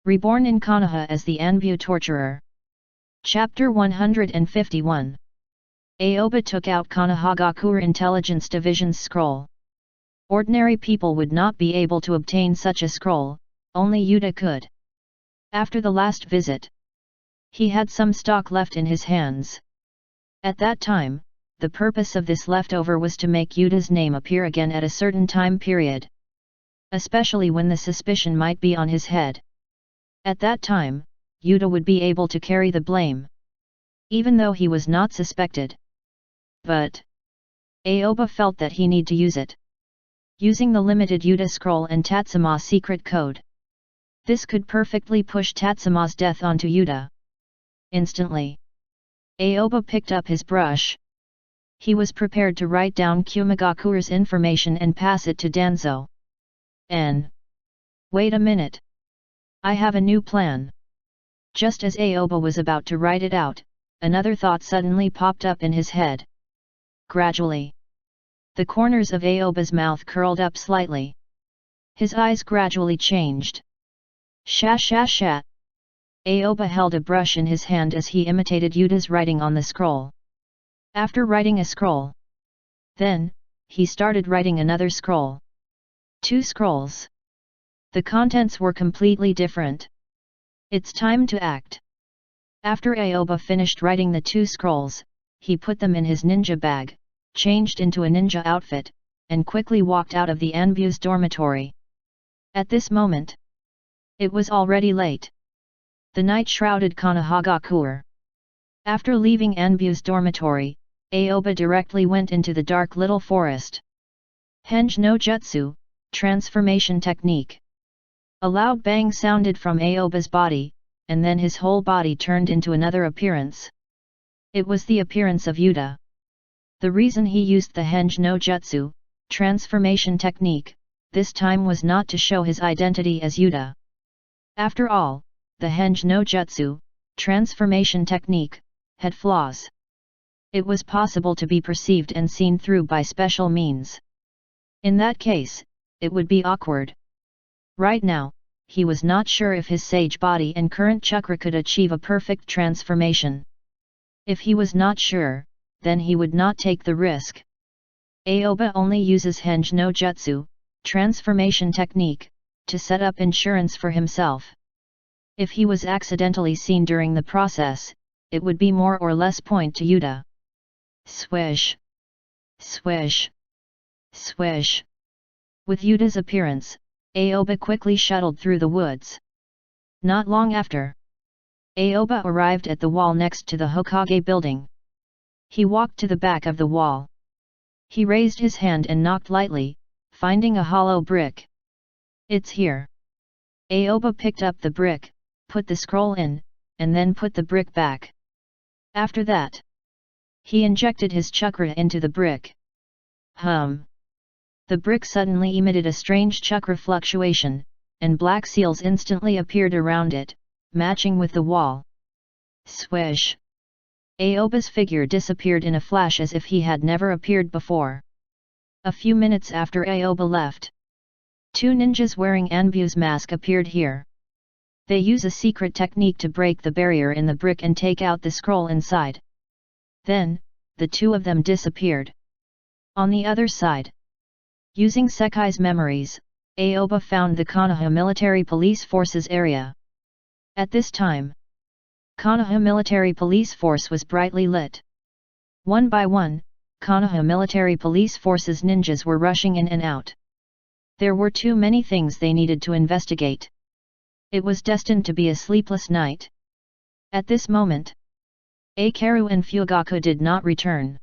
Reborn in Konoha as the Anbu torturer. Chapter 151. Aoba took out Konohagaku's Intelligence Division's scroll. Ordinary people would not be able to obtain such a scroll, only Yuta could. After the last visit, he had some stock left in his hands. At that time, the purpose of this leftover was to make Yuta's name appear again at a certain time period. Especially when the suspicion might be on his head. At that time, Yuta would be able to carry the blame. Even though he was not suspected. But Aoba felt that he need to use it. Using the limited Yuta scroll and Tatsuma's secret code. This could perfectly push Tatsuma's death onto Yuta. Instantly, Aoba picked up his brush. He was prepared to write down Kumagaku's information and pass it to Danzo. Wait a minute. I have a new plan. Just as Aoba was about to write it out, another thought suddenly popped up in his head. Gradually, the corners of Aoba's mouth curled up slightly. His eyes gradually changed. Sha. Aoba held a brush in his hand as he imitated Yuta's writing on the scroll. After writing a scroll, then, he started writing another scroll. 2 scrolls. The contents were completely different. It's time to act. After Aoba finished writing the 2 scrolls, he put them in his ninja bag, changed into a ninja outfit, and quickly walked out of the Anbu's dormitory. At this moment, it was already late. The night shrouded Konohagaku. After leaving Anbu's dormitory, Aoba directly went into the dark little forest. Henge no Jutsu, transformation technique. A loud bang sounded from Aoba's body, and then his whole body turned into another appearance. It was the appearance of Yuta. The reason he used the Henge no Jutsu, transformation technique, this time was not to show his identity as Yuta. After all, the Henge no Jutsu, transformation technique, had flaws. It was possible to be perceived and seen through by special means. In that case, it would be awkward. Right now, he was not sure if his sage body and current chakra could achieve a perfect transformation. If he was not sure, then he would not take the risk. Aoba only uses Henge no Jutsu, transformation technique, to set up insurance for himself. If he was accidentally seen during the process, it would be more or less point to Yuta. Swish. Swish. Swish. With Yuta's appearance, Aoba quickly shuttled through the woods. Not long after, Aoba arrived at the wall next to the Hokage building. He walked to the back of the wall. He raised his hand and knocked lightly, finding a hollow brick. It's here. Aoba picked up the brick, put the scroll in, and then put the brick back. After that, he injected his chakra into the brick. The brick suddenly emitted a strange chakra fluctuation, and black seals instantly appeared around it, matching with the wall. Swish! Aoba's figure disappeared in a flash as if he had never appeared before. A few minutes after Aoba left, 2 ninjas wearing Anbu's mask appeared here. They use a secret technique to break the barrier in the brick and take out the scroll inside. Then, the 2 of them disappeared. On the other side, using Sekai's memories, Aoba found the Konoha Military Police Force's area. At this time, Konoha Military Police Force was brightly lit. One by one, Konoha Military Police Force's ninjas were rushing in and out. There were too many things they needed to investigate. It was destined to be a sleepless night. At this moment, Akaru and Fugaku did not return.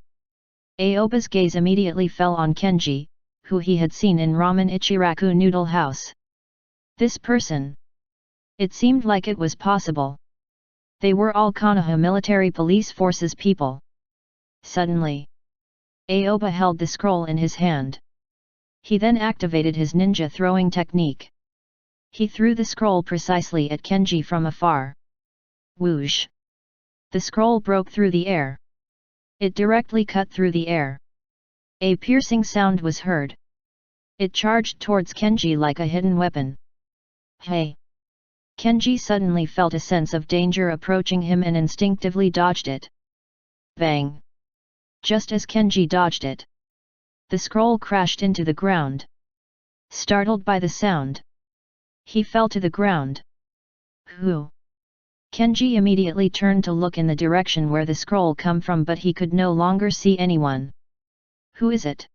Aoba's gaze immediately fell on Kenji, who he had seen in Ramen Ichiraku Noodle House. This person. It seemed like it was possible. They were all Konoha Military Police Force's people. Suddenly, Aoba held the scroll in his hand. He then activated his ninja throwing technique. He threw the scroll precisely at Kenji from afar. Whoosh! The scroll broke through the air. It directly cut through the air. A piercing sound was heard. It charged towards Kenji like a hidden weapon. Hey! Kenji suddenly felt a sense of danger approaching him and instinctively dodged it. Bang! Just as Kenji dodged it, the scroll crashed into the ground. Startled by the sound, he fell to the ground. Who? Kenji immediately turned to look in the direction where the scroll come from, but he could no longer see anyone. Who is it?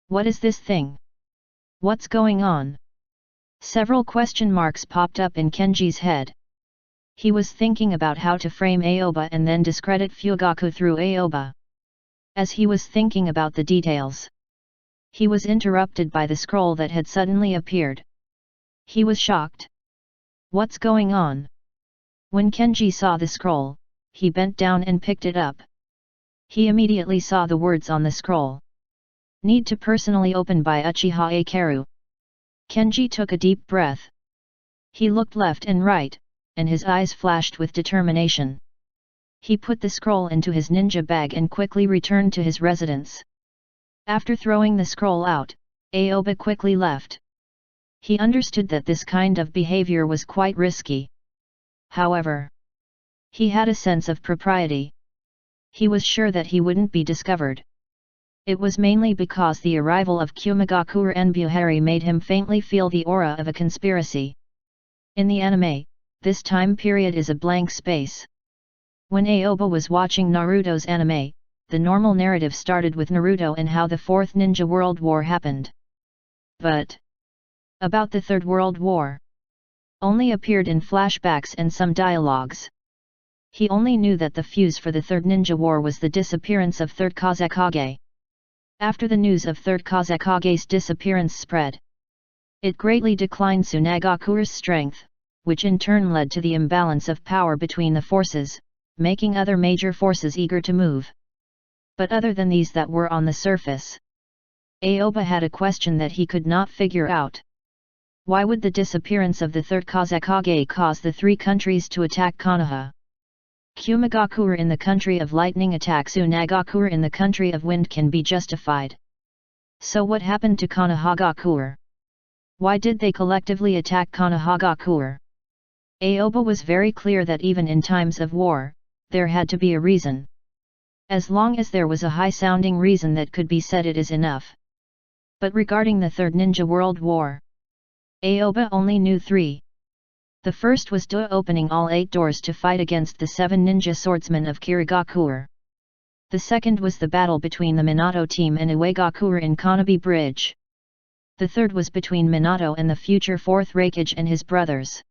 What is this thing? What's going on? Several question marks popped up in Kenji's head. He was thinking about how to frame Aoba and then discredit Fugaku through Aoba. As he was thinking about the details, he was interrupted by the scroll that had suddenly appeared. He was shocked. What's going on? When Kenji saw the scroll, he bent down and picked it up. He immediately saw the words on the scroll. Need to personally open by Uchiha Aikaru. Kenji took a deep breath. He looked left and right, and his eyes flashed with determination. He put the scroll into his ninja bag and quickly returned to his residence. After throwing the scroll out, Aoba quickly left. He understood that this kind of behavior was quite risky. However, he had a sense of propriety. He was sure that he wouldn't be discovered. It was mainly because the arrival of Kumigakure Enbuhari made him faintly feel the aura of a conspiracy. In the anime, this time period is a blank space. When Aoba was watching Naruto's anime, the normal narrative started with Naruto and how the Fourth Ninja World War happened. But about the Third World War only appeared in flashbacks and some dialogues. He only knew that the fuse for the Third Ninja War was the disappearance of Third Kazekage. After the news of Third Kazekage's disappearance spread, it greatly declined Tsunagakure's strength, which in turn led to the imbalance of power between the forces, making other major forces eager to move. But other than these that were on the surface, Aoba had a question that he could not figure out. Why would the disappearance of the Third Kazekage cause the three countries to attack Konoha? Kumigakure in the country of lightning attack Tsunagakure in the country of wind can be justified. So what happened to Konohagakure? Why did they collectively attack Konohagakure? Aoba was very clear that even in times of war, there had to be a reason. As long as there was a high-sounding reason that could be said, it is enough. But regarding the Third Ninja World War, Aoba only knew three. The first was Doi opening all 8 doors to fight against the 7 ninja swordsmen of Kirigakure. The second was the battle between the Minato team and Uegakure in Konobe Bridge. The third was between Minato and the future 4th Raikage and his brothers.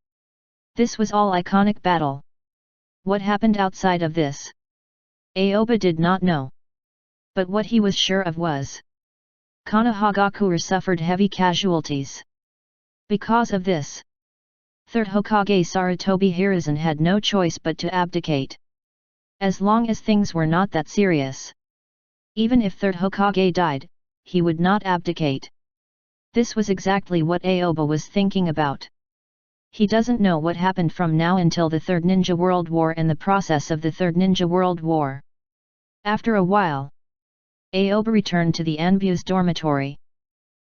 This was all iconic battle. What happened outside of this? Aoba did not know. But what he was sure of was Konohagakure suffered heavy casualties. Because of this, Third Hokage Sarutobi Hiruzen had no choice but to abdicate. As long as things were not that serious, even if Third Hokage died, he would not abdicate. This was exactly what Aoba was thinking about. He doesn't know what happened from now until the Third Ninja World War and the process of the Third Ninja World War. After a while, Aoba returned to the Anbu's dormitory.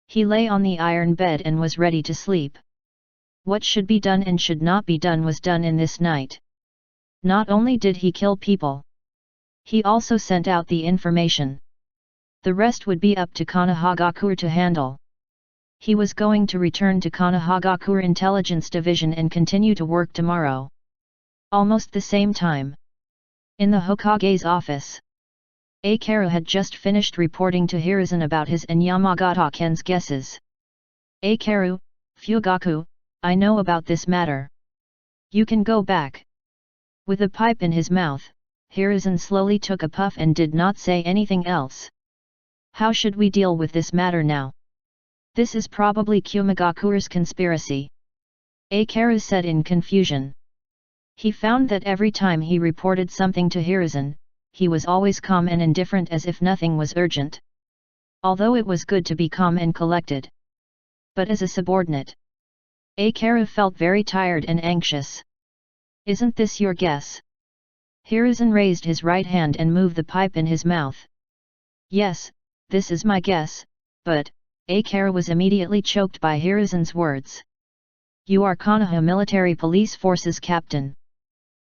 He lay on the iron bed and was ready to sleep. What should be done and should not be done was done in this night. Not only did he kill people, he also sent out the information. The rest would be up to Konohagakure to handle. He was going to return to Konohagakure Intelligence Division and continue to work tomorrow. Almost the same time, in the Hokage's office, Aikaru had just finished reporting to Hiruzen about his and Yamagata Ken's guesses. Aikaru, Fugaku, I know about this matter. You can go back. With a pipe in his mouth, Hiruzen slowly took a puff and did not say anything else. How should we deal with this matter now? This is probably Kumigakure's conspiracy, Aikaru said in confusion. He found that every time he reported something to Hiruzen, he was always calm and indifferent as if nothing was urgent. Although it was good to be calm and collected. But as a subordinate, Aikaru felt very tired and anxious. Isn't this your guess? Hiruzen raised his right hand and moved the pipe in his mouth. Yes, this is my guess, but Aikaru was immediately choked by Hiruzen's words. You are Konoha Military Police Forces Captain.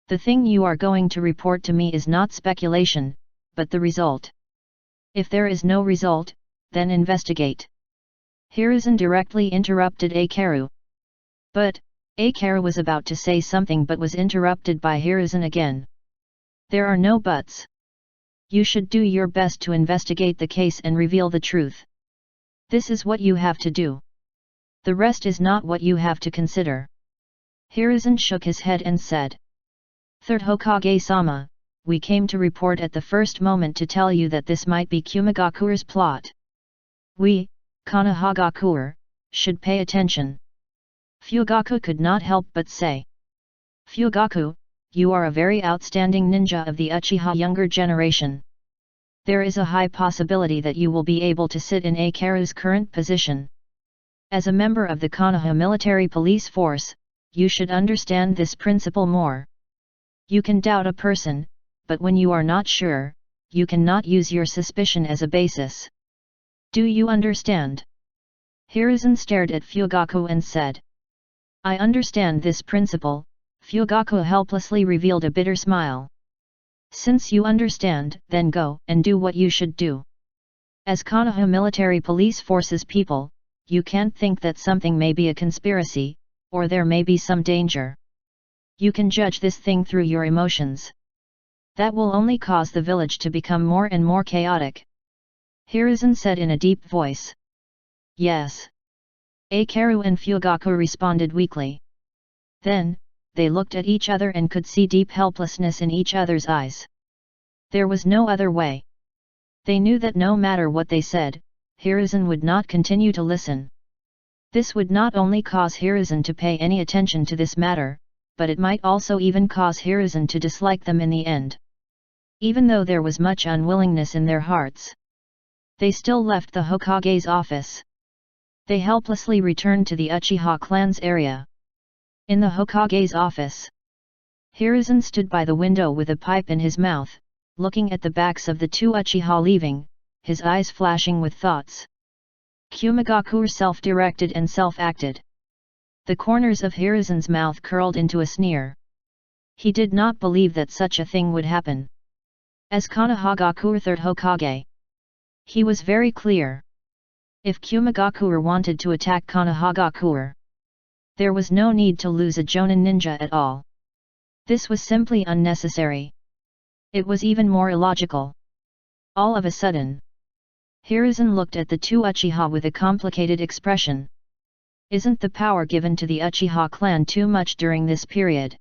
The thing you are going to report to me is not speculation, but the result. If there is no result, then investigate." Hiruzen directly interrupted Akaru. But, Akaru was about to say something but was interrupted by Hiruzen again. "There are no buts. You should do your best to investigate the case and reveal the truth. This is what you have to do. The rest is not what you have to consider." Hiruzen shook his head and said, "Third Hokage-sama, we came to report at the first moment to tell you that this might be Kumigakure's plot. We, Konohagakure, should pay attention." Fugaku could not help but say. "Fugaku, you are a very outstanding ninja of the Uchiha younger generation. There is a high possibility that you will be able to sit in Akaru's current position. As a member of the Konoha Military Police Force, you should understand this principle more. You can doubt a person, but when you are not sure, you cannot use your suspicion as a basis. Do you understand?" Hiruzen stared at Fugaku and said, "I understand this principle." Fugaku helplessly revealed a bitter smile. "Since you understand, then go and do what you should do. As Konoha Military Police Forces people, you can't think that something may be a conspiracy, or there may be some danger. You can judge this thing through your emotions. That will only cause the village to become more and more chaotic." Hiruzen said in a deep voice. "Yes." Akaru and Fugaku responded weakly. Then, they looked at each other and could see deep helplessness in each other's eyes. There was no other way. They knew that no matter what they said, Hiruzen would not continue to listen. This would not only cause Hiruzen to pay any attention to this matter, but it might also even cause Hiruzen to dislike them in the end. Even though there was much unwillingness in their hearts, they still left the Hokage's office. They helplessly returned to the Uchiha clan's area. In the Hokage's office, Hiruzen stood by the window with a pipe in his mouth, looking at the backs of the two Uchiha leaving, his eyes flashing with thoughts. Kumigaku self-directed and self-acted. The corners of Hiruzen's mouth curled into a sneer. He did not believe that such a thing would happen. As Konohagakure third Hokage, he was very clear. If Kumigaku wanted to attack Konohagakure, there was no need to lose a Jonin ninja at all. This was simply unnecessary. It was even more illogical. All of a sudden, Hiruzen looked at the two Uchiha with a complicated expression. Isn't the power given to the Uchiha clan too much during this period?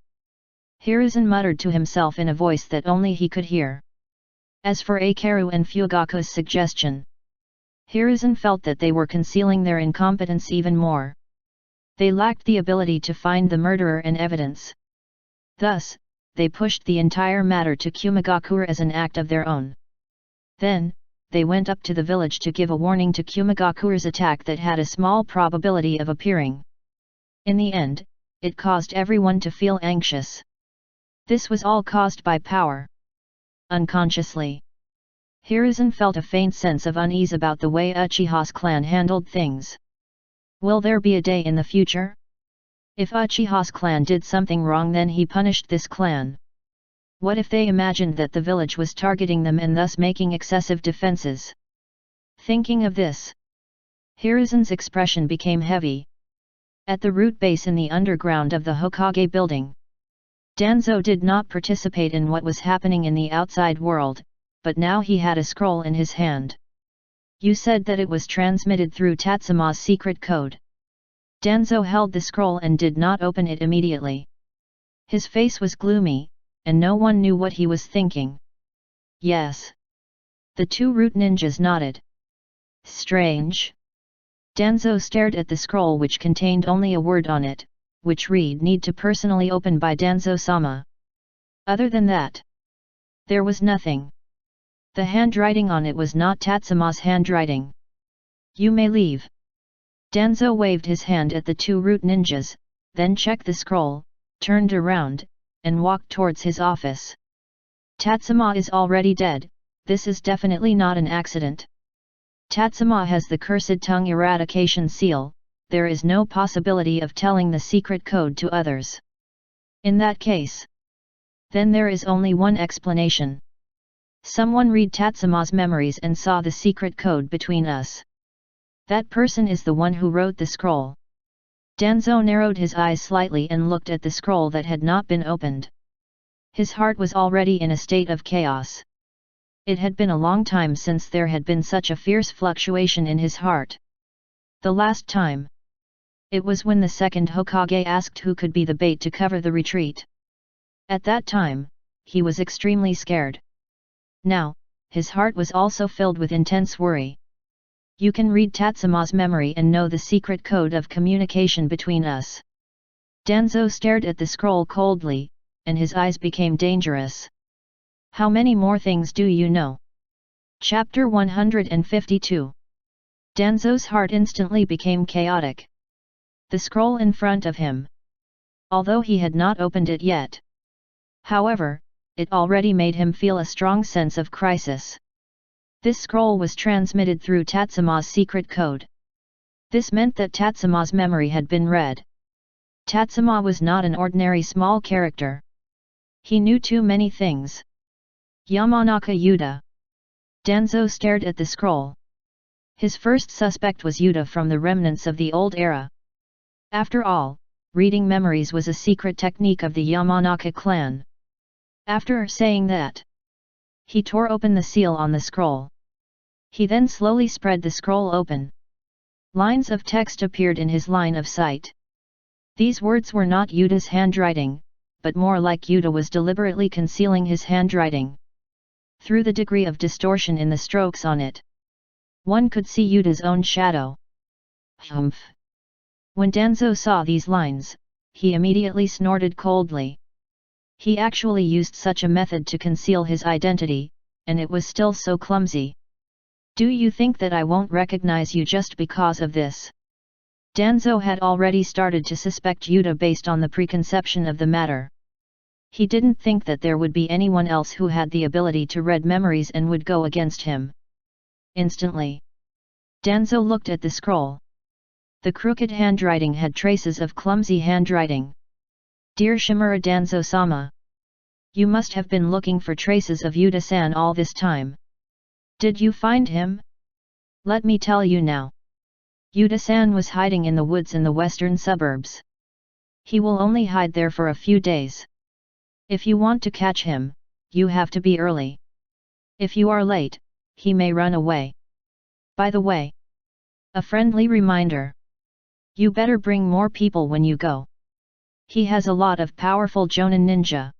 Hiruzen muttered to himself in a voice that only he could hear. As for Akaru and Fugaku's suggestion, Hiruzen felt that they were concealing their incompetence even more. They lacked the ability to find the murderer and evidence. Thus, they pushed the entire matter to Kumigaku as an act of their own. Then, they went up to the village to give a warning to Kumigaku's attack that had a small probability of appearing. In the end, it caused everyone to feel anxious. This was all caused by power. Unconsciously, Hiruzen felt a faint sense of unease about the way Uchiha's clan handled things. Will there be a day in the future? If Uchiha's clan did something wrong, then he punished this clan. What if they imagined that the village was targeting them and thus making excessive defenses? Thinking of this, Hiruzen's expression became heavy. At the root base in the underground of the Hokage building, Danzo did not participate in what was happening in the outside world, but now he had a scroll in his hand. You said that it was transmitted through Tatsuma's secret code. Danzo held the scroll and did not open it immediately. His face was gloomy, and no one knew what he was thinking. Yes. The two root ninjas nodded. Strange. Danzo stared at the scroll, which contained only a word on it, which read need to personally open by Danzo-sama. Other than that, there was nothing. The handwriting on it was not Tatsuma's handwriting. You may leave. Danzo waved his hand at the two root ninjas, then checked the scroll, turned around, and walked towards his office. Tatsuma is already dead, this is definitely not an accident. Tatsuma has the cursed tongue eradication seal, there is no possibility of telling the secret code to others. In that case, then there is only one explanation. Someone read Tatsuma's memories and saw the secret code between us. That person is the one who wrote the scroll. Danzo narrowed his eyes slightly and looked at the scroll that had not been opened. His heart was already in a state of chaos. It had been a long time since there had been such a fierce fluctuation in his heart. The last time. It was when the second Hokage asked who could be the bait to cover the retreat. At that time, he was extremely scared. Now, his heart was also filled with intense worry. You can read Tatsuma's memory and know the secret code of communication between us. Danzo stared at the scroll coldly, and his eyes became dangerous. How many more things do you know? Chapter 152. Danzo's heart instantly became chaotic. The scroll in front of him. Although he had not opened it yet. However, it already made him feel a strong sense of crisis. This scroll was transmitted through Tatsuma's secret code. This meant that Tatsuma's memory had been read. Tatsuma was not an ordinary small character. He knew too many things. Yamanaka Yuta. Danzo stared at the scroll. His first suspect was Yuta from the remnants of the old era. After all, reading memories was a secret technique of the Yamanaka clan. After saying that, he tore open the seal on the scroll. He then slowly spread the scroll open. Lines of text appeared in his line of sight. These words were not Yuta's handwriting, but more like Yuta was deliberately concealing his handwriting. Through the degree of distortion in the strokes on it, one could see Yuta's own shadow. Humph! When Danzo saw these lines, he immediately snorted coldly. He actually used such a method to conceal his identity, and it was still so clumsy. Do you think that I won't recognize you just because of this? Danzo had already started to suspect Yuta based on the preconception of the matter. He didn't think that there would be anyone else who had the ability to read memories and would go against him. Instantly, Danzo looked at the scroll. The crooked handwriting had traces of clumsy handwriting. Dear Shimura Danzo-sama. You must have been looking for traces of Yuta-san all this time. Did you find him? Let me tell you now. Yuta-san was hiding in the woods in the western suburbs. He will only hide there for a few days. If you want to catch him, you have to be early. If you are late, he may run away. By the way, a friendly reminder. You better bring more people when you go. He has a lot of powerful Jonin ninja.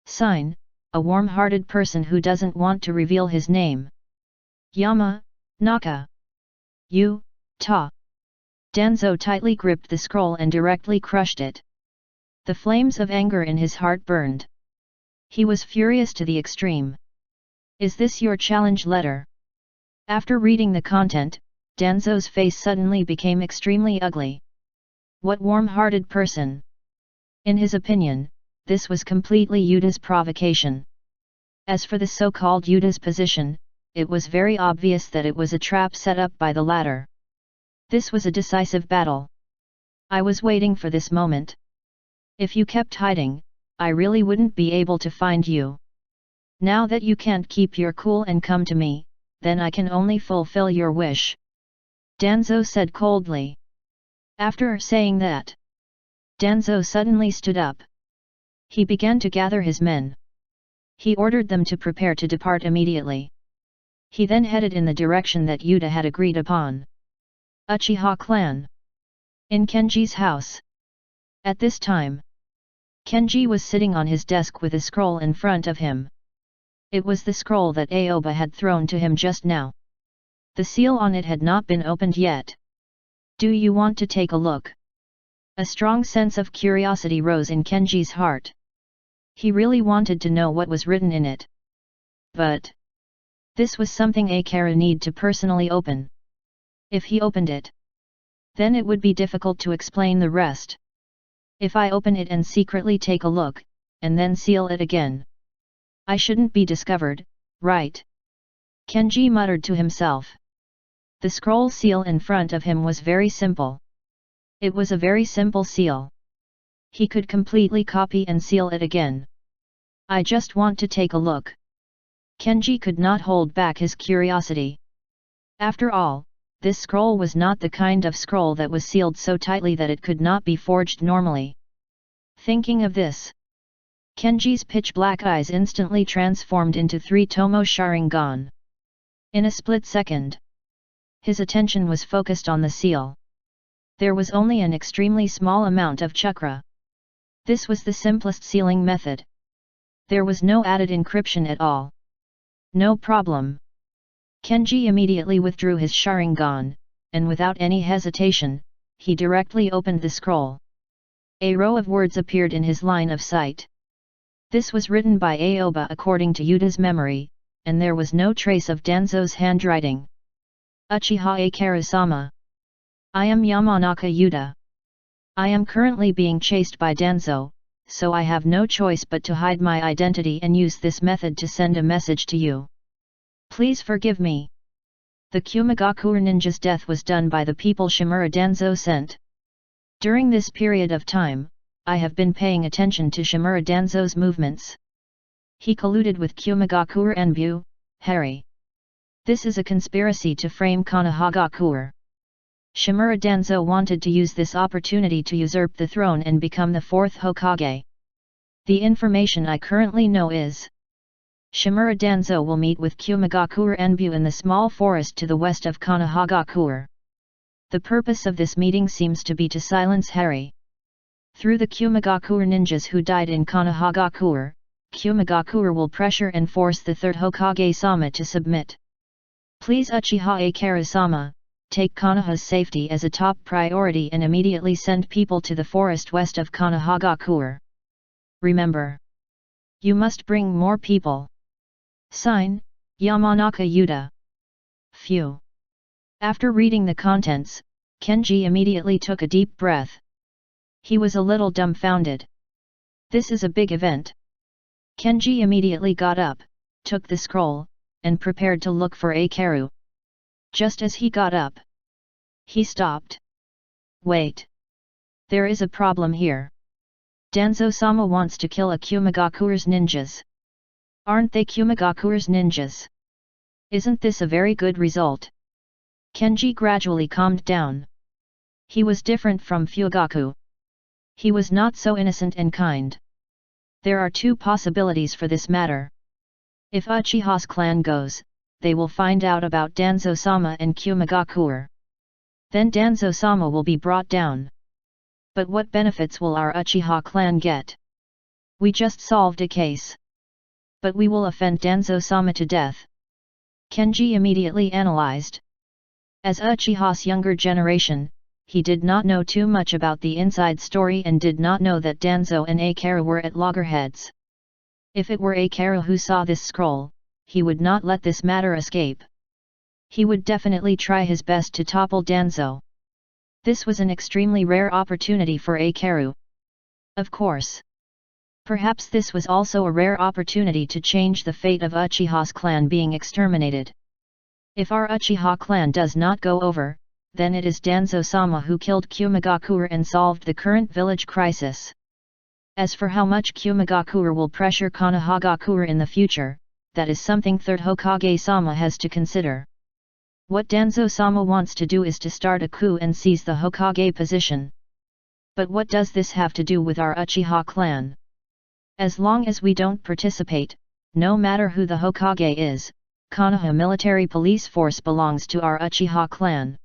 Sign, a warm-hearted person who doesn't want to reveal his name. Yama, Naka. You, Ta. Danzo tightly gripped the scroll and directly crushed it. The flames of anger in his heart burned. He was furious to the extreme. Is this your challenge letter? After reading the content, Danzo's face suddenly became extremely ugly. What warm-hearted person! In his opinion, this was completely Yuta's provocation. As for the so-called Yuta's position, it was very obvious that it was a trap set up by the latter. This was a decisive battle. I was waiting for this moment. If you kept hiding, I really wouldn't be able to find you. Now that you can't keep your cool and come to me, then I can only fulfill your wish. Danzo said coldly. After saying that, Danzo suddenly stood up. He began to gather his men. He ordered them to prepare to depart immediately. He then headed in the direction that Yuta had agreed upon. Uchiha clan. In Kenji's house. At this time, Kenji was sitting on his desk with a scroll in front of him. It was the scroll that Aoba had thrown to him just now. The seal on it had not been opened yet. Do you want to take a look? A strong sense of curiosity rose in Kenji's heart. He really wanted to know what was written in it. But this was something Akira need to personally open. If he opened it, then it would be difficult to explain the rest. If I open it and secretly take a look, and then seal it again, I shouldn't be discovered, right? Kenji muttered to himself. The scroll seal in front of him was very simple. It was a very simple seal. He could completely copy and seal it again. I just want to take a look. Kenji could not hold back his curiosity. After all, this scroll was not the kind of scroll that was sealed so tightly that it could not be forged normally. Thinking of this, Kenji's pitch-black eyes instantly transformed into 3 Tomo Sharingan. In a split second, his attention was focused on the seal. There was only an extremely small amount of chakra. This was the simplest sealing method. There was no added encryption at all. No problem. Kenji immediately withdrew his Sharingan, and without any hesitation, he directly opened the scroll. A row of words appeared in his line of sight. This was written by Aoba according to Yuda's memory, and there was no trace of Danzo's handwriting. Uchiha Akaru-sama. I am Yamanaka Yuda. I am currently being chased by Danzo, so I have no choice but to hide my identity and use this method to send a message to you. Please forgive me. The Kumagakure ninja's death was done by the people Shimura Danzo sent. During this period of time, I have been paying attention to Shimura Danzo's movements. He colluded with Kumagakure Anbu, Harry. This is a conspiracy to frame Konoha. Shimura Danzo wanted to use this opportunity to usurp the throne and become the 4th Hokage. The information I currently know is Shimura Danzo will meet with Kumagakure Anbu in the small forest to the west of Konoha. The purpose of this meeting seems to be to silence Harry. Through the Kumagakure ninjas who died in Konoha, Kumagakure will pressure and force the 3rd Hokage-sama to submit. Please Uchiha Akaru-sama, take Konoha's safety as a top priority and immediately send people to the forest west of Konoha. Remember, you must bring more people. Sign, Yamanaka Yuda. Phew. After reading the contents, Kenji immediately took a deep breath. He was a little dumbfounded. This is a big event. Kenji immediately got up, took the scroll, and prepared to look for Akaru. Just as he got up, he stopped. Wait. There is a problem here. Danzo-sama wants to kill a Kumagakure's ninjas. Aren't they Kumagakure's ninjas? Isn't this a very good result? Kenji gradually calmed down. He was different from Fugaku. He was not so innocent and kind. There are 2 possibilities for this matter. If Uchiha's clan goes, they will find out about Danzo-sama and Kumagakure. Then Danzo-sama will be brought down. But what benefits will our Uchiha clan get? We just solved a case. But we will offend Danzo-sama to death. Kenji immediately analyzed. As Uchiha's younger generation, he did not know too much about the inside story and did not know that Danzo and Akaru were at loggerheads. If it were Akaru who saw this scroll, he would not let this matter escape. He would definitely try his best to topple Danzo. This was an extremely rare opportunity for Akaru. Of course. Perhaps this was also a rare opportunity to change the fate of Uchiha's clan being exterminated. If our Uchiha clan does not go over, then it is Danzo-sama who killed Kumagakure and solved the current village crisis. As for how much Kumagakure will pressure Konoha in the future, that is something 3rd Hokage-sama has to consider. What Danzo-sama wants to do is to start a coup and seize the Hokage position. But what does this have to do with our Uchiha clan? As long as we don't participate, no matter who the Hokage is, Konoha military police force belongs to our Uchiha clan.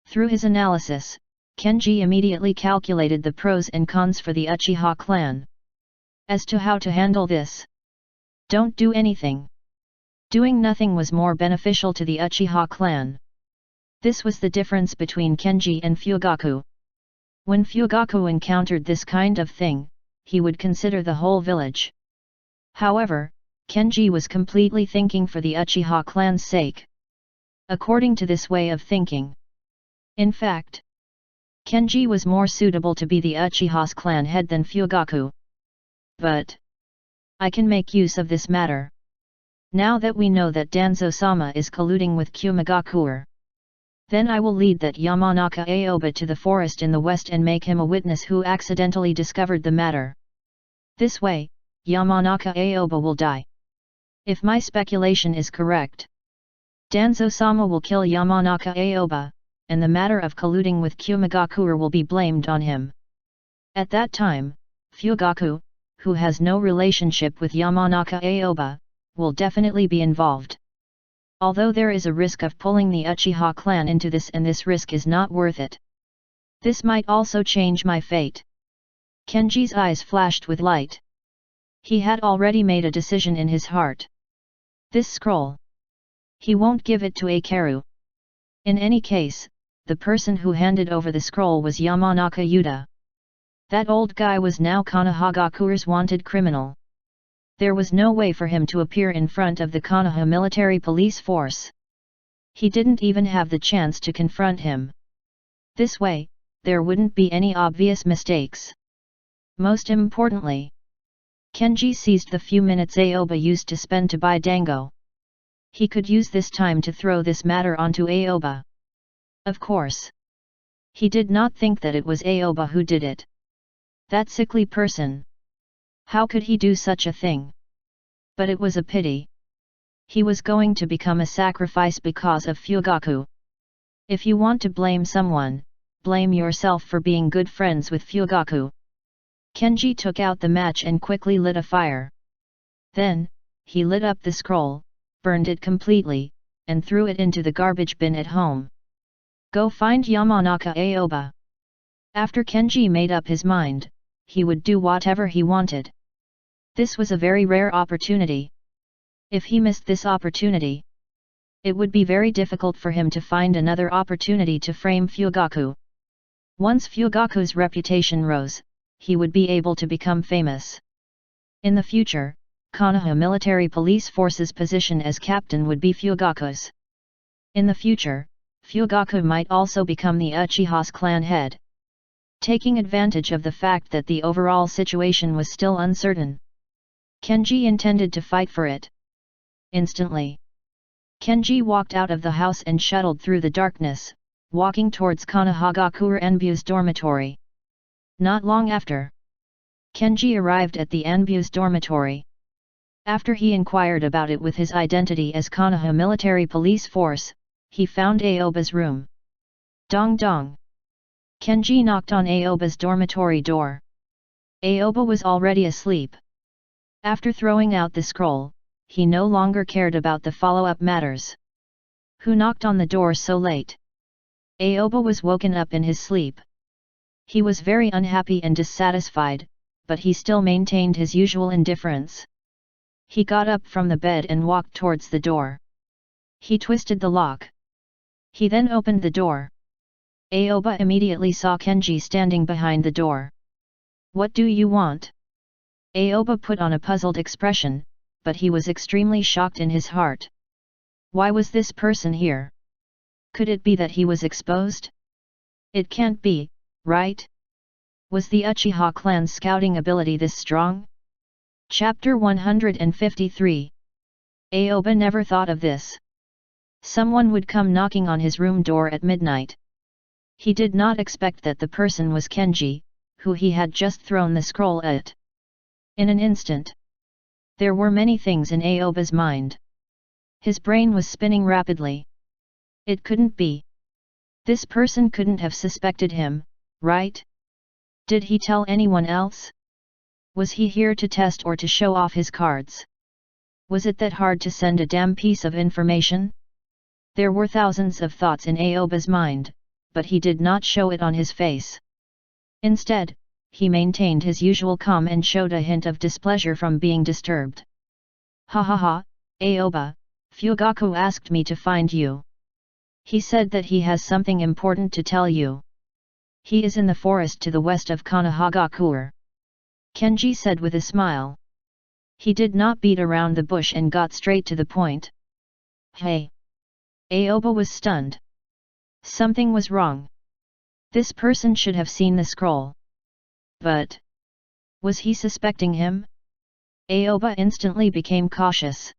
Through his analysis, Kenji immediately calculated the pros and cons for the Uchiha clan. As to how to handle this, don't do anything. Doing nothing was more beneficial to the Uchiha clan. This was the difference between Kenji and Fugaku. When Fugaku encountered this kind of thing, he would consider the whole village. However, Kenji was completely thinking for the Uchiha clan's sake. According to this way of thinking, in fact, Kenji was more suitable to be the Uchiha's clan head than Fugaku. But I can make use of this matter. Now that we know that Danzo-sama is colluding with Kumagakure, Then I will lead that Yamanaka Aoba to the forest in the west and make him a witness who accidentally discovered the matter. This way, Yamanaka Aoba will die. If my speculation is correct, Danzo-sama will kill Yamanaka Aoba, and the matter of colluding with Kumagakure will be blamed on him. At that time, Fugaku, who has no relationship with Yamanaka Aoba, will definitely be involved. Although there is a risk of pulling the Uchiha clan into this, and this risk is not worth it. This might also change my fate. Kenji's eyes flashed with light. He had already made a decision in his heart. This scroll. He won't give it to Akaru. In any case, the person who handed over the scroll was Yamanaka Yuta. That old guy was now Konohagakure's wanted criminal. There was no way for him to appear in front of the Konoha military police force. He didn't even have the chance to confront him. This way, there wouldn't be any obvious mistakes. Most importantly, Kenji seized the few minutes Aoba used to spend to buy dango. He could use this time to throw this matter onto Aoba. Of course. He did not think that it was Aoba who did it. That sickly person. How could he do such a thing? But it was a pity. He was going to become a sacrifice because of Fugaku. If you want to blame someone, blame yourself for being good friends with Fugaku. Kenji took out the match and quickly lit a fire. Then, he lit up the scroll, burned it completely, and threw it into the garbage bin at home. Go find Yamanaka Aoba. After Kenji made up his mind, he would do whatever he wanted. This was a very rare opportunity. If he missed this opportunity, it would be very difficult for him to find another opportunity to frame Fugaku. Once Fugaku's reputation rose, he would be able to become famous. In the future, Konoha military police force's position as captain would be Fugaku's. In the future, Fugaku might also become the Uchiha's clan head. Taking advantage of the fact that the overall situation was still uncertain, Kenji intended to fight for it. Instantly, Kenji walked out of the house and shuttled through the darkness, walking towards Konohagakure Anbu's dormitory. Not long after, Kenji arrived at the Anbu's dormitory. After he inquired about it with his identity as Konoha military police force, he found Aoba's room. Dong dong. Kenji knocked on Aoba's dormitory door. Aoba was already asleep. After throwing out the scroll, he no longer cared about the follow-up matters. Who knocked on the door so late? Aoba was woken up in his sleep. He was very unhappy and dissatisfied, but he still maintained his usual indifference. He got up from the bed and walked towards the door. He twisted the lock. He then opened the door. Aoba immediately saw Kenji standing behind the door. What do you want? Aoba put on a puzzled expression, but he was extremely shocked in his heart. Why was this person here? Could it be that he was exposed? It can't be, right? Was the Uchiha clan's scouting ability this strong? Chapter 153. Aoba never thought of this. Someone would come knocking on his room door at midnight. He did not expect that the person was Kenji, who he had just thrown the scroll at. In an instant, there were many things in Aoba's mind. His brain was spinning rapidly. It couldn't be. This person couldn't have suspected him, right? Did he tell anyone else? Was he here to test or to show off his cards? Was it that hard to send a damn piece of information? There were thousands of thoughts in Aoba's mind, but he did not show it on his face. Instead, he maintained his usual calm and showed a hint of displeasure from being disturbed. Ha ha ha, Aoba, Fugaku asked me to find you. He said that he has something important to tell you. He is in the forest to the west of Konohagakure. Kenji said with a smile. He did not beat around the bush and got straight to the point. Hey! Aoba was stunned. Something was wrong. This person should have seen the scroll. But was he suspecting him? Aoba instantly became cautious.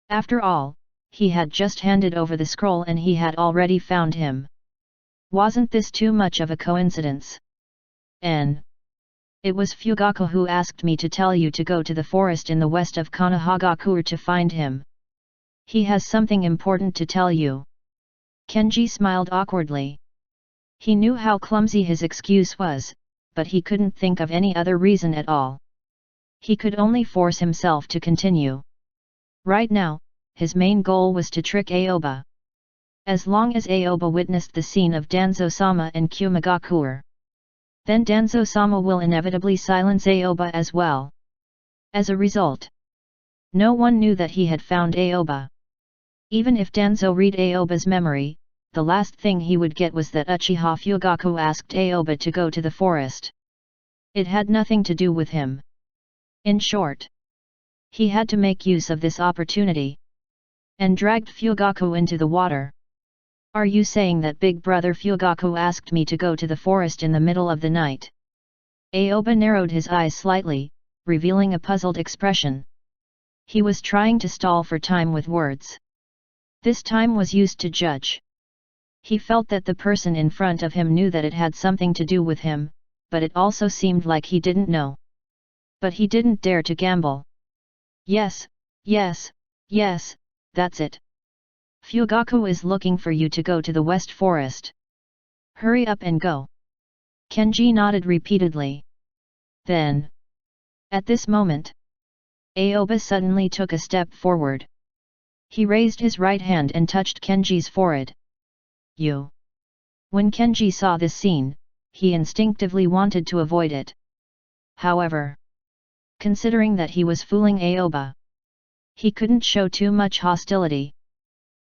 After all, he had just handed over the scroll and he had already found him. Wasn't this too much of a coincidence? It was Fugaku who asked me to tell you to go to the forest in the west of Konohagakure to find him. He has something important to tell you. Kenji smiled awkwardly. He knew how clumsy his excuse was, but he couldn't think of any other reason at all. He could only force himself to continue. Right now, his main goal was to trick Aoba. As long as Aoba witnessed the scene of Danzo-sama and Kumagakure, then Danzo-sama will inevitably silence Aoba as well. As a result, no one knew that he had found Aoba. Even if Danzo read Aoba's memory, the last thing he would get was that Uchiha Fugaku asked Aoba to go to the forest. It had nothing to do with him. In short, he had to make use of this opportunity, and dragged Fugaku into the water. Are you saying that big brother Fugaku asked me to go to the forest in the middle of the night? Aoba narrowed his eyes slightly, revealing a puzzled expression. He was trying to stall for time with words. This time was used to judge. He felt that the person in front of him knew that it had something to do with him, but it also seemed like he didn't know. But he didn't dare to gamble. Yes, that's it. Fugaku is looking for you to go to the West Forest. Hurry up and go. Kenji nodded repeatedly. Then, at this moment, Aoba suddenly took a step forward. He raised his right hand and touched Kenji's forehead. You. When Kenji saw this scene, he instinctively wanted to avoid it. However, considering that he was fooling Aoba, he couldn't show too much hostility,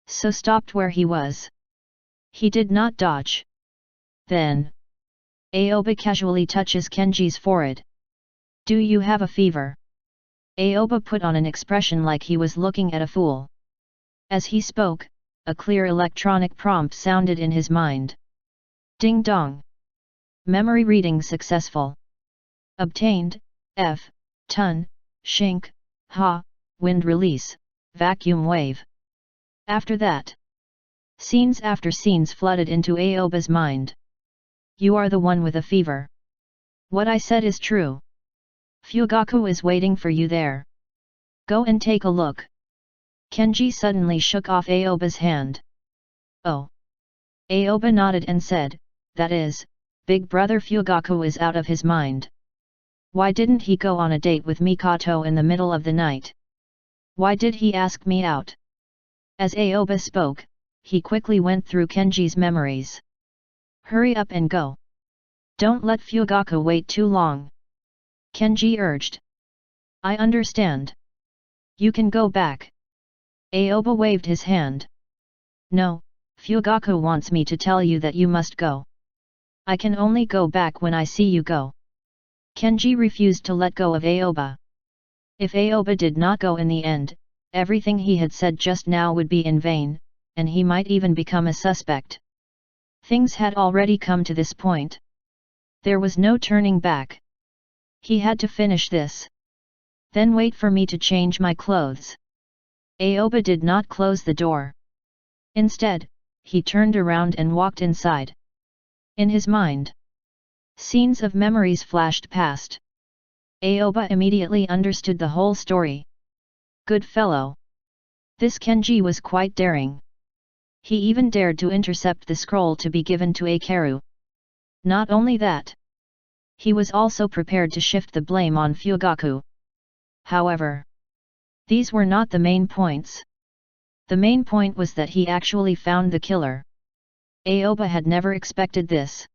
so stopped where he was. He did not dodge. Then, Aoba casually touches Kenji's forehead. Do you have a fever? Aoba put on an expression like he was looking at a fool. As he spoke, a clear electronic prompt sounded in his mind. Ding dong. Memory reading successful. Obtained, F, ton, shink, ha, wind release, vacuum wave. After that, scenes after scenes flooded into Aoba's mind. You are the one with a fever. What I said is true. Fugaku is waiting for you there. Go and take a look. Kenji suddenly shook off Aoba's hand. Oh. Aoba nodded and said, that is, big brother Fugaku is out of his mind. Why didn't he go on a date with Mikoto in the middle of the night? Why did he ask me out? As Aoba spoke, he quickly went through Kenji's memories. Hurry up and go. Don't let Fugaku wait too long. Kenji urged. I understand. You can go back. Aoba waved his hand. No, Fugaku wants me to tell you that you must go. I can only go back when I see you go. Kenji refused to let go of Aoba. If Aoba did not go in the end, everything he had said just now would be in vain, and he might even become a suspect. Things had already come to this point. There was no turning back. He had to finish this. Then wait for me to change my clothes. Aoba did not close the door. Instead, he turned around and walked inside. In his mind, scenes of memories flashed past. Aoba immediately understood the whole story. Good fellow. This Kenji was quite daring. He even dared to intercept the scroll to be given to Aikaru. Not only that, he was also prepared to shift the blame on Fugaku. However, these were not the main points. The main point was that he actually found the killer. Aoba had never expected this.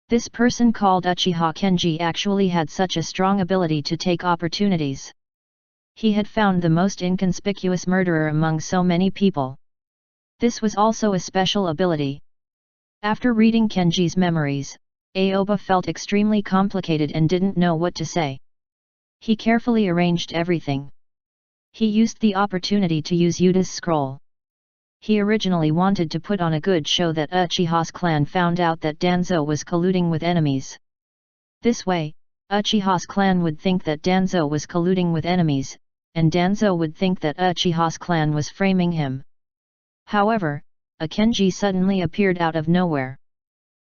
This person called Uchiha Kenji actually had such a strong ability to take opportunities. He had found the most inconspicuous murderer among so many people. This was also a special ability. After reading Kenji's memories, Aoba felt extremely complicated and didn't know what to say. He carefully arranged everything. He used the opportunity to use Yuda's scroll. He originally wanted to put on a good show that Uchiha's clan found out that Danzo was colluding with enemies. This way, Uchiha's clan would think that Danzo was colluding with enemies, and Danzo would think that Uchiha's clan was framing him. However, a Kenji suddenly appeared out of nowhere.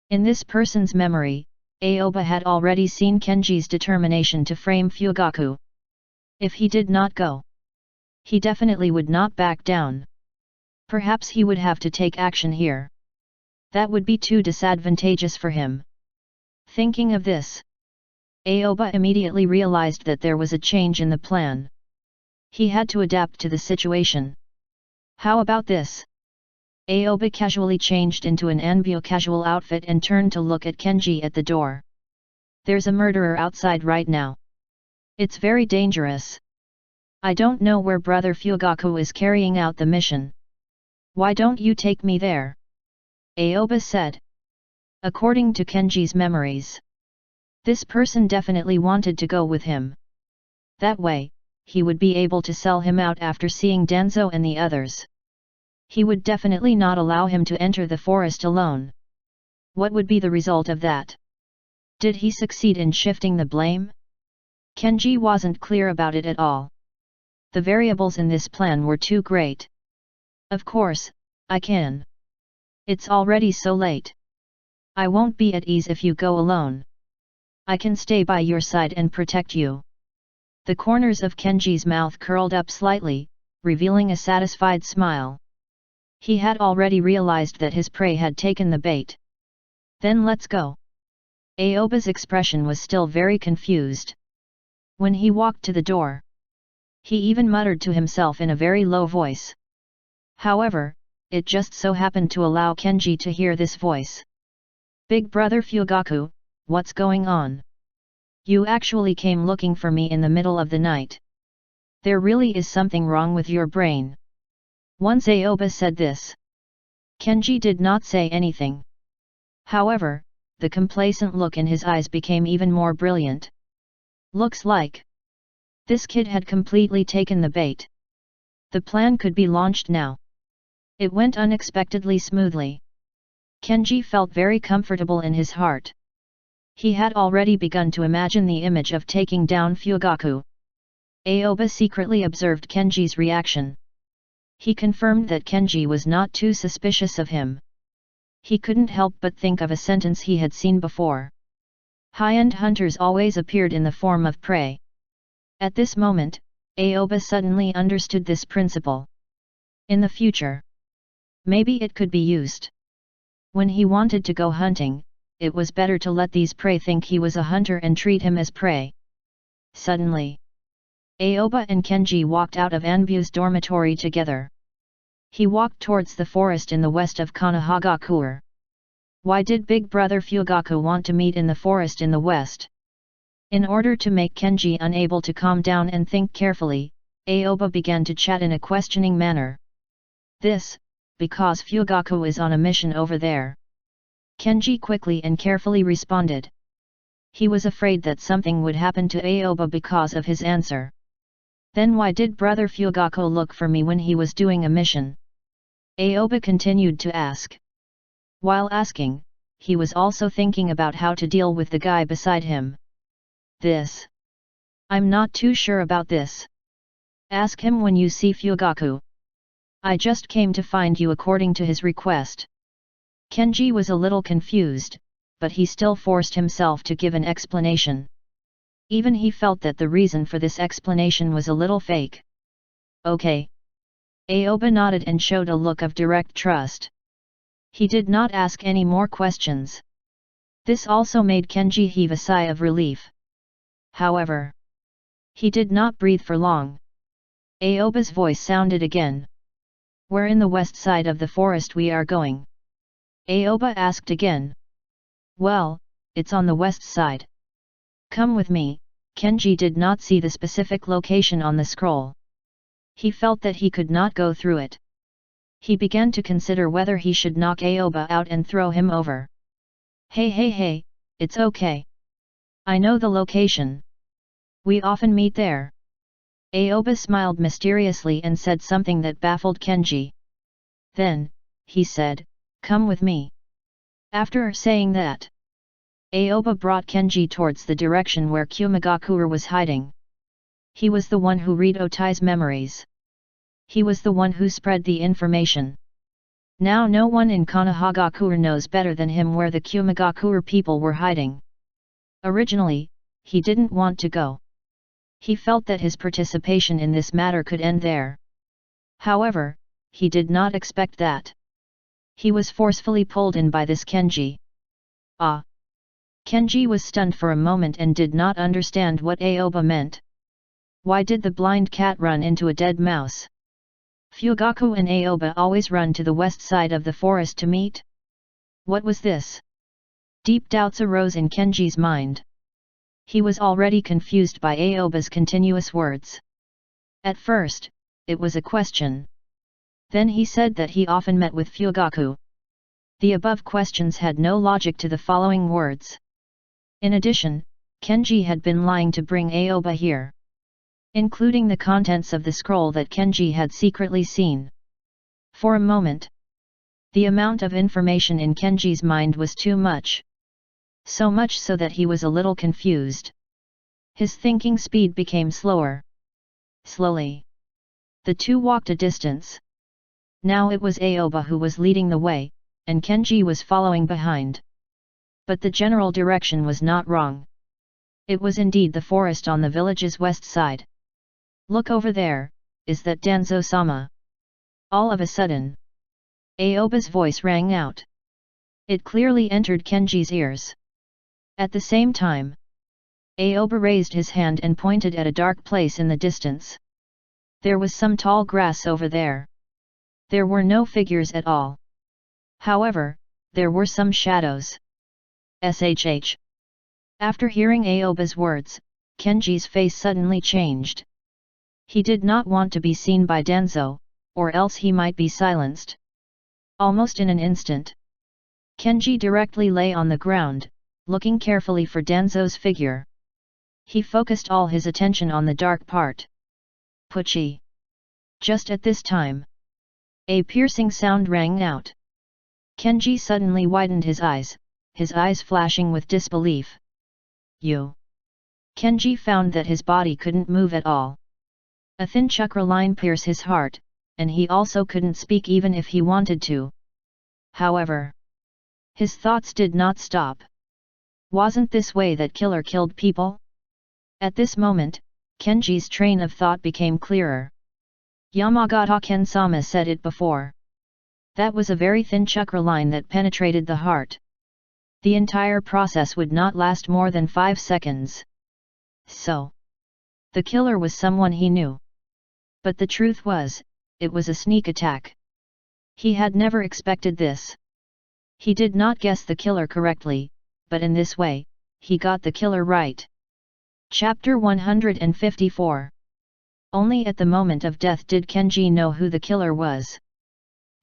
In this person's memory, Aoba had already seen Kenji's determination to frame Fugaku. If he did not go, he definitely would not back down. Perhaps he would have to take action here. That would be too disadvantageous for him. Thinking of this, Aoba immediately realized that there was a change in the plan. He had to adapt to the situation. How about this? Aoba casually changed into an Anbu casual outfit and turned to look at Kenji at the door. There's a murderer outside right now. It's very dangerous. I don't know where Brother Fugaku is carrying out the mission. Why don't you take me there? Aoba said. According to Kenji's memories, this person definitely wanted to go with him. That way, he would be able to sell him out after seeing Danzo and the others. He would definitely not allow him to enter the forest alone. What would be the result of that? Did he succeed in shifting the blame? Kenji wasn't clear about it at all. The variables in this plan were too great. Of course, I can. It's already so late. I won't be at ease if you go alone. I can stay by your side and protect you. The corners of Kenji's mouth curled up slightly, revealing a satisfied smile. He had already realized that his prey had taken the bait. Then let's go. Aoba's expression was still very confused. When he walked to the door, he even muttered to himself in a very low voice. However, it just so happened to allow Kenji to hear this voice. Big brother Fugaku, what's going on? You actually came looking for me in the middle of the night. There really is something wrong with your brain. Once Aoba said this, Kenji did not say anything. However, the complacent look in his eyes became even more brilliant. Looks like this kid had completely taken the bait. The plan could be launched now. It went unexpectedly smoothly. Kenji felt very comfortable in his heart. He had already begun to imagine the image of taking down Fugaku. Aoba secretly observed Kenji's reaction. He confirmed that Kenji was not too suspicious of him. He couldn't help but think of a sentence he had seen before. High-end hunters always appeared in the form of prey. At this moment, Aoba suddenly understood this principle. In the future, maybe it could be used. When he wanted to go hunting, it was better to let these prey think he was a hunter and treat him as prey. Suddenly, Aoba and Kenji walked out of Anbu's dormitory together. He walked towards the forest in the west of Konoha. Why did Big Brother Fugaku want to meet in the forest in the west? In order to make Kenji unable to calm down and think carefully, Aoba began to chat in a questioning manner. This, because Fugaku is on a mission over there. Kenji quickly and carefully responded. He was afraid that something would happen to Aoba because of his answer. Then why did Brother Fugaku look for me when he was doing a mission? Aoba continued to ask. While asking, he was also thinking about how to deal with the guy beside him. This. I'm not too sure about this. Ask him when you see Fugaku. I just came to find you according to his request. Kenji was a little confused, but he still forced himself to give an explanation. Even he felt that the reason for this explanation was a little fake. Okay. Aoba nodded and showed a look of direct trust. He did not ask any more questions. This also made Kenji heave a sigh of relief. However, he did not breathe for long. Aoba's voice sounded again. Where in the west side of the forest we are going? Aoba asked again. Well, it's on the west side. Come with me. Kenji did not see the specific location on the scroll. He felt that he could not go through it. He began to consider whether he should knock Aoba out and throw him over. Hey, it's okay. I know the location. We often meet there. Aoba smiled mysteriously and said something that baffled Kenji. Then, he said, come with me. After saying that, Aoba brought Kenji towards the direction where Kumagakure was hiding. He was the one who read Otai's memories. He was the one who spread the information. Now no one in Konoha knows better than him where the Kumigakure people were hiding. Originally, he didn't want to go. He felt that his participation in this matter could end there. However, he did not expect that. He was forcefully pulled in by this Kenji. Ah! Kenji was stunned for a moment and did not understand what Aoba meant. Why did the blind cat run into a dead mouse? Fugaku and Aoba always run to the west side of the forest to meet? What was this? Deep doubts arose in Kenji's mind. He was already confused by Aoba's continuous words. At first, it was a question. Then he said that he often met with Fugaku. The above questions had no logic to the following words. In addition, Kenji had been lying to bring Aoba here, including the contents of the scroll that Kenji had secretly seen. For a moment, the amount of information in Kenji's mind was too much. So much so that he was a little confused. His thinking speed became slower. Slowly, the two walked a distance. Now it was Aoba who was leading the way, and Kenji was following behind. But the general direction was not wrong. It was indeed the forest on the village's west side. Look over there, is that Danzo-sama? All of a sudden, Aoba's voice rang out. It clearly entered Kenji's ears. At the same time, Aoba raised his hand and pointed at a dark place in the distance. There was some tall grass over there. There were no figures at all. However, there were some shadows. SHH. After hearing Aoba's words, Kenji's face suddenly changed. He did not want to be seen by Danzo, or else he might be silenced. Almost in an instant, Kenji directly lay on the ground, looking carefully for Danzo's figure. He focused all his attention on the dark part. Puchi. Just at this time, a piercing sound rang out. Kenji suddenly widened his eyes flashing with disbelief. You. Kenji found that his body couldn't move at all. A thin chakra line pierced his heart, and he also couldn't speak even if he wanted to. However, his thoughts did not stop. Wasn't this way that killer killed people? At this moment, Kenji's train of thought became clearer. Yamagata Ken-sama said it before. That was a very thin chakra line that penetrated the heart. The entire process would not last more than 5 seconds. So, the killer was someone he knew. But the truth was, it was a sneak attack. He had never expected this. He did not guess the killer correctly, but in this way, he got the killer right. Chapter 154. Only at the moment of death did Kenji know who the killer was.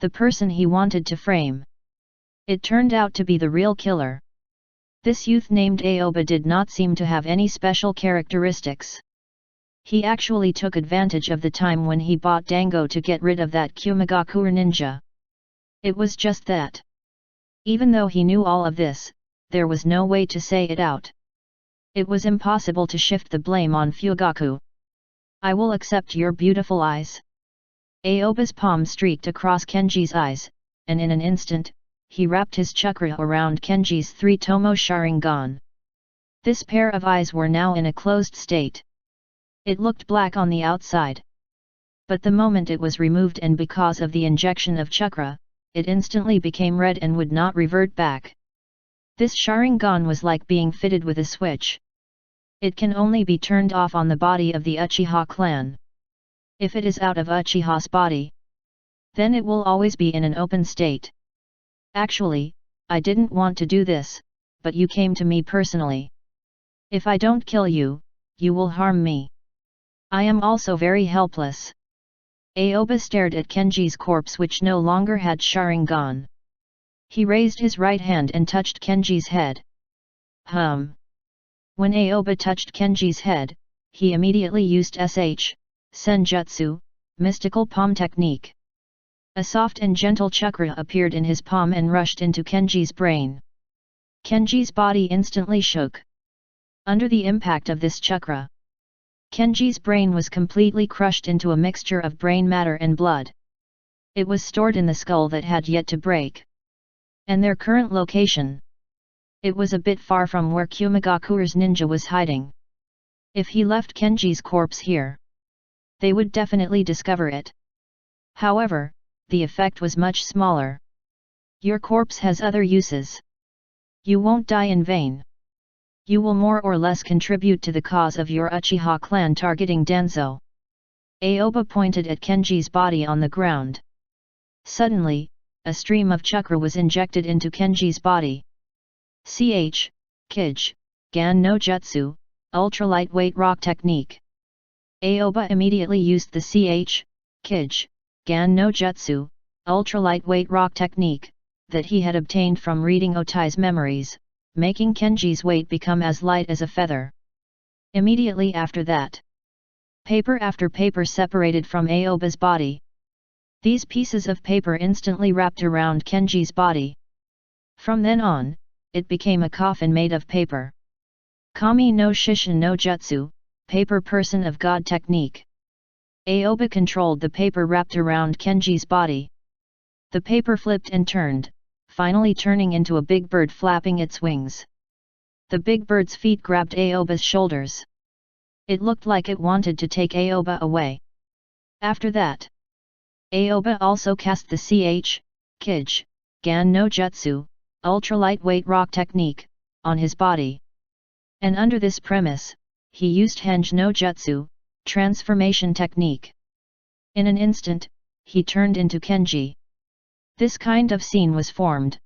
The person he wanted to frame. It turned out to be the real killer. This youth named Aoba did not seem to have any special characteristics. He actually took advantage of the time when he bought Dango to get rid of that Kumigakure ninja. It was just that. Even though he knew all of this, there was no way to say it out. It was impossible to shift the blame on Fugaku. I will accept your beautiful eyes. Aoba's palm streaked across Kenji's eyes, and in an instant, he wrapped his chakra around Kenji's 3-tomo Sharingan. This pair of eyes were now in a closed state. It looked black on the outside. But the moment it was removed and because of the injection of chakra, it instantly became red and would not revert back. This Sharingan was like being fitted with a switch. It can only be turned off on the body of the Uchiha clan. If it is out of Uchiha's body, then it will always be in an open state. Actually, I didn't want to do this, but you came to me personally. If I don't kill you, you will harm me. I am also very helpless. Aoba stared at Kenji's corpse which no longer had Sharingan. He raised his right hand and touched Kenji's head. When Aoba touched Kenji's head, he immediately used Senjutsu, mystical palm technique. A soft and gentle chakra appeared in his palm and rushed into Kenji's brain. Kenji's body instantly shook. Under the impact of this chakra, Kenji's brain was completely crushed into a mixture of brain matter and blood. It was stored in the skull that had yet to break. And their current location. It was a bit far from where Kumigakure's ninja was hiding. If he left Kenji's corpse here, they would definitely discover it. However, the effect was much smaller. Your corpse has other uses. You won't die in vain. You will more or less contribute to the cause of your Uchiha clan targeting Danzo. Aoba pointed at Kenji's body on the ground. Suddenly, a stream of chakra was injected into Kenji's body. Kij, Gan no Jutsu, ultra-lightweight rock technique. Aoba immediately used the Kij, Gan no Jutsu, ultra-lightweight rock technique, that he had obtained from reading Otai's memories, making Kenji's weight become as light as a feather. Immediately after that, paper after paper separated from Aoba's body. These pieces of paper instantly wrapped around Kenji's body. From then on, it became a coffin made of paper. Kami no Shishin no Jutsu, paper person of God technique. Aoba controlled the paper wrapped around Kenji's body. The paper flipped and turned, finally turning into a big bird flapping its wings. The big bird's feet grabbed Aoba's shoulders. It looked like it wanted to take Aoba away. After that, Aoba also cast the Kij, Gan no Jutsu, ultra-lightweight rock technique, on his body. And under this premise, he used Henge no Jutsu, transformation technique. In an instant, he turned into Kenji. This kind of scene was formed.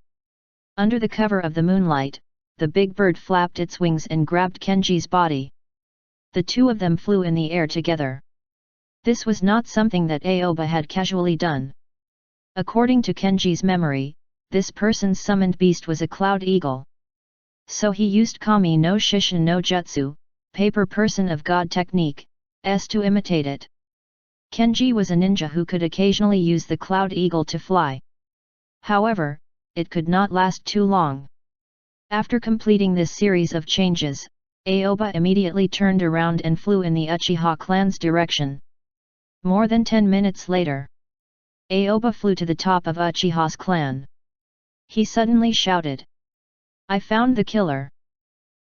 Under the cover of the moonlight, the big bird flapped its wings and grabbed Kenji's body. The two of them flew in the air together. This was not something that Aoba had casually done. According to Kenji's memory, this person's summoned beast was a cloud eagle. So he used Kami no Shishin no Jutsu, paper person of God technique, to imitate it. Kenji was a ninja who could occasionally use the cloud eagle to fly. However, it could not last too long. After completing this series of changes, Aoba immediately turned around and flew in the Uchiha clan's direction. More than 10 minutes later, Aoba flew to the top of Uchiha's clan. He suddenly shouted, "I found the killer!"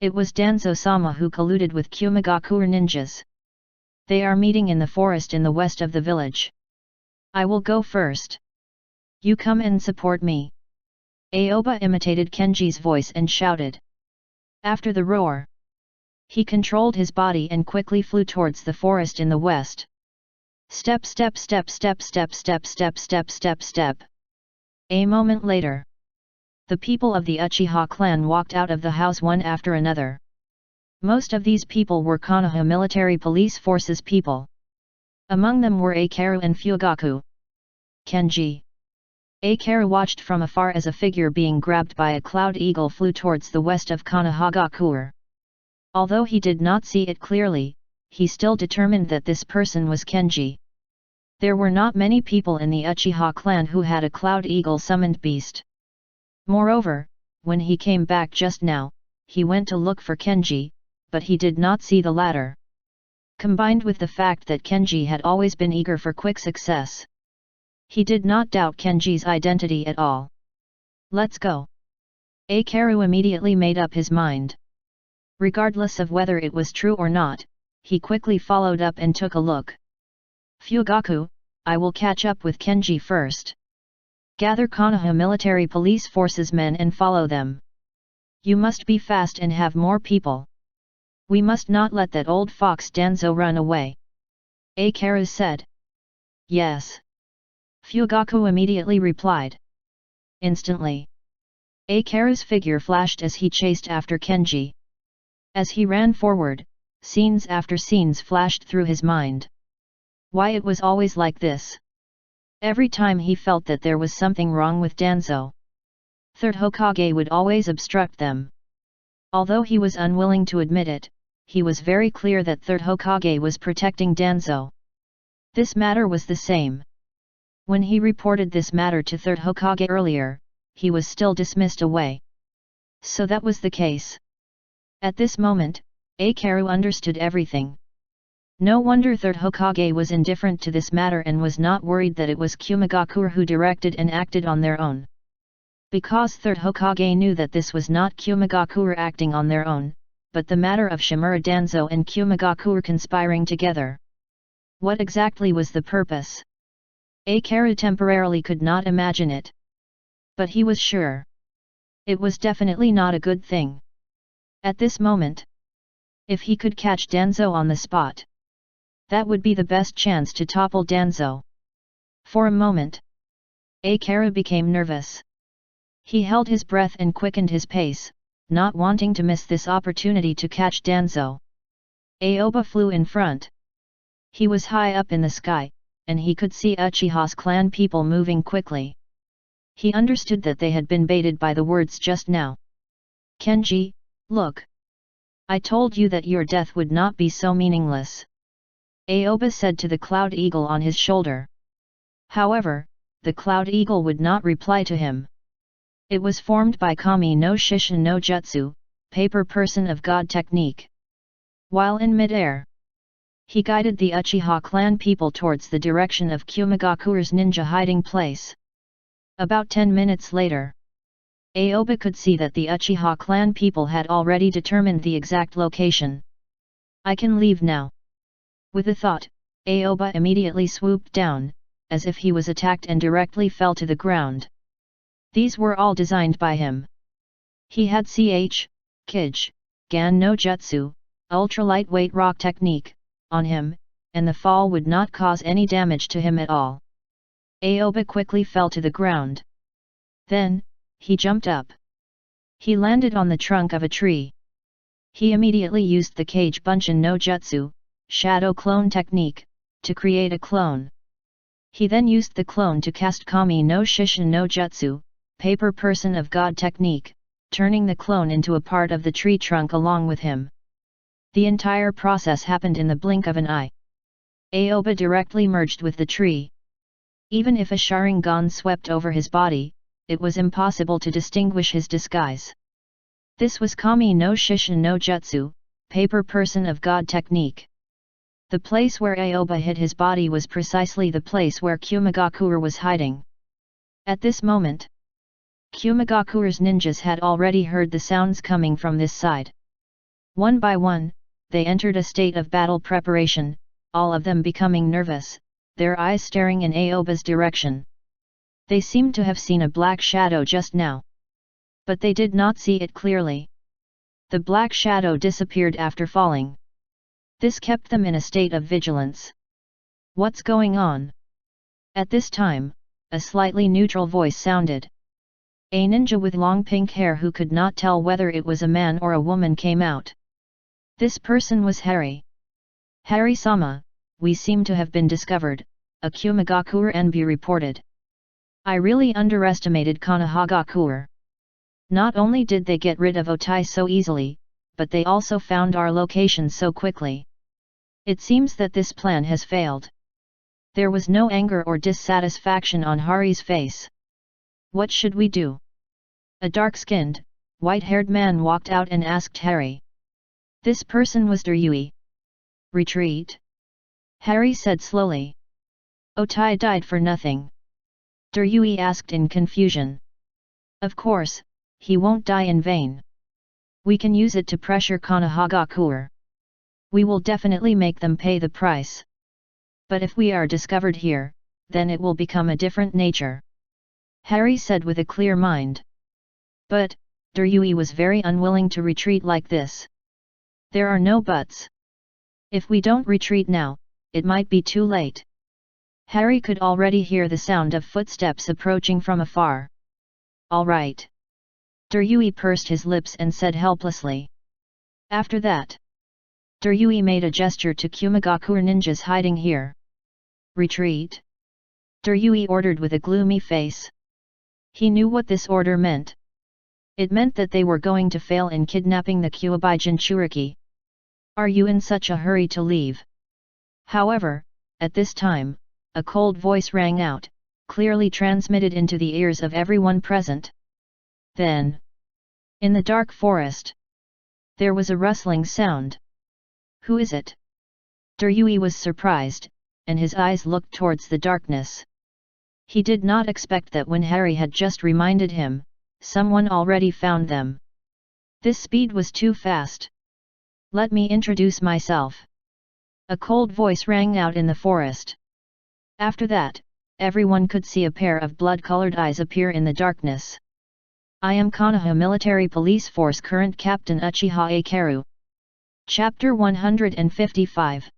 It was Danzo-sama who colluded with Kumigakure ninjas. They are meeting in the forest in the west of the village. I will go first. You come and support me. Aoba imitated Kenji's voice and shouted. After the roar, he controlled his body and quickly flew towards the forest in the west. Step step step step step step step step step step. A moment later, the people of the Uchiha clan walked out of the house one after another. Most of these people were Konoha military police forces people. Among them were Akaru and Fugaku. Kenji. Akaru watched from afar as a figure being grabbed by a cloud eagle flew towards the west of Konohagakure. Although he did not see it clearly, he still determined that this person was Kenji. There were not many people in the Uchiha clan who had a cloud eagle summoned beast. Moreover, when he came back just now, he went to look for Kenji, but he did not see the latter. Combined with the fact that Kenji had always been eager for quick success, he did not doubt Kenji's identity at all. Let's go. Akaru immediately made up his mind. Regardless of whether it was true or not, he quickly followed up and took a look. Fugaku, I will catch up with Kenji first. Gather Konoha military police forces men and follow them. You must be fast and have more people. We must not let that old fox Danzo run away. Akaru said. Yes. Fugaku immediately replied. Instantly, Akaru's figure flashed as he chased after Kenji. As he ran forward, scenes after scenes flashed through his mind. Why it was always like this? Every time he felt that there was something wrong with Danzo, Third Hokage would always obstruct them. Although he was unwilling to admit it, he was very clear that Third Hokage was protecting Danzo. This matter was the same. When he reported this matter to Third Hokage earlier, he was still dismissed away. So that was the case. At this moment, Akaru understood everything. No wonder Third Hokage was indifferent to this matter and was not worried that it was Kumagakure who directed and acted on their own. Because Third Hokage knew that this was not Kumagakure acting on their own, but the matter of Shimura Danzo and Kumagakure conspiring together. What exactly was the purpose? Akira temporarily could not imagine it. But he was sure. It was definitely not a good thing. At this moment, if he could catch Danzo on the spot, that would be the best chance to topple Danzo. For a moment, Akira became nervous. He held his breath and quickened his pace, not wanting to miss this opportunity to catch Danzo. Aoba flew in front. He was high up in the sky, and he could see Uchiha's clan people moving quickly. He understood that they had been baited by the words just now. Kenji, look. I told you that your death would not be so meaningless. Aoba said to the Cloud Eagle on his shoulder. However, the Cloud Eagle would not reply to him. It was formed by Kami no Shishin no Jutsu, paper person of God technique. While in midair, he guided the Uchiha clan people towards the direction of Kumagakure's ninja hiding place. About 10 minutes later, Aoba could see that the Uchiha clan people had already determined the exact location. I can leave now. With a thought, Aoba immediately swooped down, as if he was attacked and directly fell to the ground. These were all designed by him. He had Kij, Gan no Jutsu, ultra-lightweight rock technique, on him, and the fall would not cause any damage to him at all. Aoba quickly fell to the ground. Then, he jumped up. He landed on the trunk of a tree. He immediately used the Kage Bunshin no Jutsu, shadow clone technique, to create a clone. He then used the clone to cast Kami no Shishin no Jutsu, paper person of God technique, turning the clone into a part of the tree trunk along with him. The entire process happened in the blink of an eye. Aoba directly merged with the tree. Even if a Sharingan swept over his body, it was impossible to distinguish his disguise. This was Kami no Shishin no Jutsu, paper person of God technique. The place where Aoba hid his body was precisely the place where Kumagakure was hiding. At this moment, Kumagakure's ninjas had already heard the sounds coming from this side. One by one, they entered a state of battle preparation, all of them becoming nervous, their eyes staring in Aoba's direction. They seemed to have seen a black shadow just now. But they did not see it clearly. The black shadow disappeared after falling. This kept them in a state of vigilance. What's going on? At this time, a slightly neutral voice sounded. A ninja with long pink hair who could not tell whether it was a man or a woman came out. This person was Harry. Harry-sama, we seem to have been discovered, a Kumagakure Anbu reported. I really underestimated Konohagakure. Not only did they get rid of Otai so easily, but they also found our location so quickly. It seems that this plan has failed. There was no anger or dissatisfaction on Hari's face. What should we do? A dark-skinned, white-haired man walked out and asked Harry. This person was Ryui. Retreat? Harry said slowly. Otai died for nothing. Ryui asked in confusion. Of course, he won't die in vain. We can use it to pressure Konohagakure. We will definitely make them pay the price. But if we are discovered here, then it will become a different nature. Harry said with a clear mind. But, Ryui was very unwilling to retreat like this. There are no buts. If we don't retreat now, it might be too late. Harry could already hear the sound of footsteps approaching from afar. All right. Ryui pursed his lips and said helplessly. After that, Ryui made a gesture to Kumagakure ninjas hiding here. Retreat? Ryui ordered with a gloomy face. He knew what this order meant. It meant that they were going to fail in kidnapping the Kyuubi Jinchuriki. Are you in such a hurry to leave? However, at this time, a cold voice rang out, clearly transmitted into the ears of everyone present. Then, in the dark forest, there was a rustling sound. Who is it? Ryui was surprised, and his eyes looked towards the darkness. He did not expect that when Harry had just reminded him, someone already found them. This speed was too fast. Let me introduce myself. A cold voice rang out in the forest. After that, everyone could see a pair of blood-colored eyes appear in the darkness. I am Konoha Military Police Force current Captain Uchiha Aikaru. Chapter 155.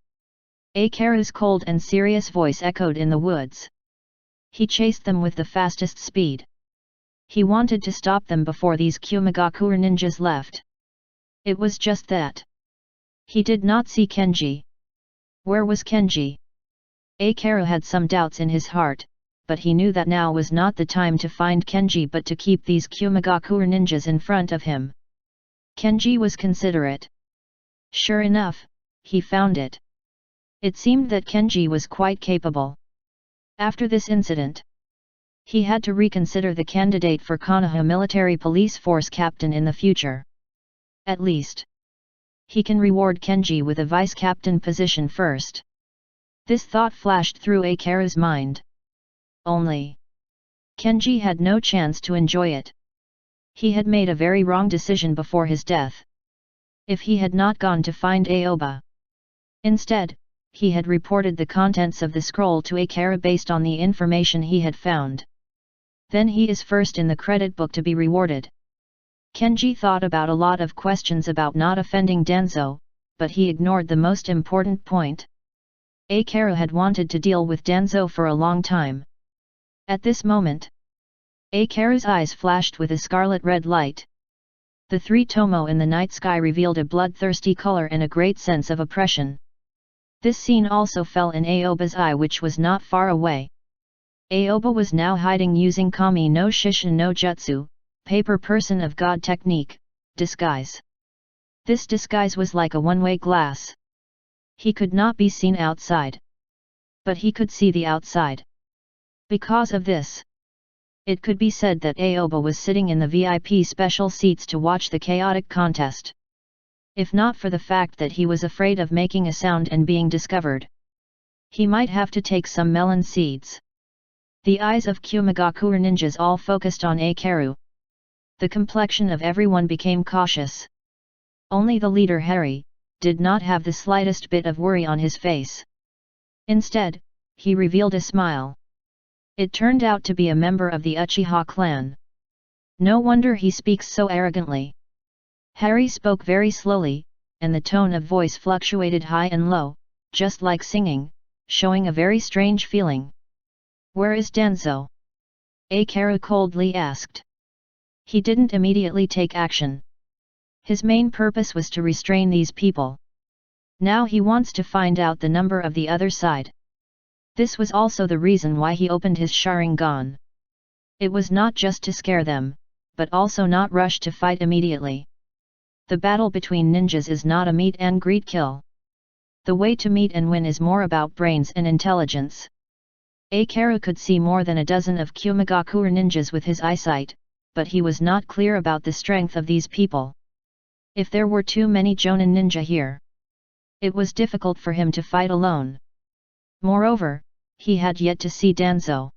Aikaru's cold and serious voice echoed in the woods. He chased them with the fastest speed. He wanted to stop them before these Kumigakure ninjas left. It was just that. He did not see Kenji. Where was Kenji? Aikaru had some doubts in his heart, but he knew that now was not the time to find Kenji but to keep these Kumigakure ninjas in front of him. Kenji was considerate. Sure enough, he found it. It seemed that Kenji was quite capable. After this incident, he had to reconsider the candidate for Konoha Military Police Force Captain in the future. At least, he can reward Kenji with a vice-captain position first. This thought flashed through Aikaru's mind. Only, Kenji had no chance to enjoy it. He had made a very wrong decision before his death. If he had not gone to find Aoba. Instead, he had reported the contents of the scroll to Aikaru based on the information he had found. Then he is first in the credit book to be rewarded. Kenji thought about a lot of questions about not offending Danzo, but he ignored the most important point. Aikaru had wanted to deal with Danzo for a long time. At this moment, Aikaru's eyes flashed with a scarlet-red light. The three tomo in the night sky revealed a bloodthirsty color and a great sense of oppression. This scene also fell in Aoba's eye, which was not far away. Aoba was now hiding using Kami no Shishin no Jutsu, paper person of God technique, disguise. This disguise was like a one-way glass. He could not be seen outside. But he could see the outside. Because of this, it could be said that Aoba was sitting in the VIP special seats to watch the chaotic contest. If not for the fact that he was afraid of making a sound and being discovered, he might have to take some melon seeds. The eyes of Kumigakure ninjas all focused on Aikaru. The complexion of everyone became cautious. Only the leader Harry did not have the slightest bit of worry on his face. Instead, he revealed a smile. It turned out to be a member of the Uchiha clan. No wonder he speaks so arrogantly. Harry spoke very slowly, and the tone of voice fluctuated high and low, just like singing, showing a very strange feeling. Where is Danzo? Aikaru coldly asked. He didn't immediately take action. His main purpose was to restrain these people. Now he wants to find out the number of the other side. This was also the reason why he opened his Sharingan. It was not just to scare them, but also not rush to fight immediately. The battle between ninjas is not a meet and greet kill. The way to meet and win is more about brains and intelligence. Aikaru could see more than a dozen of Kumigakure ninjas with his eyesight, but he was not clear about the strength of these people. If there were too many Jonin ninja here, it was difficult for him to fight alone. Moreover, he had yet to see Danzo.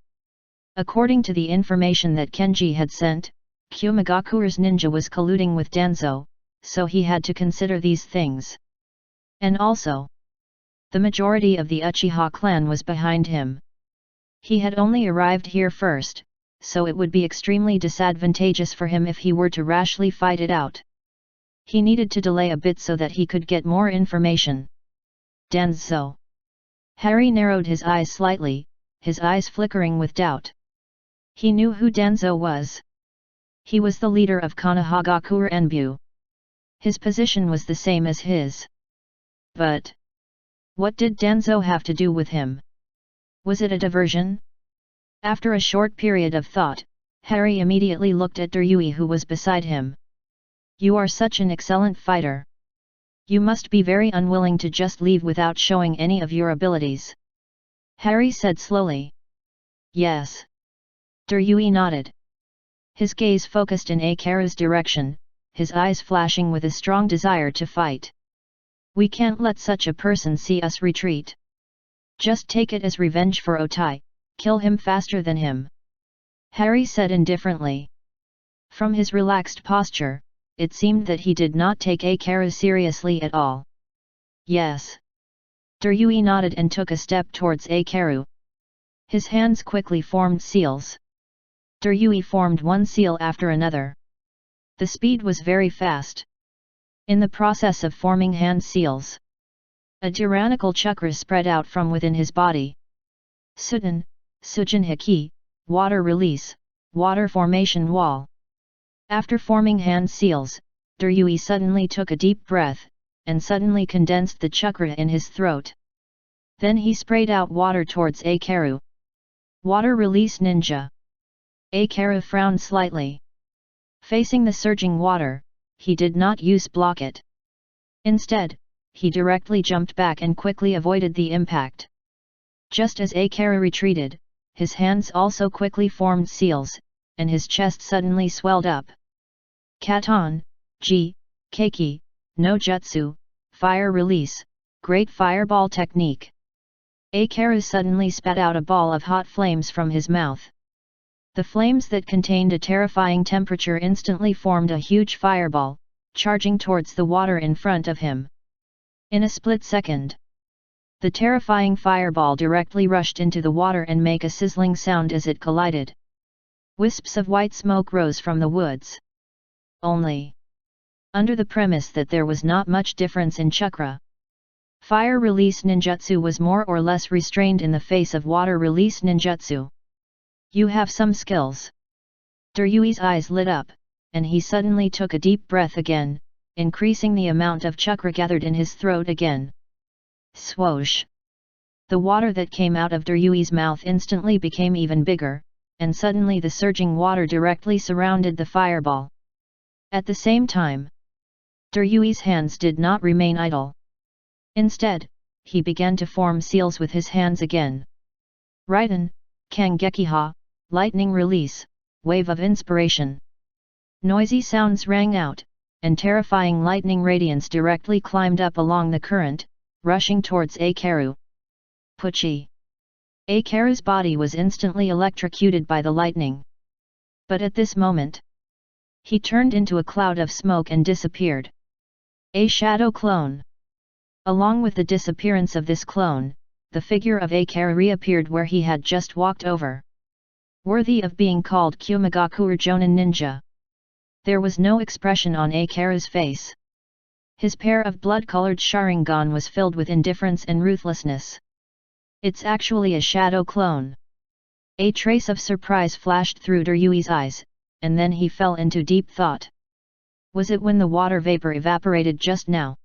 According to the information that Kenji had sent, Kumigakure's ninja was colluding with Danzo, so he had to consider these things. And also, the majority of the Uchiha clan was behind him. He had only arrived here first, so it would be extremely disadvantageous for him if he were to rashly fight it out. He needed to delay a bit so that he could get more information. Danzo. Harry narrowed his eyes slightly, his eyes flickering with doubt. He knew who Danzo was. He was the leader of Konohagakure Anbu. His position was the same as his. But what did Danzo have to do with him? Was it a diversion? After a short period of thought, Harry immediately looked at Ryui, who was beside him. You are such an excellent fighter. You must be very unwilling to just leave without showing any of your abilities. Harry said slowly. Yes. Ryui nodded. His gaze focused in Aikaru's direction, his eyes flashing with a strong desire to fight. We can't let such a person see us retreat. Just take it as revenge for Otai, kill him faster than him. Harry said indifferently. From his relaxed posture, it seemed that he did not take Akaru seriously at all. Yes. Ryui nodded and took a step towards Akaru. His hands quickly formed seals. Ryui formed one seal after another. The speed was very fast. In the process of forming hand seals, a tyrannical chakra spread out from within his body. Sudan, Sujin Haki, water release, water formation wall. After forming hand seals, Ryui suddenly took a deep breath, and suddenly condensed the chakra in his throat. Then he sprayed out water towards Akaru. Water release ninja. Akaru frowned slightly. Facing the surging water, he did not use block it. Instead, he directly jumped back and quickly avoided the impact. Just as Akaru retreated, his hands also quickly formed seals, and his chest suddenly swelled up. Katon, Ji, Keiki, no Jutsu, fire release, great fireball technique. Akaru suddenly spat out a ball of hot flames from his mouth. The flames that contained a terrifying temperature instantly formed a huge fireball, charging towards the water in front of him. In a split second, the terrifying fireball directly rushed into the water and made a sizzling sound as it collided. Wisps of white smoke rose from the woods. Only under the premise that there was not much difference in chakra. Fire release ninjutsu was more or less restrained in the face of water release ninjutsu. You have some skills. Ryui's eyes lit up, and he suddenly took a deep breath again, increasing the amount of chakra gathered in his throat again. Swoosh! The water that came out of Ryui's mouth instantly became even bigger, and suddenly the surging water directly surrounded the fireball. At the same time, Ryui's hands did not remain idle. Instead, he began to form seals with his hands again. Raiden, Kangekiha, lightning release, wave of inspiration. Noisy sounds rang out, and terrifying lightning radiance directly climbed up along the current, rushing towards Akaru. Puchi! Akaru's body was instantly electrocuted by the lightning. But at this moment, he turned into a cloud of smoke and disappeared. A shadow clone. Along with the disappearance of this clone, the figure of Akaru reappeared where he had just walked over. Worthy of being called Kumagaku or Jonin Ninja. There was no expression on Akaru's face. His pair of blood-colored Sharingan was filled with indifference and ruthlessness. It's actually a shadow clone. A trace of surprise flashed through Ryui's eyes, and then he fell into deep thought. Was it when the water vapor evaporated just now?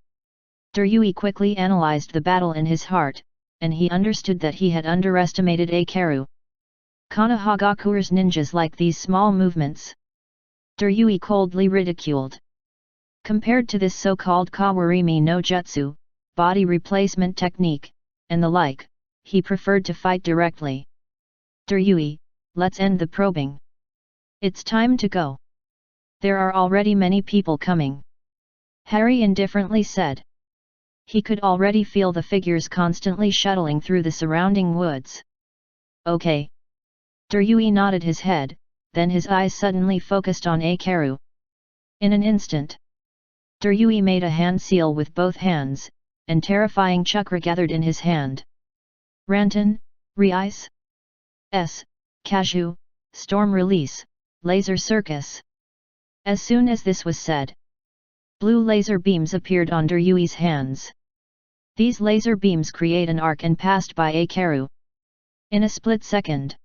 Ryui quickly analyzed the battle in his heart, and he understood that he had underestimated Akaru. Konoha Gaku's ninjas like these small movements. Ryui coldly ridiculed. Compared to this so-called Kawarimi no Jutsu, body replacement technique, and the like, he preferred to fight directly. Ryui, let's end the probing. It's time to go. There are already many people coming. Harry indifferently said. He could already feel the figures constantly shuttling through the surrounding woods. Okay. Ryui nodded his head, then his eyes suddenly focused on Akaru. In an instant, Ryui made a hand seal with both hands, and terrifying chakra gathered in his hand. Rantan, Rei's S, Kaju, Storm Release, Laser Circus. As soon as this was said, blue laser beams appeared on Ryui's hands. These laser beams create an arc and passed by Akaru. In a split second,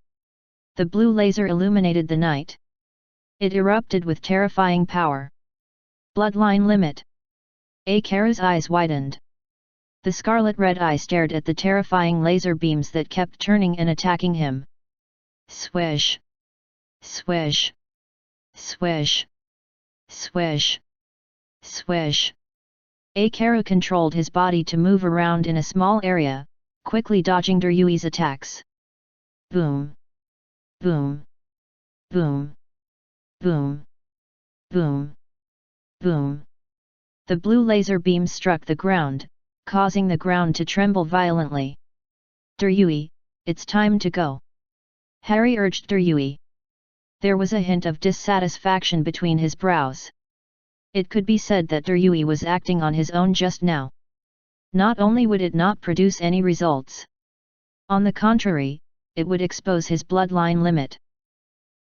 the blue laser illuminated the night. It erupted with terrifying power. Bloodline limit. Akaru's eyes widened. The scarlet red eye stared at the terrifying laser beams that kept turning and attacking him. Swish! Swish! Swish! Swish! Swish! Akaru controlled his body to move around in a small area, quickly dodging Ryui's attacks. Boom! Boom! Boom! Boom! Boom! Boom! The blue laser beams struck the ground, causing the ground to tremble violently. "Deryui, it's time to go," Harry urged Deryui. There was a hint of dissatisfaction between his brows. It could be said that Deryui was acting on his own just now. Not only would it not produce any results. On the contrary, it would expose his bloodline limit.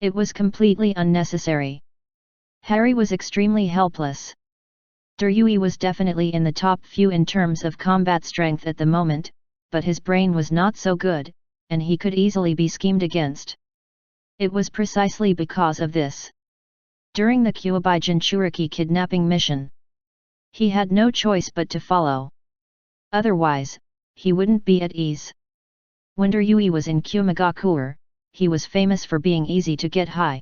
It was completely unnecessary. Harry was extremely helpless. Deryui was definitely in the top few in terms of combat strength at the moment, but his brain was not so good, and he could easily be schemed against. It was precisely because of this. During the Kyuubi Jinchuriki kidnapping mission, he had no choice but to follow. Otherwise, he wouldn't be at ease. When Deryui was in Kumagakure, he was famous for being easy to get high.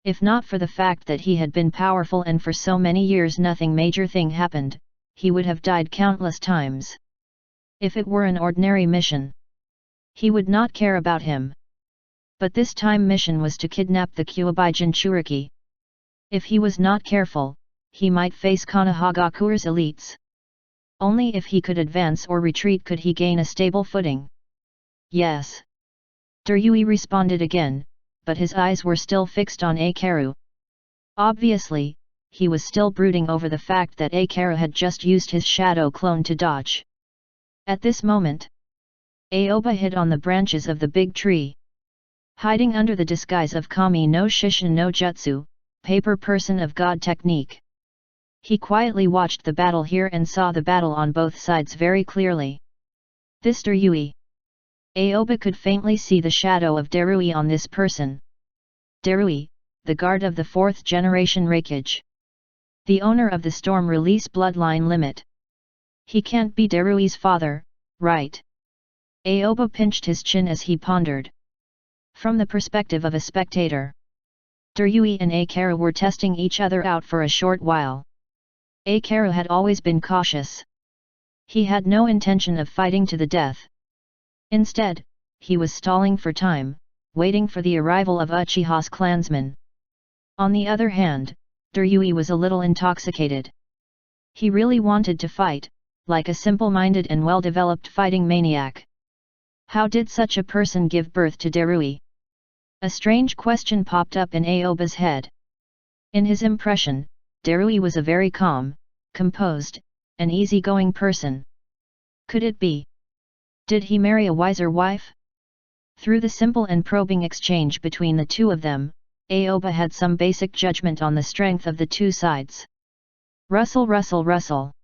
If not for the fact that he had been powerful and for so many years nothing major thing happened, he would have died countless times. If it were an ordinary mission, he would not care about him. But this time mission was to kidnap the Kyuubi Jinchuriki. If he was not careful, he might face Konohagakure's elites. Only if he could advance or retreat could he gain a stable footing. "Yes," Deryui responded again, but his eyes were still fixed on Akaru. Obviously, he was still brooding over the fact that Akaru had just used his shadow clone to dodge. At this moment, Aoba hid on the branches of the big tree. Hiding under the disguise of Kami no Shishin no Jutsu, paper person of God technique. He quietly watched the battle here and saw the battle on both sides very clearly. This Deryui. Aoba could faintly see the shadow of Deryui on this person. Deryui, the guard of the 4th generation Raikage. The owner of the Storm Release bloodline limit. He can't be Derui's father, right? Aoba pinched his chin as he pondered. From the perspective of a spectator, Deryui and Akaru were testing each other out for a short while. Akaru had always been cautious. He had no intention of fighting to the death. Instead, he was stalling for time, waiting for the arrival of Uchiha's clansmen. On the other hand, Deryui was a little intoxicated. He really wanted to fight, like a simple-minded and well-developed fighting maniac. How did such a person give birth to Deryui? A strange question popped up in Aoba's head. In his impression, Deryui was a very calm, composed, and easygoing person. Could it be? Did he marry a wiser wife? Through the simple and probing exchange between the two of them, Aoba had some basic judgment on the strength of the two sides. Rustle, rustle, rustle.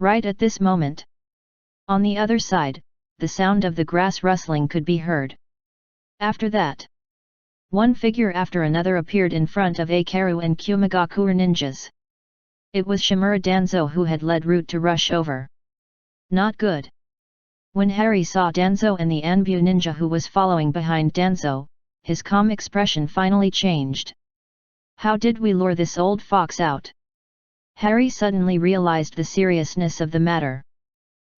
Right at this moment. On the other side, the sound of the grass rustling could be heard. After that, one figure after another appeared in front of Akaru and Kumagakure ninjas. It was Shimura Danzo who had led Root to rush over. Not good. When Harry saw Danzo and the Anbu ninja who was following behind Danzo, his calm expression finally changed. How did we lure this old fox out? Harry suddenly realized the seriousness of the matter.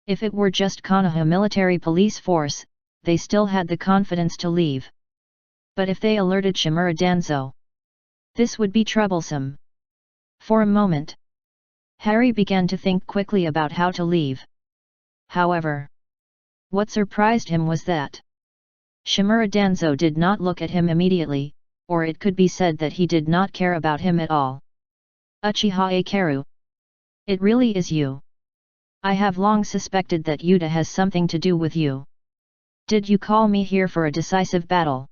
If it were just Konoha military police force, they still had the confidence to leave. But if they alerted Shimura Danzo, this would be troublesome. For a moment, Harry began to think quickly about how to leave. However, what surprised him was that Shimura Danzo did not look at him immediately, or it could be said that he did not care about him at all. Uchiha Akaru. It really is you. I have long suspected that Yuta has something to do with you. Did you call me here for a decisive battle?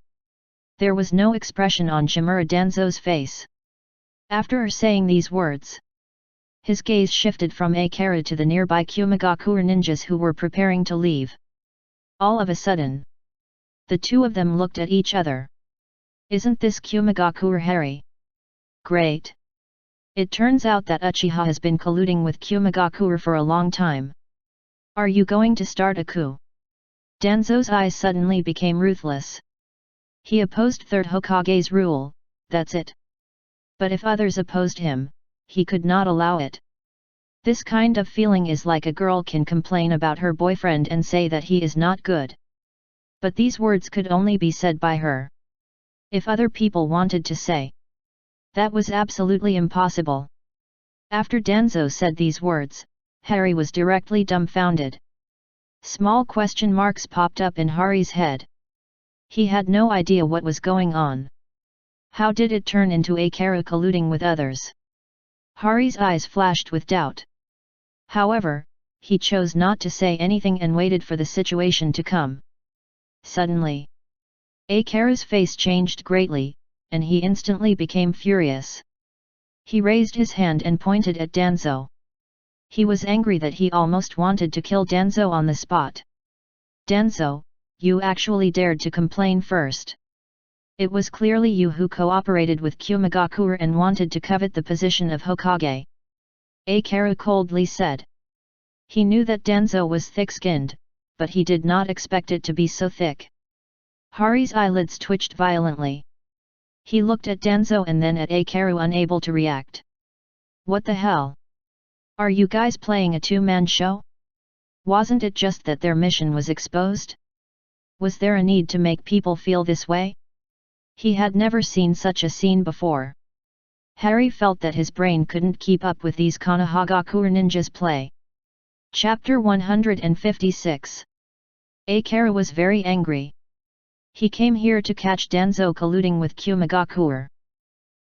There was no expression on Shimura Danzo's face. After saying these words, his gaze shifted from Akaru to the nearby Kumagakure ninjas who were preparing to leave. All of a sudden, the two of them looked at each other. Isn't this Kumagakure Harry? Great! It turns out that Uchiha has been colluding with Kumagakure for a long time. Are you going to start a coup? Danzo's eyes suddenly became ruthless. He opposed Third Hokage's rule, that's it. But if others opposed him, he could not allow it. This kind of feeling is like a girl can complain about her boyfriend and say that he is not good. But these words could only be said by her. If other people wanted to say, that was absolutely impossible. After Danzo said these words, Hari was directly dumbfounded. Small question marks popped up in Hari's head. He had no idea what was going on. How did it turn into Akaru colluding with others? Hari's eyes flashed with doubt. However, he chose not to say anything and waited for the situation to come. Suddenly, Akaru's face changed greatly, and he instantly became furious. He raised his hand and pointed at Danzo. He was angry that he almost wanted to kill Danzo on the spot. Danzo, you actually dared to complain first. It was clearly you who cooperated with Kumagakure and wanted to covet the position of Hokage. Akaru coldly said. He knew that Danzo was thick-skinned, but he did not expect it to be so thick. Hari's eyelids twitched violently. He looked at Danzo and then at Akaru, unable to react. What the hell? Are you guys playing a two-man show? Wasn't it just that their mission was exposed? Was there a need to make people feel this way? He had never seen such a scene before. Hari felt that his brain couldn't keep up with these Konohagakure ninjas' play. Chapter 156. Akaru was very angry. He came here to catch Danzo colluding with Kumagakure.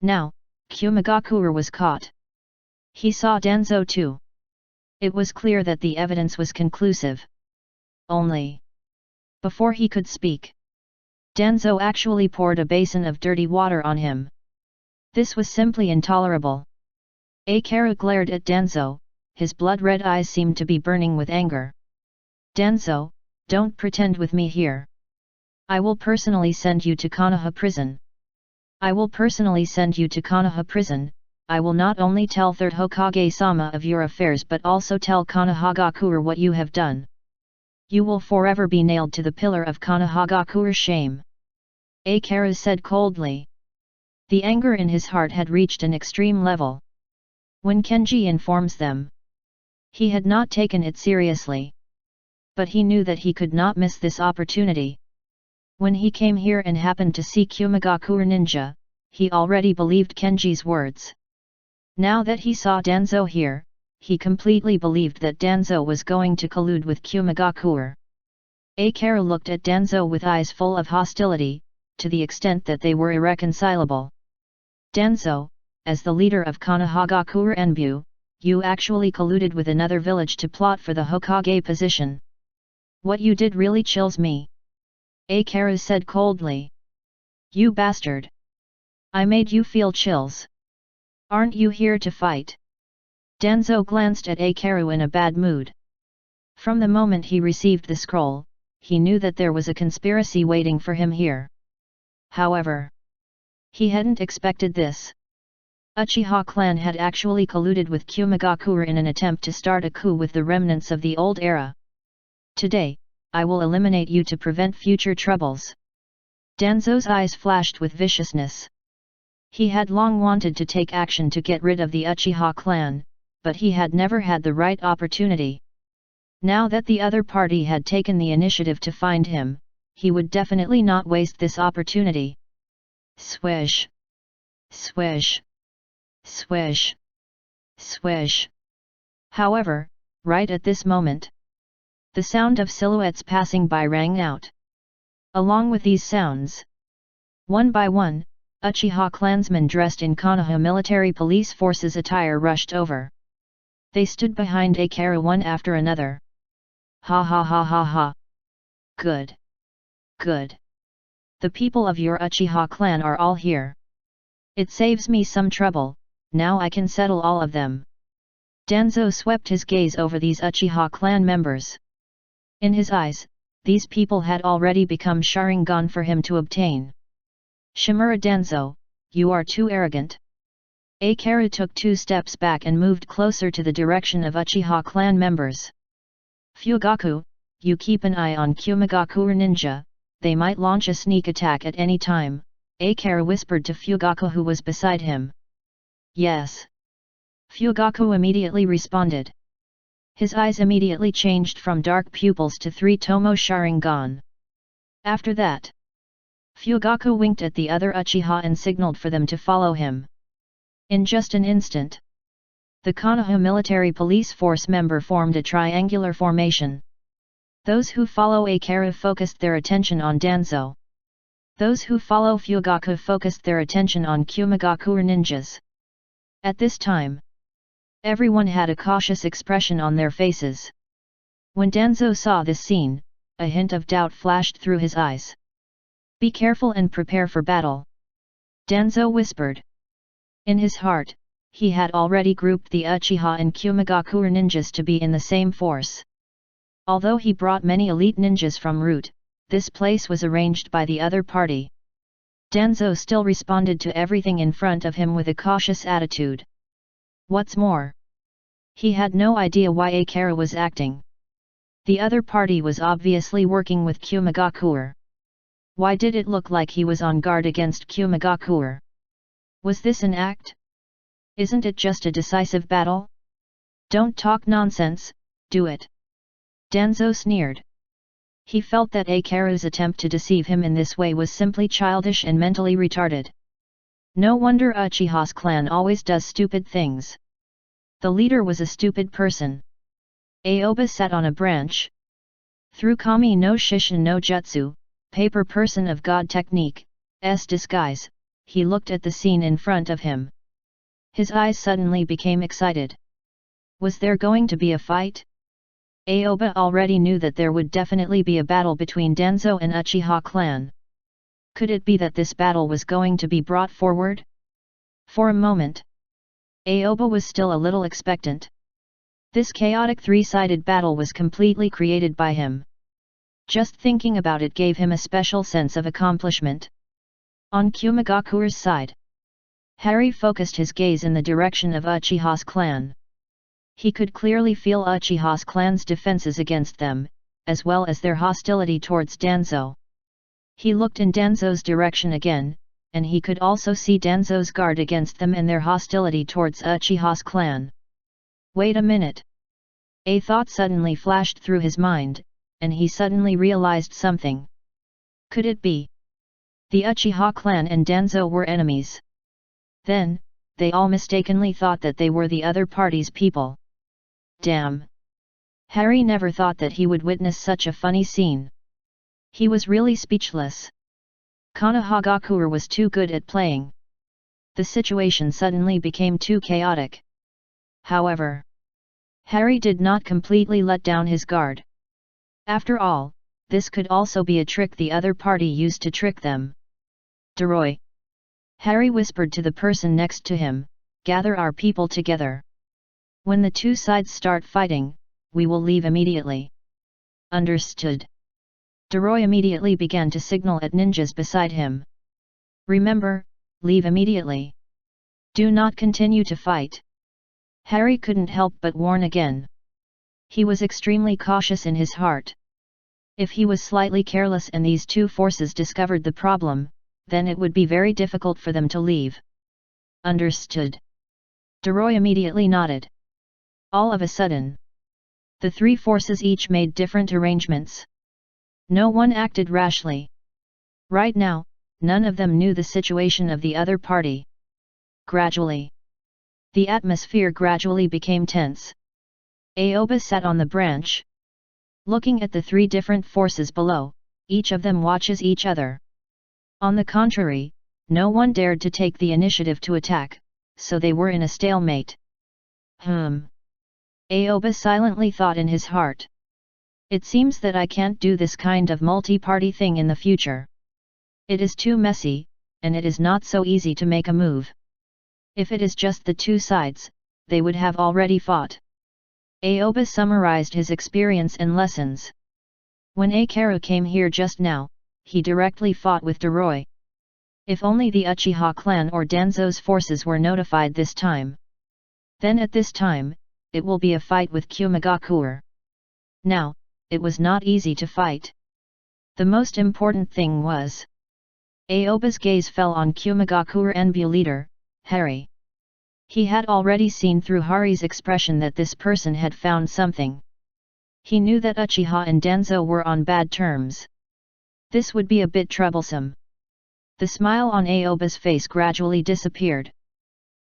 Now, Kumagakure was caught. He saw Danzo too. It was clear that the evidence was conclusive. Only, before he could speak, Danzo actually poured a basin of dirty water on him. This was simply intolerable. Akaru glared at Danzo, his blood-red eyes seemed to be burning with anger. Danzo, don't pretend with me here. I will personally send you to Konoha prison. I will personally send you to Konoha prison. I will not only tell Third Hokage-sama of your affairs but also tell Konohagakure what you have done. You will forever be nailed to the pillar of Konohagakure's shame. Akaru said coldly. The anger in his heart had reached an extreme level. When Kenji informs them, he had not taken it seriously. But he knew that he could not miss this opportunity. When he came here and happened to see Kumagakure ninja, he already believed Kenji's words. Now that he saw Danzo here, he completely believed that Danzo was going to collude with Kumagakure. Akaru looked at Danzo with eyes full of hostility, to the extent that they were irreconcilable. Danzo, as the leader of Konohagakure Anbu, you actually colluded with another village to plot for the Hokage position. What you did really chills me. Akaru said coldly. You bastard! I made you feel chills. Aren't you here to fight? Danzo glanced at Akaru in a bad mood. From the moment he received the scroll, he knew that there was a conspiracy waiting for him here. However, he hadn't expected this. Uchiha clan had actually colluded with Kumagakure in an attempt to start a coup with the remnants of the old era. Today, I will eliminate you to prevent future troubles. Danzo's eyes flashed with viciousness. He had long wanted to take action to get rid of the Uchiha clan, but he had never had the right opportunity. Now that the other party had taken the initiative to find him, he would definitely not waste this opportunity. Swish! Swish! Swish! Swish! However, right at this moment, the sound of silhouettes passing by rang out. Along with these sounds, one by one, Uchiha clansmen dressed in Konoha military police forces attire rushed over. They stood behind Akaru one after another. Ha ha ha ha ha! Good! Good! The people of your Uchiha clan are all here. It saves me some trouble, now I can settle all of them. Danzo swept his gaze over these Uchiha clan members. In his eyes, these people had already become Sharingan for him to obtain. Shimura Danzo, you are too arrogant. Akaru took 2 steps back and moved closer to the direction of Uchiha clan members. Fugaku, you keep an eye on Kumagakure ninja, they might launch a sneak attack at any time, Akaru whispered to Fugaku who was beside him. Yes. Fugaku immediately responded. His eyes immediately changed from dark pupils to 3 Tomo Sharingan. After that, Fugaku winked at the other Uchiha and signaled for them to follow him. In just an instant, The Konoha military police force member formed a triangular formation. Those who follow Akira focused their attention on Danzo. Those who follow Fugaku focused their attention on Kumigakure ninjas. At this time, everyone had a cautious expression on their faces. When Danzo saw this scene, a hint of doubt flashed through his eyes. "Be careful and prepare for battle," Danzo whispered. In his heart, he had already grouped the Uchiha and Kumigakure ninjas to be in the same force. Although he brought many elite ninjas from Route, this place was arranged by the other party. Danzo still responded to everything in front of him with a cautious attitude. What's more, he had no idea why Akira was acting. The other party was obviously working with Kumigakure. Why did it look like he was on guard against Kumigakure? Was this an act? Isn't it just a decisive battle? Don't talk nonsense, do it. Danzo sneered. He felt that Akira's attempt to deceive him in this way was simply childish and mentally retarded. No wonder Uchiha's clan always does stupid things. The leader was a stupid person. Aoba sat on a branch. Through Kami no Shishin no Jutsu, paper person of God technique, disguise, he looked at the scene in front of him. His eyes suddenly became excited. Was there going to be a fight? Aoba already knew that there would definitely be a battle between Danzo and Uchiha clan. Could it be that this battle was going to be brought forward? For a moment, Aoba was still a little expectant. This chaotic three-sided battle was completely created by him. Just thinking about it gave him a special sense of accomplishment. On Kumigakure's side, Harry focused his gaze in the direction of Uchiha's clan. He could clearly feel Uchiha's clan's defenses against them, as well as their hostility towards Danzo. He looked in Danzo's direction again, and he could also see Danzo's guard against them and their hostility towards Uchiha's clan. Wait a minute. A thought suddenly flashed through his mind, and he suddenly realized something. Could it be? The Uchiha clan and Danzo were enemies. Then, they all mistakenly thought that they were the other party's people. Damn! Harry never thought that he would witness such a funny scene. He was really speechless. Konohagakure was too good at playing. The situation suddenly became too chaotic. However, Harry did not completely let down his guard. After all, this could also be a trick the other party used to trick them. Deroy! Harry whispered to the person next to him, "Gather our people together. When the two sides start fighting, we will leave immediately." Understood. Deroy immediately began to signal at ninjas beside him. "Remember, leave immediately. Do not continue to fight." Harry couldn't help but warn again. He was extremely cautious in his heart. If he was slightly careless and these two forces discovered the problem, then it would be very difficult for them to leave. Understood. Deroy immediately nodded. All of a sudden, the three forces each made different arrangements. No one acted rashly. Right now, none of them knew the situation of the other party. Gradually, the atmosphere gradually became tense. Aoba sat on the branch. Looking at the three different forces below, each of them watches each other. On the contrary, no one dared to take the initiative to attack, so they were in a stalemate. Aoba silently thought in his heart. It seems that I can't do this kind of multi-party thing in the future. It is too messy, and it is not so easy to make a move. If it is just the two sides, they would have already fought. Aoba summarized his experience and lessons. When Akira came here just now, he directly fought with Deroy. If only the Uchiha clan or Danzo's forces were notified this time. Then at this time, it will be a fight with Kumigakure. Now, it was not easy to fight. The most important thing was, Aoba's gaze fell on Kumigakure Anbu leader, Harry. He had already seen through Hari's expression that this person had found something. He knew that Uchiha and Danzo were on bad terms. This would be a bit troublesome. The smile on Aoba's face gradually disappeared.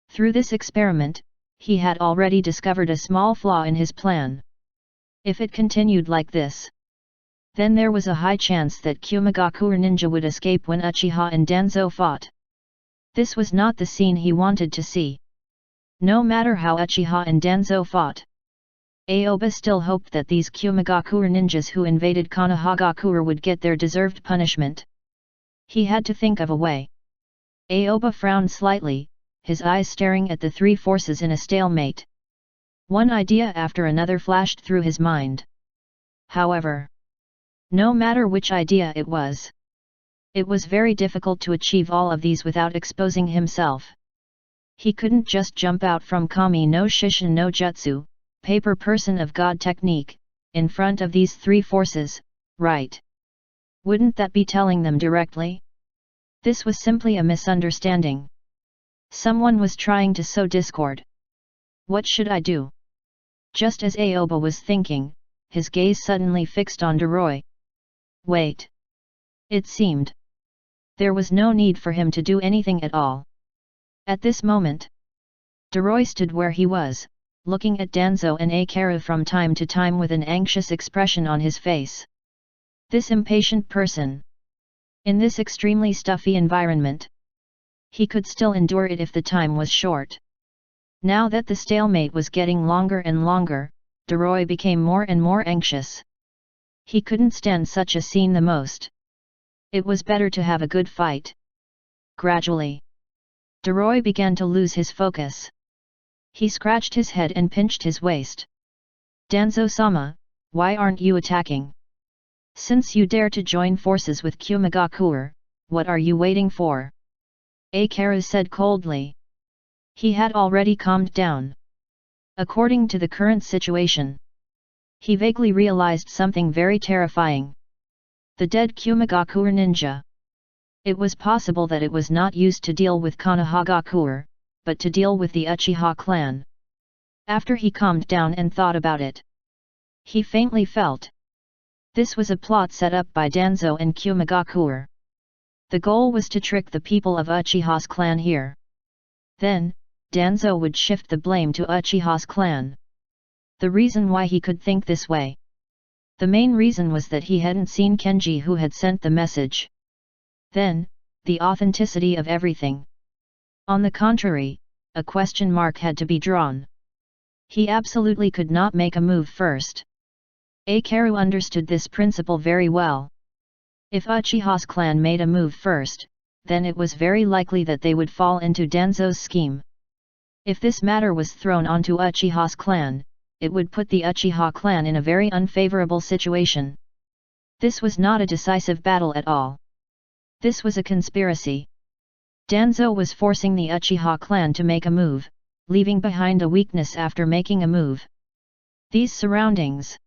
Through this experiment, he had already discovered a small flaw in his plan. If it continued like this, then there was a high chance that Kumagakure ninja would escape when Uchiha and Danzo fought. This was not the scene he wanted to see. No matter how Uchiha and Danzo fought, Aoba still hoped that these Kumagakure ninjas who invaded Konohagakure would get their deserved punishment. He had to think of a way. Aoba frowned slightly, his eyes staring at the three forces in a stalemate. One idea after another flashed through his mind. However, no matter which idea it was very difficult to achieve all of these without exposing himself. He couldn't just jump out from Kami no Shishin no Jutsu, paper person of God technique, in front of these three forces, right? Wouldn't that be telling them directly? This was simply a misunderstanding. Someone was trying to sow discord. What should I do? Just as Aoba was thinking, his gaze suddenly fixed on Doroi. Wait. It seemed there was no need for him to do anything at all. At this moment, Doroi stood where he was, looking at Danzo and Akira from time to time with an anxious expression on his face. This impatient person. In this extremely stuffy environment, he could still endure it if the time was short. Now that the stalemate was getting longer and longer, Doroi became more and more anxious. He couldn't stand such a scene the most. It was better to have a good fight. Gradually, Doroi began to lose his focus. He scratched his head and pinched his waist. Danzo-sama, why aren't you attacking? Since you dare to join forces with Kumagakure, what are you waiting for? Akira said coldly. He had already calmed down. According to the current situation, he vaguely realized something very terrifying. The dead Kumagakure ninja. It was possible that it was not used to deal with Konohagakure, but to deal with the Uchiha clan. After he calmed down and thought about it, he faintly felt this was a plot set up by Danzo and Kumagakure. The goal was to trick the people of Uchiha's clan here. Then, Danzo would shift the blame to Uchiha's clan. The reason why he could think this way. The main reason was that he hadn't seen Kenji who had sent the message. Then, the authenticity of everything. On the contrary, a question mark had to be drawn. He absolutely could not make a move first. Akira understood this principle very well. If Uchiha's clan made a move first, then it was very likely that they would fall into Danzo's scheme. If this matter was thrown onto Uchiha's clan, it would put the Uchiha clan in a very unfavorable situation. This was not a decisive battle at all. This was a conspiracy. Danzo was forcing the Uchiha clan to make a move, leaving behind a weakness after making a move. These surroundings.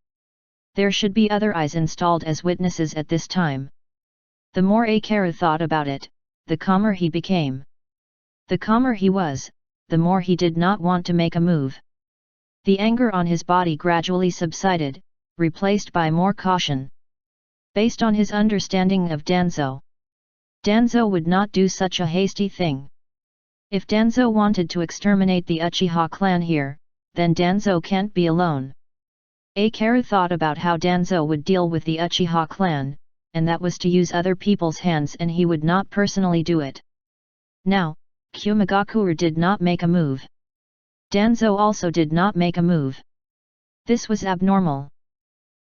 There should be other eyes installed as witnesses at this time. The more Akira thought about it, the calmer he became. The calmer he was, the more he did not want to make a move. The anger on his body gradually subsided, replaced by more caution. Based on his understanding of Danzo, Danzo would not do such a hasty thing. If Danzo wanted to exterminate the Uchiha clan here, then Danzo can't be alone. Akira thought about how Danzo would deal with the Uchiha clan, and that was to use other people's hands and he would not personally do it. Now, Kumagakure did not make a move. Danzo also did not make a move. This was abnormal.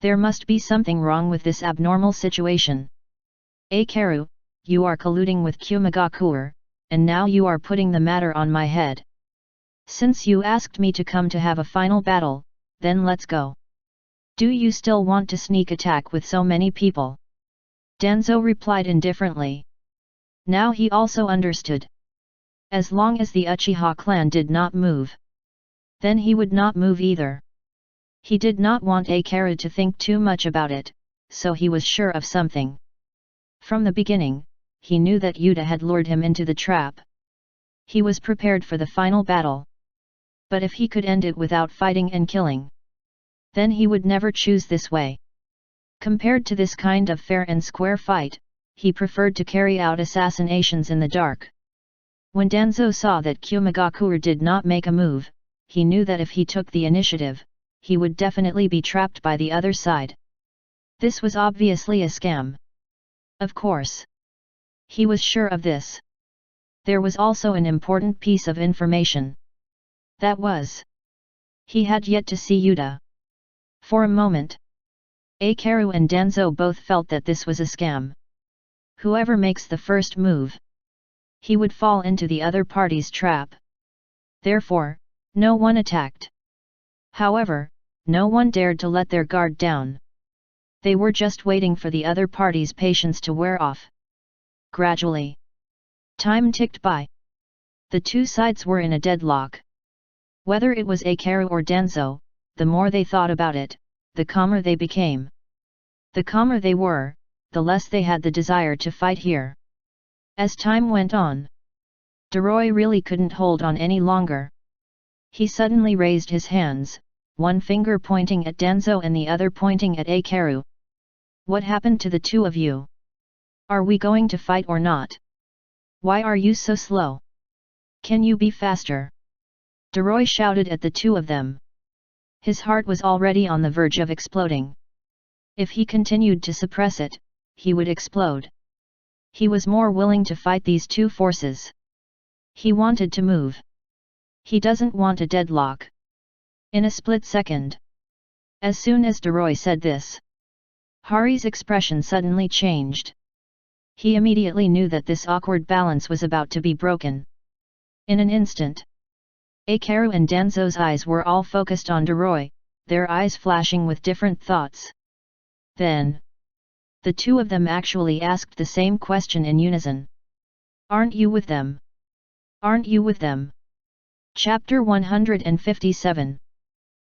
There must be something wrong with this abnormal situation. Akira, you are colluding with Kumagakure, and now you are putting the matter on my head. Since you asked me to come to have a final battle, then let's go. Do you still want to sneak attack with so many people? Danzo replied indifferently. Now he also understood. As long as the Uchiha clan did not move, then he would not move either. He did not want Akira to think too much about it, so he was sure of something. From the beginning, he knew that Yuta had lured him into the trap. He was prepared for the final battle. But if he could end it without fighting and killing, then he would never choose this way. Compared to this kind of fair and square fight, he preferred to carry out assassinations in the dark. When Danzo saw that Kumagakure did not make a move, he knew that if he took the initiative, he would definitely be trapped by the other side. This was obviously a scam. Of course. He was sure of this. There was also an important piece of information. That was, he had yet to see Yuta. For a moment, Akaru and Danzo both felt that this was a scam. Whoever makes the first move, he would fall into the other party's trap. Therefore, no one attacked. However, no one dared to let their guard down. They were just waiting for the other party's patience to wear off. Gradually, time ticked by. The two sides were in a deadlock. Whether it was Akaru or Danzo, the more they thought about it, the calmer they became. The calmer they were, the less they had the desire to fight here. As time went on, Doroi really couldn't hold on any longer. He suddenly raised his hands, one finger pointing at Danzo and the other pointing at Akaru. What happened to the two of you? Are we going to fight or not? Why are you so slow? Can you be faster? Doroi shouted at the two of them. His heart was already on the verge of exploding. If he continued to suppress it, he would explode. He was more willing to fight these two forces. He wanted to move. He doesn't want a deadlock. In a split second. As soon as Doroi said this, Hari's expression suddenly changed. He immediately knew that this awkward balance was about to be broken. In an instant, Akaru and Danzo's eyes were all focused on Doroi, their eyes flashing with different thoughts. Then, the two of them actually asked the same question in unison. Aren't you with them? Aren't you with them? Chapter 157.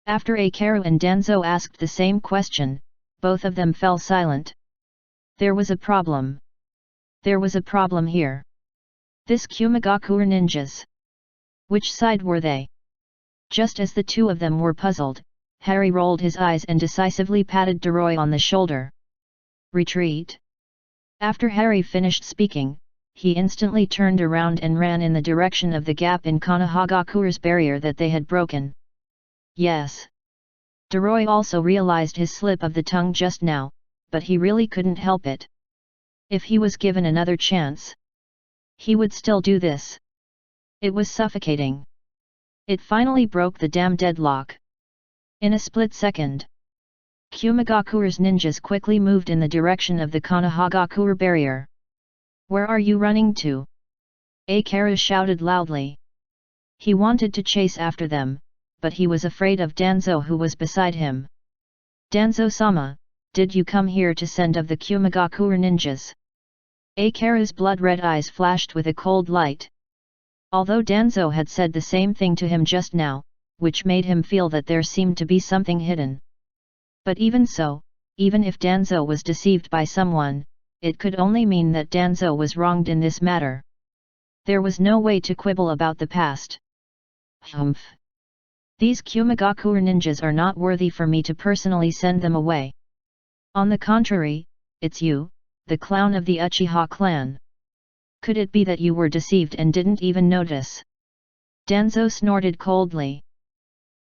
After Akaru and Danzo asked the same question, both of them fell silent. There was a problem. There was a problem here. This Kumagakure ninjas. Which side were they? Just as the two of them were puzzled, Hari rolled his eyes and decisively patted Doroi on the shoulder. Retreat. After Hari finished speaking, he instantly turned around and ran in the direction of the gap in Konohagakure's barrier that they had broken. Yes. Doroi also realized his slip of the tongue just now, but he really couldn't help it. If he was given another chance, he would still do this. It was suffocating. It finally broke the damn deadlock. In a split second, Kumagakure's ninjas quickly moved in the direction of the Konohagakure barrier. Where are you running to? Akaru shouted loudly. He wanted to chase after them, but he was afraid of Danzo who was beside him. Danzo-sama, did you come here to send of the Kumagakure ninjas? Akaru's blood-red eyes flashed with a cold light. Although Danzo had said the same thing to him just now, which made him feel that there seemed to be something hidden. But even so, even if Danzo was deceived by someone, it could only mean that Danzo was wronged in this matter. There was no way to quibble about the past. Humph. These Kumagakure ninjas are not worthy for me to personally send them away. On the contrary, it's you, the clown of the Uchiha clan. Could it be that you were deceived and didn't even notice? Danzo snorted coldly.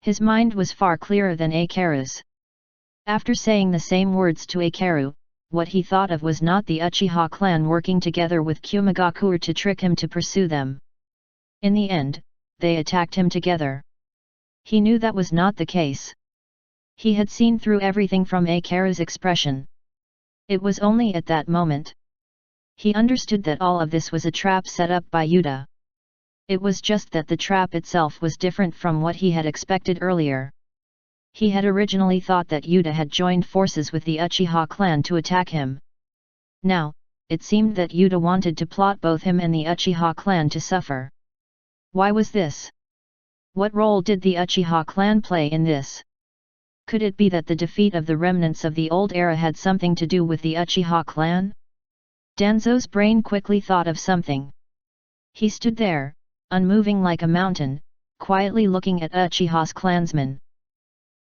His mind was far clearer than Akaru's. After saying the same words to Akaru, what he thought of was not the Uchiha clan working together with Kumagakure to trick him to pursue them. In the end, they attacked him together. He knew that was not the case. He had seen through everything from Akaru's expression. It was only at that moment he understood that all of this was a trap set up by Yuta. It was just that the trap itself was different from what he had expected earlier. He had originally thought that Yuta had joined forces with the Uchiha clan to attack him. Now, it seemed that Yuta wanted to plot both him and the Uchiha clan to suffer. Why was this? What role did the Uchiha clan play in this? Could it be that the defeat of the remnants of the old era had something to do with the Uchiha clan? Danzo's brain quickly thought of something. He stood there, unmoving like a mountain, quietly looking at Uchiha's clansmen.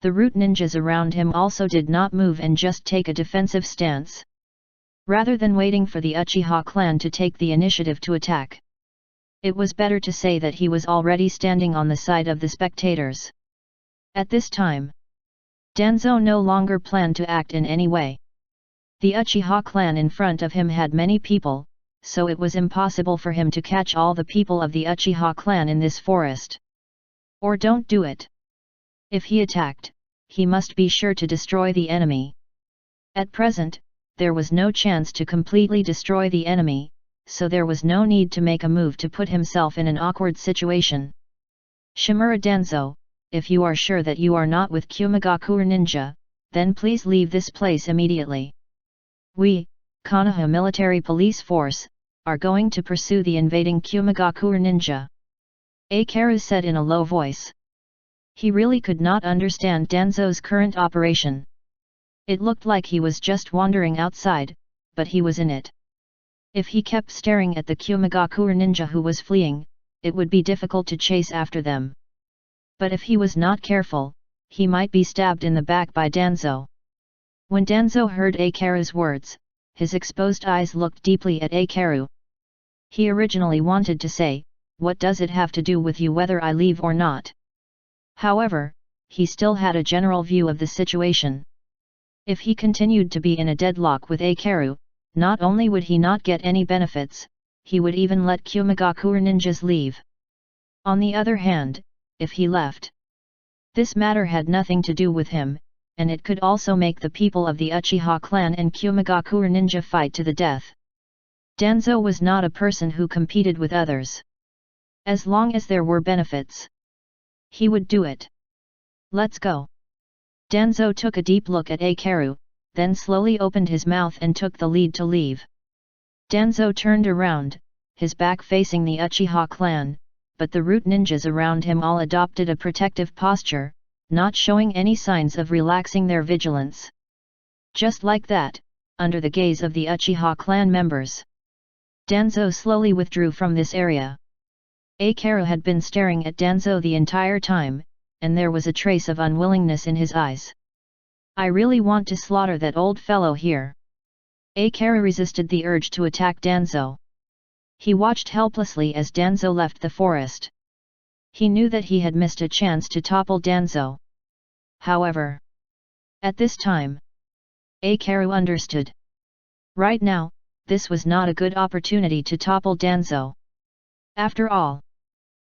The root ninjas around him also did not move and just take a defensive stance. Rather than waiting for the Uchiha clan to take the initiative to attack, It was better to say that he was already standing on the side of the spectators. At this time, Danzo no longer planned to act in any way. The Uchiha clan in front of him had many people, so it was impossible for him to catch all the people of the Uchiha clan in this forest. Or don't do it. If he attacked, he must be sure to destroy the enemy. At present, there was no chance to completely destroy the enemy, so there was no need to make a move to put himself in an awkward situation. Shimura Danzo, if you are sure that you are not with Kumigakure ninja, then please leave this place immediately. We, Konoha Military Police Force, are going to pursue the invading Kumigakure ninja. Eikaru said in a low voice. He really could not understand Danzo's current operation. It looked like he was just wandering outside, but he was in it. If he kept staring at the Kumigakure ninja who was fleeing, it would be difficult to chase after them. But if he was not careful, he might be stabbed in the back by Danzo. When Danzo heard Eikaru's words, his exposed eyes looked deeply at Eikaru. He originally wanted to say, "What does it have to do with you whether I leave or not?" However, he still had a general view of the situation. If he continued to be in a deadlock with Eikaru, not only would he not get any benefits, he would even let Kumigakure ninjas leave. On the other hand, if he left, this matter had nothing to do with him, and it could also make the people of the Uchiha clan and Kumigakure ninja fight to the death. Danzo was not a person who competed with others. As long as there were benefits, he would do it. Let's go. Danzo took a deep look at Eikaru, then slowly opened his mouth and took the lead to leave. Danzo turned around, his back facing the Uchiha clan, but the root ninjas around him all adopted a protective posture, not showing any signs of relaxing their vigilance. Just like that, under the gaze of the Uchiha clan members, Danzo slowly withdrew from this area. Eikaru had been staring at Danzo the entire time, and there was a trace of unwillingness in his eyes. I really want to slaughter that old fellow here. Eikaru resisted the urge to attack Danzo. He watched helplessly as Danzo left the forest. He knew that he had missed a chance to topple Danzo. However, at this time, Eikaru understood. Right now, this was not a good opportunity to topple Danzo. After all,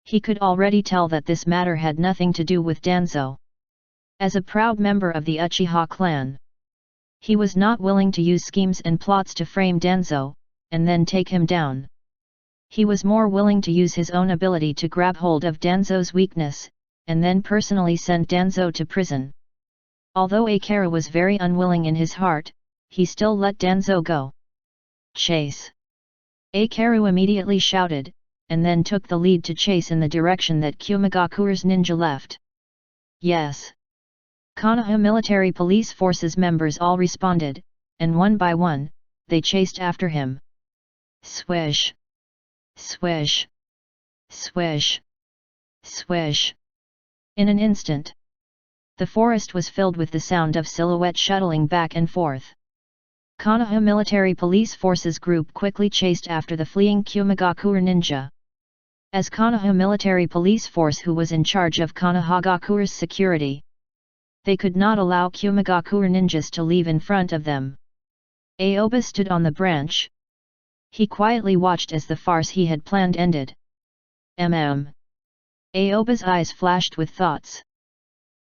he could already tell that this matter had nothing to do with Danzo. As a proud member of the Uchiha clan, he was not willing to use schemes and plots to frame Danzo, and then take him down. He was more willing to use his own ability to grab hold of Danzo's weakness, and then personally send Danzo to prison. Although Eikaru was very unwilling in his heart, he still let Danzo go. Chase! Eikaru immediately shouted, and then took the lead to chase in the direction that Kumigakure's ninja left. Yes! Konoha Military Police Forces members all responded, and one by one, they chased after him. Swish! Swish! Swish! Swish! In an instant, the forest was filled with the sound of silhouette shuttling back and forth. Konoha Military Police Forces group quickly chased after the fleeing Kumigakure ninja. As Konoha Military Police Force who was in charge of Konohagakure's security, they could not allow Kumigakure ninjas to leave in front of them. Aoba stood on the branch. He quietly watched as the farce he had planned ended. Aoba's eyes flashed with thoughts.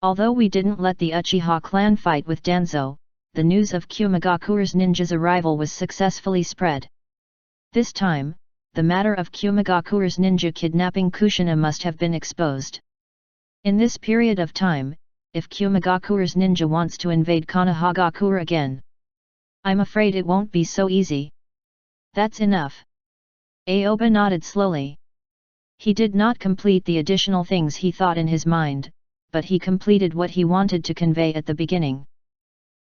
Although we didn't let the Uchiha clan fight with Danzo, the news of Kumigakure's ninja's arrival was successfully spread. This time, the matter of Kumigakure's ninja kidnapping Kushina must have been exposed. In this period of time, if Kumigakure's ninja wants to invade Konohagakure again, I'm afraid it won't be so easy. That's enough. Aoba nodded slowly. He did not complete the additional things he thought in his mind, but he completed what he wanted to convey at the beginning.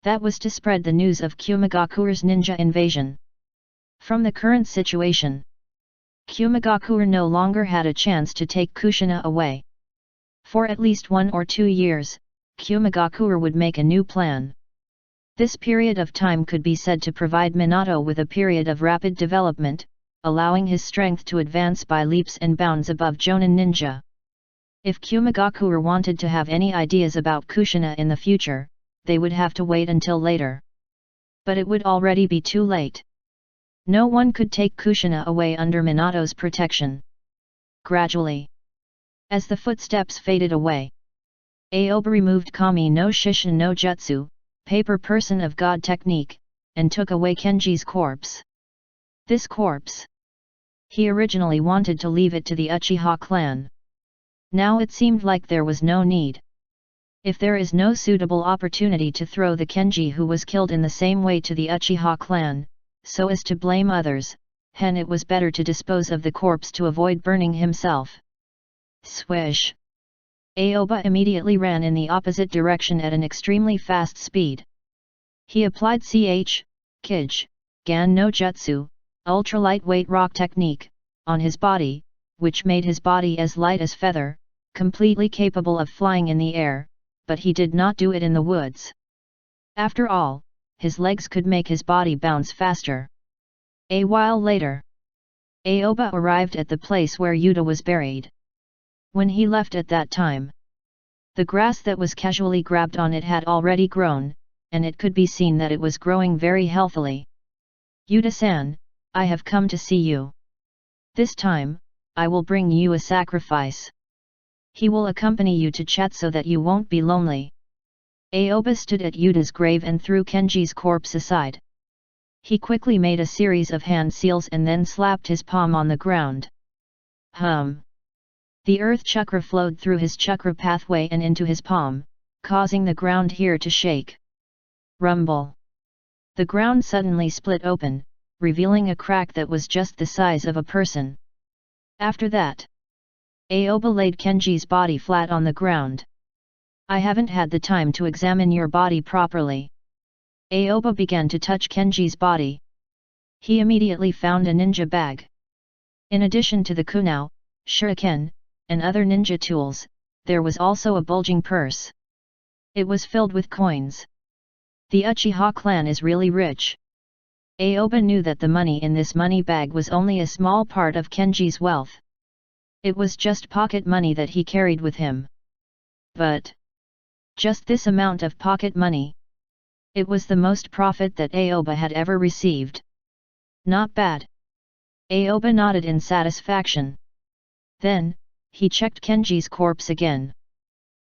That was to spread the news of Kumigakure's ninja invasion. From the current situation, Kumigakure no longer had a chance to take Kushina away. For at least 1 or 2 years, Kumigakure would make a new plan. This period of time could be said to provide Minato with a period of rapid development, allowing his strength to advance by leaps and bounds above Jonin ninja. If Kumigakure wanted to have any ideas about Kushina in the future, they would have to wait until later. But it would already be too late. No one could take Kushina away under Minato's protection. Gradually, as the footsteps faded away, Aoba removed Kami no Shishin no Jutsu, paper person of God technique, and took away Kenji's corpse. This corpse, he originally wanted to leave it to the Uchiha clan. Now it seemed like there was no need. If there is no suitable opportunity to throw the Kenji who was killed in the same way to the Uchiha clan, so as to blame others, then it was better to dispose of the corpse to avoid burning himself. Swish! Aoba immediately ran in the opposite direction at an extremely fast speed. He applied Kij, Gan no Jutsu, ultra-lightweight rock technique, on his body, which made his body as light as feather, completely capable of flying in the air, but he did not do it in the woods. After all, his legs could make his body bounce faster. A while later, Aoba arrived at the place where Yuta was buried. When he left at that time, the grass that was casually grabbed on it had already grown, and it could be seen that it was growing very healthily. Yuta-san, I have come to see you. This time, I will bring you a sacrifice. He will accompany you to chat so that you won't be lonely. Aoba stood at Yuta's grave and threw Kenji's corpse aside. He quickly made a series of hand seals and then slapped his palm on the ground. The earth chakra flowed through his chakra pathway and into his palm, causing the ground here to shake. Rumble! The ground suddenly split open, revealing a crack that was just the size of a person. After that, Aoba laid Kenji's body flat on the ground. I haven't had the time to examine your body properly. Aoba began to touch Kenji's body. He immediately found a ninja bag. In addition to the kunao, shuriken, and other ninja tools, there was also a bulging purse. It was filled with coins. The Uchiha clan is really rich. Aoba knew that the money in this money bag was only a small part of Kenji's wealth. It was just pocket money that he carried with him. But just this amount of pocket money. It was the most profit that Aoba had ever received. Not bad. Aoba nodded in satisfaction. Then, he checked Kenji's corpse again.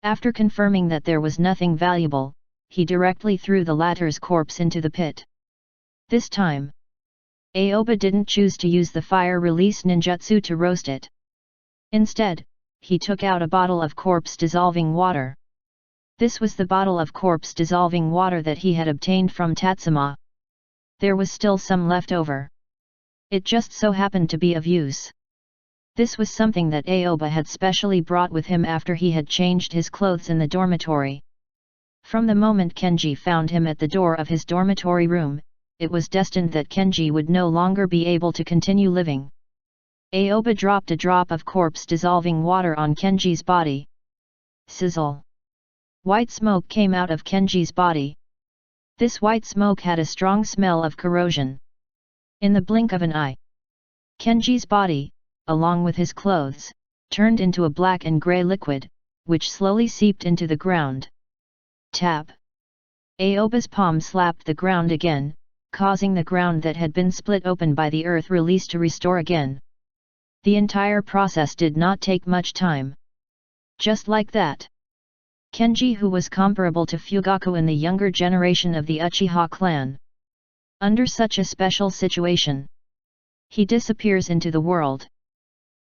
After confirming that there was nothing valuable, he directly threw the latter's corpse into the pit. This time, Aoba didn't choose to use the fire-release ninjutsu to roast it. Instead, he took out a bottle of corpse-dissolving water. This was the bottle of corpse-dissolving water that he had obtained from Tatsuma. There was still some left over. It just so happened to be of use. This was something that Aoba had specially brought with him after he had changed his clothes in the dormitory. From the moment Kenji found him at the door of his dormitory room, it was destined that Kenji would no longer be able to continue living. Aoba dropped a drop of corpse-dissolving water on Kenji's body. Sizzle! White smoke came out of Kenji's body. This white smoke had a strong smell of corrosion. In the blink of an eye, Kenji's body, along with his clothes, turned into a black and grey liquid, which slowly seeped into the ground. Tap! Aoba's palm slapped the ground again, causing the ground that had been split open by the earth release to restore again. The entire process did not take much time. Just like that, Kenji, who was comparable to Fugaku in the younger generation of the Uchiha clan, under such a special situation, he disappears into the world.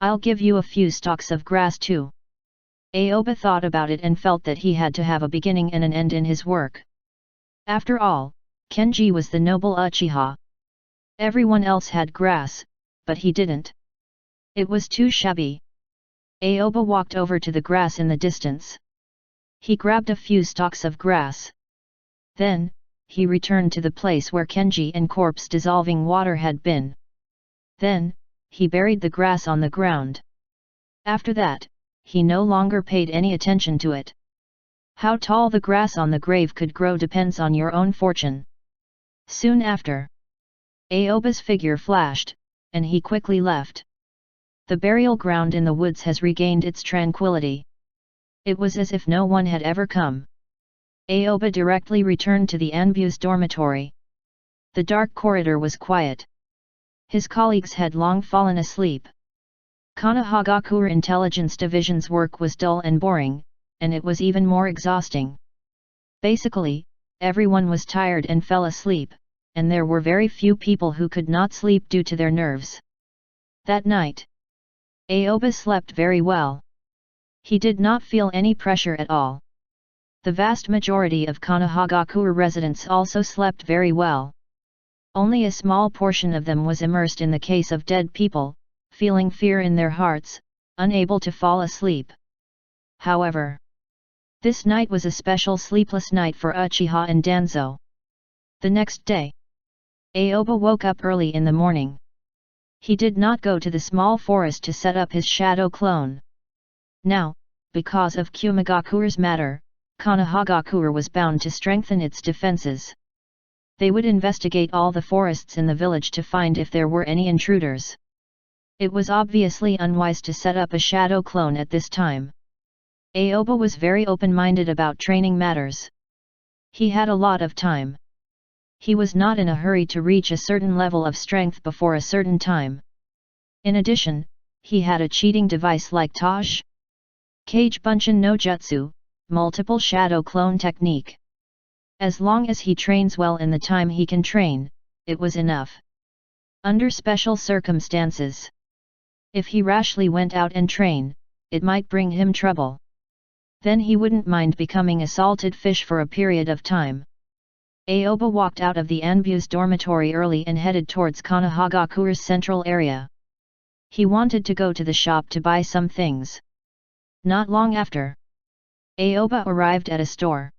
I'll give you a few stalks of grass too. Aoba thought about it and felt that he had to have a beginning and an end in his work. After all, Kenji was the noble Uchiha. Everyone else had grass, but he didn't. It was too shabby. Aoba walked over to the grass in the distance. He grabbed a few stalks of grass. Then, he returned to the place where Kenji and corpse-dissolving water had been. Then, he buried the grass on the ground. After that, he no longer paid any attention to it. How tall the grass on the grave could grow depends on your own fortune. Soon after, Aoba's figure flashed, and he quickly left. The burial ground in the woods has regained its tranquility. It was as if no one had ever come. Aoba directly returned to the Anbu's dormitory. The dark corridor was quiet. His colleagues had long fallen asleep. Konoha Intelligence Division's work was dull and boring, and it was even more exhausting. Basically, everyone was tired and fell asleep, and there were very few people who could not sleep due to their nerves. That night, Aoba slept very well. He did not feel any pressure at all. The vast majority of Konoha residents also slept very well. Only a small portion of them was immersed in the case of dead people, feeling fear in their hearts, unable to fall asleep. However, this night was a special sleepless night for Uchiha and Danzo. The next day, Aoba woke up early in the morning. He did not go to the small forest to set up his shadow clone. Now, because of Kumagakure's matter, Konohagakure was bound to strengthen its defenses. They would investigate all the forests in the village to find if there were any intruders. It was obviously unwise to set up a shadow clone at this time. Aoba was very open-minded about training matters. He had a lot of time. He was not in a hurry to reach a certain level of strength before a certain time. In addition, he had a cheating device like Tosh Kage Bunshin no Jutsu, multiple shadow clone technique. As long as he trains well in the time he can train, it was enough. Under special circumstances, if he rashly went out and train, it might bring him trouble. Then he wouldn't mind becoming a salted fish for a period of time. Aoba walked out of the Anbu's dormitory early and headed towards Konohagakure's central area. He wanted to go to the shop to buy some things. Not long after, Aoba arrived at a store.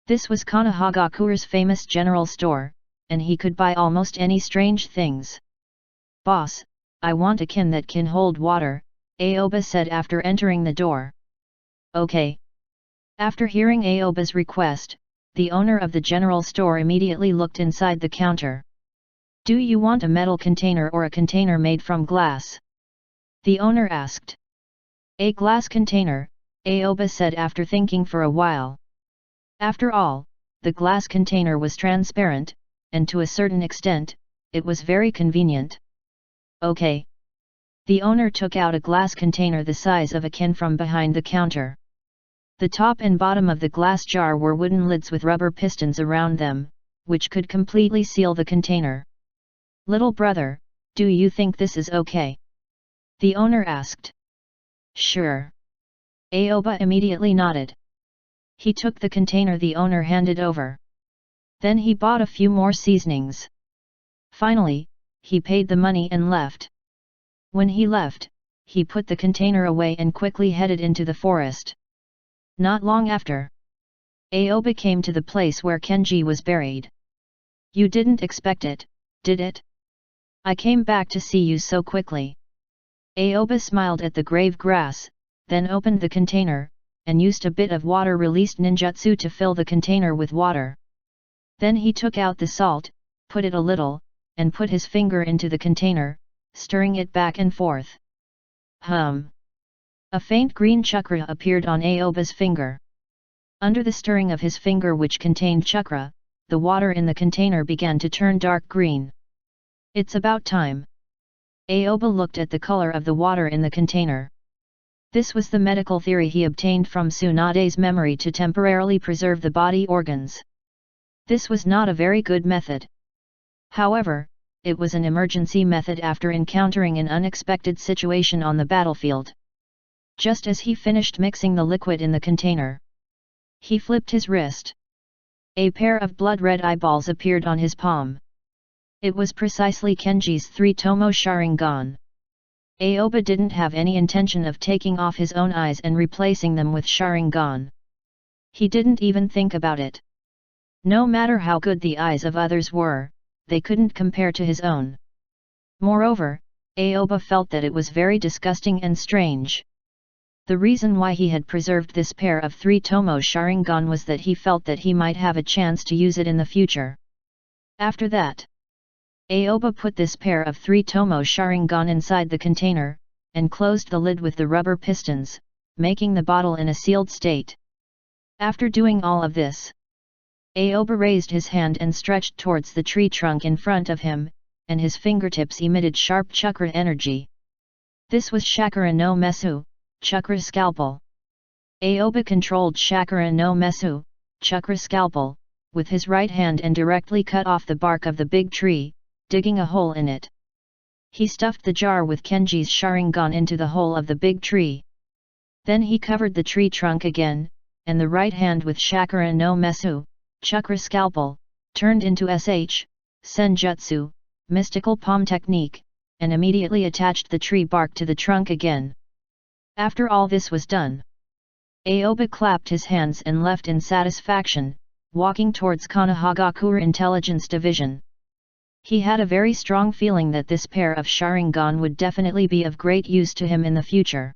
This was Konohagakure's famous general store, and he could buy almost any strange things. "Boss, I want a can that can hold water," Aoba said after entering the door. "Okay." After hearing Aoba's request, the owner of the general store immediately looked inside the counter. "Do you want a metal container or a container made from glass?" the owner asked. "A glass container," Aoba said after thinking for a while. After all, the glass container was transparent, and to a certain extent, it was very convenient. "Okay." The owner took out a glass container the size of a can from behind the counter. The top and bottom of the glass jar were wooden lids with rubber pistons around them, which could completely seal the container. "Little brother, do you think this is okay?" the owner asked. "Sure." Aoba immediately nodded. He took the container the owner handed over. Then he bought a few more seasonings. Finally, he paid the money and left. When he left, he put the container away and quickly headed into the forest. Not long after, Aoba came to the place where Kenji was buried. "You didn't expect it, did it? I came back to see you so quickly." Aoba smiled at the grave grass, then opened the container, and used a bit of water-released ninjutsu to fill the container with water. Then he took out the salt, put it a little, and put his finger into the container, stirring it back and forth. A faint green chakra appeared on Aoba's finger. Under the stirring of his finger which contained chakra, the water in the container began to turn dark green. "It's about time." Aoba looked at the color of the water in the container. This was the medical theory he obtained from Tsunade's memory to temporarily preserve the body organs. This was not a very good method. However, it was an emergency method after encountering an unexpected situation on the battlefield. Just as he finished mixing the liquid in the container, he flipped his wrist. A pair of blood-red eyeballs appeared on his palm. It was precisely Kenji's 3-tomo Sharingan. Aoba didn't have any intention of taking off his own eyes and replacing them with Sharingan. He didn't even think about it. No matter how good the eyes of others were, they couldn't compare to his own. Moreover, Aoba felt that it was very disgusting and strange. The reason why he had preserved this pair of 3-tomo Sharingan was that he felt that he might have a chance to use it in the future. After that, Aoba put this pair of 3 Tomo Sharingan inside the container, and closed the lid with the rubber pistons, making the bottle in a sealed state. After doing all of this, Aoba raised his hand and stretched towards the tree trunk in front of him, and his fingertips emitted sharp chakra energy. This was Chakra no Mesu, Chakra Scalpel. Aoba controlled Chakra no Mesu, Chakra Scalpel, with his right hand and directly cut off the bark of the big tree, digging a hole in it. He stuffed the jar with Kenji's Sharingan into the hole of the big tree. Then he covered the tree trunk again, and the right hand with Chakra no Mesu, Chakra Scalpel, turned into Senjutsu, mystical palm technique, and immediately attached the tree bark to the trunk again. After all this was done, Aoba clapped his hands and left in satisfaction, walking towards Konohagakure Intelligence Division. He had a very strong feeling that this pair of Sharingan would definitely be of great use to him in the future.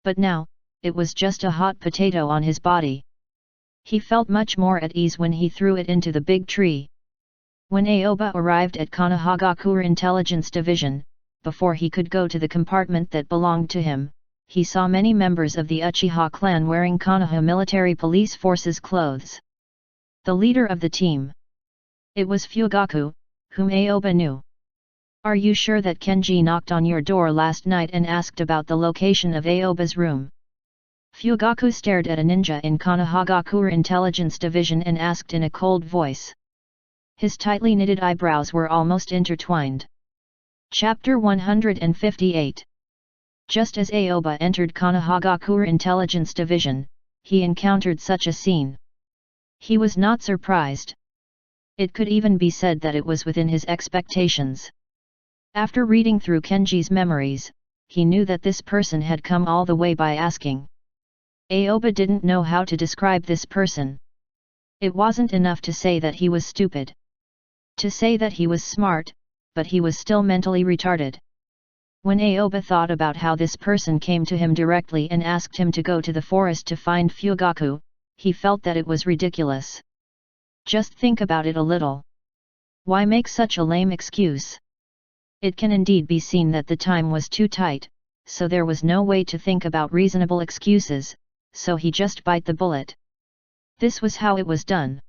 But now, it was just a hot potato on his body. He felt much more at ease when he threw it into the big tree. When Aoba arrived at Konohagakure Intelligence Division, before he could go to the compartment that belonged to him, he saw many members of the Uchiha clan wearing Konoha military police forces clothes. The leader of the team. It was Fugaku, whom Aoba knew. "Are you sure that Kenji knocked on your door last night and asked about the location of Aoba's room?" Fugaku stared at a ninja in Konohagakure Intelligence Division and asked in a cold voice. His tightly knitted eyebrows were almost intertwined. Chapter 158. Just as Aoba entered Konohagakure Intelligence Division, he encountered such a scene. He was not surprised. It could even be said that it was within his expectations. After reading through Kenji's memories, he knew that this person had come all the way by asking. Aoba didn't know how to describe this person. It wasn't enough to say that he was stupid. To say that he was smart, but he was still mentally retarded. When Aoba thought about how this person came to him directly and asked him to go to the forest to find Fugaku, he felt that it was ridiculous. Just think about it a little. Why make such a lame excuse? It can indeed be seen that the time was too tight, so there was no way to think about reasonable excuses, so he just bite the bullet. This was how it was done.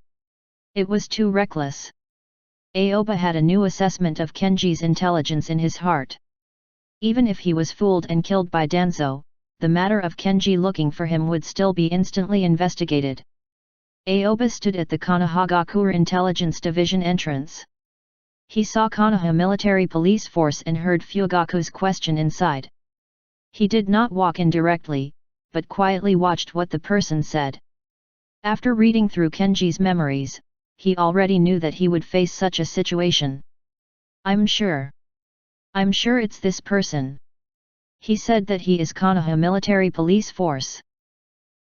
It was too reckless. Aoba had a new assessment of Kenji's intelligence in his heart. Even if he was fooled and killed by Danzo, the matter of Kenji looking for him would still be instantly investigated. Aoba stood at the Konohagakure Intelligence Division entrance. He saw Konoha military police force and heard Fugaku's question inside. He did not walk in directly, but quietly watched what the person said. After reading through Kenji's memories, he already knew that he would face such a situation. I'm sure it's this person. He said that he is Konoha military police force.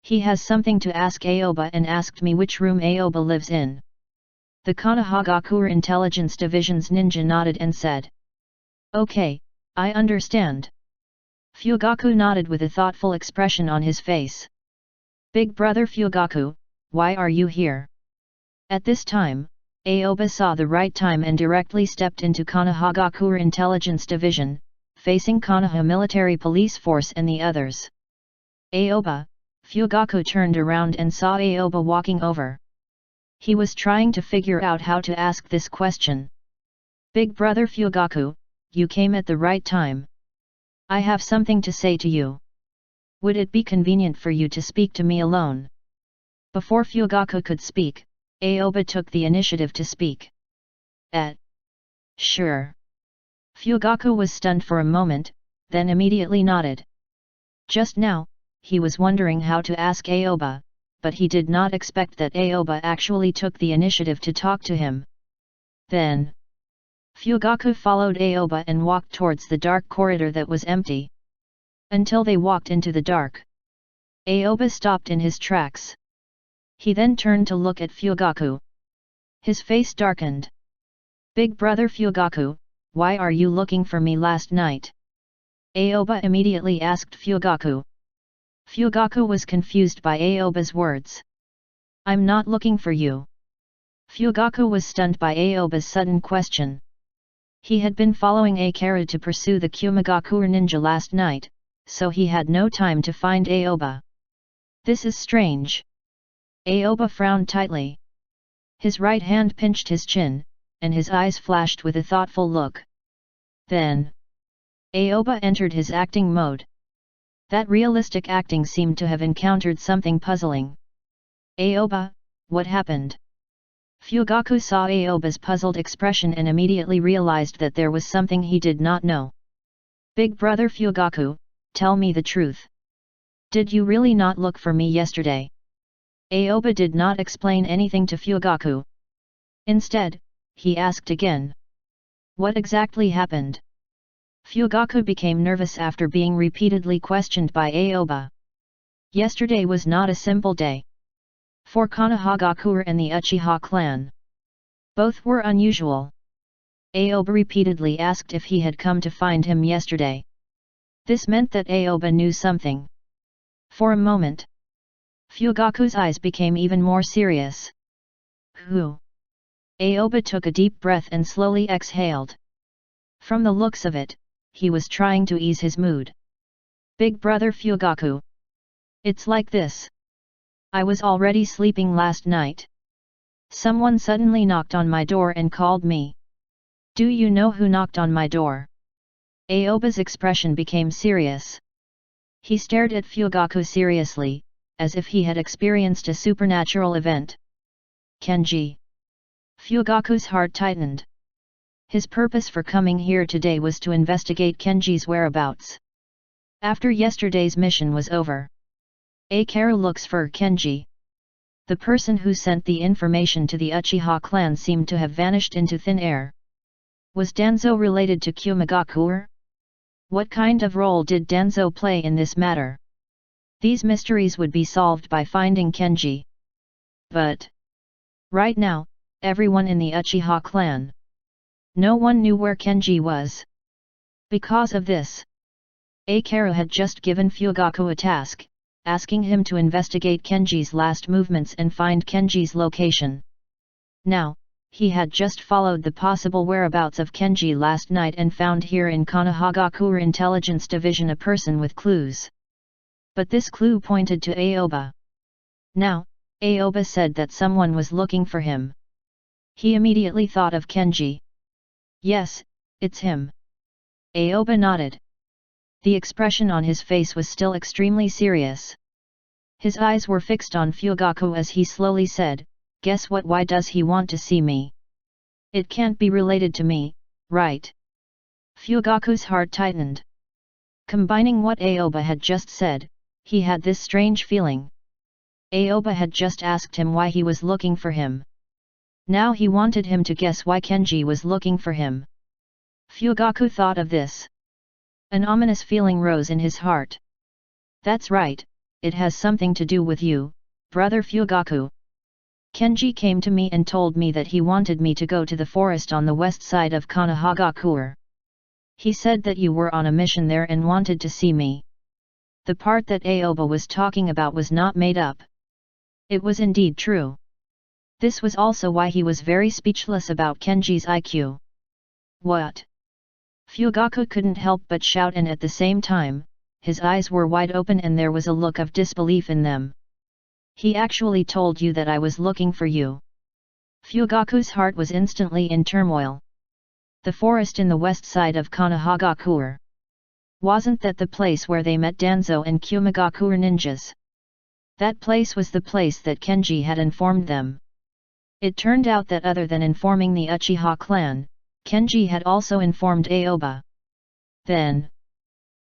He has something to ask Aoba and asked me which room Aoba lives in." The Konohagakure Intelligence Division's ninja nodded and said. "Okay, I understand." Fugaku nodded with a thoughtful expression on his face. "Big brother Fugaku, why are you here?" At this time, Aoba saw the right time and directly stepped into Konohagakure Intelligence Division, facing Konoha military police force and the others. "Aoba," Fugaku turned around and saw Aoba walking over. He was trying to figure out how to ask this question. "Big brother Fugaku, you came at the right time. I have something to say to you. Would it be convenient for you to speak to me alone?" Before Fugaku could speak, Aoba took the initiative to speak. Sure." Fugaku was stunned for a moment, then immediately nodded. Just now, he was wondering how to ask Aoba, but he did not expect that Aoba actually took the initiative to talk to him. Then, Fugaku followed Aoba and walked towards the dark corridor that was empty. Until they walked into the dark. Aoba stopped in his tracks. He then turned to look at Fugaku. His face darkened. "Big brother Fugaku, why are you looking for me last night?" Aoba immediately asked Fugaku. Fugaku was confused by Aoba's words. "I'm not looking for you." Fugaku was stunned by Aoba's sudden question. He had been following Akaru to pursue the Kumagakure ninja last night, so he had no time to find Aoba. This is strange. Aoba frowned tightly. His right hand pinched his chin, and his eyes flashed with a thoughtful look. Then, Aoba entered his acting mode. That realistic acting seemed to have encountered something puzzling. Aoba, what happened? Fugaku saw Aoba's puzzled expression and immediately realized that there was something he did not know. Big brother Fugaku, tell me the truth. Did you really not look for me yesterday? Aoba did not explain anything to Fugaku. Instead, he asked again. What exactly happened? Fugaku became nervous after being repeatedly questioned by Aoba. Yesterday was not a simple day. For Konoha and the Uchiha clan. Both were unusual. Aoba repeatedly asked if he had come to find him yesterday. This meant that Aoba knew something. For a moment, Fugaku's eyes became even more serious. Who? Aoba took a deep breath and slowly exhaled. From the looks of it, he was trying to ease his mood. Big brother Fugaku. It's like this. I was already sleeping last night. Someone suddenly knocked on my door and called me. Do you know who knocked on my door? Aoba's expression became serious. He stared at Fugaku seriously, as if he had experienced a supernatural event. Kenji. Fugaku's heart tightened. His purpose for coming here today was to investigate Kenji's whereabouts. After yesterday's mission was over, Akaru looks for Kenji. The person who sent the information to the Uchiha clan seemed to have vanished into thin air. Was Danzo related to Kumagakure? What kind of role did Danzo play in this matter? These mysteries would be solved by finding Kenji. But right now, everyone in the Uchiha clan. No one knew where Kenji was. Because of this, Akaru had just given Fugaku a task, asking him to investigate Kenji's last movements and find Kenji's location. Now, he had just followed the possible whereabouts of Kenji last night and found here in Konohagakure Intelligence Division a person with clues. But this clue pointed to Aoba. Now, Aoba said that someone was looking for him. He immediately thought of Kenji. Yes, it's him. Aoba nodded. The expression on his face was still extremely serious. His eyes were fixed on Fugaku as he slowly said, guess what? Why does he want to see me? It can't be related to me, right? Fugaku's heart tightened. Combining what Aoba had just said, he had this strange feeling. Aoba had just asked him why he was looking for him. Now he wanted him to guess why Kenji was looking for him. Fugaku thought of this. An ominous feeling rose in his heart. That's right, it has something to do with you, brother Fugaku. Kenji came to me and told me that he wanted me to go to the forest on the west side of Konohagakure. He said that you were on a mission there and wanted to see me. The part that Aoba was talking about was not made up. It was indeed true. This was also why he was very speechless about Kenji's IQ. What? Fugaku couldn't help but shout, and at the same time, his eyes were wide open and there was a look of disbelief in them. He actually told you that I was looking for you. Fugaku's heart was instantly in turmoil. The forest in the west side of Konohagakure. Wasn't that the place where they met Danzo and Kumagakure ninjas? That place was the place that Kenji had informed them. It turned out that other than informing the Uchiha clan, Kenji had also informed Aoba. Then,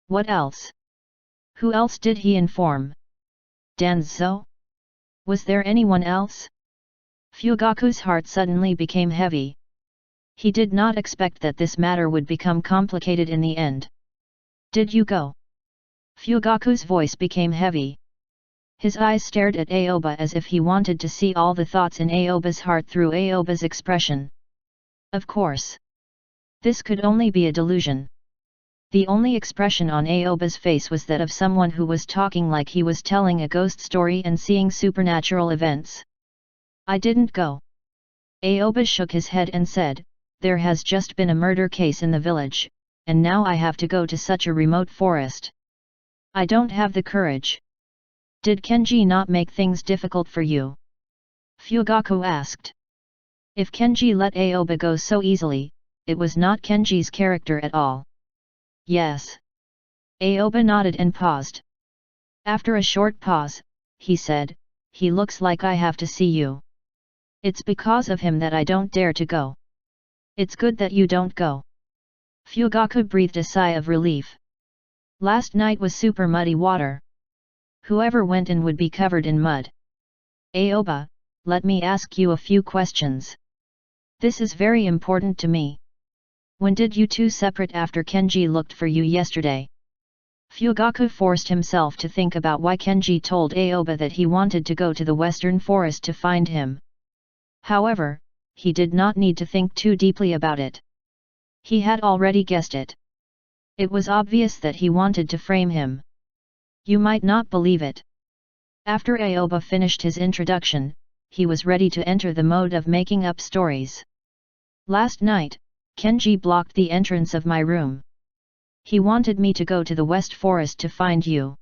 what else? Who else did he inform? Danzo? Was there anyone else? Fugaku's heart suddenly became heavy. He did not expect that this matter would become complicated in the end. Did you go? Fugaku's voice became heavy. His eyes stared at Aoba as if he wanted to see all the thoughts in Aoba's heart through Aoba's expression. Of course. This could only be a delusion. The only expression on Aoba's face was that of someone who was talking like he was telling a ghost story and seeing supernatural events. I didn't go. Aoba shook his head and said, there has just been a murder case in the village, and now I have to go to such a remote forest. I don't have the courage. Did Kenji not make things difficult for you? Fugaku asked. If Kenji let Aoba go so easily, it was not Kenji's character at all. Yes. Aoba nodded and paused. After a short pause, he said, he looks like I have to see you. It's because of him that I don't dare to go. It's good that you don't go. Fugaku breathed a sigh of relief. Last night was super muddy water. Whoever went in would be covered in mud. Aoba, let me ask you a few questions. This is very important to me. When did you two separate after Kenji looked for you yesterday? Fugaku forced himself to think about why Kenji told Aoba that he wanted to go to the western forest to find him. However, he did not need to think too deeply about it. He had already guessed it. It was obvious that he wanted to frame him. You might not believe it. After Aoba finished his introduction, he was ready to enter the mode of making up stories. Last night, Kenji blocked the entrance of my room. He wanted me to go to the West Forest to find you.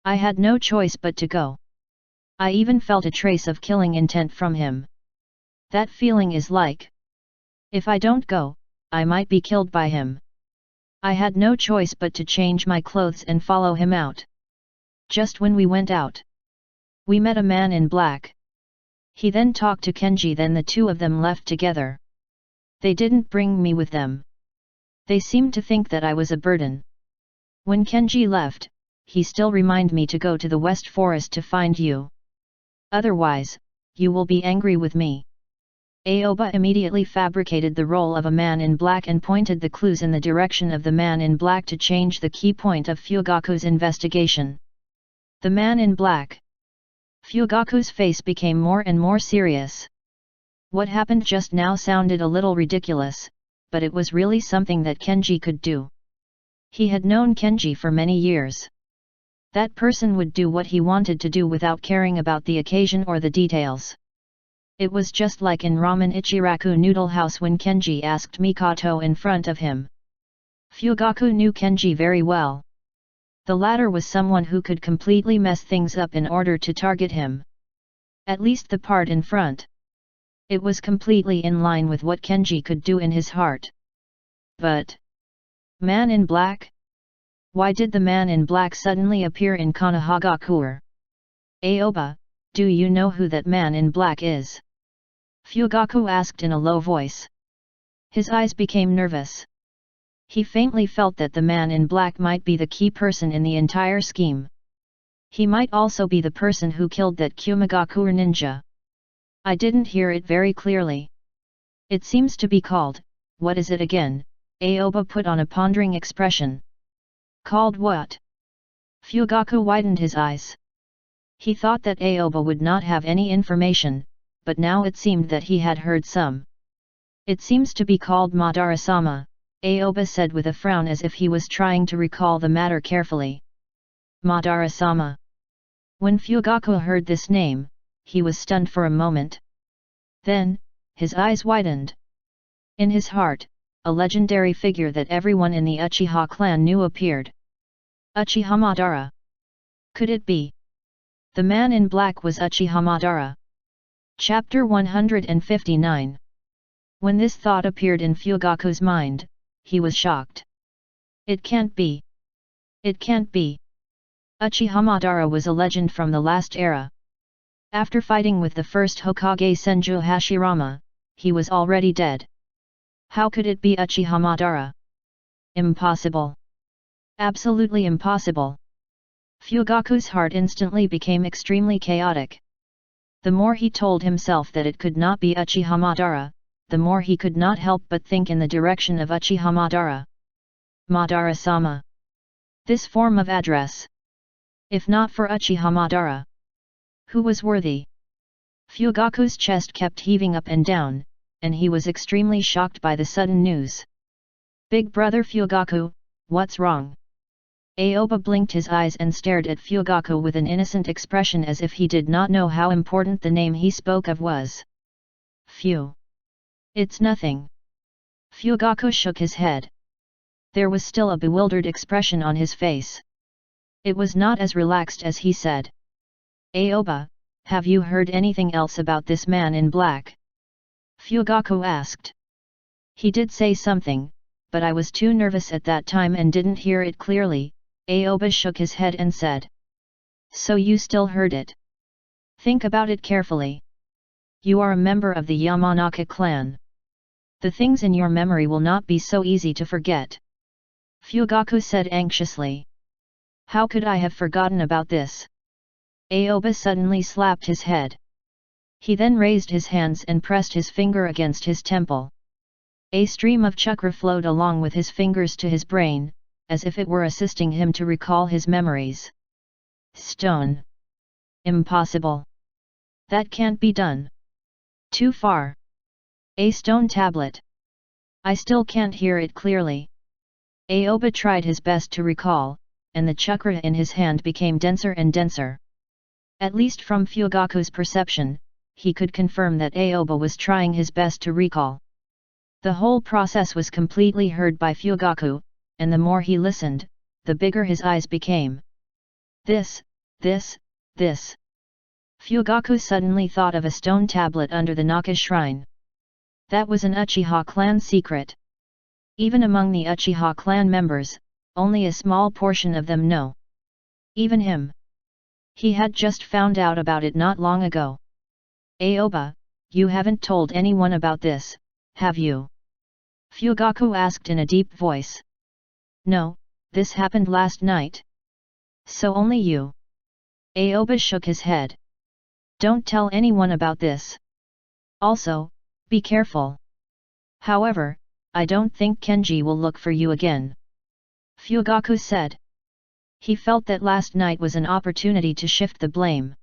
I had no choice but to go. I even felt a trace of killing intent from him. That feeling is like, if I don't go, I might be killed by him. I had no choice but to change my clothes and follow him out. Just when we went out, we met a man in black. He then talked to Kenji, then the two of them left together. They didn't bring me with them. They seemed to think that I was a burden. When Kenji left, he still reminded me to go to the West Forest to find you. Otherwise, you will be angry with me. Aoba immediately fabricated the role of a man in black and pointed the clues in the direction of the man in black to change the key point of Fugaku's investigation. The man in black. Fugaku's face became more and more serious. What happened just now sounded a little ridiculous, but it was really something that Kenji could do. He had known Kenji for many years. That person would do what he wanted to do without caring about the occasion or the details. It was just like in Ramen Ichiraku Noodle House when Kenji asked Mikoto in front of him. Fugaku knew Kenji very well. The latter was someone who could completely mess things up in order to target him. At least the part in front. It was completely in line with what Kenji could do in his heart. But man in black? Why did the man in black suddenly appear in Konohagakure? Aoba, do you know who that man in black is? Fugaku asked in a low voice. His eyes became nervous. He faintly felt that the man in black might be the key person in the entire scheme. He might also be the person who killed that Kumagakure ninja. I didn't hear it very clearly. It seems to be called, what is it again? Aoba put on a pondering expression. Called what? Fugaku widened his eyes. He thought that Aoba would not have any information, but now it seemed that he had heard some. It seems to be called Madara-sama, Aoba said with a frown as if he was trying to recall the matter carefully. Madara-sama. When Fugaku heard this name, he was stunned for a moment. Then, his eyes widened. In his heart, a legendary figure that everyone in the Uchiha clan knew appeared. Uchiha Madara. Could it be? The man in black was Uchiha Madara. Chapter 159. When this thought appeared in Fugaku's mind, he was shocked. It can't be. It can't be. Uchiha Madara was a legend from the last era. After fighting with the first Hokage Senju Hashirama, he was already dead. How could it be Uchiha Madara? Impossible. Absolutely impossible. Fugaku's heart instantly became extremely chaotic. The more he told himself that it could not be Uchiha Madara, the more he could not help but think in the direction of Uchiha Madara. Madara-sama. This form of address. If not for Uchiha Madara, who was worthy? Fugaku's chest kept heaving up and down, and he was extremely shocked by the sudden news. Big brother Fugaku, what's wrong? Aoba blinked his eyes and stared at Fugaku with an innocent expression as if he did not know how important the name he spoke of was. Phew. It's nothing. Fugaku shook his head. There was still a bewildered expression on his face. It was not as relaxed as he said. Aoba, have you heard anything else about this man in black? Fugaku asked. He did say something, but I was too nervous at that time and didn't hear it clearly. Aoba shook his head and said. So you still heard it? Think about it carefully. You are a member of the Yamanaka clan. The things in your memory will not be so easy to forget. Fugaku said anxiously. How could I have forgotten about this? Aoba suddenly slapped his head. He then raised his hands and pressed his finger against his temple. A stream of chakra flowed along with his fingers to his brain, as if it were assisting him to recall his memories. Stone. Impossible. That can't be done. Too far. A stone tablet. I still can't hear it clearly. Aoba tried his best to recall, and the chakra in his hand became denser and denser. At least from Fugaku's perception, he could confirm that Aoba was trying his best to recall. The whole process was completely heard by Fugaku, and the more he listened, the bigger his eyes became. This. Fugaku suddenly thought of a stone tablet under the Naka shrine. That was an Uchiha clan secret. Even among the Uchiha clan members, only a small portion of them know. Even him. He had just found out about it not long ago. Aoba, you haven't told anyone about this, have you? Fugaku asked in a deep voice. No, this happened last night. So only you. Aoba shook his head. Don't tell anyone about this. Also, be careful. However, I don't think Kenji will look for you again. Fugaku said. He felt that last night was an opportunity to shift the blame.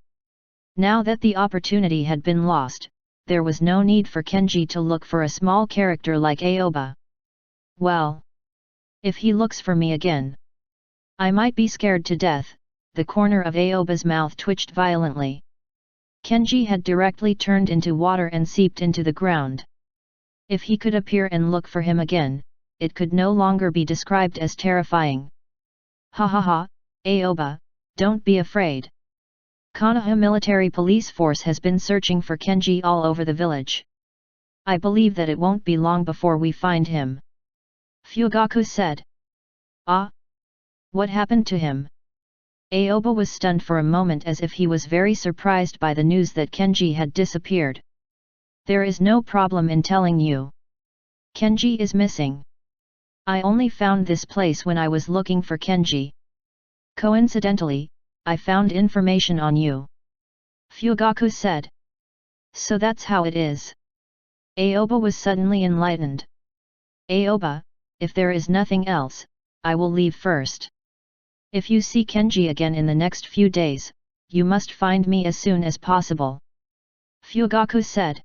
Now that the opportunity had been lost, there was no need for Kenji to look for a small character like Aoba. Well, if he looks for me again, I might be scared to death. The corner of Aoba's mouth twitched violently. Kenji had directly turned into water and seeped into the ground. If he could appear and look for him again, it could no longer be described as terrifying. Ha ha ha, Aoba, don't be afraid. Konoha military police force has been searching for Kenji all over the village. I believe that it won't be long before we find him. Fugaku said. Ah? What happened to him? Aoba was stunned for a moment as if he was very surprised by the news that Kenji had disappeared. There is no problem in telling you. Kenji is missing. I only found this place when I was looking for Kenji. Coincidentally, I found information on you. Fugaku said. So that's how it is. Aoba was suddenly enlightened. Aoba, if there is nothing else, I will leave first. If you see Kenji again in the next few days, you must find me as soon as possible. Fugaku said.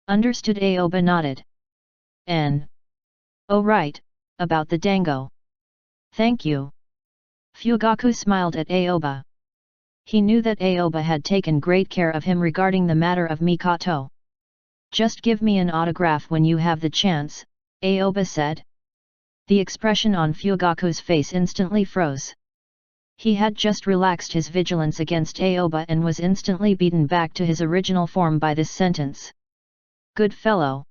Understood. Aoba nodded. Oh right, about the dango. Thank you. Fugaku smiled at Aoba. He knew that Aoba had taken great care of him regarding the matter of Mikoto. Just give me an autograph when you have the chance, Aoba said. The expression on Fugaku's face instantly froze. He had just relaxed his vigilance against Aoba and was instantly beaten back to his original form by this sentence. Good fellow.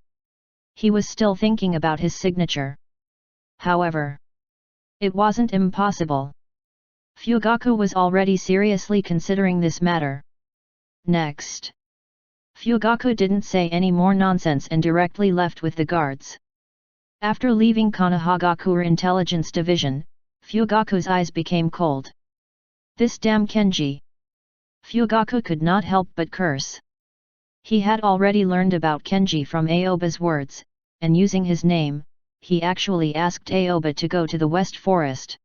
He was still thinking about his signature. However, it wasn't impossible. Fugaku was already seriously considering this matter. Next. Fugaku didn't say any more nonsense and directly left with the guards. After leaving Konohagakure Intelligence Division, Fugaku's eyes became cold. This damn Kenji! Fugaku could not help but curse. He had already learned about Kenji from Aoba's words, and using his name, he actually asked Aoba to go to the West Forest.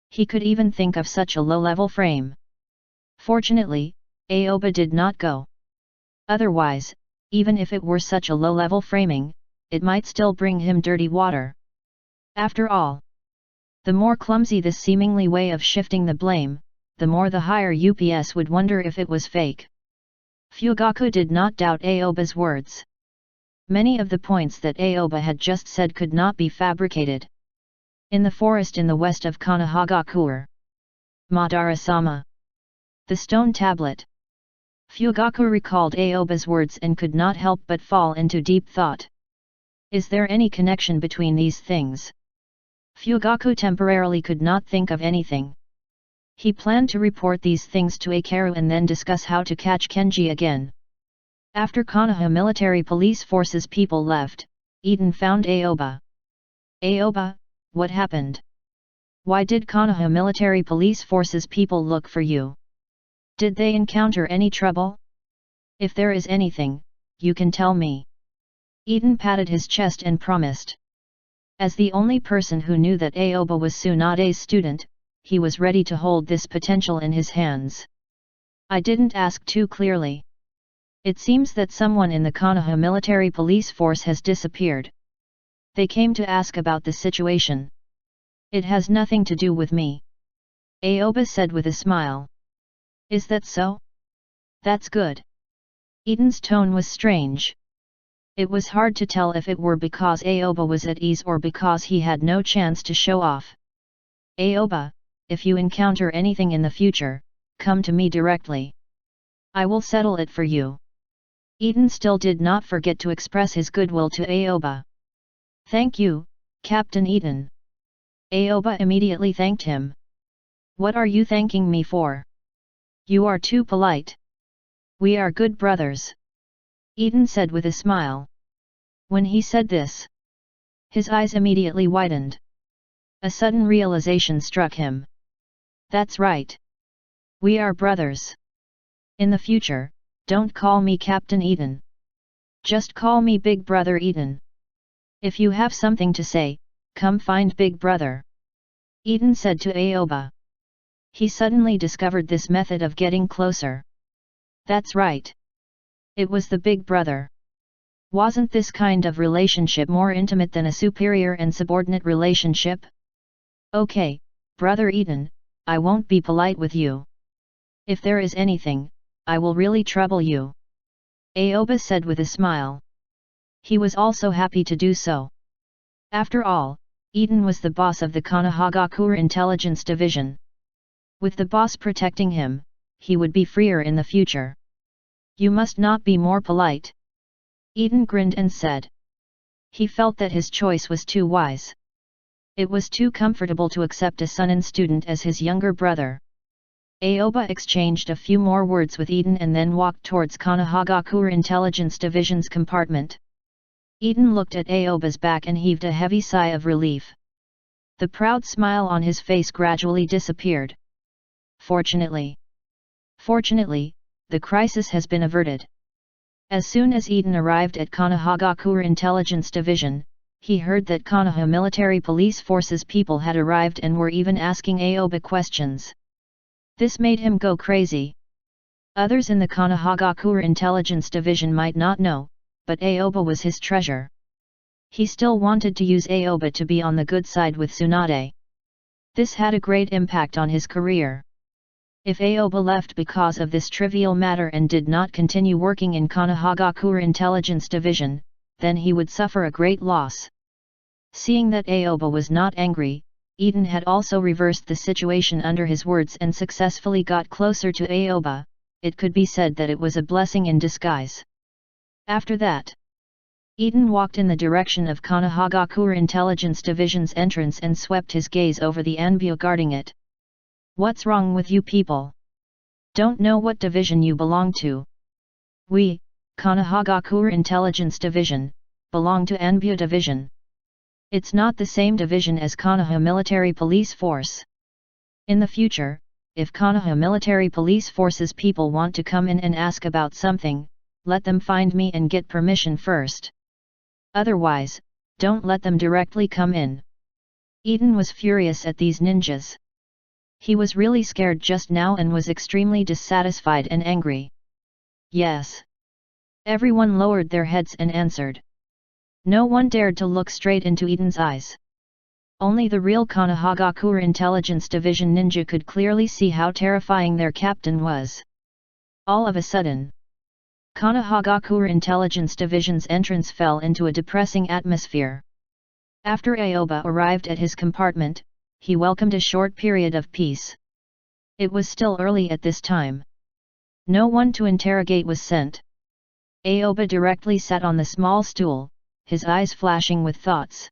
He could even think of such a low-level frame. Fortunately, Aoba did not go. Otherwise, even if it were such a low-level framing, it might still bring him dirty water. After all, the more clumsy this seemingly way of shifting the blame, the more the higher UPS would wonder if it was fake. Fugaku did not doubt Aoba's words. Many of the points that Aoba had just said could not be fabricated. In the forest in the west of Konohagakure. Madara-sama. The stone tablet. Fugaku recalled Aoba's words and could not help but fall into deep thought. Is there any connection between these things? Fugaku temporarily could not think of anything. He planned to report these things to Akaru and then discuss how to catch Kenji again. After Konoha military police forces people left, Eden found Aoba. Aoba, what happened? Why did Konoha military police forces people look for you? Did they encounter any trouble? If there is anything, you can tell me. Eden patted his chest and promised. As the only person who knew that Aoba was Tsunade's student, he was ready to hold this potential in his hands. I didn't ask too clearly. It seems that someone in the Konoha military police force has disappeared. They came to ask about the situation. It has nothing to do with me. Aoba said with a smile. Is that so? That's good. Eden's tone was strange. It was hard to tell if it were because Aoba was at ease or because he had no chance to show off. Aoba, if you encounter anything in the future, come to me directly. I will settle it for you. Eden still did not forget to express his goodwill to Aoba. Thank you, Captain Eden. Aoba immediately thanked him. What are you thanking me for? You are too polite. We are good brothers. Eden said with a smile. When he said this, his eyes immediately widened. A sudden realization struck him. That's right. We are brothers. In the future, don't call me Captain Eden. Just call me Big Brother Eden. If you have something to say, come find Big Brother. Eden said to Aoba. He suddenly discovered this method of getting closer. That's right. It was the Big Brother. Wasn't this kind of relationship more intimate than a superior and subordinate relationship? Okay, Brother Eden, I won't be polite with you. If there is anything, I will really trouble you. Aoba said with a smile. He was also happy to do so. After all, Eden was the boss of the Konohagakure Intelligence Division. With the boss protecting him, he would be freer in the future. You must not be more polite. Eden grinned and said. He felt that his choice was too wise. It was too comfortable to accept a Sunin student as his younger brother. Aoba exchanged a few more words with Eden and then walked towards Konohagakure Intelligence Division's compartment. Eden looked at Aoba's back and heaved a heavy sigh of relief. The proud smile on his face gradually disappeared. Fortunately, the crisis has been averted. As soon as Eden arrived at Konohagakure Intelligence Division, he heard that Konoha military police forces people had arrived and were even asking Aoba questions. This made him go crazy. Others in the Konohagakure Intelligence Division might not know, but Aoba was his treasure. He still wanted to use Aoba to be on the good side with Tsunade. This had a great impact on his career. If Aoba left because of this trivial matter and did not continue working in Konohagakure Intelligence Division, then he would suffer a great loss. Seeing that Aoba was not angry, Eden had also reversed the situation under his words and successfully got closer to Aoba. It could be said that it was a blessing in disguise. After that, Eden walked in the direction of Konohagakure Intelligence Division's entrance and swept his gaze over the Anbu guarding it. What's wrong with you people? Don't know what division you belong to? We, Konohagakure Intelligence Division, belong to Anbu Division. It's not the same division as Konoha Military Police Force. In the future, if Konoha Military Police Force's people want to come in and ask about something, let them find me and get permission first. Otherwise, don't let them directly come in. Eden was furious at these ninjas. He was really scared just now and was extremely dissatisfied and angry. Yes. Everyone lowered their heads and answered. No one dared to look straight into Eden's eyes. Only the real Konohagakure Intelligence Division ninja could clearly see how terrifying their captain was. All of a sudden, Konoha Intelligence Division's entrance fell into a depressing atmosphere. After Aoba arrived at his compartment, he welcomed a short period of peace. It was still early at this time. No one to interrogate was sent. Aoba directly sat on the small stool, his eyes flashing with thoughts.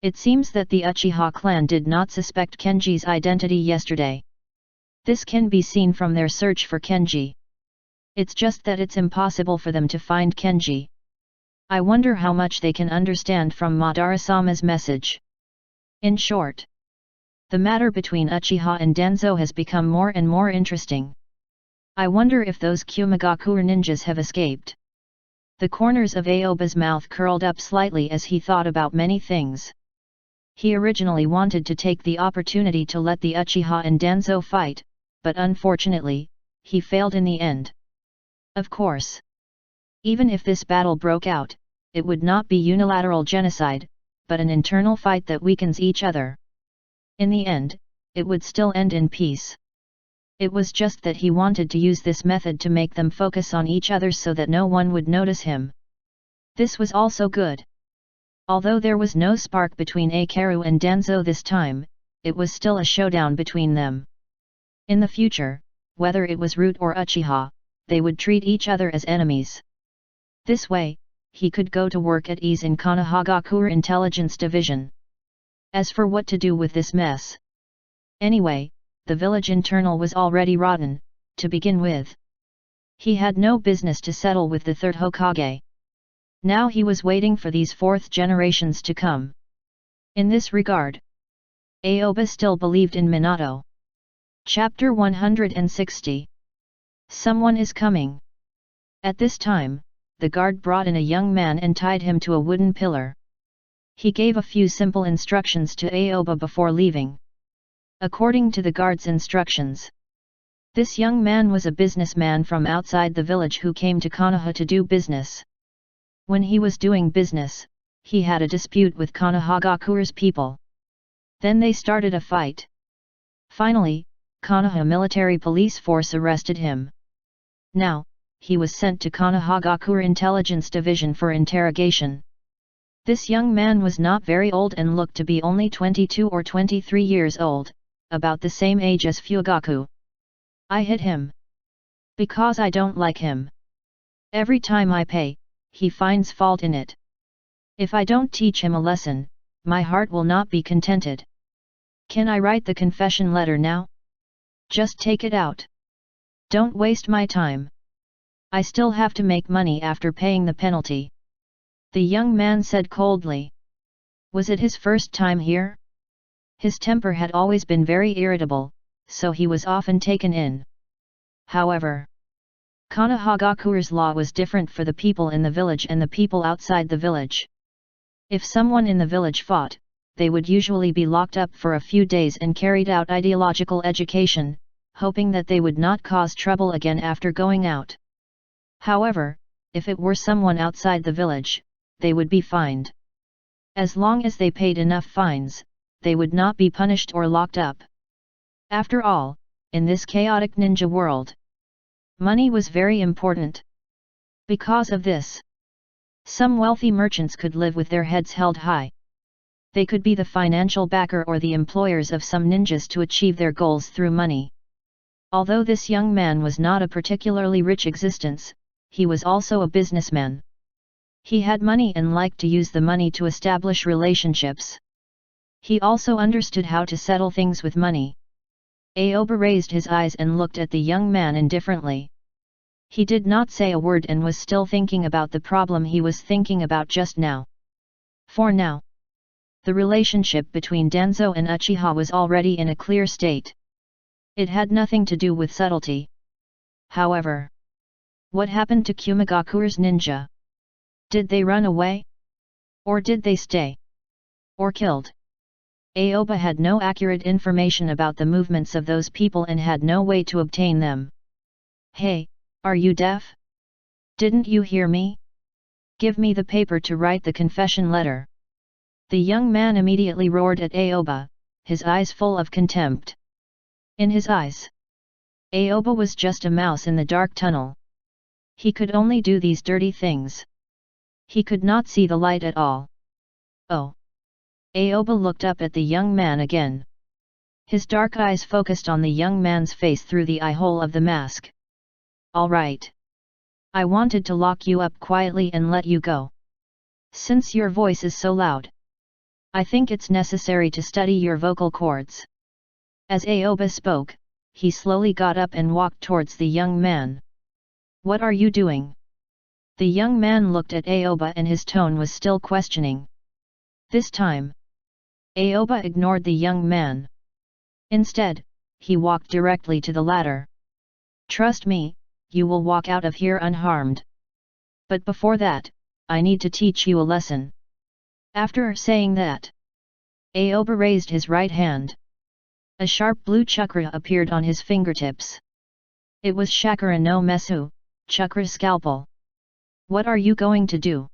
It seems that the Uchiha clan did not suspect Kenji's identity yesterday. This can be seen from their search for Kenji. It's just that it's impossible for them to find Kenji. I wonder how much they can understand from Madara-sama's message. In short, the matter between Uchiha and Danzo has become more and more interesting. I wonder if those Kyumigaku ninjas have escaped. The corners of Aoba's mouth curled up slightly as he thought about many things. He originally wanted to take the opportunity to let the Uchiha and Danzo fight, but unfortunately, he failed in the end. Of course, even if this battle broke out, it would not be unilateral genocide, but an internal fight that weakens each other. In the end, it would still end in peace. It was just that he wanted to use this method to make them focus on each other so that no one would notice him. This was also good. Although there was no spark between Akaru and Danzo this time, it was still a showdown between them. In the future, whether it was Root or Uchiha, they would treat each other as enemies. This way, he could go to work at ease in Konoha Intelligence Division. As for what to do with this mess. Anyway, the village internal was already rotten, to begin with. He had no business to settle with the third Hokage. Now he was waiting for these fourth generations to come. In this regard, Aoba still believed in Minato. Chapter 160. Someone is coming. At this time, the guard brought in a young man and tied him to a wooden pillar. He gave a few simple instructions to Aoba before leaving. According to the guard's instructions, this young man was a businessman from outside the village who came to Konoha to do business. When he was doing business, he had a dispute with Konohagakure's people. Then they started a fight. Finally, Konoha military police force arrested him. Now, he was sent to Konohagakure Intelligence Division for interrogation. This young man was not very old and looked to be only 22 or 23 years old, about the same age as Fugaku. I hit him. Because I don't like him. Every time I pay, he finds fault in it. If I don't teach him a lesson, my heart will not be contented. Can I write the confession letter now? Just take it out. Don't waste my time. I still have to make money after paying the penalty. The young man said coldly. Was it his first time here? His temper had always been very irritable, so he was often taken in. However, Konohagakure's law was different for the people in the village and the people outside the village. If someone in the village fought, they would usually be locked up for a few days and carried out ideological education, hoping that they would not cause trouble again after going out. However, if it were someone outside the village, they would be fined. As long as they paid enough fines, they would not be punished or locked up. After all, in this chaotic ninja world, money was very important. Because of this, some wealthy merchants could live with their heads held high. They could be the financial backer or the employers of some ninjas to achieve their goals through money. Although this young man was not a particularly rich existence, he was also a businessman. He had money and liked to use the money to establish relationships. He also understood how to settle things with money. Aoba raised his eyes and looked at the young man indifferently. He did not say a word and was still thinking about the problem he was thinking about just now. For now, the relationship between Danzo and Uchiha was already in a clear state. It had nothing to do with subtlety. However, what happened to Kyumigakure's ninja? Did they run away? Or did they stay? Or killed? Aoba had no accurate information about the movements of those people and had no way to obtain them. Hey, are you deaf? Didn't you hear me? Give me the paper to write the confession letter. The young man immediately roared at Aoba, his eyes full of contempt. In his eyes, Aoba was just a mouse in the dark tunnel. He could only do these dirty things. He could not see the light at all. Oh! Aoba looked up at the young man again. His dark eyes focused on the young man's face through the eye hole of the mask. All right. I wanted to lock you up quietly and let you go. Since your voice is so loud, I think it's necessary to study your vocal cords. As Aoba spoke, he slowly got up and walked towards the young man. What are you doing? The young man looked at Aoba and his tone was still questioning. This time, Aoba ignored the young man. Instead, he walked directly to the ladder. Trust me, you will walk out of here unharmed. But before that, I need to teach you a lesson. After saying that, Aoba raised his right hand. A sharp blue chakra appeared on his fingertips. It was Chakra no Mesu, chakra scalpel. What are you going to do?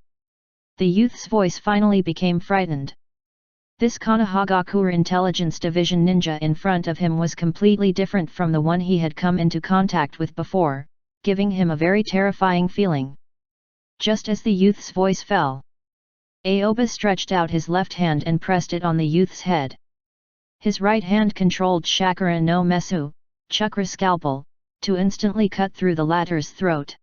The youth's voice finally became frightened. This Konoha Intelligence Division ninja in front of him was completely different from the one he had come into contact with before, giving him a very terrifying feeling. Just as the youth's voice fell, Aoba stretched out his left hand and pressed it on the youth's head. His right hand controlled Chakra no Mesu, chakra scalpel, to instantly cut through the latter's throat.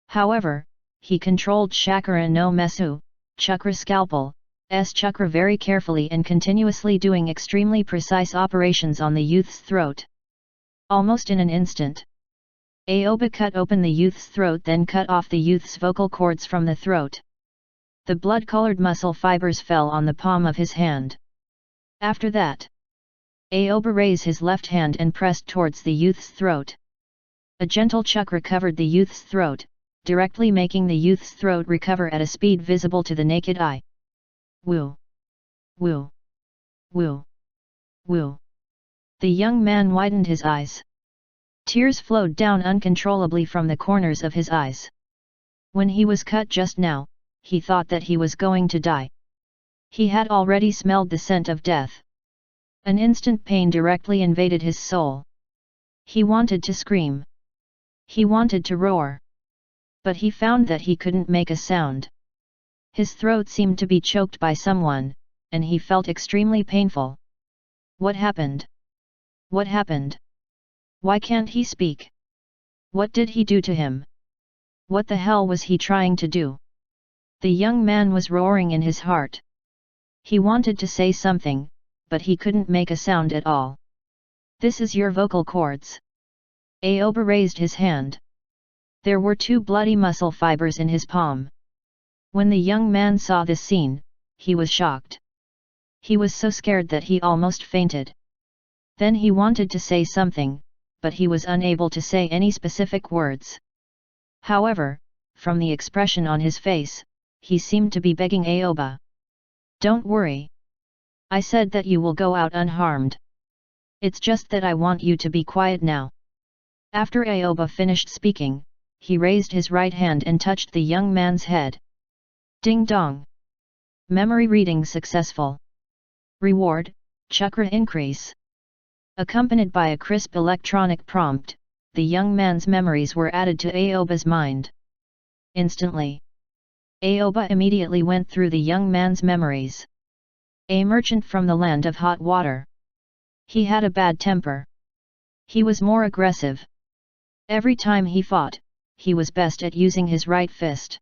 However, he controlled Chakra no Mesu, chakra scalpel, chakra very carefully and continuously doing extremely precise operations on the youth's throat. Almost in an instant, Aoba cut open the youth's throat, then cut off the youth's vocal cords from the throat. The blood-colored muscle fibers fell on the palm of his hand. After that, Aoba raised his left hand and pressed towards the youth's throat. A gentle chakra covered the youth's throat, directly making the youth's throat recover at a speed visible to the naked eye. Woo! Woo! Woo! Woo! The young man widened his eyes. Tears flowed down uncontrollably from the corners of his eyes. When he was cut just now, he thought that he was going to die. He had already smelled the scent of death. An instant pain directly invaded his soul. He wanted to scream. He wanted to roar. But he found that he couldn't make a sound. His throat seemed to be choked by someone, and he felt extremely painful. What happened? What happened? Why can't he speak? What did he do to him? What the hell was he trying to do? The young man was roaring in his heart. He wanted to say something, but he couldn't make a sound at all. This is your vocal cords. Aoba raised his hand. There were 2 bloody muscle fibers in his palm. When the young man saw this scene, he was shocked. He was so scared that he almost fainted. Then he wanted to say something, but he was unable to say any specific words. However, from the expression on his face, he seemed to be begging Aoba. Don't worry. I said that you will go out unharmed. It's just that I want you to be quiet now. After Aoba finished speaking, he raised his right hand and touched the young man's head. Ding dong! Memory reading successful. Reward, chakra increase. Accompanied by a crisp electronic prompt, the young man's memories were added to Aoba's mind. Instantly, Aoba immediately went through the young man's memories. A merchant from the land of hot water. He had a bad temper. He was more aggressive. Every time he fought, he was best at using his right fist.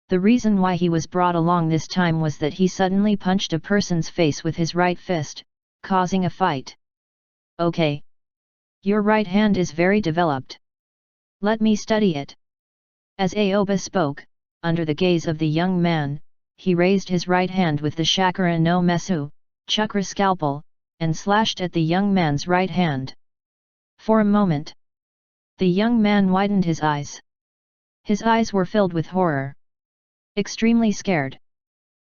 The reason why he was brought along this time was that he suddenly punched a person's face with his right fist, causing a fight. Okay. Your right hand is very developed. Let me study it. As Aoba spoke, under the gaze of the young man, he raised his right hand with the Chakra no Mesu, chakra scalpel, and slashed at the young man's right hand. For a moment, the young man widened his eyes. His eyes were filled with horror. Extremely scared.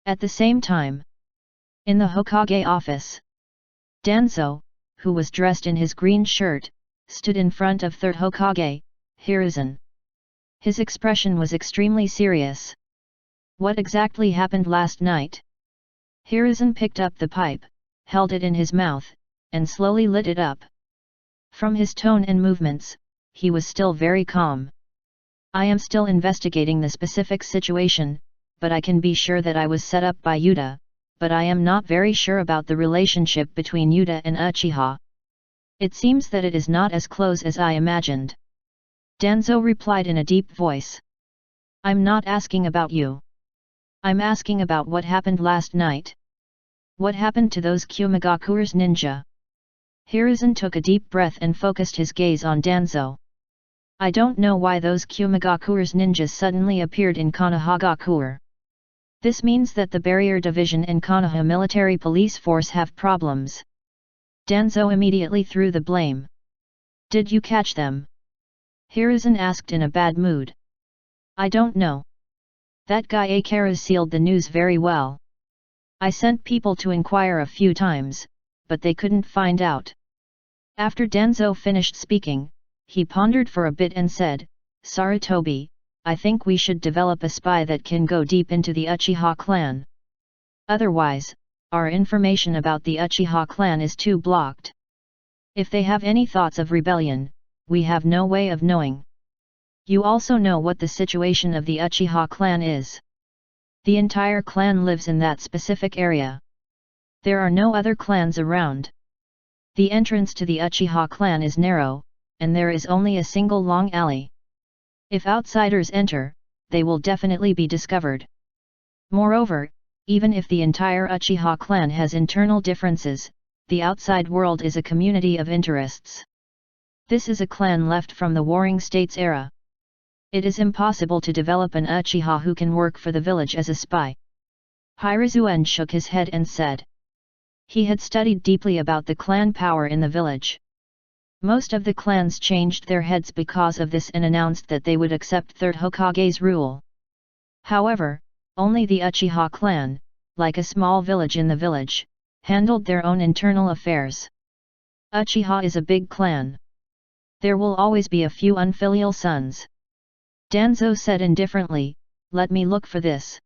At the same time, in the Hokage office, Danzo, who was dressed in his green shirt, stood in front of third Hokage, Hiruzen. His expression was extremely serious. What exactly happened last night? Hiruzen picked up the pipe, held it in his mouth, and slowly lit it up. From his tone and movements, he was still very calm. I am still investigating the specific situation, but I can be sure that I was set up by Yuta, but I am not very sure about the relationship between Yuta and Uchiha. It seems that it is not as close as I imagined. Danzo replied in a deep voice. I'm not asking about you. I'm asking about what happened last night. What happened to those Kyumigakure's ninja? Hiruzen took a deep breath and focused his gaze on Danzo. I don't know why those Kyumigakure's ninjas suddenly appeared in Konohagakure. This means that the Barrier Division and Konoha Military Police Force have problems. Danzo immediately threw the blame. Did you catch them? Hiruzen asked in a bad mood. I don't know. That guy Akira sealed the news very well. I sent people to inquire a few times, but they couldn't find out. After Danzo finished speaking, he pondered for a bit and said, Sarutobi, I think we should develop a spy that can go deep into the Uchiha clan. Otherwise, our information about the Uchiha clan is too blocked. If they have any thoughts of rebellion, we have no way of knowing. You also know what the situation of the Uchiha clan is. The entire clan lives in that specific area. There are no other clans around. The entrance to the Uchiha clan is narrow, and there is only a single long alley. If outsiders enter, they will definitely be discovered. Moreover, even if the entire Uchiha clan has internal differences, the outside world is a community of interests. This is a clan left from the Warring States era. It is impossible to develop an Uchiha who can work for the village as a spy. Hiruzen shook his head and said. He had studied deeply about the clan power in the village. Most of the clans changed their heads because of this and announced that they would accept Third Hokage's rule. However, only the Uchiha clan, like a small village in the village, handled their own internal affairs. Uchiha is a big clan. There will always be a few unfilial sons. Danzo said indifferently, let me look for this.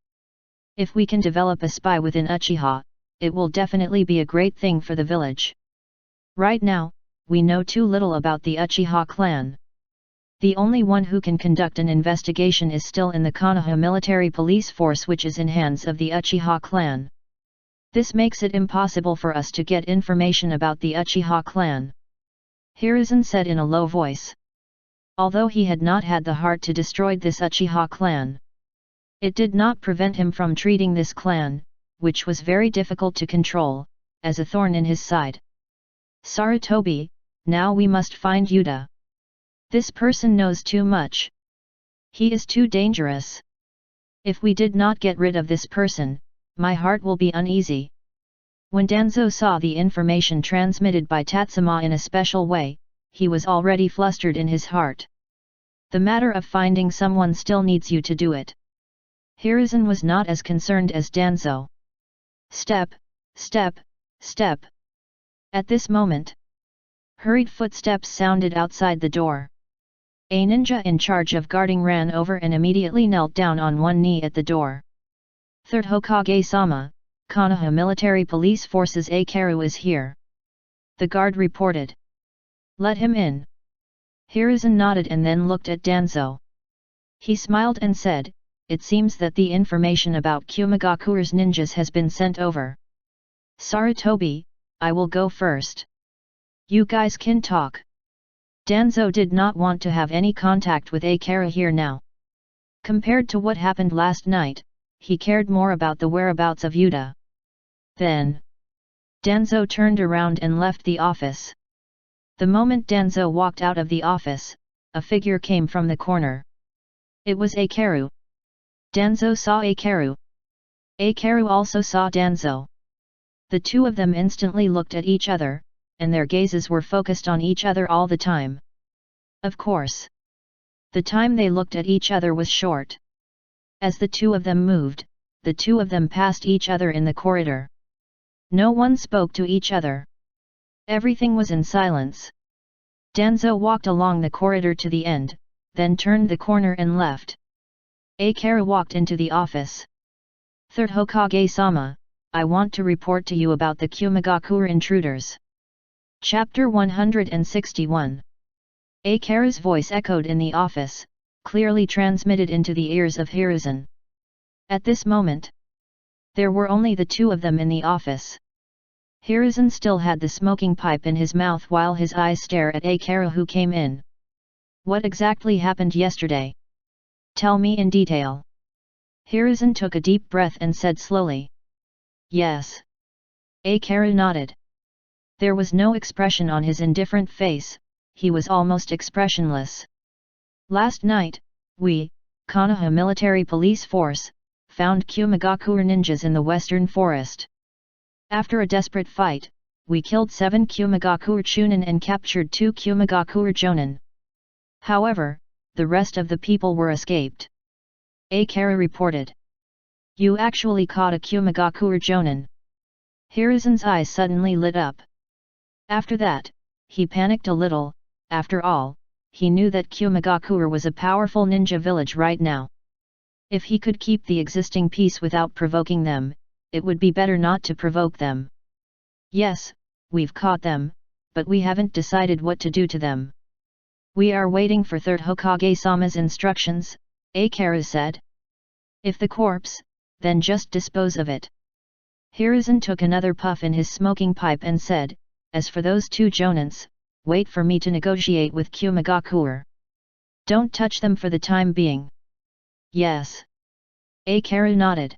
If we can develop a spy within Uchiha, it will definitely be a great thing for the village. Right now, we know too little about the Uchiha clan. The only one who can conduct an investigation is still in the Konoha Military Police Force, which is in hands of the Uchiha clan. This makes it impossible for us to get information about the Uchiha clan. Hiruzen said in a low voice. Although he had not had the heart to destroy this Uchiha clan, it did not prevent him from treating this clan, which was very difficult to control, as a thorn in his side. Sarutobi, now we must find Yuta. This person knows too much. He is too dangerous. If we did not get rid of this person, my heart will be uneasy. When Danzo saw the information transmitted by Tatsuma in a special way, he was already flustered in his heart. The matter of finding someone still needs you to do it. Hiruzen was not as concerned as Danzo. Step, step, step. At this moment, hurried footsteps sounded outside the door. A ninja in charge of guarding ran over and immediately knelt down on one knee at the door. Third Hokage-sama, Konoha Military Police Forces Akaru is here. The guard reported. Let him in. Hiruzen nodded and then looked at Danzo. He smiled and said, it seems that the information about Kyumigakure's ninjas has been sent over. Sarutobi, I will go first. You guys can talk. Danzo did not want to have any contact with Akira here now. Compared to what happened last night, he cared more about the whereabouts of Yuta. Then, Danzo turned around and left the office. The moment Danzo walked out of the office, a figure came from the corner. It was Akaru. Danzo saw Akaru. Akaru also saw Danzo. The two of them instantly looked at each other, and their gazes were focused on each other all the time. Of course. The time they looked at each other was short. As the two of them moved, the two of them passed each other in the corridor. No one spoke to each other. Everything was in silence. Danzo walked along the corridor to the end, then turned the corner and left. Akira walked into the office. Third Hokage-sama, I want to report to you about the Kyumigakure intruders. Chapter 161. Akira's voice echoed in the office, clearly transmitted into the ears of Hiruzen. At this moment, there were only the two of them in the office. Hiruzen still had the smoking pipe in his mouth while his eyes stare at Akaru who came in. What exactly happened yesterday? Tell me in detail. Hiruzen took a deep breath and said slowly. Yes. Akaru nodded. There was no expression on his indifferent face, he was almost expressionless. Last night, we, Konoha military police force, found Kumagakure ninjas in the western forest. After a desperate fight, we killed 7 Kumagakure Chunin and captured 2 Kumagakure Jonin. However, the rest of the people were escaped. Akaru reported. You actually caught a Kumagakure Jonin. Hiruzen's eyes suddenly lit up. After that, he panicked a little. After all, he knew that Kumagakure was a powerful ninja village right now. If he could keep the existing peace without provoking them, it would be better not to provoke them. Yes, we've caught them, but we haven't decided what to do to them. We are waiting for 3rd Hokage-sama's instructions, Akaru said. If the corpse, then just dispose of it. Hiruzen took another puff in his smoking pipe and said, as for those 2 Jonins, wait for me to negotiate with Kumagakure. Don't touch them for the time being. Yes. Akaru nodded.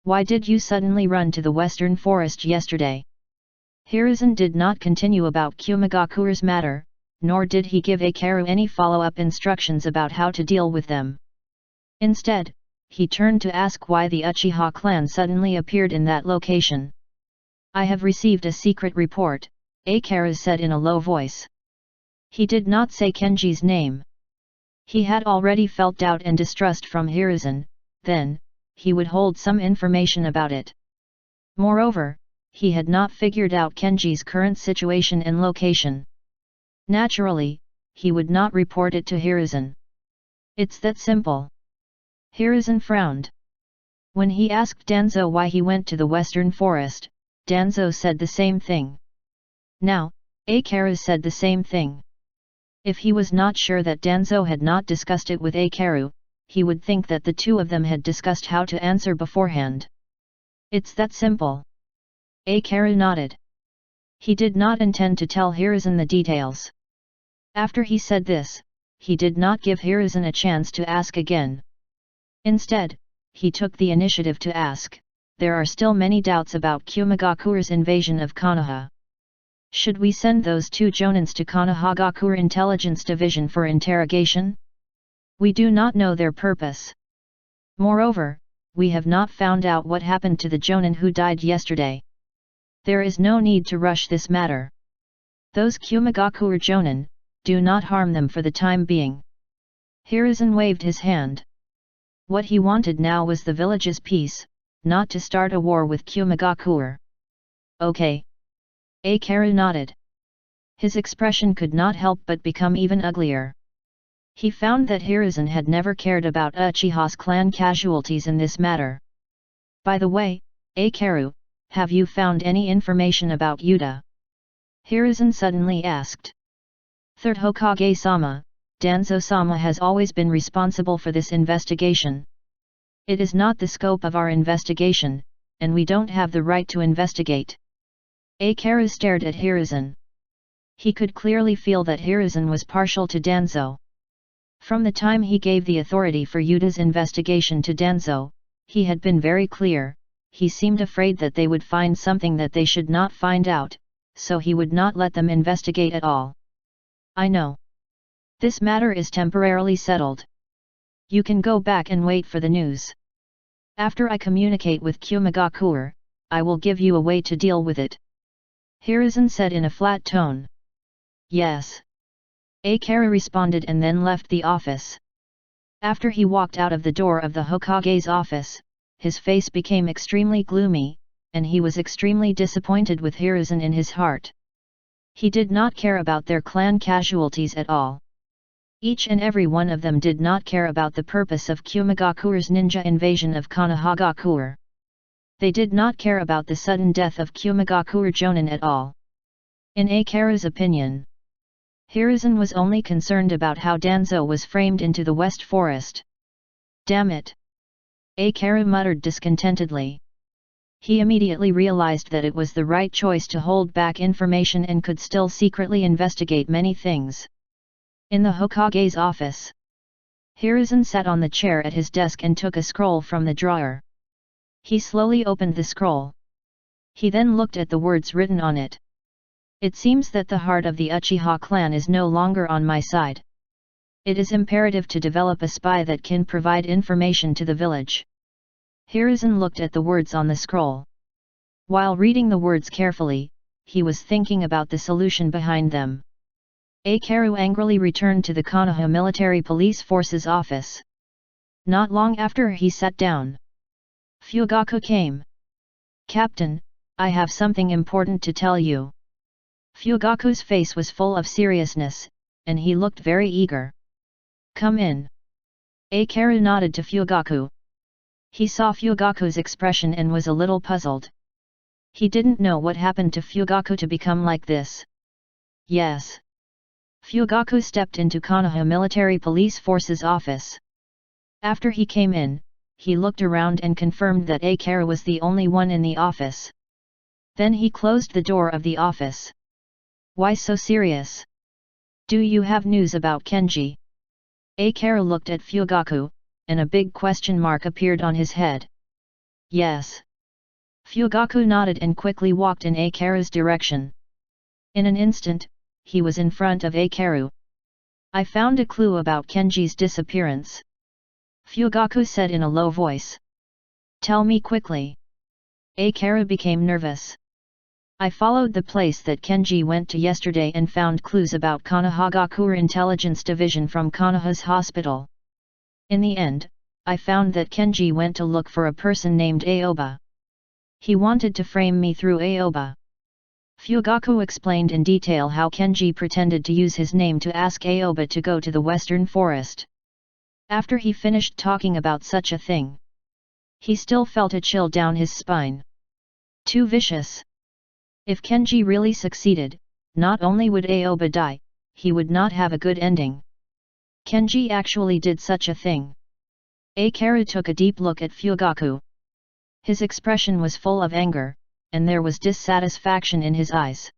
Why did you suddenly run to the western forest yesterday? Hiruzen did not continue about Kumagakure's matter, nor did he give Akaru any follow-up instructions about how to deal with them. Instead, he turned to ask why the Uchiha clan suddenly appeared in that location. I have received a secret report, Akaru said in a low voice. He did not say Kenji's name. He had already felt doubt and distrust from Hiruzen, then, he would hold some information about it. Moreover, he had not figured out Kenji's current situation and location. Naturally, he would not report it to Hiruzen. It's that simple. Hiruzen frowned. When he asked Danzo why he went to the western forest, Danzo said the same thing. Now, Akaru said the same thing. If he was not sure that Danzo had not discussed it with Akaru, he would think that the two of them had discussed how to answer beforehand. It's that simple. Akaru nodded. He did not intend to tell Hiruzen the details. After he said this, he did not give Hiruzen a chance to ask again. Instead, he took the initiative to ask, there are still many doubts about Kumagakure's invasion of Konoha. Should we send those 2 Jonins to Konohagakure Intelligence Division for interrogation? We do not know their purpose. Moreover, we have not found out what happened to the Jonin who died yesterday. There is no need to rush this matter. Those Kumagakure Jonin, do not harm them for the time being. Hiruzen waved his hand. What he wanted now was the village's peace, not to start a war with Kumagakure. Okay. Akaru nodded. His expression could not help but become even uglier. He found that Hiruzen had never cared about Uchiha's clan casualties in this matter. By the way, Akaru, have you found any information about Yuta? Hiruzen suddenly asked. 3rd Hokage-sama, Danzo-sama has always been responsible for this investigation. It is not the scope of our investigation, and we don't have the right to investigate. Akaru stared at Hiruzen. He could clearly feel that Hiruzen was partial to Danzo. From the time he gave the authority for Yuta's investigation to Danzo, he had been very clear, he seemed afraid that they would find something that they should not find out, so he would not let them investigate at all. I know. This matter is temporarily settled. You can go back and wait for the news. After I communicate with Kumagakure, I will give you a way to deal with it. Hiruzen said in a flat tone. Yes. Akaru responded and then left the office. After he walked out of the door of the Hokage's office, his face became extremely gloomy, and he was extremely disappointed with Hiruzen in his heart. He did not care about their clan casualties at all. Each and every one of them did not care about the purpose of Kumagakure's ninja invasion of Konohagakure. They did not care about the sudden death of Kumagakure Jonin at all. In Akaru's opinion, Hiruzen was only concerned about how Danzo was framed into the West Forest. Damn it! Akaru muttered discontentedly. He immediately realized that it was the right choice to hold back information and could still secretly investigate many things. In the Hokage's office, Hiruzen sat on the chair at his desk and took a scroll from the drawer. He slowly opened the scroll. He then looked at the words written on it. It seems that the heart of the Uchiha clan is no longer on my side. It is imperative to develop a spy that can provide information to the village. Hiruzen looked at the words on the scroll. While reading the words carefully, he was thinking about the solution behind them. Akaru angrily returned to the Konoha Military Police Force's office. Not long after he sat down, Fugaku came. "Captain, I have something important to tell you." Fugaku's face was full of seriousness, and he looked very eager. "Come in." Akaru nodded to Fugaku. He saw Fugaku's expression and was a little puzzled. He didn't know what happened to Fugaku to become like this. "Yes." Fugaku stepped into Konoha Military Police Force's office. After he came in, he looked around and confirmed that Akaru was the only one in the office. Then he closed the door of the office. "Why so serious? Do you have news about Kenji?" Akaru looked at Fugaku, and a big question mark appeared on his head. "Yes." Fugaku nodded and quickly walked in Akaru's direction. In an instant, he was in front of Akaru. "I found a clue about Kenji's disappearance," Fugaku said in a low voice. "Tell me quickly." Akaru became nervous. "I followed the place that Kenji went to yesterday and found clues about Konohagakure Intelligence Division from Konoha's hospital. In the end, I found that Kenji went to look for a person named Aoba. He wanted to frame me through Aoba." Fugaku explained in detail how Kenji pretended to use his name to ask Aoba to go to the Western Forest. After he finished talking about such a thing, he still felt a chill down his spine. Too vicious. If Kenji really succeeded, not only would Aoba die, he would not have a good ending. Kenji actually did such a thing. Akaru took a deep look at Fugaku. His expression was full of anger, and there was dissatisfaction in his eyes.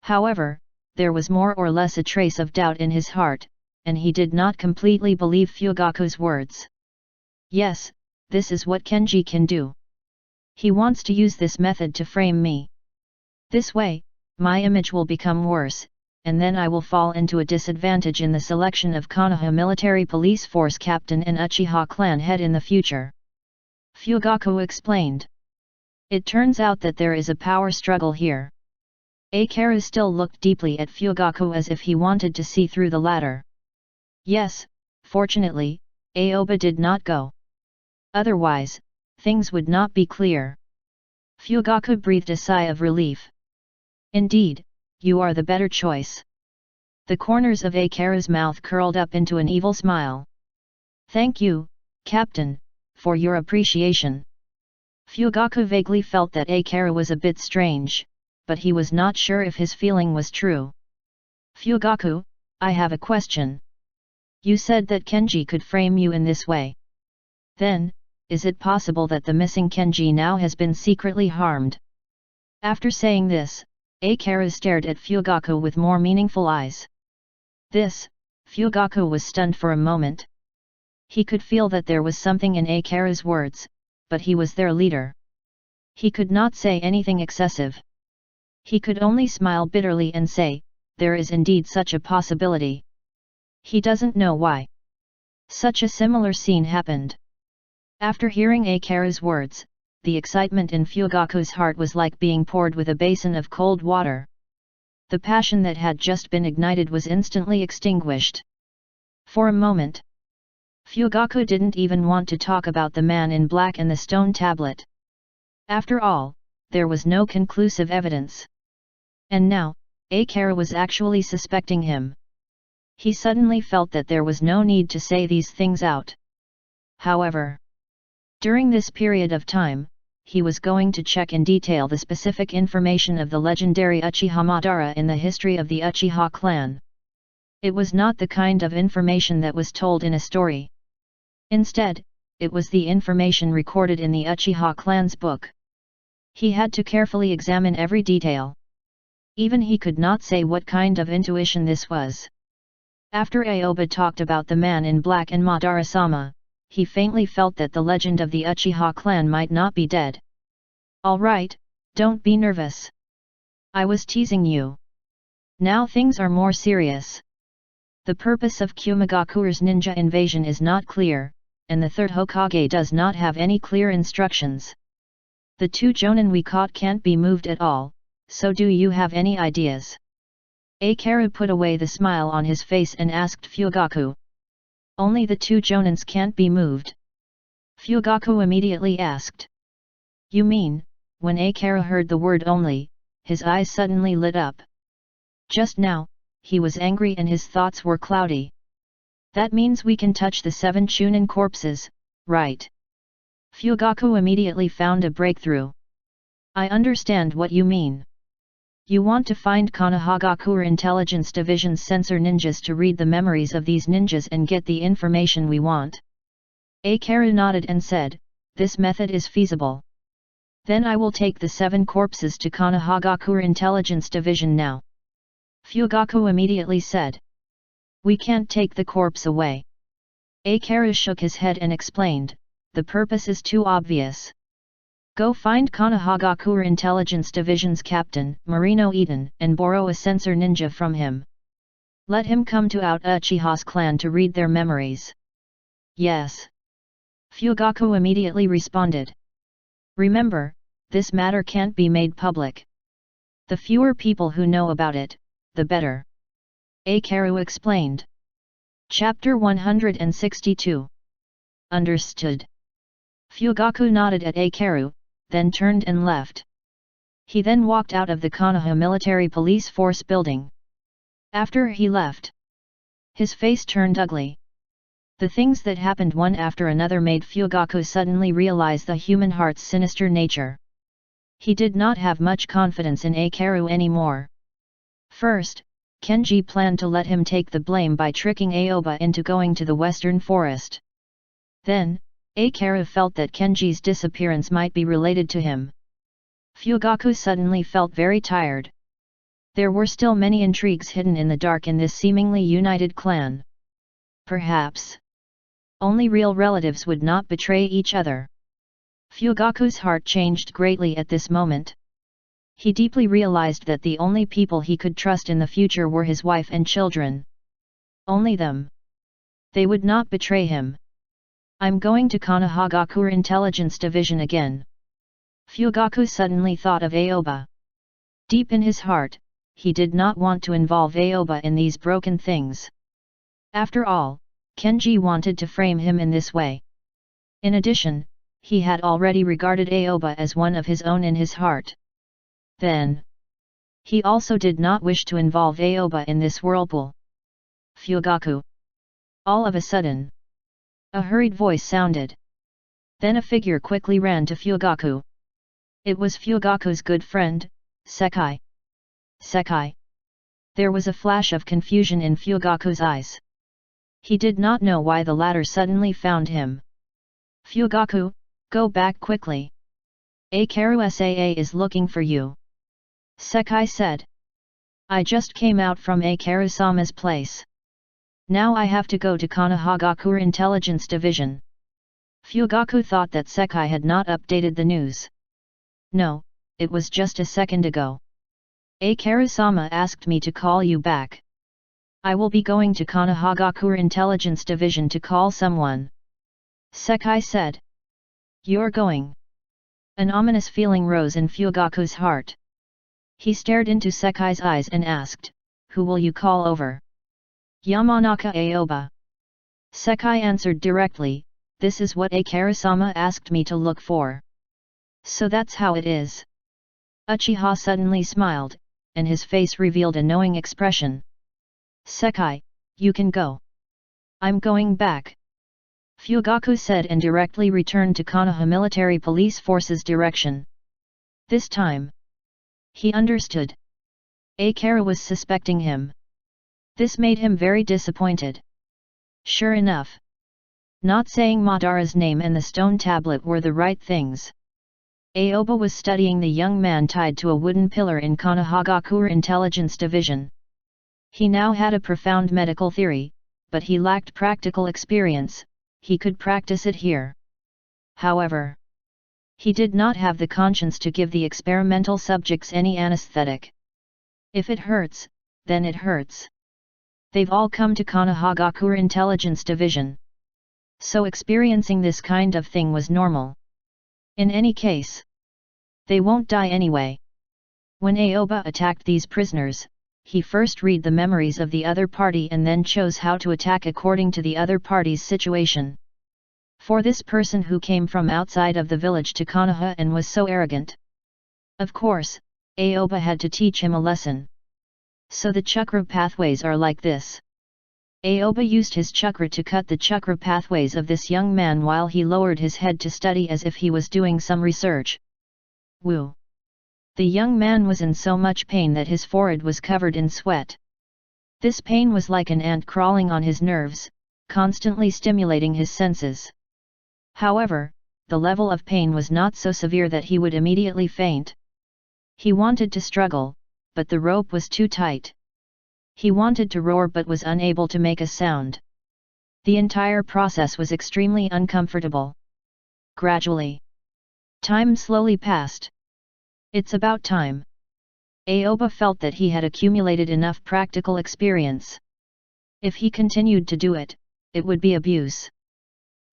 However, there was more or less a trace of doubt in his heart, and he did not completely believe Fugaku's words. "Yes, this is what Kenji can do. He wants to use this method to frame me. This way, my image will become worse, and then I will fall into a disadvantage in the selection of Konoha Military Police Force Captain and Uchiha clan head in the future," Fugaku explained. "It turns out that there is a power struggle here." Akaru still looked deeply at Fugaku as if he wanted to see through the latter. Yes, fortunately, Aoba did not go. Otherwise, things would not be clear. Fugaku breathed a sigh of relief. "Indeed, you are the better choice." The corners of Akaru's mouth curled up into an evil smile. "Thank you, Captain, for your appreciation." Fugaku vaguely felt that Akaru was a bit strange, but he was not sure if his feeling was true. "Fugaku, I have a question. You said that Kenji could frame you in this way. Then, is it possible that the missing Kenji now has been secretly harmed?" After saying this, Akaru stared at Fugaku with more meaningful eyes. Fugaku was stunned for a moment. He could feel that there was something in Akaru's words, but he was their leader. He could not say anything excessive. He could only smile bitterly and say, "There is indeed such a possibility." He doesn't know why. Such a similar scene happened. After hearing Akaru's words, the excitement in Fugaku's heart was like being poured with a basin of cold water. The passion that had just been ignited was instantly extinguished. For a moment, Fugaku didn't even want to talk about the man in black and the stone tablet. After all, there was no conclusive evidence. And now, Akaru was actually suspecting him. He suddenly felt that there was no need to say these things out. However, during this period of time, he was going to check in detail the specific information of the legendary Uchiha Madara in the history of the Uchiha clan. It was not the kind of information that was told in a story. Instead, it was the information recorded in the Uchiha clan's book. He had to carefully examine every detail. Even he could not say what kind of intuition this was. After Aoba talked about the man in black and Madara-sama, he faintly felt that the legend of the Uchiha clan might not be dead. "All right, don't be nervous. I was teasing you. Now things are more serious. The purpose of Kumigakure's ninja invasion is not clear, and the third Hokage does not have any clear instructions. The 2 Jonin we caught can't be moved at all, so do you have any ideas?" Eikaru put away the smile on his face and asked Fugaku. "Only the 2 Jonins can't be moved?" Fugaku immediately asked. "You mean," when Eikaru heard the word only, his eyes suddenly lit up. Just now, he was angry and his thoughts were cloudy. "That means we can touch the 7 Chunin corpses, right?" Fugaku immediately found a breakthrough. "I understand what you mean. You want to find Konohagakure Intelligence Division's sensor ninjas to read the memories of these ninjas and get the information we want." Eikaru nodded and said, "This method is feasible. Then I will take the 7 corpses to Konohagakure Intelligence Division now." Fugaku immediately said. "We can't take the corpse away." Eikaru shook his head and explained, "The purpose is too obvious. Go find Konohagakure Intelligence Division's captain, Marino Eden, and borrow a sensor ninja from him. Let him come to out Uchiha's clan to read their memories." "Yes." Fugaku immediately responded. "Remember, this matter can't be made public. The fewer people who know about it, the better." Eikaru explained. Chapter 162. Understood. Fugaku nodded at Eikaru, then turned and left. He then walked out of the Konoha Military Police Force building. After he left, his face turned ugly. The things that happened one after another made Fugaku suddenly realize the human heart's sinister nature. He did not have much confidence in Eikaru anymore. First, Kenji planned to let him take the blame by tricking Aoba into going to the western forest. Then, Eikaru felt that Kenji's disappearance might be related to him. Fugaku suddenly felt very tired. There were still many intrigues hidden in the dark in this seemingly united clan. Perhaps only real relatives would not betray each other. Fugaku's heart changed greatly at this moment. He deeply realized that the only people he could trust in the future were his wife and children. Only them. They would not betray him. "I'm going to Konohagakure Intelligence Division again." Fugaku suddenly thought of Aoba. Deep in his heart, he did not want to involve Aoba in these broken things. After all, Kenji wanted to frame him in this way. In addition, he had already regarded Aoba as one of his own in his heart. Then, he also did not wish to involve Aoba in this whirlpool. "Fugaku." All of a sudden, a hurried voice sounded. Then a figure quickly ran to Fugaku. It was Fugaku's good friend, Sekai. "Sekai." There was a flash of confusion in Fugaku's eyes. He did not know why the latter suddenly found him. "Fugaku, go back quickly. Eikaru Saa is looking for you," Sekai said. "I just came out from Eikaru-sama's place. Now I have to go to Konohagakure Intelligence Division." Fugaku thought that Sekai had not updated the news. "No, it was just a second ago. Eikaru-sama asked me to call you back. I will be going to Konohagakure Intelligence Division to call someone," Sekai said. "You're going?" An ominous feeling rose in Fugaku's heart. He stared into Sekai's eyes and asked, "Who will you call over?" "Yamanaka Aoba." Sekai answered directly, "This is what Eikaru-sama asked me to look for." "So that's how it is." Uchiha suddenly smiled, and his face revealed a knowing expression. "Sekai, you can go. I'm going back," Fugaku said and directly returned to Konoha Military Police Force's direction. This time, he understood. Eikaru was suspecting him. This made him very disappointed. Sure enough, not saying Madara's name and the stone tablet were the right things. Aoba was studying the young man tied to a wooden pillar in Konohagakure Intelligence Division. He now had a profound medical theory, but he lacked practical experience. He could practice it here. However, he did not have the conscience to give the experimental subjects any anesthetic. If it hurts, then it hurts. They've all come to Konohagakure Intelligence Division. So experiencing this kind of thing was normal. In any case, they won't die anyway. When Aoba attacked these prisoners, he first read the memories of the other party and then chose how to attack according to the other party's situation. For this person who came from outside of the village to Konoha and was so arrogant. Of course, Aoba had to teach him a lesson. So the chakra pathways are like this. Aoba used his chakra to cut the chakra pathways of this young man while he lowered his head to study as if he was doing some research. Woo! The young man was in so much pain that his forehead was covered in sweat. This pain was like an ant crawling on his nerves, constantly stimulating his senses. However, the level of pain was not so severe that he would immediately faint. He wanted to struggle, but the rope was too tight. He wanted to roar but was unable to make a sound. The entire process was extremely uncomfortable. Gradually, time slowly passed. It's about time. Aoba felt that he had accumulated enough practical experience. If he continued to do it, it would be abuse.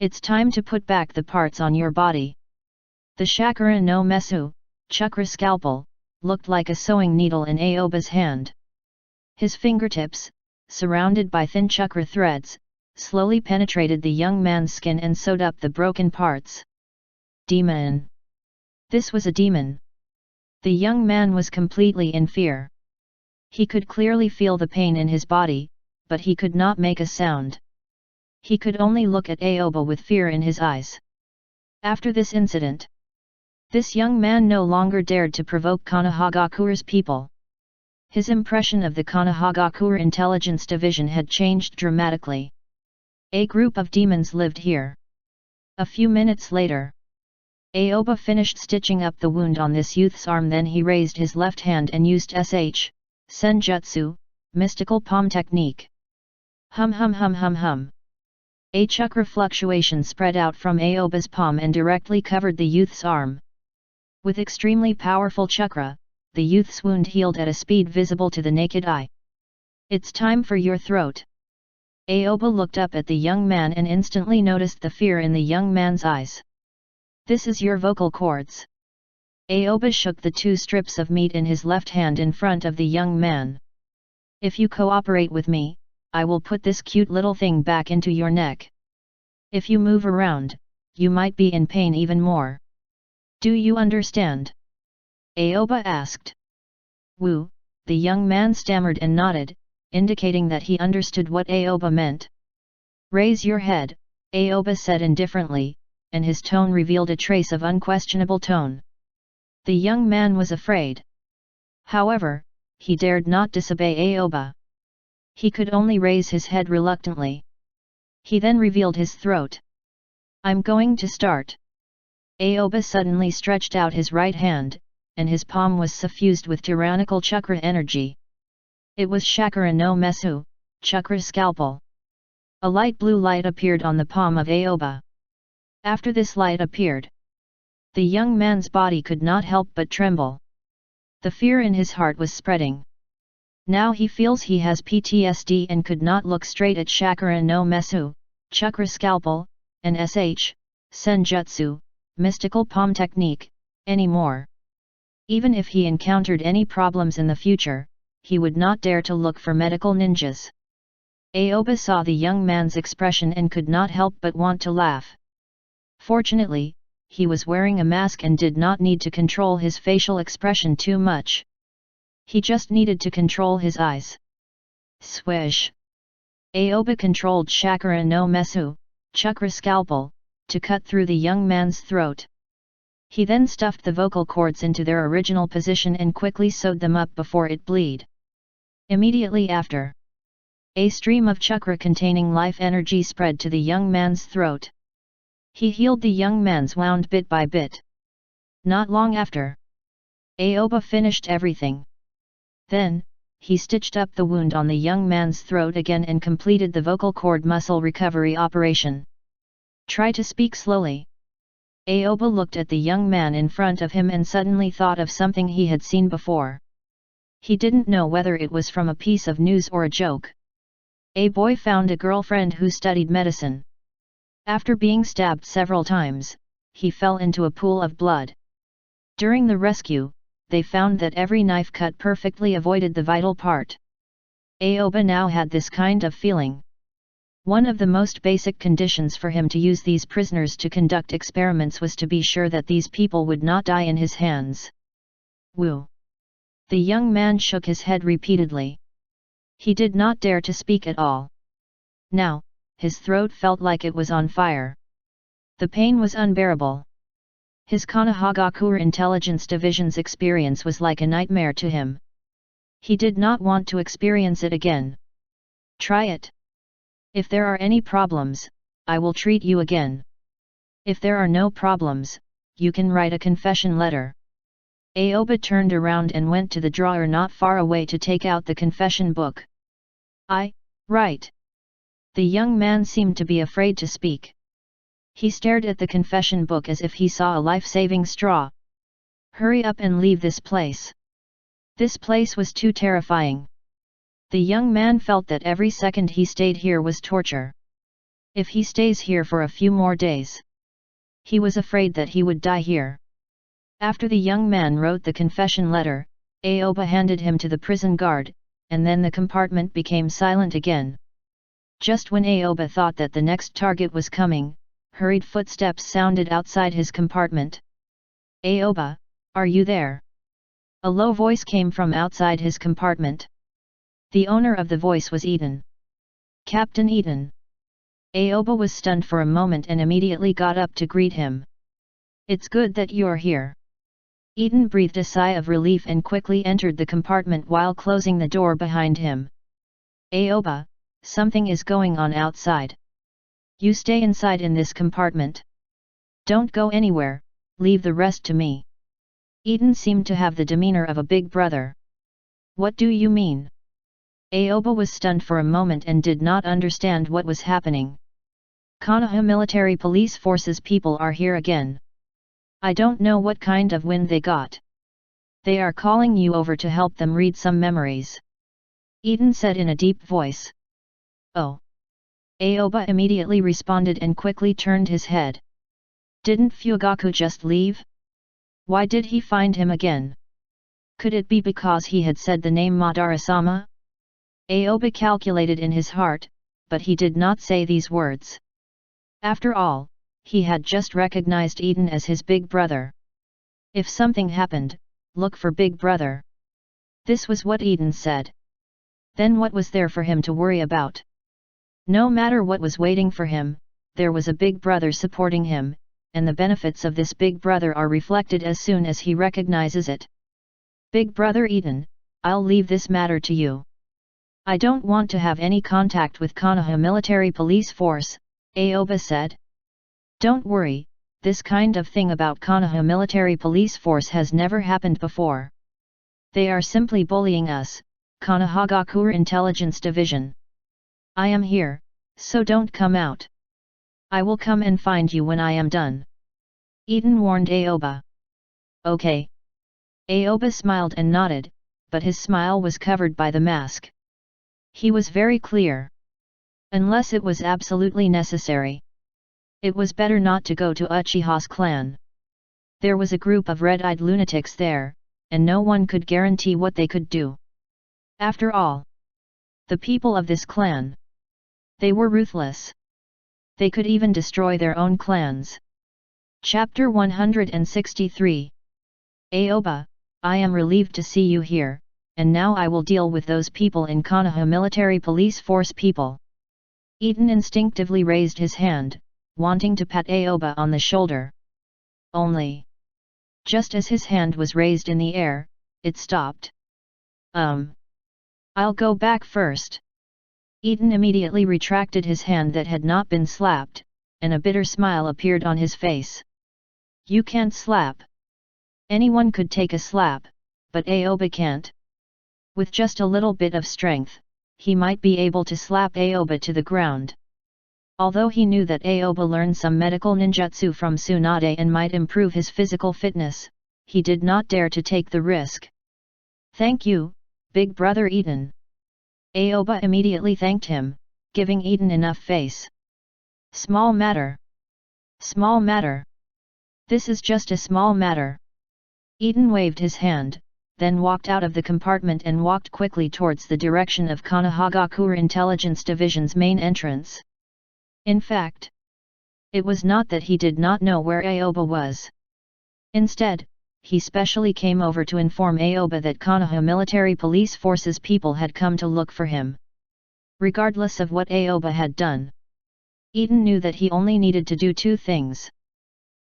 It's time to put back the parts on your body. The chakra no mesu, chakra scalpel, looked like a sewing needle in Aoba's hand. His fingertips, surrounded by thin chakra threads, slowly penetrated the young man's skin and sewed up the broken parts. Demon! This was a demon. The young man was completely in fear. He could clearly feel the pain in his body, but he could not make a sound. He could only look at Aoba with fear in his eyes. After this incident, this young man no longer dared to provoke Konohagakure's people. His impression of the Konohagakure Intelligence Division had changed dramatically. A group of demons lived here. A few minutes later, Aoba finished stitching up the wound on this youth's arm, then he raised his left hand and used Senjutsu, mystical palm technique. Hum hum hum hum hum. A chakra fluctuation spread out from Aoba's palm and directly covered the youth's arm. With extremely powerful chakra, the youth's wound healed at a speed visible to the naked eye. It's time for your throat. Aoba looked up at the young man and instantly noticed the fear in the young man's eyes. This is your vocal cords. Aoba shook the 2 strips of meat in his left hand in front of the young man. If you cooperate with me, I will put this cute little thing back into your neck. If you move around, you might be in pain even more. Do you understand? Aoba asked. Woo, the young man stammered and nodded, indicating that he understood what Aoba meant. Raise your head, Aoba said indifferently, and his tone revealed a trace of unquestionable tone. The young man was afraid. However, he dared not disobey Aoba. He could only raise his head reluctantly. He then revealed his throat. I'm going to start. Aoba suddenly stretched out his right hand, and his palm was suffused with tyrannical chakra energy. It was chakra no mesu, chakra scalpel. A light blue light appeared on the palm of Aoba. After this light appeared, the young man's body could not help but tremble. The fear in his heart was spreading. Now he feels he has PTSD and could not look straight at chakra no mesu, chakra scalpel, and senjutsu, mystical palm technique, anymore. Even if he encountered any problems in the future, he would not dare to look for medical ninjas. Aoba saw the young man's expression and could not help but want to laugh. Fortunately, he was wearing a mask and did not need to control his facial expression too much. He just needed to control his eyes. Swish! Aoba controlled chakra no mesu, chakra scalpel, to cut through the young man's throat. He then stuffed the vocal cords into their original position and quickly sewed them up before it bleed. Immediately after, A stream of chakra containing life energy spread to the young man's throat. He healed the young man's wound bit by bit. Not long after, Aoba finished everything. Then, he stitched up the wound on the young man's throat again and completed the vocal cord muscle recovery operation. Try to speak slowly. Aoba looked at the young man in front of him and suddenly thought of something he had seen before. He didn't know whether it was from a piece of news or a joke. A boy found a girlfriend who studied medicine. After being stabbed several times, he fell into a pool of blood. During the rescue, they found that every knife cut perfectly avoided the vital part. Aoba now had this kind of feeling. One of the most basic conditions for him to use these prisoners to conduct experiments was to be sure that these people would not die in his hands. Woo! The young man shook his head repeatedly. He did not dare to speak at all. Now, his throat felt like it was on fire. The pain was unbearable. His Konoha Intelligence Division's experience was like a nightmare to him. He did not want to experience it again. Try it. If there are any problems, I will treat you again. If there are no problems, you can write a confession letter. Aoba turned around and went to the drawer not far away to take out the confession book. Right. The young man seemed to be afraid to speak. He stared at the confession book as if he saw a life-saving straw. Hurry up and leave this place. This place was too terrifying. The young man felt that every second he stayed here was torture. If he stays here for a few more days, he was afraid that he would die here. After the young man wrote the confession letter, Aoba handed him to the prison guard, and then the compartment became silent again. Just when Aoba thought that the next target was coming, hurried footsteps sounded outside his compartment. Aoba, are you there? A low voice came from outside his compartment. The owner of the voice was Eden. Captain Eden. Aoba was stunned for a moment and immediately got up to greet him. It's good that you're here. Eden breathed a sigh of relief and quickly entered the compartment while closing the door behind him. Aoba, something is going on outside. You stay inside in this compartment. Don't go anywhere, leave the rest to me. Eden seemed to have the demeanor of a big brother. What do you mean? Aoba was stunned for a moment and did not understand what was happening. Konoha military police forces people are here again. I don't know what kind of wind they got. They are calling you over to help them read some memories. Eden said in a deep voice. Oh. Aoba immediately responded and quickly turned his head. Didn't Fugaku just leave? Why did he find him again? Could it be because he had said the name Madara-sama? Aoba calculated in his heart, but he did not say these words. After all, he had just recognized Eden as his big brother. If something happened, look for big brother. This was what Eden said. Then what was there for him to worry about? No matter what was waiting for him, there was a big brother supporting him, and the benefits of this big brother are reflected as soon as he recognizes it. Big brother Eden, I'll leave this matter to you. I don't want to have any contact with Konoha military police force, Aoba said. Don't worry, this kind of thing about Konoha military police force has never happened before. They are simply bullying us, Konoha Intelligence Division. I am here, so don't come out. I will come and find you when I am done. Eden warned Aoba. Okay. Aoba smiled and nodded, but his smile was covered by the mask. He was very clear. Unless it was absolutely necessary. It was better not to go to Uchiha's clan. There was a group of red-eyed lunatics there, and no one could guarantee what they could do. After all, the people of this clan, they were ruthless. They could even destroy their own clans. Chapter 163. Aoba, I am relieved to see you here, and now I will deal with those people in Konoha military police force people. Eden instinctively raised his hand, wanting to pat Aoba on the shoulder. Only, just as his hand was raised in the air, it stopped. I'll go back first. Eden immediately retracted his hand that had not been slapped, and a bitter smile appeared on his face. You can't slap. Anyone could take a slap, but Aoba can't. With just a little bit of strength, he might be able to slap Aoba to the ground. Although he knew that Aoba learned some medical ninjutsu from Tsunade and might improve his physical fitness, he did not dare to take the risk. Thank you, big brother Eden. Aoba immediately thanked him, giving Eden enough face. Small matter. Small matter. This is just a small matter. Eden waved his hand, then walked out of the compartment and walked quickly towards the direction of Konohagakure Intelligence Division's main entrance. In fact, it was not that he did not know where Aoba was. Instead, he specially came over to inform Aoba that Konoha Military Police Force's people had come to look for him. Regardless of what Aoba had done, Eden knew that he only needed to do two things.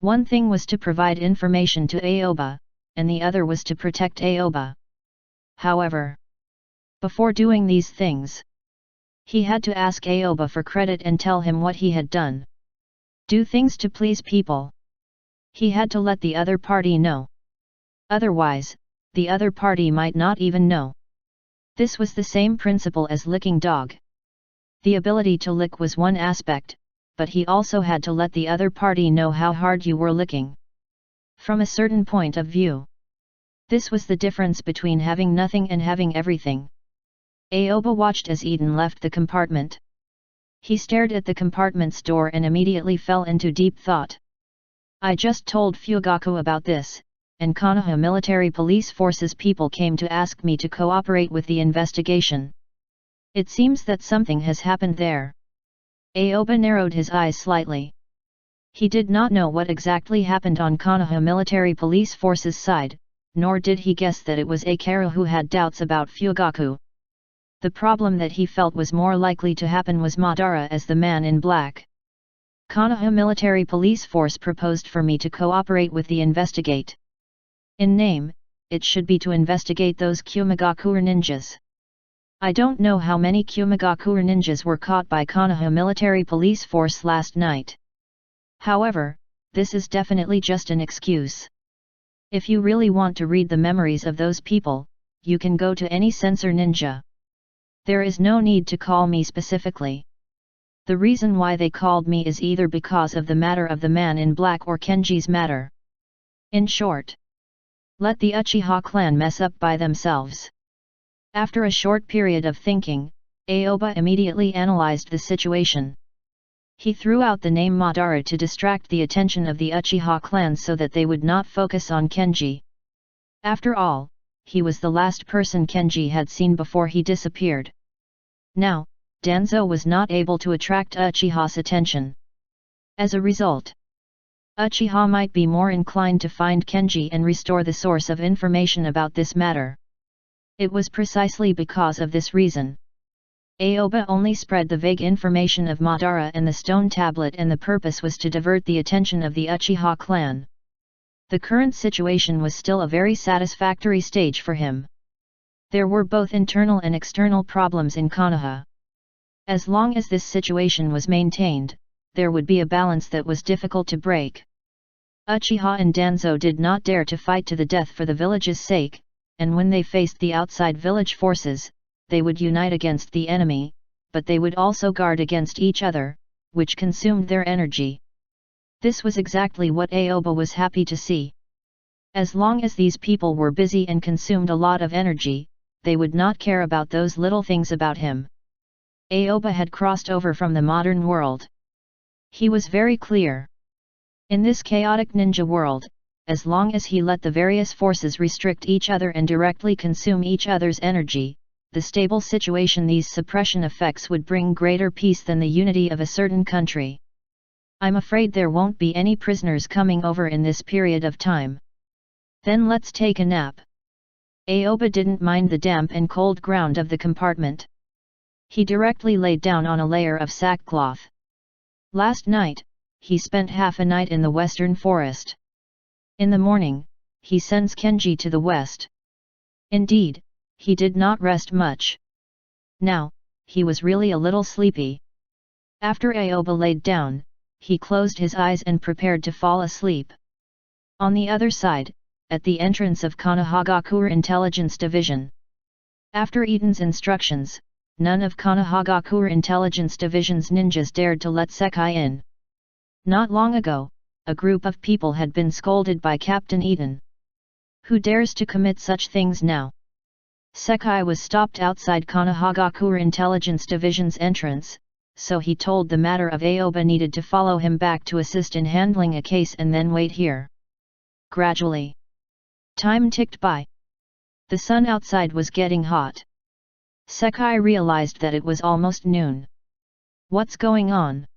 One thing was to provide information to Aoba, and the other was to protect Aoba. However, before doing these things, he had to ask Aoba for credit and tell him what he had done. Do things to please people. He had to let the other party know. Otherwise, the other party might not even know. This was the same principle as licking dog. The ability to lick was one aspect, but he also had to let the other party know how hard you were licking. From a certain point of view, this was the difference between having nothing and having everything. Aoba watched as Eden left the compartment. He stared at the compartment's door and immediately fell into deep thought. I just told Fugaku about this, and Konoha Military Police Force's people came to ask me to cooperate with the investigation. It seems that something has happened there. Aoba narrowed his eyes slightly. He did not know what exactly happened on Konoha Military Police Force's side, nor did he guess that it was Akaru who had doubts about Fugaku. The problem that he felt was more likely to happen was Madara as the man in black. Konoha Military Police Force proposed for me to cooperate with the investigate. In name, it should be to investigate those Kumagakure ninjas. I don't know how many Kumagakure ninjas were caught by Konoha Military Police Force last night. However, this is definitely just an excuse. If you really want to read the memories of those people, you can go to any censor ninja. There is no need to call me specifically. The reason why they called me is either because of the matter of the man in black or Kenji's matter. In short, let the Uchiha clan mess up by themselves. After a short period of thinking, Aoba immediately analyzed the situation. He threw out the name Madara to distract the attention of the Uchiha clan so that they would not focus on Kenji. After all, he was the last person Kenji had seen before he disappeared. Now, Danzo was not able to attract Uchiha's attention. As a result, Uchiha might be more inclined to find Kenji and restore the source of information about this matter. It was precisely because of this reason Aoba only spread the vague information of Madara and the stone tablet, and the purpose was to divert the attention of the Uchiha clan. The current situation was still a very satisfactory stage for him. There were both internal and external problems in Konoha. As long as this situation was maintained, there would be a balance that was difficult to break. Uchiha and Danzo did not dare to fight to the death for the village's sake, and when they faced the outside village forces, they would unite against the enemy, but they would also guard against each other, which consumed their energy. This was exactly what Aoba was happy to see. As long as these people were busy and consumed a lot of energy, they would not care about those little things about him. Aoba had crossed over from the modern world. He was very clear. In this chaotic ninja world, as long as he let the various forces restrict each other and directly consume each other's energy, the stable situation these suppression effects would bring greater peace than the unity of a certain country. I'm afraid there won't be any prisoners coming over in this period of time. Then let's take a nap. Aoba didn't mind the damp and cold ground of the compartment. He directly laid down on a layer of sackcloth. Last night, he spent half a night in the western forest. In the morning, he sends Kenji to the west. Indeed, he did not rest much. Now, he was really a little sleepy. After Aoba laid down, he closed his eyes and prepared to fall asleep. On the other side, at the entrance of Konohagakure Intelligence Division. After Eden's instructions, none of Konohagakure Intelligence Division's ninjas dared to let Sekai in. Not long ago, a group of people had been scolded by Captain Eden. Who dares to commit such things now? Sekai was stopped outside Konohagakure Intelligence Division's entrance, so he told the matter of Aoba needed to follow him back to assist in handling a case and then wait here. Gradually, time ticked by. The sun outside was getting hot. Sekai realized that it was almost noon. What's going on?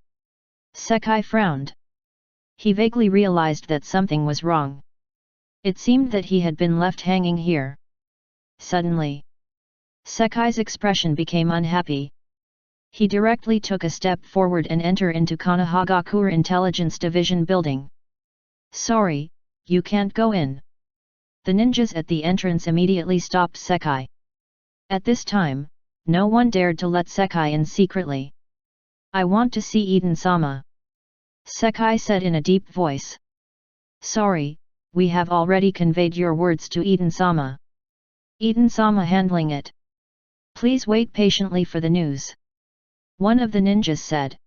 Sekai frowned. He vaguely realized that something was wrong. It seemed that he had been left hanging here. Suddenly, Sekai's expression became unhappy. He directly took a step forward and entered into Konohagakure Intelligence Division building. Sorry, you can't go in. The ninjas at the entrance immediately stopped Sekai. At this time, no one dared to let Sekai in secretly. I want to see Eden-sama. Sekai said in a deep voice. Sorry, we have already conveyed your words to Eden-sama. Eden-sama handling it. Please wait patiently for the news. One of the ninjas said.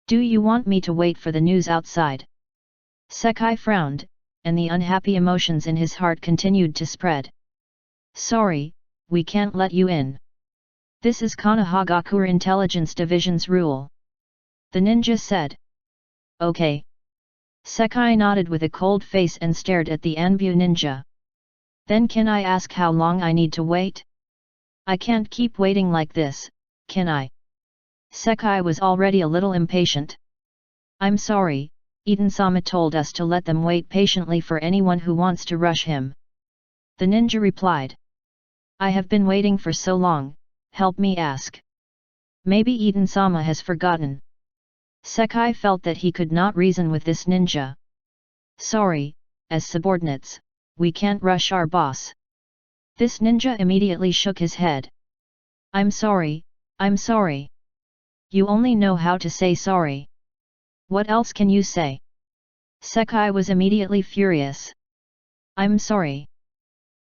Do you want me to wait for the news outside? Sekai frowned, and the unhappy emotions in his heart continued to spread. Sorry, we can't let you in. This is Konohagakure Intelligence Division's rule. The ninja said. Okay. Sekai nodded with a cold face and stared at the Anbu ninja. Then can I ask how long I need to wait? I can't keep waiting like this, can I? Sekai was already a little impatient. I'm sorry, Eden-sama told us to let them wait patiently for anyone who wants to rush him. The ninja replied. I have been waiting for so long, help me ask. Maybe Eden-sama has forgotten. Sekai felt that he could not reason with this ninja. Sorry, as subordinates, we can't rush our boss. This ninja immediately shook his head. I'm sorry, I'm sorry. You only know how to say sorry. What else can you say? Sekai was immediately furious. I'm sorry.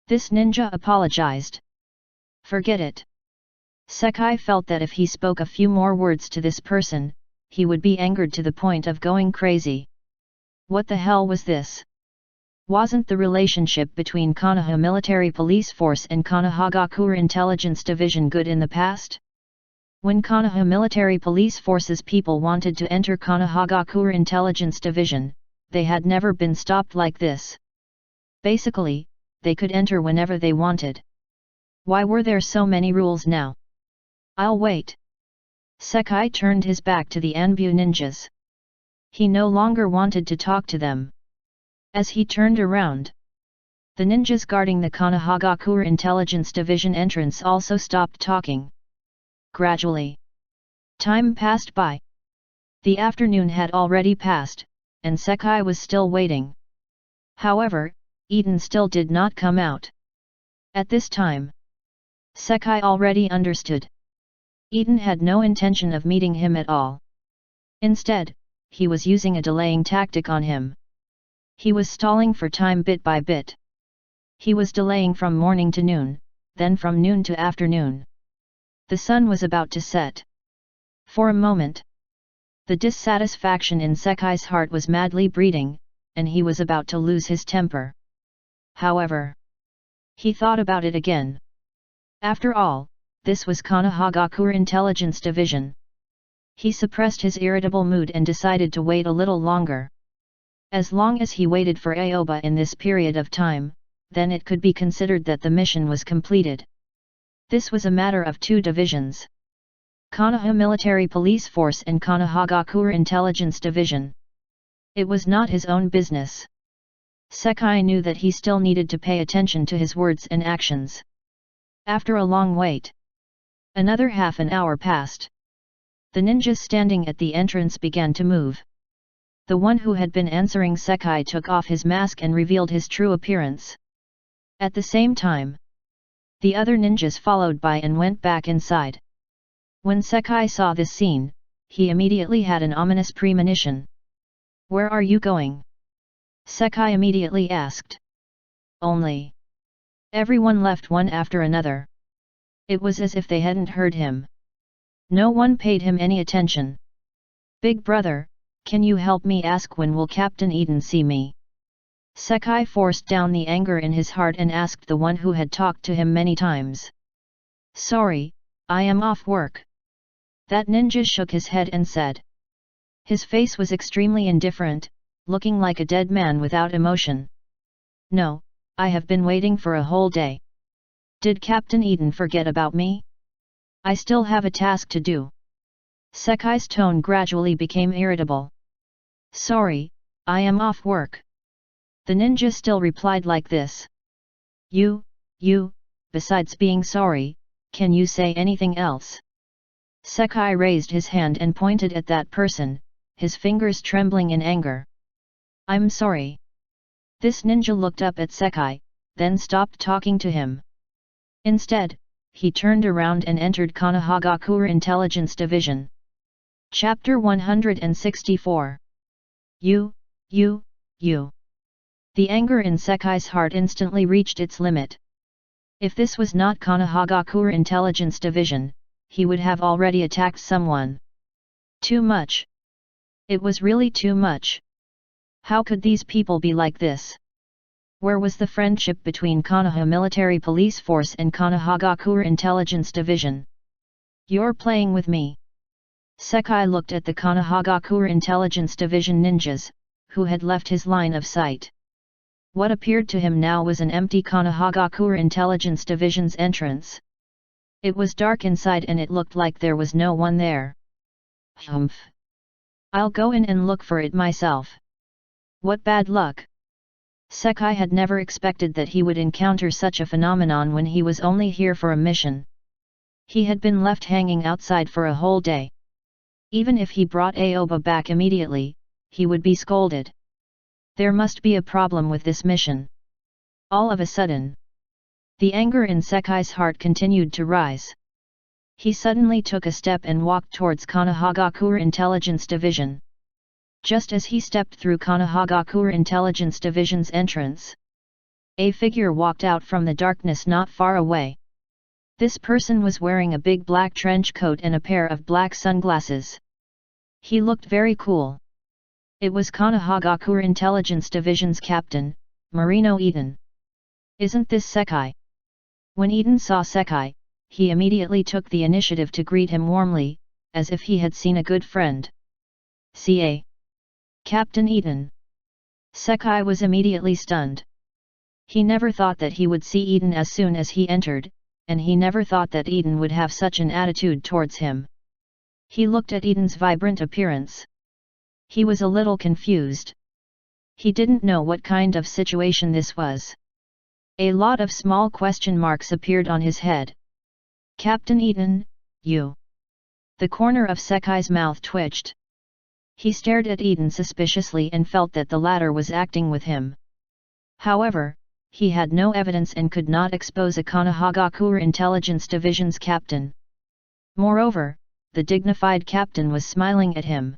This ninja apologized. Forget it. Sekai felt that if he spoke a few more words to this person, he would be angered to the point of going crazy. What the hell was this? Wasn't the relationship between Konoha Military Police Force and Konohagakure Intelligence Division good in the past? When Konoha Military Police Force's people wanted to enter Konohagakure Intelligence Division, they had never been stopped like this. Basically, they could enter whenever they wanted. Why were there so many rules now? I'll wait. Sekai turned his back to the Anbu ninjas. He no longer wanted to talk to them. As he turned around, the ninjas guarding the Konohagakure Intelligence Division entrance also stopped talking. Gradually, time passed by. The afternoon had already passed, and Sekai was still waiting. However, Eden still did not come out. At this time, Sekai already understood. Eden had no intention of meeting him at all. Instead, he was using a delaying tactic on him. He was stalling for time bit by bit. He was delaying from morning to noon, then from noon to afternoon. The sun was about to set. For a moment, the dissatisfaction in Sekai's heart was madly breeding, and he was about to lose his temper. However, he thought about it again. After all, this was Konohagakure Intelligence Division. He suppressed his irritable mood and decided to wait a little longer. As long as he waited for Aoba in this period of time, then it could be considered that the mission was completed. This was a matter of two divisions. Konoha Military Police Force and Konohagakure Intelligence Division. It was not his own business. Sekai knew that he still needed to pay attention to his words and actions. After a long wait, another half an hour passed. The ninjas standing at the entrance began to move. The one who had been answering Sekai took off his mask and revealed his true appearance. At the same time, the other ninjas followed by and went back inside. When Sekai saw this scene, he immediately had an ominous premonition. "Where are you going?" Sekai immediately asked. "Only." Everyone left one after another. It was as if they hadn't heard him. No one paid him any attention. "Big brother, can you help me ask when will Captain Eden see me?" Sekai forced down the anger in his heart and asked the one who had talked to him many times. "Sorry, I am off work." That ninja shook his head and said. His face was extremely indifferent, looking like a dead man without emotion. "No, I have been waiting for a whole day. Did Captain Eden forget about me? I still have a task to do." Sekai's tone gradually became irritable. "Sorry, I am off work." The ninja still replied like this. You, besides being sorry, can you say anything else?" Sekai raised his hand and pointed at that person, his fingers trembling in anger. "I'm sorry." This ninja looked up at Sekai, then stopped talking to him. Instead, he turned around and entered Konohagakure Intelligence Division. Chapter 164. You. The anger in Sekai's heart instantly reached its limit. If this was not Konohagakure Intelligence Division, he would have already attacked someone. Too much. It was really too much. How could these people be like this? Where was the friendship between Konoha Military Police Force and Konohagakure Intelligence Division? "You're playing with me." Sekai looked at the Konohagakure Intelligence Division ninjas, who had left his line of sight. What appeared to him now was an empty Konohagakure Intelligence Division's entrance. It was dark inside and it looked like there was no one there. "Humph. I'll go in and look for it myself." What bad luck! Sekai had never expected that he would encounter such a phenomenon when he was only here for a mission. He had been left hanging outside for a whole day. Even if he brought Aoba back immediately, he would be scolded. There must be a problem with this mission. All of a sudden, the anger in Sekai's heart continued to rise. He suddenly took a step and walked towards Konohagakure Intelligence Division. Just as he stepped through Konohagakure Intelligence Division's entrance, a figure walked out from the darkness not far away. This person was wearing a big black trench coat and a pair of black sunglasses. He looked very cool. It was Konohagakure Intelligence Division's captain, Marino Eden. "Isn't this Sekai?" When Eden saw Sekai, he immediately took the initiative to greet him warmly, as if he had seen a good friend. "Ca. Captain Eden." Sekai was immediately stunned. He never thought that he would see Eden as soon as he entered, and he never thought that Eden would have such an attitude towards him. He looked at Eden's vibrant appearance. He was a little confused. He didn't know what kind of situation this was. A lot of small question marks appeared on his head. "Captain Eden, you." The corner of Sekai's mouth twitched. He stared at Eden suspiciously and felt that the latter was acting with him. However, he had no evidence and could not expose a Konohagakure Intelligence Division's captain. Moreover, the dignified captain was smiling at him.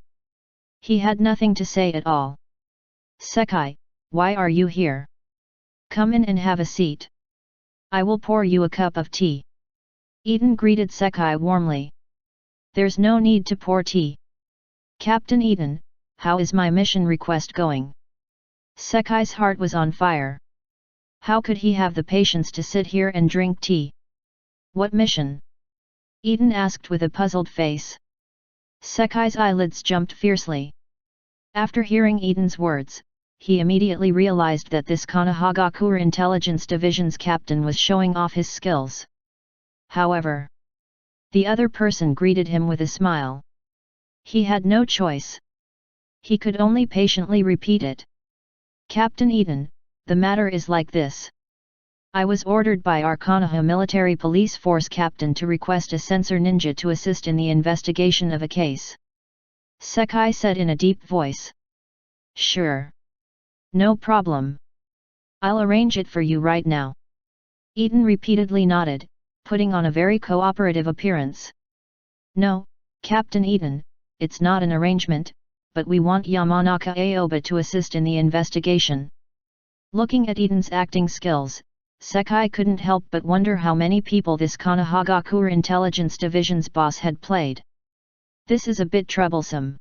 He had nothing to say at all. "Sekai, why are you here? Come in and have a seat. I will pour you a cup of tea." Eden greeted Sekai warmly. "There's no need to pour tea. Captain Eden, how is my mission request going?" Sekai's heart was on fire. How could he have the patience to sit here and drink tea? "What mission?" Eden asked with a puzzled face. Sekai's eyelids jumped fiercely. After hearing Eden's words, he immediately realized that this Konohagakure Intelligence Division's captain was showing off his skills. However, the other person greeted him with a smile. He had no choice. He could only patiently repeat it. "Captain Eden, the matter is like this. I was ordered by our Konoha Military Police Force captain to request a censor ninja to assist in the investigation of a case." Sekai said in a deep voice. "Sure. No problem. I'll arrange it for you right now." Eden repeatedly nodded, putting on a very cooperative appearance. No, Captain Eden, it's not an arrangement, but we want Yamanaka Aoba to assist in the investigation. Looking at Eden's acting skills, Sekai couldn't help but wonder how many people this Konohagakure Intelligence Division's boss had played. This is a bit troublesome.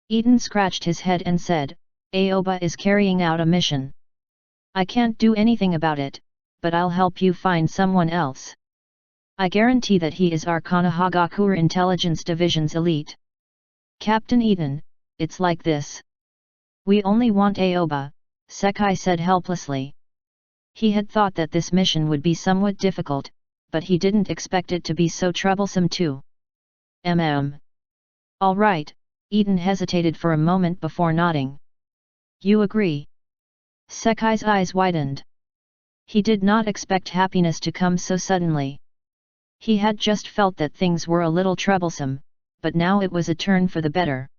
Eden scratched his head and said, Aoba is carrying out a mission. I can't do anything about it, but I'll help you find someone else. I guarantee that he is our Konohagakure Intelligence Division's elite. Captain Eden, it's like this. We only want Aoba, Sekai said helplessly. He had thought that this mission would be somewhat difficult, but he didn't expect it to be so troublesome too. All right, Eden hesitated for a moment before nodding. You agree? Sekai's eyes widened. He did not expect happiness to come so suddenly. He had just felt that things were a little troublesome, but now it was a turn for the better.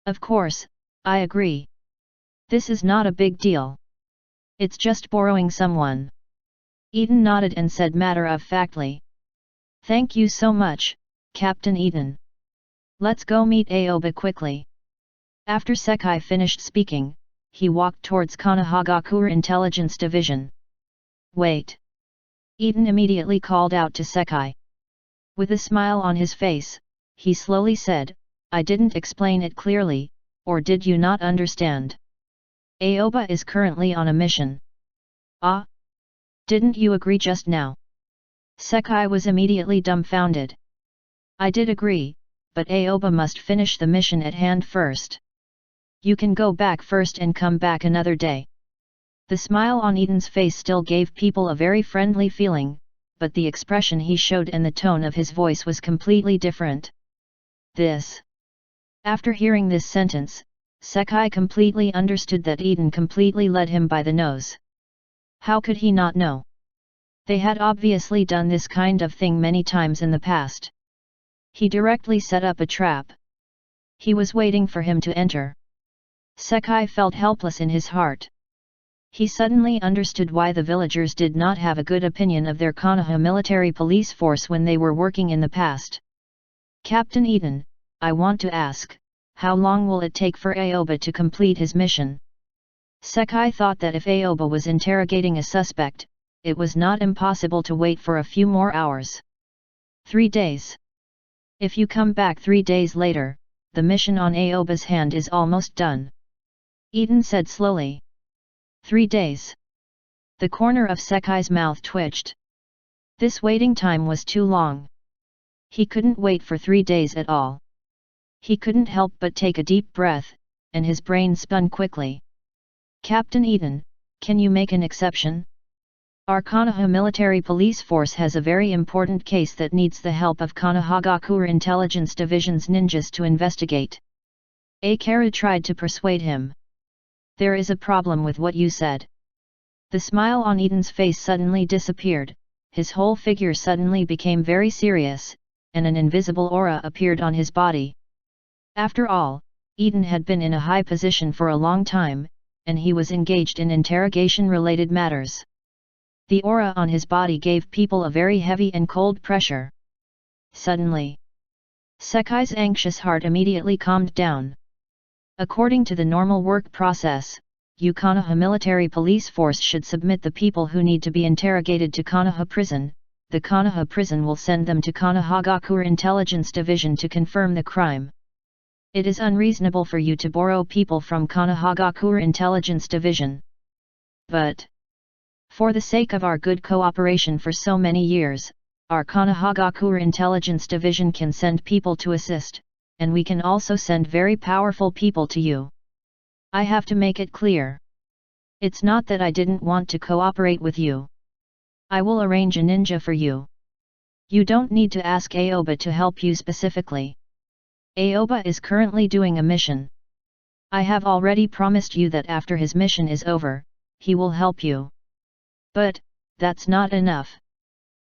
Of course, I agree. This is not a big deal. It's just borrowing someone. Eden nodded and said matter-of-factly. Thank you so much, Captain Eden. Let's go meet Aoba quickly. After Sekai finished speaking, he walked towards Konohagakure Intelligence Division. Wait! Eden immediately called out to Sekai. With a smile on his face, he slowly said, I didn't explain it clearly, or did you not understand? Aoba is currently on a mission. Ah? Didn't you agree just now? Sekai was immediately dumbfounded. I did agree, but Aoba must finish the mission at hand first. You can go back first and come back another day. The smile on Eden's face still gave people a very friendly feeling, but the expression he showed and the tone of his voice was completely different. This. After hearing this sentence, Sekai completely understood that Eden completely led him by the nose. How could he not know? They had obviously done this kind of thing many times in the past. He directly set up a trap. He was waiting for him to enter. Sekai felt helpless in his heart. He suddenly understood why the villagers did not have a good opinion of their Konoha military police force when they were working in the past. Captain Eden, I want to ask, how long will it take for Aoba to complete his mission? Sekai thought that if Aoba was interrogating a suspect, it was not impossible to wait for a few more hours. 3 days. If you come back 3 days later, the mission on Aoba's hand is almost done. Eden said slowly. 3 days. The corner of Sekai's mouth twitched. This waiting time was too long. He couldn't wait for 3 days at all. He couldn't help but take a deep breath, and his brain spun quickly. Captain Eden, can you make an exception? Our Konoha military police force has a very important case that needs the help of Konohagakure Intelligence Division's ninjas to investigate. Akaru tried to persuade him. There is a problem with what you said. The smile on Eden's face suddenly disappeared, his whole figure suddenly became very serious, and an invisible aura appeared on his body. After all, Eden had been in a high position for a long time, and he was engaged in interrogation-related matters. The aura on his body gave people a very heavy and cold pressure. Suddenly, Sekai's anxious heart immediately calmed down. According to the normal work process, Konoha military police force should submit the people who need to be interrogated to Konoha prison. The Konoha prison will send them to Konohagakure Intelligence Division to confirm the crime. It is unreasonable for you to borrow people from Konohagakure Intelligence Division. But, for the sake of our good cooperation for so many years, our Konohagakure Intelligence Division can send people to assist, and we can also send very powerful people to you. I have to make it clear. It's not that I didn't want to cooperate with you. I will arrange a ninja for you. You don't need to ask Aoba to help you specifically. Aoba is currently doing a mission. I have already promised you that after his mission is over, he will help you. But, that's not enough.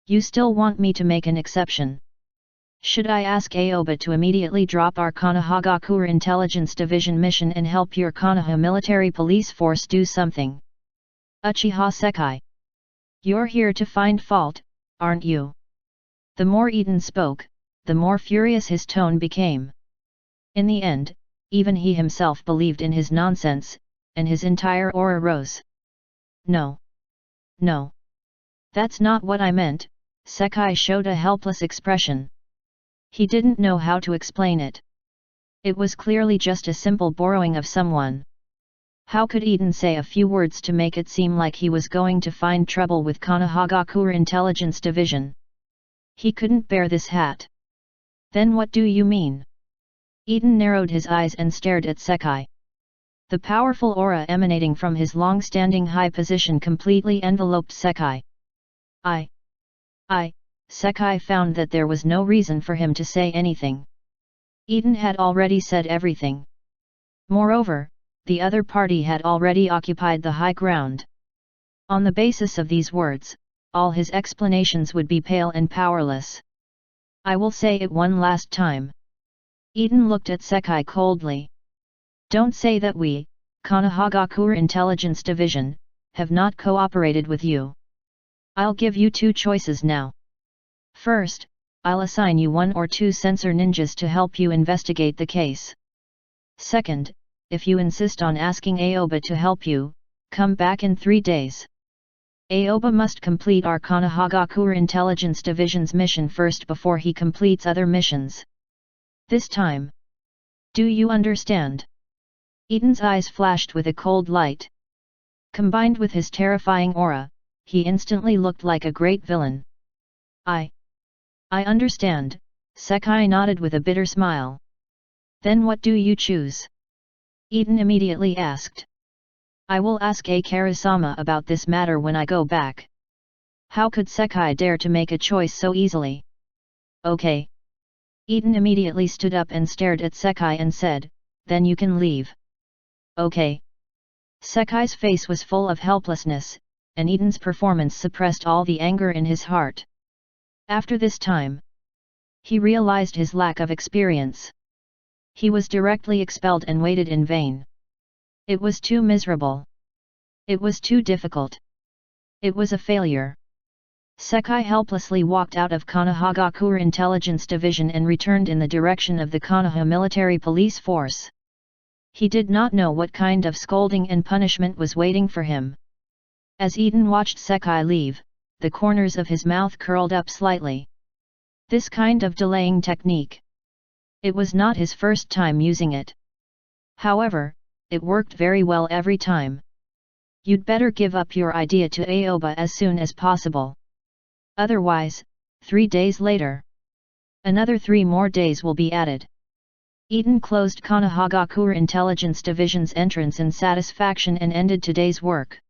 You still want me to make an exception. Should I ask Aoba to immediately drop our Konohagakure Intelligence Division mission and help your Konoha military police force do something? Uchiha Sekai. You're here to find fault, aren't you? The more Eden spoke, the more furious his tone became. In the end, even he himself believed in his nonsense, and his entire aura rose. No. No. That's not what I meant. Sekai showed a helpless expression. He didn't know how to explain it. It was clearly just a simple borrowing of someone. How could Eden say a few words to make it seem like he was going to find trouble with Konohagakure Intelligence Division? He couldn't bear this hat. Then what do you mean? Eden narrowed his eyes and stared at Sekai. The powerful aura emanating from his long-standing high position completely enveloped Sekai. Sekai found that there was no reason for him to say anything. Eden had already said everything. Moreover, the other party had already occupied the high ground. On the basis of these words, all his explanations would be pale and powerless. I will say it one last time. Eden looked at Sekai coldly. Don't say that we, Konohagakure Intelligence Division, have not cooperated with you. I'll give you two choices now. First, I'll assign you 1 or 2 sensor ninjas to help you investigate the case. Second, if you insist on asking Aoba to help you, come back in 3 days. Aoba must complete our Konohagakure Intelligence Division's mission first before he completes other missions. This time. Do you understand? Eden's eyes flashed with a cold light. Combined with his terrifying aura, he instantly looked like a great villain. I understand, Sekai nodded with a bitter smile. Then what do you choose? Eden immediately asked. I will ask Akira-sama about this matter when I go back. How could Sekai dare to make a choice so easily? Okay. Eden immediately stood up and stared at Sekai and said, then you can leave. Okay. Sekai's face was full of helplessness, and Eden's performance suppressed all the anger in his heart. After this time, he realized his lack of experience. He was directly expelled and waited in vain. It was too miserable. It was too difficult. It was a failure. Sekai helplessly walked out of Konohagakure Intelligence Division and returned in the direction of the Konoha Military Police Force. He did not know what kind of scolding and punishment was waiting for him. As Eden watched Sekai leave, the corners of his mouth curled up slightly. This kind of delaying technique. It was not his first time using it. However, it worked very well every time. You'd better give up your idea to Aoba as soon as possible. Otherwise, 3 days later, another 3 more days will be added. Eden closed Konohagakure Intelligence Division's entrance in satisfaction and ended today's work.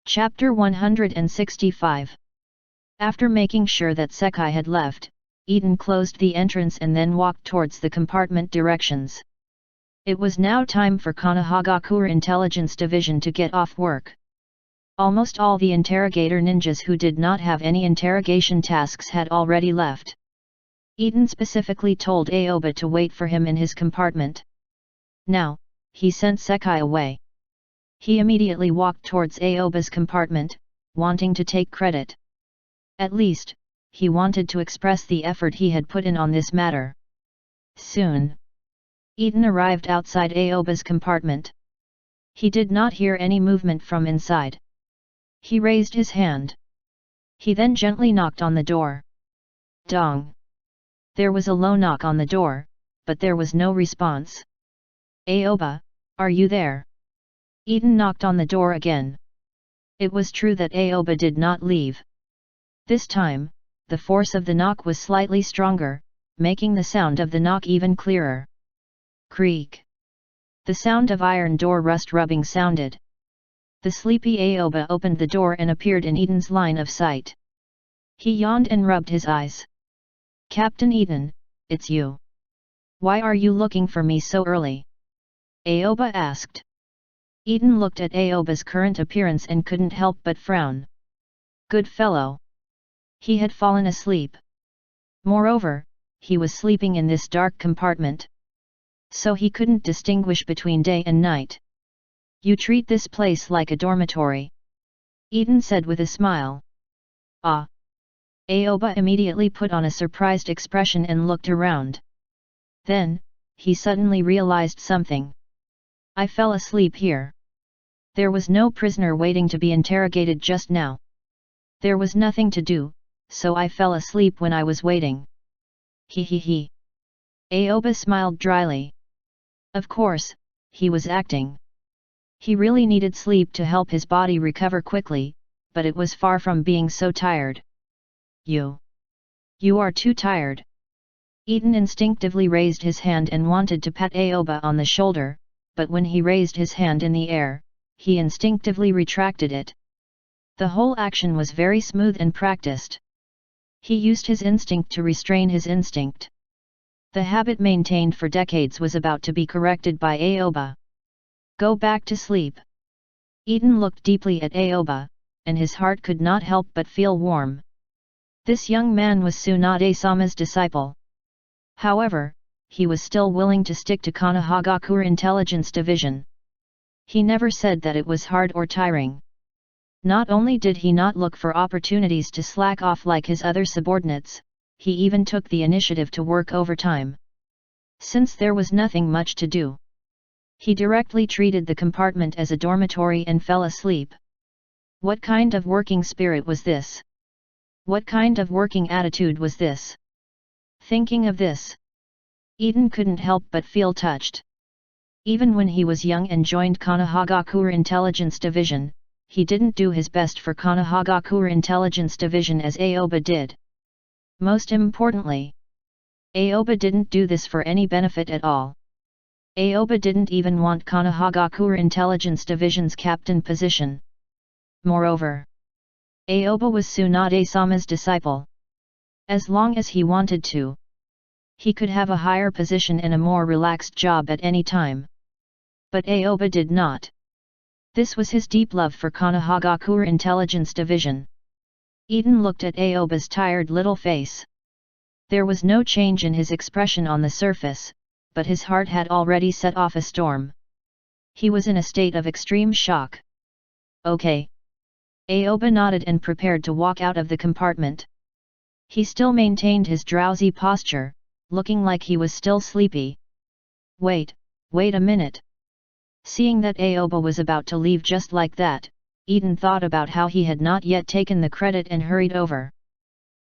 Chapter 165. After making sure that Sekai had left, Eden closed the entrance and then walked towards the compartment directions. It was now time for Konohagakure Intelligence Division to get off work. Almost all the interrogator ninjas who did not have any interrogation tasks had already left. Eden specifically told Aoba to wait for him in his compartment. Now, he sent Sekai away. He immediately walked towards Aoba's compartment, wanting to take credit. At least, he wanted to express the effort he had put in on this matter. Soon, Eden arrived outside Aoba's compartment. He did not hear any movement from inside. He raised his hand. He then gently knocked on the door. Dong! There was a low knock on the door, but there was no response. Aoba, are you there? Eden knocked on the door again. It was true that Aoba did not leave. This time, the force of the knock was slightly stronger, making the sound of the knock even clearer. Creak! The sound of iron door rust rubbing sounded. The sleepy Aoba opened the door and appeared in Eden's line of sight. He yawned and rubbed his eyes. Captain Eden, it's you. Why are you looking for me so early? Aoba asked. Eden looked at Aoba's current appearance and couldn't help but frown. Good fellow. He had fallen asleep. Moreover, he was sleeping in this dark compartment. So he couldn't distinguish between day and night. You treat this place like a dormitory. Eden said with a smile. Ah. Aoba immediately put on a surprised expression and looked around. Then, he suddenly realized something. I fell asleep here. There was no prisoner waiting to be interrogated just now. There was nothing to do, so I fell asleep when I was waiting. He he he. Aoba smiled dryly. Of course, he was acting. He really needed sleep to help his body recover quickly, but it was far from being so tired. You are too tired. Eden instinctively raised his hand and wanted to pat Aoba on the shoulder, but when he raised his hand in the air, he instinctively retracted it. The whole action was very smooth and practiced. He used his instinct to restrain his instinct. The habit maintained for decades was about to be corrected by Aoba. Go back to sleep. Eden looked deeply at Aoba, and his heart could not help but feel warm. This young man was Tsunade-sama's disciple. However, he was still willing to stick to Konohagakure Intelligence Division. He never said that it was hard or tiring. Not only did he not look for opportunities to slack off like his other subordinates, he even took the initiative to work overtime. Since there was nothing much to do, he directly treated the compartment as a dormitory and fell asleep. What kind of working spirit was this? What kind of working attitude was this? Thinking of this, Eden couldn't help but feel touched. Even when he was young and joined Konohagakure Intelligence Division, he didn't do his best for Konohagakure Intelligence Division as Aoba did. Most importantly, Aoba didn't do this for any benefit at all. Aoba didn't even want Konohagakure Intelligence Division's captain position. Moreover, Aoba was Tsunade-sama's disciple. As long as he wanted to, he could have a higher position and a more relaxed job at any time. But Aoba did not. This was his deep love for Konohagakure Intelligence Division. Eden looked at Aoba's tired little face. There was no change in his expression on the surface, but his heart had already set off a storm. He was in a state of extreme shock. Okay. Aoba nodded and prepared to walk out of the compartment. He still maintained his drowsy posture, looking like he was still sleepy. Wait a minute. Seeing that Aoba was about to leave just like that, Eden thought about how he had not yet taken the credit and hurried over.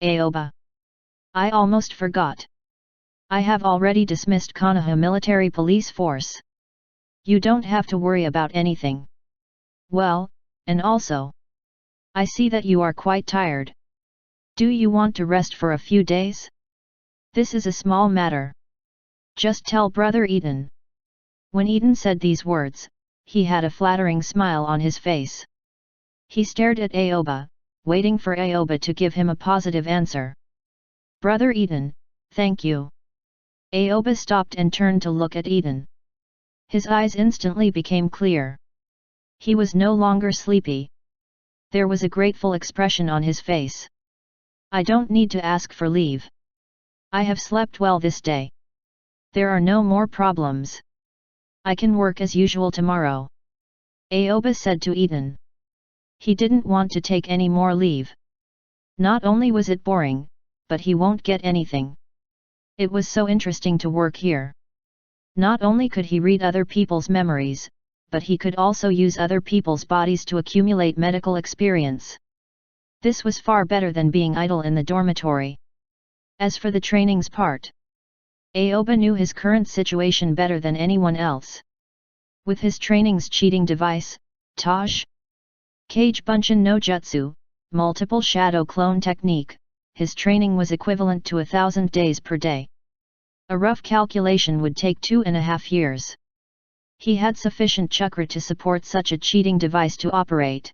Aoba. I almost forgot. I have already dismissed Konoha Military Police Force. You don't have to worry about anything. Well, and also, I see that you are quite tired. Do you want to rest for a few days? This is a small matter. Just tell Brother Eden. When Eden said these words, he had a flattering smile on his face. He stared at Aoba, waiting for Aoba to give him a positive answer. Brother Eden, thank you. Aoba stopped and turned to look at Eden. His eyes instantly became clear. He was no longer sleepy. There was a grateful expression on his face. I don't need to ask for leave. I have slept well this day. There are no more problems. I can work as usual tomorrow. Aoba said to Eden. He didn't want to take any more leave. Not only was it boring, but he won't get anything. It was so interesting to work here. Not only could he read other people's memories, but he could also use other people's bodies to accumulate medical experience. This was far better than being idle in the dormitory. As for the trainings part, Aoba knew his current situation better than anyone else. With his training's cheating device, Taj, Kage Bunshin no Jutsu, multiple shadow clone technique, his training was equivalent to 1,000 days per day. A rough calculation would take 2.5 years. He had sufficient chakra to support such a cheating device to operate.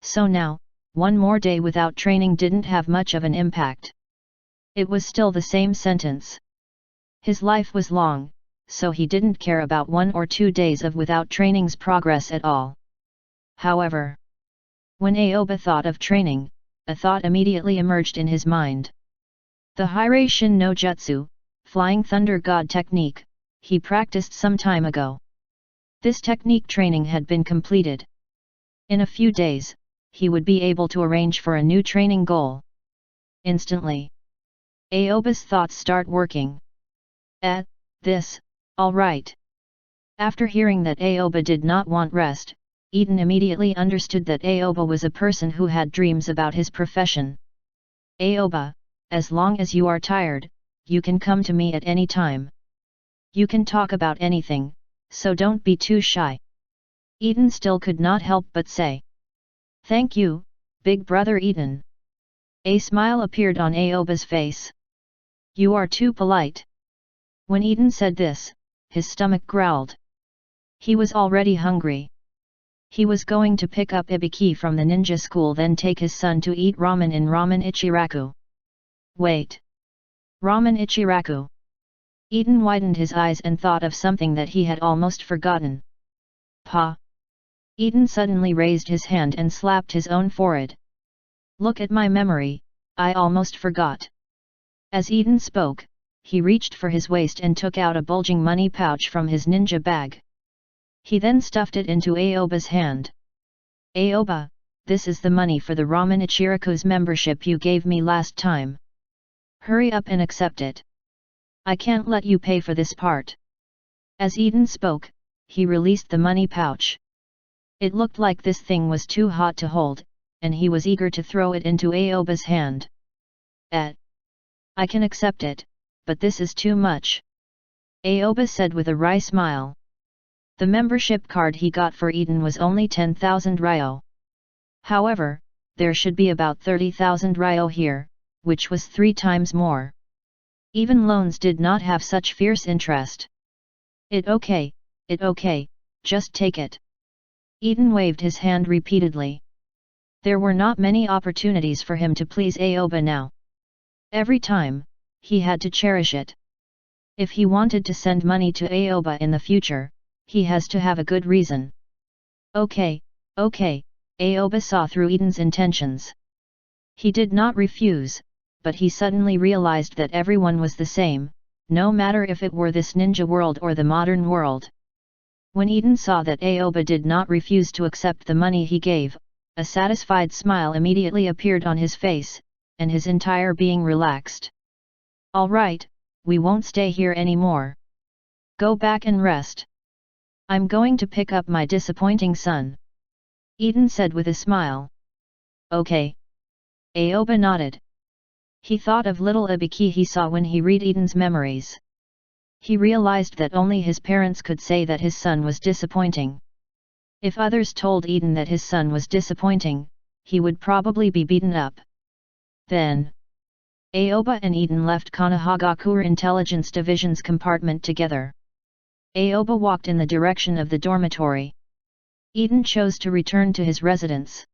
So now, one more day without training didn't have much of an impact. It was still the same sentence. His life was long, so he didn't care about 1 or 2 days of without training's progress at all. However, when Aoba thought of training, a thought immediately emerged in his mind. The Hirei Shin no Jutsu, Flying Thunder God technique, he practiced some time ago. This technique training had been completed. In a few days, he would be able to arrange for a new training goal. Instantly, Aoba's thoughts start working. This, alright. After hearing that Aoba did not want rest, Eden immediately understood that Aoba was a person who had dreams about his profession. Aoba, as long as you are tired, you can come to me at any time. You can talk about anything, so don't be too shy. Eden still could not help but say. Thank you, big brother Eden. A smile appeared on Aoba's face. You are too polite. When Eden said this, his stomach growled. He was already hungry. He was going to pick up Ibiki from the ninja school, then take his son to eat ramen in Ramen Ichiraku. Wait. Ramen Ichiraku. Eden widened his eyes and thought of something that he had almost forgotten. Pa. Eden suddenly raised his hand and slapped his own forehead. Look at my memory, I almost forgot. As Eden spoke, he reached for his waist and took out a bulging money pouch from his ninja bag. He then stuffed it into Aoba's hand. Aoba, this is the money for the Ramen Ichiraku's membership you gave me last time. Hurry up and accept it. I can't let you pay for this part. As Eden spoke, he released the money pouch. It looked like this thing was too hot to hold, and he was eager to throw it into Aoba's hand. I can accept it, but this is too much. Aoba said with a wry smile. The membership card he got for Eden was only 10,000 ryo. However, there should be about 30,000 ryo here, which was 3 times more. Even loans did not have such fierce interest. It okay, just take it. Eden waved his hand repeatedly. There were not many opportunities for him to please Aoba now. Every time, he had to cherish it. If he wanted to send money to Aoba in the future, he has to have a good reason. Okay, Aoba saw through Eden's intentions. He did not refuse, but he suddenly realized that everyone was the same, no matter if it were this ninja world or the modern world. When Eden saw that Aoba did not refuse to accept the money he gave, a satisfied smile immediately appeared on his face, and his entire being relaxed. All right, we won't stay here anymore. Go back and rest. I'm going to pick up my disappointing son. Eden said with a smile. Okay. Aoba nodded. He thought of little Ibiki he saw when he read Eden's memories. He realized that only his parents could say that his son was disappointing. If others told Eden that his son was disappointing, he would probably be beaten up. Then, Aoba and Eden left Konohagakure Intelligence Division's compartment together. Aoba walked in the direction of the dormitory. Eden chose to return to his residence.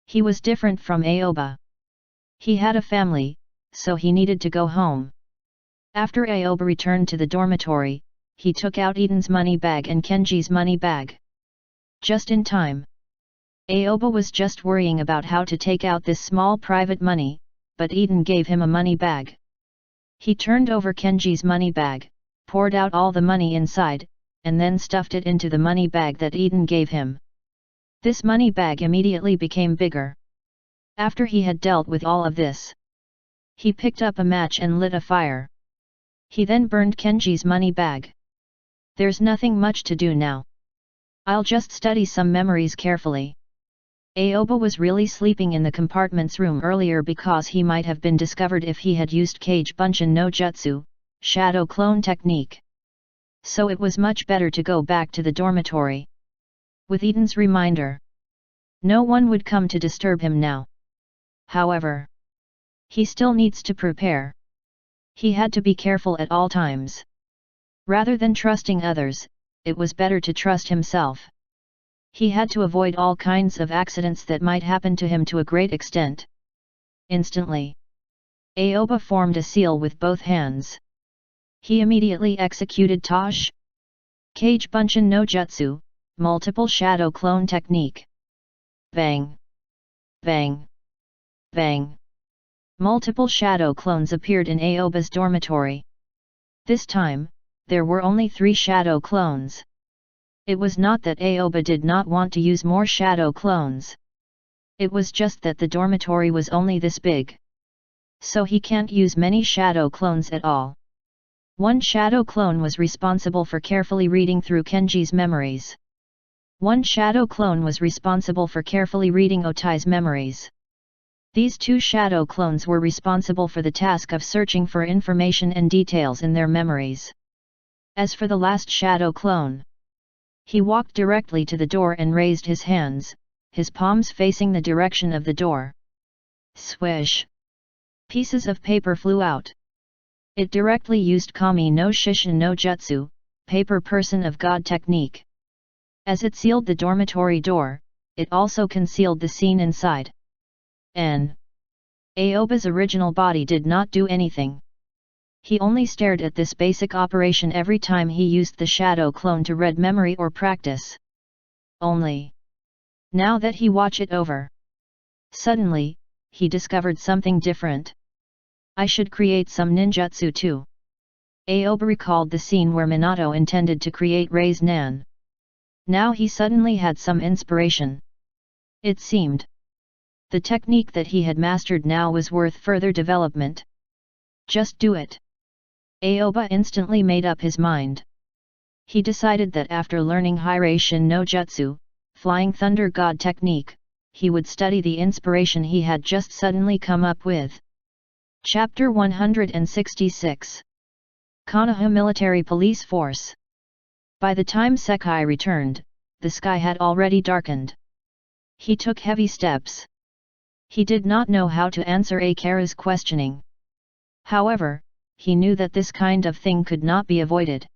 He was different from Aoba. He had a family, so he needed to go home. After Aoba returned to the dormitory, he took out Eden's money bag and Kenji's money bag. Just in time. Aoba was just worrying about how to take out this small private money, but Eden gave him a money bag. He turned over Kenji's money bag, poured out all the money inside, and then stuffed it into the money bag that Eden gave him. This money bag immediately became bigger. After he had dealt with all of this, he picked up a match and lit a fire. He then burned Kenji's money bag. There's nothing much to do now. I'll just study some memories carefully. Aoba was really sleeping in the compartment's room earlier because he might have been discovered if he had used Kage Bunshin no Jutsu, shadow clone technique. So it was much better to go back to the dormitory. With Eden's reminder, no one would come to disturb him now. However, he still needs to prepare. He had to be careful at all times. Rather than trusting others, it was better to trust himself. He had to avoid all kinds of accidents that might happen to him to a great extent. Instantly, Aoba formed a seal with both hands. He immediately executed Tosh Kage Bunshin no Jutsu, multiple shadow clone technique. Bang! Bang! Bang! Multiple shadow clones appeared in Aoba's dormitory. This time, there were only 3 shadow clones. It was not that Aoba did not want to use more shadow clones. It was just that the dormitory was only this big. so he can't use many shadow clones at all. One shadow clone was responsible for carefully reading through Kenji's memories. One shadow clone was responsible for carefully reading Otai's memories. These two shadow clones were responsible for the task of searching for information and details in their memories. As for the last shadow clone, he walked directly to the door and raised his hands, his palms facing the direction of the door. Swish! Pieces of paper flew out. It directly used Kami no Shishin no Jutsu, paper person of God technique. As it sealed the dormitory door, it also concealed the scene inside. Aoba's original body did not do anything. He only stared at this basic operation every time he used the shadow clone to read memory or practice. Only now that he watched it over, suddenly, he discovered something different. I should create some ninjutsu too. Aoba recalled the scene where Minato intended to create Rei's Nan. Now he suddenly had some inspiration. It seemed the technique that he had mastered now was worth further development. Just do it. Aoba instantly made up his mind. He decided that after learning Hiraishin no Jutsu, Flying Thunder God technique, he would study the inspiration he had just suddenly come up with. Chapter 166. Konoha Military Police Force. By the time Sekai returned, the sky had already darkened. He took heavy steps. He did not know how to answer Akira's questioning. However, he knew that this kind of thing could not be avoided.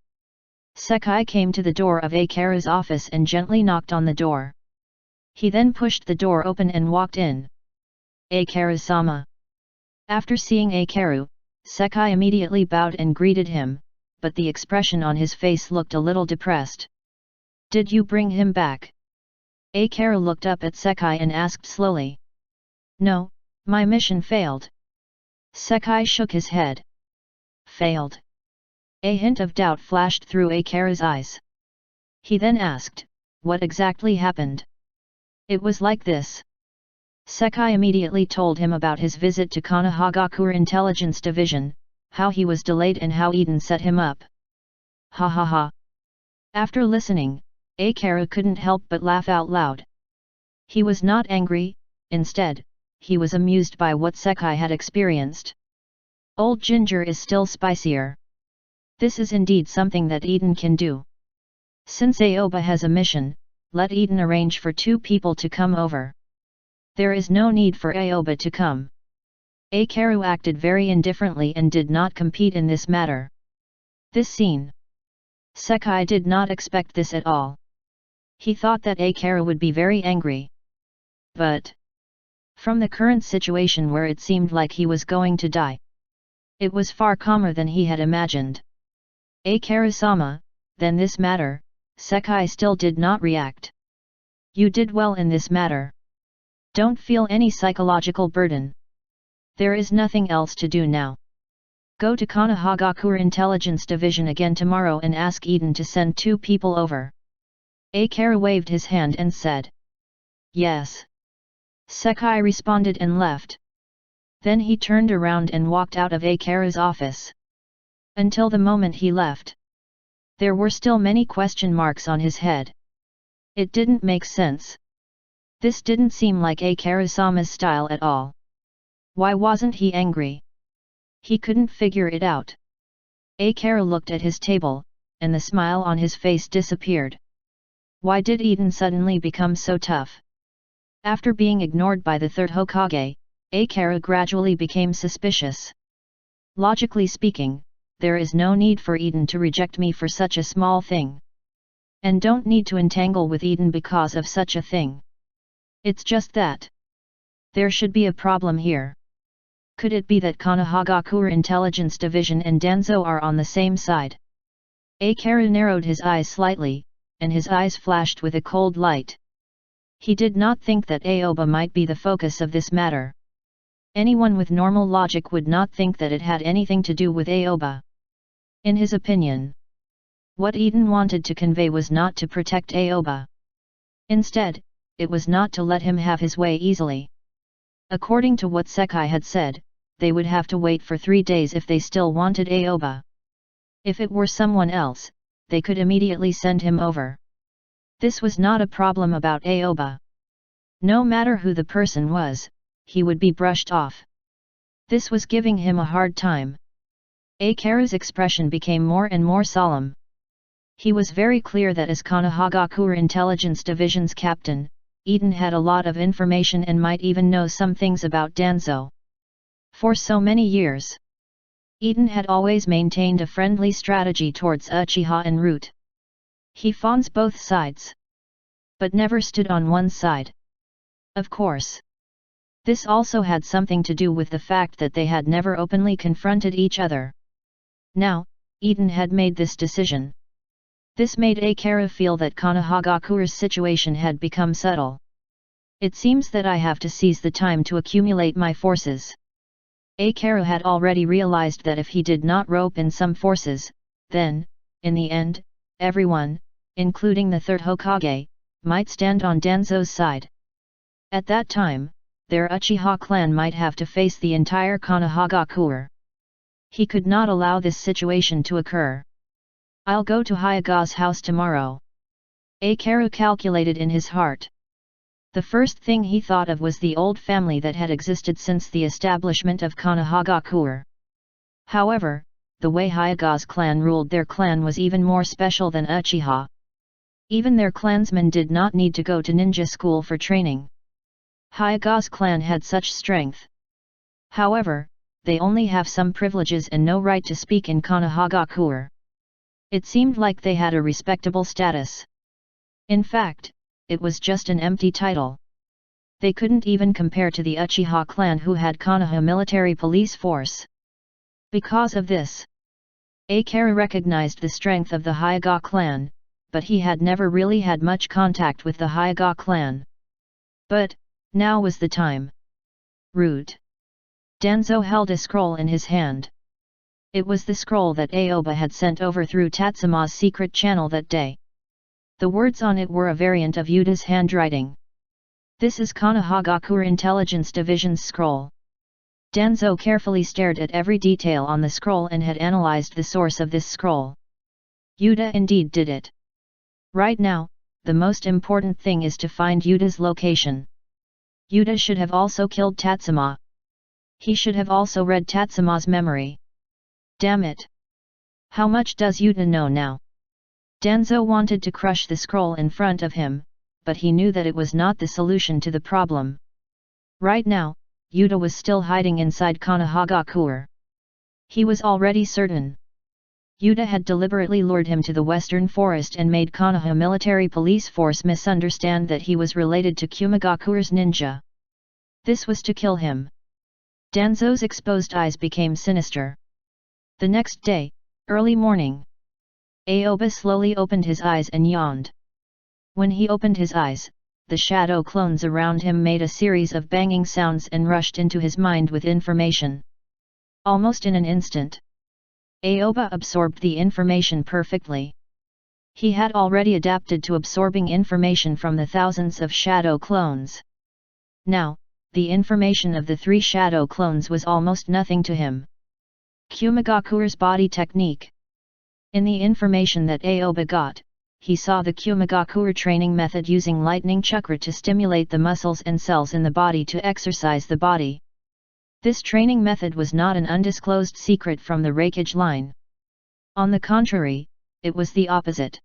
Sekai came to the door of Akira's office and gently knocked on the door. He then pushed the door open and walked in. Akira-sama. After seeing Akira, Sekai immediately bowed and greeted him, but the expression on his face looked a little depressed. Did you bring him back? Akira looked up at Sekai and asked slowly. No, my mission failed. Sekai shook his head. Failed? A hint of doubt flashed through Akira's eyes. He then asked, what exactly happened? It was like this. Sekai immediately told him about his visit to Konohagakure Intelligence Division, how he was delayed and how Eden set him up. Ha ha ha. After listening, Akira couldn't help but laugh out loud. He was not angry, instead, he was amused by what Sekai had experienced. Old ginger is still spicier. This is indeed something that Eden can do. Since Aoba has a mission, let Eden arrange for 2 people to come over. There is no need for Aoba to come. Akira acted very indifferently and did not compete in this matter. This scene. Sekai did not expect this at all. He thought that Akira would be very angry. But from the current situation where it seemed like he was going to die, it was far calmer than he had imagined. Akira-sama, then this matter, Sekai still did not react. You did well in this matter. Don't feel any psychological burden. There is nothing else to do now. Go to Konohagakure Intelligence Division again tomorrow and ask Eden to send 2 people over. Akira waved his hand and said. Yes. Sekai responded and left. Then he turned around and walked out of Akira's office. Until the moment he left, there were still many question marks on his head. It didn't make sense. This didn't seem like Akira-sama's style at all. Why wasn't he angry? He couldn't figure it out. Akira looked at his table, and the smile on his face disappeared. Why did Eden suddenly become so tough? After being ignored by the 3rd Hokage, Akira gradually became suspicious. Logically speaking, there is no need for Eden to reject me for such a small thing. And don't need to entangle with Eden because of such a thing. It's just that there should be a problem here. Could it be that Konohagakure Intelligence Division and Danzo are on the same side? Akira narrowed his eyes slightly, and his eyes flashed with a cold light. He did not think that Aoba might be the focus of this matter. Anyone with normal logic would not think that it had anything to do with Aoba. In his opinion, what Eden wanted to convey was not to protect Aoba. Instead, it was not to let him have his way easily. According to what Sekai had said, they would have to wait for 3 days if they still wanted Aoba. If it were someone else, they could immediately send him over. This was not a problem about Aoba. No matter who the person was, he would be brushed off. This was giving him a hard time. Eikaru's expression became more and more solemn. He was very clear that as Konohagakure Intelligence Division's captain, Eden had a lot of information and might even know some things about Danzo. For so many years, Eden had always maintained a friendly strategy towards Uchiha and Root. He fawns both sides, but never stood on one side. Of course, this also had something to do with the fact that they had never openly confronted each other. Now, Eden had made this decision. This made Eikaru feel that Konohagakure's situation had become subtle. It seems that I have to seize the time to accumulate my forces. Eikaru had already realized that if he did not rope in some forces, then, in the end, everyone, including the third Hokage, might stand on Danzo's side. At that time, their Uchiha clan might have to face the entire Konohagakure. He could not allow this situation to occur. I'll go to Hyaga's house tomorrow. Eikaru calculated in his heart. The first thing he thought of was the old family that had existed since the establishment of Konohagakure. However, the way Hyaga's clan ruled their clan was even more special than Uchiha. Even their clansmen did not need to go to ninja school for training. Hyaga's clan had such strength. However, they only have some privileges and no right to speak in Konohagakure. It seemed like they had a respectable status. In fact, it was just an empty title. They couldn't even compare to the Uchiha clan who had Konoha military police force. Because of this, Eikaru recognized the strength of the Hyaga clan, but he had never really had much contact with the Hyaga clan. But, now was the time. Root. Danzo held a scroll in his hand. It was the scroll that Aoba had sent over through Tatsuma's secret channel that day. The words on it were a variant of Yuta's handwriting. This is Konohagakure Intelligence Division's scroll. Danzo carefully stared at every detail on the scroll and had analyzed the source of this scroll. Yuta indeed did it. Right now, the most important thing is to find Yuta's location. Yuta should have also killed Tatsuma. He should have also read Tatsuma's memory. Damn it! How much does Yuta know now? Danzo wanted to crush the scroll in front of him, but he knew that it was not the solution to the problem. Right now, Yuta was still hiding inside Konohagakure. He was already certain. Yuta had deliberately lured him to the western forest and made Konoha military police force misunderstand that he was related to Kumigakure's ninja. This was to kill him. Danzo's exposed eyes became sinister. The next day, early morning, Aoba slowly opened his eyes and yawned. When he opened his eyes, the shadow clones around him made a series of banging sounds and rushed into his mind with information. Almost in an instant, Aoba absorbed the information perfectly. He had already adapted to absorbing information from the thousands of shadow clones. Now, the information of the 3 shadow clones was almost nothing to him. Kumigakure's body technique. In the information that Aoba got, he saw the Kumigakure training method using lightning chakra to stimulate the muscles and cells in the body to exercise the body. This training method was not an undisclosed secret from the Reikage line. On the contrary, it was the opposite.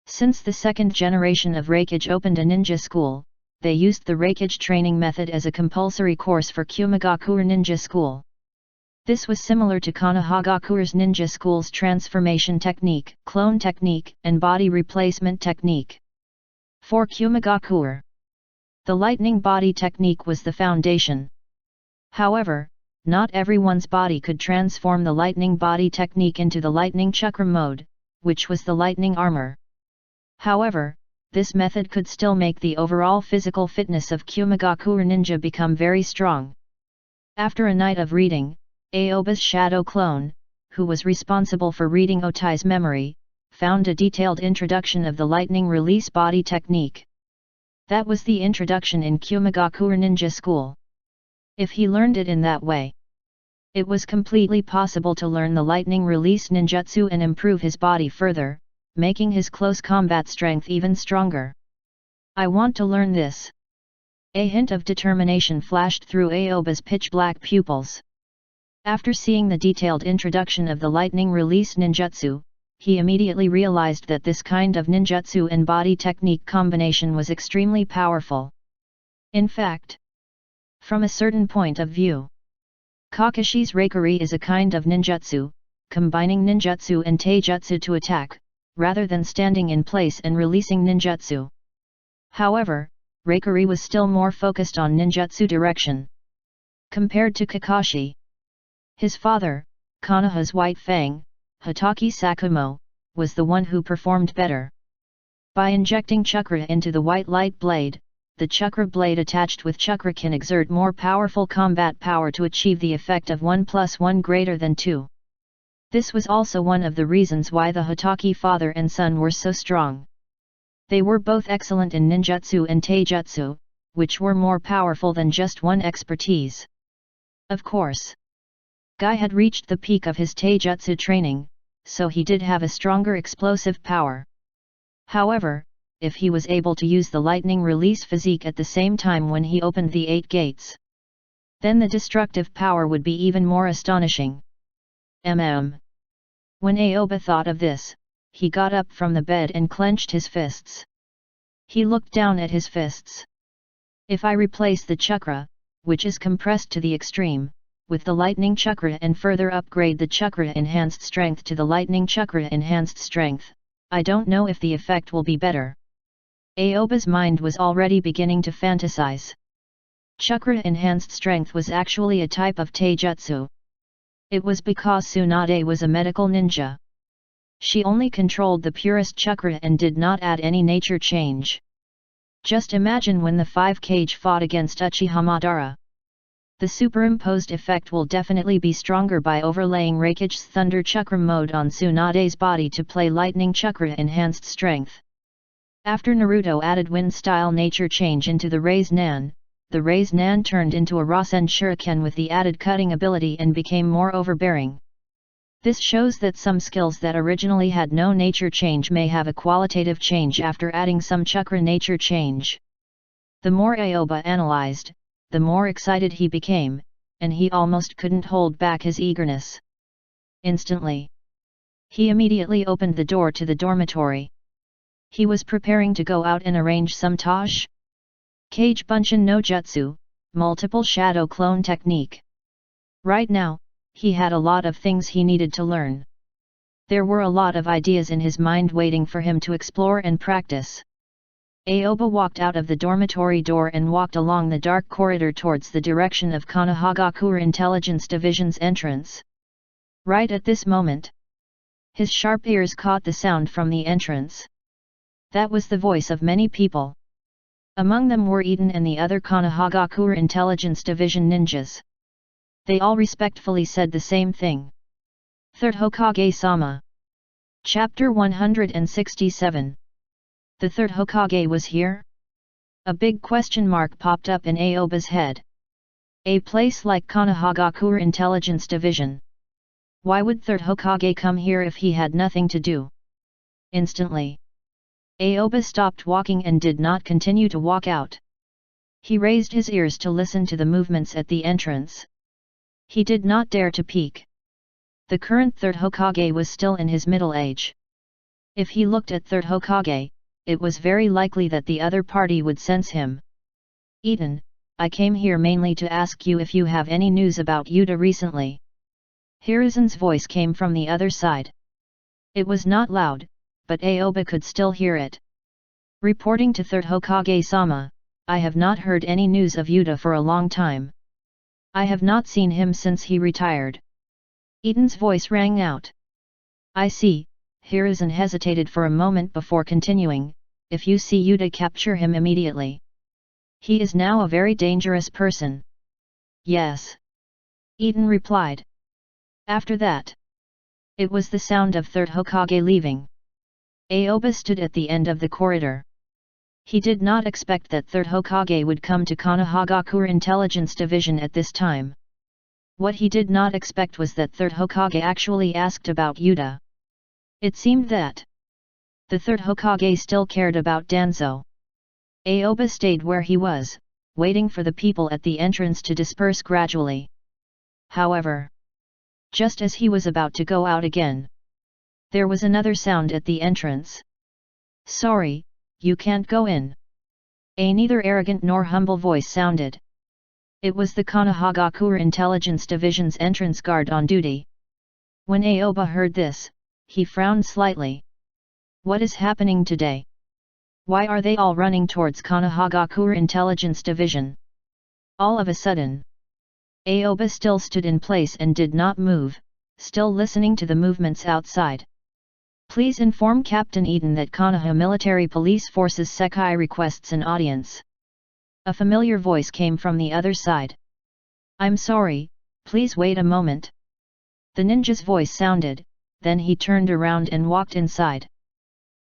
Since the second generation of Reikage opened a ninja school, they used the Reikage training method as a compulsory course for Kumigakure Ninja School. This was similar to Konohagakure's ninja school's transformation technique, clone technique, and body replacement technique. For Kumigakure, the lightning body technique was the foundation. However, not everyone's body could transform the lightning body technique into the lightning chakra mode, which was the lightning armor. However, this method could still make the overall physical fitness of Kumigakure ninja become very strong. After a night of reading, Aoba's shadow clone, who was responsible for reading Otai's memory, found a detailed introduction of the lightning release body technique. That was the introduction in Kumigakure Ninja School. If he learned it in that way, It was completely possible to learn the lightning release ninjutsu and improve his body further, making his close combat strength even stronger. I want to learn this. A hint of determination flashed through Aoba's pitch-black pupils. After seeing the detailed introduction of the lightning release ninjutsu, he immediately realized that this kind of ninjutsu and body technique combination was extremely powerful. In fact, from a certain point of view, Kakashi's Reikari is a kind of ninjutsu, combining ninjutsu and taijutsu to attack, rather than standing in place and releasing ninjutsu. However, Reikari was still more focused on ninjutsu direction. Compared to Kakashi, his father, Konoha's White Fang, Hitaki Sakumo, was the one who performed better. By injecting chakra into the white light blade, the chakra blade attached with chakra can exert more powerful combat power to achieve the effect of 1 + 1 greater than 2. This was also one of the reasons why the Hitaki father and son were so strong. They were both excellent in ninjutsu and taijutsu, which were more powerful than just one expertise. Of course, Guy had reached the peak of his taijutsu training, so he did have a stronger explosive power. However, if he was able to use the lightning release physique at the same time when he opened the 8 gates, then the destructive power would be even more astonishing. When Aoba thought of this, he got up from the bed and clenched his fists. He looked down at his fists. If I replace the chakra, which is compressed to the extreme, with the lightning chakra and further upgrade the chakra enhanced strength to the lightning chakra enhanced strength, I don't know if the effect will be better. Aoba's mind was already beginning to fantasize. Chakra enhanced strength was actually a type of taijutsu. It was because Tsunade was a medical ninja. She only controlled the purest chakra and did not add any nature change. Just imagine when the 5 Kage fought against Uchiha Madara. The superimposed effect will definitely be stronger by overlaying Raikage's Thunder Chakra mode on Tsunade's body to play Lightning Chakra enhanced strength. After Naruto added Wind-style nature change into the Raise Nan, the Raise Nan turned into a Rasen Shuriken with the added cutting ability and became more overbearing. This shows that some skills that originally had no nature change may have a qualitative change after adding some chakra nature change. The more Aoba analyzed, the more excited he became, and he almost couldn't hold back his eagerness. Instantly, he immediately opened the door to the dormitory. He was preparing to go out and arrange some Kage Bunshin no Jutsu, multiple shadow clone technique. Right now, he had a lot of things he needed to learn. There were a lot of ideas in his mind waiting for him to explore and practice. Aoba walked out of the dormitory door and walked along the dark corridor towards the direction of Konohagakure Intelligence Division's entrance. Right at this moment, his sharp ears caught the sound from the entrance. That was the voice of many people. Among them were Eden and the other Konohagakure Intelligence Division ninjas. They all respectfully said the same thing. 3rd Hokage-sama. Chapter 167. The 3rd Hokage was here? A big question mark popped up in Aoba's head. A place like Konohagakure Intelligence Division. Why would 3rd Hokage come here if he had nothing to do? Instantly, Aoba stopped walking and did not continue to walk out. He raised his ears to listen to the movements at the entrance. He did not dare to peek. The current 3rd Hokage was still in his middle age. If he looked at 3rd Hokage, it was very likely that the other party would sense him. Eden, I came here mainly to ask you if you have any news about Yuta recently. Hiruzen's voice came from the other side. It was not loud, but Aoba could still hear it. Reporting to 3rd Hokage-sama, I have not heard any news of Yuta for a long time. I have not seen him since he retired. Eden's voice rang out. I see. Hiruzen hesitated for a moment before continuing, if you see Yuta, capture him immediately. He is now a very dangerous person. Yes. Eden replied. After that, it was the sound of 3rd Hokage leaving. Aoba stood at the end of the corridor. He did not expect that 3rd Hokage would come to Konohagakure Intelligence Division at this time. What he did not expect was that third Hokage actually asked about Yuta. It seemed that the third Hokage still cared about Danzo. Aoba stayed where he was, waiting for the people at the entrance to disperse gradually. However, just as he was about to go out again, there was another sound at the entrance. "Sorry, you can't go in." A neither arrogant nor humble voice sounded. It was the Konohagakure Intelligence Division's entrance guard on duty. When Aoba heard this, he frowned slightly. What is happening today? Why are they all running towards Konohagakure Intelligence Division? All of a sudden, Aoba still stood in place and did not move, still listening to the movements outside. "Please inform Captain Eden that Konoha Military Police Forces Sekai requests an audience." A familiar voice came from the other side. "I'm sorry, please wait a moment." The ninja's voice sounded, then he turned around and walked inside.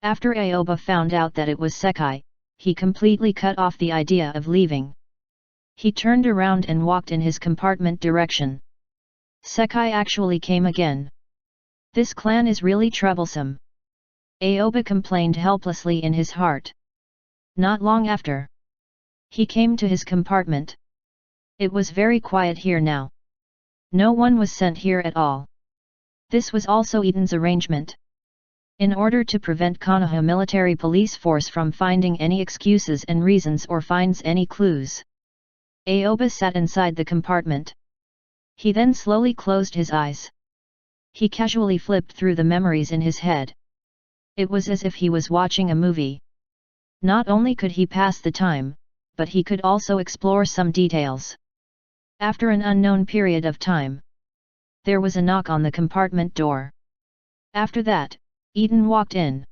After Aoba found out that it was Sekai, he completely cut off the idea of leaving. He turned around and walked in his compartment direction. Sekai actually came again. This clan is really troublesome. Aoba complained helplessly in his heart. Not long after, he came to his compartment. It was very quiet here now. No one was sent here at all. This was also Eden's arrangement. In order to prevent Konoha Military Police Force from finding any excuses and reasons or finds any clues, Aoba sat inside the compartment. He then slowly closed his eyes. He casually flipped through the memories in his head. It was as if he was watching a movie. Not only could he pass the time, but he could also explore some details. After an unknown period of time, there was a knock on the compartment door. After that, Eden walked in.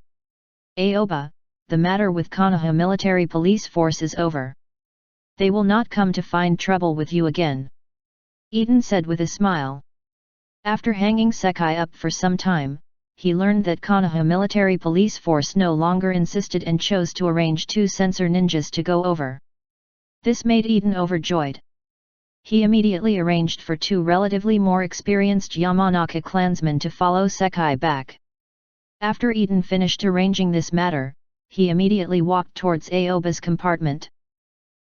"Aoba, the matter with Konoha Military Police Force is over. They will not come to find trouble with you again," Eden said with a smile. After hanging Sekai up for some time, he learned that Konoha Military Police Force no longer insisted and chose to arrange 2 censor ninjas to go over. This made Eden overjoyed. He immediately arranged for 2 relatively more experienced Yamanaka clansmen to follow Sekai back. After Eden finished arranging this matter, he immediately walked towards Aoba's compartment.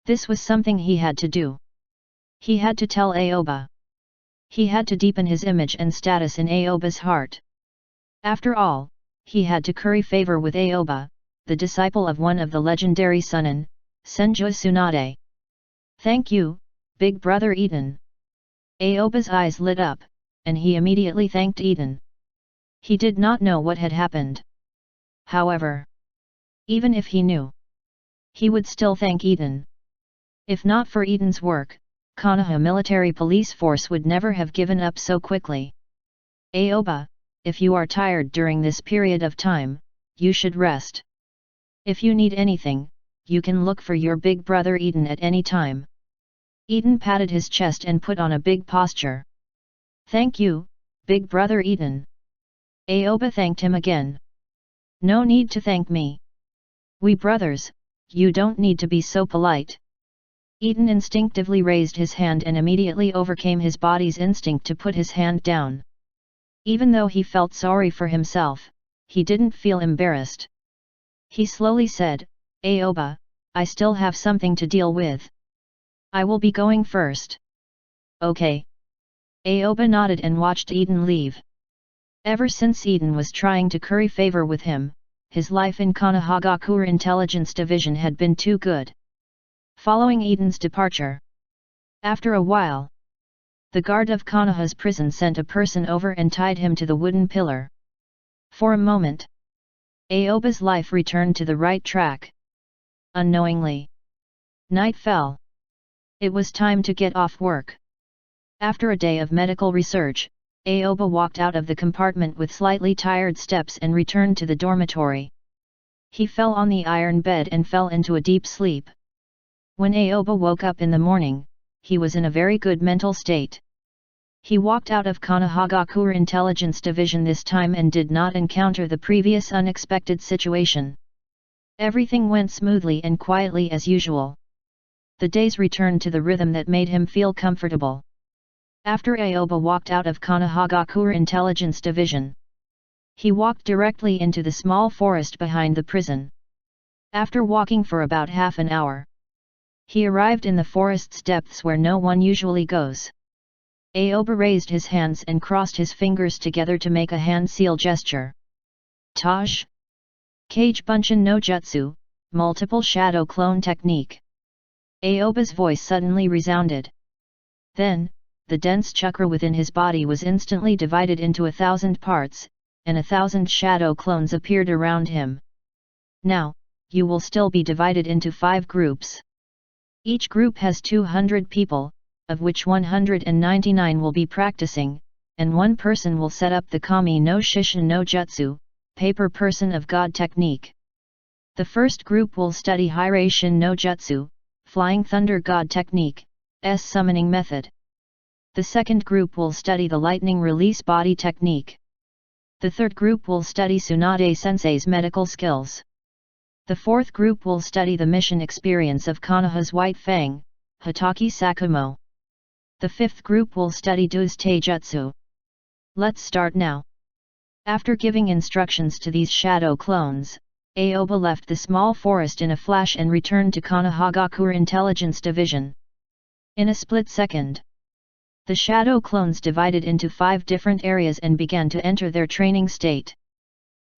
This was something he had to do. He had to tell Aoba. He had to deepen his image and status in Aoba's heart. After all, he had to curry favor with Aoba, the disciple of one of the legendary Sunin, Senju Tsunade. "Thank you, Big Brother Eden." Aoba's eyes lit up, and he immediately thanked Eden. He did not know what had happened. However, even if he knew, he would still thank Eden. If not for Eden's work, Konoha Military Police Force would never have given up so quickly. "Aoba, if you are tired during this period of time, you should rest. If you need anything, you can look for your big brother Eden at any time." Eden patted his chest and put on a big posture. "Thank you, Big Brother Eden." Aoba thanked him again. "No need to thank me. We brothers, you don't need to be so polite." Eden instinctively raised his hand and immediately overcame his body's instinct to put his hand down. Even though he felt sorry for himself, he didn't feel embarrassed. He slowly said, "Aoba, I still have something to deal with. I will be going first." "Okay." Aoba nodded and watched Eden leave. Ever since Eden was trying to curry favor with him, his life in Konohagakure Intelligence Division had been too good. Following Eden's departure, after a while, the guard of Konoha's prison sent a person over and tied him to the wooden pillar. For a moment, Aoba's life returned to the right track. Unknowingly, night fell. It was time to get off work. After a day of medical research, Aoba walked out of the compartment with slightly tired steps and returned to the dormitory. He fell on the iron bed and fell into a deep sleep. When Aoba woke up in the morning, he was in a very good mental state. He walked out of Konohagakure Intelligence Division this time and did not encounter the previous unexpected situation. Everything went smoothly and quietly as usual. The days returned to the rhythm that made him feel comfortable. After Aoba walked out of Konohagakure Intelligence Division, he walked directly into the small forest behind the prison. After walking for about half an hour, he arrived in the forest's depths where no one usually goes. Aoba raised his hands and crossed his fingers together to make a hand seal gesture. Taj! Kage Bunshin no Jutsu, multiple shadow clone technique. Aoba's voice suddenly resounded. Then, the dense chakra within his body was instantly divided into 1,000 parts, and 1,000 shadow clones appeared around him. Now, you will still be divided into 5 groups. Each group has 200 people, of which 199 will be practicing, and 1 person will set up the Kami no Shishin no Jutsu, paper person of God technique. The first group will study Hirai no Jutsu, flying thunder God technique, S summoning method. The second group will study the lightning release body technique. The third group will study Tsunade Sensei's medical skills. The fourth group will study the mission experience of Konoha's White Fang, Hitaki Sakumo. The fifth group will study Du's Taijutsu. Let's start now. After giving instructions to these shadow clones, Aoba left the small forest in a flash and returned to Konohagakure Intelligence Division. In a split second, the shadow clones divided into 5 different areas and began to enter their training state.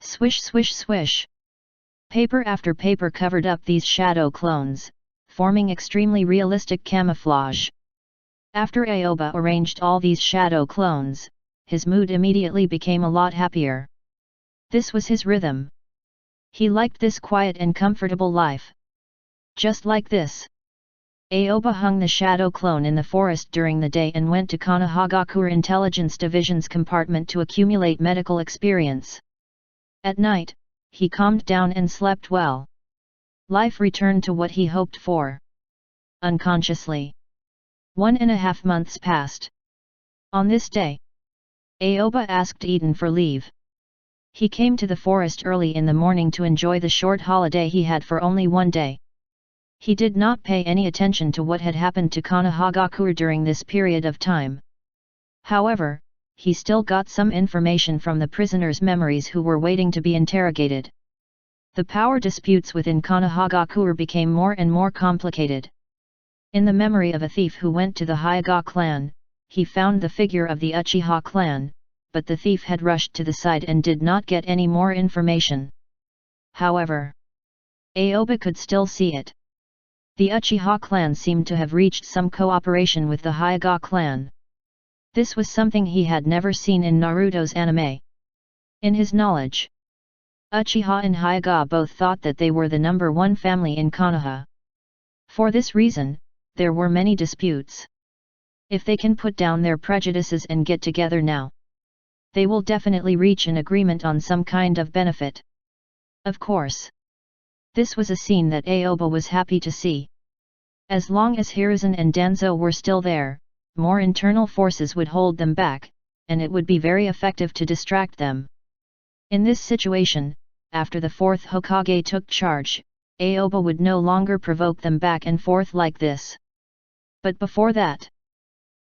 Swish swish swish. Paper after paper covered up these shadow clones, forming extremely realistic camouflage. After Aoba arranged all these shadow clones, his mood immediately became a lot happier. This was his rhythm. He liked this quiet and comfortable life. Just like this. Aoba hung the shadow clone in the forest during the day and went to Konohagakure Intelligence Division's compartment to accumulate medical experience. At night, he calmed down and slept well. Life returned to what he hoped for. Unconsciously. 1.5 months passed. On this day, Aoba asked Eden for leave. He came to the forest early in the morning to enjoy the short holiday he had for only 1 day. He did not pay any attention to what had happened to Konohagakure during this period of time. However, he still got some information from the prisoners' memories who were waiting to be interrogated. The power disputes within Konohagakure became more and more complicated. In the memory of a thief who went to the Hyuga clan, he found the figure of the Uchiha clan, but the thief had rushed to the side and did not get any more information. However, Aoba could still see it. The Uchiha clan seemed to have reached some cooperation with the Hyuga clan. This was something he had never seen in Naruto's anime. In his knowledge, Uchiha and Hyuga both thought that they were the number 1 family in Konoha. For this reason, there were many disputes. If they can put down their prejudices and get together now, they will definitely reach an agreement on some kind of benefit. Of course. This was a scene that Aoba was happy to see. As long as Hiruzen and Danzo were still there, more internal forces would hold them back, and it would be very effective to distract them. In this situation, after the 4th Hokage took charge, Aoba would no longer provoke them back and forth like this. But before that,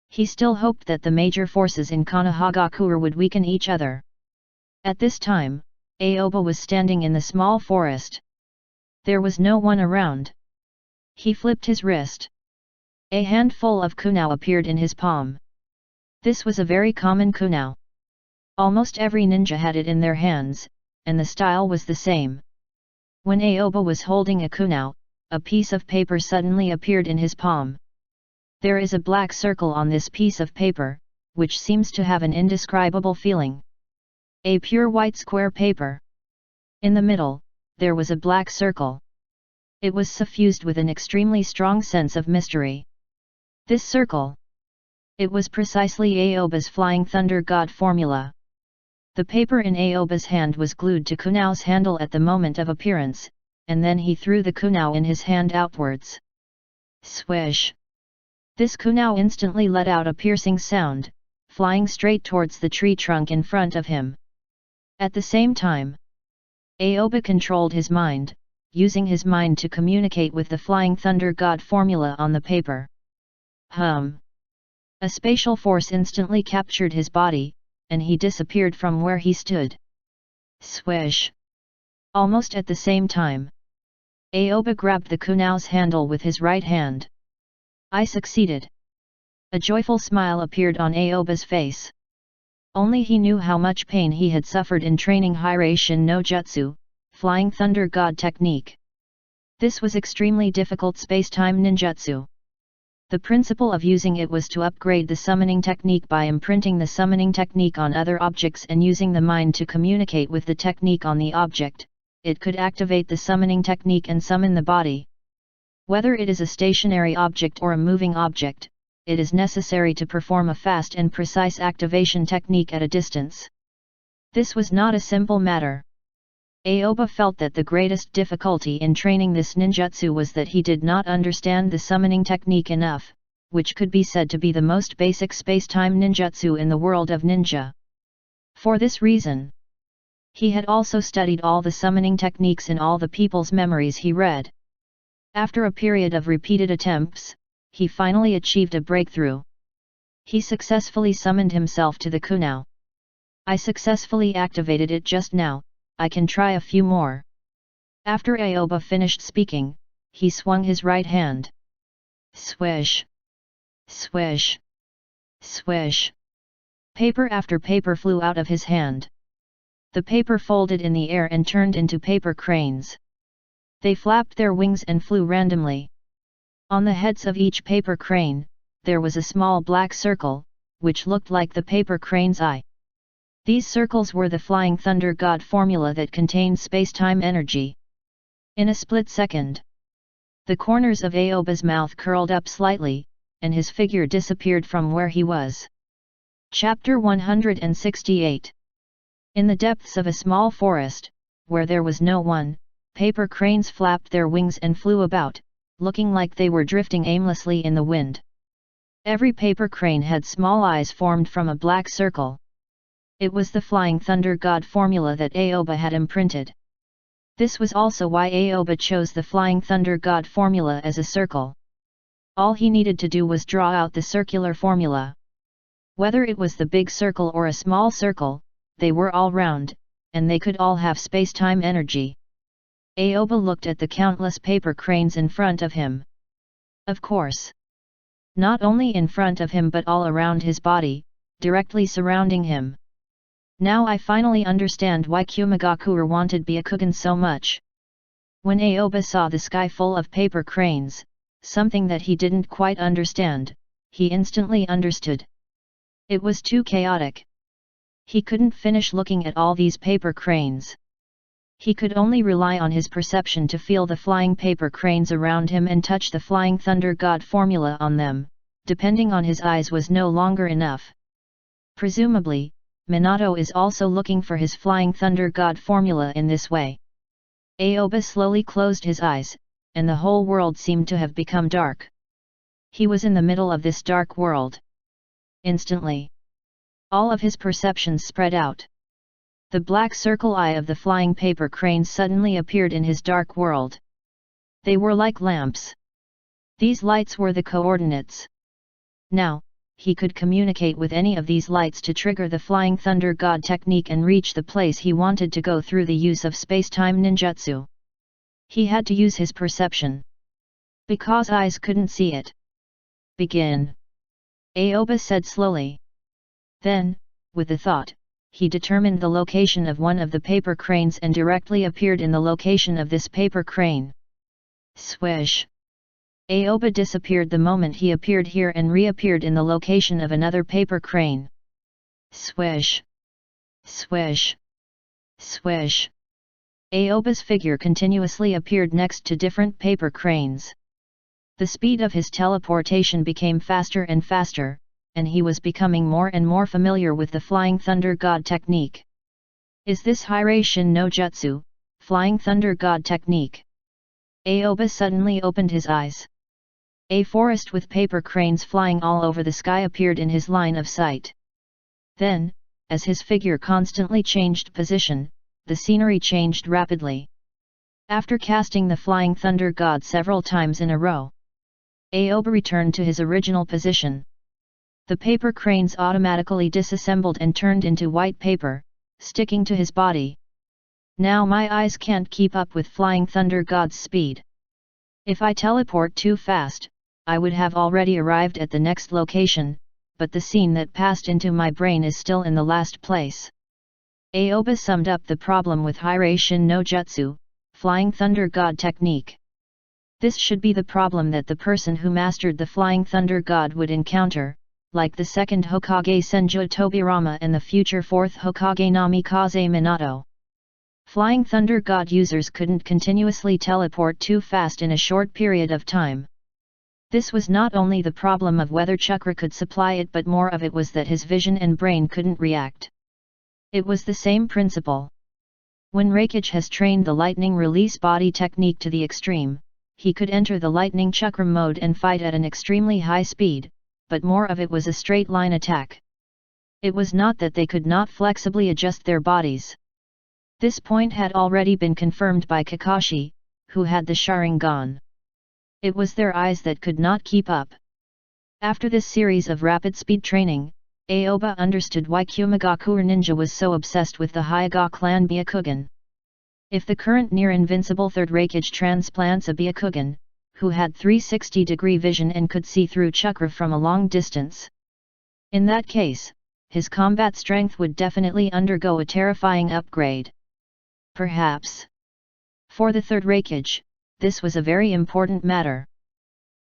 he still hoped that the major forces in Konohagakure would weaken each other. At this time, Aoba was standing in the small forest. There was no one around. He flipped his wrist. A handful of kunao appeared in his palm. This was a very common kunao. Almost every ninja had it in their hands, and the style was the same. When Aoba was holding a kunao, a piece of paper suddenly appeared in his palm. There is a black circle on this piece of paper, which seems to have an indescribable feeling. A pure white square paper. In the middle, there was a black circle. It was suffused with an extremely strong sense of mystery. This circle. It was precisely Aoba's Flying Thunder God formula. The paper in Aoba's hand was glued to Kunao's handle at the moment of appearance, and then he threw the kunao in his hand outwards. Swish! This kunao instantly let out a piercing sound, flying straight towards the tree trunk in front of him. At the same time, Aoba controlled his mind, using his mind to communicate with the Flying Thunder God formula on the paper. A spatial force instantly captured his body, and he disappeared from where he stood. Swish! Almost at the same time, Aoba grabbed the kunau's handle with his right hand. I succeeded. A joyful smile appeared on Aoba's face. Only he knew how much pain he had suffered in training Hiraishin no Jutsu, Flying Thunder God technique. This was extremely difficult space-time ninjutsu. The principle of using it was to upgrade the summoning technique by imprinting the summoning technique on other objects and using the mind to communicate with the technique on the object. It could activate the summoning technique and summon the body. Whether it is a stationary object or a moving object, it is necessary to perform a fast and precise activation technique at a distance. This was not a simple matter. Aoba felt that the greatest difficulty in training this ninjutsu was that he did not understand the summoning technique enough, which could be said to be the most basic space-time ninjutsu in the world of ninja. For this reason, he had also studied all the summoning techniques in all the people's memories he read. After a period of repeated attempts, he finally achieved a breakthrough. He successfully summoned himself to the kunau. I successfully activated it just now, I can try a few more. After Aoba finished speaking, he swung his right hand. Swish! Swish! Swish! Paper after paper flew out of his hand. The paper folded in the air and turned into paper cranes. They flapped their wings and flew randomly. On the heads of each paper crane, there was a small black circle, which looked like the paper crane's eye. These circles were the Flying Thunder God formula that contained space-time energy. In a split second, the corners of Aoba's mouth curled up slightly, and his figure disappeared from where he was. Chapter 168. In the depths of a small forest, where there was no one, paper cranes flapped their wings and flew about, looking like they were drifting aimlessly in the wind. Every paper crane had small eyes formed from a black circle. It was the Flying Thunder God formula that Aoba had imprinted. This was also why Aoba chose the Flying Thunder God formula as a circle. All he needed to do was draw out the circular formula. Whether it was the big circle or a small circle, they were all round, and they could all have space-time energy. Aoba looked at the countless paper cranes in front of him. Of course. Not only in front of him but all around his body, directly surrounding him. Now I finally understand why Kumagakure wanted Byakugan so much. When Aoba saw the sky full of paper cranes, something that he didn't quite understand, he instantly understood. It was too chaotic. He couldn't finish looking at all these paper cranes. He could only rely on his perception to feel the flying paper cranes around him and touch the Flying Thunder God formula on them. Depending on his eyes was no longer enough. Presumably, Minato is also looking for his Flying Thunder God formula in this way. Aoba slowly closed his eyes, and the whole world seemed to have become dark. He was in the middle of this dark world. Instantly, all of his perceptions spread out. The black circle eye of the flying paper cranes suddenly appeared in his dark world. They were like lamps. These lights were the coordinates. Now, he could communicate with any of these lights to trigger the Flying Thunder God technique and reach the place he wanted to go through the use of space-time ninjutsu. He had to use his perception. Because eyes couldn't see it. Begin. Aoba said slowly. Then, with a thought, he determined the location of one of the paper cranes and directly appeared in the location of this paper crane. Swish! Aoba disappeared the moment he appeared here and reappeared in the location of another paper crane. Swish! Swish! Swish! Aoba's figure continuously appeared next to different paper cranes. The speed of his teleportation became faster and faster, and he was becoming more and more familiar with the Flying Thunder God technique. Is this Hiraishin no Jutsu, Flying Thunder God technique? Aoba suddenly opened his eyes. A forest with paper cranes flying all over the sky appeared in his line of sight. Then, as his figure constantly changed position, the scenery changed rapidly. After casting the Flying Thunder God several times in a row, Aoba returned to his original position. The paper cranes automatically disassembled and turned into white paper, sticking to his body. Now my eyes can't keep up with Flying Thunder God's speed. If I teleport too fast, I would have already arrived at the next location, but the scene that passed into my brain is still in the last place. Aoba summed up the problem with Hiration no Jutsu, Flying Thunder God technique. This should be the problem that the person who mastered the Flying Thunder God would encounter, like the second Hokage Senju Tobirama and the future fourth Hokage Namikaze Minato. Flying Thunder God users couldn't continuously teleport too fast in a short period of time. This was not only the problem of whether chakra could supply it, but more of it was that his vision and brain couldn't react. It was the same principle. When Raikage has trained the lightning release body technique to the extreme, he could enter the lightning chakra mode and fight at an extremely high speed, but more of it was a straight line attack. It was not that they could not flexibly adjust their bodies. This point had already been confirmed by Kakashi, who had the Sharingan. It was their eyes that could not keep up. After this series of rapid speed training, Aoba understood why Kumagakure ninja was so obsessed with the Hyuga clan Byakugan. If the current near-invincible third Raikage transplants a Byakugan, who had 360-degree vision and could see through chakra from a long distance, in that case, his combat strength would definitely undergo a terrifying upgrade. Perhaps. For the third Raikage, this was a very important matter.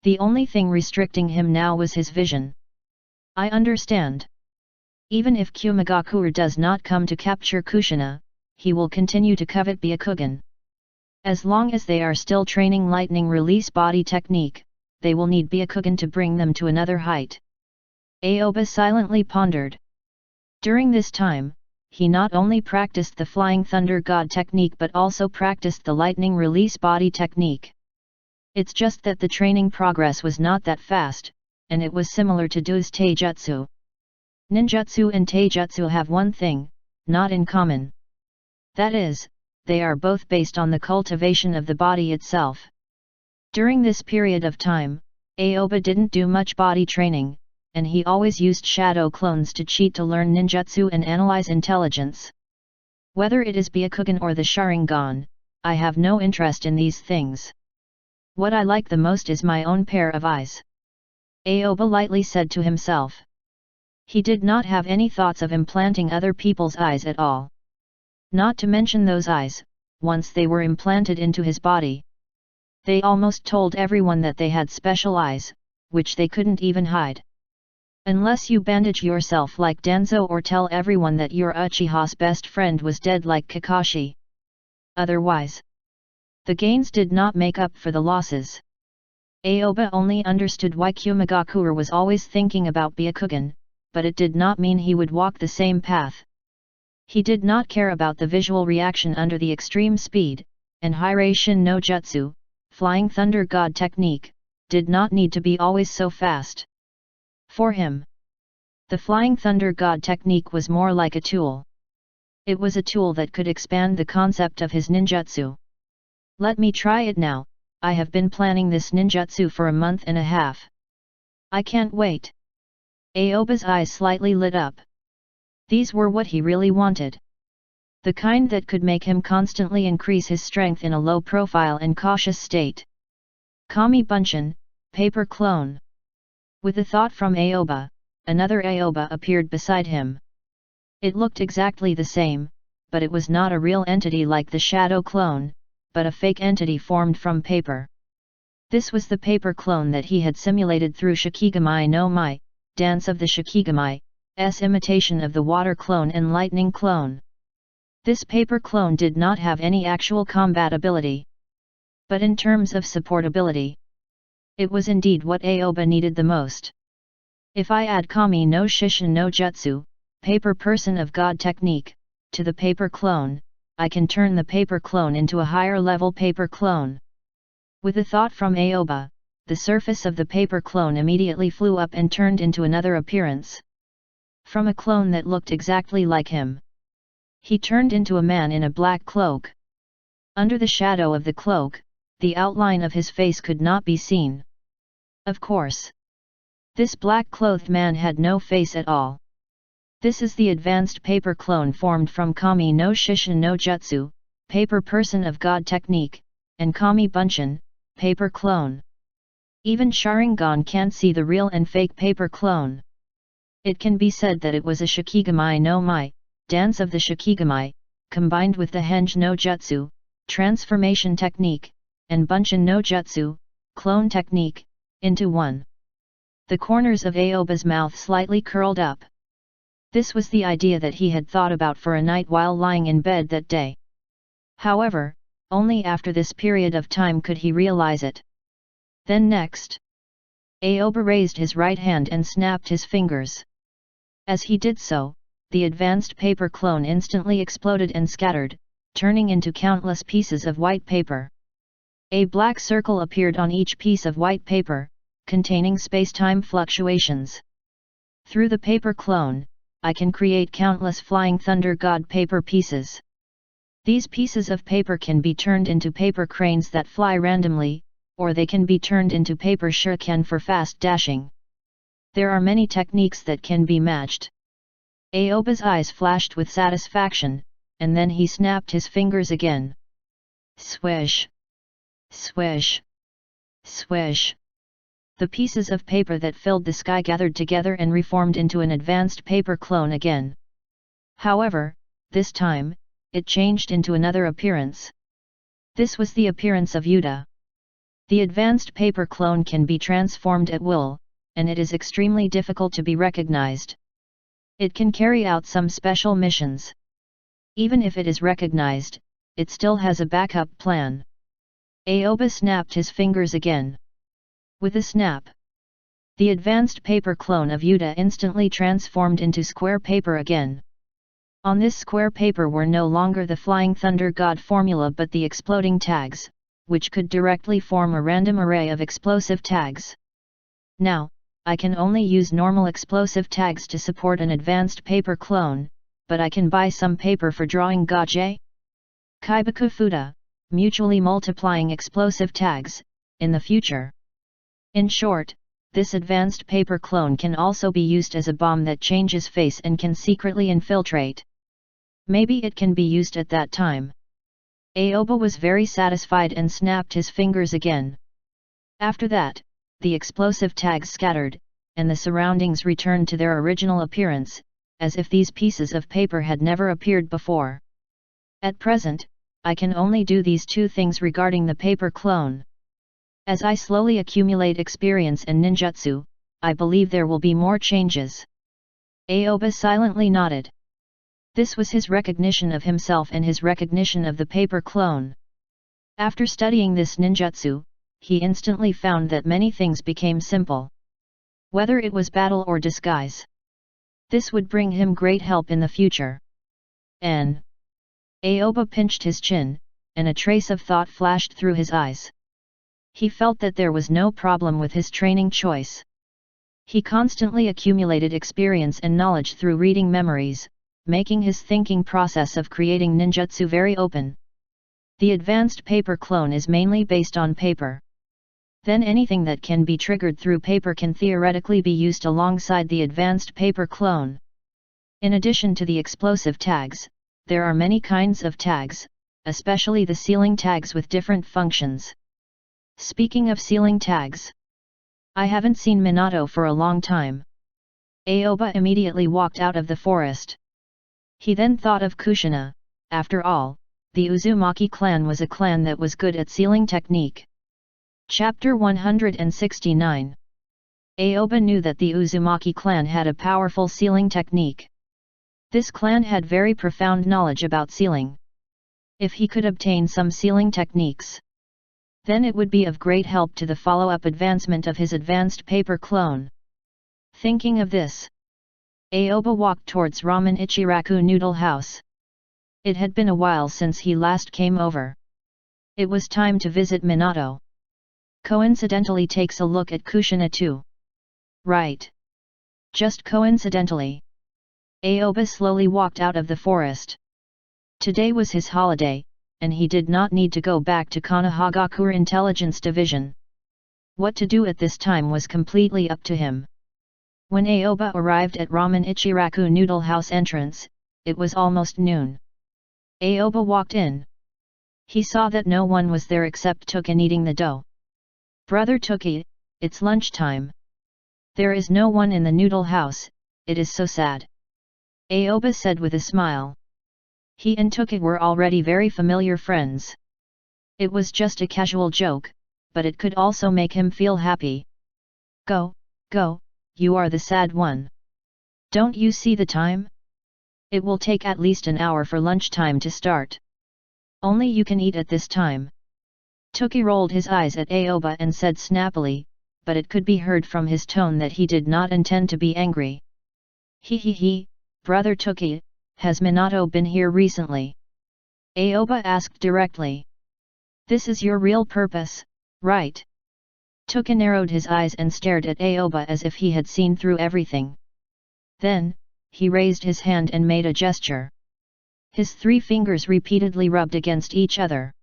The only thing restricting him now was his vision. I understand. Even if Kumagakure does not come to capture Kushina, he will continue to covet Byakugan. As long as they are still training lightning release body technique, they will need Byakugan to bring them to another height. Aoba silently pondered. During this time, he not only practiced the Flying Thunder God technique but also practiced the lightning release body technique. It's just that the training progress was not that fast, and it was similar to Do's Taijutsu. Ninjutsu and Taijutsu have one thing, not in common. That is, they are both based on the cultivation of the body itself. During this period of time, Aoba didn't do much body training, and he always used shadow clones to cheat to learn ninjutsu and analyze intelligence. Whether it is Byakugan or the Sharingan, I have no interest in these things. What I like the most is my own pair of eyes. Aoba lightly said to himself. He did not have any thoughts of implanting other people's eyes at all. Not to mention those eyes, once they were implanted into his body. They almost told everyone that they had special eyes, which they couldn't even hide. Unless you bandage yourself like Danzo or tell everyone that your Uchiha's best friend was dead like Kakashi. Otherwise, the gains did not make up for the losses. Aoba only understood why Kumagakure was always thinking about Byakugan, but it did not mean he would walk the same path. He did not care about the visual reaction under the extreme speed, and Hiration no Jutsu, Flying Thunder God technique, did not need to be always so fast. For him, the Flying Thunder God technique was more like a tool. It was a tool that could expand the concept of his ninjutsu. Let me try it now, I have been planning this ninjutsu for a month and a half. I can't wait. Aoba's eyes slightly lit up. These were what he really wanted. The kind that could make him constantly increase his strength in a low-profile and cautious state. Kami Bunshin, paper clone. With a thought from Aoba, another Aoba appeared beside him. It looked exactly the same, but it was not a real entity like the shadow clone, but a fake entity formed from paper. This was the paper clone that he had simulated through Shikigami no Mai, Dance of the Shikigami's imitation of the water clone and lightning clone. This paper clone did not have any actual combat ability. But in terms of supportability, it was indeed what Aoba needed the most. If I add Kami no Shishin no Jutsu, paper person of God technique, to the paper clone, I can turn the paper clone into a higher level paper clone. With a thought from Aoba, the surface of the paper clone immediately flew up and turned into another appearance. From a clone that looked exactly like him, he turned into a man in a black cloak. Under the shadow of the cloak, the outline of his face could not be seen. Of course, This black-clothed man had no face at all. This is the advanced paper clone formed from Kami no Shishin no Jutsu, paper person of God technique, and Kami Bunshin, paper clone. Even Sharingan can't see the real and fake paper clone. It can be said that it was a Shikigami no Mai, dance of the Shikigami, combined with the Henge no Jutsu, transformation technique, and Bunshin no Jutsu, clone technique, into one. The corners of Aoba's mouth slightly curled up. This was the idea that he had thought about for a night while lying in bed that day. However, only after this period of time could he realize it. Then next, Aoba raised his right hand and snapped his fingers. As he did so, the advanced paper clone instantly exploded and scattered, turning into countless pieces of white paper. A black circle appeared on each piece of white paper, containing space-time fluctuations. Through the paper clone, I can create countless flying thunder god paper pieces. These pieces of paper can be turned into paper cranes that fly randomly, or they can be turned into paper shuriken for fast dashing. There are many techniques that can be matched. Aoba's eyes flashed with satisfaction, and then he snapped his fingers again. Swish! Swish! Swish! The pieces of paper that filled the sky gathered together and reformed into an advanced paper clone again. However, this time, it changed into another appearance. This was the appearance of Yuta. The advanced paper clone can be transformed at will, and it is extremely difficult to be recognized. It can carry out some special missions. Even if it is recognized, it still has a backup plan. Aoba snapped his fingers again. With a snap, the advanced paper clone of Yuta instantly transformed into square paper again. On this square paper were no longer the Flying Thunder God formula but the exploding tags, which could directly form a random array of explosive tags. Now, I can only use normal explosive tags to support an advanced paper clone, but I can buy some paper for drawing gaje. Kaibaku Fuda, mutually multiplying explosive tags, in the future. In short, this advanced paper clone can also be used as a bomb that changes face and can secretly infiltrate. Maybe it can be used at that time. Aoba was very satisfied and snapped his fingers again. After that, the explosive tags scattered, and the surroundings returned to their original appearance, as if these pieces of paper had never appeared before. At present, I can only do these two things regarding the paper clone. As I slowly accumulate experience and ninjutsu, I believe there will be more changes. Aoba silently nodded. This was his recognition of himself and his recognition of the paper clone. After studying this ninjutsu, he instantly found that many things became simple. Whether it was battle or disguise. This would bring him great help in the future. Aoba pinched his chin, and a trace of thought flashed through his eyes. He felt that there was no problem with his training choice. He constantly accumulated experience and knowledge through reading memories, making his thinking process of creating ninjutsu very open. The advanced paper clone is mainly based on paper. Then anything that can be triggered through paper can theoretically be used alongside the advanced paper clone. In addition to the explosive tags, there are many kinds of tags, especially the sealing tags with different functions. Speaking of sealing tags, I haven't seen Minato for a long time. Aoba immediately walked out of the forest. He then thought of Kushina. After all, the Uzumaki clan was a clan that was good at sealing technique. Chapter 169. Aoba knew that the Uzumaki clan had a powerful sealing technique. This clan had very profound knowledge about sealing. If he could obtain some sealing techniques, then it would be of great help to the follow-up advancement of his advanced paper clone. Thinking of this, Aoba walked towards Ramen Ichiraku Noodle House. It had been a while since he last came over. It was time to visit Minato. Coincidentally takes a look at Kushina too. Right. Just coincidentally. Aoba slowly walked out of the forest. Today was his holiday, and he did not need to go back to Konohagakure Intelligence Division. What to do at this time was completely up to him. When Aoba arrived at Ramen Ichiraku Noodle House entrance, it was almost noon. Aoba walked in. He saw that no one was there except Tuki kneading the dough. "Brother Tuki, it's lunchtime. There is no one in the noodle house, it is so sad," Aoba said with a smile. He and Tuki were already very familiar friends. It was just a casual joke, but it could also make him feel happy. Go, you are the sad one. Don't you see the time? It will take at least an hour for lunchtime to start. Only you can eat at this time." Tuki rolled his eyes at Aoba and said snappily, but it could be heard from his tone that he did not intend to be angry. He, brother Tuki, has Minato been here recently?" Aoba asked directly. "This is your real purpose, right?" Tuki narrowed his eyes and stared at Aoba as if he had seen through everything. Then, he raised his hand and made a gesture. His 3 fingers repeatedly rubbed against each other.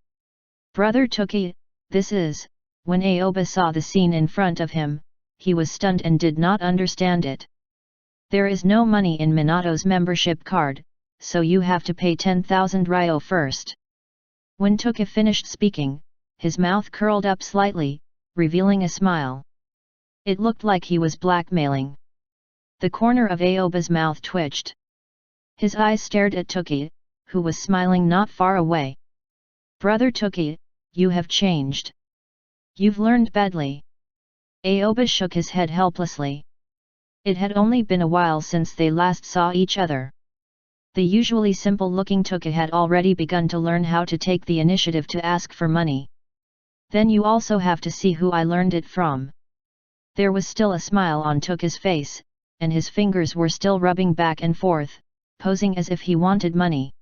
"Brother Tuki, this is..." When Aoba saw the scene in front of him, he was stunned and did not understand it. "There is no money in Minato's membership card, so you have to pay 10,000 ryo first." When Tuki finished speaking, his mouth curled up slightly, revealing a smile. It looked like he was blackmailing. The corner of Aoba's mouth twitched. His eyes stared at Tuki, who was smiling not far away. "Brother Tuki, you have changed. You've learned badly." Aoba shook his head helplessly. It had only been a while since they last saw each other. The usually simple-looking Tuki had already begun to learn how to take the initiative to ask for money. "Then you also have to see who I learned it from." There was still a smile on Tuki's face, and his fingers were still rubbing back and forth, posing as if he wanted money.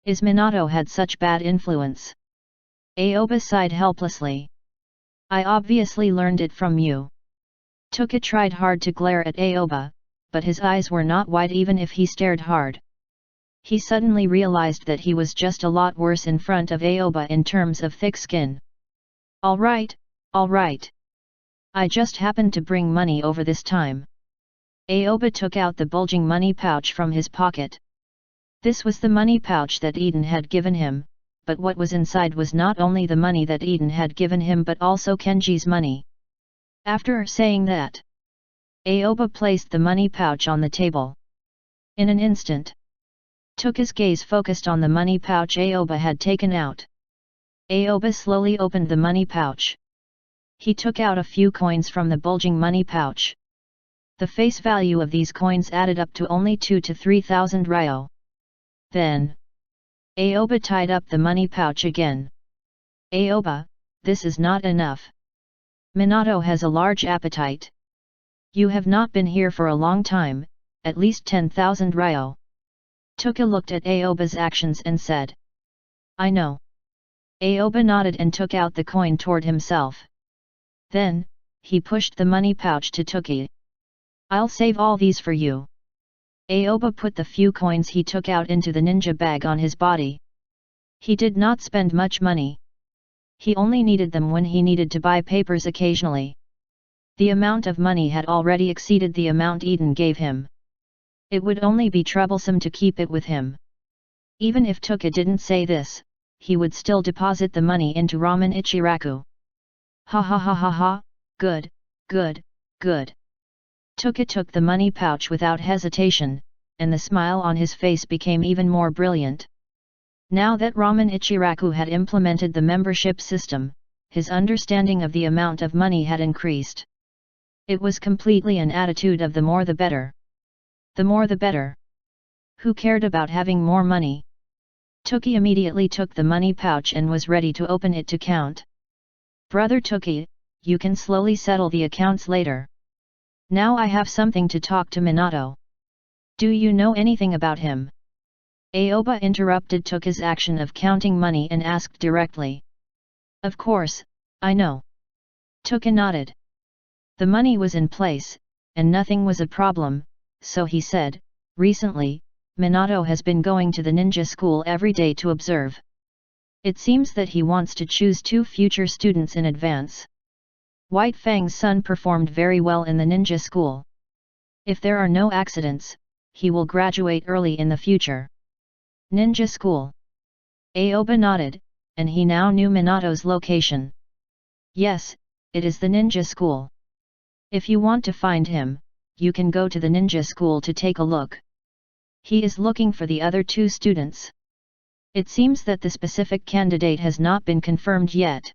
Is Minato had such bad influence? Aoba sighed helplessly. "I obviously learned it from you." Tuki tried hard to glare at Aoba, but his eyes were not wide even if he stared hard. He suddenly realized that he was just a lot worse in front of Aoba in terms of thick skin. All right. I just happened to bring money over this time." Aoba took out the bulging money pouch from his pocket. This was the money pouch that Eden had given him, but what was inside was not only the money that Eden had given him but also Kenji's money. After saying that, Aoba placed the money pouch on the table. In an instant, Tuki's gaze focused on the money pouch Aoba had taken out. Aoba slowly opened the money pouch. He took out a few coins from the bulging money pouch. The face value of these coins added up to only 2,000 to 3,000 ryo. Then, Aoba tied up the money pouch again. "Aoba, this is not enough. Minato has a large appetite. You have not been here for a long time, at least 10,000 ryo." Tuki looked at Aoba's actions and said, "I know." Aoba nodded and took out the coin toward himself. Then, he pushed the money pouch to Tuki. "I'll save all these for you." Aoba put the few coins he took out into the ninja bag on his body. He did not spend much money. He only needed them when he needed to buy papers occasionally. The amount of money had already exceeded the amount Eden gave him. It would only be troublesome to keep it with him. Even if Tuki didn't say this, he would still deposit the money into Ramen Ichiraku. Ha, good. Tuki took the money pouch without hesitation, and the smile on his face became even more brilliant. Now that Ramen Ichiraku had implemented the membership system, his understanding of the amount of money had increased. It was completely an attitude of the more the better. The more the better. Who cared about having more money? Tuki immediately took the money pouch and was ready to open it to count. "Brother Tuki, you can slowly settle the accounts later. Now I have something to talk to Minato. Do you know anything about him?" Aoba interrupted Tuki's action of counting money and asked directly. "Of course, I know." Tuki nodded. The money was in place, and nothing was a problem, so he said, "Recently, Minato has been going to the ninja school every day to observe. It seems that he wants to choose 2 future students in advance. White Fang's son performed very well in the ninja school. If there are no accidents, he will graduate early in the future. Ninja school. Aoba nodded, and he now knew Minato's location. Yes, it is the ninja school. If you want to find him, you can go to the ninja school to take a look. He is looking for the other 2 students. It seems that the specific candidate has not been confirmed yet.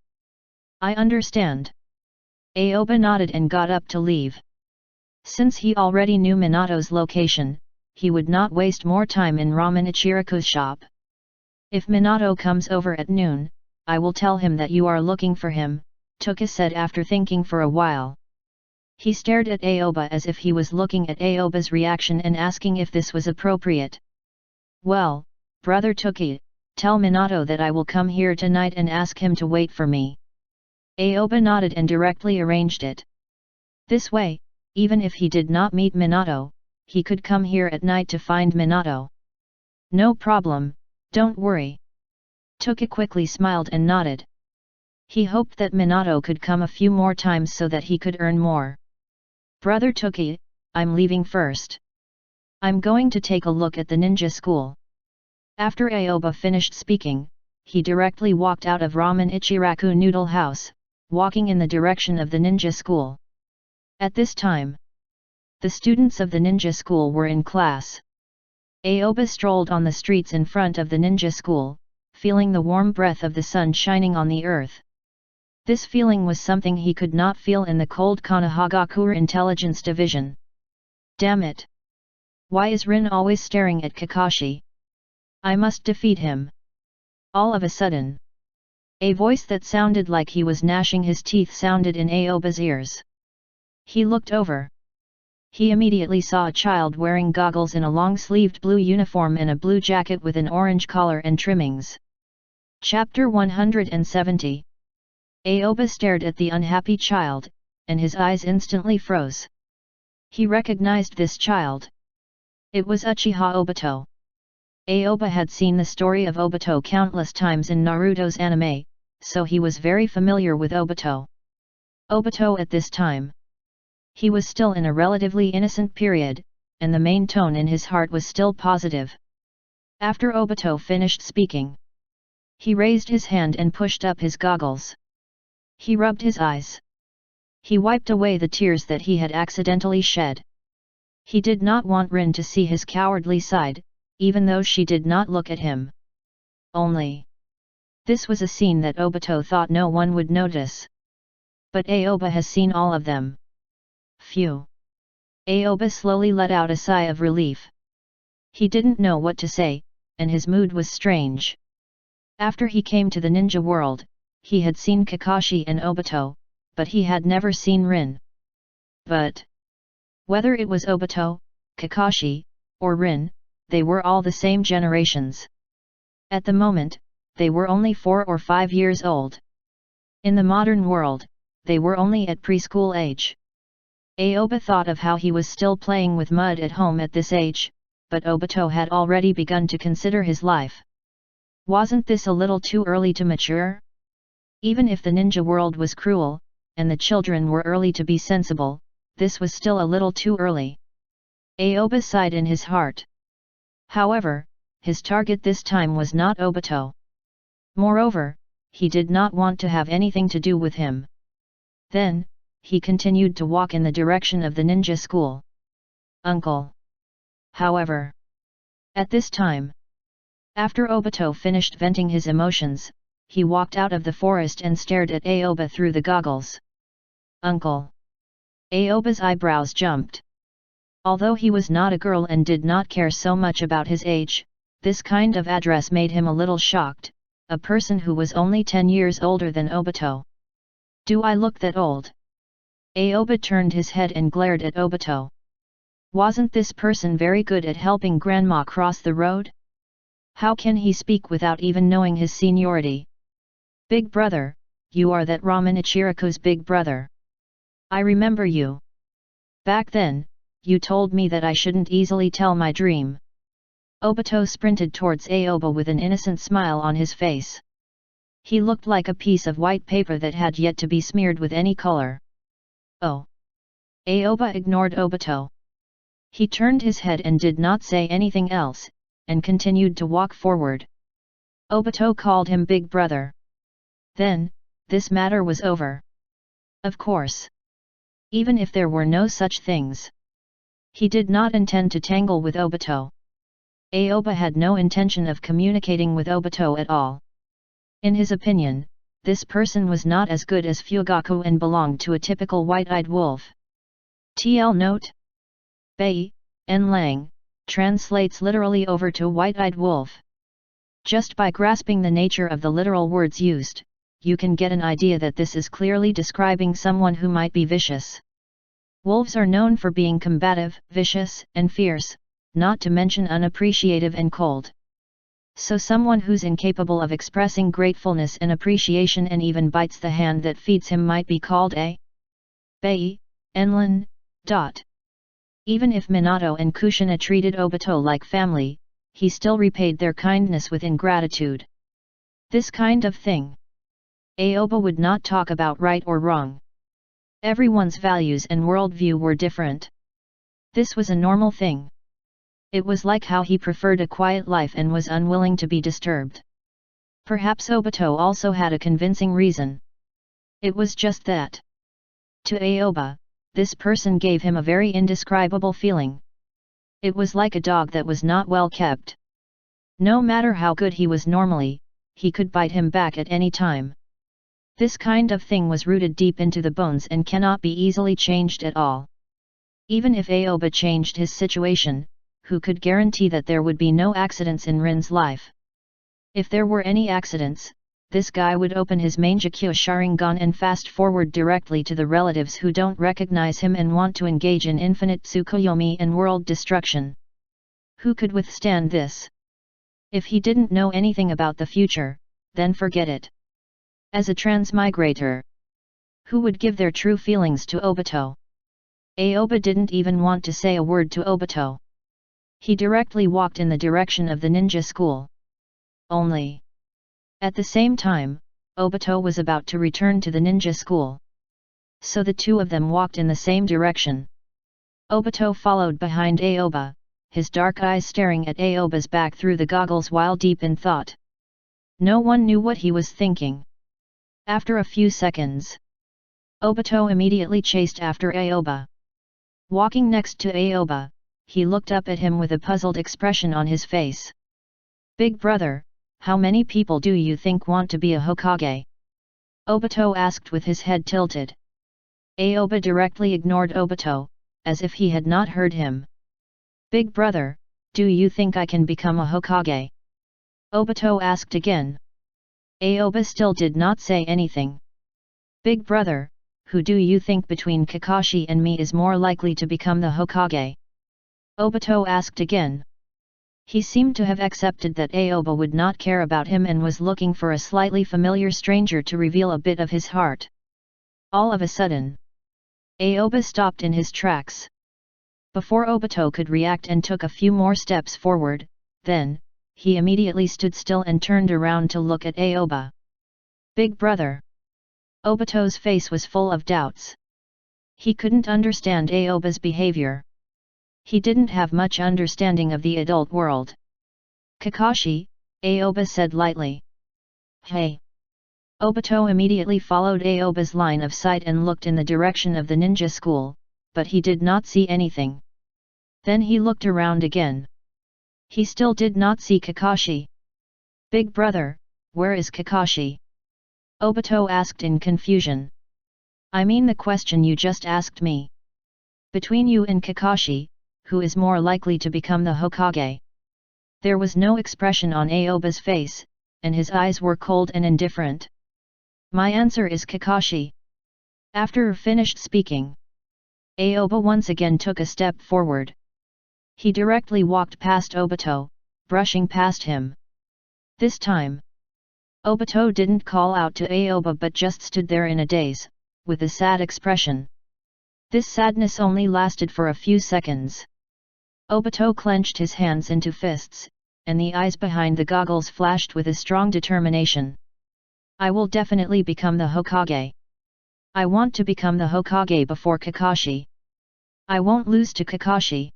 I understand. Aoba nodded and got up to leave. Since he already knew Minato's location, he would not waste more time in Ramen Ichiraku's shop. If Minato comes over at noon, I will tell him that you are looking for him, Toka said after thinking for a while. He stared at Aoba as if he was looking at Aoba's reaction and asking if this was appropriate. Well, brother Toki, tell Minato that I will come here tonight and ask him to wait for me. Aoba nodded and directly arranged it. This way, even if he did not meet Minato, he could come here at night to find Minato. No problem, don't worry. Toka quickly smiled and nodded. He hoped that Minato could come a few more times so that he could earn more. Brother Toki, I'm leaving first. I'm going to take a look at the ninja school. After Aoba finished speaking, he directly walked out of Ramen Ichiraku Noodle House, walking in the direction of the ninja school. At this time, the students of the ninja school were in class. Aoba strolled on the streets in front of the ninja school, feeling the warm breath of the sun shining on the earth. This feeling was something he could not feel in the cold Konohagakure Intelligence Division. Damn it! Why is Rin always staring at Kakashi? I must defeat him. All of a sudden, a voice that sounded like he was gnashing his teeth sounded in Aoba's ears. He looked over. He immediately saw a child wearing goggles in a long-sleeved blue uniform and a blue jacket with an orange collar and trimmings. Chapter 170. Aoba stared at the unhappy child, and his eyes instantly froze. He recognized this child. It was Uchiha Obito. Aoba had seen the story of Obito countless times in Naruto's anime, so he was very familiar with Obito. Obito at this time. He was still in a relatively innocent period, and the main tone in his heart was still positive. After Obito finished speaking, he raised his hand and pushed up his goggles. He rubbed his eyes. He wiped away the tears that he had accidentally shed. He did not want Rin to see his cowardly side, even though she did not look at him. Only, this was a scene that Obito thought no one would notice. But Aoba has seen all of them. Phew! Aoba slowly let out a sigh of relief. He didn't know what to say, and his mood was strange. After he came to the ninja world, he had seen Kakashi and Obito, but he had never seen Rin. But whether it was Obito, Kakashi, or Rin, they were all the same generations. At the moment, they were only 4 or 5 years old. In the modern world, they were only at preschool age. Aoba thought of how he was still playing with mud at home at this age, but Obito had already begun to consider his life. Wasn't this a little too early to mature? Even if the ninja world was cruel, and the children were early to be sensible, this was still a little too early. Aoba sighed in his heart. However, his target this time was not Obito. Moreover, he did not want to have anything to do with him. Then, he continued to walk in the direction of the ninja school. Uncle. However, at this time, after Obito finished venting his emotions, he walked out of the forest and stared at Aoba through the goggles. Uncle. Aoba's eyebrows jumped. Although he was not a girl and did not care so much about his age, this kind of address made him a little shocked, a person who was only 10 years older than Obito. Do I look that old? Aoba turned his head and glared at Obito. Wasn't this person very good at helping grandma cross the road? How can he speak without even knowing his seniority? Big brother, you are that Ramen Ichiraku's big brother. I remember you. Back then, you told me that I shouldn't easily tell my dream. Obito sprinted towards Aoba with an innocent smile on his face. He looked like a piece of white paper that had yet to be smeared with any color. Oh! Aoba ignored Obito. He turned his head and did not say anything else, and continued to walk forward. Obito called him big brother. Then, this matter was over. Of course. Even if there were no such things. He did not intend to tangle with Obito. Aoba had no intention of communicating with Obito at all. In his opinion, this person was not as good as Fugaku and belonged to a typical white-eyed wolf. TL note: Bei, En Lang, translates literally over to white-eyed wolf. Just by grasping the nature of the literal words used, you can get an idea that this is clearly describing someone who might be vicious. Wolves are known for being combative, vicious, and fierce, not to mention unappreciative and cold. So someone who's incapable of expressing gratefulness and appreciation and even bites the hand that feeds him might be called a Bei, Enlin. Even if Minato and Kushina treated Obito like family, he still repaid their kindness with ingratitude. This kind of thing. Aoba would not talk about right or wrong. Everyone's values and worldview were different. This was a normal thing. It was like how he preferred a quiet life and was unwilling to be disturbed. Perhaps Obito also had a convincing reason. It was just that. To Aoba, this person gave him a very indescribable feeling. It was like a dog that was not well kept. No matter how good he was normally, he could bite him back at any time. This kind of thing was rooted deep into the bones and cannot be easily changed at all. Even if Aoba changed his situation, who could guarantee that there would be no accidents in Rin's life? If there were any accidents, this guy would open his Mangekyo Sharingan and fast forward directly to the relatives who don't recognize him and want to engage in infinite Tsukuyomi and world destruction. Who could withstand this? If he didn't know anything about the future, then forget it. As a transmigrator, who would give their true feelings to Obito? Aoba didn't even want to say a word to Obito. He directly walked in the direction of the ninja school. Only. At the same time, Obito was about to return to the ninja school. So the two of them walked in the same direction. Obito followed behind Aoba, his dark eyes staring at Aoba's back through the goggles while deep in thought. No one knew what he was thinking. After a few seconds, Obito immediately chased after Aoba. Walking next to Aoba, he looked up at him with a puzzled expression on his face. Big brother, how many people do you think want to be a Hokage? Obito asked with his head tilted. Aoba directly ignored Obito, as if he had not heard him. Big brother, do you think I can become a Hokage? Obito asked again. Aoba still did not say anything. Big brother, who do you think between Kakashi and me is more likely to become the Hokage? Obito asked again. He seemed to have accepted that Aoba would not care about him and was looking for a slightly familiar stranger to reveal a bit of his heart. All of a sudden, Aoba stopped in his tracks. Before Obito could react and took a few more steps forward, then, he immediately stood still and turned around to look at Aoba. Big brother. Obito's face was full of doubts. He couldn't understand Aoba's behavior. He didn't have much understanding of the adult world. Kakashi, Aoba said lightly. Hey! Obito immediately followed Aoba's line of sight and looked in the direction of the ninja school, but he did not see anything. Then he looked around again. He still did not see Kakashi. Big brother, where is Kakashi? Obito asked in confusion. I mean the question you just asked me. Between you and Kakashi, who is more likely to become the Hokage? There was no expression on Aoba's face, and his eyes were cold and indifferent. My answer is Kakashi. After finished speaking, Aoba once again took a step forward. He directly walked past Obito, brushing past him. This time, Obito didn't call out to Aoba but just stood there in a daze, with a sad expression. This sadness only lasted for a few seconds. Obito clenched his hands into fists, and the eyes behind the goggles flashed with a strong determination. I will definitely become the Hokage. I want to become the Hokage before Kakashi. I won't lose to Kakashi.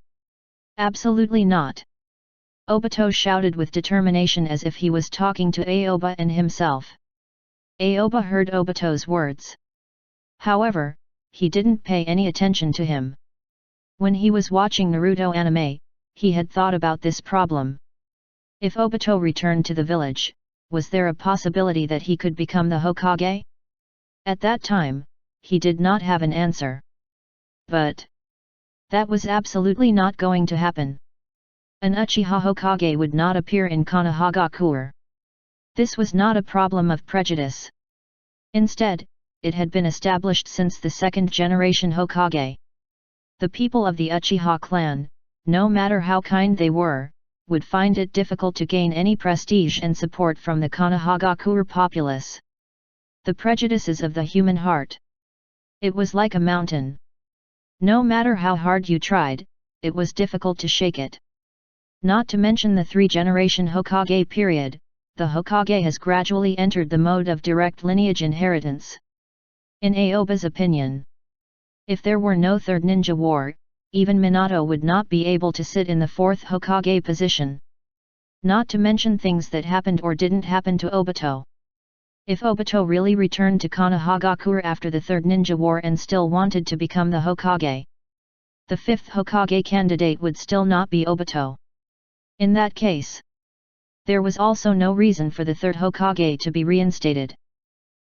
Absolutely not! Obito shouted with determination as if he was talking to Aoba and himself. Aoba heard Obito's words. However, he didn't pay any attention to him. When he was watching Naruto anime, he had thought about this problem. If Obito returned to the village, was there a possibility that he could become the Hokage? At that time, he did not have an answer. But that was absolutely not going to happen. An Uchiha Hokage would not appear in Konohagakure. This was not a problem of prejudice. Instead, it had been established since the second-generation Hokage. The people of the Uchiha clan, no matter how kind they were, would find it difficult to gain any prestige and support from the Konohagakure populace. The prejudices of the human heart. It was like a mountain. No matter how hard you tried, it was difficult to shake it. Not to mention the three-generation Hokage period, the Hokage has gradually entered the mode of direct lineage inheritance. In Aoba's opinion, if there were no third ninja war, even Minato would not be able to sit in the fourth Hokage position. Not to mention things that happened or didn't happen to Obito. If Obito really returned to Konohagakure after the third ninja war and still wanted to become the Hokage, the fifth Hokage candidate would still not be Obito. In that case, there was also no reason for the third Hokage to be reinstated.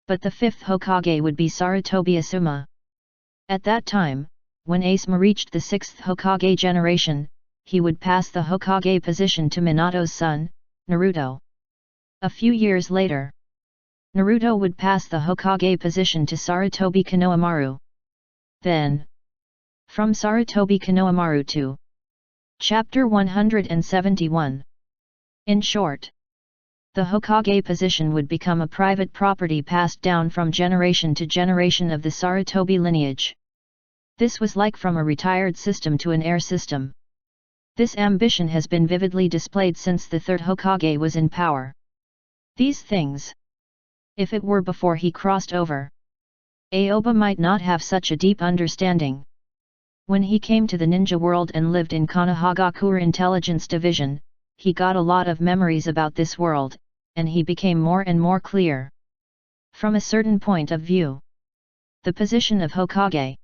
But the fifth Hokage would be Sarutobi Asuma. At that time, when Asuma reached the sixth Hokage generation, he would pass the Hokage position to Minato's son, Naruto. A few years later, Naruto would pass the Hokage position to Sarutobi Konohamaru. Then, from Sarutobi Konohamaru to Chapter 171. In short, the Hokage position would become a private property passed down from generation to generation of the Sarutobi lineage. This was like from a retired system to an heir system. This ambition has been vividly displayed since the third Hokage was in power. These things, if it were before he crossed over, Aoba might not have such a deep understanding. When he came to the ninja world and lived in Konohagakure Intelligence Division, he got a lot of memories about this world, and he became more and more clear. From a certain point of view, the position of Hokage,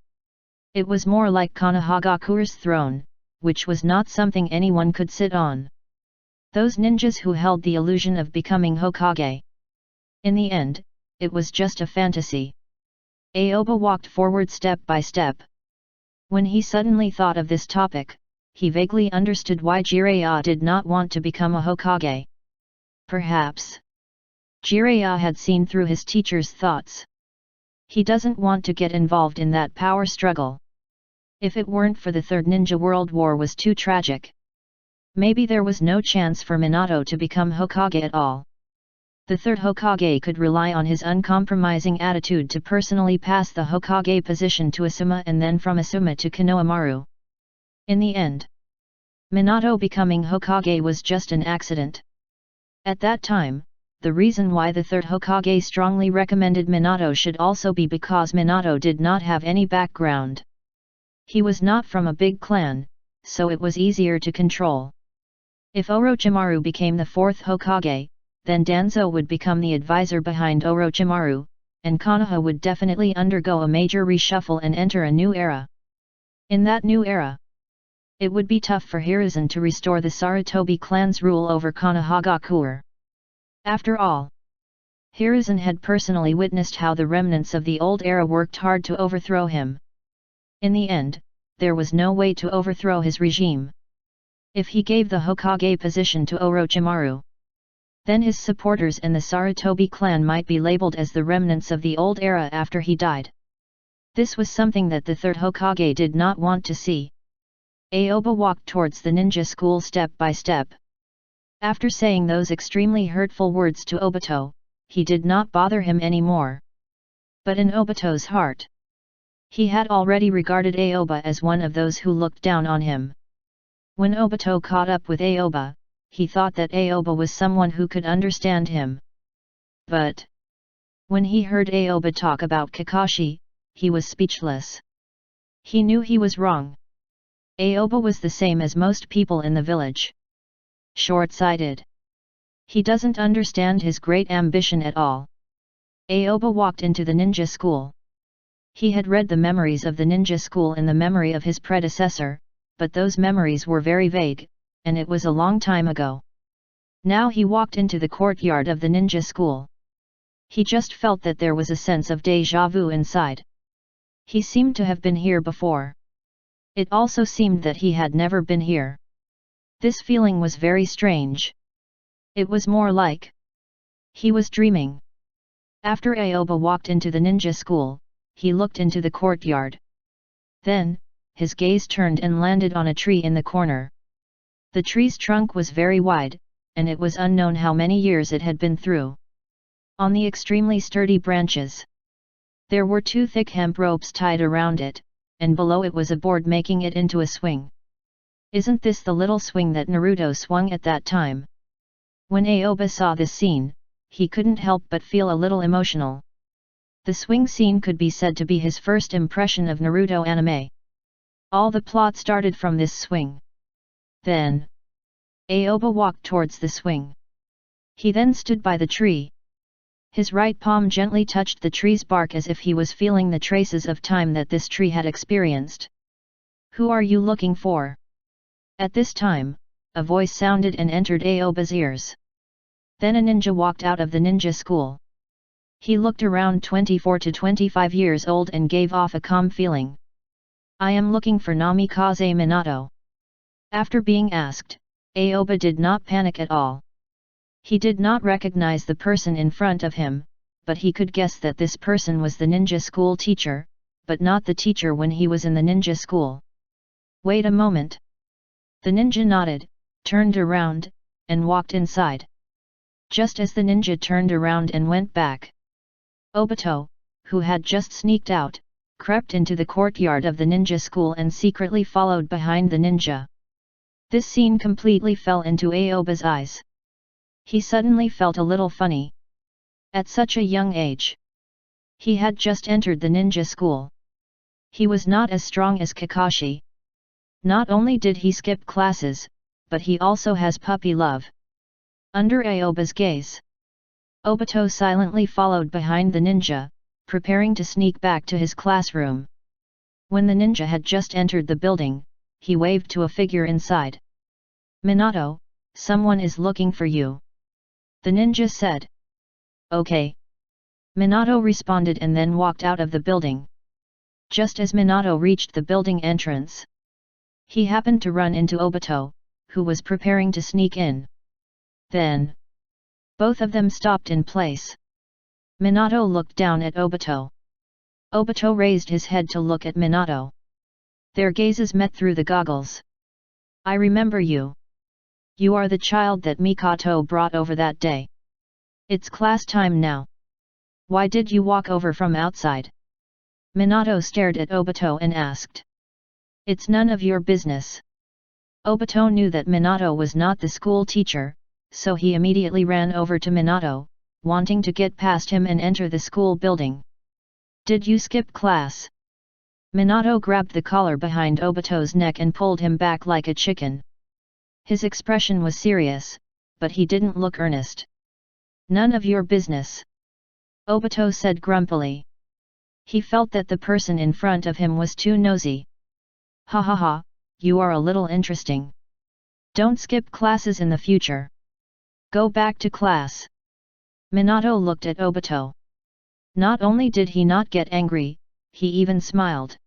it was more like Konohagakure's throne, which was not something anyone could sit on. Those ninjas who held the illusion of becoming Hokage. In the end, it was just a fantasy. Aoba walked forward step by step. When he suddenly thought of this topic, he vaguely understood why Jiraiya did not want to become a Hokage. Perhaps Jiraiya had seen through his teacher's thoughts. He doesn't want to get involved in that power struggle. If it weren't for the Third Ninja World War was too tragic. Maybe there was no chance for Minato to become Hokage at all. The third Hokage could rely on his uncompromising attitude to personally pass the Hokage position to Asuma and then from Asuma to Konohamaru. In the end, Minato becoming Hokage was just an accident. At that time, the reason why the third Hokage strongly recommended Minato should also be because Minato did not have any background. He was not from a big clan, so it was easier to control. If Orochimaru became the fourth Hokage, then Danzo would become the advisor behind Orochimaru, and Konoha would definitely undergo a major reshuffle and enter a new era. In that new era, it would be tough for Hiruzen to restore the Sarutobi clan's rule over Konohagakure. After all, Hiruzen had personally witnessed how the remnants of the old era worked hard to overthrow him. In the end, there was no way to overthrow his regime. If he gave the Hokage position to Orochimaru, then his supporters and the Sarutobi clan might be labeled as the remnants of the old era after he died. This was something that the third Hokage did not want to see. Aoba walked towards the ninja school step by step. After saying those extremely hurtful words to Obito, he did not bother him anymore. But in Obito's heart, he had already regarded Aoba as one of those who looked down on him. When Obito caught up with Aoba, he thought that Aoba was someone who could understand him. But when he heard Aoba talk about Kakashi, he was speechless. He knew he was wrong. Aoba was the same as most people in the village. Short-sighted. He doesn't understand his great ambition at all. Aoba walked into the ninja school. He had read the memories of the ninja school in the memory of his predecessor, but those memories were very vague, and it was a long time ago. Now he walked into the courtyard of the ninja school. He just felt that there was a sense of déjà vu inside. He seemed to have been here before. It also seemed that he had never been here. This feeling was very strange. It was more like he was dreaming. After Aoba walked into the ninja school, he looked into the courtyard. Then, his gaze turned and landed on a tree in the corner. The tree's trunk was very wide, and it was unknown how many years it had been through. On the extremely sturdy branches, there were 2 thick hemp ropes tied around it, and below it was a board making it into a swing. Isn't this the little swing that Naruto swung at that time? When Aoba saw this scene, he couldn't help but feel a little emotional. The swing scene could be said to be his first impression of Naruto anime. All the plot started from this swing. Then, Aoba walked towards the swing. He then stood by the tree. His right palm gently touched the tree's bark as if he was feeling the traces of time that this tree had experienced. "Who are you looking for?" At this time, a voice sounded and entered Aoba's ears. Then a ninja walked out of the ninja school. He looked around 24 to 25 years old and gave off a calm feeling. "I am looking for Namikaze Minato." After being asked, Aoba did not panic at all. He did not recognize the person in front of him, but he could guess that this person was the ninja school teacher, but not the teacher when he was in the ninja school. "Wait a moment." The ninja nodded, turned around, and walked inside. Just as the ninja turned around and went back, Obito, who had just sneaked out, crept into the courtyard of the ninja school and secretly followed behind the ninja. This scene completely fell into Aoba's eyes. He suddenly felt a little funny. At such a young age, he had just entered the ninja school. He was not as strong as Kakashi. Not only did he skip classes, but he also has puppy love. Under Aoba's gaze, Obito silently followed behind the ninja, preparing to sneak back to his classroom. When the ninja had just entered the building, he waved to a figure inside. "Minato, someone is looking for you," the ninja said. "Okay." Minato responded and then walked out of the building. Just as Minato reached the building entrance, he happened to run into Obito, who was preparing to sneak in. Then, both of them stopped in place. Minato looked down at Obito. Obito raised his head to look at Minato. Their gazes met through the goggles. "I remember you. You are the child that Mikoto brought over that day. It's class time now. Why did you walk over from outside?" Minato stared at Obito and asked. "It's none of your business." Obito knew that Minato was not the school teacher, so he immediately ran over to Minato, wanting to get past him and enter the school building. "Did you skip class?" Minato grabbed the collar behind Obito's neck and pulled him back like a chicken. His expression was serious, but he didn't look earnest. "None of your business," Obito said grumpily. He felt that the person in front of him was too nosy. "Ha ha ha, you are a little interesting. Don't skip classes in the future. Go back to class." Minato looked at Obito. Not only did he not get angry, he even smiled.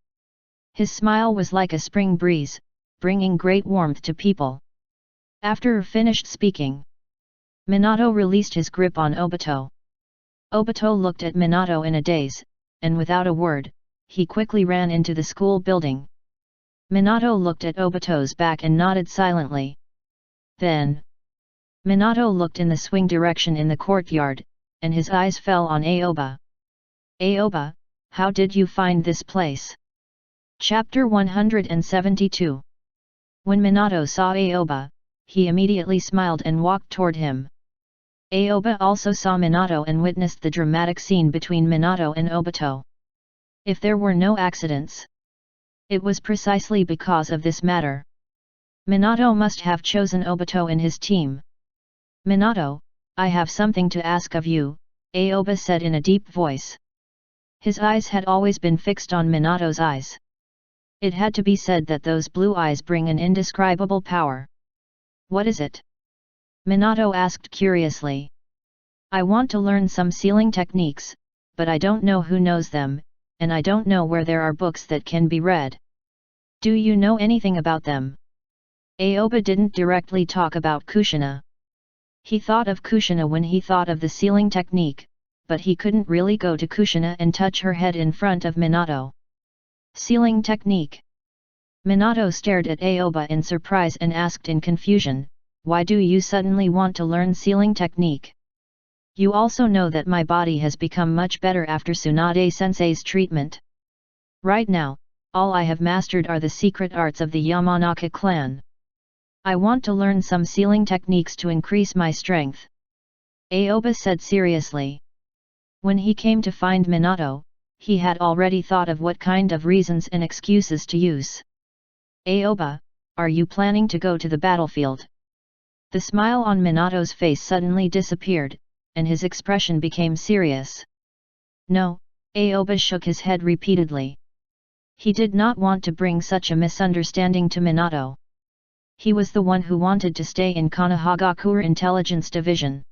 His smile was like a spring breeze, bringing great warmth to people. After finished speaking, Minato released his grip on Obito. Obito looked at Minato in a daze, and without a word, he quickly ran into the school building. Minato looked at Obito's back and nodded silently. Then, Minato looked in the swing direction in the courtyard, and his eyes fell on Aoba. "Aoba, how did you find this place?" Chapter 172. When Minato saw Aoba, he immediately smiled and walked toward him. Aoba also saw Minato and witnessed the dramatic scene between Minato and Obito. If there were no accidents, It was precisely because of this matter. Minato must have chosen Obito in his team. Minato, I have something to ask of you, Aoba said in a deep voice. His eyes had always been fixed on Minato's eyes. It had to be said that those blue eyes bring an indescribable power. What is it? Minato asked curiously. I want to learn some sealing techniques, but I don't know who knows them, and I don't know where there are books that can be read. Do you know anything about them? Aoba didn't directly talk about Kushina. He thought of Kushina when he thought of the sealing technique, but he couldn't really go to Kushina and touch her head in front of Minato. Sealing technique. Minato stared at Aoba in surprise and asked in confusion, why do you suddenly want to learn sealing technique? You also know that my body has become much better after Tsunade-sensei's treatment. Right now, all I have mastered are the secret arts of the Yamanaka clan. I want to learn some sealing techniques to increase my strength. Aoba said seriously. When he came to find Minato, he had already thought of what kind of reasons and excuses to use. Aoba, are you planning to go to the battlefield? The smile on Minato's face suddenly disappeared, and his expression became serious. No, Aoba shook his head repeatedly. He did not want to bring such a misunderstanding to Minato. He was the one who wanted to stay in Konohagakure Intelligence Division.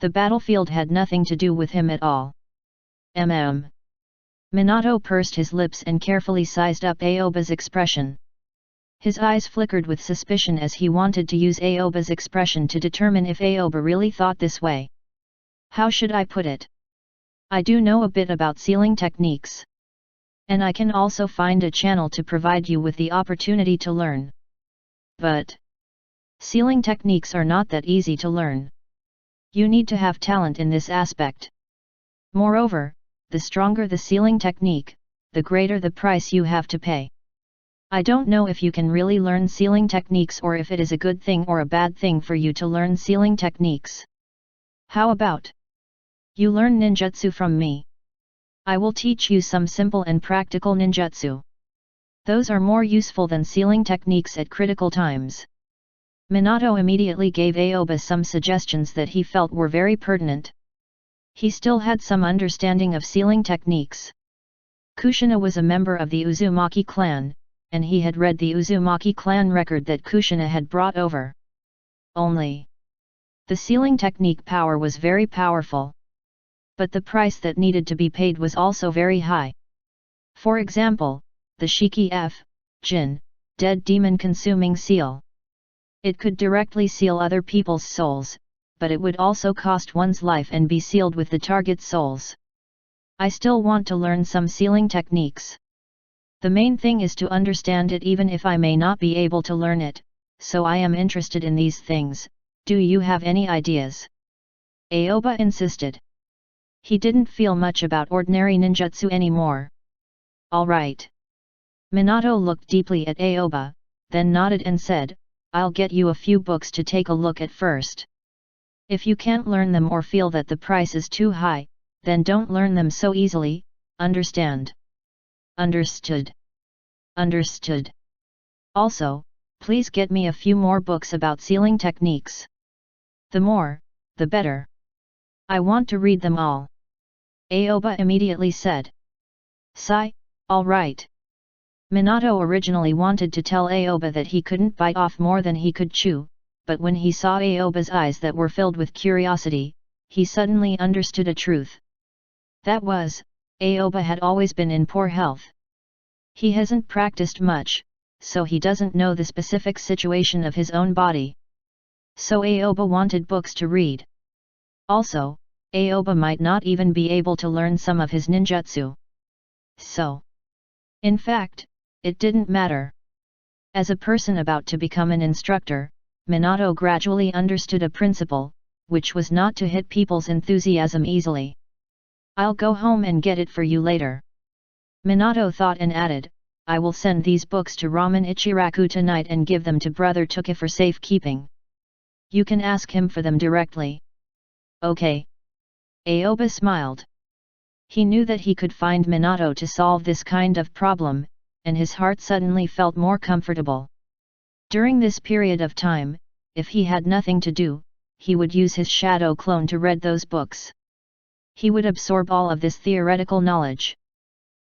The battlefield had nothing to do with him at all. Minato pursed his lips and carefully sized up Aoba's expression. His eyes flickered with suspicion as he wanted to use Aoba's expression to determine if Aoba really thought this way. How should I put it? I do know a bit about sealing techniques. And I can also find a channel to provide you with the opportunity to learn. But sealing techniques are not that easy to learn. You need to have talent in this aspect. Moreover, the stronger the sealing technique, the greater the price you have to pay. I don't know if you can really learn sealing techniques or if it is a good thing or a bad thing for you to learn sealing techniques. How about you learn ninjutsu from me? I will teach you some simple and practical ninjutsu. Those are more useful than sealing techniques at critical times. Minato immediately gave Aoba some suggestions that he felt were very pertinent. He still had some understanding of sealing techniques. Kushina was a member of the Uzumaki clan, and he had read the Uzumaki clan record that Kushina had brought over. Only the sealing technique power was very powerful. But the price that needed to be paid was also very high. For example, the Shiki F. Jin, dead demon consuming seal. It could directly seal other people's souls, but it would also cost one's life and be sealed with the target's souls. I still want to learn some sealing techniques. The main thing is to understand it even if I may not be able to learn it, so I am interested in these things. Do you have any ideas? Aoba insisted. He didn't feel much about ordinary ninjutsu anymore. All right. Minato looked deeply at Aoba, then nodded and said, I'll get you a few books to take a look at first. If you can't learn them or feel that the price is too high, then don't learn them so easily, understand? Understood. Understood. Also, please get me a few more books about sealing techniques. The more, the better. I want to read them all. Aoba immediately said. Sigh, all right. Minato originally wanted to tell Aoba that he couldn't bite off more than he could chew, but when he saw Aoba's eyes that were filled with curiosity, he suddenly understood a truth. That was, Aoba had always been in poor health. He hasn't practiced much, so he doesn't know the specific situation of his own body. So Aoba wanted books to read. Also, Aoba might not even be able to learn some of his ninjutsu. So, in fact, it didn't matter. As a person about to become an instructor, Minato gradually understood a principle, which was not to hit people's enthusiasm easily. I'll go home and get it for you later. Minato thought and added, I will send these books to Ramen Ichiraku tonight and give them to Brother Tuka for safekeeping. You can ask him for them directly. Okay. Aoba smiled. He knew that he could find Minato to solve this kind of problem, and his heart suddenly felt more comfortable. During this period of time, if he had nothing to do, he would use his shadow clone to read those books. He would absorb all of this theoretical knowledge.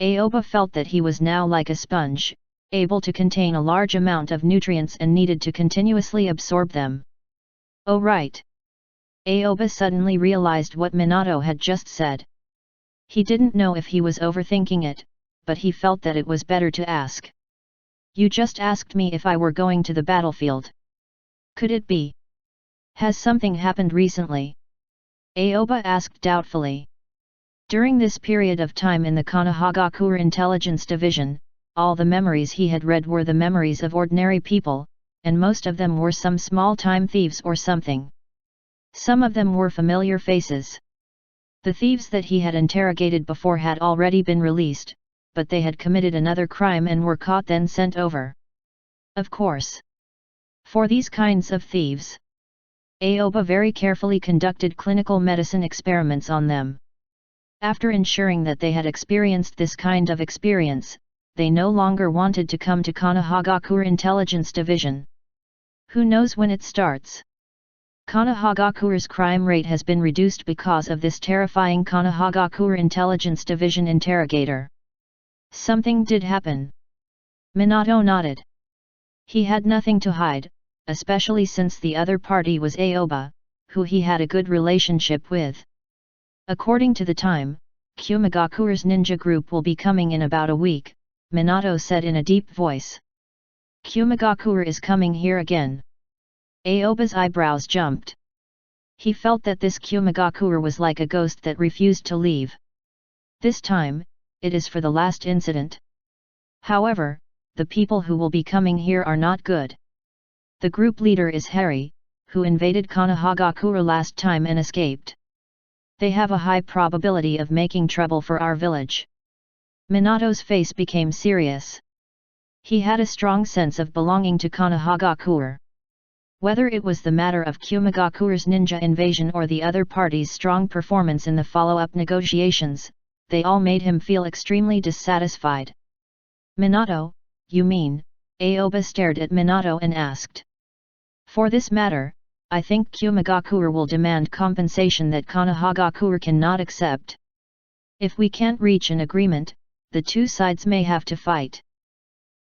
Aoba felt that he was now like a sponge, able to contain a large amount of nutrients and needed to continuously absorb them. Oh right! Aoba suddenly realized what Minato had just said. He didn't know if he was overthinking it, but he felt that it was better to ask. You just asked me if I were going to the battlefield. Could it be? Has something happened recently? Aoba asked doubtfully. During this period of time in the Konohagakure Intelligence Division, all the memories he had read were the memories of ordinary people, and most of them were some small-time thieves or something. Some of them were familiar faces. The thieves that he had interrogated before had already been released, but they had committed another crime and were caught then sent over. Of course. For these kinds of thieves, Aoba very carefully conducted clinical medicine experiments on them. After ensuring that they had experienced this kind of experience, they no longer wanted to come to Konohagakure Intelligence Division. Who knows when it starts? Konohagakure's crime rate has been reduced because of this terrifying Konohagakure Intelligence Division interrogator. Something did happen. Minato nodded. He had nothing to hide, especially since the other party was Aoba, who he had a good relationship with. According to the time, Kumagakure's ninja group will be coming in about a week, Minato said in a deep voice. Kumagakure is coming here again. Aoba's eyebrows jumped. He felt that this Kumagakure was like a ghost that refused to leave. This time, it is for the last incident. However, the people who will be coming here are not good. The group leader is Harry, who invaded Konohagakure last time and escaped. They have a high probability of making trouble for our village. Minato's face became serious. He had a strong sense of belonging to Konohagakure. Whether it was the matter of Kumagakure's ninja invasion or the other party's strong performance in the follow-up negotiations, they all made him feel extremely dissatisfied. Minato, you mean? Aoba stared at Minato and asked. For this matter, I think Kumagakure will demand compensation that Konohagakure cannot accept. If we can't reach an agreement, the two sides may have to fight.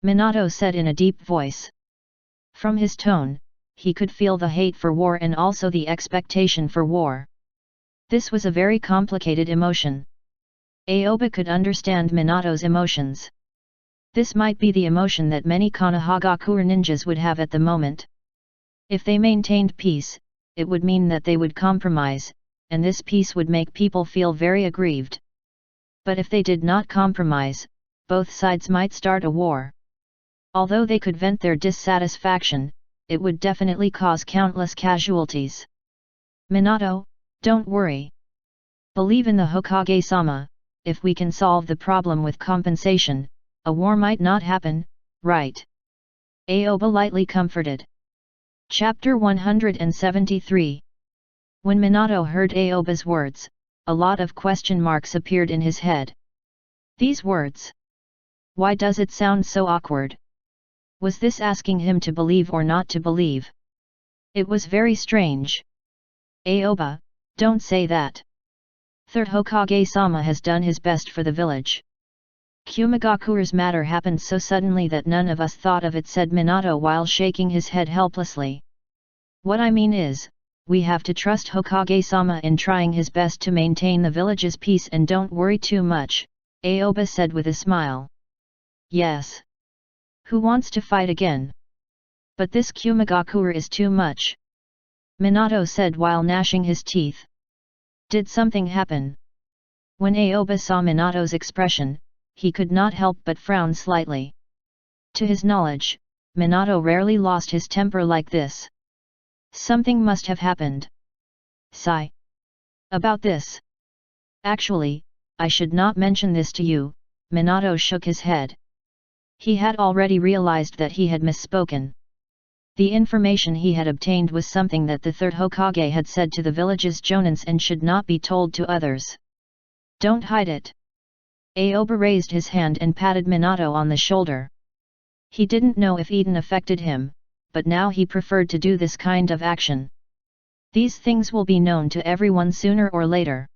Minato said in a deep voice. From his tone, he could feel the hate for war and also the expectation for war. This was a very complicated emotion. Aoba could understand Minato's emotions. This might be the emotion that many Konohagakure ninjas would have at the moment. If they maintained peace, it would mean that they would compromise, and this peace would make people feel very aggrieved. But if they did not compromise, both sides might start a war. Although they could vent their dissatisfaction, it would definitely cause countless casualties. Minato, don't worry. Believe in the Hokage-sama. If we can solve the problem with compensation, a war might not happen, right? Aoba lightly comforted. Chapter 173. When Minato heard Aoba's words, a lot of question marks appeared in his head. These words. Why does it sound so awkward? Was this asking him to believe or not to believe? It was very strange. Aoba, don't say that. Third Hokage-sama has done his best for the village. Kumagakure's matter happened so suddenly that none of us thought of it, said Minato while shaking his head helplessly. What I mean is, we have to trust Hokage-sama in trying his best to maintain the village's peace and don't worry too much, Aoba said with a smile. Yes. Who wants to fight again? But this Kumagakure is too much. Minato said while gnashing his teeth. Did something happen? When Aoba saw Minato's expression, he could not help but frown slightly. To his knowledge, Minato rarely lost his temper like this. Something must have happened. Sigh. About this. Actually, I should not mention this to you, Minato shook his head. He had already realized that he had misspoken. The information he had obtained was something that the third Hokage had said to the village's jonins and should not be told to others. Don't hide it. Aoba raised his hand and patted Minato on the shoulder. He didn't know if Eden affected him, but now he preferred to do this kind of action. These things will be known to everyone sooner or later.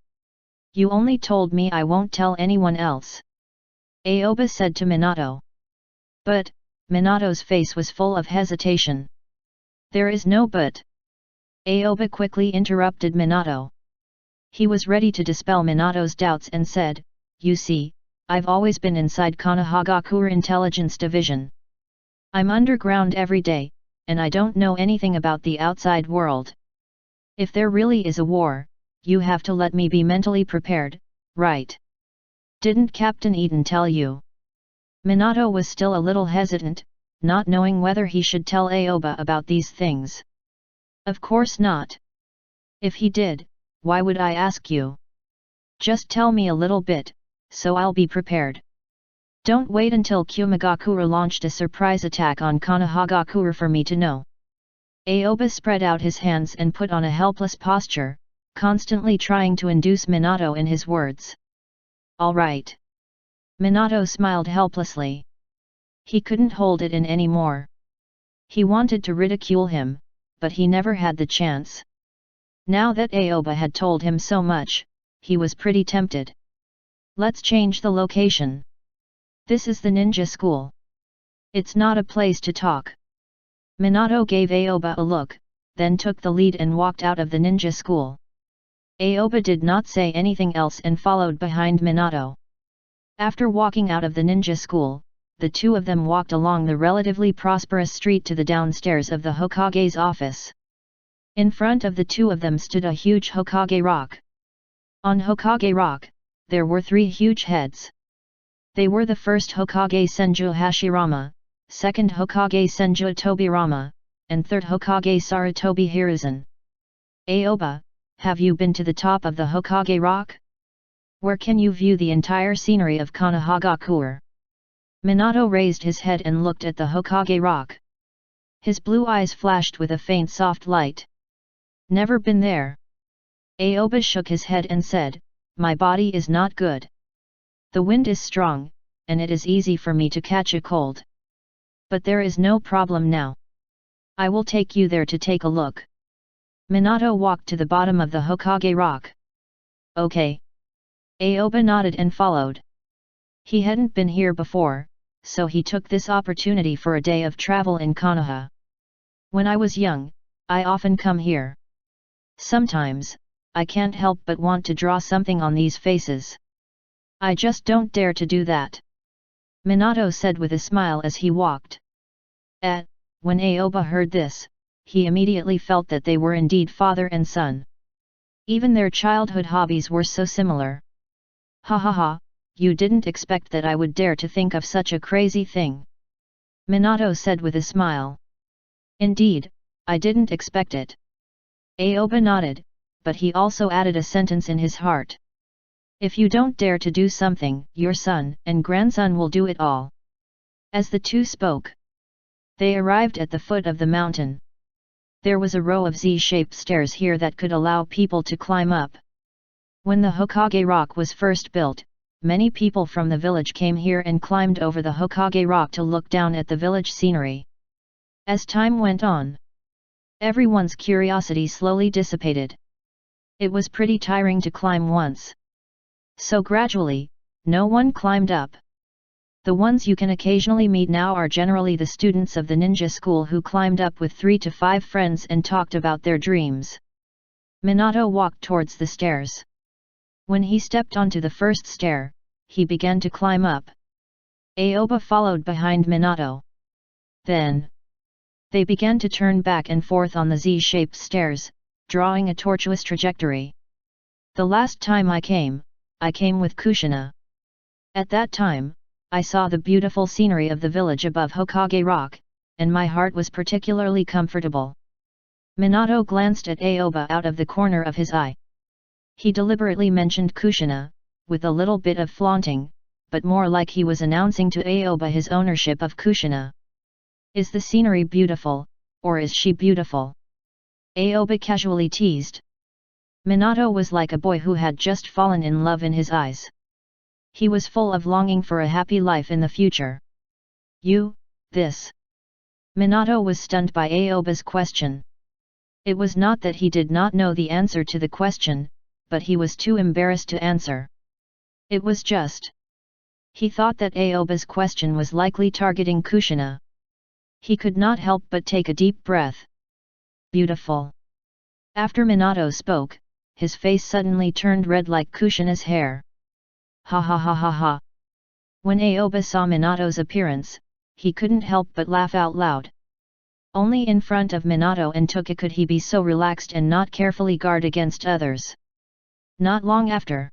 You only told me I won't tell anyone else. Aoba said to Minato. But, Minato's face was full of hesitation. There is no but. Aoba quickly interrupted Minato. He was ready to dispel Minato's doubts and said, You see, I've always been inside Konohagakure Intelligence Division. I'm underground every day, and I don't know anything about the outside world. If there really is a war, you have to let me be mentally prepared, right? Didn't Captain Eden tell you? Minato was still a little hesitant, not knowing whether he should tell Aoba about these things. Of course not. If he did, why would I ask you? Just tell me a little bit, so I'll be prepared. Don't wait until Kumagakure launched a surprise attack on Konohagakure for me to know. Aoba spread out his hands and put on a helpless posture, constantly trying to induce Minato in his words. All right. Minato smiled helplessly. He couldn't hold it in anymore. He wanted to ridicule him, but he never had the chance. Now that Aoba had told him so much, he was pretty tempted. Let's change the location. This is the ninja school. It's not a place to talk. Minato gave Aoba a look, then took the lead and walked out of the ninja school. Aoba did not say anything else and followed behind Minato. After walking out of the ninja school, the two of them walked along the relatively prosperous street to the downstairs of the Hokage's office. In front of the two of them stood a huge Hokage rock. On Hokage rock, there were 3 huge heads. They were the first Hokage Senju Hashirama, second Hokage Senju Tobirama, and third Hokage Sarutobi Hiruzen. Aoba, have you been to the top of the Hokage rock? Where can you view the entire scenery of Konohagakure? Minato raised his head and looked at the Hokage rock. His blue eyes flashed with a faint soft light. Never been there. Aoba shook his head and said, My body is not good. The wind is strong, and it is easy for me to catch a cold. But there is no problem now. I will take you there to take a look. Minato walked to the bottom of the Hokage rock. Okay. Aoba nodded and followed. He hadn't been here before, so he took this opportunity for a day of travel in Konoha. When I was young, I often come here. Sometimes, I can't help but want to draw something on these faces. I just don't dare to do that. Minato said with a smile as he walked. When Aoba heard this, he immediately felt that they were indeed father and son. Even their childhood hobbies were so similar. Ha ha ha, you didn't expect that I would dare to think of such a crazy thing. Minato said with a smile. Indeed, I didn't expect it. Aoba nodded, but he also added a sentence in his heart. If you don't dare to do something, your son and grandson will do it all. As the two spoke, they arrived at the foot of the mountain. There was a row of Z-shaped stairs here that could allow people to climb up. When the Hokage rock was first built, many people from the village came here and climbed over the Hokage rock to look down at the village scenery. As time went on, everyone's curiosity slowly dissipated. It was pretty tiring to climb once. So gradually, no one climbed up. The ones you can occasionally meet now are generally the students of the ninja school who climbed up with 3 to 5 friends and talked about their dreams. Minato walked towards the stairs. When he stepped onto the first stair, he began to climb up. Aoba followed behind Minato. Then, they began to turn back and forth on the Z-shaped stairs, drawing a tortuous trajectory. The last time I came with Kushina. At that time, I saw the beautiful scenery of the village above Hokage Rock, and my heart was particularly comfortable. Minato glanced at Aoba out of the corner of his eye. He deliberately mentioned Kushina, with a little bit of flaunting, but more like he was announcing to Aoba his ownership of Kushina. Is the scenery beautiful, or is she beautiful? Aoba casually teased. Minato was like a boy who had just fallen in love in his eyes. He was full of longing for a happy life in the future. This. Minato was stunned by Aoba's question. It was not that he did not know the answer to the question, but he was too embarrassed to answer. It was just. He thought that Aoba's question was likely targeting Kushina. He could not help but take a deep breath. Beautiful. After Minato spoke, his face suddenly turned red like Kushina's hair. Ha ha ha ha ha. When Aoba saw Minato's appearance, he couldn't help but laugh out loud. Only in front of Minato and Toki could he be so relaxed and not carefully guard against others. Not long after,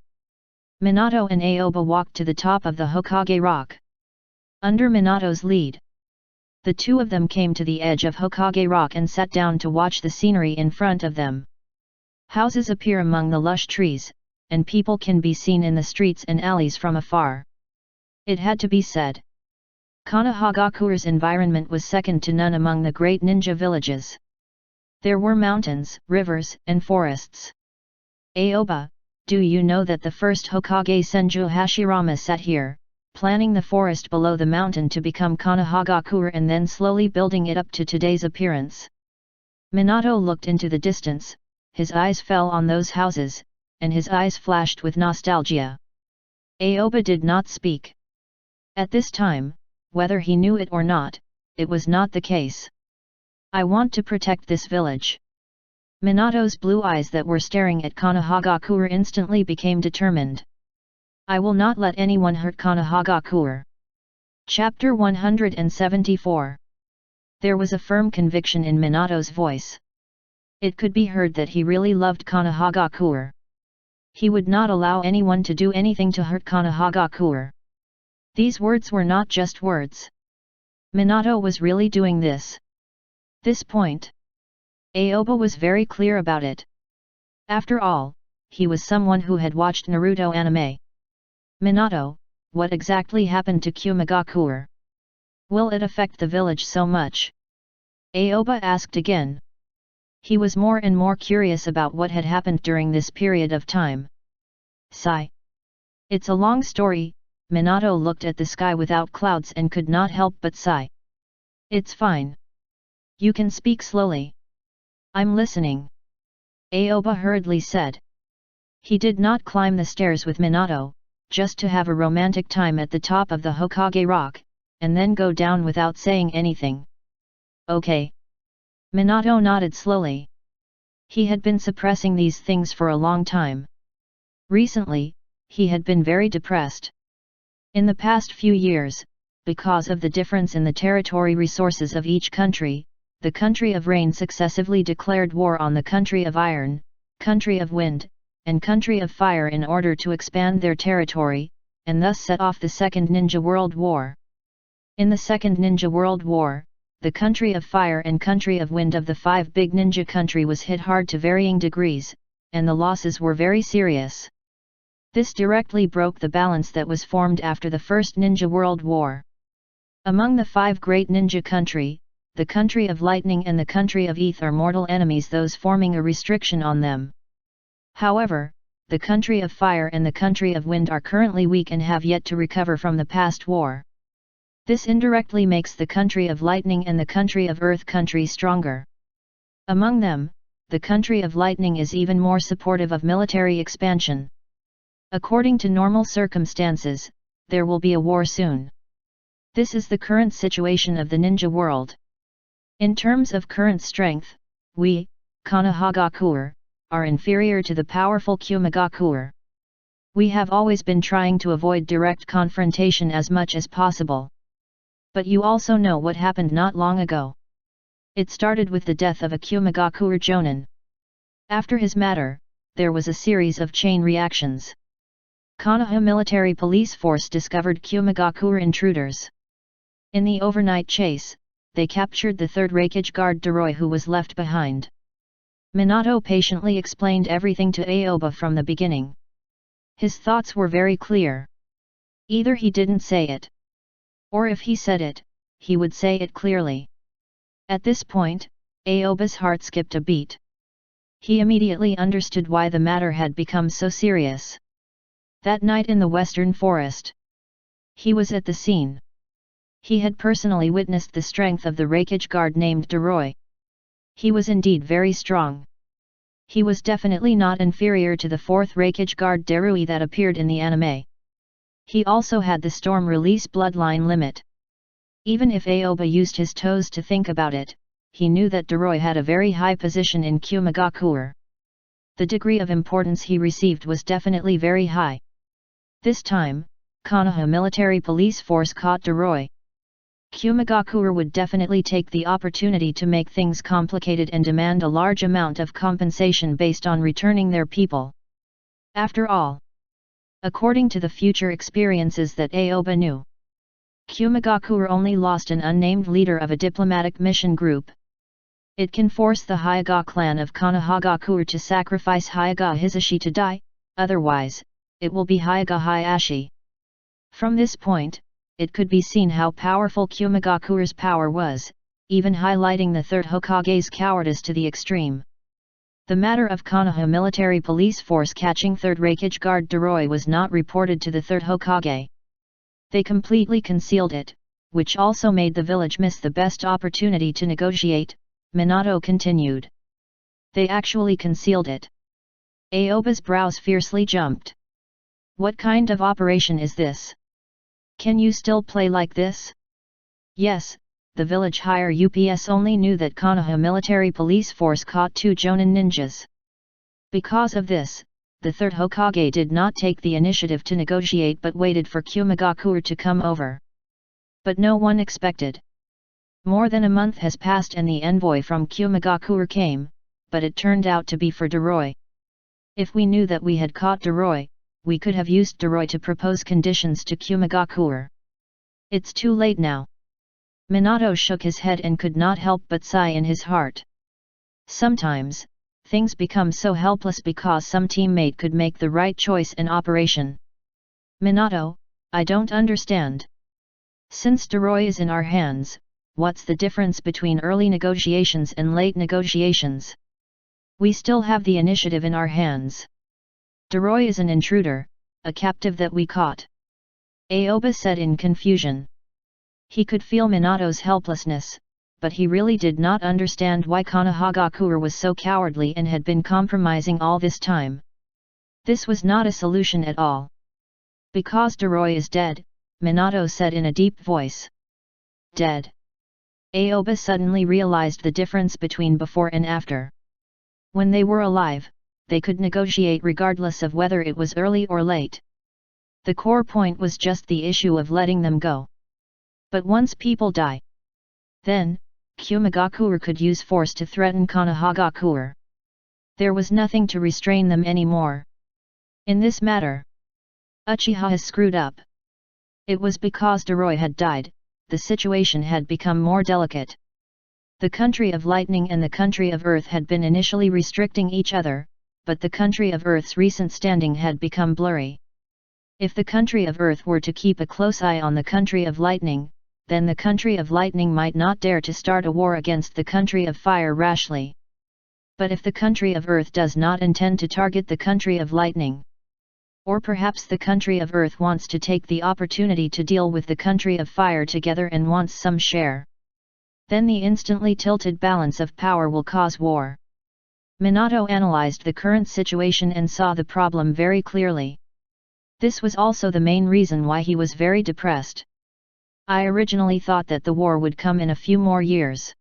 Minato and Aoba walked to the top of the Hokage rock. Under Minato's lead, the two of them came to the edge of Hokage rock and sat down to watch the scenery in front of them. Houses appear among the lush trees, and people can be seen in the streets and alleys from afar. It had to be said. Konohagakure's environment was second to none among the great ninja villages. There were mountains, rivers, and forests. Aoba, do you know that the first Hokage Senju Hashirama sat here, planning the forest below the mountain to become Konohagakure and then slowly building it up to today's appearance? Minato looked into the distance, his eyes fell on those houses, and his eyes flashed with nostalgia. Aoba did not speak. At this time, whether he knew it or not, it was not the case. I want to protect this village. Minato's blue eyes that were staring at Konohagakure instantly became determined. I will not let anyone hurt Konohagakure. Chapter 174. There was a firm conviction in Minato's voice. It could be heard that he really loved Konohagakure. He would not allow anyone to do anything to hurt Konohagakure. These words were not just words. Minato was really doing this. This point. Aoba was very clear about it. After all, he was someone who had watched Naruto anime. Minato, what exactly happened to Kumagakure? Will it affect the village so much? Aoba asked again. He was more and more curious about what had happened during this period of time. Sigh. It's a long story. Minato looked at the sky without clouds and could not help but sigh. It's fine. You can speak slowly. I'm listening. Aoba hurriedly said. He did not climb the stairs with Minato, just to have a romantic time at the top of the Hokage rock, and then go down without saying anything. Okay. Minato nodded slowly. He had been suppressing these things for a long time. Recently, he had been very depressed. In the past few years, because of the difference in the territory resources of each country, the country of rain successively declared war on the country of iron, country of wind, and country of fire in order to expand their territory, and thus set off the Second Ninja World War. In the Second Ninja World War, the country of fire and country of wind of the five big ninja country was hit hard to varying degrees, and the losses were very serious. This directly broke the balance that was formed after the First Ninja World War. Among the five great ninja country, the country of lightning and the country of Eth are mortal enemies, those forming a restriction on them. However, the country of fire and the country of wind are currently weak and have yet to recover from the past war. This indirectly makes the country of lightning and the country of earth country stronger. Among them, the country of lightning is even more supportive of military expansion. According to normal circumstances, there will be a war soon. This is the current situation of the ninja world. In terms of current strength, we, Konohagakure, are inferior to the powerful Kumagakure. We have always been trying to avoid direct confrontation as much as possible. But you also know what happened not long ago. It started with the death of a Kumagakure Jonin. After his matter, there was a series of chain reactions. Konoha military police force discovered Kumagakure intruders. In the overnight chase, they captured the third Raikage guard Doroi, who was left behind. Minato patiently explained everything to Aoba from the beginning. His thoughts were very clear. Either he didn't say it, or if he said it, he would say it clearly. At this point, Aoba's heart skipped a beat. He immediately understood why the matter had become so serious. That night in the western forest. He was at the scene. He had personally witnessed the strength of the Raikage guard named Deroy. He was indeed very strong. He was definitely not inferior to the 4th Raikage guard Darui that appeared in the anime. He also had the storm release bloodline limit. Even if Aoba used his toes to think about it, he knew that Deroy had a very high position in Kumagakure. The degree of importance he received was definitely very high. This time, Konoha military police force caught Deroy. Kumagakure would definitely take the opportunity to make things complicated and demand a large amount of compensation based on returning their people. After all, according to the future experiences that Aoba knew, Kumagakure only lost an unnamed leader of a diplomatic mission group. It can force the Hyuga clan of Konohagakure to sacrifice Hyuga Hisashi to die, otherwise, it will be Hyuga Hayashi. From this point, it could be seen how powerful Kumagakure's power was, even highlighting the 3rd Hokage's cowardice to the extreme. The matter of Konoha military police force catching 3rd Raikage guard Deroy was not reported to the 3rd Hokage. They completely concealed it, which also made the village miss the best opportunity to negotiate, Minato continued. They actually concealed it. Aoba's brows fiercely jumped. What kind of operation is this? Can you still play like this? Yes, the village higher UPS only knew that Konoha military police force caught 2 Jonin ninjas. Because of this, the 3rd Hokage did not take the initiative to negotiate but waited for Kumagakure to come over. But no one expected. More than a month has passed and the envoy from Kumagakure came, but it turned out to be for Deroy. If we knew that we had caught Deroy, we could have used Deroy to propose conditions to Kumagakure. It's too late now. Minato shook his head and could not help but sigh in his heart. Sometimes, things become so helpless because some teammate could make the right choice in operation. Minato, I don't understand. Since Deroy is in our hands, what's the difference between early negotiations and late negotiations? We still have the initiative in our hands. Deroy is an intruder, a captive that we caught. Aoba said in confusion. He could feel Minato's helplessness, but he really did not understand why Konohagakure was so cowardly and had been compromising all this time. This was not a solution at all. Because Deroy is dead, Minato said in a deep voice. Dead. Aoba suddenly realized the difference between before and after. When they were alive, they could negotiate regardless of whether it was early or late. The core point was just the issue of letting them go. But once people die, then, Kumagakure could use force to threaten Konohagakure. There was nothing to restrain them anymore. In this matter, Uchiha has screwed up. It was because Deroy had died, the situation had become more delicate. The country of lightning and the country of earth had been initially restricting each other, but the country of Earth's recent standing had become blurry. If the country of Earth were to keep a close eye on the country of lightning, then the country of lightning might not dare to start a war against the country of fire rashly. But if the country of Earth does not intend to target the country of lightning, or perhaps the country of Earth wants to take the opportunity to deal with the country of fire together and wants some share, then the instantly tilted balance of power will cause war. Minato analyzed the current situation and saw the problem very clearly. This was also the main reason why he was very depressed. I originally thought that the war would come in a few more years.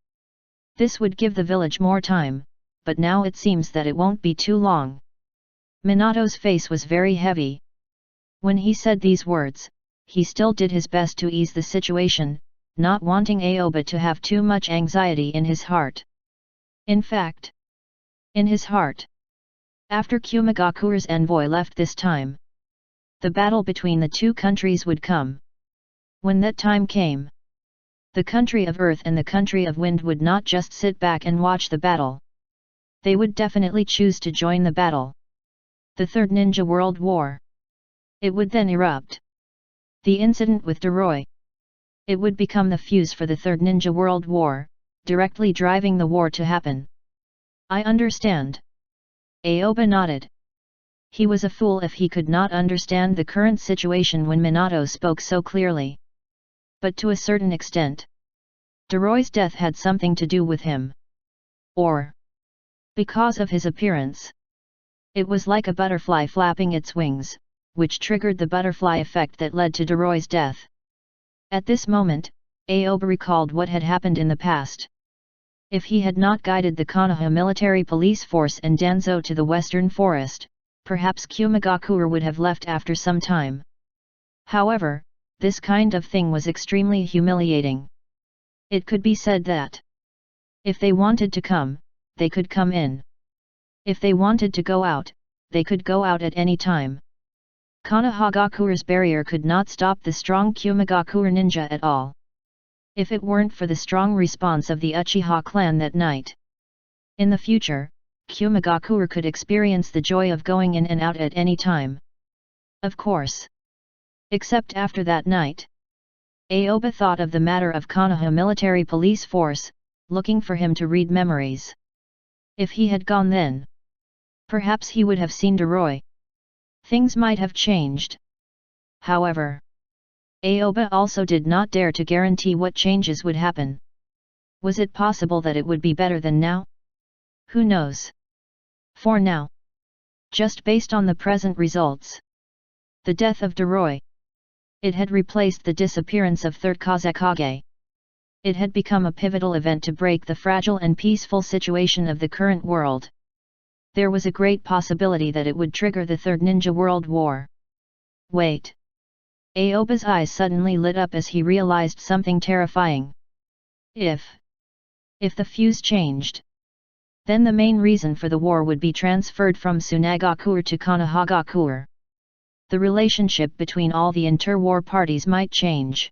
This would give the village more time, but now it seems that it won't be too long. Minato's face was very heavy. When he said these words, he still did his best to ease the situation, not wanting Aoba to have too much anxiety in his heart. In fact, in his heart, after Kumagakure's envoy left this time, the battle between the two countries would come. When that time came, the country of earth and the country of wind would not just sit back and watch the battle. They would definitely choose to join the battle. The Third Ninja World War. It would then erupt. The incident with Deroy. It would become the fuse for the Third Ninja World War, directly driving the war to happen. I understand. Aoba nodded. He was a fool if he could not understand the current situation when Minato spoke so clearly. But to a certain extent, Deroy's death had something to do with him. Or, because of his appearance. It was like a butterfly flapping its wings, which triggered the butterfly effect that led to Deroy's death. At this moment, Aoba recalled what had happened in the past. If he had not guided the Konoha military police force and Danzo to the western forest, perhaps Kumagakure would have left after some time. However, this kind of thing was extremely humiliating. It could be said that if they wanted to come, they could come in. If they wanted to go out, they could go out at any time. Konohagakure's barrier could not stop the strong Kumagakure ninja at all. If it weren't for the strong response of the Uchiha clan that night. In the future, Kumagakure could experience the joy of going in and out at any time. Of course. Except after that night. Aoba thought of the matter of Konoha military police force, looking for him to read memories. If he had gone then, perhaps he would have seen Deroy. Things might have changed. However, Aoba also did not dare to guarantee what changes would happen. Was it possible that it would be better than now? Who knows? For now, just based on the present results, the death of Deroy, it had replaced the disappearance of Third Kazekage. It had become a pivotal event to break the fragile and peaceful situation of the current world. There was a great possibility that it would trigger the Third Ninja World War. Wait. Aoba's eyes suddenly lit up as he realized something terrifying. If the fuse changed, then the main reason for the war would be transferred from Tsunagakure to Konohagakure. The relationship between all the inter-war parties might change.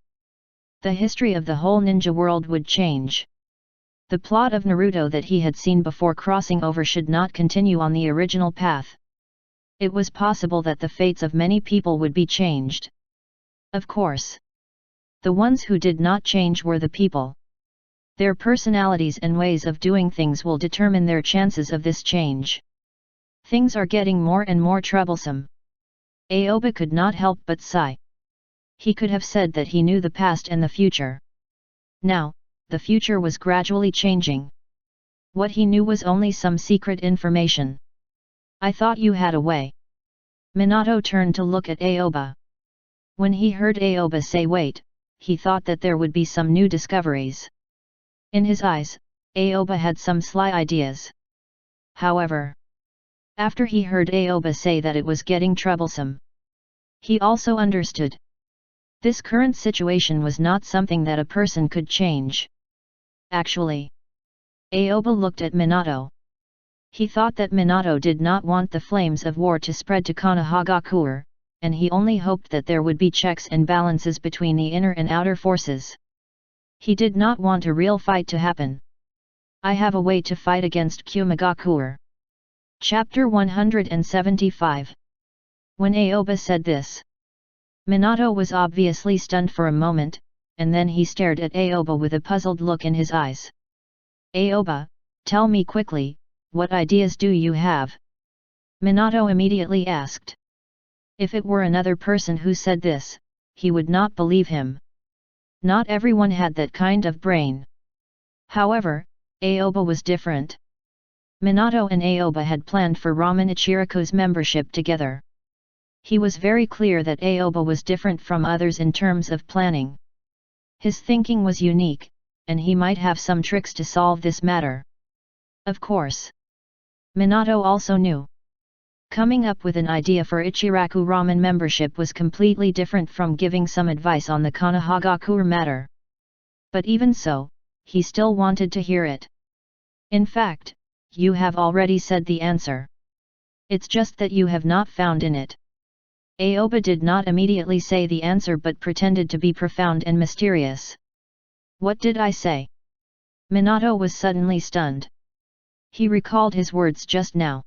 The history of the whole ninja world would change. The plot of Naruto that he had seen before crossing over should not continue on the original path. It was possible that the fates of many people would be changed. Of course. The ones who did not change were the people. Their personalities and ways of doing things will determine their chances of this change. Things are getting more and more troublesome. Aoba could not help but sigh. He could have said that he knew the past and the future. Now, the future was gradually changing. What he knew was only some secret information. I thought you had a way. Minato turned to look at Aoba. When he heard Aoba say wait, he thought that there would be some new discoveries. In his eyes, Aoba had some sly ideas. However, after he heard Aoba say that it was getting troublesome, he also understood. This current situation was not something that a person could change. Actually, Aoba looked at Minato. He thought that Minato did not want the flames of war to spread to Konohagakure, and he only hoped that there would be checks and balances between the inner and outer forces. He did not want a real fight to happen. I have a way to fight against Kumagakure. Chapter 175. When Aoba said this, Minato was obviously stunned for a moment, and then he stared at Aoba with a puzzled look in his eyes. Aoba, tell me quickly, what ideas do you have? Minato immediately asked. If it were another person who said this, he would not believe him. Not everyone had that kind of brain. However, Aoba was different. Minato and Aoba had planned for Ramen Ichiraku's membership together. He was very clear that Aoba was different from others in terms of planning. His thinking was unique, and he might have some tricks to solve this matter. Of course. Minato also knew. Coming up with an idea for Ichiraku Ramen membership was completely different from giving some advice on the Konohagakure matter. But even so, he still wanted to hear it. In fact, you have already said the answer. It's just that you have not found in it. Aoba did not immediately say the answer but pretended to be profound and mysterious. What did I say? Minato was suddenly stunned. He recalled his words just now.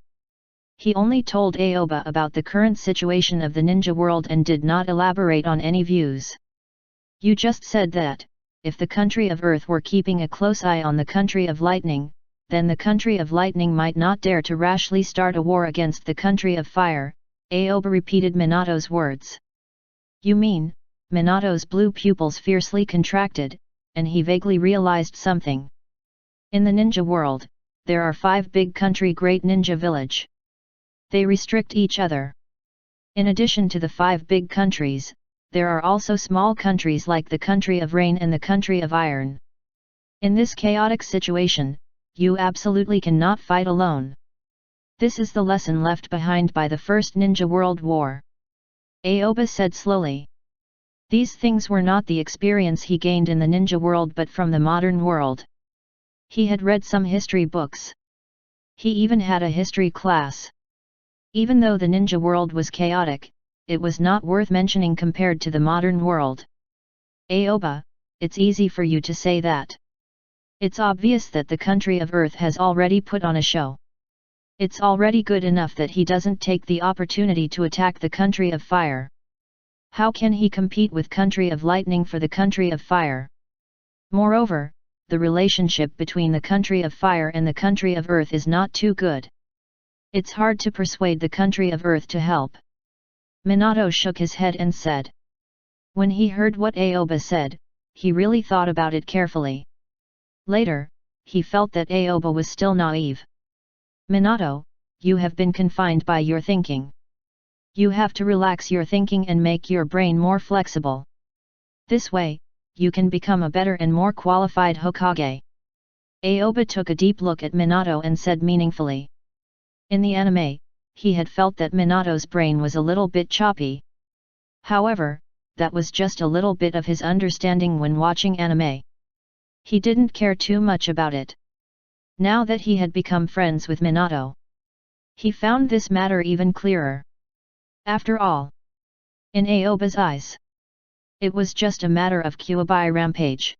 He only told Aoba about the current situation of the ninja world and did not elaborate on any views. You just said that, if the country of Earth were keeping a close eye on the country of Lightning, then the country of Lightning might not dare to rashly start a war against the country of Fire, Aoba repeated Minato's words. You mean? Minato's blue pupils fiercely contracted, and he vaguely realized something. In the ninja world, there are 5 big country great ninja village. They restrict each other. In addition to the 5 big countries, there are also small countries like the country of rain and the country of iron. In this chaotic situation, you absolutely cannot fight alone. This is the lesson left behind by the First Ninja World War. Aoba said slowly. These things were not the experience he gained in the ninja world but from the modern world. He had read some history books. He even had a history class. Even though the ninja world was chaotic, it was not worth mentioning compared to the modern world. Aoba, it's easy for you to say that. It's obvious that the country of Earth has already put on a show. It's already good enough that he doesn't take the opportunity to attack the country of fire. How can he compete with country of lightning for the country of fire? Moreover, the relationship between the country of fire and the country of earth is not too good. It's hard to persuade the country of earth to help. Minato shook his head and said. When he heard what Aoba said, he really thought about it carefully. Later, he felt that Aoba was still naive. Minato, you have been confined by your thinking. You have to relax your thinking and make your brain more flexible. This way, you can become a better and more qualified Hokage. Aoba took a deep look at Minato and said meaningfully. In the anime, he had felt that Minato's brain was a little bit choppy. However, that was just a little bit of his understanding when watching anime. He didn't care too much about it. Now that he had become friends with Minato, he found this matter even clearer. After all, in Aoba's eyes, it was just a matter of Kyuubi rampage.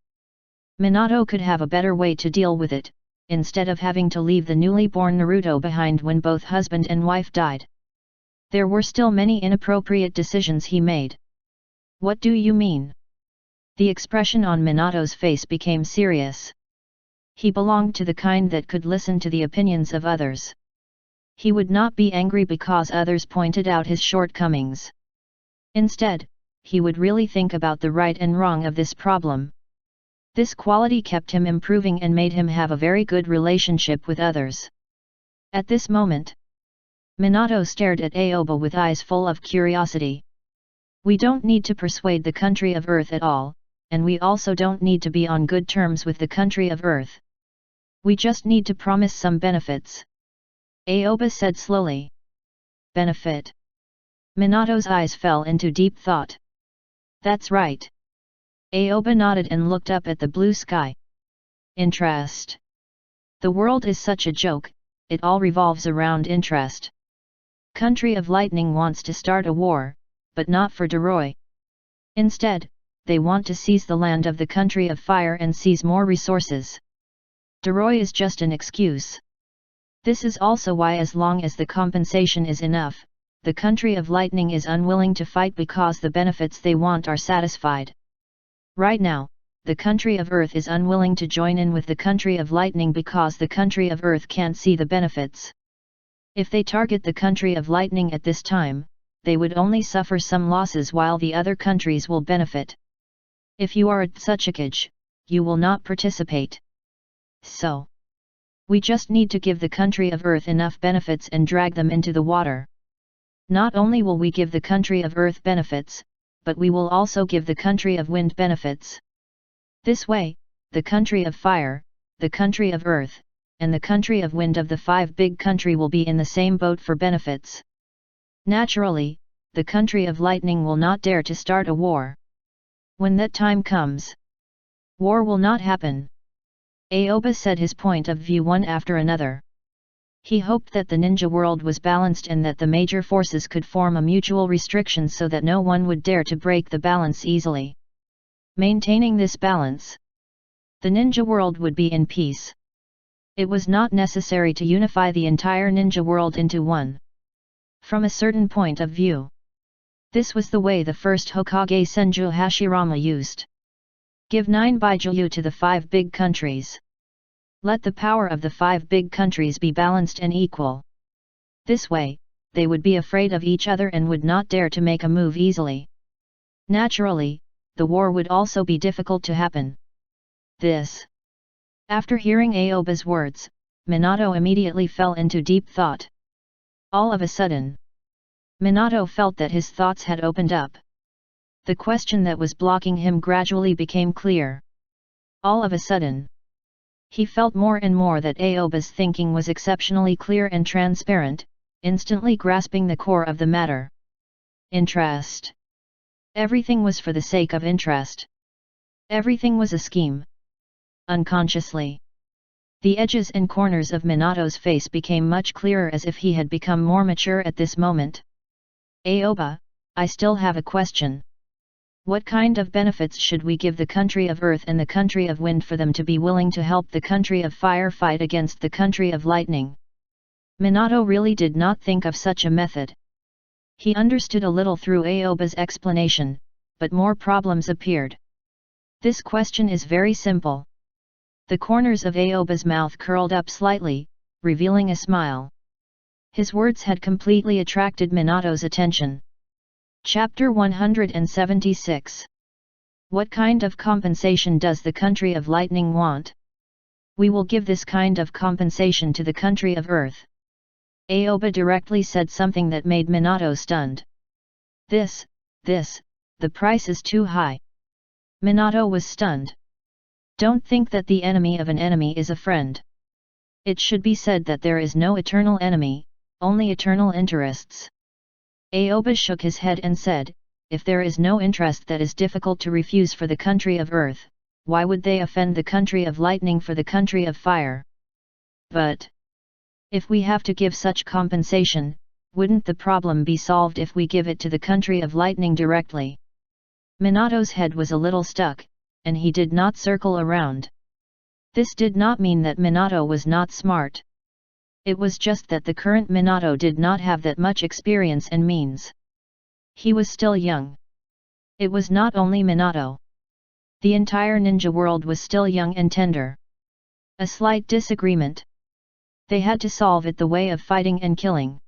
Minato could have a better way to deal with it, instead of having to leave the newly born Naruto behind when both husband and wife died. There were still many inappropriate decisions he made. What do you mean? The expression on Minato's face became serious. He belonged to the kind that could listen to the opinions of others. He would not be angry because others pointed out his shortcomings. Instead, he would really think about the right and wrong of this problem. This quality kept him improving and made him have a very good relationship with others. At this moment, Minato stared at Aoba with eyes full of curiosity. We don't need to persuade the country of Earth at all, and we also don't need to be on good terms with the country of Earth. We just need to promise some benefits. Aoba said slowly. Benefit? Minato's eyes fell into deep thought. That's right. Aoba nodded and looked up at the blue sky. Interest. The world is such a joke, it all revolves around interest. Country of Lightning wants to start a war, but not for Doroi. Instead, they want to seize the land of the country of fire and seize more resources. Doroi is just an excuse. This is also why as long as the compensation is enough, the country of lightning is unwilling to fight because the benefits they want are satisfied. Right now, the country of earth is unwilling to join in with the country of lightning because the country of earth can't see the benefits. If they target the country of lightning at this time, they would only suffer some losses while the other countries will benefit. If you are a Tsuchikage, you will not participate. So, we just need to give the country of earth enough benefits and drag them into the water. Not only will we give the country of earth benefits, but we will also give the country of wind benefits. This way, the country of fire, the country of earth, and the country of wind of the 5 big country will be in the same boat for benefits. Naturally, the country of lightning will not dare to start a war. When that time comes, war will not happen. Aoba said his point of view one after another. He hoped that the ninja world was balanced and that the major forces could form a mutual restriction so that no one would dare to break the balance easily. Maintaining this balance, the ninja world would be in peace. It was not necessary to unify the entire ninja world into one. From a certain point of view, this was the way the first Hokage Senju Hashirama used. Give 9 Baijuyu to the 5 big countries. Let the power of the 5 big countries be balanced and equal. This way, they would be afraid of each other and would not dare to make a move easily. Naturally, the war would also be difficult to happen. After hearing Aoba's words, Minato immediately fell into deep thought. All of a sudden, Minato felt that his thoughts had opened up. The question that was blocking him gradually became clear. All of a sudden, he felt more and more that Aoba's thinking was exceptionally clear and transparent, instantly grasping the core of the matter. Interest. Everything was for the sake of interest. Everything was a scheme. Unconsciously, the edges and corners of Minato's face became much clearer as if he had become more mature at this moment. Aoba, I still have a question. What kind of benefits should we give the country of Earth and the country of Wind for them to be willing to help the country of Fire fight against the country of Lightning? Minato really did not think of such a method. He understood a little through Aoba's explanation, but more problems appeared. This question is very simple. The corners of Aoba's mouth curled up slightly, revealing a smile. His words had completely attracted Minato's attention. Chapter 176. What kind of compensation does the country of Lightning want? We will give this kind of compensation to the country of Earth. Aoba directly said something that made Minato stunned. The price is too high. Minato was stunned. Don't think that the enemy of an enemy is a friend. It should be said that there is no eternal enemy, only eternal interests. Aoba shook his head and said, if there is no interest that is difficult to refuse for the country of Earth, why would they offend the country of Lightning for the country of Fire? But if we have to give such compensation, wouldn't the problem be solved if we give it to the country of Lightning directly? Minato's head was a little stuck, and he did not circle around. This did not mean that Minato was not smart. It was just that the current Minato did not have that much experience and means. He was still young. It was not only Minato. The entire ninja world was still young and tender. A slight disagreement. They had to solve it the way of fighting and killing.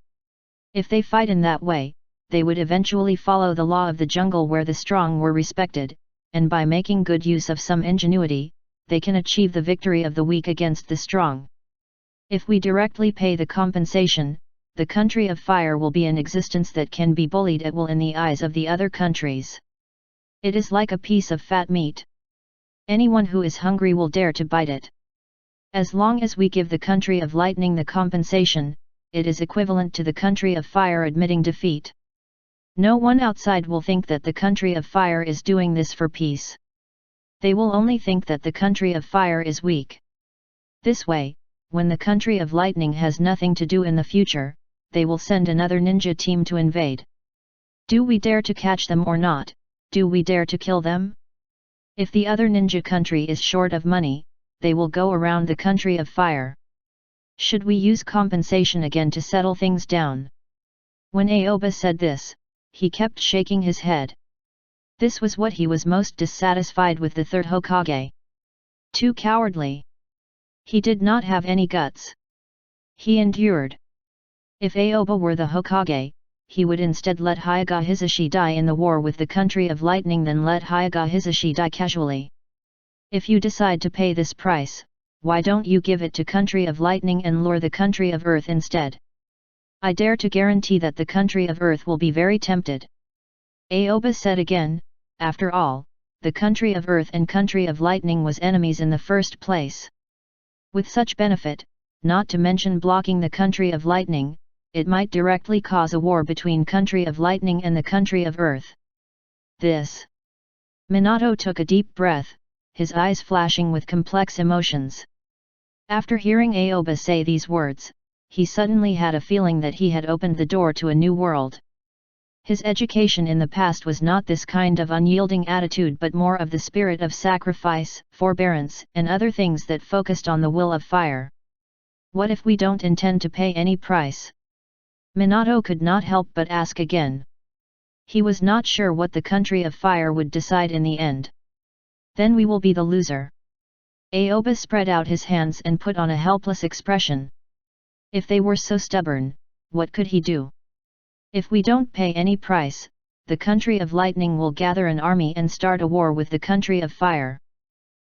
If they fight in that way, they would eventually follow the law of the jungle where the strong were respected, and by making good use of some ingenuity, they can achieve the victory of the weak against the strong. If we directly pay the compensation, the country of Fire will be an existence that can be bullied at will in the eyes of the other countries. It is like a piece of fat meat. Anyone who is hungry will dare to bite it. As long as we give the country of Lightning the compensation, it is equivalent to the country of Fire admitting defeat. No one outside will think that the country of Fire is doing this for peace. They will only think that the country of Fire is weak. This way, when the country of Lightning has nothing to do in the future, they will send another ninja team to invade. Do we dare to catch them or not? Do we dare to kill them? If the other ninja country is short of money, they will go around the country of Fire. Should we use compensation again to settle things down? When Aoba said this, he kept shaking his head. This was what he was most dissatisfied with the third Hokage. Too cowardly. He did not have any guts. He endured. If Aoba were the Hokage, he would instead let Hyuga Hisashi die in the war with the country of Lightning than let Hyuga Hisashi die casually. If you decide to pay this price, why don't you give it to country of Lightning and lure the country of Earth instead? I dare to guarantee that the country of Earth will be very tempted. Aoba said again, after all, the country of Earth and country of Lightning was enemies in the first place. With such benefit, not to mention blocking the country of Lightning, it might directly cause a war between country of Lightning and the country of Earth. Minato took a deep breath, his eyes flashing with complex emotions. After hearing Aoba say these words, he suddenly had a feeling that he had opened the door to a new world. His education in the past was not this kind of unyielding attitude but more of the spirit of sacrifice, forbearance, and other things that focused on the will of Fire. What if we don't intend to pay any price? Minato could not help but ask again. He was not sure what the country of Fire would decide in the end. Then we will be the loser. Aoba spread out his hands and put on a helpless expression. If they were so stubborn, what could he do? If we don't pay any price, the country of lightning will gather an army and start a war with the country of fire.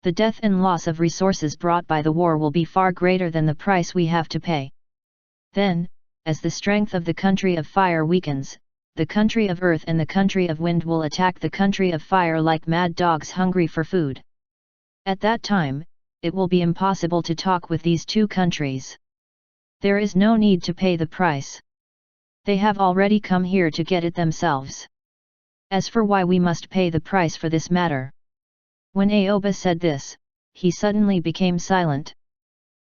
The death and loss of resources brought by the war will be far greater than the price we have to pay. Then, as the strength of the country of fire weakens, the country of earth and the country of wind will attack the country of fire like mad dogs hungry for food. At that time, it will be impossible to talk with these two countries. There is no need to pay the price. They have already come here to get it themselves. As for why we must pay the price for this matter. When Aoba said this, he suddenly became silent.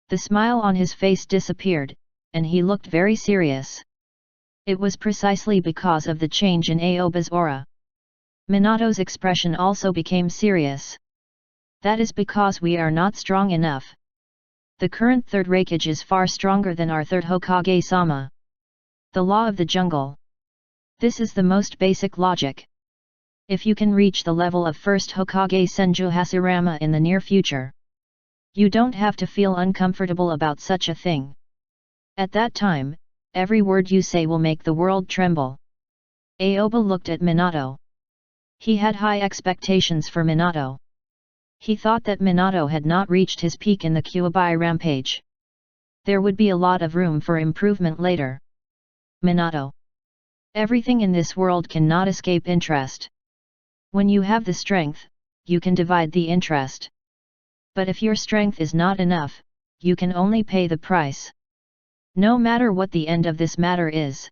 The smile on his face disappeared, and he looked very serious. It was precisely because of the change in Aoba's aura. Minato's expression also became serious. That is because we are not strong enough. The current third Raikage is far stronger than our third Hokage-sama. The law of the jungle. This is the most basic logic. If you can reach the level of first Hokage Senju Hashirama in the near future, you don't have to feel uncomfortable about such a thing. At that time, every word you say will make the world tremble. Aoba looked at Minato. He had high expectations for Minato. He thought that Minato had not reached his peak in the Kyuubi rampage. There would be a lot of room for improvement later. Minato. Everything in this world cannot escape interest. When you have the strength, you can divide the interest. But if your strength is not enough, you can only pay the price. No matter what the end of this matter is.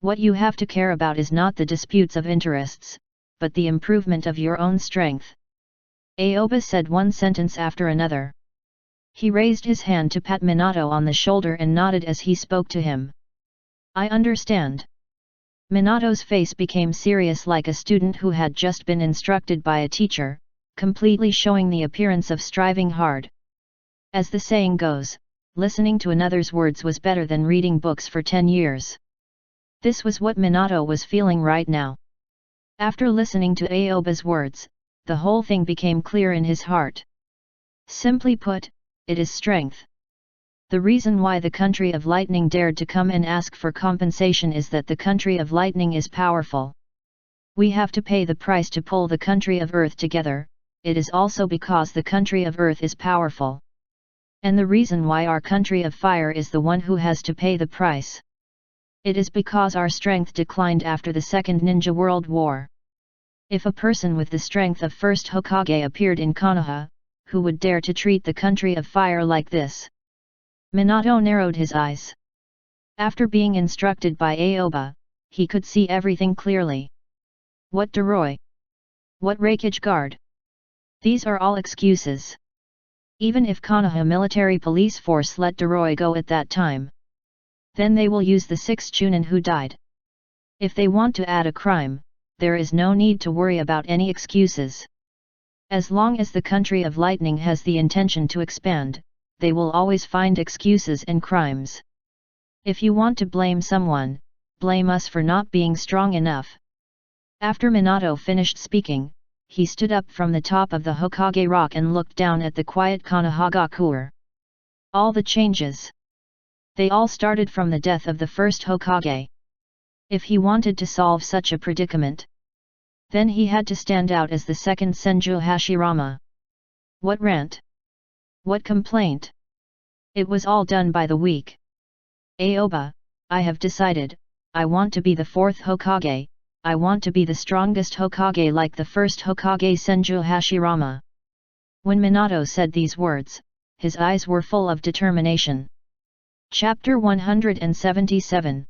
What you have to care about is not the disputes of interests, but the improvement of your own strength. Aoba said one sentence after another. He raised his hand to pat Minato on the shoulder and nodded as he spoke to him. I understand. Minato's face became serious like a student who had just been instructed by a teacher, completely showing the appearance of striving hard. As the saying goes, listening to another's words was better than reading books for 10 years. This was what Minato was feeling right now. After listening to Aoba's words, the whole thing became clear in his heart. Simply put, it is strength. The reason why the country of lightning dared to come and ask for compensation is that the country of lightning is powerful. We have to pay the price to pull the country of earth together. It is also because the country of earth is powerful. And the reason why our country of fire is the one who has to pay the price. It is because our strength declined after the Second Ninja World War. If a person with the strength of first Hokage appeared in Konoha, who would dare to treat the country of fire like this? Minato narrowed his eyes. After being instructed by Aoba, he could see everything clearly. What Doroi? What Raikage Guard? These are all excuses. Even if Konoha military police force let Doroi go at that time, then they will use the 6 Chunin who died. If they want to add a crime, there is no need to worry about any excuses. As long as the country of lightning has the intention to expand, they will always find excuses and crimes. If you want to blame someone, blame us for not being strong enough. After Minato finished speaking, he stood up from the top of the Hokage rock and looked down at the quiet Konohagakure. All the changes. They all started from the death of the first Hokage. If he wanted to solve such a predicament, then he had to stand out as the second Senju Hashirama. What rant? What complaint? It was all done by the weak. Aoba, I have decided, I want to be the 4th Hokage, I want to be the strongest Hokage like the first Hokage Senju Hashirama. When Minato said these words, his eyes were full of determination. Chapter 177.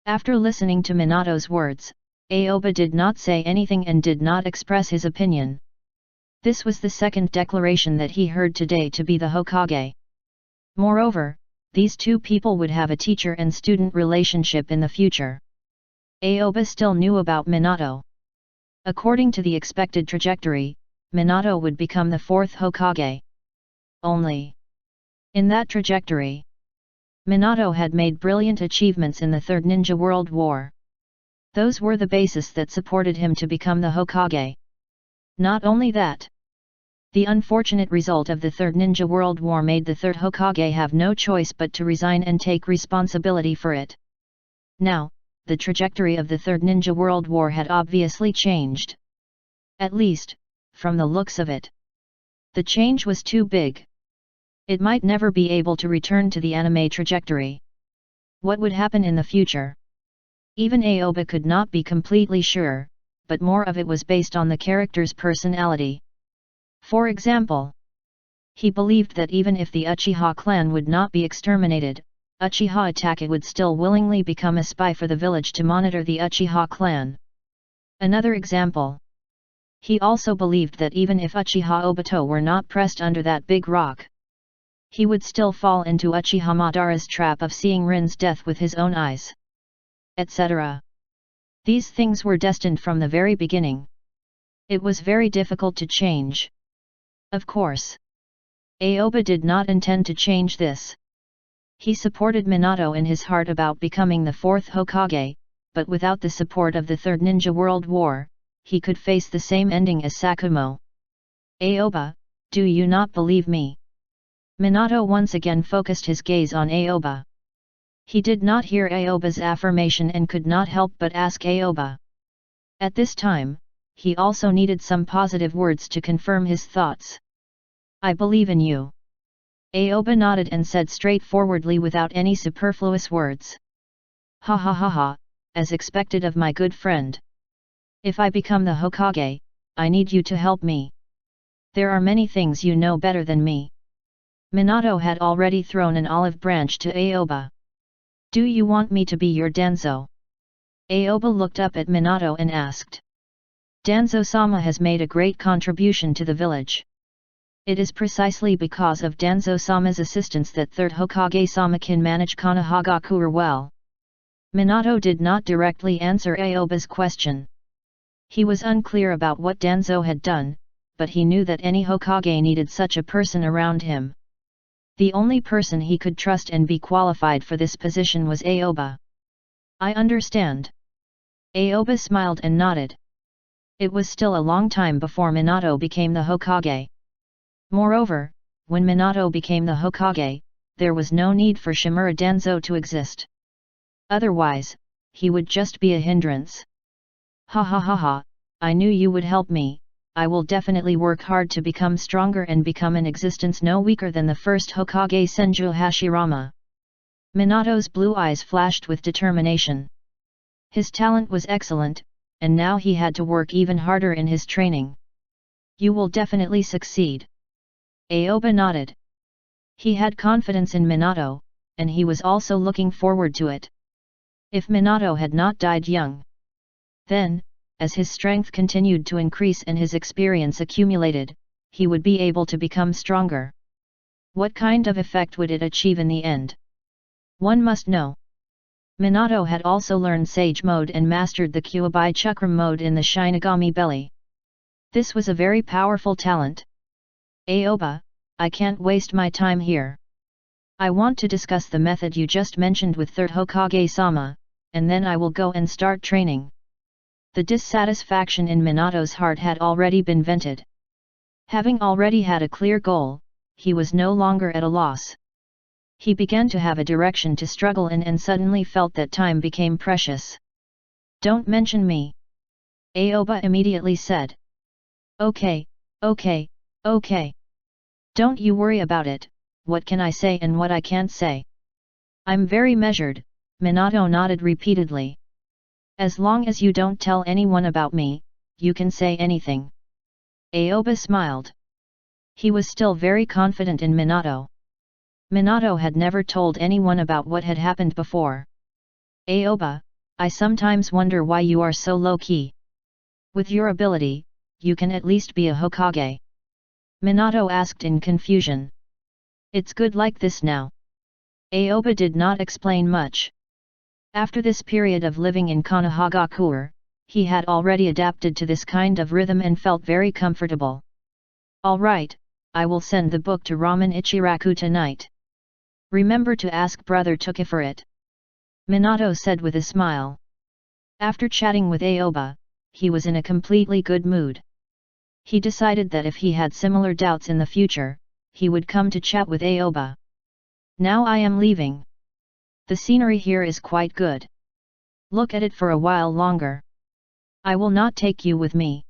After listening to Minato's words, Aoba did not say anything and did not express his opinion. This was the second declaration that he heard today to be the Hokage. Moreover, these two people would have a teacher and student relationship in the future. Aoba still knew about Minato. According to the expected trajectory, Minato would become the 4th Hokage. Only in that trajectory, Minato had made brilliant achievements in the Third Ninja World War. Those were the basis that supported him to become the Hokage. Not only that, the unfortunate result of the Third Ninja World War made the third Hokage have no choice but to resign and take responsibility for it. Now, the trajectory of the Third Ninja World War had obviously changed. At least, from the looks of it. The change was too big. It might never be able to return to the anime trajectory. What would happen in the future? Even Aoba could not be completely sure, but more of it was based on the character's personality. For example, he believed that even if the Uchiha clan would not be exterminated, Uchiha Itachi would still willingly become a spy for the village to monitor the Uchiha clan. Another example. He also believed that even if Uchiha Obito were not pressed under that big rock, he would still fall into Uchiha Madara's trap of seeing Rin's death with his own eyes, etc. These things were destined from the very beginning. It was very difficult to change. Of course, Aoba did not intend to change this. He supported Minato in his heart about becoming the fourth Hokage, but without the support of the Third Ninja World War, he could face the same ending as Sakumo. Aoba, do you not believe me? Minato once again focused his gaze on Aoba. He did not hear Aoba's affirmation and could not help but ask Aoba. At this time, he also needed some positive words to confirm his thoughts. I believe in you. Aoba nodded and said straightforwardly without any superfluous words. Ha ha ha ha, as expected of my good friend. If I become the Hokage, I need you to help me. There are many things you know better than me. Minato had already thrown an olive branch to Aoba. Do you want me to be your Danzo? Aoba looked up at Minato and asked. Danzo-sama has made a great contribution to the village. It is precisely because of Danzo-sama's assistance that Third Hokage-sama can manage Konohagakure well. Minato did not directly answer Aoba's question. He was unclear about what Danzo had done, but he knew that any Hokage needed such a person around him. The only person he could trust and be qualified for this position was Aoba. I understand. Aoba smiled and nodded. It was still a long time before Minato became the Hokage. Moreover, when Minato became the Hokage, there was no need for Shimura Danzo to exist. Otherwise, he would just be a hindrance. Ha ha ha ha, I knew you would help me. I will definitely work hard to become stronger and become in existence no weaker than the first Hokage Senju Hashirama. Minato's blue eyes flashed with determination. His talent was excellent, and now he had to work even harder in his training. You will definitely succeed. Aoba nodded. He had confidence in Minato, and he was also looking forward to it. If Minato had not died young, then, as his strength continued to increase and his experience accumulated, he would be able to become stronger. What kind of effect would it achieve in the end? One must know. Minato had also learned Sage Mode and mastered the Kyuubi Chakram Mode in the Shinigami Belly. This was a very powerful talent. Aoba, I can't waste my time here. I want to discuss the method you just mentioned with Third Hokage-sama, and then I will go and start training. The dissatisfaction in Minato's heart had already been vented. Having already had a clear goal, he was no longer at a loss. He began to have a direction to struggle in and suddenly felt that time became precious. Don't mention me. Aoba immediately said. Okay, okay, okay. Don't you worry about it, what can I say and what I can't say. I'm very measured, Minato nodded repeatedly. As long as you don't tell anyone about me, you can say anything. Aoba smiled. He was still very confident in Minato. Minato had never told anyone about what had happened before. Aoba, I sometimes wonder why you are so low-key. With your ability, you can at least be a Hokage. Minato asked in confusion. It's good like this now. Aoba did not explain much. After this period of living in Konohagakure, he had already adapted to this kind of rhythm and felt very comfortable. Alright, I will send the book to Ramen Ichiraku tonight. Remember to ask Brother Toki for it. Minato said with a smile. After chatting with Aoba, he was in a completely good mood. He decided that if he had similar doubts in the future, he would come to chat with Aoba. Now I am leaving. The scenery here is quite good. Look at it for a while longer. I will not take you with me.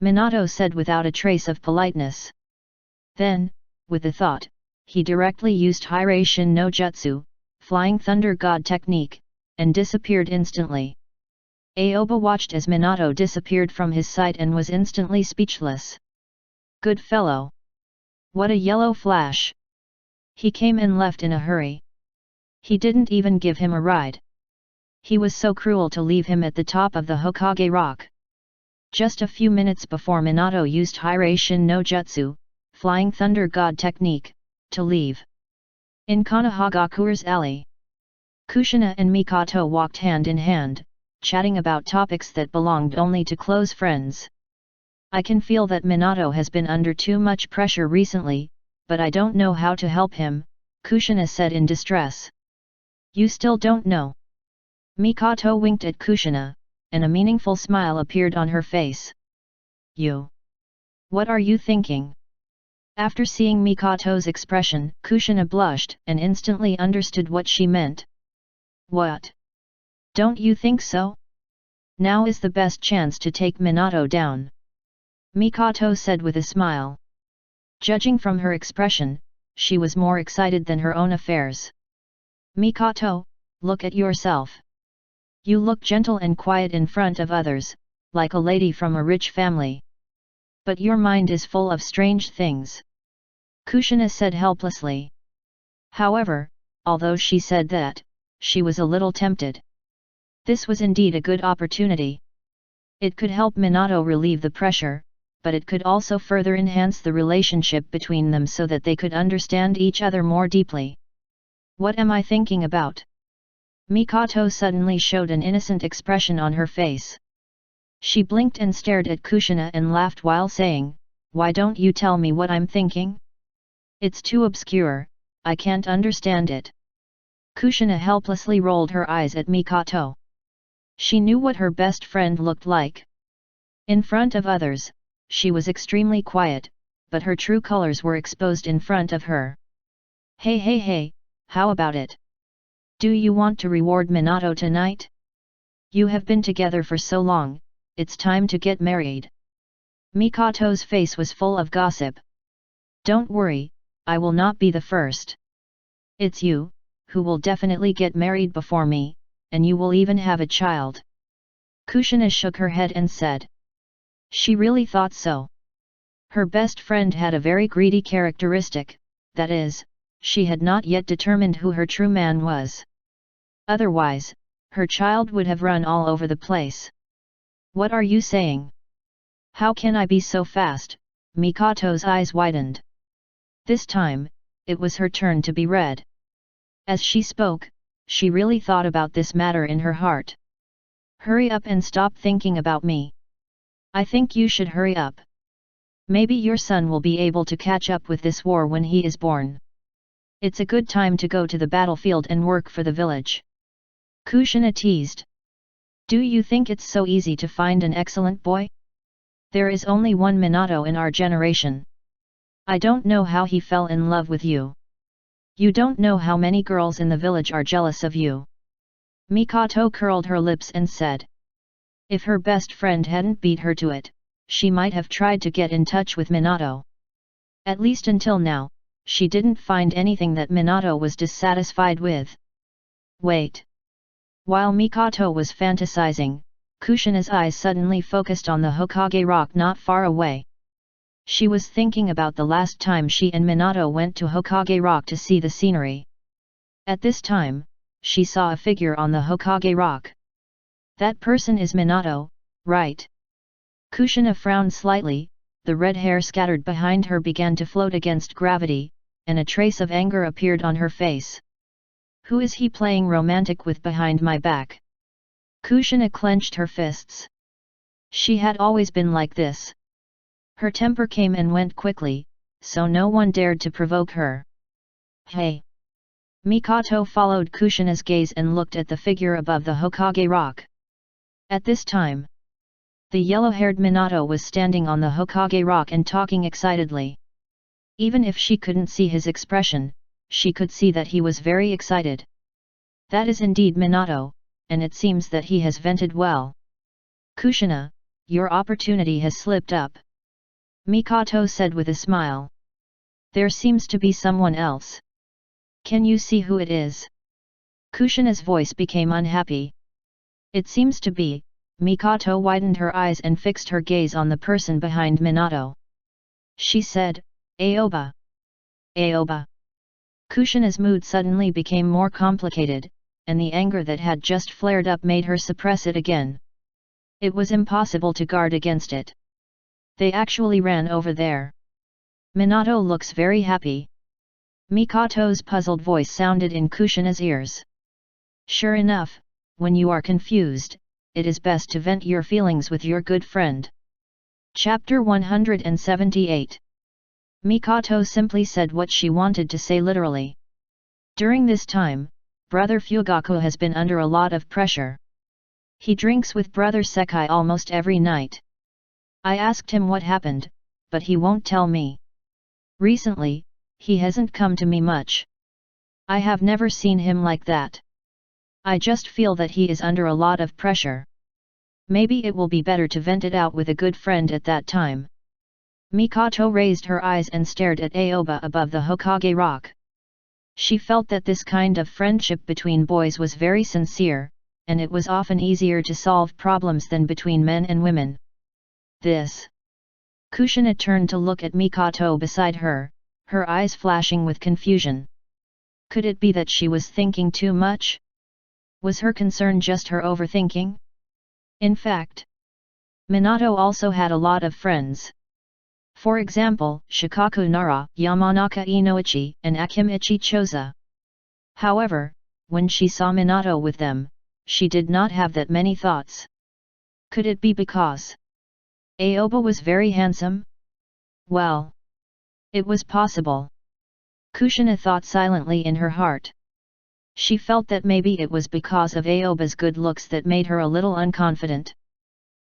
Minato said without a trace of politeness. Then, with a thought, he directly used Hiraishin no Jutsu, Flying Thunder God technique, and disappeared instantly. Aoba watched as Minato disappeared from his sight and was instantly speechless. Good fellow! What a yellow flash! He came and left in a hurry. He didn't even give him a ride. He was so cruel to leave him at the top of the Hokage rock. Just a few minutes before Minato used Hiraishin no Jutsu, Flying Thunder God technique, to leave. In Konohagakure's alley, Kushina and Mikoto walked hand in hand, chatting about topics that belonged only to close friends. I can feel that Minato has been under too much pressure recently, but I don't know how to help him, Kushina said in distress. You still don't know? Mikoto winked at Kushina, and a meaningful smile appeared on her face. You? What are you thinking? After seeing Mikoto's expression, Kushina blushed and instantly understood what she meant. What? Don't you think so? Now is the best chance to take Minato down. Mikoto said with a smile. Judging from her expression, she was more excited than her own affairs. Mikoto, look at yourself. You look gentle and quiet in front of others, like a lady from a rich family. But your mind is full of strange things. Kushina said helplessly. However, although she said that, she was a little tempted. This was indeed a good opportunity. It could help Minato relieve the pressure, but it could also further enhance the relationship between them so that they could understand each other more deeply. What am I thinking about? Mikoto suddenly showed an innocent expression on her face. She blinked and stared at Kushina and laughed while saying, Why don't you tell me what I'm thinking? It's too obscure, I can't understand it. Kushina helplessly rolled her eyes at Mikoto. She knew what her best friend looked like. In front of others, she was extremely quiet, but her true colors were exposed in front of her. Hey, how about it? Do you want to reward Minato tonight? You have been together for so long, it's time to get married. Mikoto's face was full of gossip. Don't worry, I will not be the first. It's you, who will definitely get married before me, and you will even have a child. Kushina shook her head and said. She really thought so. Her best friend had a very greedy characteristic, that is, she had not yet determined who her true man was. Otherwise, her child would have run all over the place. What are you saying? How can I be so fast? Mikoto's eyes widened. This time, it was her turn to be red. As she spoke, she really thought about this matter in her heart. Hurry up and stop thinking about me. I think you should hurry up. Maybe your son will be able to catch up with this war when he is born. It's a good time to go to the battlefield and work for the village. Kushina teased. Do you think it's so easy to find an excellent boy? There is only one Minato in our generation. I don't know how he fell in love with you. You don't know how many girls in the village are jealous of you. Mikoto curled her lips and said. If her best friend hadn't beat her to it, she might have tried to get in touch with Minato. At least until now, she didn't find anything that Minato was dissatisfied with. Wait. While Mikoto was fantasizing, Kushina's eyes suddenly focused on the Hokage rock not far away. She was thinking about the last time she and Minato went to Hokage rock to see the scenery. At this time, she saw a figure on the Hokage rock. That person is Minato, right? Kushina frowned slightly, the red hair scattered behind her began to float against gravity, and a trace of anger appeared on her face. Who is he playing romantic with behind my back? Kushina clenched her fists. She had always been like this. Her temper came and went quickly, so no one dared to provoke her. Hey! Mikoto followed Kushina's gaze and looked at the figure above the Hokage rock. At this time, the yellow-haired Minato was standing on the Hokage rock and talking excitedly. Even if she couldn't see his expression, she could see that he was very excited. That is indeed Minato, and it seems that he has vented well. Kushina, your opportunity has slipped up. Mikoto said with a smile. There seems to be someone else. Can you see who it is? Kushina's voice became unhappy. It seems to be. Mikoto widened her eyes and fixed her gaze on the person behind Minato. She said, Aoba. Aoba. Kushina's mood suddenly became more complicated, and the anger that had just flared up made her suppress it again. It was impossible to guard against it. They actually ran over there. Minato looks very happy. Mikoto's puzzled voice sounded in Kushina's ears. Sure enough, when you are confused, it is best to vent your feelings with your good friend. Chapter 178. Mikoto simply said what she wanted to say literally. During this time, Brother Fugaku has been under a lot of pressure. He drinks with Brother Sekai almost every night. I asked him what happened, but he won't tell me. Recently, he hasn't come to me much. I have never seen him like that. I just feel that he is under a lot of pressure. Maybe it will be better to vent it out with a good friend at that time. Mikoto raised her eyes and stared at Aoba above the Hokage rock. She felt that this kind of friendship between boys was very sincere, and it was often easier to solve problems than between men and women. This. Kushina turned to look at Mikoto beside her, her eyes flashing with confusion. Could it be that she was thinking too much? Was her concern just her overthinking? In fact, Minato also had a lot of friends. For example, Shikaku Nara, Yamanaka Inoichi, and Akimichi Choza. However, when she saw Minato with them, she did not have that many thoughts. Could it be because Aoba was very handsome? Well, it was possible. Kushina thought silently in her heart. She felt that maybe it was because of Aoba's good looks that made her a little unconfident.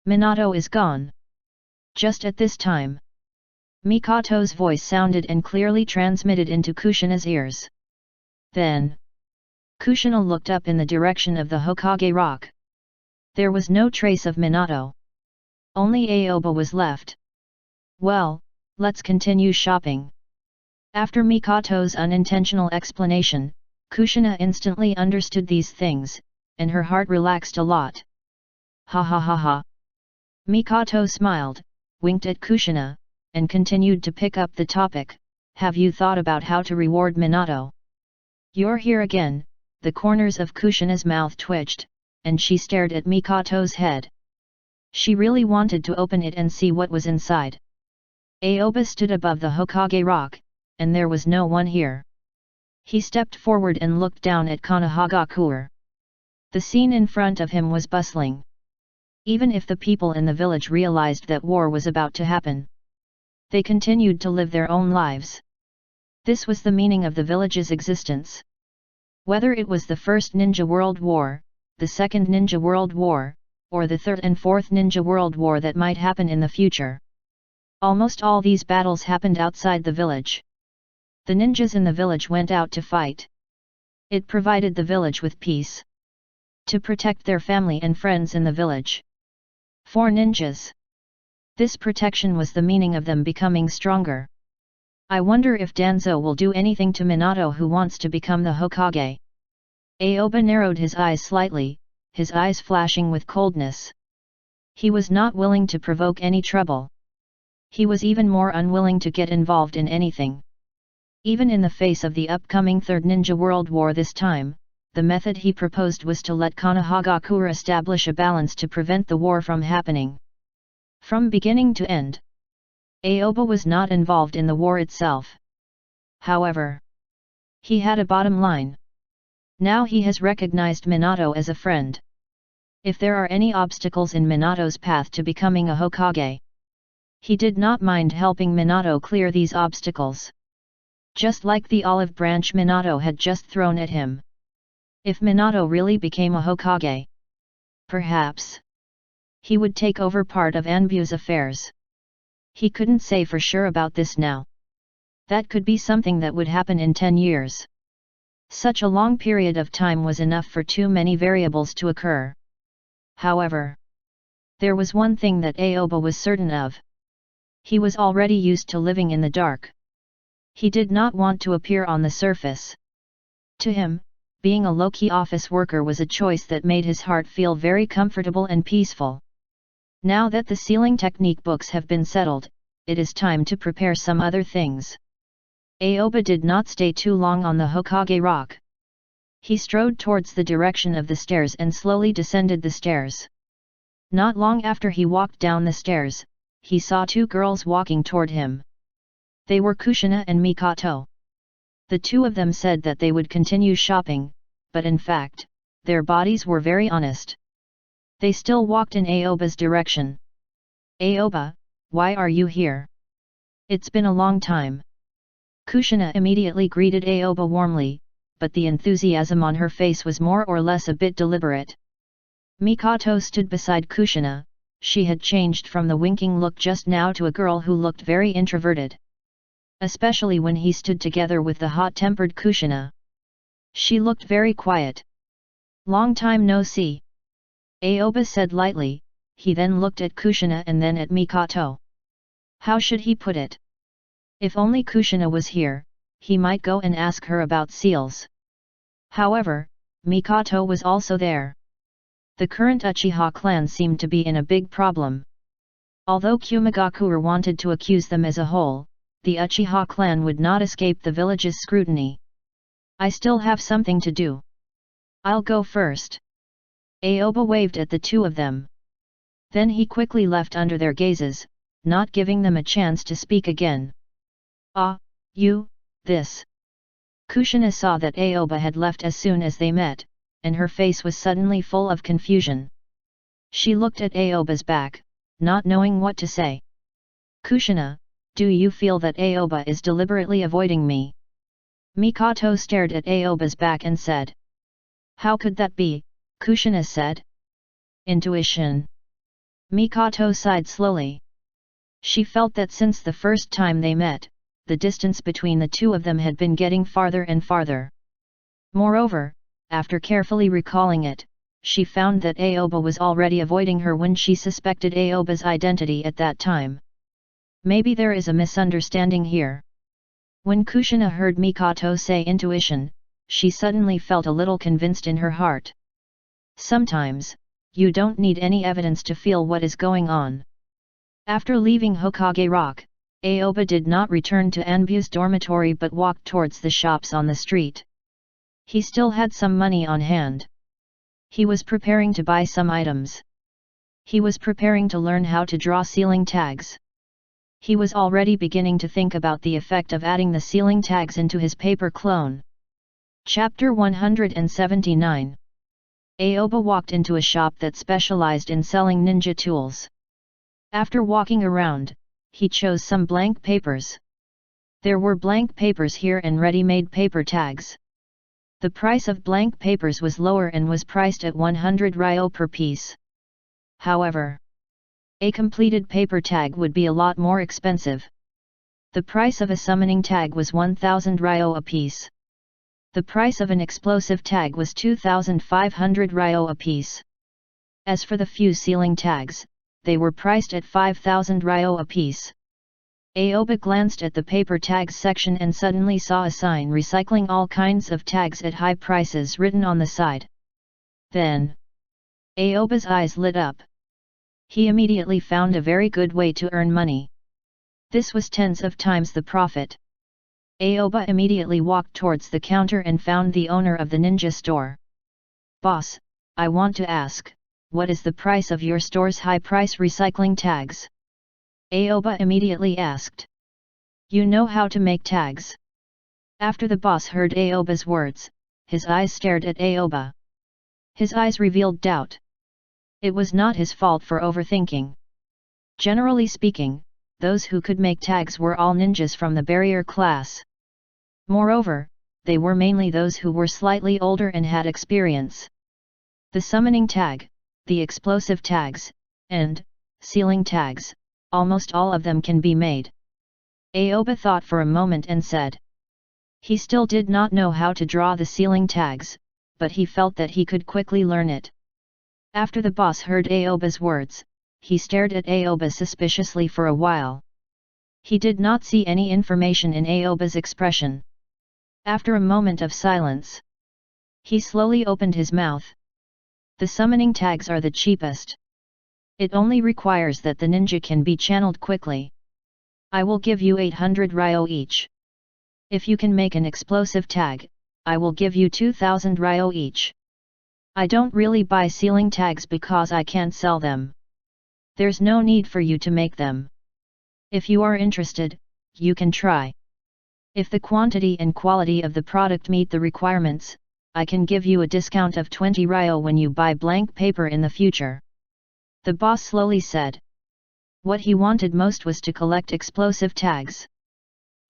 Minato is gone. Just at this time, Mikoto's voice sounded and clearly transmitted into Kushina's ears. Then, Kushina looked up in the direction of the Hokage rock. There was no trace of Minato. Only Aoba was left. Well, let's continue shopping. After Mikoto's unintentional explanation, Kushina instantly understood these things, and her heart relaxed a lot. Ha ha ha ha. Mikoto smiled, winked at Kushina, and continued to pick up the topic. Have you thought about how to reward Minato? You're here again. The corners of Kushina's mouth twitched, and she stared at Mikoto's head. She really wanted to open it and see what was inside. Aoba stood above the Hokage rock, and there was no one here. He stepped forward and looked down at Konohagakure. The scene in front of him was bustling. Even if the people in the village realized that war was about to happen, they continued to live their own lives. This was the meaning of the village's existence. Whether it was the First Ninja World War, the Second Ninja World War, or the Third and Fourth Ninja World War that might happen in the future. Almost all these battles happened outside the village. The ninjas in the village went out to fight. It provided the village with peace. To protect their family and friends in the village. For ninjas, this protection was the meaning of them becoming stronger. I wonder if Danzo will do anything to Minato who wants to become the Hokage. Aoba narrowed his eyes slightly, his eyes flashing with coldness. He was not willing to provoke any trouble. He was even more unwilling to get involved in anything. Even in the face of the upcoming Third Ninja World War this time, the method he proposed was to let Konohagakure establish a balance to prevent the war from happening. From beginning to end, Aoba was not involved in the war itself. However, he had a bottom line. Now he has recognized Minato as a friend. If there are any obstacles in Minato's path to becoming a Hokage, he did not mind helping Minato clear these obstacles. Just like the olive branch Minato had just thrown at him. If Minato really became a Hokage, perhaps he would take over part of Anbu's affairs. He couldn't say for sure about this now. That could be something that would happen in 10 years. Such a long period of time was enough for too many variables to occur. However, there was one thing that Aoba was certain of. He was already used to living in the dark. He did not want to appear on the surface. To him, being a low-key office worker was a choice that made his heart feel very comfortable and peaceful. Now that the sealing technique books have been settled, it is time to prepare some other things. Aoba did not stay too long on the Hokage rock. He strode towards the direction of the stairs and slowly descended the stairs. Not long after he walked down the stairs, he saw two girls walking toward him. They were Kushina and Mikoto. The two of them said that they would continue shopping, but in fact, their bodies were very honest. They still walked in Aoba's direction. "Aoba, why are you here? It's been a long time." Kushina immediately greeted Aoba warmly, but the enthusiasm on her face was more or less a bit deliberate. Mikoto stood beside Kushina. She had changed from the winking look just now to a girl who looked very introverted. Especially when he stood together with the hot-tempered Kushina. She looked very quiet. "Long time no see," Aoba said lightly. He then looked at Kushina and then at Mikoto. How should he put it? If only Kushina was here, he might go and ask her about seals. However, Mikoto was also there. The current Uchiha clan seemed to be in a big problem. Although Kumagakure wanted to accuse them as a whole, the Uchiha clan would not escape the village's scrutiny. "I still have something to do. I'll go first." Aoba waved at the two of them. Then he quickly left under their gazes, not giving them a chance to speak again. "Ah, you, this." Kushina saw that Aoba had left as soon as they met, and her face was suddenly full of confusion. She looked at Aoba's back, not knowing what to say. "Kushina, do you feel that Aoba is deliberately avoiding me?" Mikoto stared at Aoba's back and said. "How could that be?" Kushina said. "Intuition." Mikoto sighed slowly. She felt that since the first time they met, the distance between the two of them had been getting farther and farther. Moreover, after carefully recalling it, she found that Aoba was already avoiding her when she suspected Aoba's identity at that time. Maybe there is a misunderstanding here. When Kushina heard Mikoto say intuition, she suddenly felt a little convinced in her heart. Sometimes, you don't need any evidence to feel what is going on. After leaving Hokage Rock, Aoba did not return to Anbu's dormitory but walked towards the shops on the street. He still had some money on hand. He was preparing to buy some items. He was preparing to learn how to draw sealing tags. He was already beginning to think about the effect of adding the sealing tags into his paper clone. Chapter 179. Aoba walked into a shop that specialized in selling ninja tools. After walking around, he chose some blank papers. There were blank papers here and ready-made paper tags. The price of blank papers was lower and was priced at 100 ryo per piece. However, a completed paper tag would be a lot more expensive. The price of a summoning tag was 1000 ryo a piece. The price of an explosive tag was 2500 ryo a piece. As for the few sealing tags, they were priced at 5000 ryo a piece. Aoba glanced at the paper tags section and suddenly saw a sign recycling all kinds of tags at high prices written on the side. Then, Aoba's eyes lit up. He immediately found a very good way to earn money. This was tens of times the profit. Aoba immediately walked towards the counter and found the owner of the ninja store. "Boss, I want to ask, what is the price of your store's high-price recycling tags?" Aoba immediately asked. "You know how to make tags?" After the boss heard Aoba's words, his eyes stared at Aoba. His eyes revealed doubt. It was not his fault for overthinking. Generally speaking, those who could make tags were all ninjas from the barrier class. Moreover, they were mainly those who were slightly older and had experience. The summoning tag, the explosive tags, and sealing tags, almost all of them can be made. Aoba thought for a moment and said. He still did not know how to draw the ceiling tags, but he felt that he could quickly learn it. After the boss heard Aoba's words, he stared at Aoba suspiciously for a while. He did not see any information in Aoba's expression. After a moment of silence, he slowly opened his mouth. The summoning tags are the cheapest. It only requires that the ninja can be channeled quickly. I will give you 800 ryo each. If you can make an explosive tag, I will give you 2000 ryo each. I don't really buy ceiling tags because I can't sell them. There's no need for you to make them. If you are interested, you can try. If the quantity and quality of the product meet the requirements, I can give you a discount of 20 ryo when you buy blank paper in the future. The boss slowly said. What he wanted most was to collect explosive tags.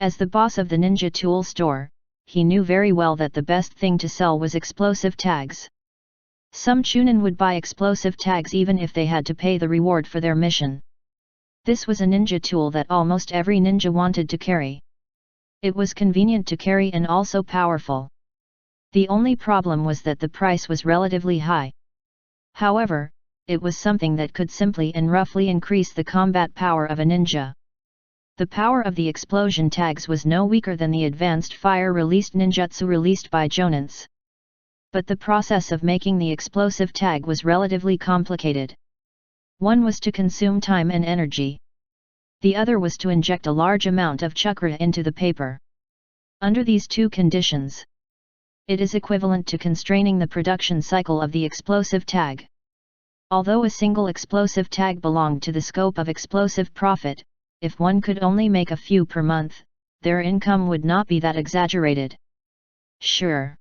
As the boss of the ninja tool store, he knew very well that the best thing to sell was explosive tags. Some chunin would buy explosive tags even if they had to pay the reward for their mission. This was a ninja tool that almost every ninja wanted to carry. It was convenient to carry and also powerful. The only problem was that the price was relatively high. However, it was something that could simply and roughly increase the combat power of a ninja. The power of the explosion tags was no weaker than the advanced fire-released ninjutsu released by jonins. But the process of making the explosive tag was relatively complicated. One was to consume time and energy. The other was to inject a large amount of chakra into the paper. Under these two conditions, it is equivalent to constraining the production cycle of the explosive tag. Although a single explosive tag belonged to the scope of explosive profit, if one could only make a few per month, their income would not be that exaggerated. Sure.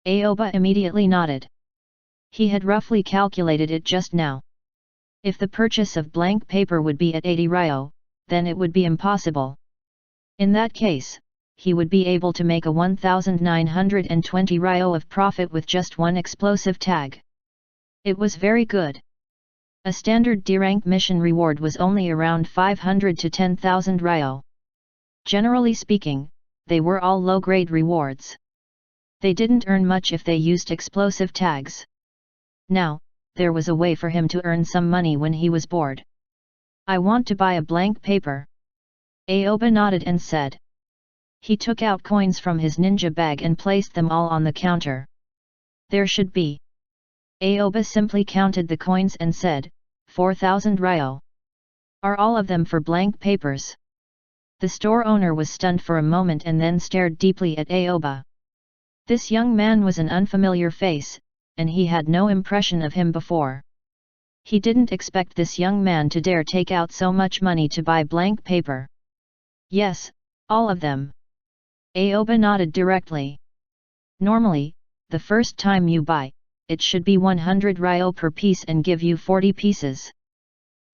Aoba immediately nodded. He had roughly calculated it just now. If the purchase of blank paper would be at 80 ryo, then it would be impossible. In that case, he would be able to make a 1920 ryo of profit with just one explosive tag. It was very good. A standard D-rank mission reward was only around 500 to 10,000 ryo. Generally speaking, they were all low-grade rewards. They didn't earn much if they used explosive tags. Now, there was a way for him to earn some money when he was bored. I want to buy a blank paper. Aoba nodded and said. He took out coins from his ninja bag and placed them all on the counter. There should be. Aoba simply counted the coins and said, 4,000 ryo. Are all of them for blank papers? The store owner was stunned for a moment and then stared deeply at Aoba. This young man was an unfamiliar face, and he had no impression of him before. He didn't expect this young man to dare take out so much money to buy blank paper. Yes, all of them. Aoba nodded directly. Normally, the first time you buy, it should be 100 ryo per piece and give you 40 pieces.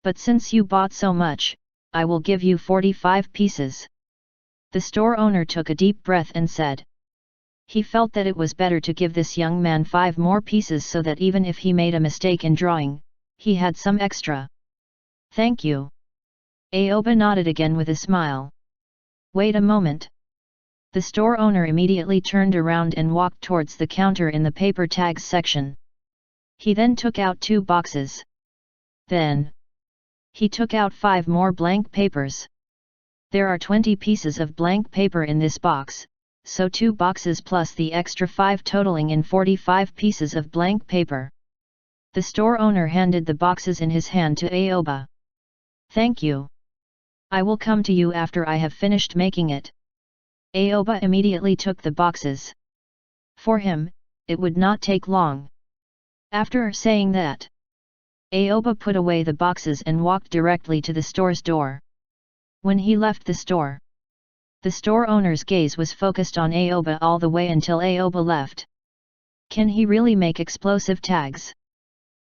But since you bought so much, I will give you 45 pieces. The store owner took a deep breath and said. He felt that it was better to give this young man 5 more pieces so that even if he made a mistake in drawing, he had some extra. Thank you. Aoba nodded again with a smile. Wait a moment. The store owner immediately turned around and walked towards the counter in the paper tags section. He then took out 2 boxes. Then, he took out 5 more blank papers. There are 20 pieces of blank paper in this box, so 2 boxes plus the extra 5 totaling in 45 pieces of blank paper. The store owner handed the boxes in his hand to Aoba. Thank you. I will come to you after I have finished making it. Aoba immediately took the boxes. For him, it would not take long. After saying that, Aoba put away the boxes and walked directly to the store's door. When he left the store owner's gaze was focused on Aoba all the way until Aoba left. Can he really make explosive tags?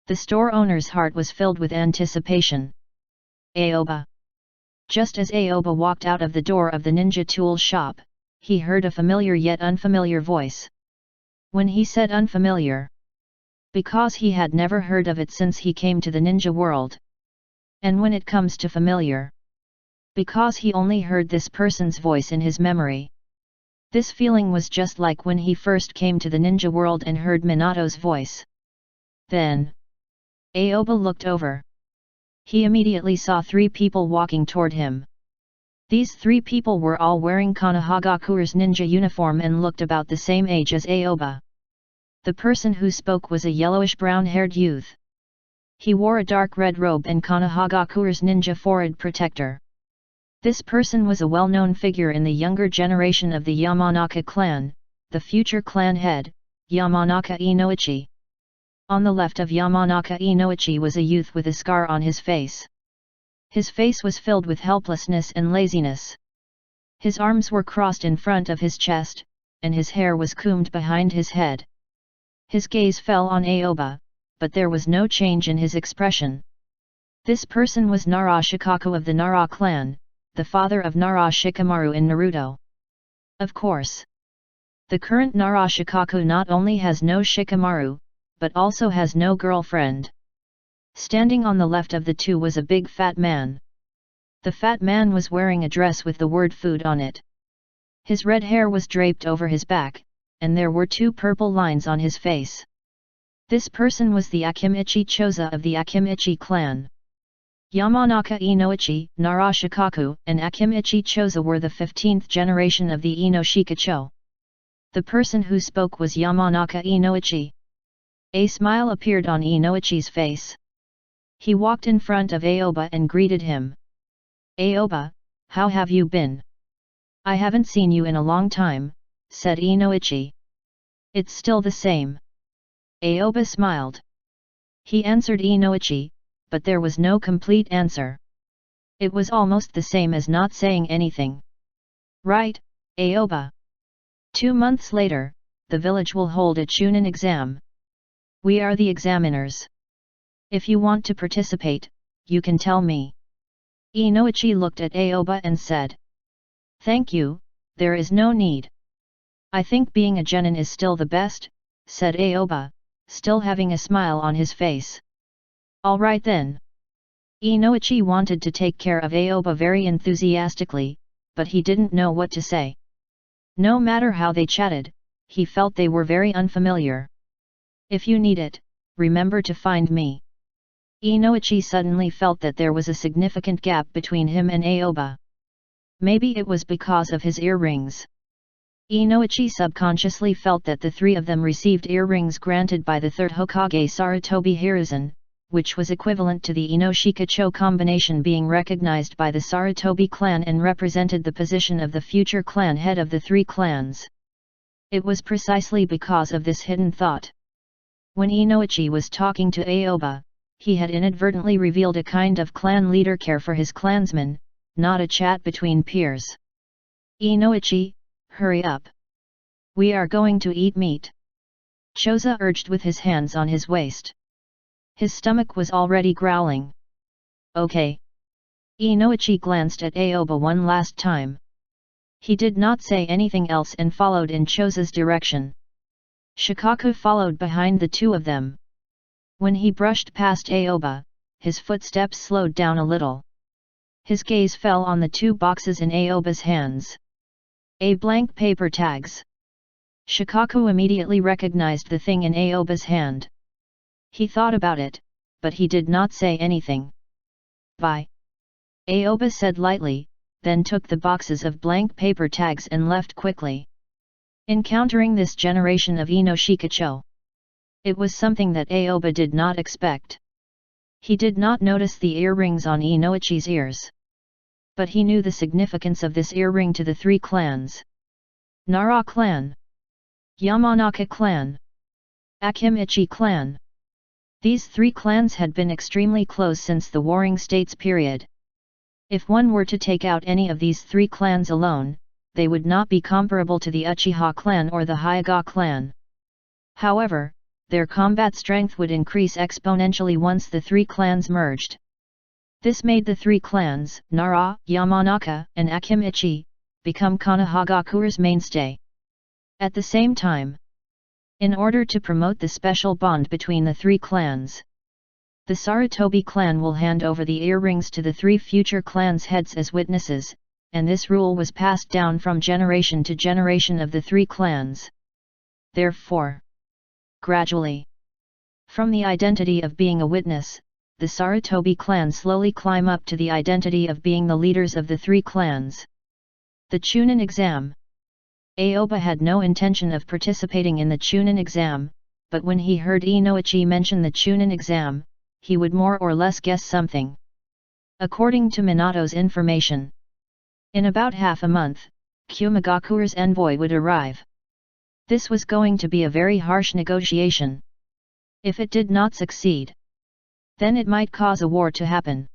The store owner's heart was filled with anticipation. Aoba. Just as Aoba walked out of the door of the ninja tool shop, he heard a familiar yet unfamiliar voice. When he said unfamiliar, because he had never heard of it since he came to the ninja world. And when it comes to familiar, because he only heard this person's voice in his memory. This feeling was just like when he first came to the ninja world and heard Minato's voice. Then, Aoba looked over. He immediately saw 3 people walking toward him. These 3 people were all wearing Konohagakure's ninja uniform and looked about the same age as Aoba. The person who spoke was a yellowish-brown-haired youth. He wore a dark red robe and Konohagakure's ninja forehead protector. This person was a well-known figure in the younger generation of the Yamanaka clan, the future clan head, Yamanaka Inoichi. On the left of Yamanaka Inoichi was a youth with a scar on his face. His face was filled with helplessness and laziness. His arms were crossed in front of his chest, and his hair was combed behind his head. His gaze fell on Aoba, but there was no change in his expression. This person was Nara Shikaku of the Nara clan, the father of Nara Shikamaru in Naruto. Of course. The current Nara Shikaku not only has no Shikamaru, but also has no girlfriend. Standing on the left of the two was a big fat man. The fat man was wearing a dress with the word food on it. His red hair was draped over his back, and there were 2 purple lines on his face. This person was the Akimichi Choza of the Akimichi clan. Yamanaka Inoichi, Nara Shikaku, and Akimichi Choza were the 15th generation of the Ino Shikacho. The person who spoke was Yamanaka Inoichi. A smile appeared on Inoichi's face. He walked in front of Aoba and greeted him. "Aoba, how have you been? I haven't seen you in a long time," said Inoichi. "It's still the same." Aoba smiled. He answered Inoichi, but there was no complete answer. It was almost the same as not saying anything. "Right, Aoba. 2 months later, the village will hold a Chunin exam. We are the examiners. If you want to participate, you can tell me." Inoichi looked at Aoba and said. "Thank you, there is no need. I think being a genin is still the best," said Aoba, still having a smile on his face. "All right then." Inoichi wanted to take care of Aoba very enthusiastically, but he didn't know what to say. No matter how they chatted, he felt they were very unfamiliar. "If you need it, remember to find me." Inoichi suddenly felt that there was a significant gap between him and Aoba. Maybe it was because of his earrings. Inoichi subconsciously felt that the 3 of them received earrings granted by the 3rd Hokage Sarutobi Hiruzen, which was equivalent to the Ino-Shikacho combination being recognized by the Sarutobi clan and represented the position of the future clan head of the 3 clans. It was precisely because of this hidden thought. When Inoichi was talking to Aoba, he had inadvertently revealed a kind of clan leader care for his clansmen, not a chat between peers. "Inoichi, hurry up. We are going to eat meat," Choza urged with his hands on his waist. His stomach was already growling. "Okay." Inoichi glanced at Aoba one last time. He did not say anything else and followed in Choza's direction. Shikaku followed behind the 2 of them. When he brushed past Aoba, his footsteps slowed down a little. His gaze fell on the 2 boxes in Aoba's hands. A blank paper tags. Shikaku immediately recognized the thing in Aoba's hand. He thought about it, but he did not say anything. "Bye," Aoba said lightly, then took the boxes of blank paper tags and left quickly. Encountering this generation of Ino Shikacho, it was something that Aoba did not expect. He did not notice the earrings on Inoichi's ears. But he knew the significance of this earring to the 3 clans. Nara clan, Yamanaka clan, Akimichi clan. These 3 clans had been extremely close since the Warring States period. If one were to take out any of these 3 clans alone, they would not be comparable to the Uchiha clan or the Hyuga clan. However, their combat strength would increase exponentially once the 3 clans merged. This made the 3 clans, Nara, Yamanaka, and Akimichi, become Konohagakure's mainstay. At the same time, in order to promote the special bond between the 3 clans, the Sarutobi clan will hand over the earrings to the 3 future clans' heads as witnesses, and this rule was passed down from generation to generation of the three clans. Therefore, gradually, from the identity of being a witness, the Sarutobi clan slowly climb up to the identity of being the leaders of the three clans. The Chunin exam. Aoba had no intention of participating in the Chunin exam, but when he heard Inoichi mention the Chunin exam, he would more or less guess something. According to Minato's information, in about half a month, Kumagakure's envoy would arrive. This was going to be a very harsh negotiation. If it did not succeed, then it might cause a war to happen.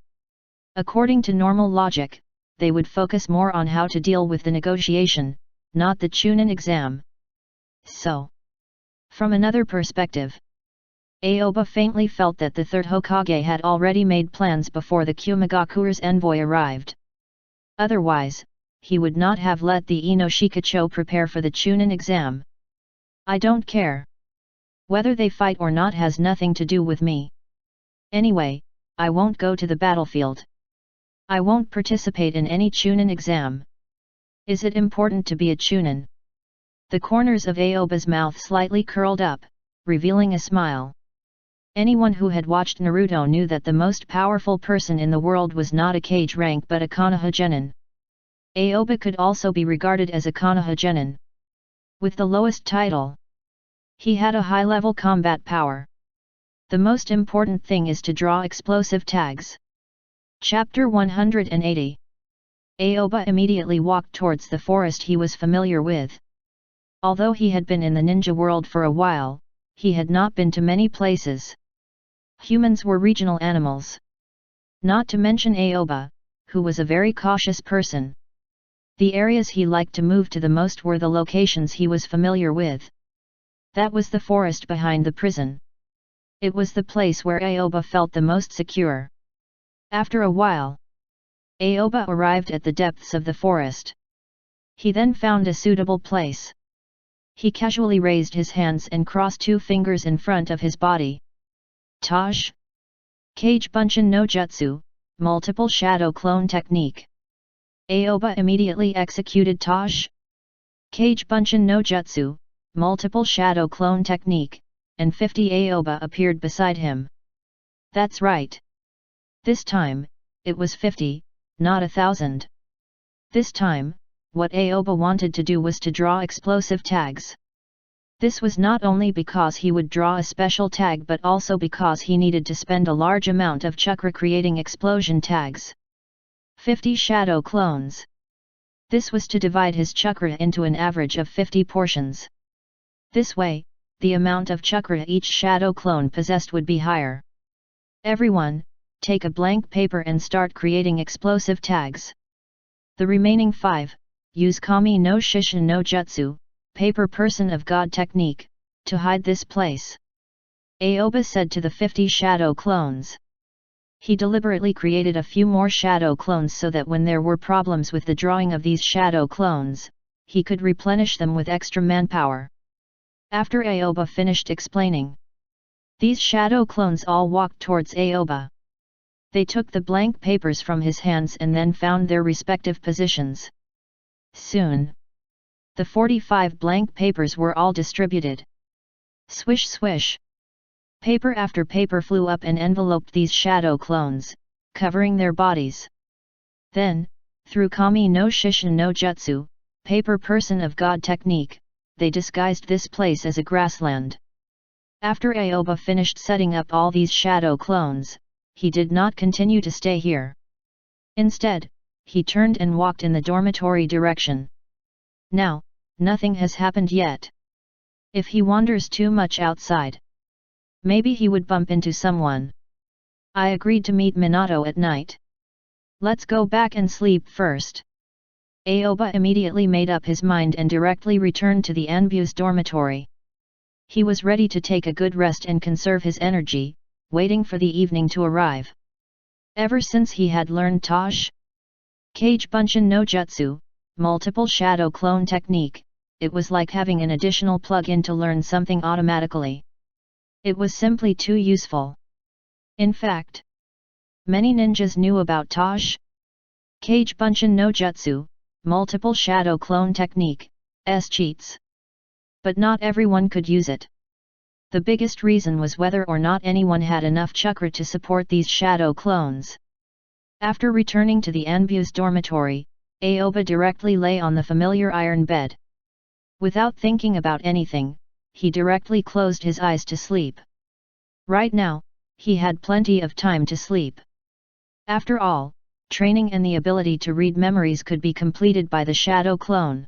According to normal logic, they would focus more on how to deal with the negotiation, not the Chunin exam. So, from another perspective, Aoba faintly felt that the third Hokage had already made plans before the Kumagakure's envoy arrived. Otherwise, he would not have let the Inoshikacho prepare for the Chunin exam. I don't care. Whether they fight or not has nothing to do with me. Anyway, I won't go to the battlefield. I won't participate in any Chunin exam. Is it important to be a Chunin? The corners of Aoba's mouth slightly curled up, revealing a smile. Anyone who had watched Naruto knew that the most powerful person in the world was not a Kage rank but a Konoha genin. Aoba could also be regarded as a Konoha genin. With the lowest title, he had a high-level combat power. The most important thing is to draw explosive tags. Chapter 180. Aoba immediately walked towards the forest he was familiar with. Although he had been in the ninja world for a while, he had not been to many places. Humans were regional animals. Not to mention Aoba, who was a very cautious person. The areas he liked to move to the most were the locations he was familiar with. That was the forest behind the prison. It was the place where Aoba felt the most secure. After a while, Aoba arrived at the depths of the forest. He then found a suitable place. He casually raised his hands and crossed two fingers in front of his body. Taj! Kage Bunshin no Jutsu, multiple shadow clone technique. Aoba immediately executed Taj! Kage Bunshin no Jutsu, multiple shadow clone technique, and 50 Aoba appeared beside him. That's right. This time, it was 50, not 1,000. This time, what Aoba wanted to do was to draw explosive tags. This was not only because he would draw a special tag but also because he needed to spend a large amount of chakra creating explosion tags. 50 shadow clones. This was to divide his chakra into an average of 50 portions. This way, the amount of chakra each shadow clone possessed would be higher. Everyone, take a blank paper and start creating explosive tags. The remaining 5, use Kami no Shishin no Jutsu, paper person of God technique, to hide this place. Aoba said to the 50 shadow clones. He deliberately created a few more shadow clones so that when there were problems with the drawing of these shadow clones, he could replenish them with extra manpower. After Aoba finished explaining, these shadow clones all walked towards Aoba. They took the blank papers from his hands and then found their respective positions. Soon, the 45 blank papers were all distributed. Swish swish. Paper after paper flew up and enveloped these shadow clones, covering their bodies. Then, through Kami no Shishin no Jutsu, paper person of God technique, they disguised this place as a grassland. After Aoba finished setting up all these shadow clones, he did not continue to stay here. Instead, he turned and walked in the dormitory direction. Now, nothing has happened yet. If he wanders too much outside, maybe he would bump into someone. I agreed to meet Minato at night. Let's go back and sleep first. Aoba immediately made up his mind and directly returned to the Anbu's dormitory. He was ready to take a good rest and conserve his energy, waiting for the evening to arrive. Ever since he had learned Taj! Kage Bunshin no Jutsu, multiple shadow clone technique, it was like having an additional plug-in to learn something automatically. It was simply too useful. In fact, many ninjas knew about Taj! Kage Bunshin no Jutsu, multiple shadow clone technique, cheats. But not everyone could use it. The biggest reason was whether or not anyone had enough chakra to support these shadow clones. After returning to the Anbu's dormitory, Aoba directly lay on the familiar iron bed. Without thinking about anything, he directly closed his eyes to sleep. Right now, he had plenty of time to sleep. After all, training and the ability to read memories could be completed by the shadow clone.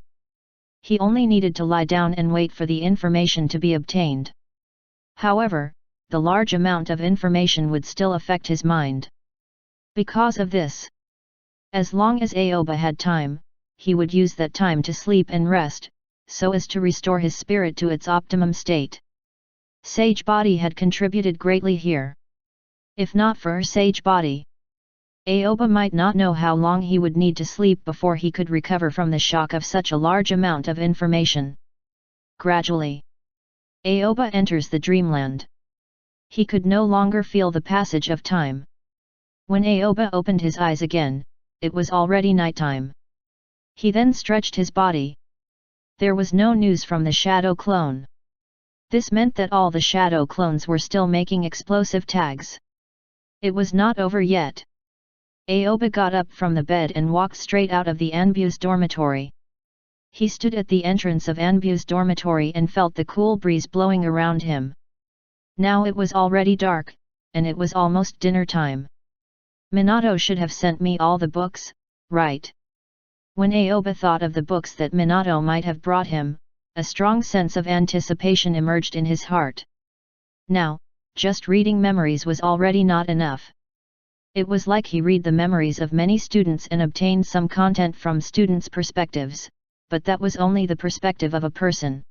He only needed to lie down and wait for the information to be obtained. However, the large amount of information would still affect his mind. Because of this, as long as Aoba had time, he would use that time to sleep and rest, so as to restore his spirit to its optimum state. Sage Body had contributed greatly here. If not for her Sage Body, Aoba might not know how long he would need to sleep before he could recover from the shock of such a large amount of information. Gradually, Aoba enters the dreamland. He could no longer feel the passage of time. When Aoba opened his eyes again, it was already nighttime. He then stretched his body. There was no news from the shadow clone. This meant that all the shadow clones were still making explosive tags. It was not over yet. Aoba got up from the bed and walked straight out of the Anbu's dormitory. He stood at the entrance of Anbu's dormitory and felt the cool breeze blowing around him. Now it was already dark, and it was almost dinner time. Minato should have sent me all the books, right? When Aoba thought of the books that Minato might have brought him, a strong sense of anticipation emerged in his heart. Now, just reading memories was already not enough. It was like he read the memories of many students and obtained some content from students' perspectives, but that was only the perspective of a person.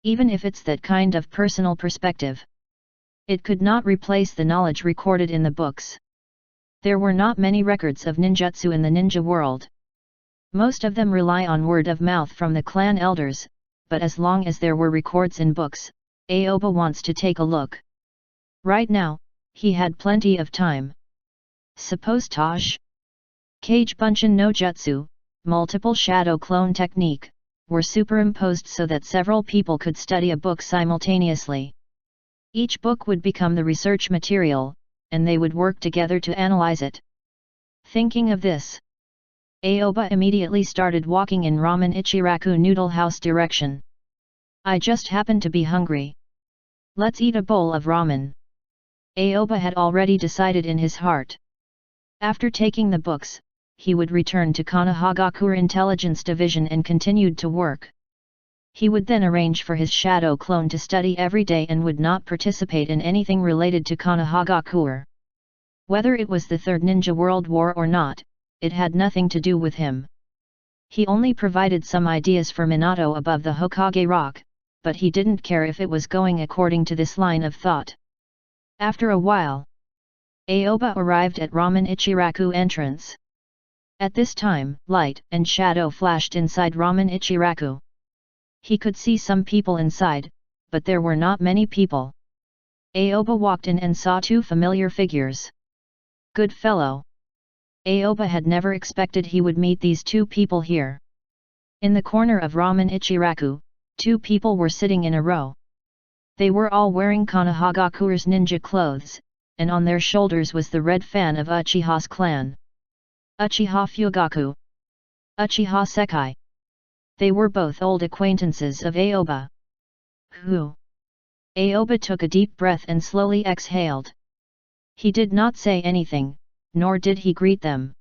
Even if it's that kind of personal perspective, it could not replace the knowledge recorded in the books. There were not many records of ninjutsu in the ninja world. Most of them rely on word of mouth from the clan elders, but as long as there were records in books, Aoba wants to take a look. Right now, he had plenty of time. Suppose Tosh, Kage Bunshin no Jutsu, multiple shadow clone technique, were superimposed so that several people could study a book simultaneously. Each book would become the research material, and they would work together to analyze it. Thinking of this, Aoba immediately started walking in Ramen Ichiraku noodle house direction. I just happened to be hungry. Let's eat a bowl of ramen. Aoba had already decided in his heart. After taking the books, he would return to Konohagakure Intelligence Division and continued to work. He would then arrange for his shadow clone to study every day and would not participate in anything related to Konohagakure. Whether it was the Third Ninja World War or not, it had nothing to do with him. He only provided some ideas for Minato above the Hokage Rock, but he didn't care if it was going according to this line of thought. After a while, Aoba arrived at Ramen Ichiraku entrance. At this time, light and shadow flashed inside Ramen Ichiraku. He could see some people inside, but there were not many people. Aoba walked in and saw two familiar figures. Good fellow. Aoba had never expected he would meet these two people here. In the corner of Ramen Ichiraku, two people were sitting in a row. They were all wearing Konohagakure's ninja clothes, and on their shoulders was the red fan of Uchiha's clan. Uchiha Fugaku. Uchiha Sekai. They were both old acquaintances of Aoba. Who? Aoba took a deep breath and slowly exhaled. He did not say anything, nor did he greet them.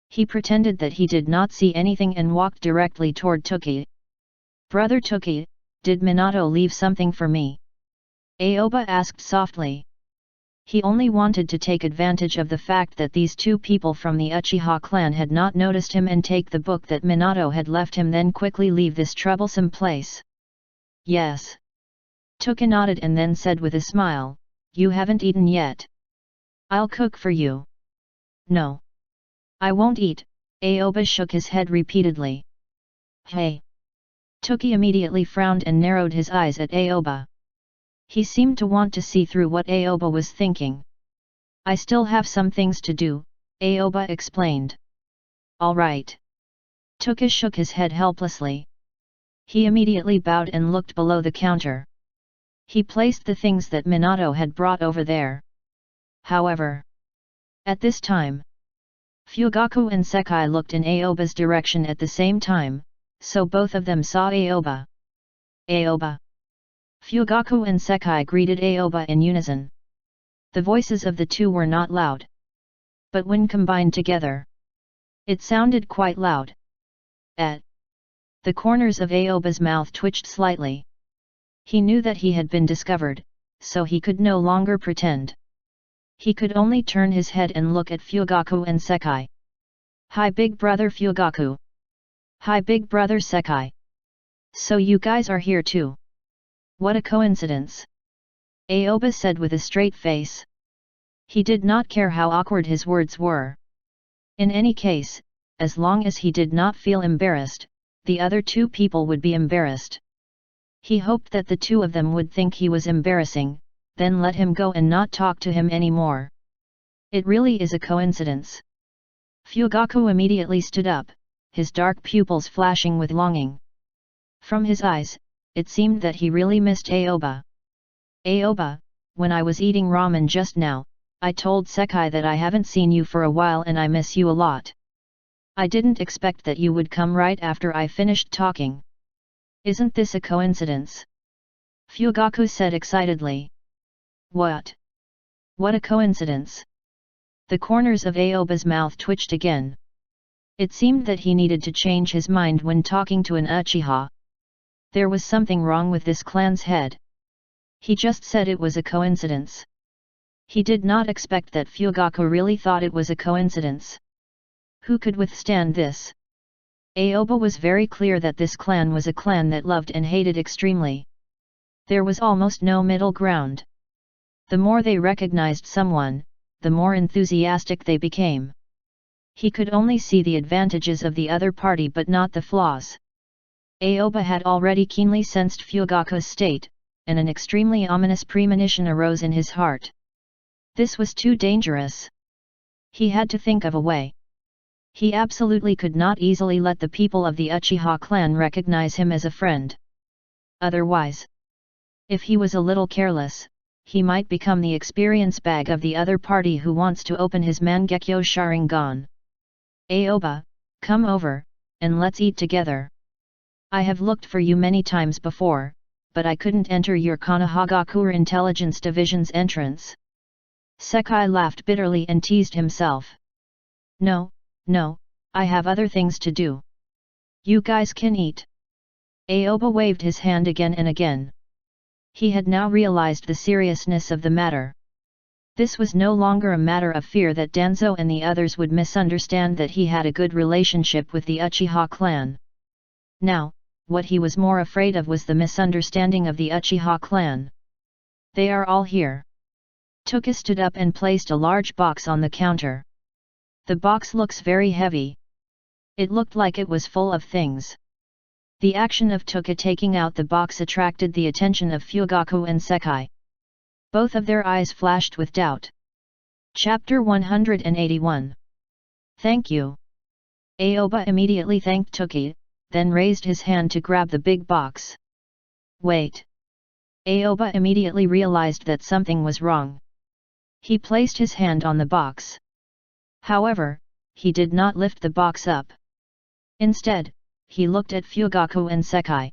He pretended that he did not see anything and walked directly toward Toki. Brother Toki, did Minato leave something for me? Aoba asked softly. He only wanted to take advantage of the fact that these two people from the Uchiha clan had not noticed him and take the book that Minato had left him, then quickly leave this troublesome place. Yes. Toki nodded and then said with a smile, you haven't eaten yet. I'll cook for you. No. I won't eat, Aoba shook his head repeatedly. Hey. Toki immediately frowned and narrowed his eyes at Aoba. He seemed to want to see through what Aoba was thinking. I still have some things to do, Aoba explained. All right. Toka shook his head helplessly. He immediately bowed and looked below the counter. He placed the things that Minato had brought over there. However, at this time, Fugaku and Sekai looked in Aoba's direction at the same time, so both of them saw Aoba. Aoba! Fugaku and Sekai greeted Aoba in unison. The voices of the two were not loud. But when combined together, it sounded quite loud. At the corners of Aoba's mouth twitched slightly. He knew that he had been discovered, so he could no longer pretend. He could only turn his head and look at Fugaku and Sekai. "Hi big brother Fugaku. Hi big brother Sekai. So you guys are here too. What a coincidence," Aoba said with a straight face. He did not care how awkward his words were. In any case, as long as he did not feel embarrassed, the other two people would be embarrassed. He hoped that the two of them would think he was embarrassing, then let him go and not talk to him anymore. It really is a coincidence. Fugaku immediately stood up, his dark pupils flashing with longing. From his eyes, it seemed that he really missed Aoba. "Aoba, when I was eating ramen just now, I told Sekai that I haven't seen you for a while and I miss you a lot. I didn't expect that you would come right after I finished talking. Isn't this a coincidence?" Fugaku said excitedly. "What? What a coincidence!" The corners of Aoba's mouth twitched again. It seemed that he needed to change his mind when talking to an Uchiha. There was something wrong with this clan's head. He just said it was a coincidence. He did not expect that Fugaku really thought it was a coincidence. Who could withstand this? Aoba was very clear that this clan was a clan that loved and hated extremely. There was almost no middle ground. The more they recognized someone, the more enthusiastic they became. He could only see the advantages of the other party but not the flaws. Aoba had already keenly sensed Fugaku's state, and an extremely ominous premonition arose in his heart. This was too dangerous. He had to think of a way. He absolutely could not easily let the people of the Uchiha clan recognize him as a friend. Otherwise, if he was a little careless, he might become the experience bag of the other party who wants to open his Mangekyo Sharingan. "Aoba, come over, and let's eat together. I have looked for you many times before, but I couldn't enter your Konohagakure Intelligence Division's entrance." Sekai laughed bitterly and teased himself. No, I have other things to do. You guys can eat." Aoba waved his hand again and again. He had now realized the seriousness of the matter. This was no longer a matter of fear that Danzo and the others would misunderstand that he had a good relationship with the Uchiha clan. Now, what he was more afraid of was the misunderstanding of the Uchiha clan. "They are all here." Toka stood up and placed a large box on the counter. The box looks very heavy. It looked like it was full of things. The action of Toka taking out the box attracted the attention of Fugaku and Sekai. Both of their eyes flashed with doubt. Chapter 181. Thank you. Aoba immediately thanked Toki, then raised his hand to grab the big box. Wait. Aoba immediately realized that something was wrong. He placed his hand on the box. However, he did not lift the box up. Instead, he looked at Fugaku and Sekai.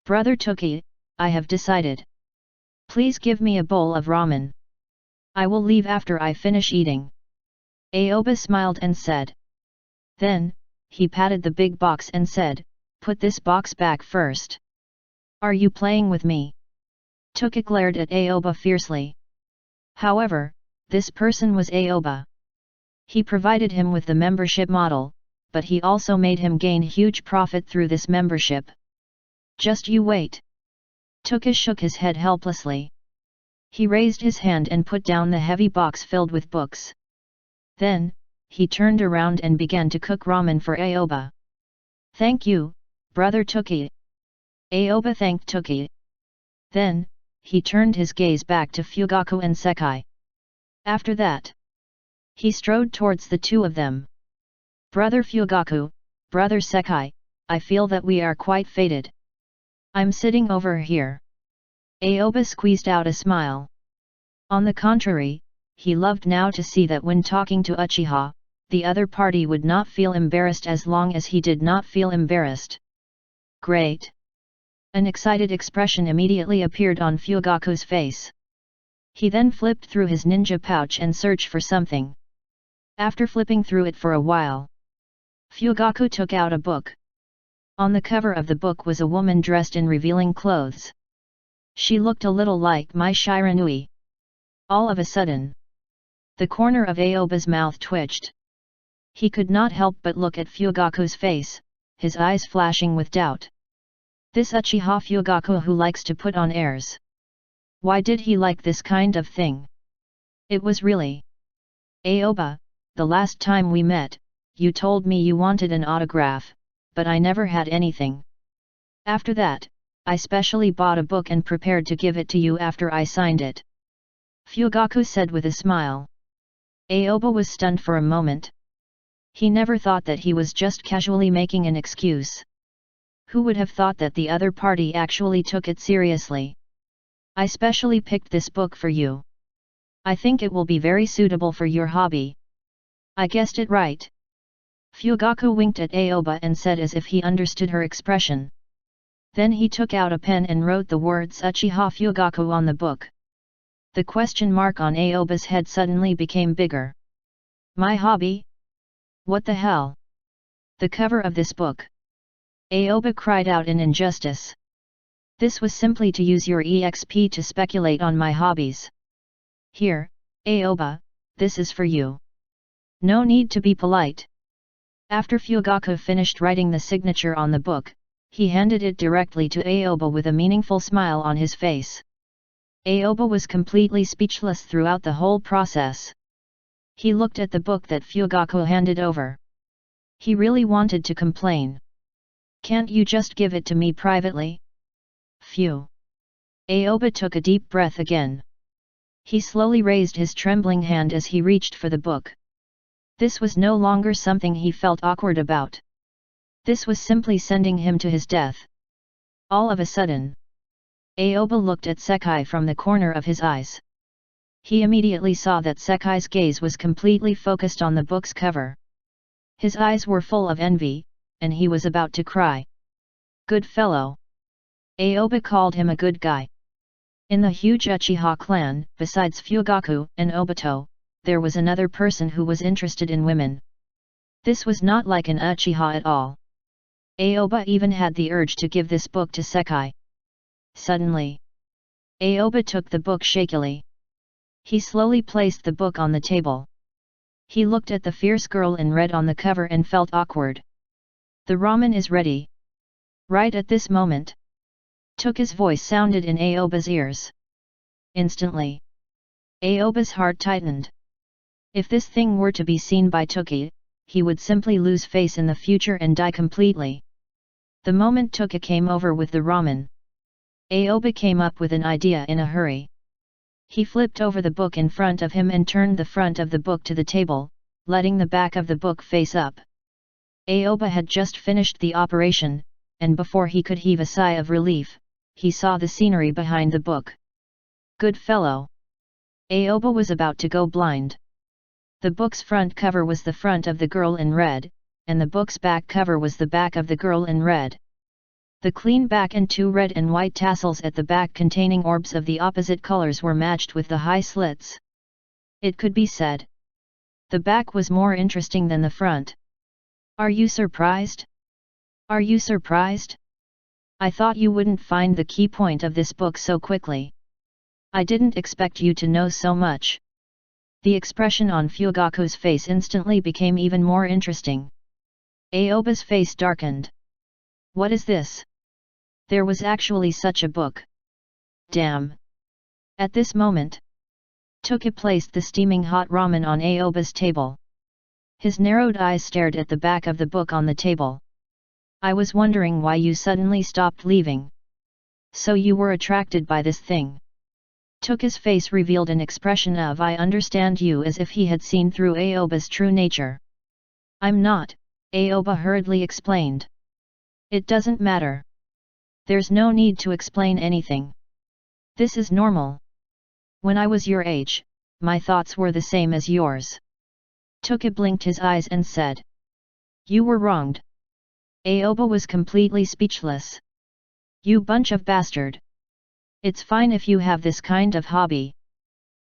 "Brother Toki, I have decided. Please give me a bowl of ramen. I will leave after I finish eating." Aoba smiled and said. Then, he patted the big box and said, "Put this box back first. Are you playing with me?" Toki glared at Aoba fiercely. However, this person was Aoba. He provided him with the membership model, but he also made him gain huge profit through this membership. "Just you wait." Toki shook his head helplessly. He raised his hand and put down the heavy box filled with books. Then, he turned around and began to cook ramen for Aoba. "Thank you, brother Toki." Aoba thanked Toki. Then, he turned his gaze back to Fugaku and Sekai. After that, he strode towards the two of them. "Brother Fugaku, Brother Sekai, I feel that we are quite fated. I'm sitting over here. Aoba squeezed out a smile. On the contrary, he loved now to see that when talking to Uchiha, the other party would not feel embarrassed as long as he did not feel embarrassed. Great! An excited expression immediately appeared on Fugaku's face. He then flipped through his ninja pouch and searched for something. After flipping through it for a while, Fugaku took out a book. On the cover of the book was a woman dressed in revealing clothes. She looked a little like Mai Shiranui. All of a sudden, the corner of Aoba's mouth twitched. He could not help but look at Fugaku's face, his eyes flashing with doubt. This Uchiha Fugaku who likes to put on airs. Why did he like this kind of thing? It was really... Aoba, the last time we met, you told me you wanted an autograph, but I never had anything. After that, I specially bought a book and prepared to give it to you after I signed it. Fugaku said with a smile. Aoba was stunned for a moment. He never thought that he was just casually making an excuse. Who would have thought that the other party actually took it seriously? I specially picked this book for you. I think it will be very suitable for your hobby. I guessed it right. Fugaku winked at Aoba and said as if he understood her expression. Then he took out a pen and wrote the words Uchiha Fugaku on the book. The question mark on Aoba's head suddenly became bigger. My hobby? What the hell? The cover of this book. Aoba cried out in injustice. This was simply to use your EXP to speculate on my hobbies. Here, Aoba, this is for you. No need to be polite. After Fugaku finished writing the signature on the book, he handed it directly to Aoba with a meaningful smile on his face. Aoba was completely speechless throughout the whole process. He looked at the book that Fugaku handed over. He really wanted to complain. Can't you just give it to me privately? Phew. Aoba took a deep breath again. He slowly raised his trembling hand as he reached for the book. This was no longer something he felt awkward about. This was simply sending him to his death. All of a sudden, Aoba looked at Sekai from the corner of his eyes. He immediately saw that Sekai's gaze was completely focused on the book's cover. His eyes were full of envy, and he was about to cry. Good fellow. Aoba called him a good guy. In the huge Uchiha clan, besides Fugaku and Obito, there was another person who was interested in women. This was not like an Uchiha at all. Aoba even had the urge to give this book to Sekai. Suddenly, Aoba took the book shakily. He slowly placed the book on the table. He looked at the fierce girl in red on the cover and felt awkward. The ramen is ready. Right at this moment, Toki's voice sounded in Aoba's ears. Instantly, Aoba's heart tightened. If this thing were to be seen by Toki, he would simply lose face in the future and die completely. The moment Toki came over with the ramen, Aoba came up with an idea in a hurry. He flipped over the book in front of him and turned the front of the book to the table, letting the back of the book face up. Aoba had just finished the operation, and before he could heave a sigh of relief, he saw the scenery behind the book. Good fellow. Aoba was about to go blind. The book's front cover was the front of the girl in red, and the book's back cover was the back of the girl in red. The clean back and two red and white tassels at the back containing orbs of the opposite colors were matched with the high slits. It could be said, the back was more interesting than the front. Are you surprised? Are you surprised? I thought you wouldn't find the key point of this book so quickly. I didn't expect you to know so much. The expression on Fugaku's face instantly became even more interesting. Aoba's face darkened. What is this? There was actually such a book. Damn! At this moment, Toki placed the steaming hot ramen on Aoba's table. His narrowed eyes stared at the back of the book on the table. I was wondering why you suddenly stopped leaving. So you were attracted by this thing. Toki's face revealed an expression of I understand you, as if he had seen through Aoba's true nature. I'm not, Aoba hurriedly explained. It doesn't matter. There's no need to explain anything. This is normal. When I was your age, my thoughts were the same as yours. Toki blinked his eyes and said. You were wronged. Aoba was completely speechless. You bunch of bastard. It's fine if you have this kind of hobby.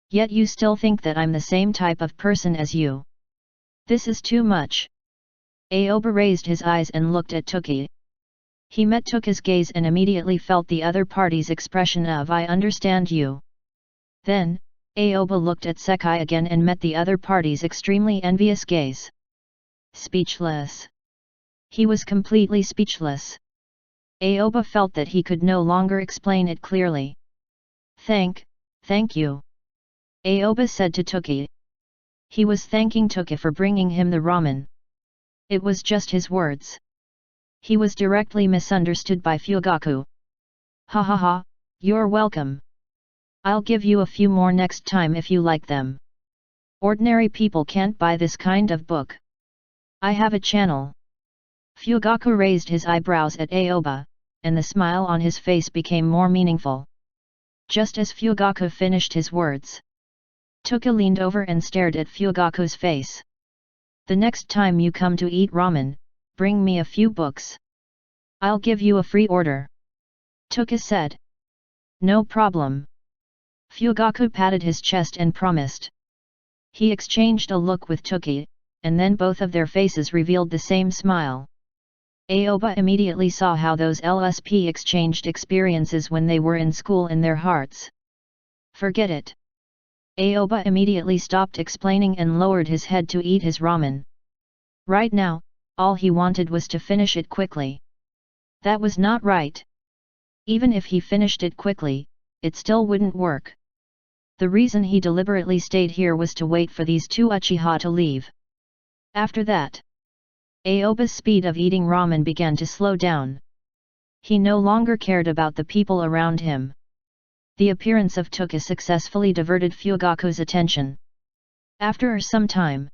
Yet you still think that I'm the same type of person as you. This is too much. Aoba raised his eyes and looked at Toki. He met Toki's gaze and immediately felt the other party's expression of I understand you. Then, Aoba looked at Sekai again and met the other party's extremely envious gaze. Speechless. He was completely speechless. Aoba felt that he could no longer explain it clearly. Thank you. Aoba said to Toki. He was thanking Toki for bringing him the ramen. It was just his words. He was directly misunderstood by Fugaku. Ha ha ha, you're welcome. I'll give you a few more next time if you like them. Ordinary people can't buy this kind of book. I have a channel. Fugaku raised his eyebrows at Aoba, and the smile on his face became more meaningful. Just as Fugaku finished his words, Toki leaned over and stared at Fugaku's face. The next time you come to eat ramen, bring me a few books. I'll give you a free order. Toki said. No problem. Fugaku patted his chest and promised. He exchanged a look with Toki, and then both of their faces revealed the same smile. Aoba immediately saw how those LSP exchanged experiences when they were in school in their hearts. Forget it. Aoba immediately stopped explaining and lowered his head to eat his ramen. Right now, all he wanted was to finish it quickly. That was not right. Even if he finished it quickly, it still wouldn't work. The reason he deliberately stayed here was to wait for these two Uchiha to leave. After that, Aoba's speed of eating ramen began to slow down. He no longer cared about the people around him. The appearance of Toki successfully diverted Fugaku's attention. After some time,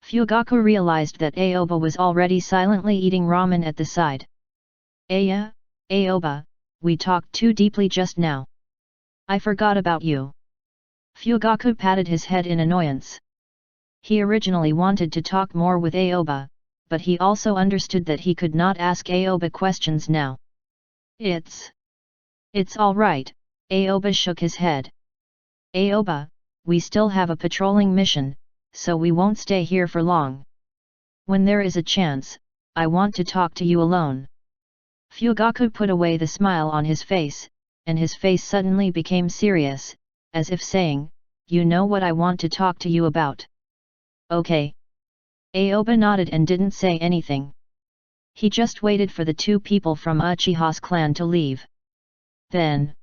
Fugaku realized that Aoba was already silently eating ramen at the side. Aoba, we talked too deeply just now. I forgot about you. Fugaku patted his head in annoyance. He originally wanted to talk more with Aoba, but he also understood that he could not ask Aoba questions now. It's all right, Aoba shook his head. Aoba, we still have a patrolling mission, so we won't stay here for long. When there is a chance, I want to talk to you alone. Fugaku put away the smile on his face, and his face suddenly became serious, as if saying, you know what I want to talk to you about. Okay. Aoba nodded and didn't say anything. He just waited for the two people from Uchiha's clan to leave. Then,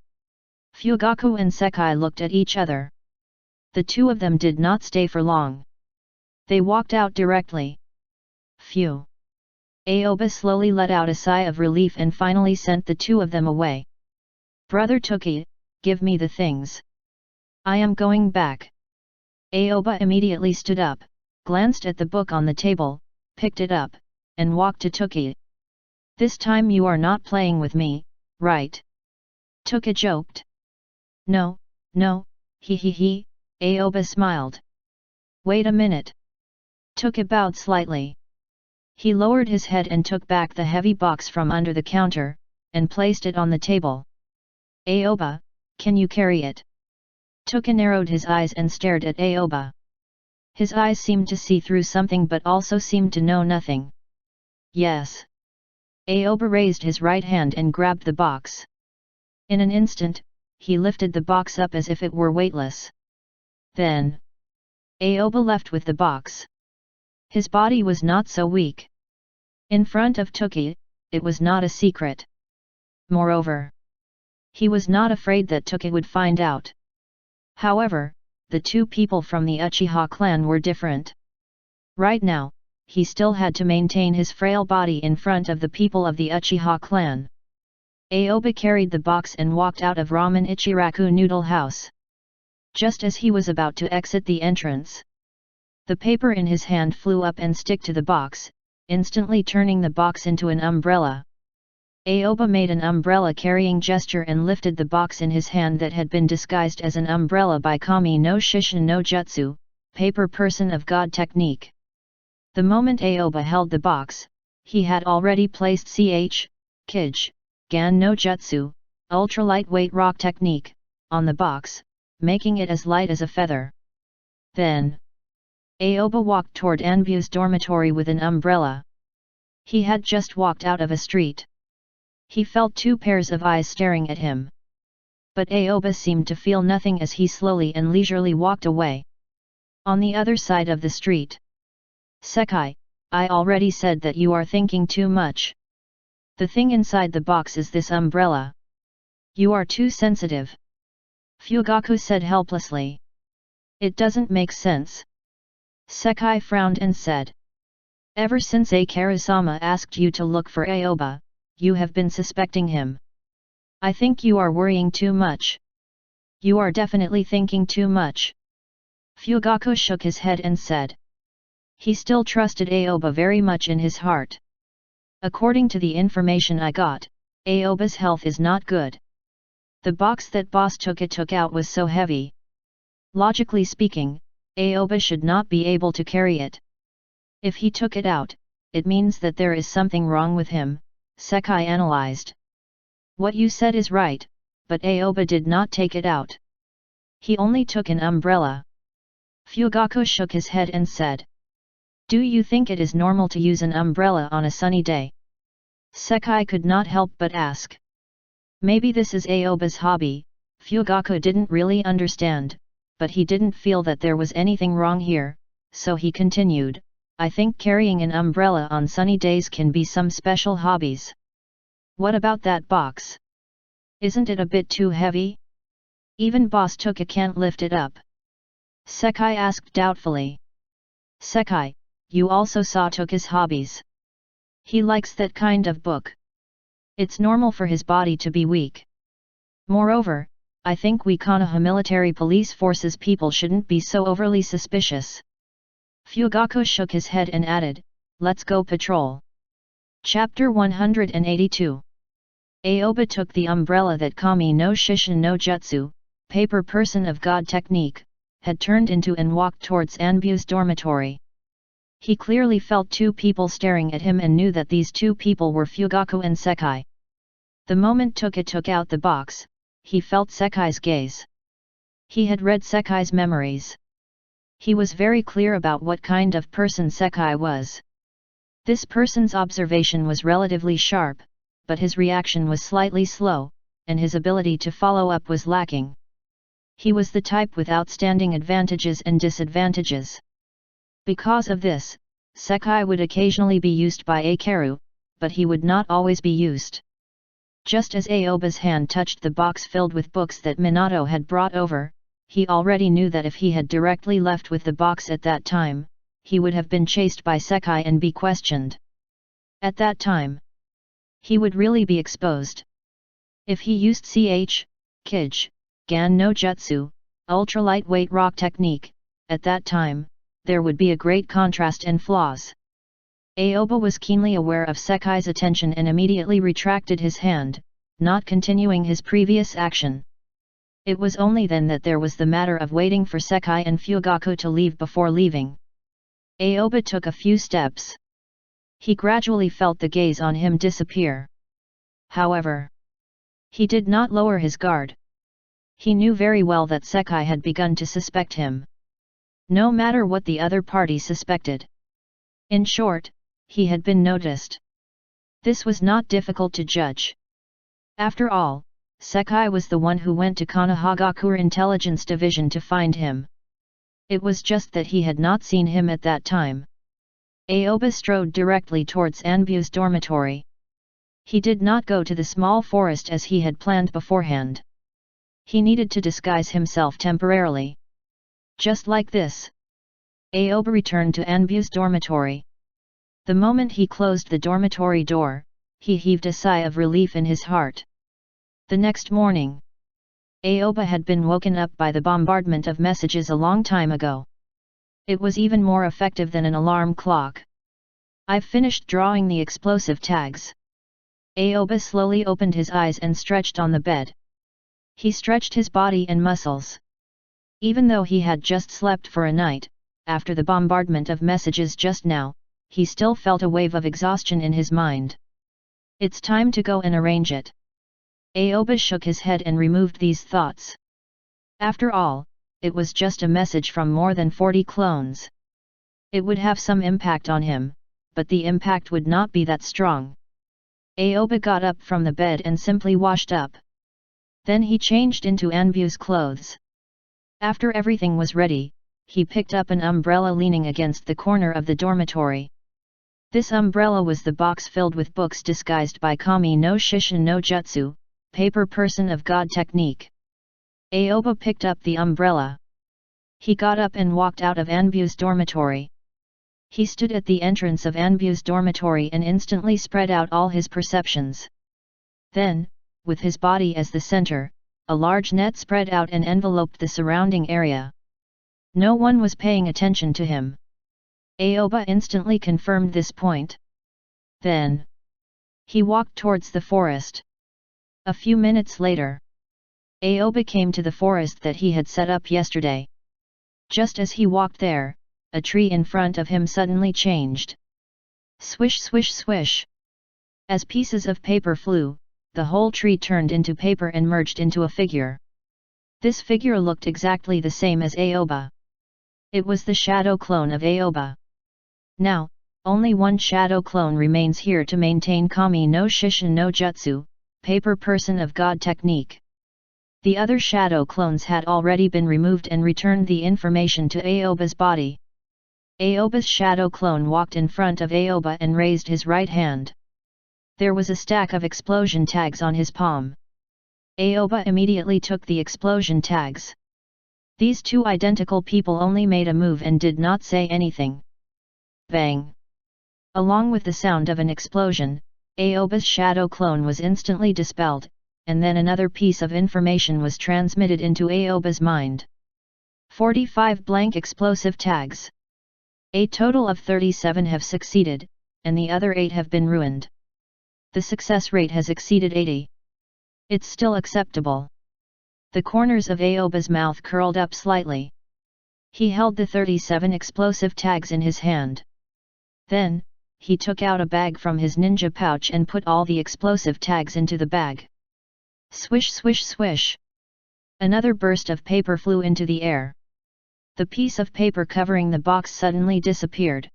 Fugaku and Sekai looked at each other. The two of them did not stay for long. They walked out directly. Phew. Aoba slowly let out a sigh of relief and finally sent the two of them away. Brother Toki, give me the things. I am going back. Aoba immediately stood up, glanced at the book on the table, picked it up, and walked to Toki. This time you are not playing with me, right? Toki joked. No, he, Aoba smiled. Wait a minute. Toki bowed slightly. He lowered his head and took back the heavy box from under the counter, and placed it on the table. Aoba, can you carry it? Toki narrowed his eyes and stared at Aoba. His eyes seemed to see through something but also seemed to know nothing. Yes. Aoba raised his right hand and grabbed the box. In an instant, he lifted the box up as if it were weightless. Then, Aoba left with the box. His body was not so weak. In front of Toki, it was not a secret. Moreover, he was not afraid that Toki would find out. However, the two people from the Uchiha clan were different. Right now, he still had to maintain his frail body in front of the people of the Uchiha clan. Aoba carried the box and walked out of Ramen Ichiraku Noodle House. Just as he was about to exit the entrance, the paper in his hand flew up and stick to the box, instantly turning the box into an umbrella. Aoba made an umbrella-carrying gesture and lifted the box in his hand that had been disguised as an umbrella by Kami no Shishin no Jutsu, paper person of God technique. The moment Aoba held the box, he had already placed Kij, Gan no Jutsu, ultra-lightweight rock technique, on the box, making it as light as a feather. Then, Aoba walked toward Anbu's dormitory with an umbrella. He had just walked out of a street. He felt two pairs of eyes staring at him. But Aoba seemed to feel nothing as he slowly and leisurely walked away. On the other side of the street. Sekai, I already said that you are thinking too much. The thing inside the box is this umbrella. You are too sensitive. Fugaku said helplessly. It doesn't make sense. Sekai frowned and said. Ever since Akaru-sama asked you to look for Aoba, you have been suspecting him. I think you are worrying too much. You are definitely thinking too much. Fugaku shook his head and said. He still trusted Aoba very much in his heart. According to the information I got, Aoba's health is not good. The box that boss took out was so heavy. Logically speaking, Aoba should not be able to carry it. If he took it out, it means that there is something wrong with him, Sekai analyzed. What you said is right, but Aoba did not take it out. He only took an umbrella. Fugaku shook his head and said. Do you think it is normal to use an umbrella on a sunny day? Sekai could not help but ask. Maybe this is Aoba's hobby. Fugaku didn't really understand, but he didn't feel that there was anything wrong here, so he continued. I think carrying an umbrella on sunny days can be some special hobbies. What about that box? Isn't it a bit too heavy? Even boss Toka can't lift it up. Sekai asked doubtfully. Sekai, you also saw Toka's hobbies. He likes that kind of book. It's normal for his body to be weak. Moreover, I think we Konoha military police forces people shouldn't be so overly suspicious. Fugaku shook his head and added, let's go patrol. Chapter 182. Aoba took the umbrella that Kami no Shishin no Jutsu, paper person of God technique, had turned into and walked towards Anbu's dormitory. He clearly felt two people staring at him and knew that these two people were Fugaku and Sekai. The moment Toka took out the box, he felt Sekai's gaze. He had read Sekai's memories. He was very clear about what kind of person Sekai was. This person's observation was relatively sharp, but his reaction was slightly slow, and his ability to follow up was lacking. He was the type with outstanding advantages and disadvantages. Because of this, Sekai would occasionally be used by Akaru, but he would not always be used. Just as Aoba's hand touched the box filled with books that Minato had brought over, he already knew that if he had directly left with the box at that time, he would have been chased by Sekai and be questioned. At that time, he would really be exposed. If he used Kij, Gan no Jutsu, ultra-lightweight rock technique, at that time, there would be a great contrast and flaws. Aoba was keenly aware of Sekai's attention and immediately retracted his hand, not continuing his previous action. It was only then that there was the matter of waiting for Sekai and Fugaku to leave before leaving. Aoba took a few steps. He gradually felt the gaze on him disappear. However, he did not lower his guard. He knew very well that Sekai had begun to suspect him. No matter what the other party suspected. In short, he had been noticed. This was not difficult to judge. After all, Sekai was the one who went to Konohagakure Intelligence Division to find him. It was just that he had not seen him at that time. Aoba strode directly towards Anbu's dormitory. He did not go to the small forest as he had planned beforehand. He needed to disguise himself temporarily. Just like this. Aoba returned to Anbu's dormitory. The moment he closed the dormitory door, he heaved a sigh of relief in his heart. The next morning, Aoba had been woken up by the bombardment of messages a long time ago. It was even more effective than an alarm clock. I've finished drawing the explosive tags. Aoba slowly opened his eyes and stretched on the bed. He stretched his body and muscles. Even though he had just slept for a night, after the bombardment of messages just now, he still felt a wave of exhaustion in his mind. It's time to go and arrange it. Aoba shook his head and removed these thoughts. After all, it was just a message from more than 40 clones. It would have some impact on him, but the impact would not be that strong. Aoba got up from the bed and simply washed up. Then he changed into Anbu's clothes. After everything was ready, he picked up an umbrella leaning against the corner of the dormitory. This umbrella was the box filled with books disguised by Kami no Shishin no Jutsu, paper person of God technique. Aoba picked up the umbrella. He got up and walked out of Anbu's dormitory. He stood at the entrance of Anbu's dormitory and instantly spread out all his perceptions. Then, with his body as the center, a large net spread out and enveloped the surrounding area. No one was paying attention to him. Aoba instantly confirmed this point. Then, he walked towards the forest. A few minutes later, Aoba came to the forest that he had set up yesterday. Just as he walked there, a tree in front of him suddenly changed. Swish swish swish. As pieces of paper flew, the whole tree turned into paper and merged into a figure. This figure looked exactly the same as Aoba. It was the shadow clone of Aoba. Now, only one shadow clone remains here to maintain Kami no Shishin no Jutsu, paper person of God technique. The other shadow clones had already been removed and returned the information to Aoba's body. Aoba's shadow clone walked in front of Aoba and raised his right hand. There was a stack of explosion tags on his palm. Aoba immediately took the explosion tags. These two identical people only made a move and did not say anything. Bang! Along with the sound of an explosion, Aoba's shadow clone was instantly dispelled, and then another piece of information was transmitted into Aoba's mind. 45 blank explosive tags. A total of 37 have succeeded, and the other 8 have been ruined. The success rate has exceeded 80. It's still acceptable. The corners of Aoba's mouth curled up slightly. He held the 37 explosive tags in his hand. Then, he took out a bag from his ninja pouch and put all the explosive tags into the bag. Swish swish swish. Another burst of paper flew into the air. The piece of paper covering the box suddenly disappeared.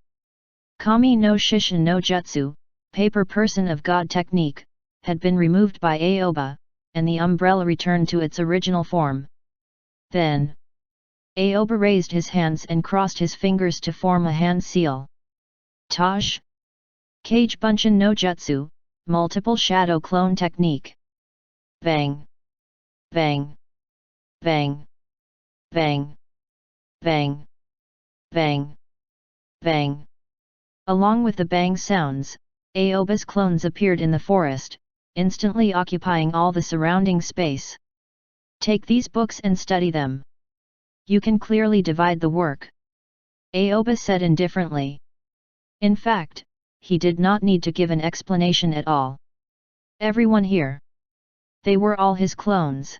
Kami no Shishin no Jutsu, paper person of God technique, had been removed by Aoba, and the umbrella returned to its original form. Then, Aoba raised his hands and crossed his fingers to form a hand seal. Taj! Kage Bunshin no Jutsu, multiple shadow clone technique. Bang! Bang! Bang! Bang! Bang! Bang! Bang! Along with the bang sounds, Aoba's clones appeared in the forest, instantly occupying all the surrounding space. Take these books and study them. You can clearly divide the work. Aoba said indifferently. In fact, he did not need to give an explanation at all. Everyone here. They were all his clones.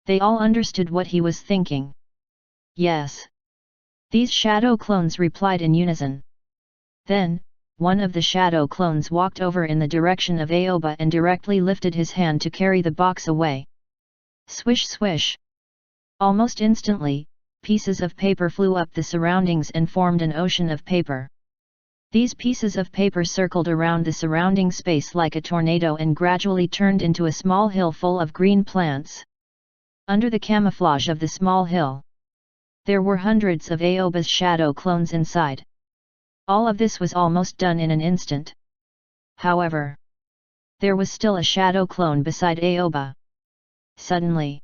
They all understood what he was thinking. Yes. These shadow clones replied in unison. Then, one of the shadow clones walked over in the direction of Aoba and directly lifted his hand to carry the box away. Swish swish. Almost instantly, pieces of paper flew up the surroundings and formed an ocean of paper. These pieces of paper circled around the surrounding space like a tornado and gradually turned into a small hill full of green plants. Under the camouflage of the small hill, there were hundreds of Aoba's shadow clones inside. All of this was almost done in an instant. However, there was still a shadow clone beside Aoba. Suddenly,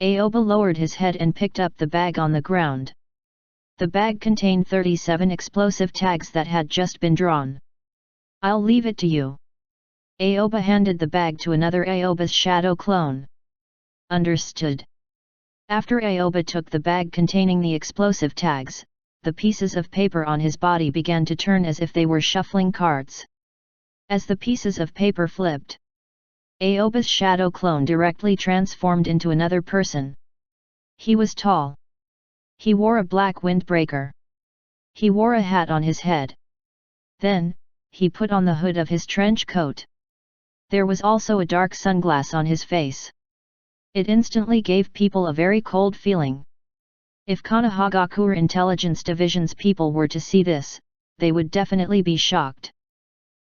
Aoba lowered his head and picked up the bag on the ground. The bag contained 37 explosive tags that had just been drawn. I'll leave it to you. Aoba handed the bag to another Aoba's shadow clone. Understood. After Aoba took the bag containing the explosive tags, the pieces of paper on his body began to turn as if they were shuffling cards. As the pieces of paper flipped, Aoba's shadow clone directly transformed into another person. He was tall. He wore a black windbreaker. He wore a hat on his head. Then, he put on the hood of his trench coat. There was also a dark sunglass on his face. It instantly gave people a very cold feeling. If Konohagakure Intelligence Division's people were to see this, they would definitely be shocked.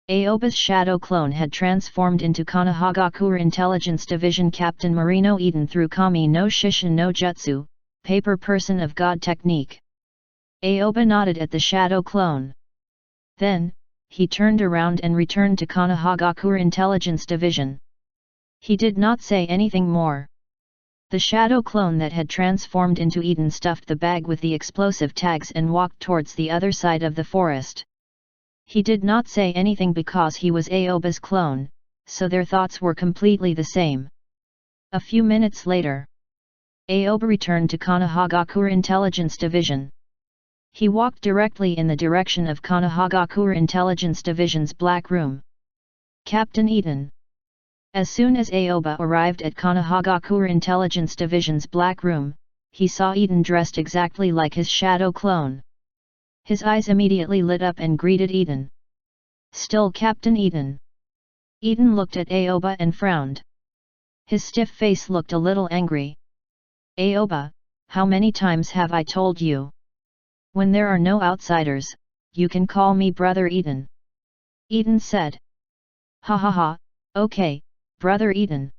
Aoba's shadow clone had transformed into Konohagakure Intelligence Division Captain Marino Eden through Kami no Shishin no Jutsu, Paper Person of God technique. Aoba nodded at the shadow clone. Then, he turned around and returned to Konohagakure Intelligence Division. He did not say anything more. The shadow clone that had transformed into Eden stuffed the bag with the explosive tags and walked towards the other side of the forest. He did not say anything because he was Aoba's clone, so their thoughts were completely the same. A few minutes later, Aoba returned to Konohagakure Intelligence Division. He walked directly in the direction of Konohagakure Intelligence Division's black room. Captain Eden. As soon as Aoba arrived at Konohagakure Intelligence Division's black room, he saw Eden dressed exactly like his shadow clone. His eyes immediately lit up and greeted Eden. "Still Captain Eden?" Eden looked at Aoba and frowned. His stiff face looked a little angry. "Aoba, how many times have I told you? When there are no outsiders, you can call me Brother Eden." Eden said. "Ha ha ha, okay, Brother Eden."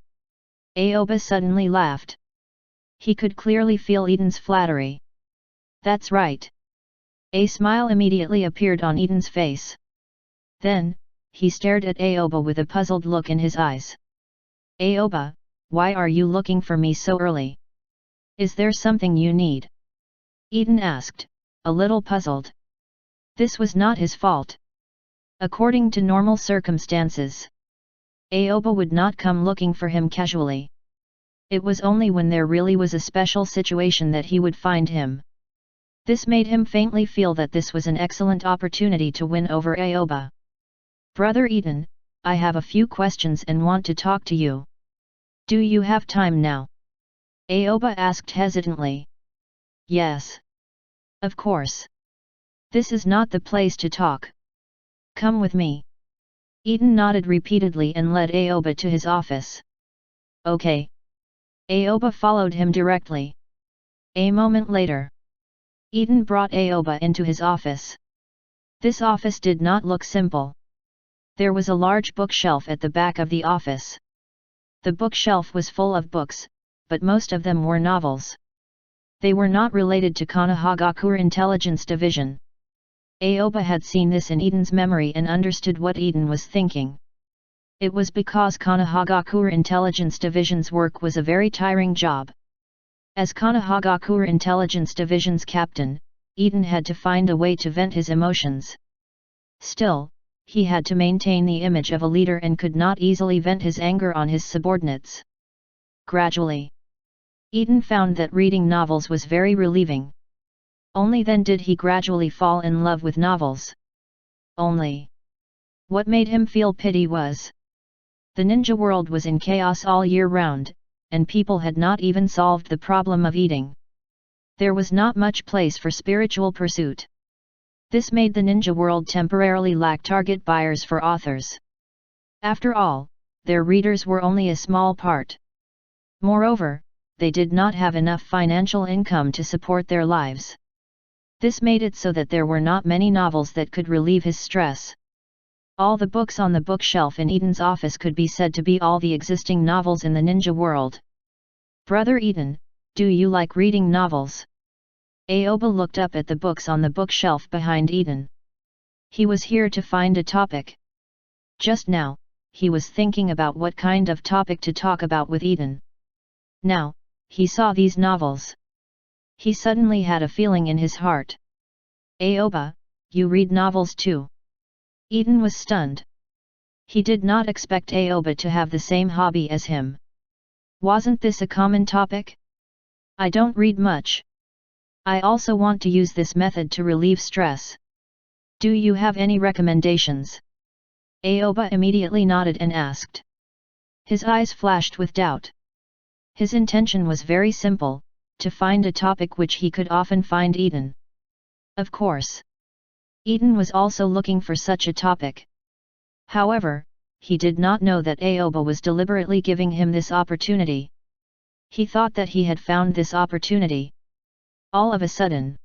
Aoba suddenly laughed. He could clearly feel Eden's flattery. "That's right." A smile immediately appeared on Eden's face. Then, he stared at Aoba with a puzzled look in his eyes. "Aoba, why are you looking for me so early? Is there something you need?" Eden asked, a little puzzled. This was not his fault. According to normal circumstances, Aoba would not come looking for him casually. It was only when there really was a special situation that he would find him. This made him faintly feel that this was an excellent opportunity to win over Aoba. "Brother Eden, I have a few questions and want to talk to you. Do you have time now?" Aoba asked hesitantly. "Yes. Of course. This is not the place to talk. Come with me." Eden nodded repeatedly and led Aoba to his office. "Okay." Aoba followed him directly. A moment later, Eden brought Aoba into his office. This office did not look simple. There was a large bookshelf at the back of the office. The bookshelf was full of books, but most of them were novels. They were not related to Konohagakure Intelligence Division. Aoba had seen this in Eden's memory and understood what Eden was thinking. It was because Konohagakure Intelligence Division's work was a very tiring job. As Konohagakure Intelligence Division's captain, Eden had to find a way to vent his emotions. Still, he had to maintain the image of a leader and could not easily vent his anger on his subordinates. Gradually, Eden found that reading novels was very relieving. Only then did he gradually fall in love with novels. Only. What made him feel pity was the ninja world was in chaos all year round, and people had not even solved the problem of eating. There was not much place for spiritual pursuit. This made the ninja world temporarily lack target buyers for authors. After all, their readers were only a small part. Moreover, they did not have enough financial income to support their lives. This made it so that there were not many novels that could relieve his stress. All the books on the bookshelf in Eden's office could be said to be all the existing novels in the ninja world. "Brother Eden, do you like reading novels?" Aoba looked up at the books on the bookshelf behind Eden. He was here to find a topic. Just now, he was thinking about what kind of topic to talk about with Eden. Now, he saw these novels. He suddenly had a feeling in his heart. "Aoba, you read novels too?" Eden was stunned. He did not expect Aoba to have the same hobby as him. Wasn't this a common topic? "I don't read much. I also want to use this method to relieve stress. Do you have any recommendations? Aoba immediately nodded and asked. His eyes flashed with doubt. His intention was very simple, to find a topic which he could often find Eden. Of course. Eden was also looking for such a topic. However, he did not know that Aoba was deliberately giving him this opportunity. He thought that he had found this opportunity. All of a sudden,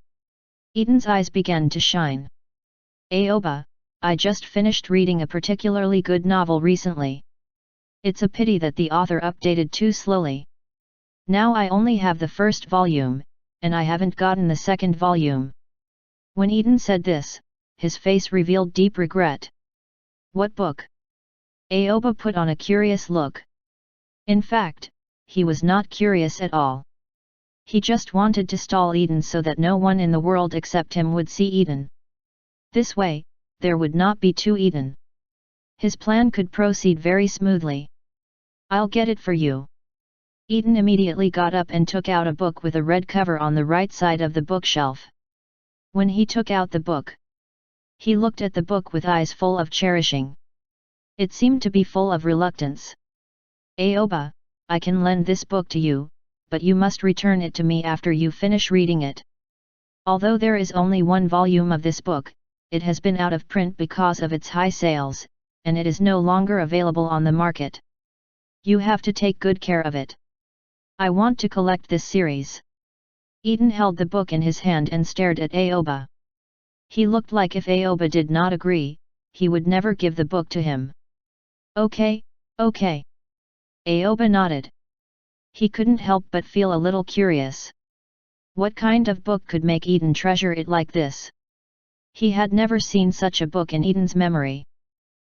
Eden's eyes began to shine. Aoba, I just finished reading a particularly good novel recently. It's a pity that the author updated too slowly. Now I only have the first volume, and I haven't gotten the second volume. When Eden said this, his face revealed deep regret. What book? Aoba put on a curious look. In fact, he was not curious at all. He just wanted to stall Eden so that no one in the world except him would see Eden. This way, there would not be two Eden. His plan could proceed very smoothly. I'll get it for you. Eden immediately got up and took out a book with a red cover on the right side of the bookshelf. When he took out the book, he looked at the book with eyes full of cherishing. It seemed to be full of reluctance. Aoba, I can lend this book to you, but you must return it to me after you finish reading it. Although there is only one volume of this book, it has been out of print because of its high sales, and it is no longer available on the market. You have to take good care of it. I want to collect this series. Eden held the book in his hand and stared at Aoba. He looked like if Aoba did not agree, he would never give the book to him. Okay, okay. Aoba nodded. He couldn't help but feel a little curious. What kind of book could make Eden treasure it like this? He had never seen such a book in Eden's memory.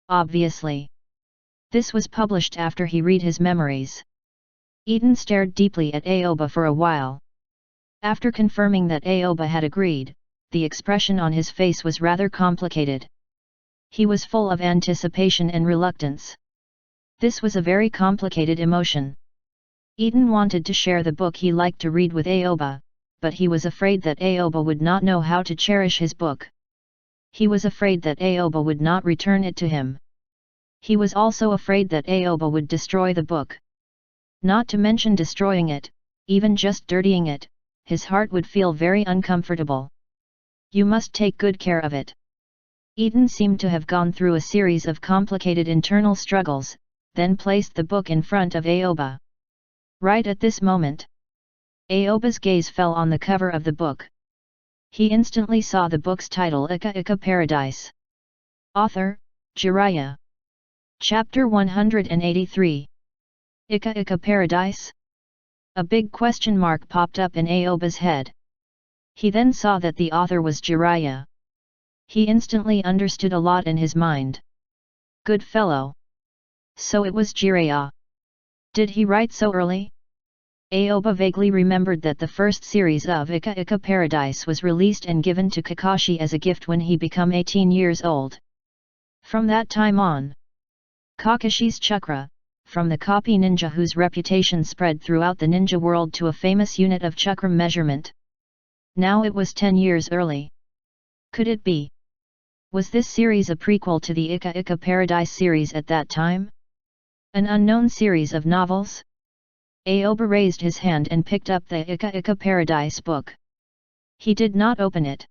Obviously. This was published after he read his memories. Eden stared deeply at Aoba for a while. After confirming that Aoba had agreed, the expression on his face was rather complicated. He was full of anticipation and reluctance. This was a very complicated emotion. Eden wanted to share the book he liked to read with Aoba, but he was afraid that Aoba would not know how to cherish his book. He was afraid that Aoba would not return it to him. He was also afraid that Aoba would destroy the book. Not to mention destroying it, even just dirtying it, his heart would feel very uncomfortable. You must take good care of it. Eden seemed to have gone through a series of complicated internal struggles, then placed the book in front of Aoba. Right at this moment, Aoba's gaze fell on the cover of the book. He instantly saw the book's title, Ika Ika Paradise. Author, Jiraiya. Chapter 183. Ika Ika Paradise? A big question mark popped up in Aoba's head. He then saw that the author was Jiraiya. He instantly understood a lot in his mind. Good fellow. So it was Jiraiya. Did he write so early? Aoba vaguely remembered that the first series of Ika Ika Paradise was released and given to Kakashi as a gift when he became 18 years old. From that time on, Kakashi's chakra, from the copy ninja whose reputation spread throughout the ninja world to a famous unit of chakra measurement. Now it was 10 years early. Could it be? Was this series a prequel to the Ika Ika Paradise series at that time? An unknown series of novels? Aoba raised his hand and picked up the Ika Ika Paradise book. He did not open it.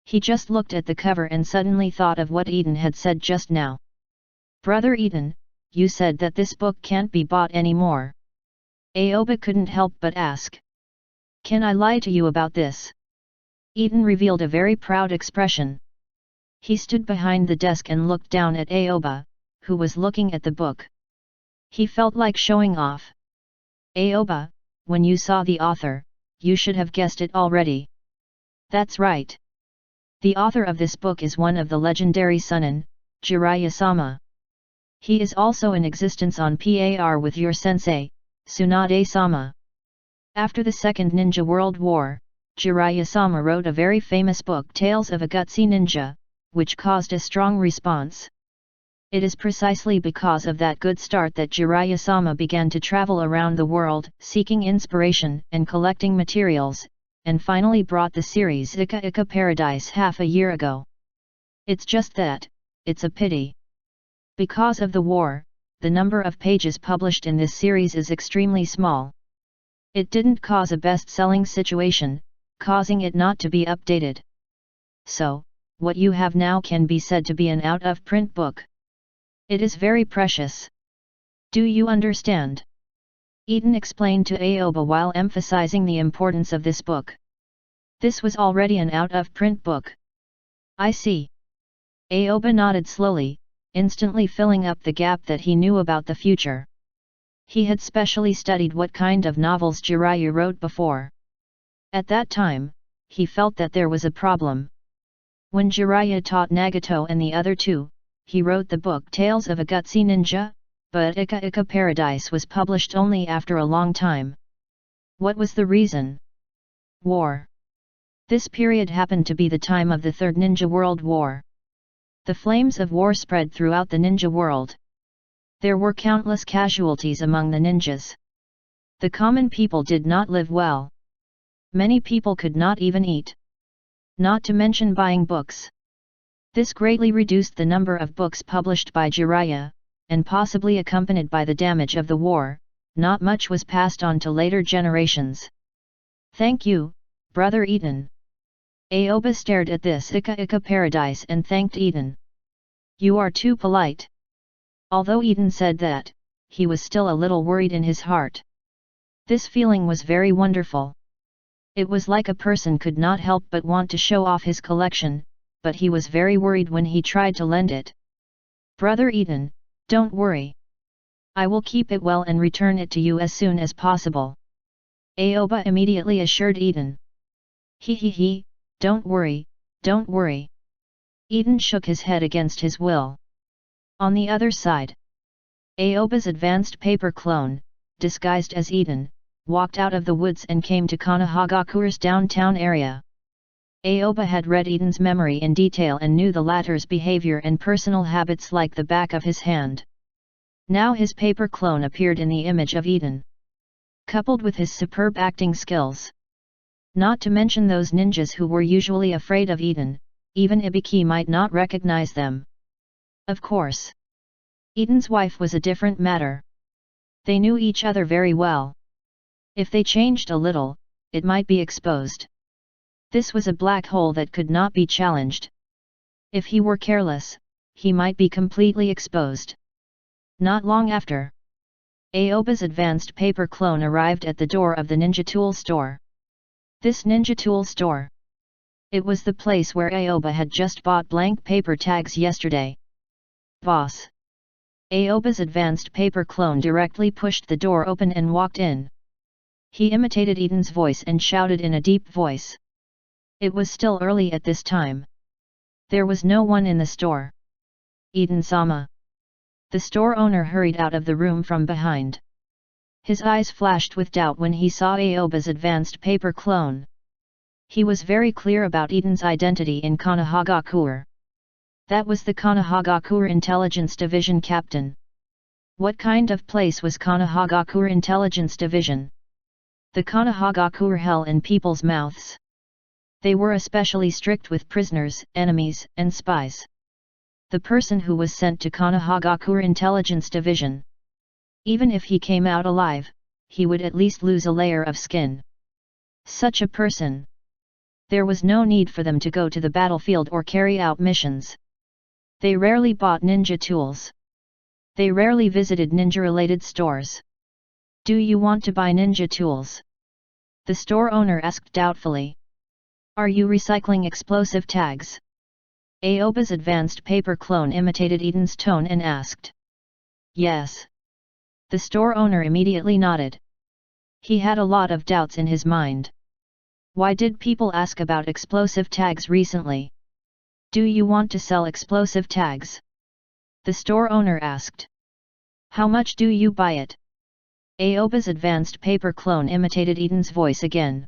He just looked at the cover and suddenly thought of what Eden had said just now. Brother Eden, you said that this book can't be bought anymore. Aoba couldn't help but ask. Can I lie to you about this? Eden revealed a very proud expression. He stood behind the desk and looked down at Aoba, who was looking at the book. He felt like showing off. Aoba, when you saw the author, you should have guessed it already. That's right. The author of this book is one of the legendary Sunin, Jiraiya-sama. He is also in existence on par with your sensei, Tsunade-sama. After the Second Ninja World War, Jiraiya-sama wrote a very famous book, Tales of a Gutsy Ninja, which caused a strong response. It is precisely because of that good start that Jiraiya-sama began to travel around the world, seeking inspiration and collecting materials, and finally brought the series Ika Ika Paradise half a year ago. It's just that, it's a pity. Because of the war, the number of pages published in this series is extremely small. It didn't cause a best-selling situation, causing it not to be updated. So, what you have now can be said to be an out-of-print book. It is very precious. Do you understand? Eden explained to Aoba while emphasizing the importance of this book. This was already an out-of-print book. I see. Aoba nodded slowly, instantly filling up the gap that he knew about the future. He had specially studied what kind of novels Jiraiya wrote before. At that time, he felt that there was a problem. When Jiraiya taught Nagato and the other two, he wrote the book Tales of a Gutsy Ninja, but Ika Ika Paradise was published only after a long time. What was the reason? War. This period happened to be the time of the Third Ninja World War. The flames of war spread throughout the ninja world. There were countless casualties among the ninjas. The common people did not live well. Many people could not even eat. Not to mention buying books. This greatly reduced the number of books published by Jiraiya, and possibly accompanied by the damage of the war, not much was passed on to later generations. Thank you, Brother Eden. Aoba stared at this Ika Ika Paradise and thanked Eden. You are too polite. Although Eden said that, he was still a little worried in his heart. This feeling was very wonderful. It was like a person could not help but want to show off his collection, but he was very worried when he tried to lend it. Brother Eden, don't worry. I will keep it well and return it to you as soon as possible. Aoba immediately assured Eden. He, don't worry, don't worry. Eden shook his head against his will. On the other side, Aoba's advanced paper clone, disguised as Eden, walked out of the woods and came to Konohagakure's downtown area. Aoba had read Eden's memory in detail and knew the latter's behavior and personal habits like the back of his hand. Now his paper clone appeared in the image of Eden. Coupled with his superb acting skills. Not to mention those ninjas who were usually afraid of Eden, even Ibiki might not recognize them. Of course. Eden's wife was a different matter. They knew each other very well. If they changed a little, it might be exposed. This was a black hole that could not be challenged. If he were careless, he might be completely exposed. Not long after, Aoba's advanced paper clone arrived at the door of the ninja tool store. This ninja tool store. It was the place where Aoba had just bought blank paper tags yesterday. Boss. Aoba's advanced paper clone directly pushed the door open and walked in. He imitated Eden's voice and shouted in a deep voice. It was still early at this time. There was no one in the store. Eden-sama. The store owner hurried out of the room from behind. His eyes flashed with doubt when he saw Aoba's advanced paper clone. He was very clear about Eden's identity in Konohagakure. That was the Konohagakure Intelligence Division captain. What kind of place was Konohagakure Intelligence Division? The Konohagakure hell in people's mouths. They were especially strict with prisoners, enemies, and spies. The person who was sent to Konohagakure Intelligence Division. Even if he came out alive, he would at least lose a layer of skin. Such a person. There was no need for them to go to the battlefield or carry out missions. They rarely bought ninja tools. They rarely visited ninja-related stores. Do you want to buy ninja tools? The store owner asked doubtfully. Are you recycling explosive tags? Aoba's advanced paper clone imitated Eden's tone and asked. Yes. The store owner immediately nodded. He had a lot of doubts in his mind. Why did people ask about explosive tags recently? Do you want to sell explosive tags? The store owner asked. How much do you buy it? Aoba's advanced paper clone imitated Eden's voice again.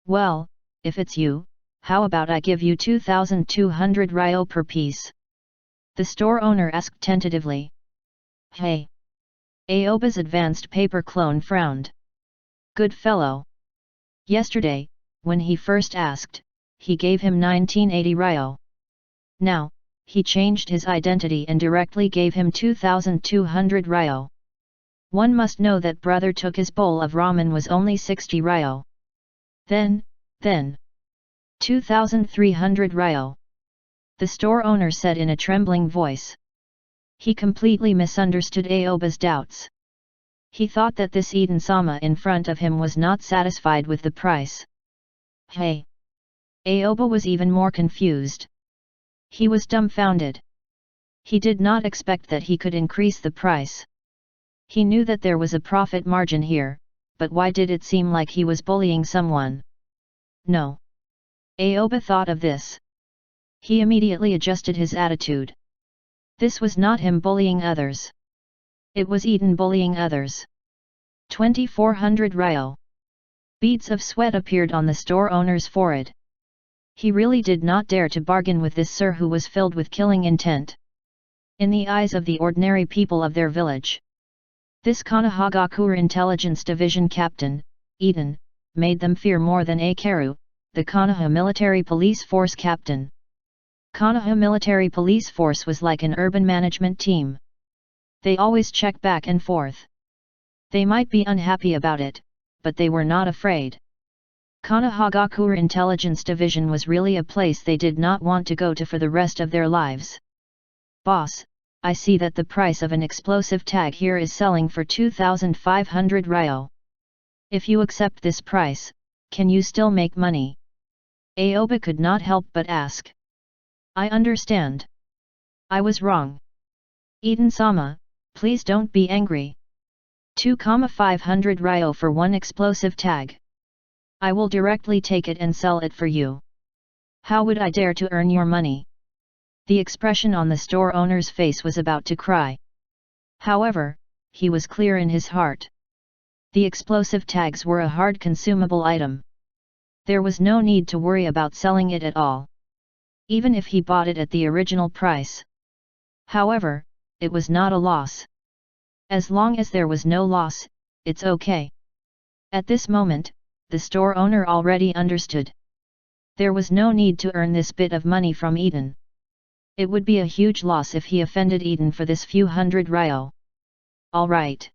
Well, if it's you, how about I give you 2,200 ryo per piece? The store owner asked tentatively. Hey! Aoba's advanced paper clone frowned. Good fellow. Yesterday, when he first asked, he gave him 1980 ryo. Now, he changed his identity and directly gave him 2,200 ryo. One must know that brother took his bowl of ramen was only 60 ryo. Then, 2,300 ryo. The store owner said in a trembling voice. He completely misunderstood Aoba's doubts. He thought that this Eden-sama in front of him was not satisfied with the price. Hey! Aoba was even more confused. He was dumbfounded. He did not expect that he could increase the price. He knew that there was a profit margin here, but why did it seem like he was bullying someone? No. Aoba thought of this. He immediately adjusted his attitude. This was not him bullying others. It was Eden bullying others. 2,400 ryo. Beads of sweat appeared on the store owner's forehead. He really did not dare to bargain with this sir who was filled with killing intent. In the eyes of the ordinary people of their village, this Konoha Intelligence Division Captain, Eden, made them fear more than Akaru, the Konoha Military Police Force Captain. Konoha Military Police Force was like an urban management team. They always check back and forth. They might be unhappy about it, but they were not afraid. Konoha Intelligence Division was really a place they did not want to go to for the rest of their lives. Boss, I see that the price of an explosive tag here is selling for 2,500 ryo. If you accept this price, can you still make money? Aoba could not help but ask. I understand. I was wrong. Eden-sama, please don't be angry. 2,500 ryo for one explosive tag. I will directly take it and sell it for you. How would I dare to earn your money? The expression on the store owner's face was about to cry. However, he was clear in his heart. The explosive tags were a hard consumable item. There was no need to worry about selling it at all. Even if he bought it at the original price. However, it was not a loss. As long as there was no loss, it's okay. At this moment, the store owner already understood. There was no need to earn this bit of money from Eden. It would be a huge loss if he offended Eden for this few hundred ryo. All right.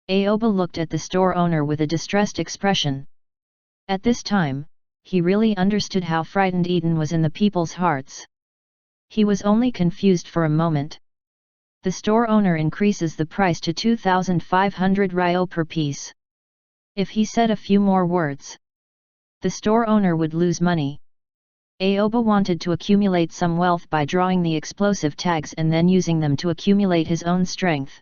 Aoba looked at the store owner with a distressed expression. At this time, he really understood how frightened Eden was in the people's hearts. He was only confused for a moment. The store owner increases the price to 2,500 ryo per piece. If he said a few more words, the store owner would lose money. Aoba wanted to accumulate some wealth by drawing the explosive tags and then using them to accumulate his own strength.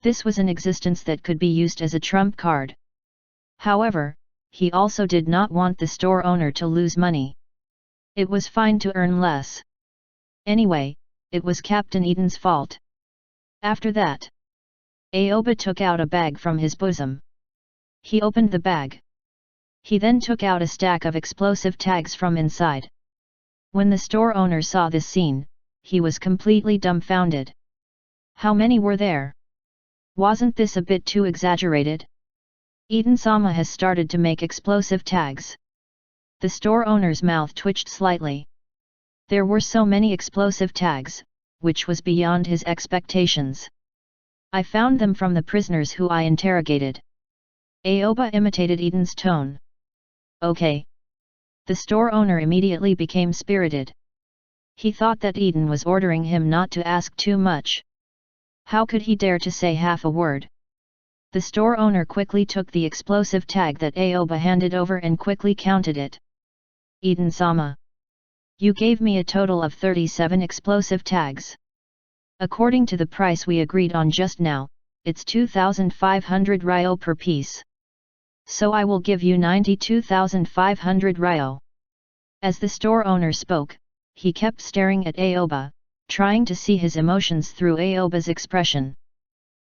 This was an existence that could be used as a trump card. However, he also did not want the store owner to lose money. It was fine to earn less. Anyway, it was Captain Eden's fault. After that, Aoba took out a bag from his bosom. He opened the bag. He then took out a stack of explosive tags from inside. When the store owner saw this scene, he was completely dumbfounded. How many were there? Wasn't this a bit too exaggerated? Eden-sama has started to make explosive tags. The store owner's mouth twitched slightly. There were so many explosive tags, which was beyond his expectations. I found them from the prisoners who I interrogated. Aoba imitated Eden's tone. Okay. The store owner immediately became spirited. He thought that Eden was ordering him not to ask too much. How could he dare to say half a word? The store owner quickly took the explosive tag that Aoba handed over and quickly counted it. Eden-sama. You gave me a total of 37 explosive tags. According to the price we agreed on just now, it's 2,500 ryo per piece. So I will give you 92,500 ryo. As the store owner spoke, he kept staring at Aoba, trying to see his emotions through Aoba's expression.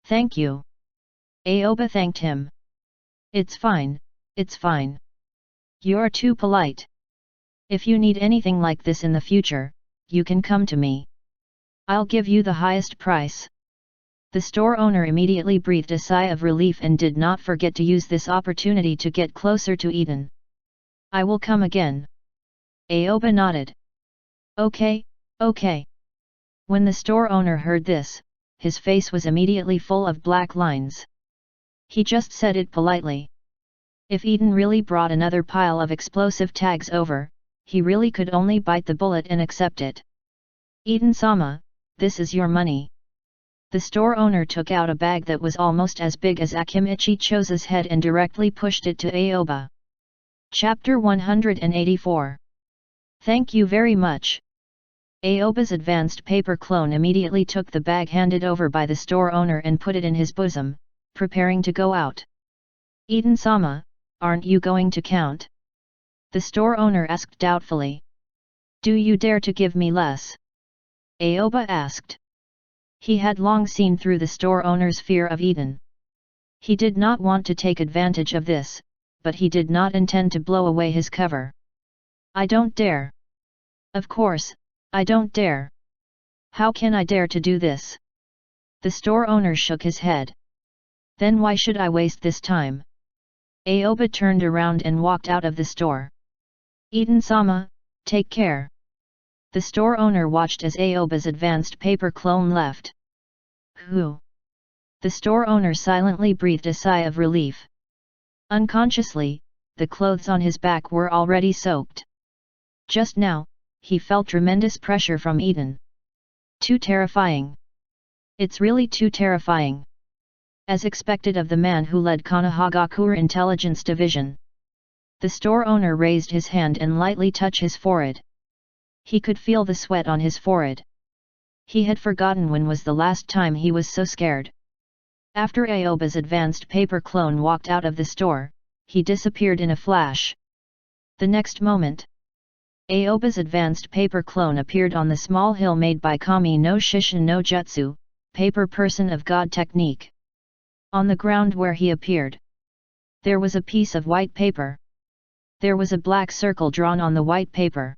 Thank you. Aoba thanked him. It's fine, it's fine. You're too polite. If you need anything like this in the future, you can come to me. I'll give you the highest price. The store owner immediately breathed a sigh of relief and did not forget to use this opportunity to get closer to Eden. I will come again. Aoba nodded. Okay, okay. When the store owner heard this, his face was immediately full of black lines. He just said it politely. If Eden really brought another pile of explosive tags over, he really could only bite the bullet and accept it. Eden-sama, this is your money. The store owner took out a bag that was almost as big as Akimichi Chosa's head and directly pushed it to Aoba. Chapter 184. Thank you very much. Aoba's advanced paper clone immediately took the bag handed over by the store owner and put it in his bosom, preparing to go out. Eden-sama, aren't you going to count? The store owner asked doubtfully. Do you dare to give me less? Aoba asked. He had long seen through the store owner's fear of Eden. He did not want to take advantage of this, but he did not intend to blow away his cover. I don't dare. Of course, I don't dare. How can I dare to do this? The store owner shook his head. Then why should I waste this time? Aoba turned around and walked out of the store. Eden-sama, take care. The store owner watched as Aoba's advanced paper clone left. Whew! The store owner silently breathed a sigh of relief. Unconsciously, the clothes on his back were already soaked. Just now, he felt tremendous pressure from Eden. Too terrifying. It's really too terrifying. As expected of the man who led Konoha Intelligence Division. The store owner raised his hand and lightly touched his forehead. He could feel the sweat on his forehead. He had forgotten when was the last time he was so scared. After Aoba's advanced paper clone walked out of the store, he disappeared in a flash. The next moment, Aoba's advanced paper clone appeared on the small hill made by Kami no Shishin no Jutsu, paper person of God technique. On the ground where he appeared, there was a piece of white paper. There was a black circle drawn on the white paper.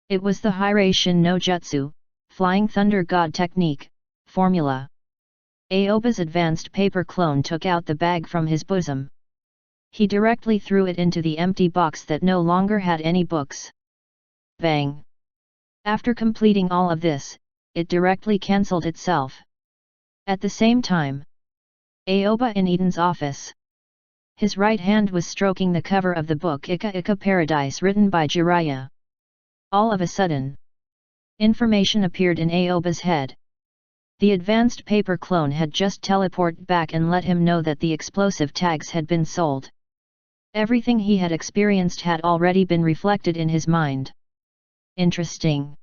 It was the Hiraishin no Jutsu, Flying Thunder God technique, formula. Aoba's advanced paper clone took out the bag from his bosom. He directly threw it into the empty box that no longer had any books. Bang! After completing all of this, it directly cancelled itself. At the same time, Aoba in Eden's office. His right hand was stroking the cover of the book Ika Ika Paradise written by Jiraiya. All of a sudden, information appeared in Aoba's head. The advanced paper clone had just teleported back and let him know that the explosive tags had been sold. Everything he had experienced had already been reflected in his mind. Interesting.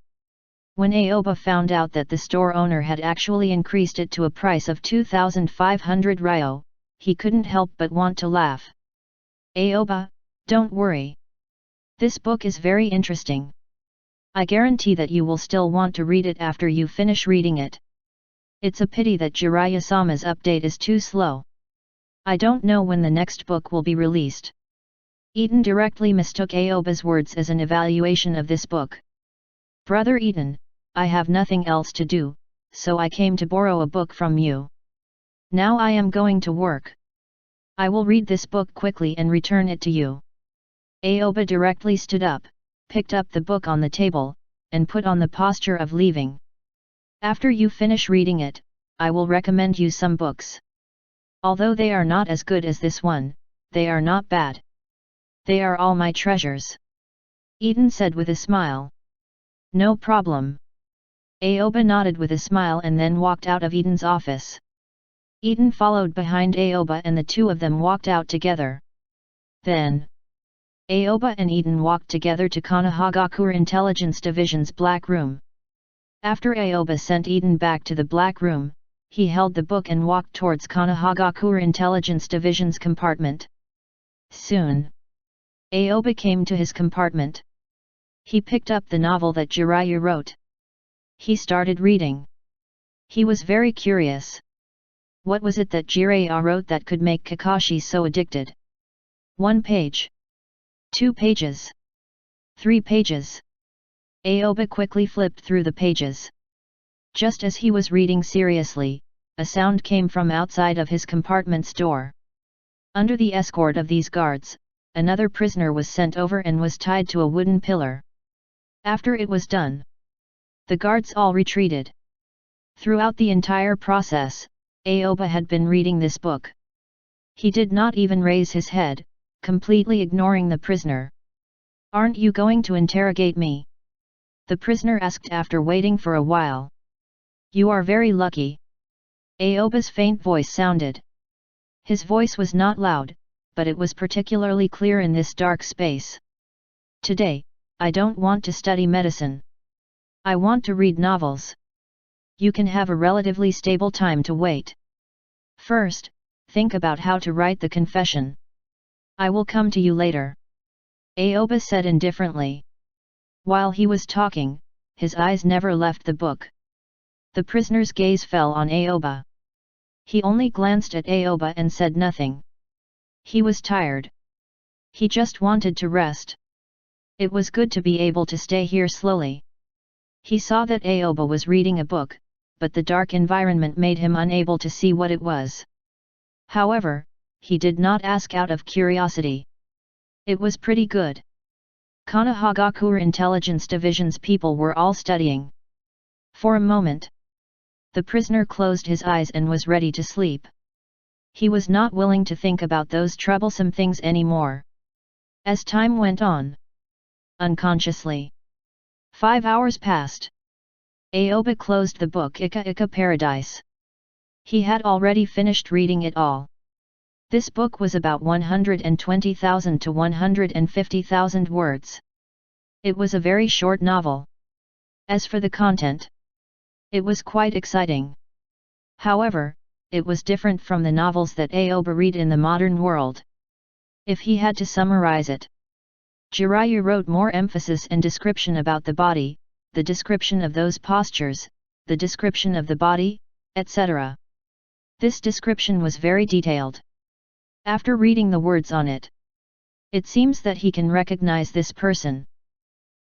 When Aoba found out that the store owner had actually increased it to a price of 2,500 ryo, he couldn't help but want to laugh. Aoba, don't worry. This book is very interesting. I guarantee that you will still want to read it after you finish reading it. It's a pity that Jiraiya-sama's update is too slow. I don't know when the next book will be released. Eden directly mistook Aoba's words as an evaluation of this book. Brother Eden, I have nothing else to do, so I came to borrow a book from you. Now I am going to work. I will read this book quickly and return it to you. Aoba directly stood up, picked up the book on the table, and put on the posture of leaving. After you finish reading it, I will recommend you some books. Although they are not as good as this one, they are not bad. They are all my treasures. Eden said with a smile. No problem. Aoba nodded with a smile and then walked out of Eden's office. Eden followed behind Aoba and the two of them walked out together. Then, Aoba and Eden walked together to Konoha Intelligence Division's Black Room. After Aoba sent Eden back to the Black Room, he held the book and walked towards Konoha Intelligence Division's compartment. Soon, Aoba came to his compartment. He picked up the novel that Jiraiya wrote. He started reading. He was very curious. What was it that Jiraiya wrote that could make Kakashi so addicted? 1 page. 2 pages. 3 pages. Aoba quickly flipped through the pages. Just as he was reading seriously, a sound came from outside of his compartment's door. Under the escort of these guards, another prisoner was sent over and was tied to a wooden pillar. After it was done, the guards all retreated. Throughout the entire process, Aoba had been reading this book. He did not even raise his head, completely ignoring the prisoner. "Aren't you going to interrogate me?" the prisoner asked after waiting for a while. "You are very lucky." Aoba's faint voice sounded. His voice was not loud, but it was particularly clear in this dark space. "Today, I don't want to study medicine. I want to read novels. You can have a relatively stable time to wait. First, think about how to write the confession. I will come to you later," Aoba said indifferently. While he was talking, his eyes never left the book. The prisoner's gaze fell on Aoba. He only glanced at Aoba and said nothing. He was tired. He just wanted to rest. It was good to be able to stay here slowly. He saw that Aoba was reading a book, but the dark environment made him unable to see what it was. However, he did not ask out of curiosity. It was pretty good. Konoha Intelligence Division's people were all studying. For a moment, the prisoner closed his eyes and was ready to sleep. He was not willing to think about those troublesome things anymore. As time went on, unconsciously, 5 hours passed. Aoba closed the book Ika Ika Paradise. He had already finished reading it all. This book was about 120,000 to 150,000 words. It was a very short novel. As for the content, it was quite exciting. However, it was different from the novels that Aoba read in the modern world. If he had to summarize it, Jiraiya wrote more emphasis and description about the body, the description of those postures, the description of the body, etc. This description was very detailed. After reading the words on it, it seems that he can recognize this person.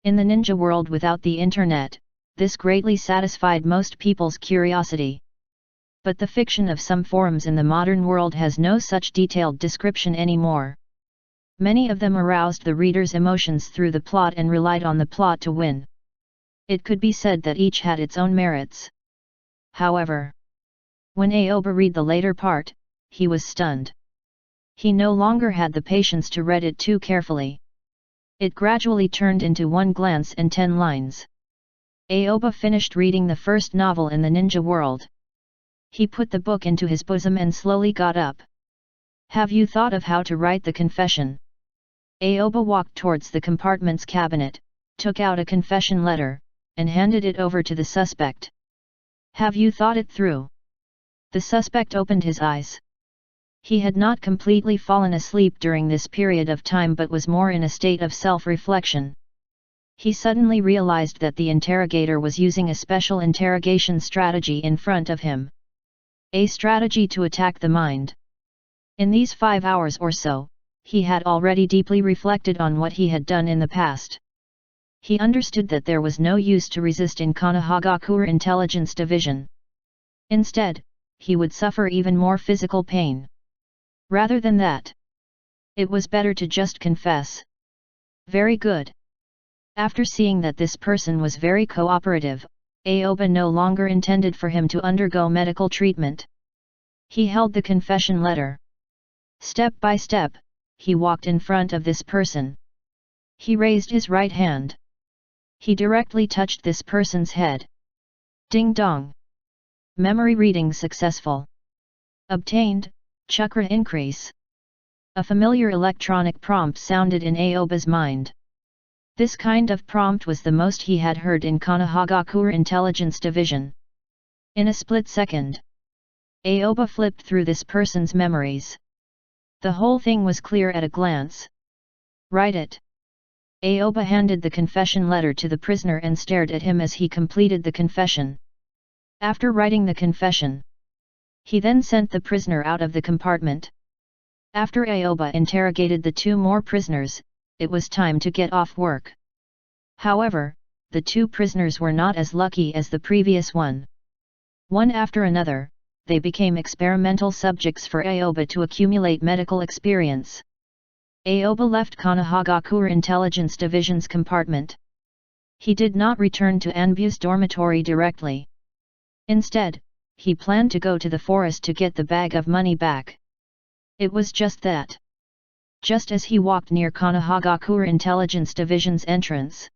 In the ninja world without the internet, this greatly satisfied most people's curiosity. But the fiction of some forums in the modern world has no such detailed description anymore. Many of them aroused the reader's emotions through the plot and relied on the plot to win. It could be said that each had its own merits. However, when Aoba read the later part, he was stunned. He no longer had the patience to read it too carefully. It gradually turned into one glance and 10 lines. Aoba finished reading the first novel in the ninja world. He put the book into his bosom and slowly got up. "Have you thought of how to write the confession?" Aoba walked towards the compartment's cabinet, took out a confession letter, and handed it over to the suspect. "Have you thought it through?" The suspect opened his eyes. He had not completely fallen asleep during this period of time but was more in a state of self-reflection. He suddenly realized that the interrogator was using a special interrogation strategy in front of him. A strategy to attack the mind. In these 5 hours or so, he had already deeply reflected on what he had done in the past. He understood that there was no use to resist in Konoha Intelligence Division. Instead, he would suffer even more physical pain. Rather than that, it was better to just confess. Very good. After seeing that this person was very cooperative, Aoba no longer intended for him to undergo medical treatment. He held the confession letter. Step by step, he walked in front of this person. He raised his right hand. He directly touched this person's head. Ding dong. Memory reading successful. Obtained, chakra increase. A familiar electronic prompt sounded in Aoba's mind. This kind of prompt was the most he had heard in Konoha Intelligence Division. In a split second, Aoba flipped through this person's memories. The whole thing was clear at a glance. Write it. Aoba handed the confession letter to the prisoner and stared at him as he completed the confession. After writing the confession, he then sent the prisoner out of the compartment. After Aoba interrogated the 2 more prisoners, it was time to get off work. However, the 2 prisoners were not as lucky as the previous one. One after another, they became experimental subjects for Aoba to accumulate medical experience. Aoba left Konohagakure Intelligence Division's compartment. He did not return to Anbu's dormitory directly. Instead, he planned to go to the forest to get the bag of money back. It was just that. Just as he walked near Konohagakure Intelligence Division's entrance,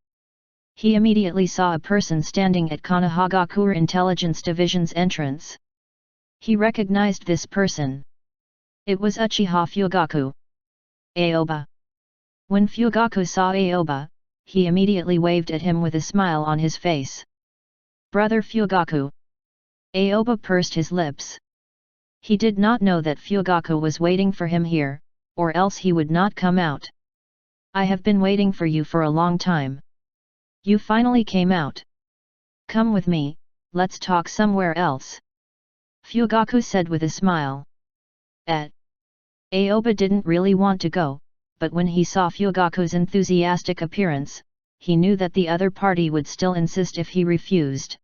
he immediately saw a person standing at Konohagakure Intelligence Division's entrance. He recognized this person. It was Uchiha Fugaku. Aoba. When Fugaku saw Aoba, he immediately waved at him with a smile on his face. Brother Fugaku. Aoba pursed his lips. He did not know that Fugaku was waiting for him here, or else he would not come out. I have been waiting for you for a long time. You finally came out. Come with me, let's talk somewhere else. Fugaku said with a smile. Aoba didn't really want to go, but when he saw Fugaku's enthusiastic appearance, he knew that the other party would still insist if he refused.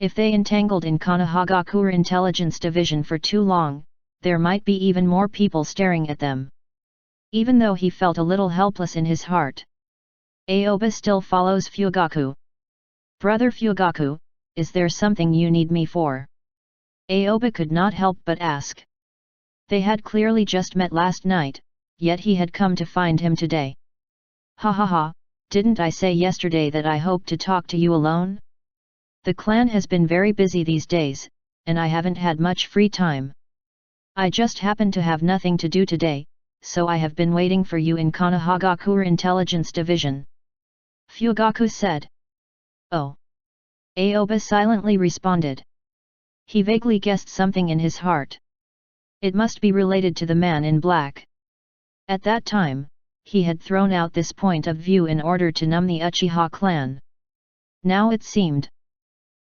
If they entangled in Konohagakure Intelligence Division for too long, there might be even more people staring at them. Even though he felt a little helpless in his heart, Aoba still follows Fugaku. Brother Fugaku, is there something you need me for? Aoba could not help but ask. They had clearly just met last night, yet he had come to find him today. Ha ha ha, didn't I say yesterday that I hoped to talk to you alone? The clan has been very busy these days, and I haven't had much free time. I just happened to have nothing to do today, so I have been waiting for you in Konohagakure Intelligence Division. Fugaku said. Oh. Aoba silently responded. He vaguely guessed something in his heart. It must be related to the man in black. At that time, he had thrown out this point of view in order to numb the Uchiha clan. Now it seemed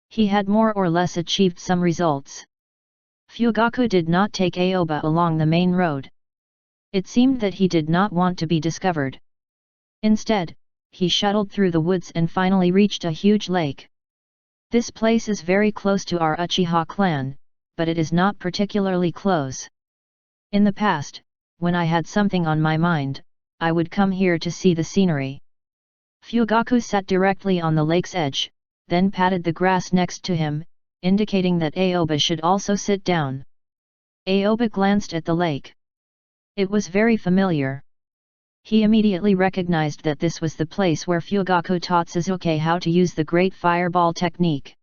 he had more or less achieved some results. Fugaku did not take Aoba along the main road. It seemed that he did not want to be discovered. Instead, he shuttled through the woods and finally reached a huge lake. This place is very close to our Uchiha clan, but it is not particularly close. In the past, when I had something on my mind, I would come here to see the scenery. Fugaku sat directly on the lake's edge, then patted the grass next to him, indicating that Aoba should also sit down. Aoba glanced at the lake. It was very familiar. He immediately recognized that this was the place where Fugaku taught Sasuke how to use the Great Fireball technique.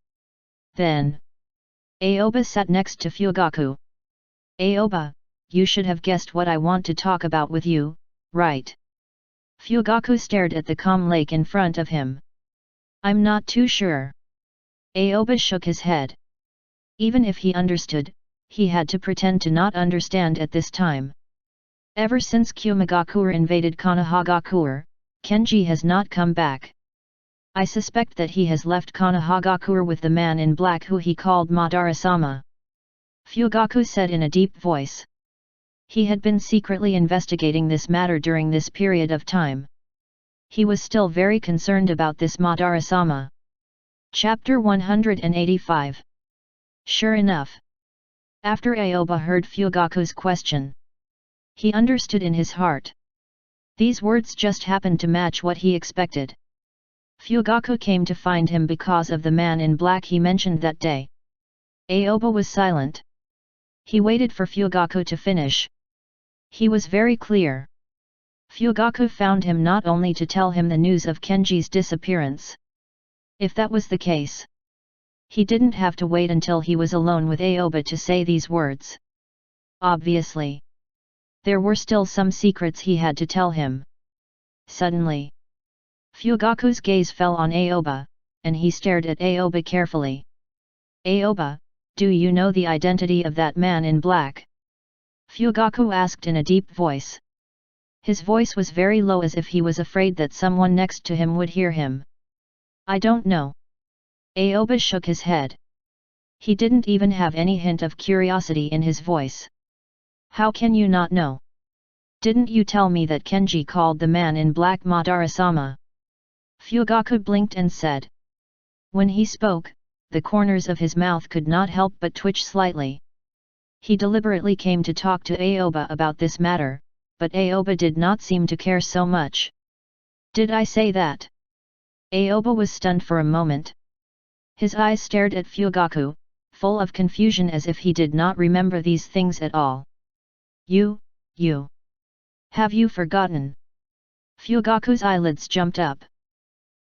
Then, Aoba sat next to Fugaku. Aoba, you should have guessed what I want to talk about with you, right? Fugaku stared at the calm lake in front of him. I'm not too sure. Aoba shook his head. Even if he understood, he had to pretend to not understand at this time. Ever since Kumagakure invaded Konohagakure, Kenji has not come back. I suspect that he has left Konohagakure with the man in black who he called Madara-sama. Fugaku said in a deep voice. He had been secretly investigating this matter during this period of time. He was still very concerned about this Madara-sama. Chapter 185. Sure enough. After Aoba heard Fugaku's question, he understood in his heart. These words just happened to match what he expected. Fugaku came to find him because of the man in black he mentioned that day. Aoba was silent. He waited for Fugaku to finish. He was very clear. Fugaku found him not only to tell him the news of Kenji's disappearance. If that was the case, he didn't have to wait until he was alone with Aoba to say these words. Obviously, there were still some secrets he had to tell him. Suddenly, Fugaku's gaze fell on Aoba, and he stared at Aoba carefully. Aoba, do you know the identity of that man in black? Fugaku asked in a deep voice. His voice was very low as if he was afraid that someone next to him would hear him. I don't know. Aoba shook his head. He didn't even have any hint of curiosity in his voice. How can you not know? Didn't you tell me that Kenji called the man in black Madara-sama? Fugaku blinked and said. When he spoke, the corners of his mouth could not help but twitch slightly. He deliberately came to talk to Aoba about this matter, but Aoba did not seem to care so much. Did I say that? Aoba was stunned for a moment. His eyes stared at Fugaku, full of confusion as if he did not remember these things at all. You. Have you forgotten? Fugaku's eyelids jumped up.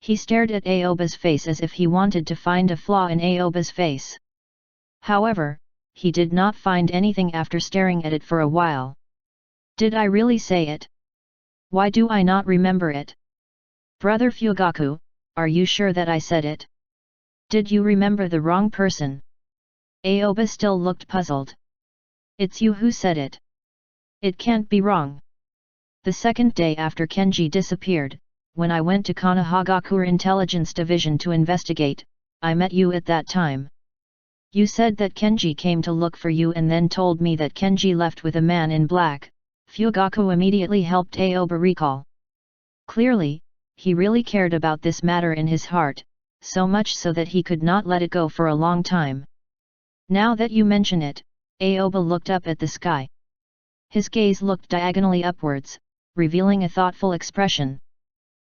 He stared at Aoba's face as if he wanted to find a flaw in Aoba's face. However, he did not find anything after staring at it for a while. Did I really say it? Why do I not remember it? Brother Fugaku, are you sure that I said it? Did you remember the wrong person? Aoba still looked puzzled. It's you who said it. It can't be wrong. The second day after Kenji disappeared, when I went to Konoha Intelligence Division to investigate, I met you at that time. You said that Kenji came to look for you and then told me that Kenji left with a man in black. Fugaku immediately helped Aoba recall. Clearly, he really cared about this matter in his heart, so much so that he could not let it go for a long time. Now that you mention it, Aoba looked up at the sky. His gaze looked diagonally upwards, revealing a thoughtful expression.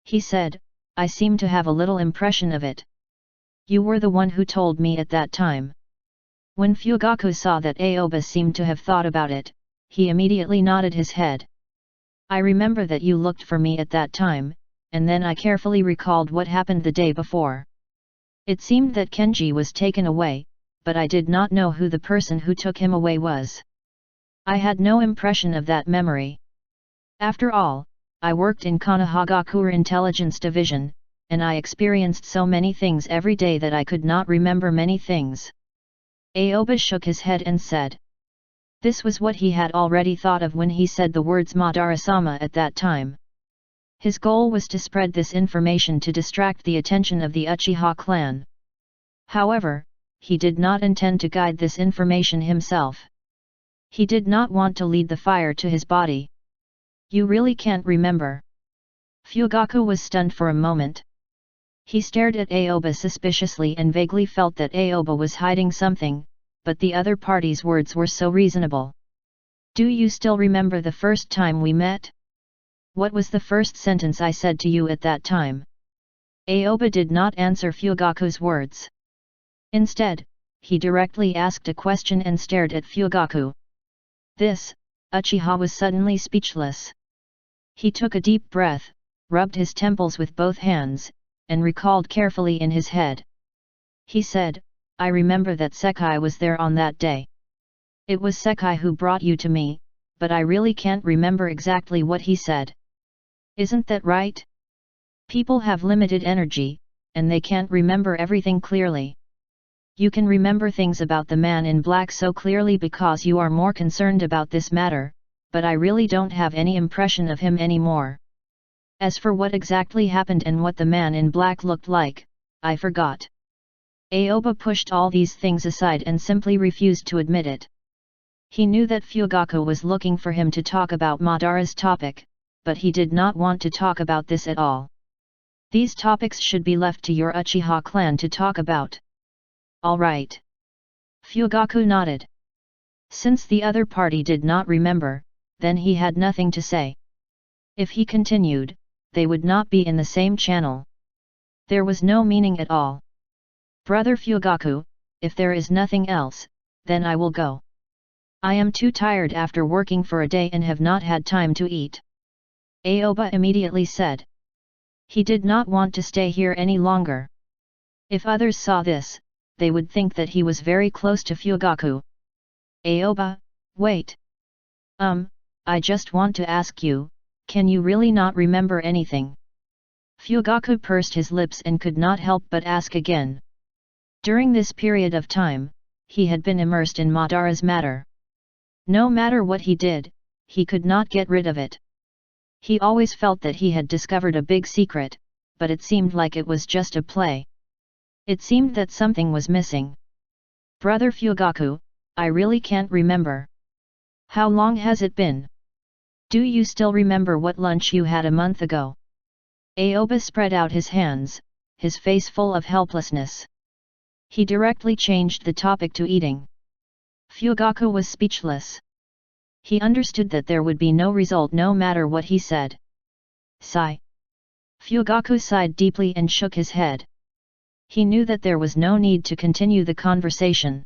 He said, I seem to have a little impression of it. You were the one who told me at that time. When Fugaku saw that Aoba seemed to have thought about it, he immediately nodded his head. I remember that you looked for me at that time, and then I carefully recalled what happened the day before. It seemed that Kenji was taken away, but I did not know who the person who took him away was. I had no impression of that memory. After all, I worked in Konoha Intelligence Division, and I experienced so many things every day that I could not remember many things. Aoba shook his head and said. This was what he had already thought of when he said the words Madara-sama at that time. His goal was to spread this information to distract the attention of the Uchiha clan. However, he did not intend to guide this information himself. He did not want to lead the fire to his body. You really can't remember? Fugaku was stunned for a moment. He stared at Aoba suspiciously and vaguely felt that Aoba was hiding something, but the other party's words were so reasonable. Do you still remember the first time we met? What was the first sentence I said to you at that time? Aoba did not answer Fugaku's words. Instead, he directly asked a question and stared at Fugaku. Uchiha was suddenly speechless. He took a deep breath, rubbed his temples with both hands, and recalled carefully in his head. He said, I remember that Sekai was there on that day. It was Sekai who brought you to me, but I really can't remember exactly what he said. Isn't that right? People have limited energy, and they can't remember everything clearly. You can remember things about the man in black so clearly because you are more concerned about this matter, but I really don't have any impression of him anymore. As for what exactly happened and what the man in black looked like, I forgot. Aoba pushed all these things aside and simply refused to admit it. He knew that Fugaku was looking for him to talk about Madara's topic, but he did not want to talk about this at all. These topics should be left to your Uchiha clan to talk about. All right. Fugaku nodded. Since the other party did not remember, then he had nothing to say. If he continued, they would not be in the same channel. There was no meaning at all. Brother Fugaku, if there is nothing else, then I will go. I am too tired after working for a day and have not had time to eat. Aoba immediately said. He did not want to stay here any longer. If others saw this, they would think that he was very close to Fugaku. Aoba, wait. I just want to ask you, can you really not remember anything? Fugaku pursed his lips and could not help but ask again. During this period of time, he had been immersed in Madara's matter. No matter what he did, he could not get rid of it. He always felt that he had discovered a big secret, but it seemed like it was just a play. It seemed that something was missing. Brother Fugaku, I really can't remember. How long has it been? Do you still remember what lunch you had a month ago? Aoba spread out his hands, his face full of helplessness. He directly changed the topic to eating. Fugaku was speechless. He understood that there would be no result no matter what he said. Sigh. Fugaku sighed deeply and shook his head. He knew that there was no need to continue the conversation.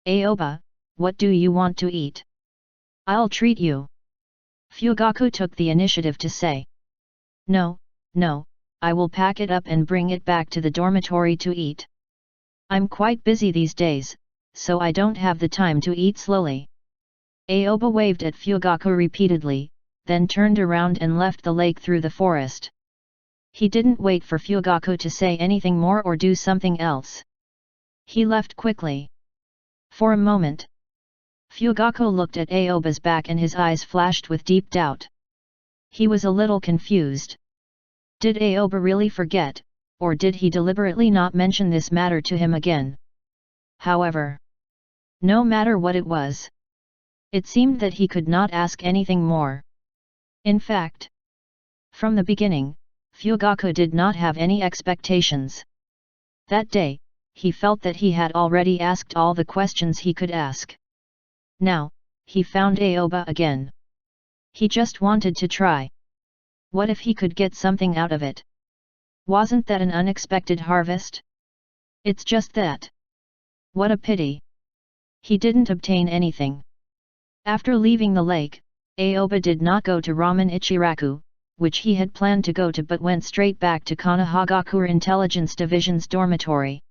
Aoba, what do you want to eat? I'll treat you. Fugaku took the initiative to say. No, I will pack it up and bring it back to the dormitory to eat. I'm quite busy these days, so I don't have the time to eat slowly. Aoba waved at Fugaku repeatedly, then turned around and left the lake through the forest. He didn't wait for Fugaku to say anything more or do something else. He left quickly. For a moment, Fugaku looked at Aoba's back and his eyes flashed with deep doubt. He was a little confused. Did Aoba really forget, or did he deliberately not mention this matter to him again? However, no matter what it was, it seemed that he could not ask anything more. In fact, from the beginning, Fugaku did not have any expectations. That day, he felt that he had already asked all the questions he could ask. Now, he found Aoba again. He just wanted to try. What if he could get something out of it? Wasn't that an unexpected harvest? It's just that. What a pity. He didn't obtain anything. After leaving the lake, Aoba did not go to Ramen Ichiraku, which he had planned to go to, but went straight back to Konoha Intelligence Division's dormitory.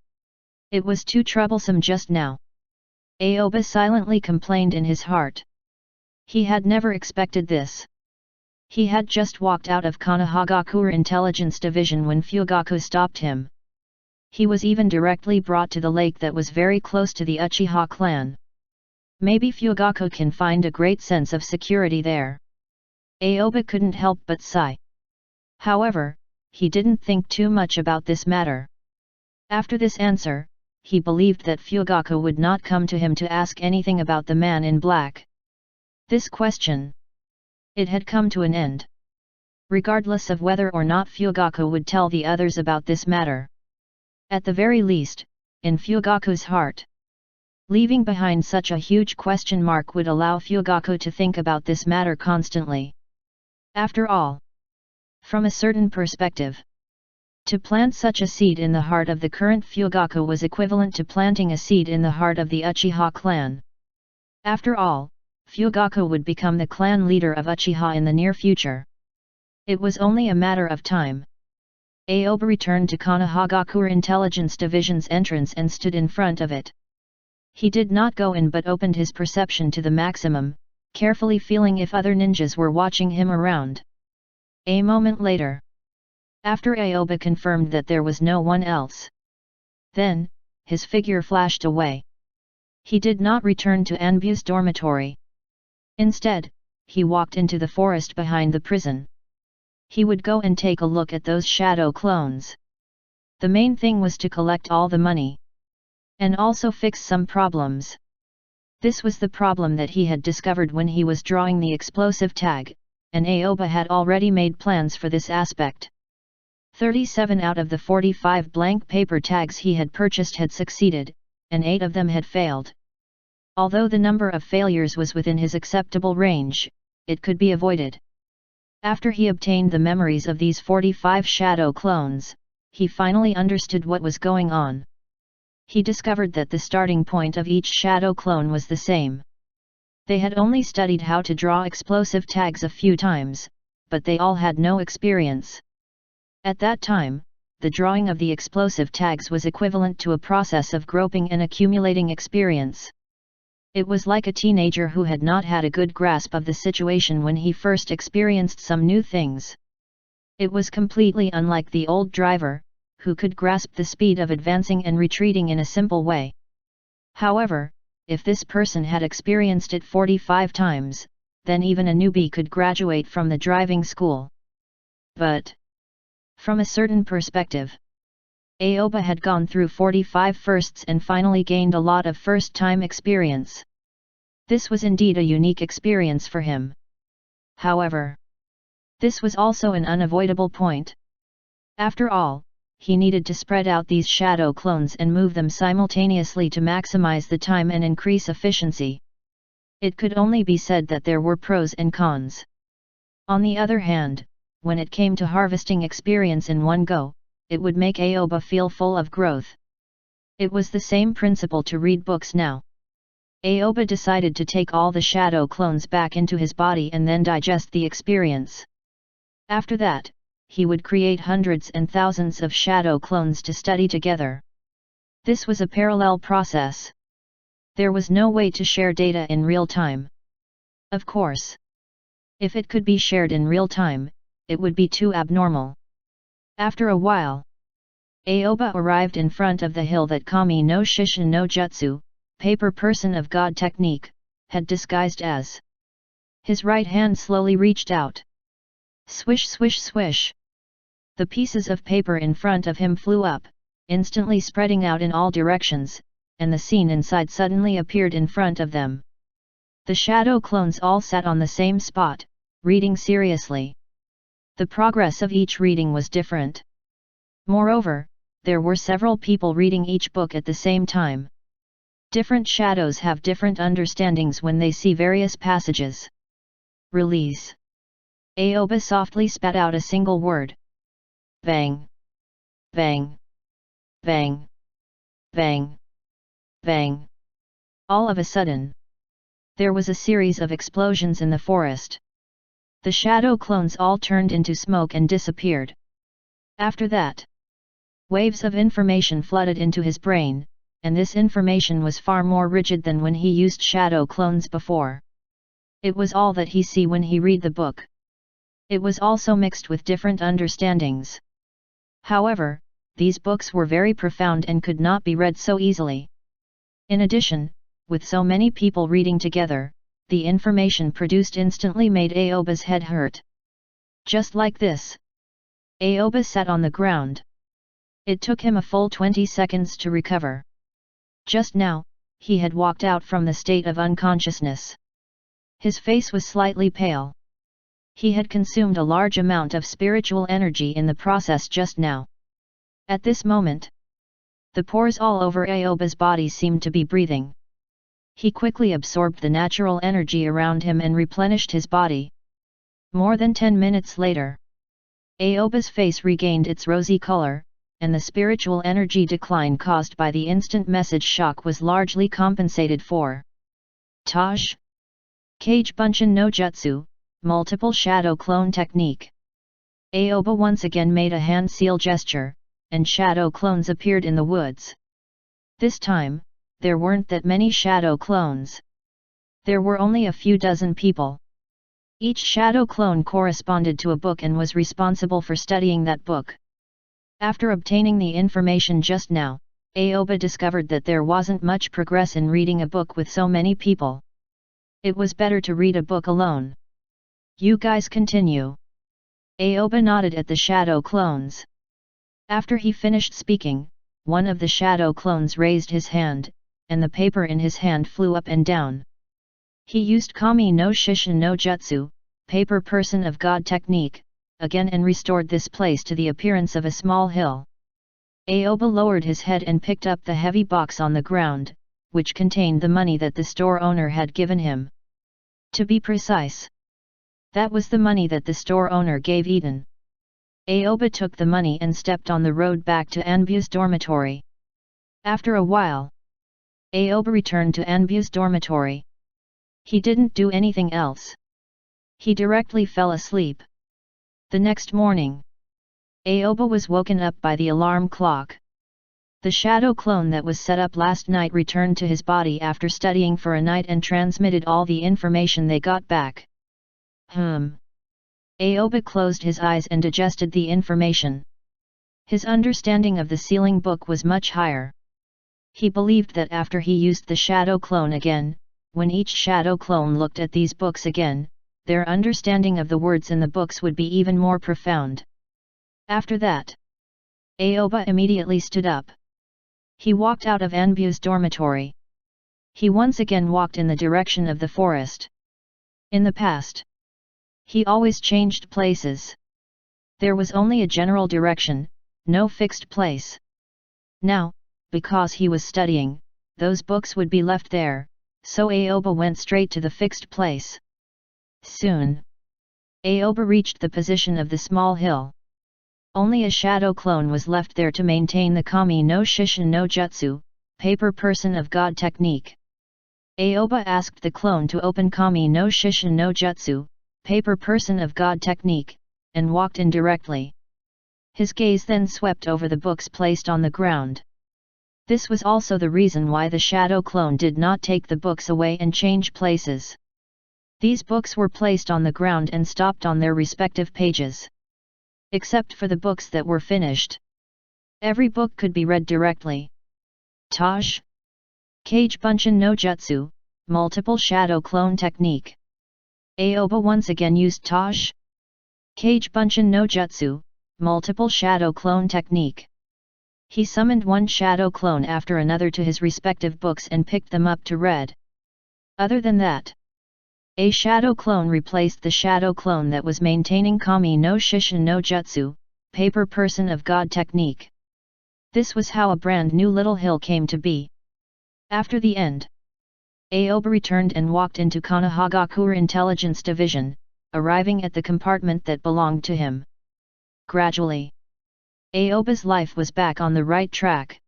It was too troublesome just now. Aoba silently complained in his heart. He had never expected this. He had just walked out of Konoha Intelligence Division when Fugaku stopped him. He was even directly brought to the lake that was very close to the Uchiha clan. Maybe Fugaku can find a great sense of security there. Aoba couldn't help but sigh. However, he didn't think too much about this matter. After this answer, he believed that Fugaku would not come to him to ask anything about the man in black. This question. It had come to an end. Regardless of whether or not Fugaku would tell the others about this matter. At the very least, in Fugaku's heart, leaving behind such a huge question mark would allow Fugaku to think about this matter constantly. After all, from a certain perspective, to plant such a seed in the heart of the current Fugaku was equivalent to planting a seed in the heart of the Uchiha clan. After all, Fugaku would become the clan leader of Uchiha in the near future. It was only a matter of time. Aoba returned to Konoha Intelligence Division's entrance and stood in front of it. He did not go in but opened his perception to the maximum, carefully feeling if other ninjas were watching him around. A moment later, after Aoba confirmed that there was no one else, then, his figure flashed away. He did not return to Anbu's dormitory. Instead, he walked into the forest behind the prison. He would go and take a look at those shadow clones. The main thing was to collect all the money. And also fix some problems. This was the problem that he had discovered when he was drawing the explosive tag, and Aoba had already made plans for this aspect. 37 out of the 45 blank paper tags he had purchased had succeeded, and 8 of them had failed. Although the number of failures was within his acceptable range, it could be avoided. After he obtained the memories of these 45 shadow clones, he finally understood what was going on. He discovered that the starting point of each shadow clone was the same. They had only studied how to draw explosive tags a few times, but they all had no experience. At that time, the drawing of the explosive tags was equivalent to a process of groping and accumulating experience. It was like a teenager who had not had a good grasp of the situation when he first experienced some new things. It was completely unlike the old driver, who could grasp the speed of advancing and retreating in a simple way. However, if this person had experienced it 45 times, then even a newbie could graduate from the driving school. But, from a certain perspective, Aoba had gone through 45 firsts and finally gained a lot of first-time experience. This was indeed a unique experience for him. However, this was also an unavoidable point. After all, he needed to spread out these shadow clones and move them simultaneously to maximize the time and increase efficiency. It could only be said that there were pros and cons. On the other hand, when it came to harvesting experience in one go, it would make Aoba feel full of growth. It was the same principle to read books now. Aoba decided to take all the shadow clones back into his body and then digest the experience. After that, he would create hundreds and thousands of shadow clones to study together. This was a parallel process. There was no way to share data in real time. Of course. If it could be shared in real time, it would be too abnormal. After a while, Aoba arrived in front of the hill that Kami no Shishin no Jutsu, paper person of God technique, had disguised as. His right hand slowly reached out. Swish swish swish. The pieces of paper in front of him flew up, instantly spreading out in all directions, and the scene inside suddenly appeared in front of them. The shadow clones all sat on the same spot, reading seriously. The progress of each reading was different. Moreover, there were several people reading each book at the same time. Different shadows have different understandings when they see various passages. Release. Aoba softly spat out a single word. Bang. Bang. Bang. Bang. Bang. All of a sudden, there was a series of explosions in the forest. The shadow clones all turned into smoke and disappeared. After that, waves of information flooded into his brain, and this information was far more rigid than when he used shadow clones before. It was all that he see when he read the book. It was also mixed with different understandings. However, these books were very profound and could not be read so easily. In addition, with so many people reading together, the information produced instantly made Aoba's head hurt. Just like this, Aoba sat on the ground. It took him a full 20 seconds to recover. Just now, he had walked out from the state of unconsciousness. His face was slightly pale. He had consumed a large amount of spiritual energy in the process just now. At this moment, the pores all over Aoba's body seemed to be breathing. He quickly absorbed the natural energy around him and replenished his body. More than 10 minutes later, Aoba's face regained its rosy color, and the spiritual energy decline caused by the instant message shock was largely compensated for. Taj? Kage Bunshin no Jutsu, multiple shadow clone technique. Aoba once again made a hand seal gesture, and shadow clones appeared in the woods. This time, there weren't that many shadow clones. There were only a few dozen people. Each shadow clone corresponded to a book and was responsible for studying that book. After obtaining the information just now, Aoba discovered that there wasn't much progress in reading a book with so many people. It was better to read a book alone. You guys continue. Aoba nodded at the shadow clones. After he finished speaking, one of the shadow clones raised his hand, and the paper in his hand flew up and down. He used Kami no Shishin no Jutsu, paper person of God technique, again and restored this place to the appearance of a small hill. Aoba lowered his head and picked up the heavy box on the ground, which contained the money that the store owner had given him. To be precise, that was the money that the store owner gave Eden. Aoba took the money and stepped on the road back to Anbu's dormitory. After a while, Aoba returned to Anbu's dormitory. He didn't do anything else. He directly fell asleep. The next morning, Aoba was woken up by the alarm clock. The shadow clone that was set up last night returned to his body after studying for a night and transmitted all the information they got back. Aoba closed his eyes and digested the information. His understanding of the sealing book was much higher. He believed that after he used the shadow clone again, when each shadow clone looked at these books again, their understanding of the words in the books would be even more profound. After that, Aoba immediately stood up. He walked out of Anbu's dormitory. He once again walked in the direction of the forest. In the past, he always changed places. There was only a general direction, no fixed place. Now, because he was studying, those books would be left there, so Aoba went straight to the fixed place. Soon, Aoba reached the position of the small hill. Only a shadow clone was left there to maintain the Kami no Shishin no Jutsu, paper person of God technique. Aoba asked the clone to open Kami no Shishin no Jutsu, paper person of God technique, and walked in directly. His gaze then swept over the books placed on the ground. This was also the reason why the shadow clone did not take the books away and change places. These books were placed on the ground and stopped on their respective pages. Except for the books that were finished. Every book could be read directly. Taj Kage Bunshin no Jutsu, multiple shadow clone technique. Aoba once again used Taj Kage Bunshin no Jutsu, multiple shadow clone technique. He summoned one shadow clone after another to his respective books and picked them up to read. Other than that, a shadow clone replaced the shadow clone that was maintaining Kami no Shishin no Jutsu, paper person of God technique. This was how a brand new little hill came to be. After the end, Aoba returned and walked into Konohagakure Intelligence Division, arriving at the compartment that belonged to him. Gradually, Aoba's life was back on the right track.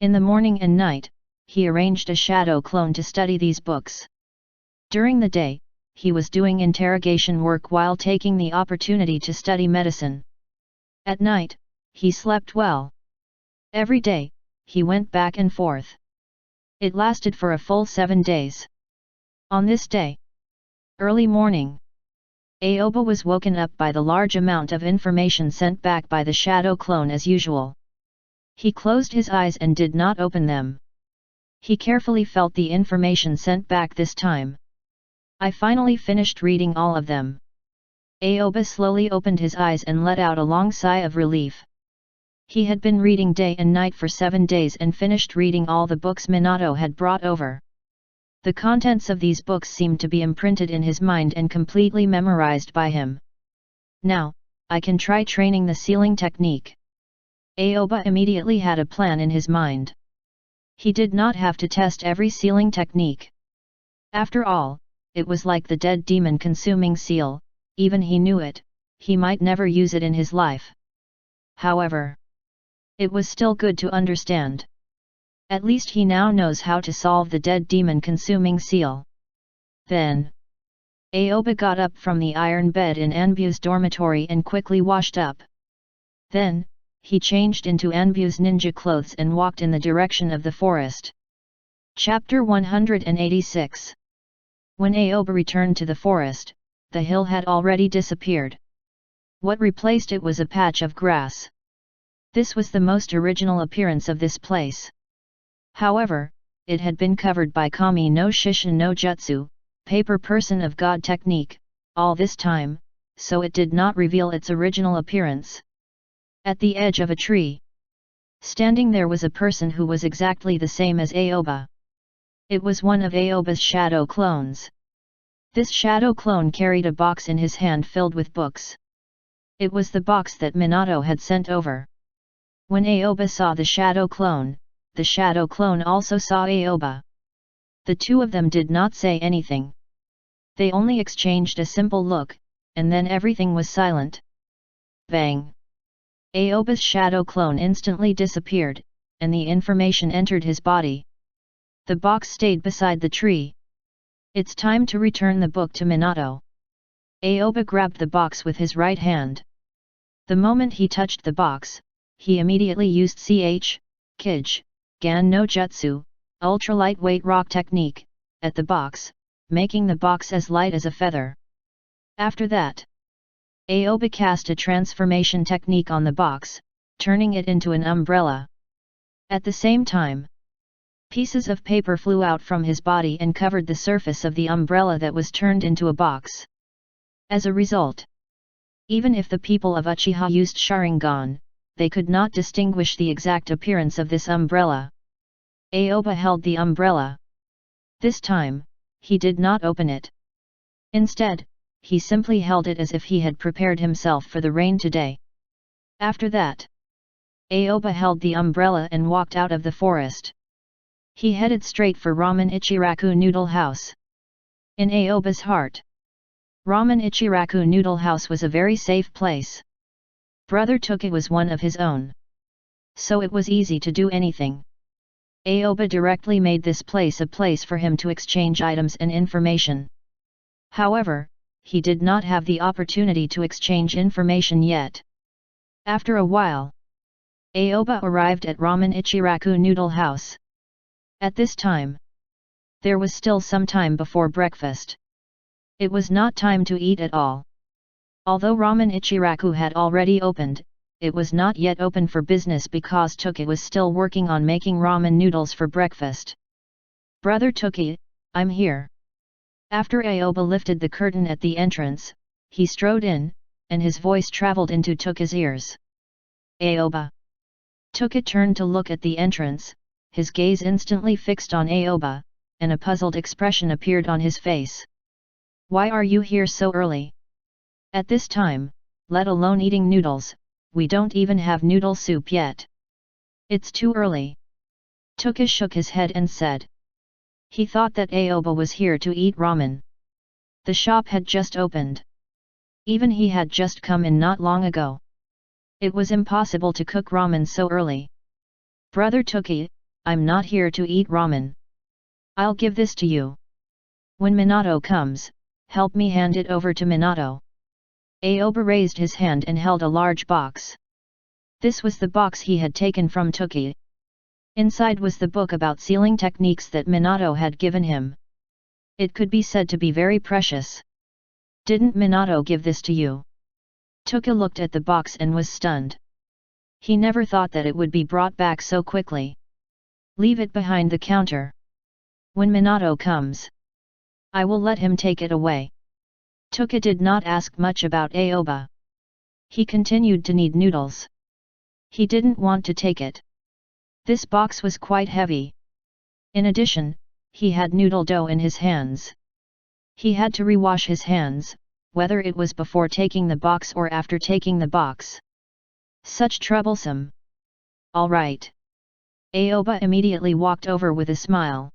In the morning and night, he arranged a shadow clone to study these books. During the day, he was doing interrogation work while taking the opportunity to study medicine. At night, he slept well. Every day, he went back and forth. It lasted for a full 7 days. On this day, early morning, Aoba was woken up by the large amount of information sent back by the shadow clone as usual. He closed his eyes and did not open them. He carefully felt the information sent back this time. I finally finished reading all of them. Aoba slowly opened his eyes and let out a long sigh of relief. He had been reading day and night for 7 days and finished reading all the books Minato had brought over. The contents of these books seemed to be imprinted in his mind and completely memorized by him. Now, I can try training the sealing technique. Aoba immediately had a plan in his mind. He did not have to test every sealing technique. After all, it was like the dead demon consuming seal, even he knew it, he might never use it in his life. However, it was still good to understand. At least he now knows how to solve the dead demon consuming seal. Then, Aoba got up from the iron bed in Anbu's dormitory and quickly washed up. Then, he changed into Anbu's ninja clothes and walked in the direction of the forest. Chapter 186. When Aoba returned to the forest, the hill had already disappeared. What replaced it was a patch of grass. This was the most original appearance of this place. However, it had been covered by Kami no Shishin no Jutsu, paper person of God technique, all this time, so it did not reveal its original appearance. At the edge of a tree, standing there was a person who was exactly the same as Aoba. It was one of Aoba's shadow clones. This shadow clone carried a box in his hand filled with books. It was the box that Minato had sent over. When Aoba saw the shadow clone also saw Aoba. The two of them did not say anything. They only exchanged a simple look, and then everything was silent. Bang! Aoba's shadow clone instantly disappeared, and the information entered his body. The box stayed beside the tree. It's time to return the book to Minato. Aoba grabbed the box with his right hand. The moment he touched the box, he immediately used Kage Gan no Jutsu, ultra lightweight rock technique, at the box, making the box as light as a feather. After that, Aoba cast a transformation technique on the box, turning it into an umbrella. At the same time, pieces of paper flew out from his body and covered the surface of the umbrella that was turned into a box. As a result, even if the people of Uchiha used Sharingan, they could not distinguish the exact appearance of this umbrella. Aoba held the umbrella. This time, he did not open it. Instead, he simply held it as if he had prepared himself for the rain today. After that, Aoba held the umbrella and walked out of the forest. He headed straight for Ramen Ichiraku Noodle House. In Aoba's heart, Ramen Ichiraku Noodle House was a very safe place. Brother Toki was one of his own, so it was easy to do anything. Aoba directly made this place a place for him to exchange items and information. However, he did not have the opportunity to exchange information yet. After a while, Aoba arrived at Ramen Ichiraku Noodle House. At this time, there was still some time before breakfast. It was not time to eat at all. Although Ramen Ichiraku had already opened, it was not yet open for business because Toki was still working on making ramen noodles for breakfast. Brother Toki, I'm here. After Aoba lifted the curtain at the entrance, he strode in, and his voice traveled into Toki's ears. Aoba. Toki turned to look at the entrance, his gaze instantly fixed on Aoba, and a puzzled expression appeared on his face. Why are you here so early? At this time, let alone eating noodles, we don't even have noodle soup yet. It's too early. Toki shook his head and said. He thought that Aoba was here to eat ramen. The shop had just opened. Even he had just come in not long ago. It was impossible to cook ramen so early. Brother Toki, I'm not here to eat ramen. I'll give this to you. When Minato comes, help me hand it over to Minato. Aoba raised his hand and held a large box. This was the box he had taken from Toki. Inside was the book about sealing techniques that Minato had given him. It could be said to be very precious. Didn't Minato give this to you? Toki looked at the box and was stunned. He never thought that it would be brought back so quickly. Leave it behind the counter. When Minato comes, I will let him take it away. Toki did not ask much about Aoba. He continued to knead noodles. He didn't want to take it. This box was quite heavy. In addition, he had noodle dough in his hands. He had to rewash his hands, whether it was before taking the box or after taking the box. Such troublesome. All right. Aoba immediately walked over with a smile.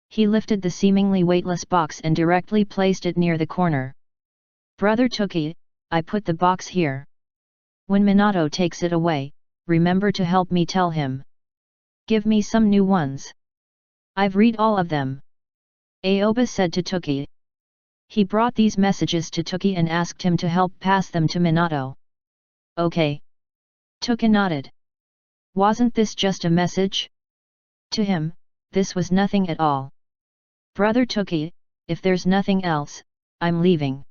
He lifted the seemingly weightless box and directly placed it near the corner. Brother Toki, I put the box here. When Minato takes it away, remember to help me tell him. Give me some new ones. I've read all of them. Aoba said to Toki. He brought these messages to Toki and asked him to help pass them to Minato. Okay. Toki nodded. Wasn't this just a message? To him, this was nothing at all. Brother Toki, if there's nothing else, I'm leaving.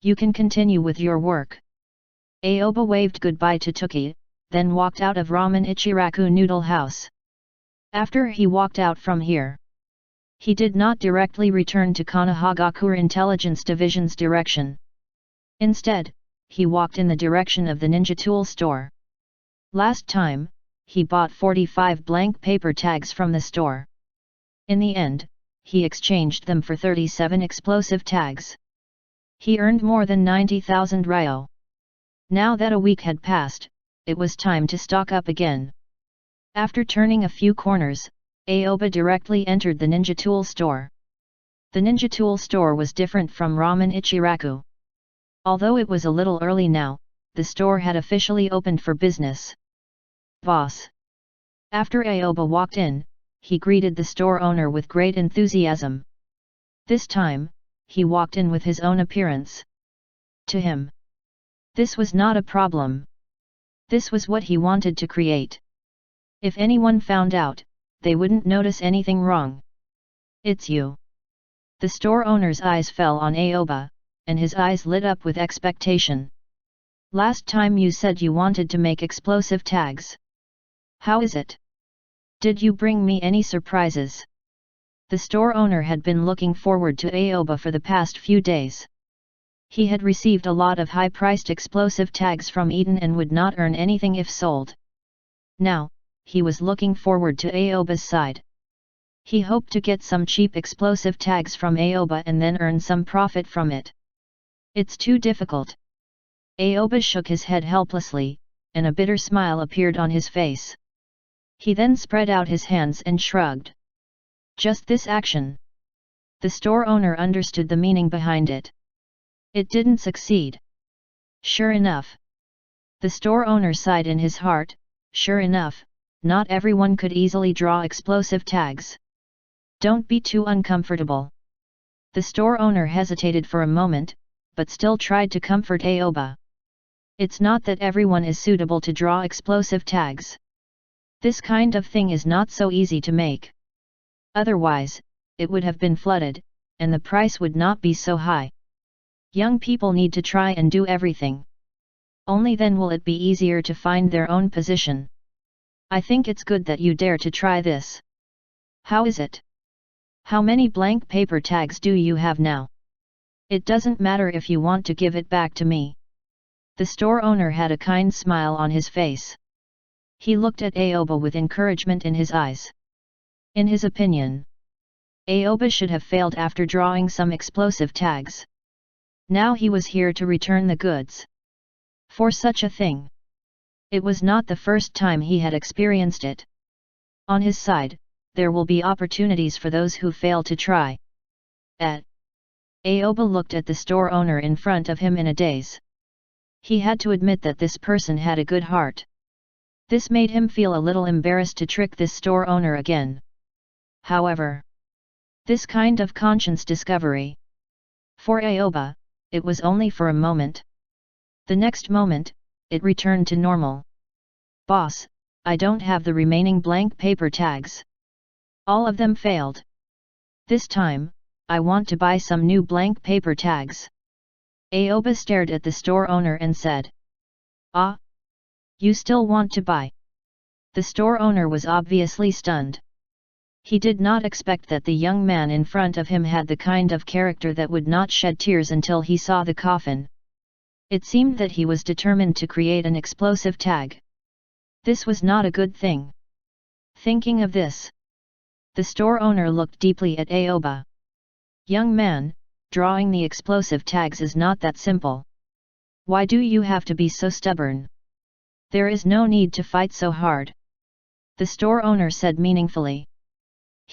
You can continue with your work. Aoba waved goodbye to Toki, then walked out of Ramen Ichiraku Noodle House. After he walked out from here, he did not directly return to Konohagakure Intelligence Division's direction. Instead, he walked in the direction of the ninja tool store. Last time, he bought 45 blank paper tags from the store. In the end, he exchanged them for 37 explosive tags. He earned more than 90,000 ryo. Now that a week had passed, it was time to stock up again. After turning a few corners, Aoba directly entered the ninja tool store. The ninja tool store was different from Ramen Ichiraku. Although it was a little early now, the store had officially opened for business. Boss. After Aoba walked in, he greeted the store owner with great enthusiasm. This time, he walked in with his own appearance. To him, this was not a problem. This was what he wanted to create. If anyone found out, they wouldn't notice anything wrong. It's you. The store owner's eyes fell on Aoba, and his eyes lit up with expectation. Last time you said you wanted to make explosive tags. How is it? Did you bring me any surprises? The store owner had been looking forward to Aoba for the past few days. He had received a lot of high-priced explosive tags from Eden and would not earn anything if sold. Now, he was looking forward to Aoba's side. He hoped to get some cheap explosive tags from Aoba and then earn some profit from it. It's too difficult. Aoba shook his head helplessly, and a bitter smile appeared on his face. He then spread out his hands and shrugged. Just this action. The store owner understood the meaning behind it. It didn't succeed. Sure enough. The store owner sighed in his heart, sure enough, not everyone could easily draw explosive tags. Don't be too uncomfortable. The store owner hesitated for a moment, but still tried to comfort Aoba. It's not that everyone is suitable to draw explosive tags. This kind of thing is not so easy to make. Otherwise, it would have been flooded, and the price would not be so high. Young people need to try and do everything. Only then will it be easier to find their own position. I think it's good that you dare to try this. How is it? How many blank paper tags do you have now? It doesn't matter if you want to give it back to me. The store owner had a kind smile on his face. He looked at Aoba with encouragement in his eyes. In his opinion, Aoba should have failed after drawing some explosive tags. Now he was here to return the goods. For such a thing. It was not the first time he had experienced it. On his side, there will be opportunities for those who fail to try. Aoba looked at the store owner in front of him in a daze. He had to admit that this person had a good heart. This made him feel a little embarrassed to trick this store owner again. However, this kind of conscience discovery. For Aoba, it was only for a moment. The next moment, it returned to normal. Boss, I don't have the remaining blank paper tags. All of them failed. This time, I want to buy some new blank paper tags. Aoba stared at the store owner and said. Ah? You still want to buy? The store owner was obviously stunned. He did not expect that the young man in front of him had the kind of character that would not shed tears until he saw the coffin. It seemed that he was determined to create an explosive tag. This was not a good thing. Thinking of this, the store owner looked deeply at Aoba. Young man, drawing the explosive tags is not that simple. Why do you have to be so stubborn? There is no need to fight so hard. The store owner said meaningfully.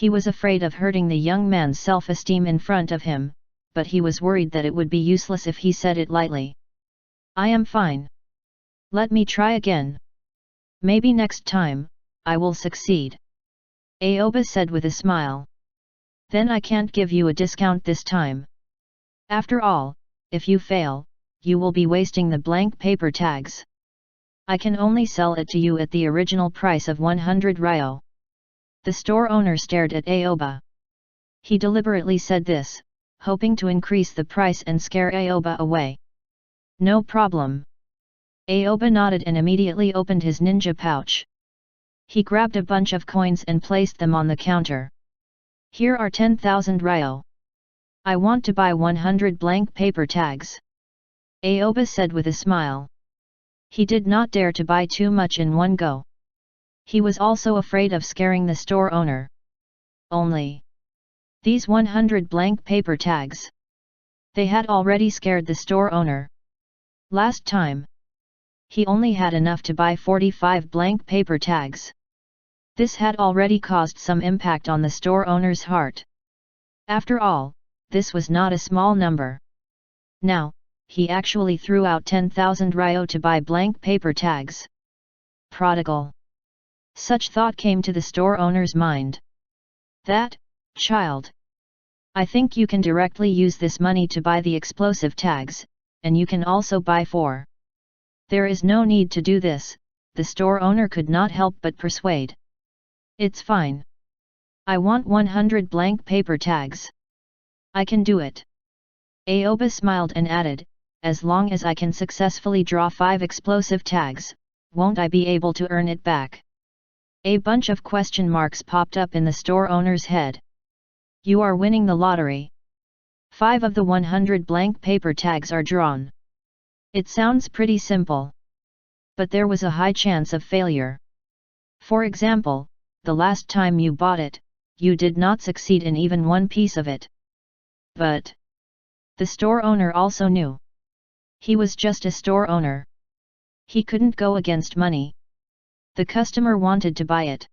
He was afraid of hurting the young man's self-esteem in front of him, but he was worried that it would be useless if he said it lightly. I am fine. Let me try again. Maybe next time, I will succeed. Aoba said with a smile. Then I can't give you a discount this time. After all, if you fail, you will be wasting the blank paper tags. I can only sell it to you at the original price of 100 ryo. The store owner stared at Aoba. He deliberately said this, hoping to increase the price and scare Aoba away. No problem. Aoba nodded and immediately opened his ninja pouch. He grabbed a bunch of coins and placed them on the counter. Here are 10,000 ryo. I want to buy 100 blank paper tags. Aoba said with a smile. He did not dare to buy too much in one go. He was also afraid of scaring the store owner. Only these 100 blank paper tags. They had already scared the store owner. Last time, he only had enough to buy 45 blank paper tags. This had already caused some impact on the store owner's heart. After all, this was not a small number. Now, he actually threw out 10,000 ryo to buy blank paper tags. Prodigal. Such thought came to the store owner's mind. That, child. I think you can directly use this money to buy the explosive tags, and you can also buy 4. There is no need to do this, the store owner could not help but persuade. It's fine. I want 100 blank paper tags. I can do it. Aoba smiled and added, as long as I can successfully draw 5 explosive tags, won't I be able to earn it back? A bunch of question marks popped up in the store owner's head. You are winning the lottery. 5 of the 100 blank paper tags are drawn. It sounds pretty simple. But there was a high chance of failure. For example, the last time you bought it, you did not succeed in even one piece of it. But the store owner also knew. He was just a store owner. He couldn't go against money. The customer wanted to buy it.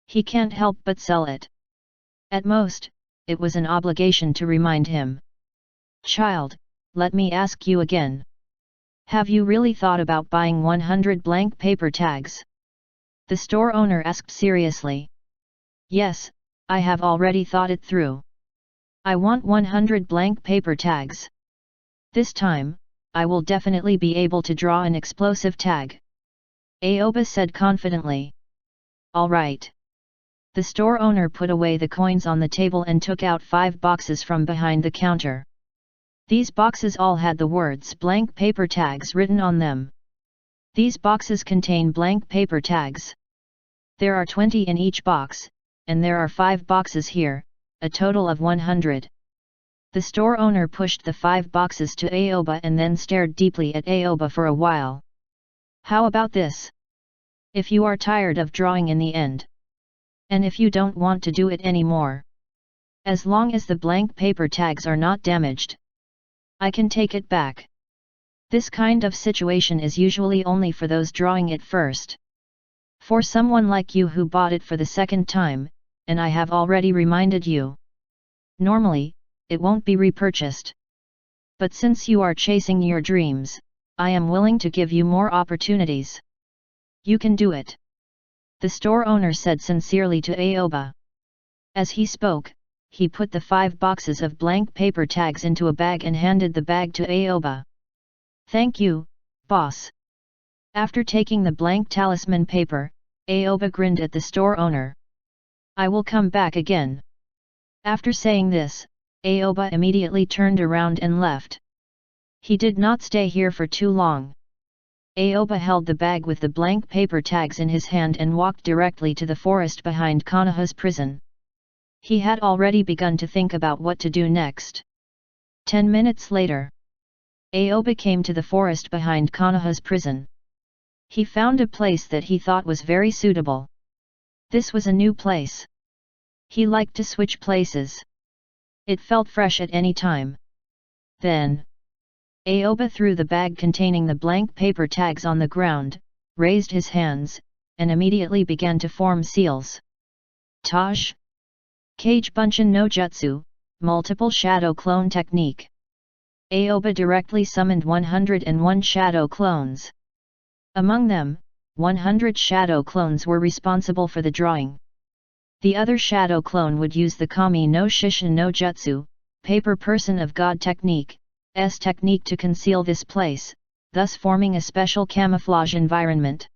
He can't help but sell it. At most, it was an obligation to remind him. Child, let me ask you again. Have you really thought about buying 100 blank paper tags? The store owner asked seriously. Yes, I have already thought it through. I want 100 blank paper tags. This time, I will definitely be able to draw an explosive tag. Aoba said confidently. All right. The store owner put away the coins on the table and took out 5 boxes from behind the counter. These boxes all had the words blank paper tags written on them. These boxes contain blank paper tags. There are 20 in each box, and there are 5 boxes here, a total of 100. The store owner pushed the 5 boxes to Aoba and then stared deeply at Aoba for a while. How about this? If you are tired of drawing in the end, and if you don't want to do it anymore, as long as the blank paper tags are not damaged, I can take it back. This kind of situation is usually only for those drawing it first. For someone like you who bought it for the second time, and I have already reminded you. Normally, it won't be repurchased. But since you are chasing your dreams, I am willing to give you more opportunities. You can do it. The store owner said sincerely to Aoba. As he spoke, he put the 5 boxes of blank paper tags into a bag and handed the bag to Aoba. Thank you, boss. After taking the blank talisman paper, Aoba grinned at the store owner. I will come back again. After saying this, Aoba immediately turned around and left. He did not stay here for too long. Aoba held the bag with the blank paper tags in his hand and walked directly to the forest behind Konoha's prison. He had already begun to think about what to do next. 10 minutes later, Aoba came to the forest behind Konoha's prison. He found a place that he thought was very suitable. This was a new place. He liked to switch places. It felt fresh at any time. Then, Aoba threw the bag containing the blank paper tags on the ground, raised his hands, and immediately began to form seals. Taj! Kage Bunshin no Jutsu, Multiple Shadow Clone Technique. Aoba directly summoned 101 shadow clones. Among them, 100 shadow clones were responsible for the drawing. The other shadow clone would use the Kami no Shishin no Jutsu, Paper Person of God technique, technique to conceal this place, thus forming a special camouflage environment.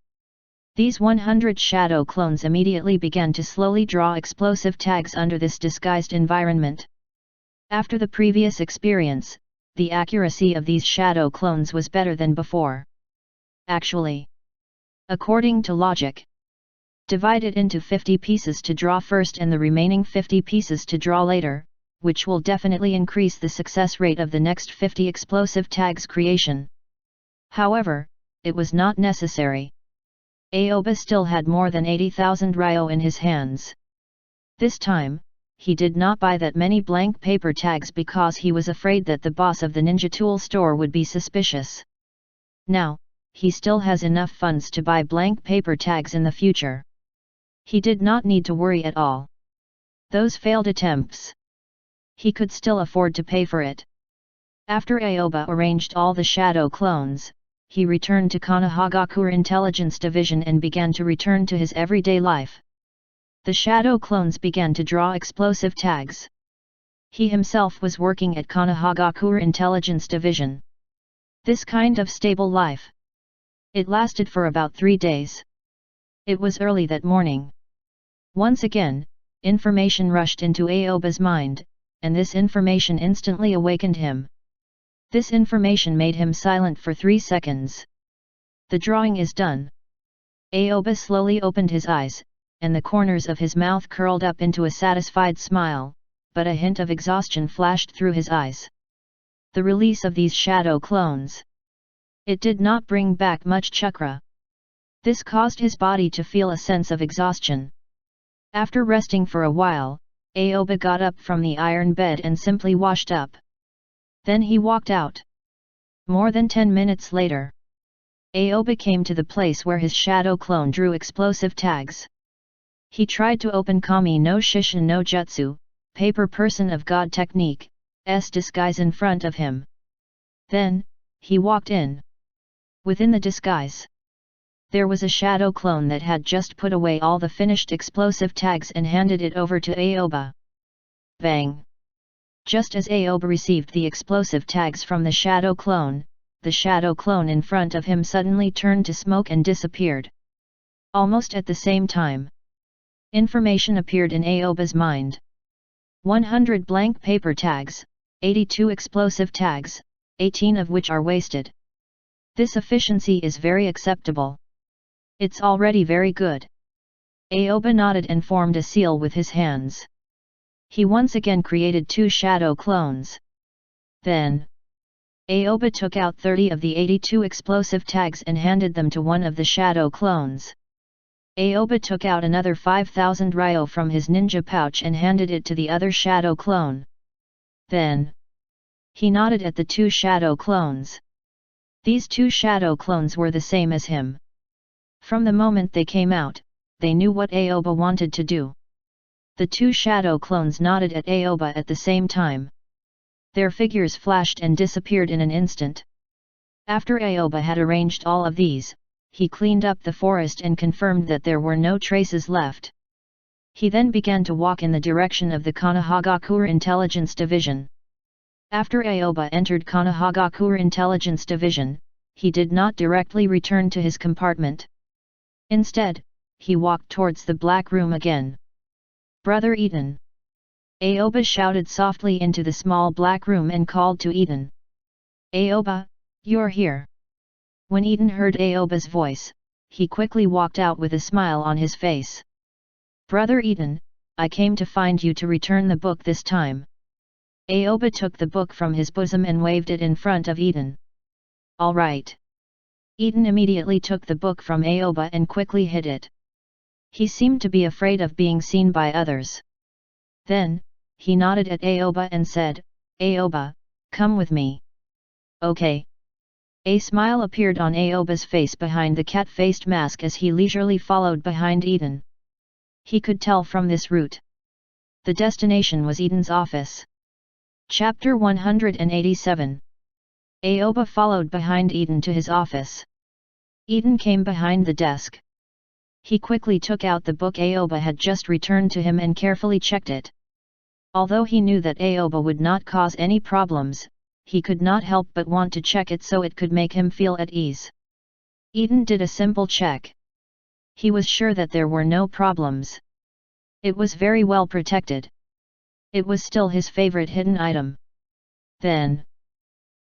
These 100 shadow clones immediately began to slowly draw explosive tags under this disguised environment. After the previous experience, the accuracy of these shadow clones was better than before. Actually, according to logic, divide it into 50 pieces to draw first and the remaining 50 pieces to draw later, which will definitely increase the success rate of the next 50 explosive tags creation. However, it was not necessary. Aoba still had more than 80,000 ryo in his hands. This time, he did not buy that many blank paper tags because he was afraid that the boss of the ninja tool store would be suspicious. Now, he still has enough funds to buy blank paper tags in the future. He did not need to worry at all. Those failed attempts, he could still afford to pay for it. After Aoba arranged all the shadow clones, he returned to Konohagakure Intelligence Division and began to return to his everyday life. The shadow clones began to draw explosive tags. He himself was working at Konohagakure Intelligence Division. This kind of stable life, it lasted for about 3 days. It was early that morning. Once again, information rushed into Aoba's mind, and this information instantly awakened him. This information made him silent for 3 seconds. The drawing is done. Aoba slowly opened his eyes, and the corners of his mouth curled up into a satisfied smile, but a hint of exhaustion flashed through his eyes. The release of these shadow clones, it did not bring back much chakra. This caused his body to feel a sense of exhaustion. After resting for a while, Aoba got up from the iron bed and simply washed up. Then he walked out. More than 10 minutes later, Aoba came to the place where his shadow clone drew explosive tags. He tried to open Kami no Shishin no Jutsu, paper person of God technique, disguise in front of him. Then, he walked in. Within the disguise, there was a shadow clone that had just put away all the finished explosive tags and handed it over to Aoba. Bang! Just as Aoba received the explosive tags from the shadow clone in front of him suddenly turned to smoke and disappeared. Almost at the same time, information appeared in Aoba's mind. 100 blank paper tags, 82 explosive tags, 18 of which are wasted. This efficiency is very acceptable. It's already very good. Aoba nodded and formed a seal with his hands. He once again created 2 shadow clones. Then, Aoba took out 30 of the 82 explosive tags and handed them to one of the shadow clones. Aoba took out another 5,000 ryo from his ninja pouch and handed it to the other shadow clone. Then, he nodded at the 2 shadow clones. These 2 shadow clones were the same as him. From the moment they came out, they knew what Aoba wanted to do. The 2 shadow clones nodded at Aoba at the same time. Their figures flashed and disappeared in an instant. After Aoba had arranged all of these, he cleaned up the forest and confirmed that there were no traces left. He then began to walk in the direction of the Konohagakure Intelligence Division. After Aoba entered Konohagakure Intelligence Division, he did not directly return to his compartment. Instead, he walked towards the black room again. "Brother Eden!" Aoba shouted softly into the small black room and called to Eden. "Aoba, you're here." When Eden heard Aoba's voice, he quickly walked out with a smile on his face. "Brother Eden, I came to find you to return the book this time." Aoba took the book from his bosom and waved it in front of Eden. "All right." Eden immediately took the book from Aoba and quickly hid it. He seemed to be afraid of being seen by others. Then, he nodded at Aoba and said, "Aoba, come with me." "Okay." A smile appeared on Aoba's face behind the cat-faced mask as he leisurely followed behind Eden. He could tell from this route. The destination was Eden's office. Chapter 187. Aoba followed behind Eden to his office. Eden came behind the desk. He quickly took out the book Aoba had just returned to him and carefully checked it. Although he knew that Aoba would not cause any problems, he could not help but want to check it so it could make him feel at ease. Eden did a simple check. He was sure that there were no problems. It was very well protected. It was still his favorite hidden item. Then,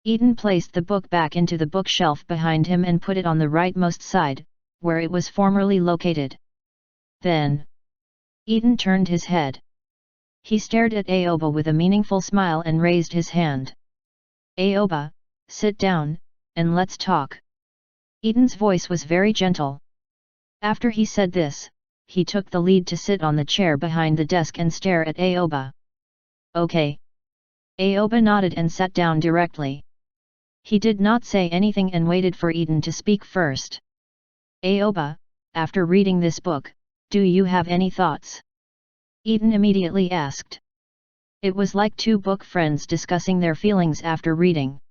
Eden placed the book back into the bookshelf behind him and put it on the rightmost side, where it was formerly located. Then, Eden turned his head. He stared at Aoba with a meaningful smile and raised his hand. "Aoba, sit down, and let's talk." Eden's voice was very gentle. After he said this, he took the lead to sit on the chair behind the desk and stare at Aoba. "Okay." Aoba nodded and sat down directly. He did not say anything and waited for Eden to speak first. "Aoba, after reading this book, do you have any thoughts?" Eden immediately asked. It was like 2 book friends discussing their feelings after reading.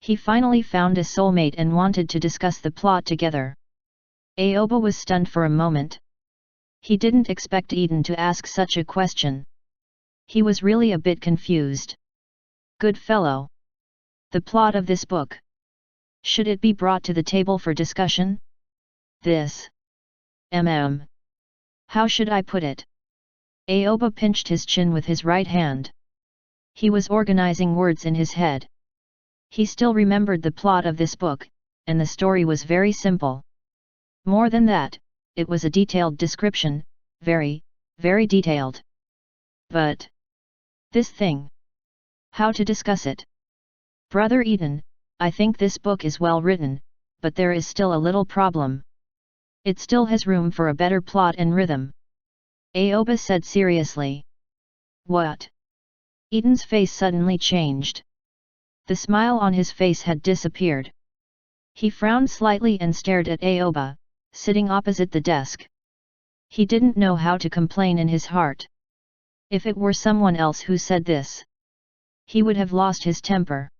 He finally found a soulmate and wanted to discuss the plot together. Aoba was stunned for a moment. He didn't expect Eden to ask such a question. He was really a bit confused. "Good fellow. The plot of this book. Should it be brought to the table for discussion?" "This. How should I put it?" Aoba pinched his chin with his right hand. He was organizing words in his head. He still remembered the plot of this book, and the story was very simple. More than that, it was a detailed description, very, very detailed. But this thing. How to discuss it? "Brother Eden, I think this book is well written, but there is still a little problem. It still has room for a better plot and rhythm." Aoba said seriously. "What?" Eden's face suddenly changed. The smile on his face had disappeared. He frowned slightly and stared at Aoba, sitting opposite the desk. He didn't know how to complain in his heart. If it were someone else who said this, he would have lost his temper.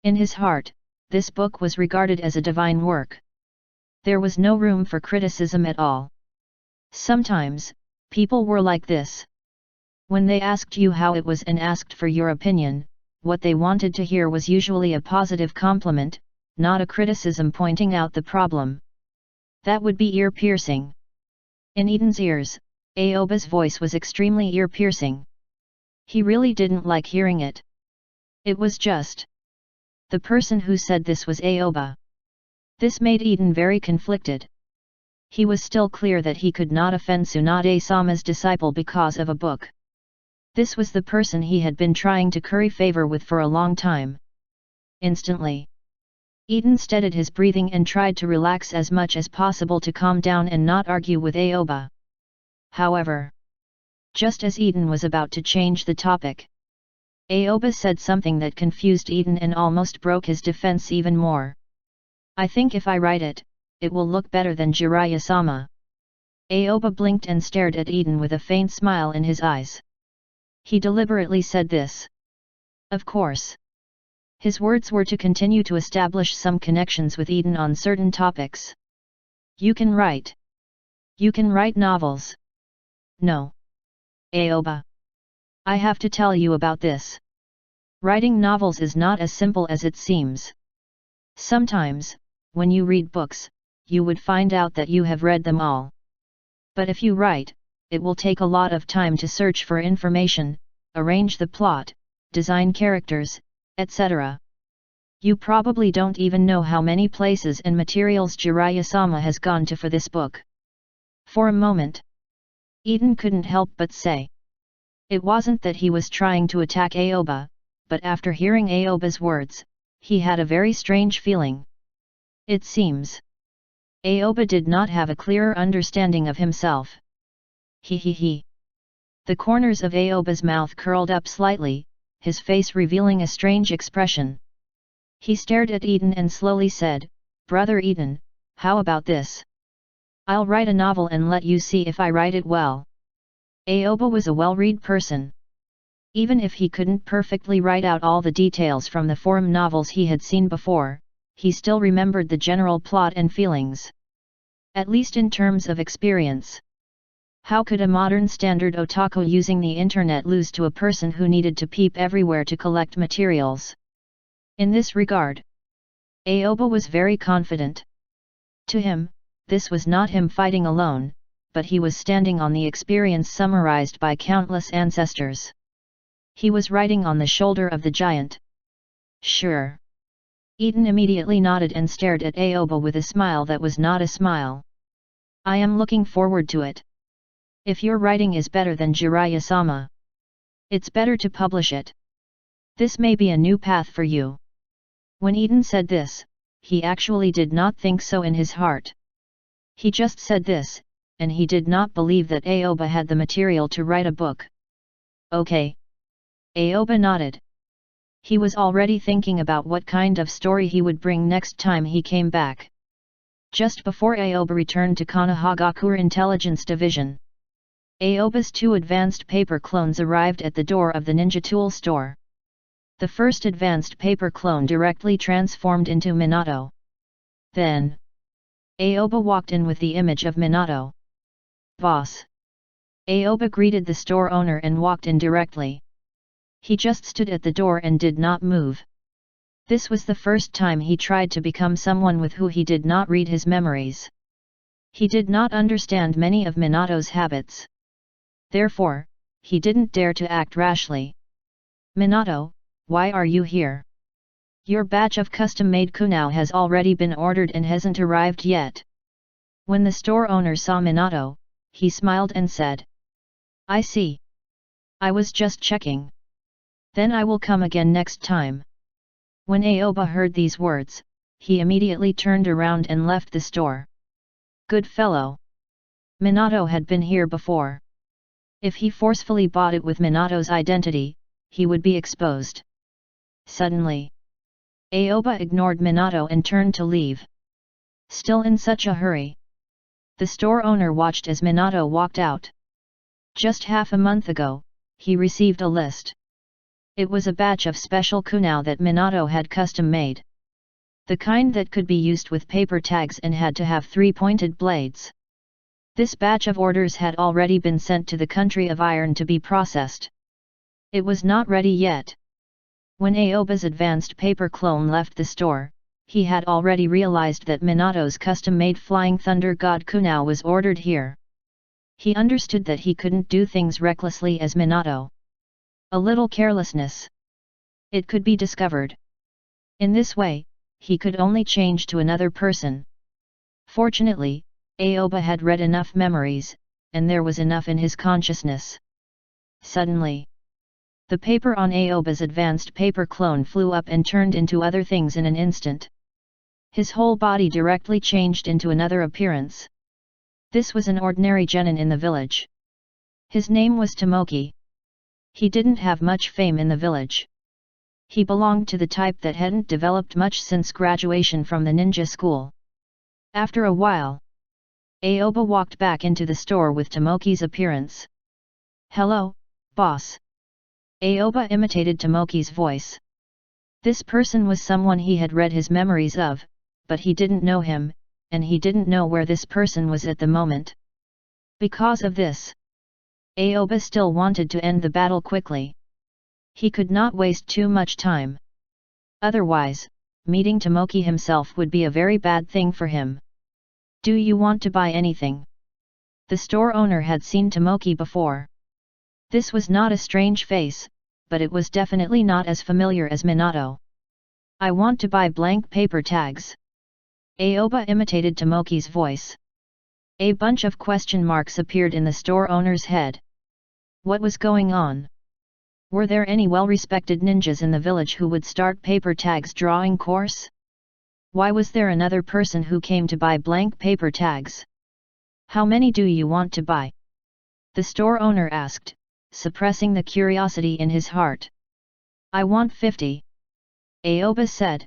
In his heart, this book was regarded as a divine work. There was no room for criticism at all. Sometimes, people were like this. When they asked you how it was and asked for your opinion, what they wanted to hear was usually a positive compliment, not a criticism pointing out the problem. That would be ear-piercing. In Eden's ears, Aoba's voice was extremely ear-piercing. He really didn't like hearing it. It was just. The person who said this was Aoba. This made Eden very conflicted. He was still clear that he could not offend Tsunade-sama's disciple because of a book. This was the person he had been trying to curry favor with for a long time. Instantly, Eden steadied his breathing and tried to relax as much as possible to calm down and not argue with Aoba. However, just as Eden was about to change the topic, Aoba said something that confused Eden and almost broke his defense even more. I think if I write it, it will look better than Jiraiya-sama. Aoba blinked and stared at Eden with a faint smile in his eyes. He deliberately said this. Of course. His words were to continue to establish some connections with Eden on certain topics. You can write. You can write novels. No. Aoba. I have to tell you about this. Writing novels is not as simple as it seems. Sometimes, when you read books, you would find out that you have read them all. But if you write, it will take a lot of time to search for information, arrange the plot, design characters, etc. You probably don't even know how many places and materials Jiraiya-sama has gone to for this book. For a moment, Eden couldn't help but say. It wasn't that he was trying to attack Aoba, but after hearing Aoba's words, he had a very strange feeling. It seems Aoba did not have a clearer understanding of himself. He. The corners of Aoba's mouth curled up slightly, his face revealing a strange expression. He stared at Eden and slowly said, Brother Eden, how about this? I'll write a novel and let you see if I write it well. Aoba was a well-read person. Even if he couldn't perfectly write out all the details from the forum novels he had seen before, he still remembered the general plot and feelings. At least in terms of experience. How could a modern standard otaku using the internet lose to a person who needed to peep everywhere to collect materials? In this regard, Aoba was very confident. To him, this was not him fighting alone, but he was standing on the experience summarized by countless ancestors. He was riding on the shoulder of the giant. Sure. Eden immediately nodded and stared at Aoba with a smile that was not a smile. I am looking forward to it. If your writing is better than Jiraiya-sama, it's better to publish it. This may be a new path for you. When Eden said this, he actually did not think so in his heart. He just said this, and he did not believe that Aoba had the material to write a book. Okay. Aoba nodded. He was already thinking about what kind of story he would bring next time he came back. Just before Aoba returned to Konoha Gakure Intelligence Division, Aoba's 2 advanced paper clones arrived at the door of the ninja tool store. The first advanced paper clone directly transformed into Minato. Then, Aoba walked in with the image of Minato. Boss. Aoba greeted the store owner and walked in directly. He just stood at the door and did not move. This was the first time he tried to become someone with who he did not read his memories. He did not understand many of Minato's habits. Therefore, he didn't dare to act rashly. Minato, why are you here? Your batch of custom-made kunao has already been ordered and hasn't arrived yet. When the store owner saw Minato, he smiled and said. I see. I was just checking. Then I will come again next time. When Aoba heard these words, he immediately turned around and left the store. Good fellow. Minato had been here before. If he forcefully bought it with Minato's identity, he would be exposed. Suddenly, Aoba ignored Minato and turned to leave. Still in such a hurry. The store owner watched as Minato walked out. Just half a month ago, he received a list. It was a batch of special kunao that Minato had custom made. The kind that could be used with paper tags and had to have 3 pointed blades. This batch of orders had already been sent to the country of Iron to be processed. It was not ready yet. When Aoba's advanced paper clone left the store, he had already realized that Minato's custom-made Flying Thunder God kunao was ordered here. He understood that he couldn't do things recklessly as Minato. A little carelessness. It could be discovered. In this way, he could only change to another person. Fortunately, Aoba had read enough memories, and there was enough in his consciousness. Suddenly, the paper on Aoba's advanced paper clone flew up and turned into other things in an instant. His whole body directly changed into another appearance. This was an ordinary genin in the village. His name was Tomoki. He didn't have much fame in the village. He belonged to the type that hadn't developed much since graduation from the ninja school. After a while, Aoba walked back into the store with Tomoki's appearance. "Hello, boss." Aoba imitated Tomoki's voice. This person was someone he had read his memories of, but he didn't know him, and he didn't know where this person was at the moment. Because of this, Aoba still wanted to end the battle quickly. He could not waste too much time. Otherwise, meeting Tomoki himself would be a very bad thing for him. "Do you want to buy anything?" The store owner had seen Tomoki before. This was not a strange face, but it was definitely not as familiar as Minato. "I want to buy blank paper tags." Aoba imitated Tomoki's voice. A bunch of question marks appeared in the store owner's head. What was going on? Were there any well-respected ninjas in the village who would start paper tags drawing course? Why was there another person who came to buy blank paper tags? "How many do you want to buy?" the store owner asked, suppressing the curiosity in his heart. "I want 50. Aoba said.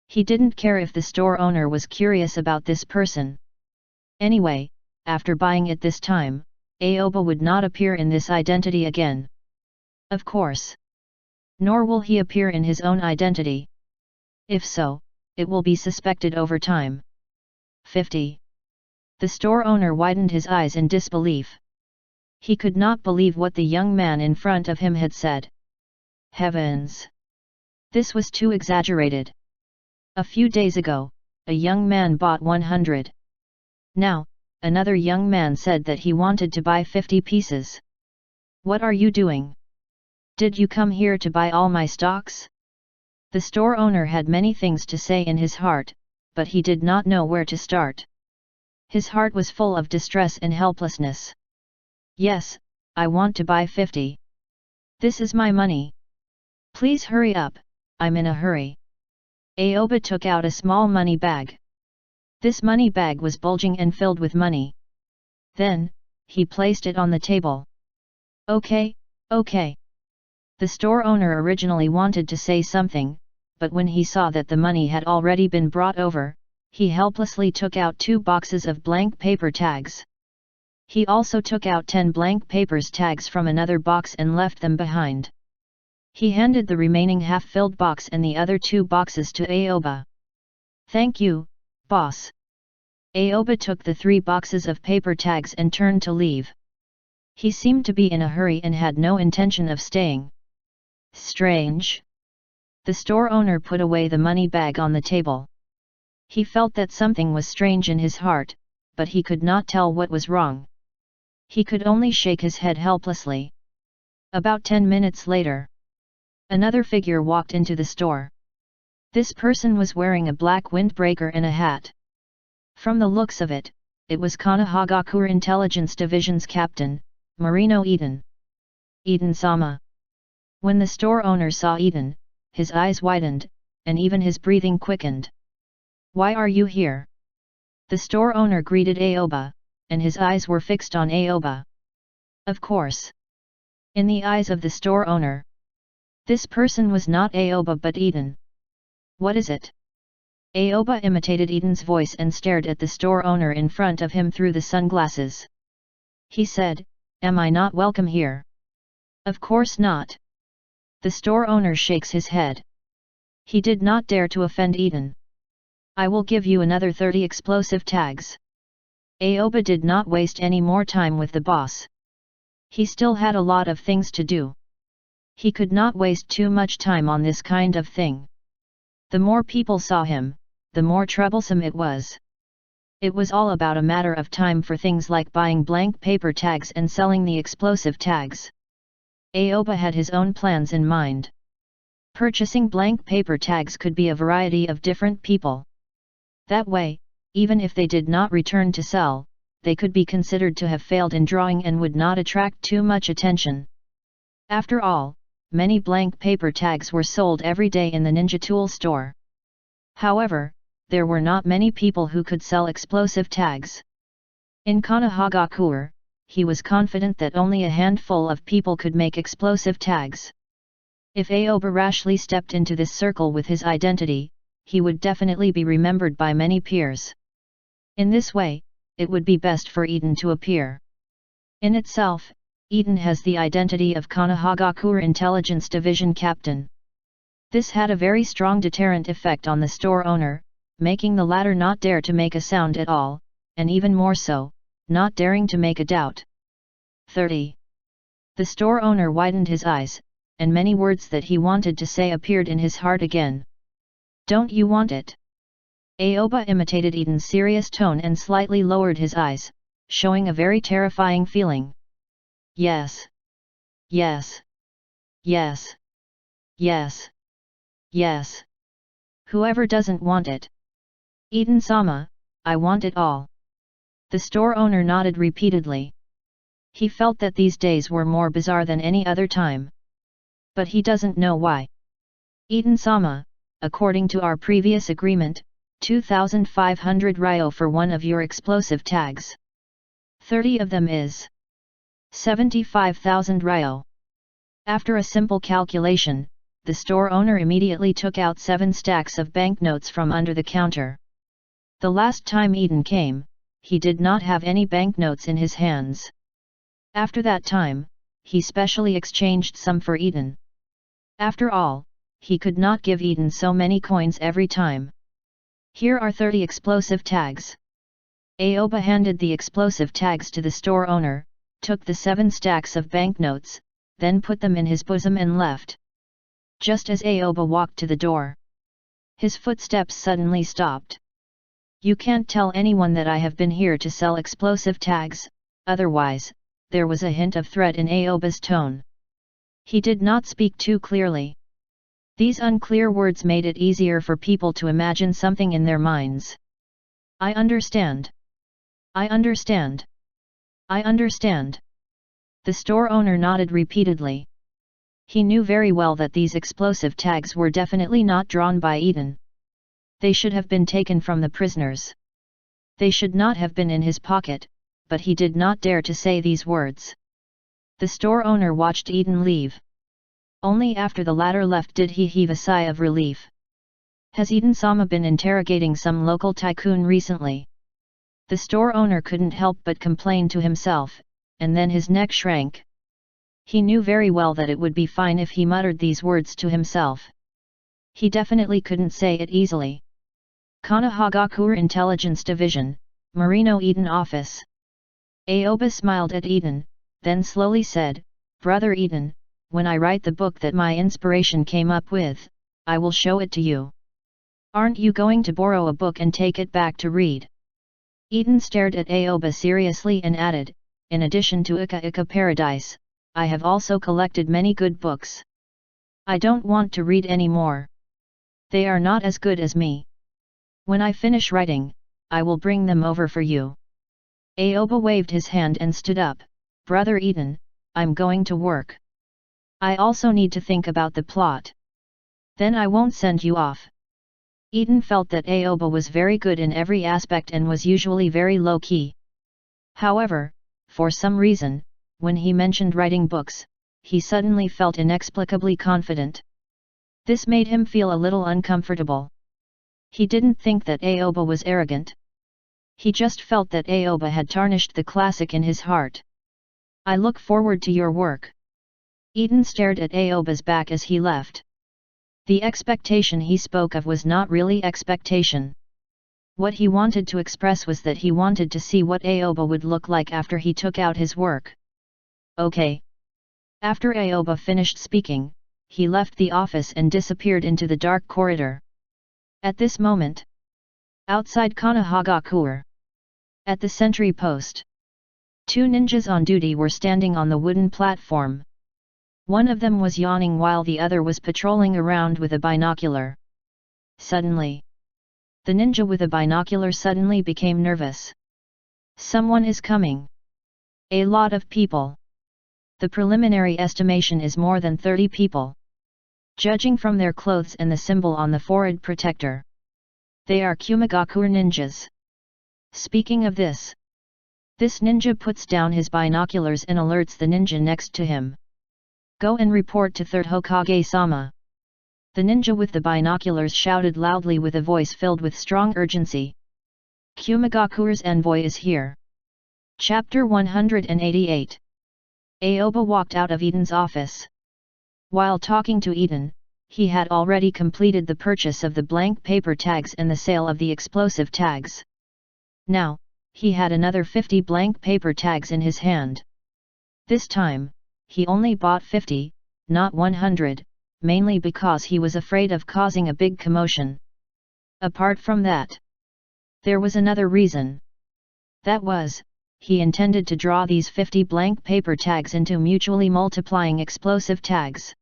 He didn't care if the store owner was curious about this person. Anyway, after buying it this time, Aoba would not appear in this identity again. Of course. Nor will he appear in his own identity. If so, it will be suspected over time. 50. The store owner widened his eyes in disbelief. He could not believe what the young man in front of him had said. Heavens! This was too exaggerated. A few days ago, a young man bought 100. Now, another young man said that he wanted to buy 50 pieces. What are you doing? Did you come here to buy all my stocks? The store owner had many things to say in his heart, but he did not know where to start. His heart was full of distress and helplessness. Yes, I want to buy 50. This is my money. Please hurry up, I'm in a hurry. Aoba took out a small money bag. This money bag was bulging and filled with money. Then, he placed it on the table. Okay. The store owner originally wanted to say something, but when he saw that the money had already been brought over, he helplessly took out 2 boxes of blank paper tags. He also took out 10 blank papers tags from another box and left them behind. He handed the remaining half-filled box and the other 2 boxes to Aoba. Thank you, boss. Aoba took the 3 boxes of paper tags and turned to leave. He seemed to be in a hurry and had no intention of staying. Strange. The store owner put away the money bag on the table. He felt that something was strange in his heart, but he could not tell what was wrong. He could only shake his head helplessly. About 10 minutes later, another figure walked into the store. This person was wearing a black windbreaker and a hat. From the looks of it, it was Konoha Gakure Intelligence Division's captain, Marino Eden. Eden-sama. When the store owner saw Eden, his eyes widened, and even his breathing quickened. Why are you here? The store owner greeted Aoba, and his eyes were fixed on Aoba. Of course. In the eyes of the store owner, this person was not Aoba but Eden. What is it? Aoba imitated Eden's voice and stared at the store owner in front of him through the sunglasses. He said, Am I not welcome here? Of course not. The store owner shakes his head. He did not dare to offend Eden. I will give you another 30 explosive tags. Aoba did not waste any more time with the boss. He still had a lot of things to do. He could not waste too much time on this kind of thing. The more people saw him, the more troublesome it was. It was all about a matter of time for things like buying blank paper tags and selling the explosive tags. Aoba had his own plans in mind. Purchasing blank paper tags could be a variety of different people. That way, even if they did not return to sell, they could be considered to have failed in drawing and would not attract too much attention. After all, many blank paper tags were sold every day in the ninja tool store. However, there were not many people who could sell explosive tags. In Konoha, he was confident that only a handful of people could make explosive tags. If Aoba rashly stepped into this circle with his identity, he would definitely be remembered by many peers. In this way, it would be best for Eden to appear. In itself, Eden has the identity of Konoha Intelligence Division Captain. This had a very strong deterrent effect on the store owner, making the latter not dare to make a sound at all, and even more so, not daring to make a doubt. 30. The store owner widened his eyes, and many words that he wanted to say appeared in his heart again. Don't you want it? Aoba imitated Eden's serious tone and slightly lowered his eyes, showing a very terrifying feeling. Yes. Yes. Yes. Yes. Yes. Whoever doesn't want it? Eden-sama, I want it all. The store owner nodded repeatedly. He felt that these days were more bizarre than any other time. But he doesn't know why. Eden-sama, according to our previous agreement, 2,500 ryo for one of your explosive tags. 30 of them is 75,000 ryo. After a simple calculation, the store owner immediately took out 7 stacks of banknotes from under the counter. The last time Eden came, he did not have any banknotes in his hands. After that time, he specially exchanged some for Eden. After all, he could not give Eden so many coins every time. Here are 30 explosive tags. Aoba handed the explosive tags to the store owner, took the 7 stacks of banknotes, then put them in his bosom and left. Just as Aoba walked to the door, his footsteps suddenly stopped. You can't tell anyone that I have been here to sell explosive tags, otherwise, there was a hint of threat in Aoba's tone. He did not speak too clearly. These unclear words made it easier for people to imagine something in their minds. I understand. I understand. I understand. The store owner nodded repeatedly. He knew very well that these explosive tags were definitely not drawn by Eden. They should have been taken from the prisoners. They should not have been in his pocket, but he did not dare to say these words. The store owner watched Eden leave. Only after the latter left did he heave a sigh of relief. Has Eden-sama been interrogating some local tycoon recently? The store owner couldn't help but complain to himself, and then his neck shrank. He knew very well that it would be fine if he muttered these words to himself. He definitely couldn't say it easily. Konoha Intelligence Division, Marino Eden Office. Aoba smiled at Eden, then slowly said, Brother Eden, when I write the book that my inspiration came up with, I will show it to you. Aren't you going to borrow a book and take it back to read? Eden stared at Aoba seriously and added, in addition to Ika Ika Paradise, I have also collected many good books. I don't want to read any more. They are not as good as me. When I finish writing, I will bring them over for you. Aoba waved his hand and stood up. Brother Eden, I'm going to work. I also need to think about the plot. Then I won't send you off. Eden felt that Aoba was very good in every aspect and was usually very low-key. However, for some reason, when he mentioned writing books, he suddenly felt inexplicably confident. This made him feel a little uncomfortable. He didn't think that Aoba was arrogant. He just felt that Aoba had tarnished the classic in his heart. I look forward to your work. Eden stared at Aoba's back as he left. The expectation he spoke of was not really expectation. What he wanted to express was that he wanted to see what Aoba would look like after he took out his work. Okay. After Aoba finished speaking, he left the office and disappeared into the dark corridor. At this moment, outside Konoha, at the sentry post, 2 ninjas on duty were standing on the wooden platform. One of them was yawning while the other was patrolling around with a binocular. Suddenly, the ninja with a binocular suddenly became nervous. Someone is coming. A lot of people. The preliminary estimation is more than 30 people. Judging from their clothes and the symbol on the forehead protector, they are Kumigaku ninjas. Speaking of this ninja puts down his binoculars and alerts the ninja next to him. Go and report to 3rd Hokage-sama. The ninja with the binoculars shouted loudly with a voice filled with strong urgency. Kumigaku's envoy is here. Chapter 188. Aoba walked out of Eden's office. While talking to Eden, he had already completed the purchase of the blank paper tags and the sale of the explosive tags. Now, he had another 50 blank paper tags in his hand. This time, he only bought 50, not 100, mainly because he was afraid of causing a big commotion. Apart from that, there was another reason. That was, he intended to draw these 50 blank paper tags into mutually multiplying explosive tags.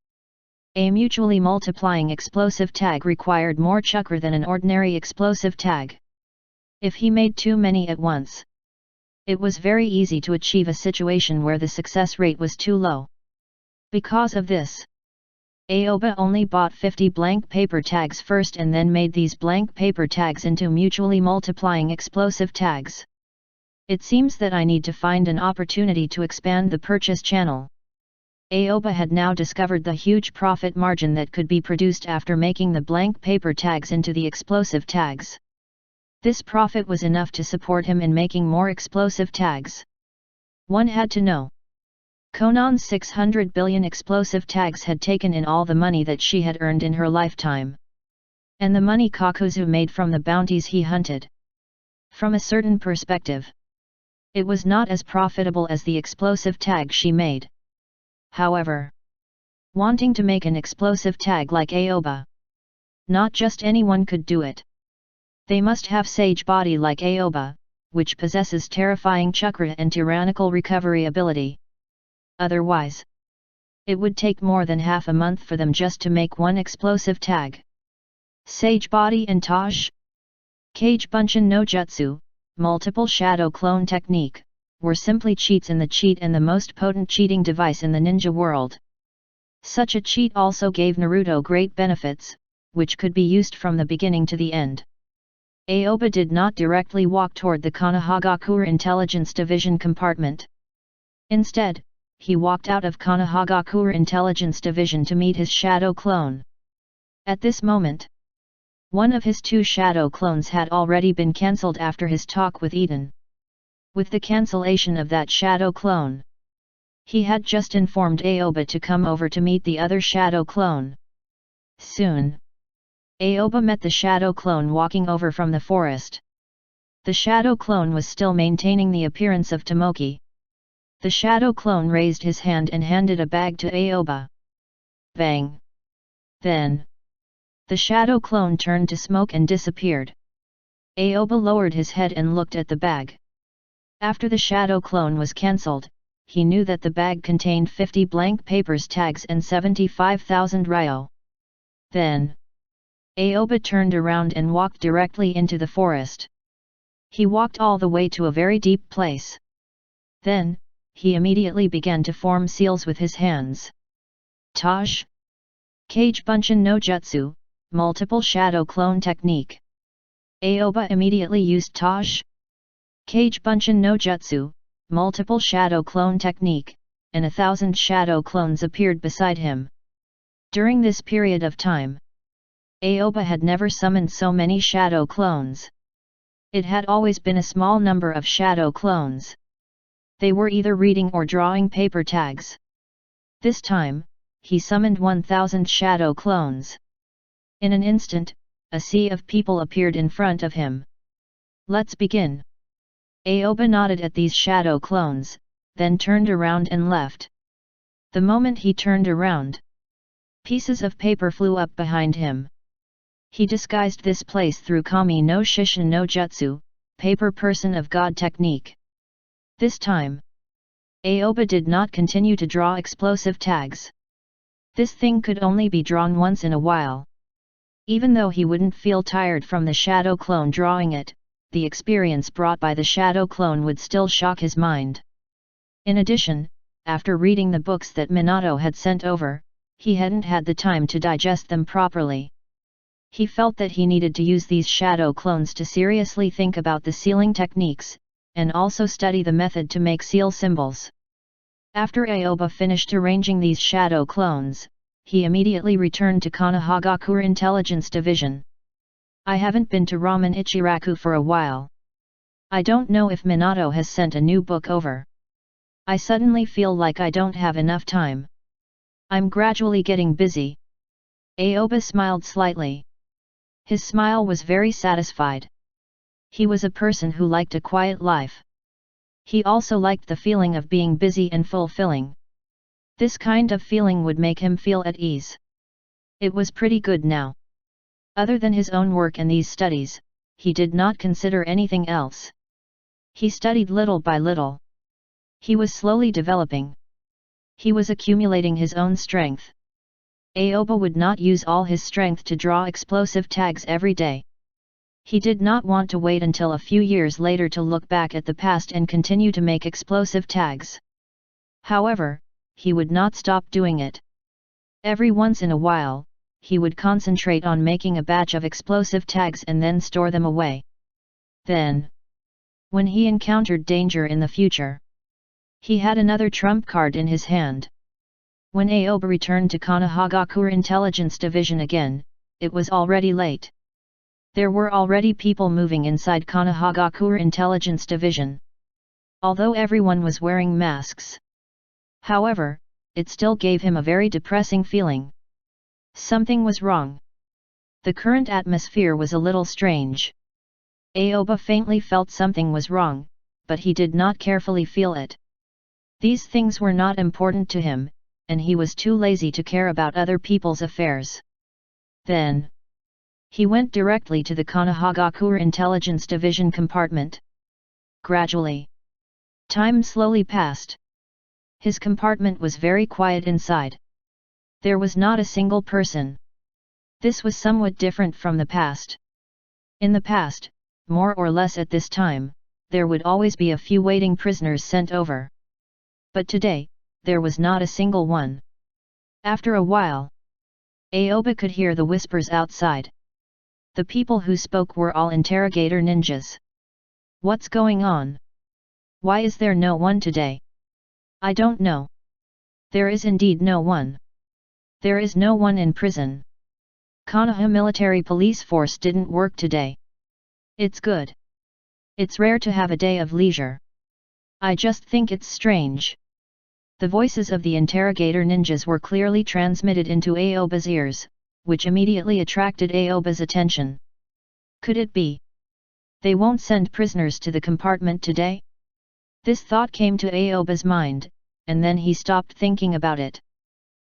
A mutually multiplying explosive tag required more chakra than an ordinary explosive tag. If he made too many at once, it was very easy to achieve a situation where the success rate was too low. Because of this, Aoba only bought 50 blank paper tags first and then made these blank paper tags into mutually multiplying explosive tags. It seems that I need to find an opportunity to expand the purchase channel. Aoba had now discovered the huge profit margin that could be produced after making the blank paper tags into the explosive tags. This profit was enough to support him in making more explosive tags. One had to know. Konan's 600 billion explosive tags had taken in all the money that she had earned in her lifetime. And the money Kakuzu made from the bounties he hunted. From a certain perspective, it was not as profitable as the explosive tag she made. However, wanting to make an explosive tag like Aoba, not just anyone could do it. They must have sage body like Aoba, which possesses terrifying chakra and tyrannical recovery ability. Otherwise, it would take more than half a month for them just to make one explosive tag. Sage body and Taj Kage Bunshin no Jutsu, multiple shadow clone technique, were simply cheats in the cheat and the most potent cheating device in the ninja world. Such a cheat also gave Naruto great benefits, which could be used from the beginning to the end. Aoba did not directly walk toward the Konohagakure Intelligence Division compartment. Instead, he walked out of Konohagakure Intelligence Division to meet his shadow clone. At this moment, one of his 2 shadow clones had already been cancelled after his talk with Eden. With the cancellation of that shadow clone, he had just informed Aoba to come over to meet the other shadow clone. Soon, Aoba met the shadow clone walking over from the forest. The shadow clone was still maintaining the appearance of Tomoki. The shadow clone raised his hand and handed a bag to Aoba. Bang! Then, the shadow clone turned to smoke and disappeared. Aoba lowered his head and looked at the bag. After the shadow clone was cancelled, he knew that the bag contained 50 blank papers tags and 75,000 ryo. Then, Aoba turned around and walked directly into the forest. He walked all the way to a very deep place. Then, he immediately began to form seals with his hands. Taj Kage Bunshin no Jutsu, multiple shadow clone technique. Aoba immediately used Taj Kage Bunshin no Jutsu, multiple shadow clone technique, and 1,000 shadow clones appeared beside him. During this period of time, Aoba had never summoned so many shadow clones. It had always been a small number of shadow clones. They were either reading or drawing paper tags. This time, he summoned 1,000 shadow clones. In an instant, a sea of people appeared in front of him. Let's begin. Aoba nodded at these shadow clones, then turned around and left. The moment he turned around, pieces of paper flew up behind him. He disguised this place through Kami no Shishin no Jutsu, paper person of God technique. This time, Aoba did not continue to draw explosive tags. This thing could only be drawn once in a while. Even though he wouldn't feel tired from the shadow clone drawing it, the experience brought by the shadow clone would still shock his mind. In addition, after reading the books that Minato had sent over, he hadn't had the time to digest them properly. He felt that he needed to use these shadow clones to seriously think about the sealing techniques, and also study the method to make seal symbols. After Aoba finished arranging these shadow clones, he immediately returned to Konohagakure Intelligence Division. I haven't been to Ramen Ichiraku for a while. I don't know if Minato has sent a new book over. I suddenly feel like I don't have enough time. I'm gradually getting busy. Aoba smiled slightly. His smile was very satisfied. He was a person who liked a quiet life. He also liked the feeling of being busy and fulfilling. This kind of feeling would make him feel at ease. It was pretty good now. Other than his own work and these studies, he did not consider anything else. He studied little by little. He was slowly developing. He was accumulating his own strength. Aoba would not use all his strength to draw explosive tags every day. He did not want to wait until a few years later to look back at the past and continue to make explosive tags. However, he would not stop doing it. Every once in a while, he would concentrate on making a batch of explosive tags and then store them away. Then, when he encountered danger in the future, he had another trump card in his hand. When Aoba returned to Konohagakure Intelligence Division again, it was already late. There were already people moving inside Konohagakure Intelligence Division. Although everyone was wearing masks. However, it still gave him a very depressing feeling. Something was wrong. The current atmosphere was a little strange. Aoba faintly felt something was wrong, but he did not carefully feel it. These things were not important to him, and he was too lazy to care about other people's affairs. Then, he went directly to the Konohagakure Intelligence Division compartment. Gradually, time slowly passed. His compartment was very quiet inside. There was not a single person. This was somewhat different from the past. In the past, more or less at this time, there would always be a few waiting prisoners sent over. But today, there was not a single one. After a while, Aoba could hear the whispers outside. The people who spoke were all interrogator ninjas. What's going on? Why is there no one today? I don't know. There is indeed no one. There is no one in prison. Konoha military police force didn't work today. It's good. It's rare to have a day of leisure. I just think it's strange. The voices of the interrogator ninjas were clearly transmitted into Aoba's ears, which immediately attracted Aoba's attention. Could it be? They won't send prisoners to the compartment today? This thought came to Aoba's mind, and then he stopped thinking about it.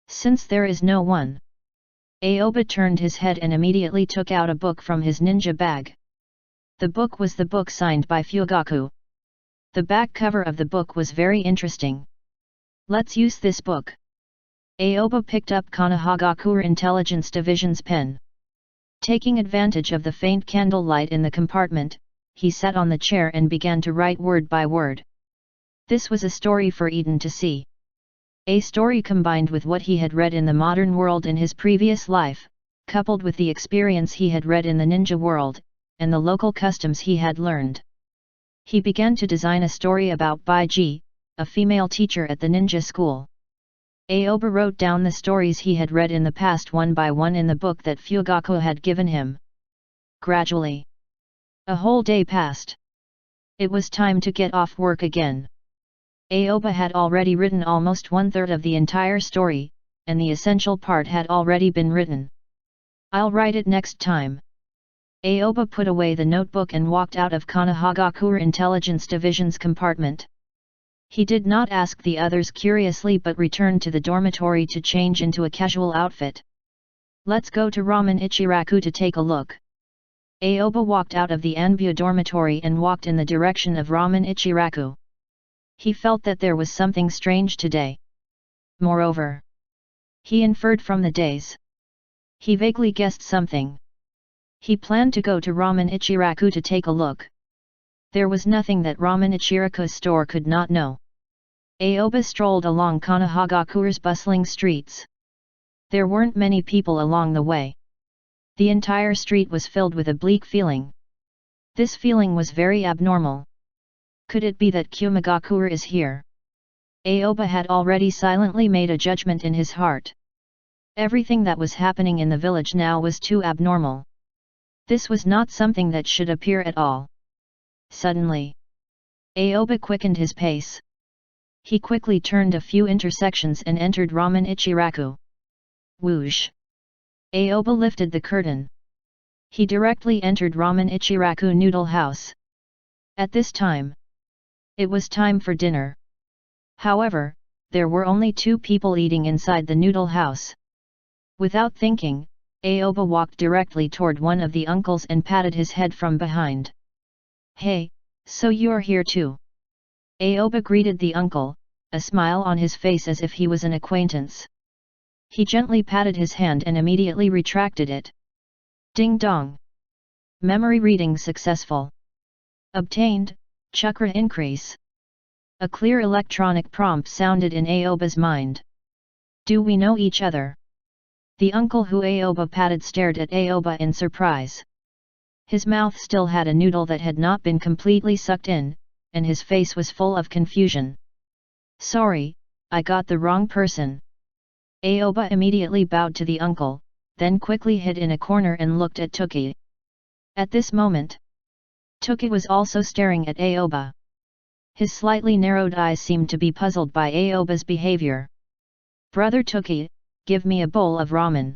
Since there is no one, Aoba turned his head and immediately took out a book from his ninja bag. The book was the book signed by Fugaku. The back cover of the book was very interesting. Let's use this book. Aoba picked up Konohagakure Intelligence Division's pen. Taking advantage of the faint candlelight in the compartment, he sat on the chair and began to write word by word. This was a story for Eden to see. A story combined with what he had read in the modern world in his previous life, coupled with the experience he had read in the ninja world, and the local customs he had learned. He began to design a story about Baiji, a female teacher at the ninja school. Aoba wrote down the stories he had read in the past one by one in the book that Fugaku had given him. Gradually, a whole day passed. It was time to get off work again. Aoba had already written almost one-third of the entire story, and the essential part had already been written. I'll write it next time. Aoba put away the notebook and walked out of Konohagakure Intelligence Division's compartment. He did not ask the others curiously but returned to the dormitory to change into a casual outfit. Let's go to Ramen Ichiraku to take a look. Aoba walked out of the Anbu dormitory and walked in the direction of Ramen Ichiraku. He felt that there was something strange today. Moreover, he inferred from the days. He vaguely guessed something. He planned to go to Ramen Ichiraku to take a look. There was nothing that Ramen Ichiraku's store could not know. Aoba strolled along Konohagakure's bustling streets. There weren't many people along the way. The entire street was filled with a bleak feeling. This feeling was very abnormal. Could it be that Kumagakure is here? Aoba had already silently made a judgment in his heart. Everything that was happening in the village now was too abnormal. This was not something that should appear at all. Suddenly, Aoba quickened his pace. He quickly turned a few intersections and entered Ramen Ichiraku. Whoosh! Aoba lifted the curtain. He directly entered Ramen Ichiraku noodle house. At this time, it was time for dinner. However, there were only 2 people eating inside the noodle house. Without thinking, Aoba walked directly toward one of the uncles and patted his head from behind. Hey, so you're here too? Aoba greeted the uncle, a smile on his face as if he was an acquaintance. He gently patted his hand and immediately retracted it. Ding dong! Memory reading successful. Obtained, chakra increase. A clear electronic prompt sounded in Aoba's mind. Do we know each other? The uncle who Aoba patted stared at Aoba in surprise. His mouth still had a noodle that had not been completely sucked in, and his face was full of confusion. Sorry, I got the wrong person. Aoba immediately bowed to the uncle, then quickly hid in a corner and looked at Tuki. At this moment, Tuki was also staring at Aoba. His slightly narrowed eyes seemed to be puzzled by Aoba's behavior. Brother Tuki, give me a bowl of ramen.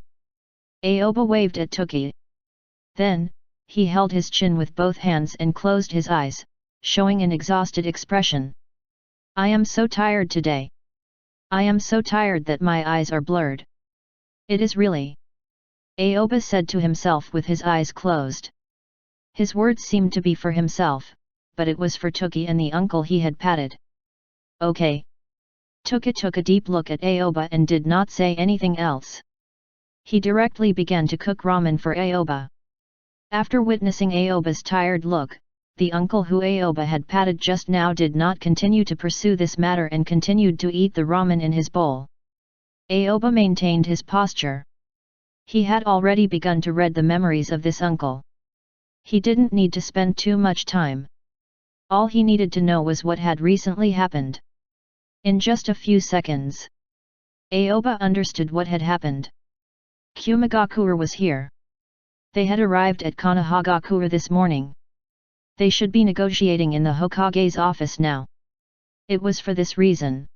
Aoba waved at Tuki. Then, he held his chin with both hands and closed his eyes, showing an exhausted expression. I am so tired today. I am so tired that my eyes are blurred. It is really. Aoba said to himself with his eyes closed. His words seemed to be for himself, but it was for Tuki and the uncle he had patted. Okay. Tuki took a deep look at Aoba and did not say anything else. He directly began to cook ramen for Aoba. After witnessing Aoba's tired look, the uncle who Aoba had patted just now did not continue to pursue this matter and continued to eat the ramen in his bowl. Aoba maintained his posture. He had already begun to read the memories of this uncle. He didn't need to spend too much time. All he needed to know was what had recently happened. In just a few seconds, Aoba understood what had happened. Kumagakure was here. They had arrived at Konohagakure this morning. They should be negotiating in the Hokage's office now. It was for this reason.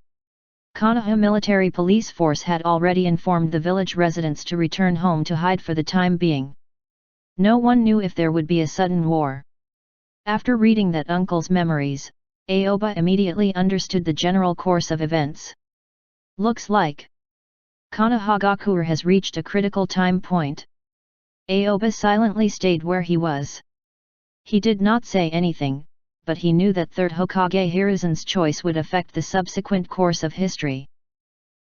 Konoha military police force had already informed the village residents to return home to hide for the time being. No one knew if there would be a sudden war. After reading that uncle's memories, Aoba immediately understood the general course of events. Looks like Konohagakure has reached a critical time point. Aoba silently stayed where he was. He did not say anything, but he knew that third Hokage Hiruzen's choice would affect the subsequent course of history.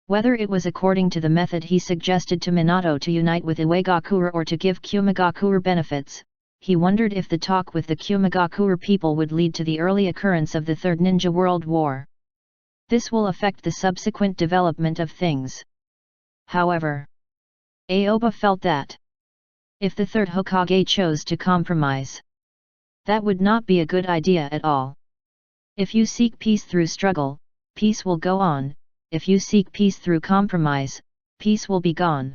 Whether it was according to the method he suggested to Minato to unite with Iwagakure or to give Kumagakure benefits, he wondered if the talk with the Kumagakure people would lead to the early occurrence of the Third Ninja World War. This will affect the subsequent development of things. However, Aoba felt that if the third Hokage chose to compromise, that would not be a good idea at all. If you seek peace through struggle, peace will go on. If you seek peace through compromise, peace will be gone.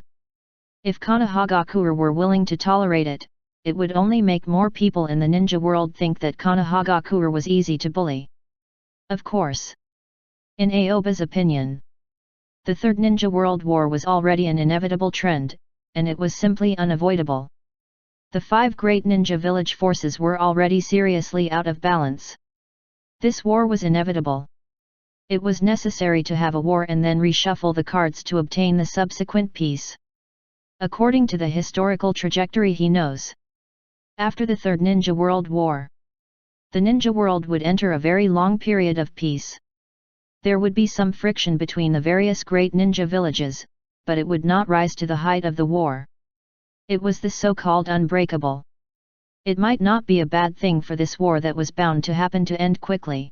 If Konohagakure were willing to tolerate it, it would only make more people in the ninja world think that Konohagakure was easy to bully. Of course, In Aoba's opinion, the Third Ninja World War was already an inevitable trend, and it was simply unavoidable. The 5 great ninja village forces were already seriously out of balance. This war was inevitable. It was necessary to have a war and then reshuffle the cards to obtain the subsequent peace. According to the historical trajectory he knows, after the Third Ninja World War, the ninja world would enter a very long period of peace. There would be some friction between the various great ninja villages, but it would not rise to the height of the war. It was the so-called unbreakable. It might not be a bad thing for this war that was bound to happen to end quickly.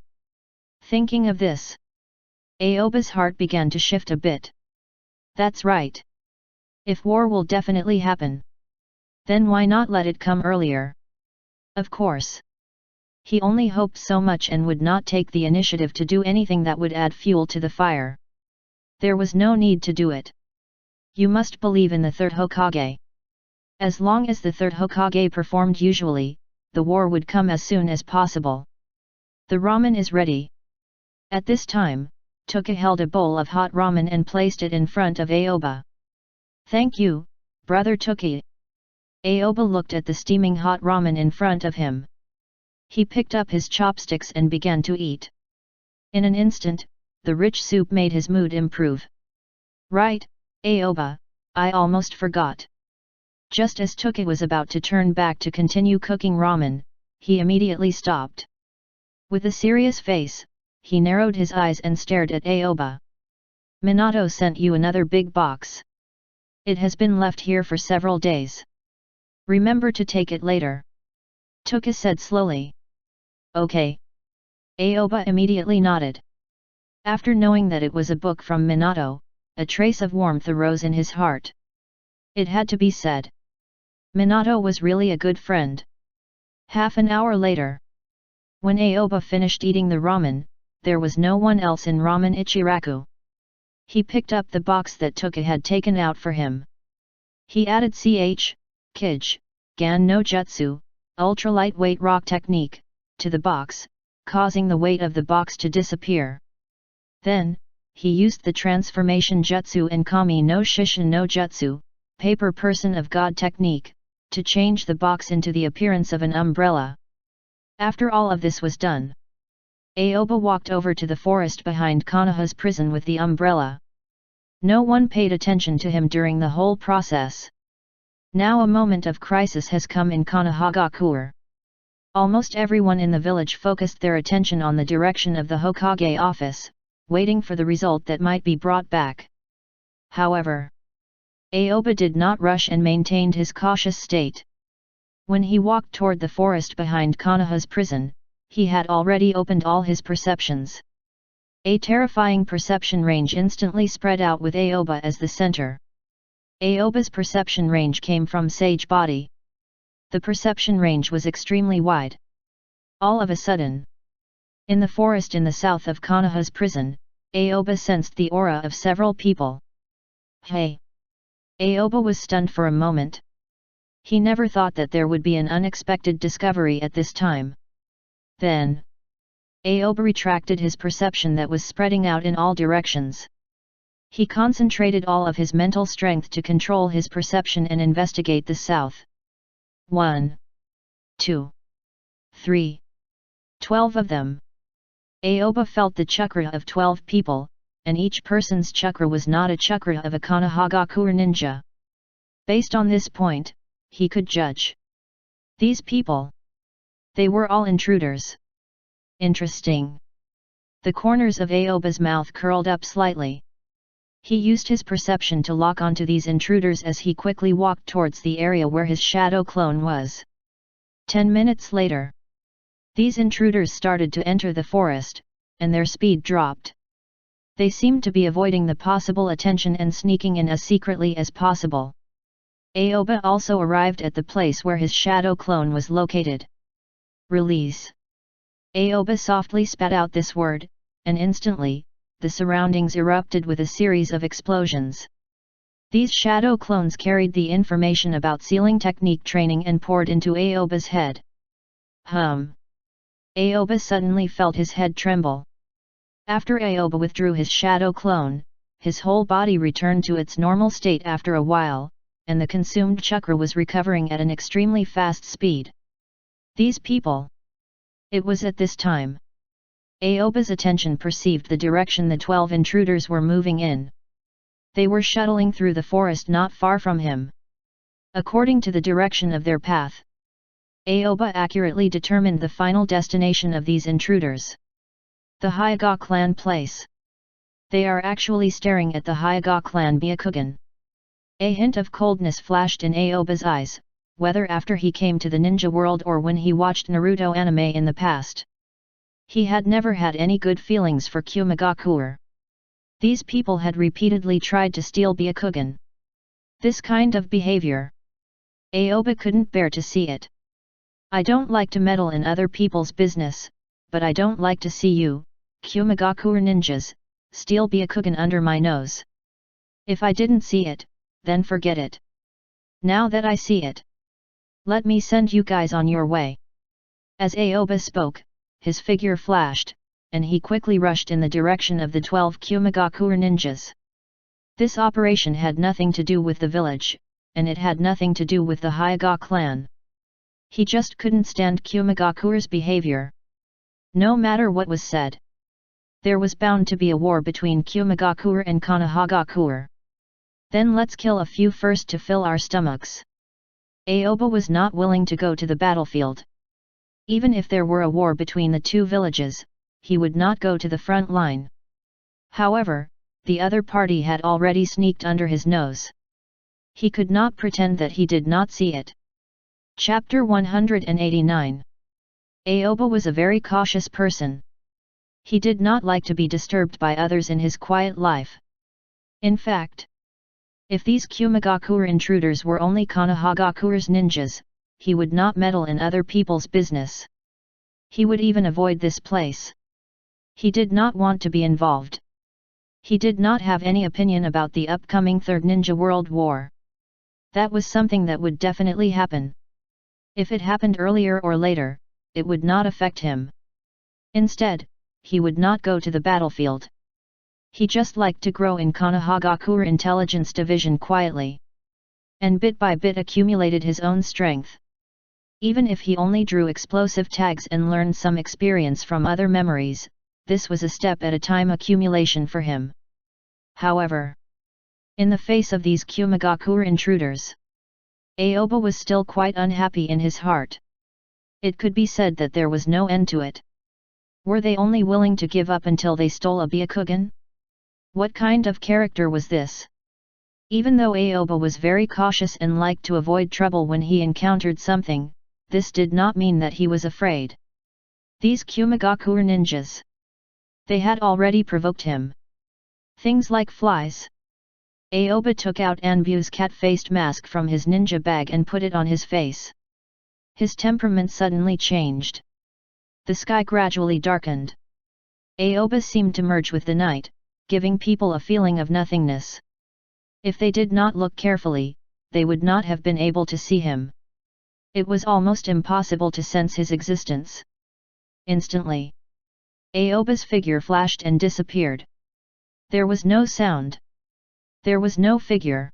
Thinking of this, Aoba's heart began to shift a bit. That's right. If war will definitely happen, then why not let it come earlier? Of course. He only hoped so much and would not take the initiative to do anything that would add fuel to the fire. There was no need to do it. You must believe in the third Hokage. As long as the third Hokage performed usually, the war would come as soon as possible. The ramen is ready. At this time, Tuka held a bowl of hot ramen and placed it in front of Aoba. Thank you, brother Tuki. Aoba looked at the steaming hot ramen in front of him. He picked up his chopsticks and began to eat. In an instant, the rich soup made his mood improve. Right, Aoba, I almost forgot. Just as Tuki was about to turn back to continue cooking ramen, he immediately stopped. With a serious face, he narrowed his eyes and stared at Aoba. Minato sent you another big box. It has been left here for several days. Remember to take it later. Tuka said slowly. Okay. Aoba immediately nodded. After knowing that it was a book from Minato, a trace of warmth arose in his heart. It had to be said. Minato was really a good friend. Half an hour later, when Aoba finished eating the ramen, there was no one else in Ramen Ichiraku. He picked up the box that Tuka had taken out for him. He added Kij, Gan no Jutsu, ultra-lightweight rock technique, to the box, causing the weight of the box to disappear. Then, he used the transformation jutsu and Kami no Shishin no Jutsu, paper person of God technique, to change the box into the appearance of an umbrella. After all of this was done, Aoba walked over to the forest behind Konoha's prison with the umbrella. No one paid attention to him during the whole process. Now a moment of crisis has come in Konohagakure. Almost everyone in the village focused their attention on the direction of the Hokage office, waiting for the result that might be brought back. However, Aoba did not rush and maintained his cautious state. When he walked toward the forest behind Konoha's prison, he had already opened all his perceptions. A terrifying perception range instantly spread out with Aoba as the center. Aoba's perception range came from Sage Body. The perception range was extremely wide. All of a sudden, in the forest in the south of Konoha's prison, Aoba sensed the aura of several people. Hey! Aoba was stunned for a moment. He never thought that there would be an unexpected discovery at this time. Then, Aoba retracted his perception that was spreading out in all directions. He concentrated all of his mental strength to control his perception and investigate the south. 1, 2, 3, 12 of them. Aoba felt the chakra of 12 people, and each person's chakra was not a chakra of a Konohagakure ninja. Based on this point, he could judge. These people. They were all intruders. Interesting. The corners of Aoba's mouth curled up slightly. He used his perception to lock onto these intruders as he quickly walked towards the area where his shadow clone was. 10 minutes later, these intruders started to enter the forest, and their speed dropped. They seemed to be avoiding the possible attention and sneaking in as secretly as possible. Aoba also arrived at the place where his shadow clone was located. Release. Aoba softly spat out this word, and instantly, the surroundings erupted with a series of explosions. These shadow clones carried the information about sealing technique training and poured into Aoba's head. Aoba suddenly felt his head tremble. After Aoba withdrew his shadow clone, his whole body returned to its normal state after a while, and the consumed chakra was recovering at an extremely fast speed. These people. It was at this time Aoba's attention perceived the direction the 12 intruders were moving in. They were shuttling through the forest not far from him. According to the direction of their path, Aoba accurately determined the final destination of these intruders. The Hyuga clan place. They are actually staring at the Hyuga clan Byakugan. A hint of coldness flashed in Aoba's eyes, whether after he came to the ninja world or when he watched Naruto anime in the past. He had never had any good feelings for Kyumigakuer. These people had repeatedly tried to steal Byakugan. This kind of behavior, Aoba couldn't bear to see it. I don't like to meddle in other people's business, but I don't like to see you, Kyumigakuer ninjas, steal Byakugan under my nose. If I didn't see it, then forget it. Now that I see it, let me send you guys on your way. As Aoba spoke, his figure flashed, and he quickly rushed in the direction of the 12 Kyumigakuer ninjas. This operation had nothing to do with the village, and it had nothing to do with the Hyuga clan. He just couldn't stand Kyumigakuer's behavior. No matter what was said, there was bound to be a war between Kyumigakuer and Konohagakuer. Then let's kill a few first to fill our stomachs. Aoba was not willing to go to the battlefield. Even if there were a war between the two villages, he would not go to the front line. However, the other party had already sneaked under his nose. He could not pretend that he did not see it. Chapter 189. Aoba was a very cautious person. He did not like to be disturbed by others in his quiet life. In fact, if these Kyumigakuer intruders were only Konohagakuer's ninjas, he would not meddle in other people's business. He would even avoid this place. He did not want to be involved. He did not have any opinion about the upcoming Third Ninja World War. That was something that would definitely happen. If it happened earlier or later, it would not affect him. Instead, he would not go to the battlefield. He just liked to grow in Konohagakuer Intelligence Division quietly. And bit by bit accumulated his own strength. Even if he only drew explosive tags and learned some experience from other memories, this was a step at a time accumulation for him. However, in the face of these Kyumigakuer intruders, Aoba was still quite unhappy in his heart. It could be said that there was no end to it. Were they only willing to give up until they stole a Byakugan? What kind of character was this? Even though Aoba was very cautious and liked to avoid trouble when he encountered something, this did not mean that he was afraid. These Kyumigakuer ninjas, they had already provoked him. Things like flies. Aoba took out Anbu's cat-faced mask from his ninja bag and put it on his face. His temperament suddenly changed. The sky gradually darkened. Aoba seemed to merge with the night, giving people a feeling of nothingness. If they did not look carefully, they would not have been able to see him. It was almost impossible to sense his existence. Instantly, Aoba's figure flashed and disappeared. There was no sound. There was no figure.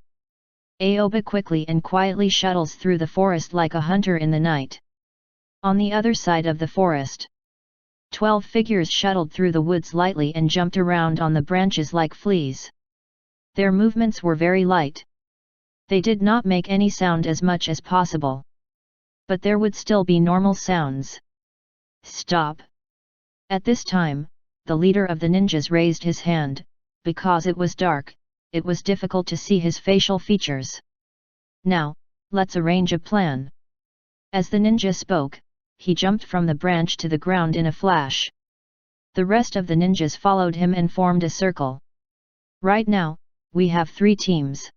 Aoba quickly and quietly shuttles through the forest like a hunter in the night. On the other side of the forest, 12 figures shuttled through the woods lightly and jumped around on the branches like fleas. Their movements were very light. They did not make any sound as much as possible. But there would still be normal sounds. Stop! At this time, the leader of the ninjas raised his hand. Because it was dark, it was difficult to see his facial features. Now, let's arrange a plan. As the ninja spoke, he jumped from the branch to the ground in a flash. The rest of the ninjas followed him and formed a circle. Right now, we have 3 teams.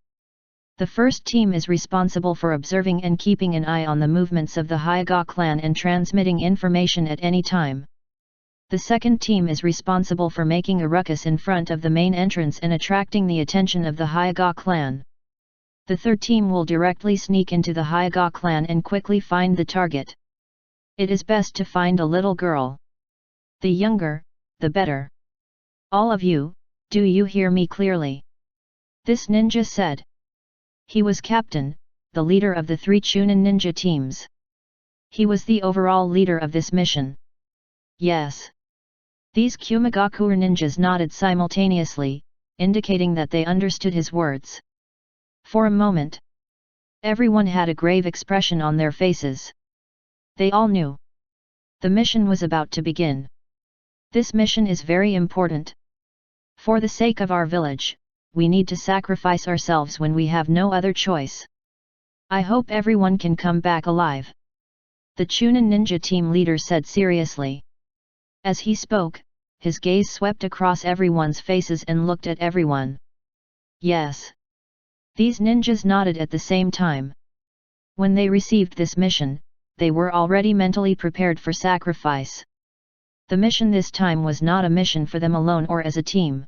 The first team is responsible for observing and keeping an eye on the movements of the Hyuga clan and transmitting information at any time. The second team is responsible for making a ruckus in front of the main entrance and attracting the attention of the Hyuga clan. The third team will directly sneak into the Hyuga clan and quickly find the target. It is best to find a little girl. The younger, the better. All of you, do you hear me clearly? This ninja said. He was captain, the leader of the 3 Chunin ninja teams. He was the overall leader of this mission. Yes. These Kumagakure ninjas nodded simultaneously, indicating that they understood his words. For a moment, everyone had a grave expression on their faces. They all knew. The mission was about to begin. This mission is very important. For the sake of our village, we need to sacrifice ourselves when we have no other choice. I hope everyone can come back alive. The Chunin ninja team leader said seriously. As he spoke, his gaze swept across everyone's faces and looked at everyone. Yes. These ninjas nodded at the same time. When they received this mission, they were already mentally prepared for sacrifice. The mission this time was not a mission for them alone or as a team.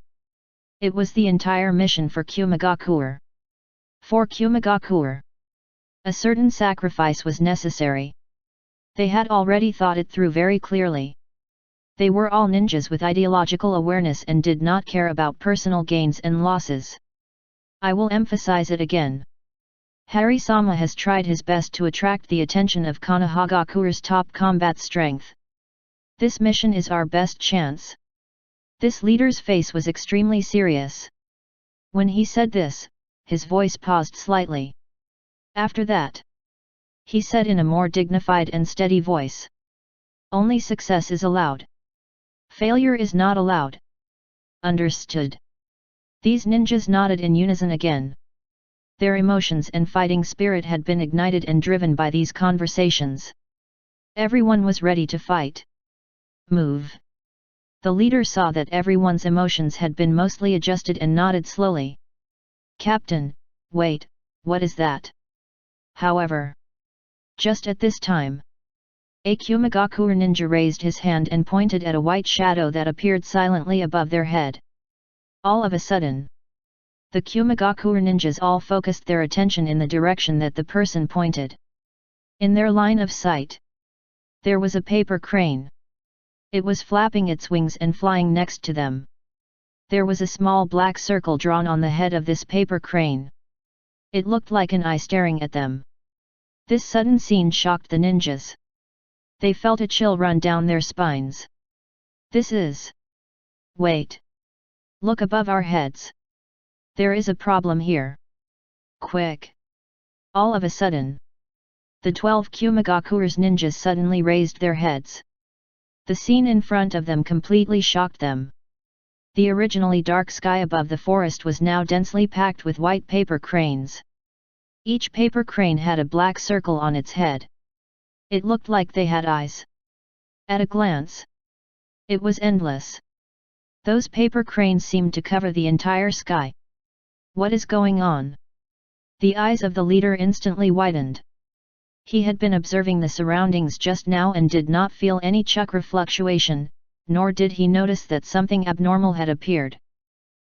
It was the entire mission for Kumagakure. For Kumagakure, a certain sacrifice was necessary. They had already thought it through very clearly. They were all ninjas with ideological awareness and did not care about personal gains and losses. I will emphasize it again. Hari-sama has tried his best to attract the attention of Konohagakure's top combat strength. This mission is our best chance. This leader's face was extremely serious. When he said this, his voice paused slightly. After that, he said in a more dignified and steady voice. Only success is allowed. Failure is not allowed. Understood. These ninjas nodded in unison again. Their emotions and fighting spirit had been ignited and driven by these conversations. Everyone was ready to fight. Move. The leader saw that everyone's emotions had been mostly adjusted and nodded slowly. Captain, wait, what is that? However, just at this time, a Kumagakure ninja raised his hand and pointed at a white shadow that appeared silently above their head. All of a sudden, the Kumagakure ninjas all focused their attention in the direction that the person pointed. In their line of sight, there was a paper crane. It was flapping its wings and flying next to them. There was a small black circle drawn on the head of this paper crane. It looked like an eye staring at them. This sudden scene shocked the ninjas. They felt a chill run down their spines. This is... Wait. Look above our heads. There is a problem here. Quick. All of a sudden, the 12 Kumagakure's ninjas suddenly raised their heads. The scene in front of them completely shocked them. The originally dark sky above the forest was now densely packed with white paper cranes. Each paper crane had a black circle on its head. It looked like they had eyes. At a glance, it was endless. Those paper cranes seemed to cover the entire sky. What is going on? The eyes of the leader instantly widened. He had been observing the surroundings just now and did not feel any chakra fluctuation, nor did he notice that something abnormal had appeared.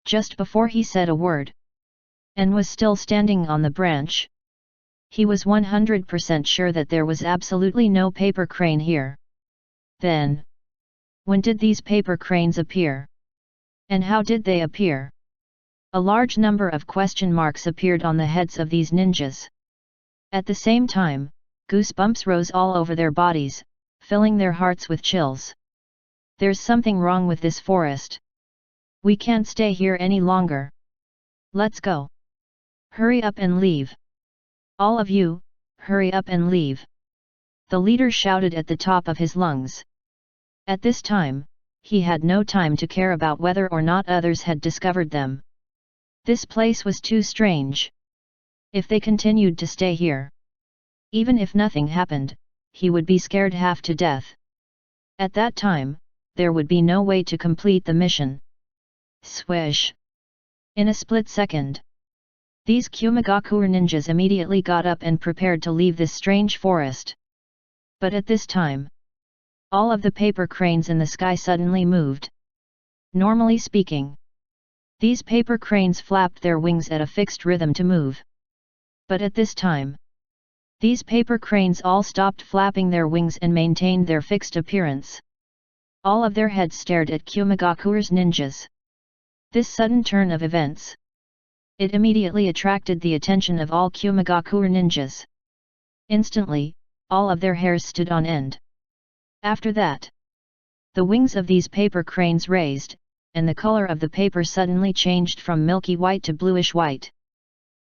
Just before he said a word, and was still standing on the branch, he was 100% sure that there was absolutely no paper crane here. Then, when did these paper cranes appear? And how did they appear? A large number of question marks appeared on the heads of these ninjas. At the same time, goosebumps rose all over their bodies, filling their hearts with chills. There's something wrong with this forest. We can't stay here any longer. Let's go. Hurry up and leave. All of you, hurry up and leave. The leader shouted at the top of his lungs. At this time, he had no time to care about whether or not others had discovered them. This place was too strange. If they continued to stay here, even if nothing happened, he would be scared half to death. At that time, there would be no way to complete the mission. Swish! In a split second, these Kumagakure ninjas immediately got up and prepared to leave this strange forest. But at this time, all of the paper cranes in the sky suddenly moved. Normally speaking, these paper cranes flapped their wings at a fixed rhythm to move. But at this time, these paper cranes all stopped flapping their wings and maintained their fixed appearance. All of their heads stared at Kumagakure's ninjas. This sudden turn of events. It immediately attracted the attention of all Kumagakure ninjas. Instantly, all of their hairs stood on end. After that, the wings of these paper cranes raised, and the color of the paper suddenly changed from milky white to bluish white.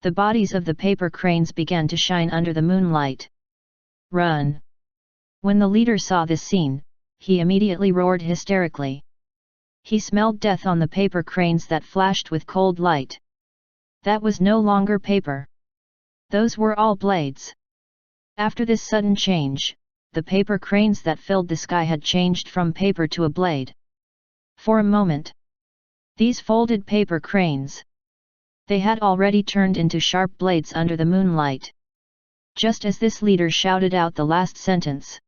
The bodies of the paper cranes began to shine under the moonlight. Run! When the leader saw this scene, he immediately roared hysterically. He smelled death on the paper cranes that flashed with cold light. That was no longer paper. Those were all blades. After this sudden change, the paper cranes that filled the sky had changed from paper to a blade. For a moment, these folded paper cranes, they had already turned into sharp blades under the moonlight. Just as this leader shouted out the last sentence,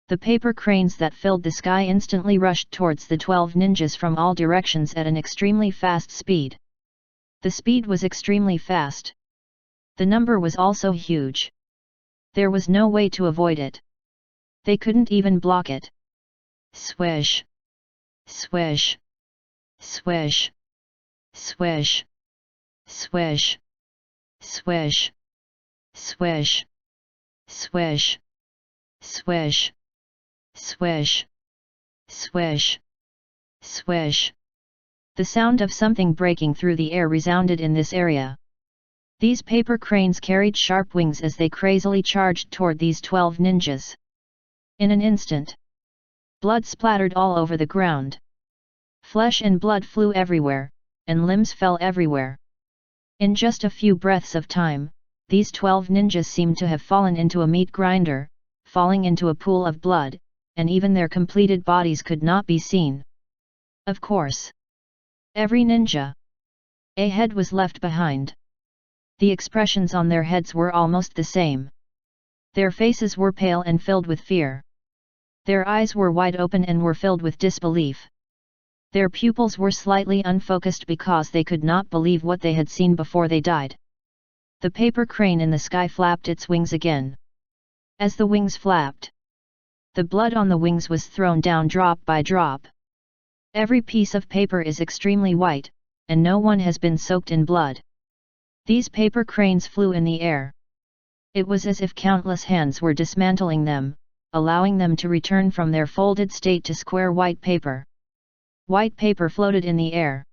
the paper cranes that filled the sky instantly rushed towards the 12 ninjas from all directions at an extremely fast speed. The speed was extremely fast. The number was also huge. There was no way to avoid it. They couldn't even block it. Swish! Swish! Swish! Swish! Swish! Swish! Swish! Swish! Swish! Swish! Swish! Swish! The sound of something breaking through the air resounded in this area. These paper cranes carried sharp wings as they crazily charged toward these 12 ninjas. In an instant, blood splattered all over the ground. Flesh and blood flew everywhere, and limbs fell everywhere. In just a few breaths of time, these 12 ninjas seemed to have fallen into a meat grinder, falling into a pool of blood, and even their completed bodies could not be seen. Of course, every ninja, a head was left behind. The expressions on their heads were almost the same. Their faces were pale and filled with fear. Their eyes were wide open and were filled with disbelief. Their pupils were slightly unfocused because they could not believe what they had seen before they died. The paper crane in the sky flapped its wings again. As the wings flapped, the blood on the wings was thrown down drop by drop. Every piece of paper is extremely white, and no one has been soaked in blood. These paper cranes flew in the air. It was as if countless hands were dismantling them, allowing them to return from their folded state to square white paper. White paper floated in the air.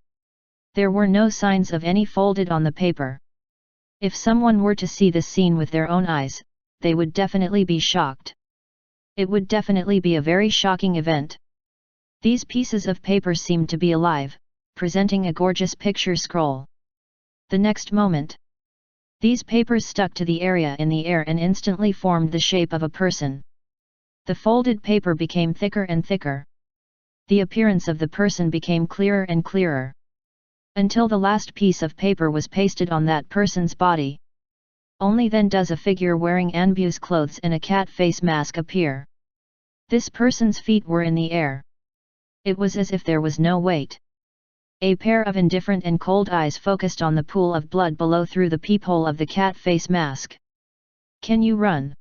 There were no signs of any folded on the paper. If someone were to see this scene with their own eyes, they would definitely be shocked. It would definitely be a very shocking event. These pieces of paper seemed to be alive, presenting a gorgeous picture scroll. The next moment, these papers stuck to the area in the air and instantly formed the shape of a person. The folded paper became thicker and thicker. The appearance of the person became clearer and clearer. Until the last piece of paper was pasted on that person's body. Only then does a figure wearing Anbu's clothes and a cat face mask appear. This person's feet were in the air. It was as if there was no weight. A pair of indifferent and cold eyes focused on the pool of blood below through the peephole of the cat face mask. "Can you run?"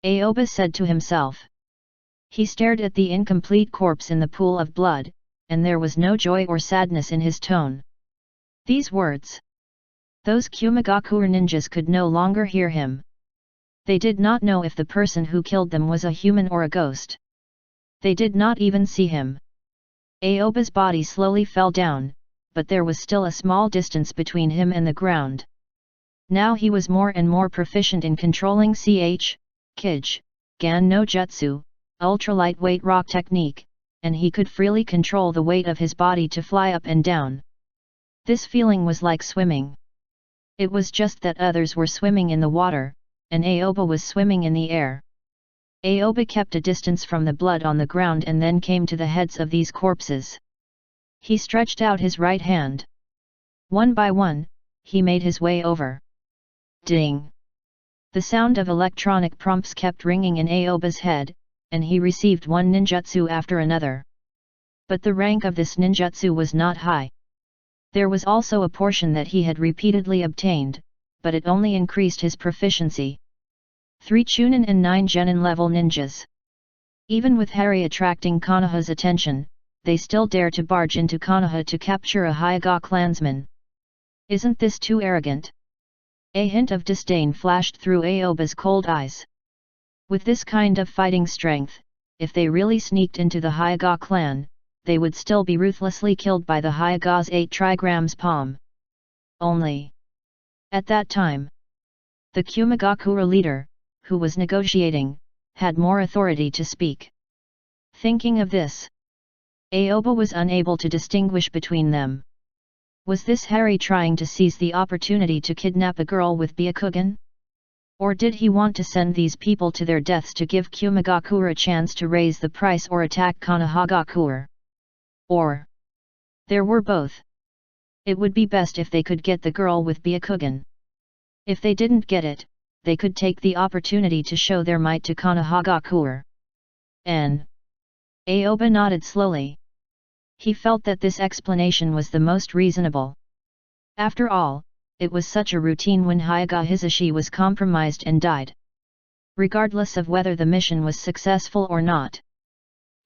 Aoba said to himself. He stared at the incomplete corpse in the pool of blood, and there was no joy or sadness in his tone. These words. Those Kumagakure ninjas could no longer hear him. They did not know if the person who killed them was a human or a ghost. They did not even see him. Aoba's body slowly fell down, but there was still a small distance between him and the ground. Now he was more and more proficient in controlling Kij, Gan no Jutsu, ultra-lightweight rock technique, and he could freely control the weight of his body to fly up and down. This feeling was like swimming. It was just that others were swimming in the water, and Aoba was swimming in the air. Aoba kept a distance from the blood on the ground and then came to the heads of these corpses. He stretched out his right hand. One by one, he made his way over. Ding! The sound of electronic prompts kept ringing in Aoba's head, and he received one ninjutsu after another. But the rank of this ninjutsu was not high. There was also a portion that he had repeatedly obtained, but it only increased his proficiency. 3 Chunin and 9 Genin level ninjas. Even with Harry attracting Konoha's attention, they still dare to barge into Konoha to capture a Hyuga clansman. Isn't this too arrogant? A hint of disdain flashed through Aoba's cold eyes. With this kind of fighting strength, if they really sneaked into the Hyuga clan, they would still be ruthlessly killed by the Hyuga's 8 trigrams palm. Only. At that time, the Kumigakura leader, who was negotiating, had more authority to speak. Thinking of this, Aoba was unable to distinguish between them. Was this Harry trying to seize the opportunity to kidnap a girl with Byakugan? Or did he want to send these people to their deaths to give Kumigakura a chance to raise the price or attack Konohagakure? Or there were both. It would be best if they could get the girl with Byakugan. If they didn't get it, they could take the opportunity to show their might to Konohagakure. Aoba nodded slowly. He felt that this explanation was the most reasonable. After all, it was such a routine when Hyuga Hisashi was compromised and died. Regardless of whether the mission was successful or not,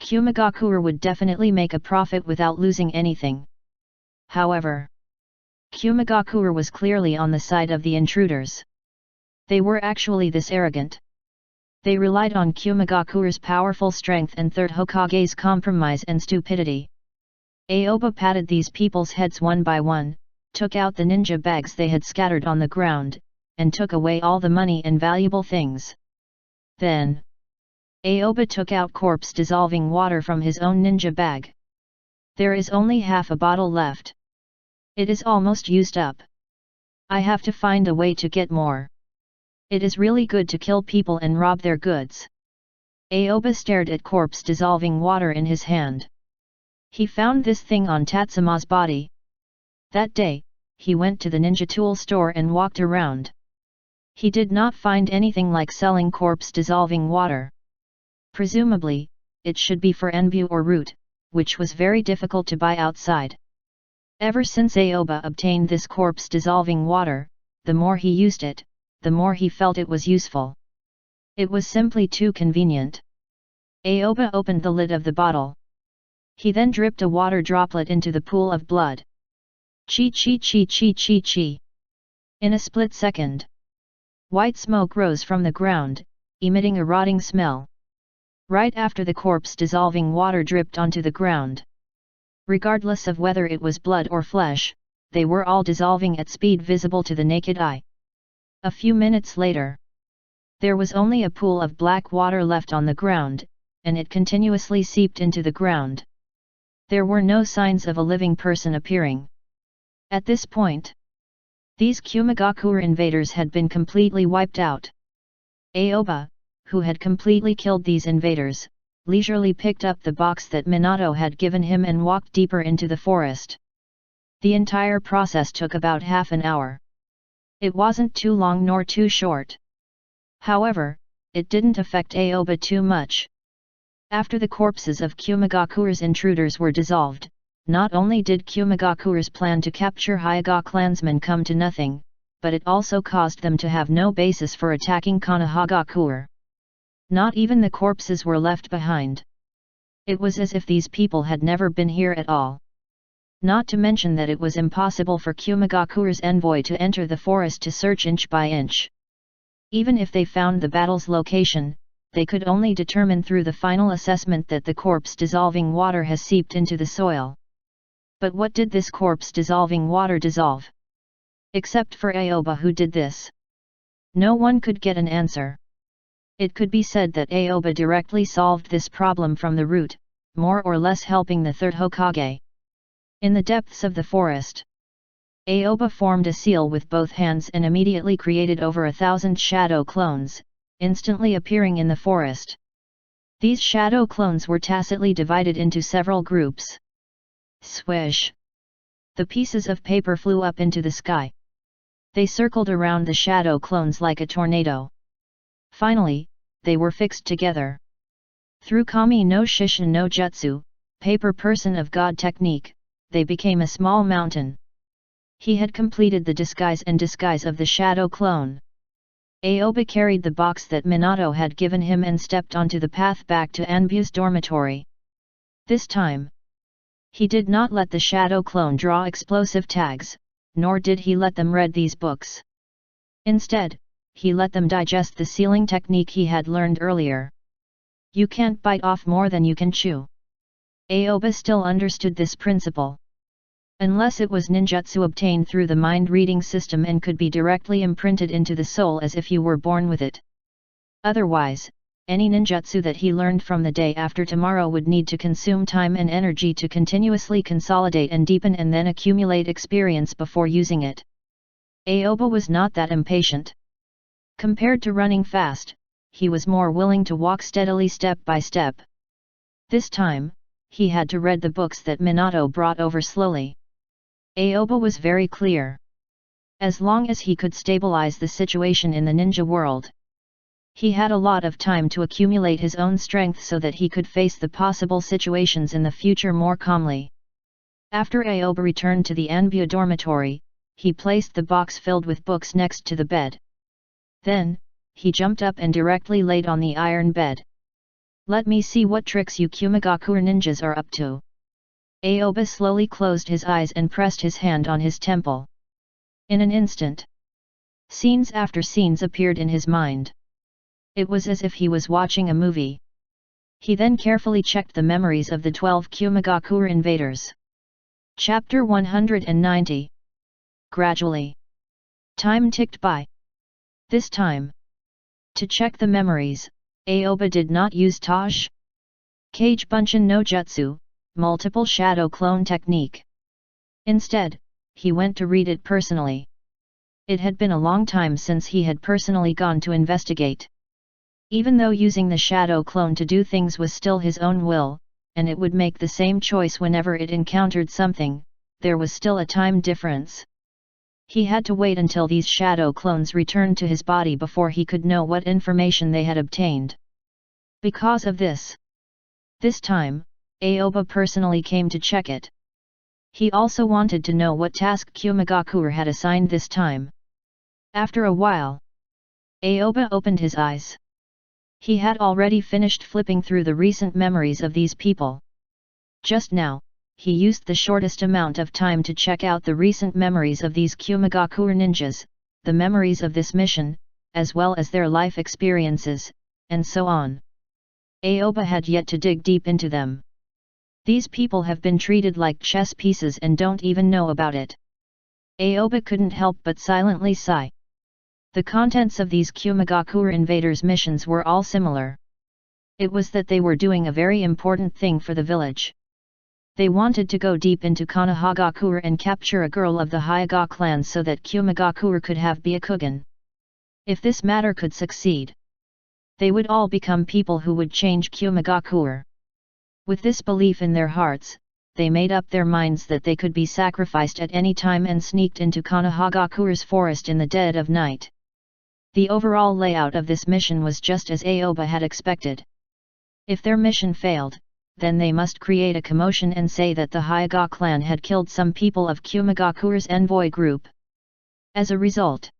Kumigakura would definitely make a profit without losing anything. However, Kumigakura was clearly on the side of the intruders. They were actually this arrogant. They relied on Kumigakura's powerful strength and Third Hokage's compromise and stupidity. Aoba patted these people's heads one by one, took out the ninja bags they had scattered on the ground, and took away all the money and valuable things. Then, Aoba took out corpse-dissolving water from his own ninja bag. There is only half a bottle left. It is almost used up. I have to find a way to get more. It is really good to kill people and rob their goods. Aoba stared at corpse-dissolving water in his hand. He found this thing on Tatsuma's body. That day, he went to the ninja tool store and walked around. He did not find anything like selling corpse-dissolving water. Presumably, it should be for Anbu or root, which was very difficult to buy outside. Ever since Aoba obtained this corpse-dissolving water, the more he used it, the more he felt it was useful. It was simply too convenient. Aoba opened the lid of the bottle. He then dripped a water droplet into the pool of blood. Chi chi chi chi chi chi. In a split second, white smoke rose from the ground, emitting a rotting smell. Right after the corpse-dissolving water dripped onto the ground. Regardless of whether it was blood or flesh, they were all dissolving at speed visible to the naked eye. A few minutes later, there was only a pool of black water left on the ground, and it continuously seeped into the ground. There were no signs of a living person appearing. At this point, these Kumigakura invaders had been completely wiped out. Aoba, who had completely killed these invaders, leisurely picked up the box that Minato had given him and walked deeper into the forest. The entire process took about half an hour. It wasn't too long nor too short. However, it didn't affect Aoba too much. After the corpses of Kumigakura's intruders were dissolved, not only did Kumigakura's plan to capture Hyuga clansmen come to nothing, but it also caused them to have no basis for attacking Konohagakure. Not even the corpses were left behind. It was as if these people had never been here at all. Not to mention that it was impossible for Kumigakura's envoy to enter the forest to search inch by inch. Even if they found the battle's location, they could only determine through the final assessment that the corpse-dissolving water has seeped into the soil. But what did this corpse-dissolving water dissolve? Except for Aoba, who did this, no one could get an answer. It could be said that Aoba directly solved this problem from the root, more or less helping the third Hokage. In the depths of the forest, Aoba formed a seal with both hands and immediately created over 1,000 shadow clones, instantly appearing in the forest. These shadow clones were tacitly divided into several groups. Swish! The pieces of paper flew up into the sky. They circled around the shadow clones like a tornado. Finally, they were fixed together. Through Kami no Shishin no Jutsu, paper person of God technique, they became a small mountain. He had completed the disguise of the shadow clone. Aoba carried the box that Minato had given him and stepped onto the path back to Anbu's dormitory. This time, He did not let the shadow clone draw explosive tags, nor did he let them read these books. Instead, he let them digest the sealing technique he had learned earlier. You can't bite off more than you can chew. Aoba still understood this principle. Unless it was ninjutsu obtained through the mind-reading system and could be directly imprinted into the soul as if you were born with it. Otherwise, any ninjutsu that he learned from the day after tomorrow would need to consume time and energy to continuously consolidate and deepen and then accumulate experience before using it. Aoba was not that impatient. Compared to running fast, he was more willing to walk steadily step by step. This time, he had to read the books that Minato brought over slowly. Aoba was very clear. As long as he could stabilize the situation in the ninja world, he had a lot of time to accumulate his own strength so that he could face the possible situations in the future more calmly. After Aoba returned to the Anbu dormitory, he placed the box filled with books next to the bed. Then, he jumped up and directly laid on the iron bed. Let me see what tricks you Kumigakure ninjas are up to. Aoba slowly closed his eyes and pressed his hand on his temple. In an instant, scenes after scenes appeared in his mind. It was as if he was watching a movie. He then carefully checked the memories of the 12 Kumigakure invaders. Chapter 190. Gradually, time ticked by. This time, to check the memories, Aoba did not use Taj Kage Bunshin no Jutsu, multiple shadow clone technique. Instead, he went to read it personally. It had been a long time since he had personally gone to investigate. Even though using the shadow clone to do things was still his own will, and it would make the same choice whenever it encountered something, there was still a time difference. He had to wait until these shadow clones returned to his body before he could know what information they had obtained. Because of this time, Aoba personally came to check it. He also wanted to know what task Kumigakure had assigned this time. After a while, Aoba opened his eyes. He had already finished flipping through the recent memories of these people. Just now, he used the shortest amount of time to check out the recent memories of these Kumigakure ninjas, the memories of this mission, as well as their life experiences, and so on. Aoba had yet to dig deep into them. These people have been treated like chess pieces and don't even know about it. Aoba couldn't help but silently sigh. The contents of these Kumigakure invaders' missions were all similar. It was that they were doing a very important thing for the village. They wanted to go deep into Konohagakure and capture a girl of the Hyuga clan so that Kumigakure could have Byakugan. If this matter could succeed, they would all become people who would change Kumigakure. With this belief in their hearts, they made up their minds that they could be sacrificed at any time and sneaked into Konohagakure's forest in the dead of night. The overall layout of this mission was just as Aoba had expected. If their mission failed, then they must create a commotion and say that the Hyuga clan had killed some people of Kumigakure's envoy group. As a result,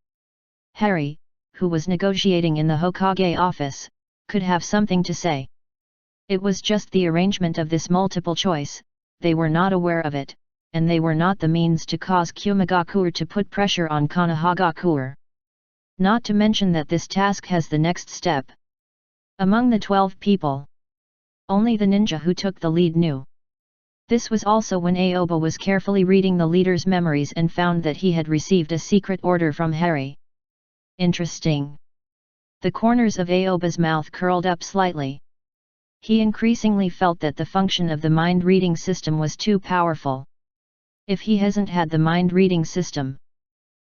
Harry, who was negotiating in the Hokage office, could have something to say. It was just the arrangement of this multiple choice, they were not aware of it, and they were not the means to cause Kumigakure to put pressure on Konohagakure. Not to mention that this task has the next step. Among the 12 people, only the ninja who took the lead knew. This was also when Aoba was carefully reading the leader's memories and found that he had received a secret order from Harry. Interesting. The corners of Aoba's mouth curled up slightly. He increasingly felt that the function of the mind-reading system was too powerful. If he hasn't had the mind-reading system,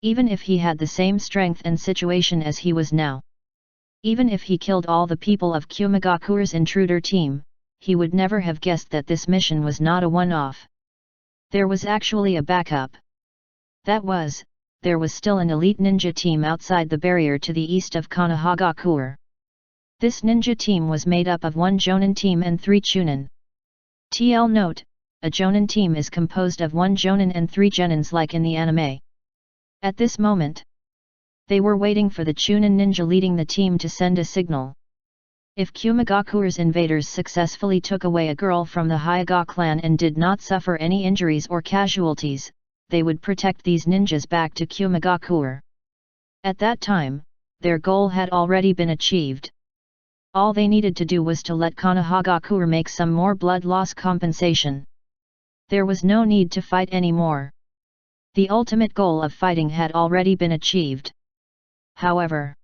even if he had the same strength and situation as he was now, even if he killed all the people of Kumigakure's intruder team, he would never have guessed that this mission was not a one-off. There was actually a backup. That was, there was still an elite ninja team outside the barrier to the east of Konohagakure. This ninja team was made up of 1 Jonin team and 3 Chunin. TL note, a Jonin team is composed of 1 Jonin and 3 Genins like in the anime. At this moment, they were waiting for the Chunin ninja leading the team to send a signal. If Kumagakure's invaders successfully took away a girl from the Hyuga clan and did not suffer any injuries or casualties, they would protect these ninjas back to Kumagakure. At that time, their goal had already been achieved. All they needed to do was to let Konohagakure make some more blood loss compensation. There was no need to fight anymore. The ultimate goal of fighting had already been achieved. However,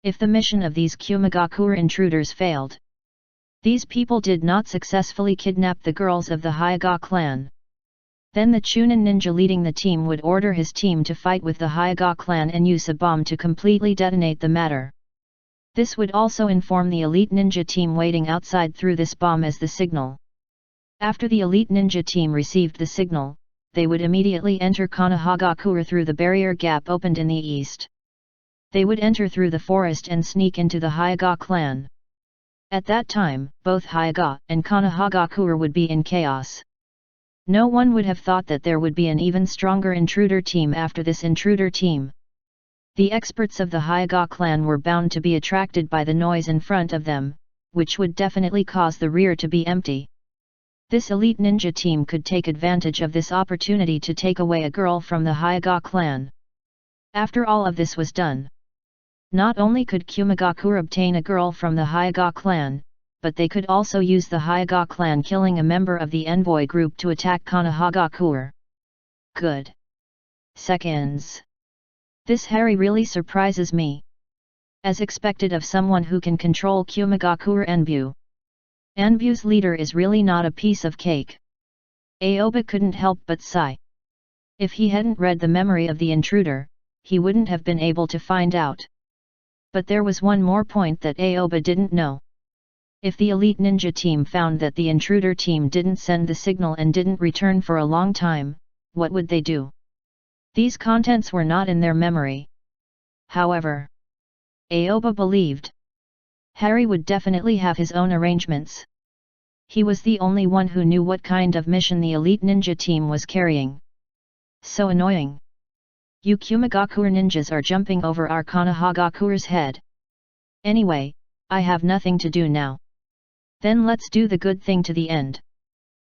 if the mission of these Kumagakure intruders failed, these people did not successfully kidnap the girls of the Hyuga clan, then the Chunin ninja leading the team would order his team to fight with the Hyuga clan and use a bomb to completely detonate the matter. This would also inform the elite ninja team waiting outside through this bomb as the signal. After the elite ninja team received the signal, they would immediately enter Konohagakure through the barrier gap opened in the east. They would enter through the forest and sneak into the Hyuga clan. At that time, both Hyuga and Konohagakure would be in chaos. No one would have thought that there would be an even stronger intruder team after this intruder team. The experts of the Hyuga clan were bound to be attracted by the noise in front of them, which would definitely cause the rear to be empty. This elite ninja team could take advantage of this opportunity to take away a girl from the Hyuga clan. After all of this was done, not only could Kumagakure obtain a girl from the Hyuga clan, but they could also use the Hyuga clan killing a member of the envoy group to attack Konohagakure. Good. Seconds. This Harry really surprises me. As expected of someone who can control Kumagakure Anbu. Anbu's leader is really not a piece of cake. Aoba couldn't help but sigh. If he hadn't read the memory of the intruder, he wouldn't have been able to find out. But there was one more point that Aoba didn't know. If the elite ninja team found that the intruder team didn't send the signal and didn't return for a long time, what would they do? These contents were not in their memory. However, Aoba believed Harry would definitely have his own arrangements. He was the only one who knew what kind of mission the elite ninja team was carrying. So annoying. You Kumagakure ninjas are jumping over our Konohagakure's head. Anyway, I have nothing to do now. Then let's do the good thing to the end.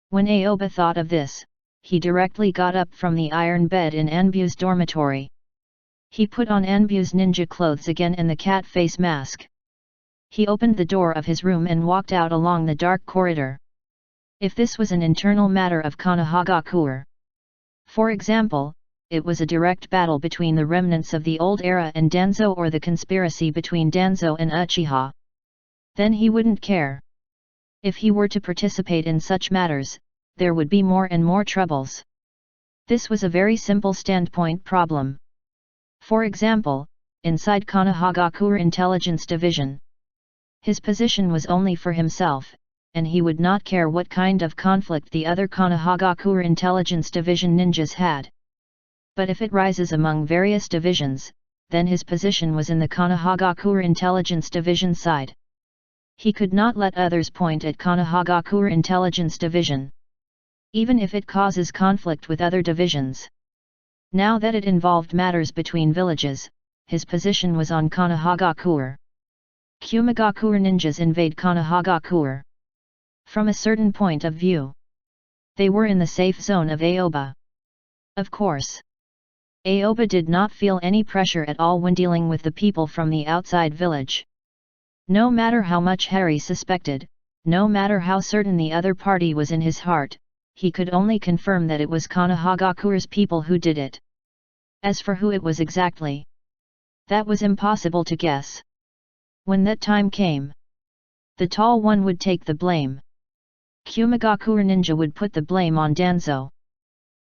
When Aoba thought of this, he directly got up from the iron bed in Anbu's dormitory. He put on Anbu's ninja clothes again and the cat face mask. He opened the door of his room and walked out along the dark corridor. If this was an internal matter of Konohagakure, for example, it was a direct battle between the remnants of the old era and Danzo or the conspiracy between Danzo and Uchiha, then he wouldn't care. If he were to participate in such matters, there would be more and more troubles. This was a very simple standpoint problem. For example, inside Konohagakure Intelligence Division, his position was only for himself, and he would not care what kind of conflict the other Konohagakure Intelligence Division ninjas had. But if it rises among various divisions, then his position was in the Konohagakure Intelligence Division side. He could not let others point at Konohagakure Intelligence Division, even if it causes conflict with other divisions. Now that it involved matters between villages, his position was on Konohagakure. Kumagakure ninjas invade Konohagakure. From a certain point of view, they were in the safe zone of Aoba. Of course, Aoba did not feel any pressure at all when dealing with the people from the outside village. No matter how much Harry suspected, no matter how certain the other party was in his heart, he could only confirm that it was Konohagakure's people who did it. As for who it was exactly, that was impossible to guess. When that time came, the tall one would take the blame. Kumagakure ninja would put the blame on Danzo.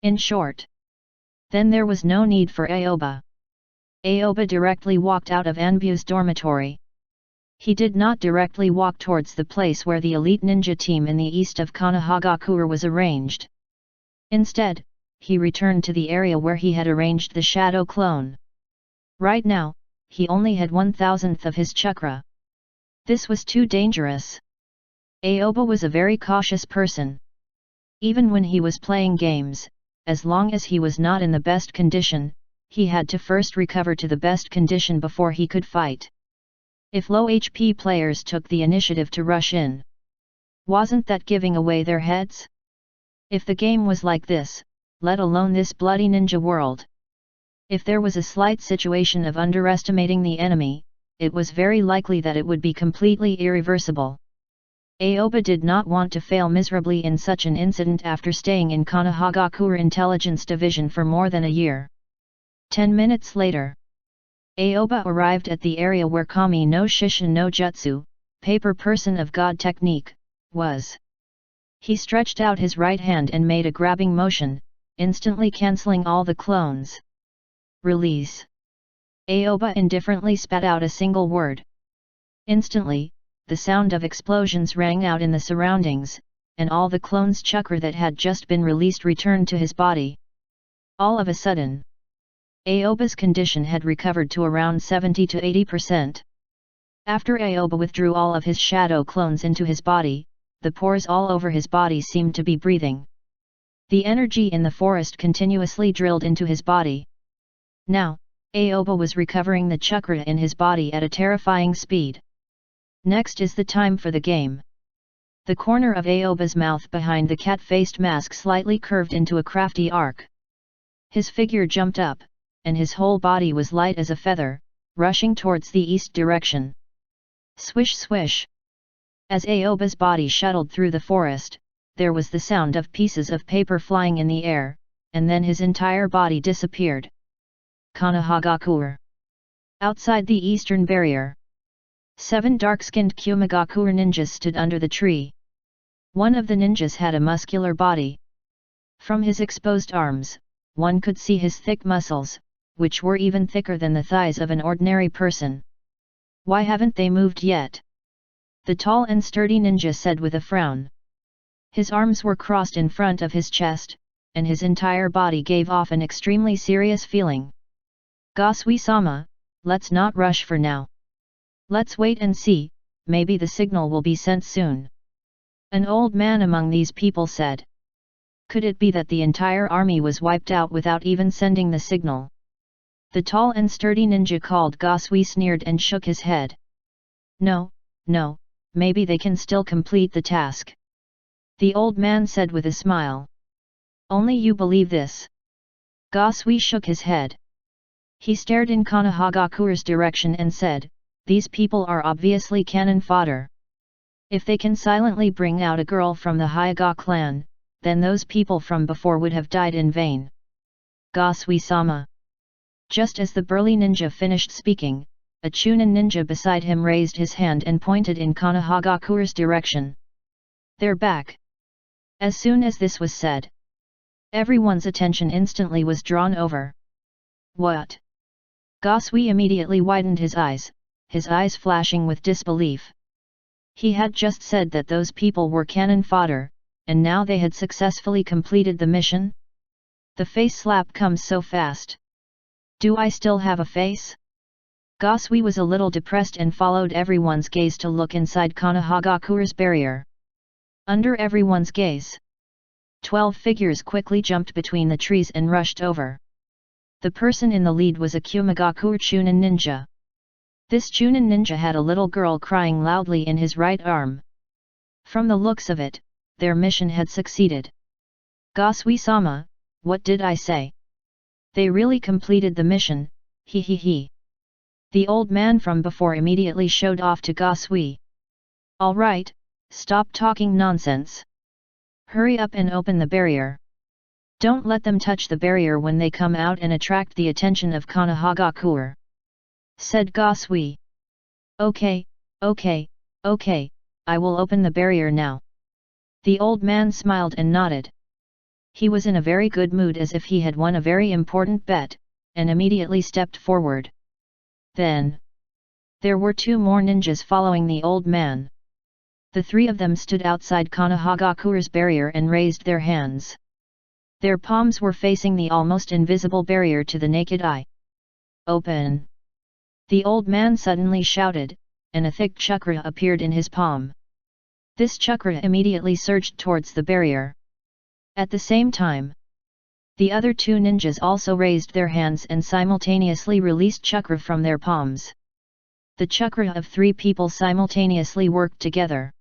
In short, then there was no need for Aoba. Aoba directly walked out of Anbu's dormitory. He did not directly walk towards the place where the elite ninja team in the east of Konohagakure was arranged. Instead, he returned to the area where he had arranged the shadow clone. Right now, he only had 1/1000th of his chakra. This was too dangerous. Aoba was a very cautious person. Even when he was playing games, as long as he was not in the best condition, he had to first recover to the best condition before he could fight. If low HP players took the initiative to rush in, wasn't that giving away their heads? If the game was like this, let alone this bloody ninja world. If there was a slight situation of underestimating the enemy, it was very likely that it would be completely irreversible. Aoba did not want to fail miserably in such an incident after staying in Konohagakure Intelligence Division for more than a year. 10 minutes later, Aoba arrived at the area where Kami no Shishin no Jutsu, paper person of God technique, was. He stretched out his right hand and made a grabbing motion, instantly cancelling all the clones. Release. Aoba indifferently spat out a single word. Instantly, the sound of explosions rang out in the surroundings, and all the clones' chakra that had just been released returned to his body. All of a sudden, Aoba's condition had recovered to around 70 to 80%. After Aoba withdrew all of his shadow clones into his body, the pores all over his body seemed to be breathing. The energy in the forest continuously drilled into his body. Now, Aoba was recovering the chakra in his body at a terrifying speed. Next is the time for the game. The corner of Aoba's mouth behind the cat-faced mask slightly curved into a crafty arc. His figure jumped up, and his whole body was light as a feather, rushing towards the east direction. Swish swish. As Aoba's body shuttled through the forest, there was the sound of pieces of paper flying in the air, and then his entire body disappeared. Konohagakure. Outside the eastern barrier, 7 dark-skinned Kumagakure ninjas stood under the tree. One of the ninjas had a muscular body. From his exposed arms, one could see his thick muscles, which were even thicker than the thighs of an ordinary person. Why haven't they moved yet? The tall and sturdy ninja said with a frown. His arms were crossed in front of his chest, and his entire body gave off an extremely serious feeling. Gasui-sama, let's not rush for now. Let's wait and see, maybe the signal will be sent soon. An old man among these people said. Could it be that the entire army was wiped out without even sending the signal? The tall and sturdy ninja called Gasui sneered and shook his head. No, no, maybe they can still complete the task. The old man said with a smile. Only you believe this. Gasui shook his head. He stared in Konohagakure's direction and said, these people are obviously cannon fodder. If they can silently bring out a girl from the Hyuga clan, then those people from before would have died in vain. Gasui-sama. Just as the burly ninja finished speaking, a Chunin ninja beside him raised his hand and pointed in Konohagakure's direction. They're back. As soon as this was said, everyone's attention instantly was drawn over. What? Gasui immediately widened his eyes flashing with disbelief. He had just said that those people were cannon fodder, and now they had successfully completed the mission? The face slap comes so fast. Do I still have a face? Gasui was a little depressed and followed everyone's gaze to look inside Konohagakure's barrier. Under everyone's gaze, 12 figures quickly jumped between the trees and rushed over. The person in the lead was a Kumagakure Chunin ninja. This Chunin ninja had a little girl crying loudly in his right arm. From the looks of it, their mission had succeeded. Gasui-sama, what did I say? They really completed the mission, he he he. The old man from before immediately showed off to Gasui. All right, stop talking nonsense. Hurry up and open the barrier. Don't let them touch the barrier when they come out and attract the attention of Konohagakure, said Gasui. Okay, okay, okay, I will open the barrier now. The old man smiled and nodded. He was in a very good mood as if he had won a very important bet, and immediately stepped forward. Then, there were 2 more ninjas following the old man. The 3 of them stood outside Konohagakure's barrier and raised their hands. Their palms were facing the almost invisible barrier to the naked eye. Open! The old man suddenly shouted, and a thick chakra appeared in his palm. This chakra immediately surged towards the barrier. At the same time, the other 2 ninjas also raised their hands and simultaneously released chakra from their palms. The chakra of 3 people simultaneously worked together.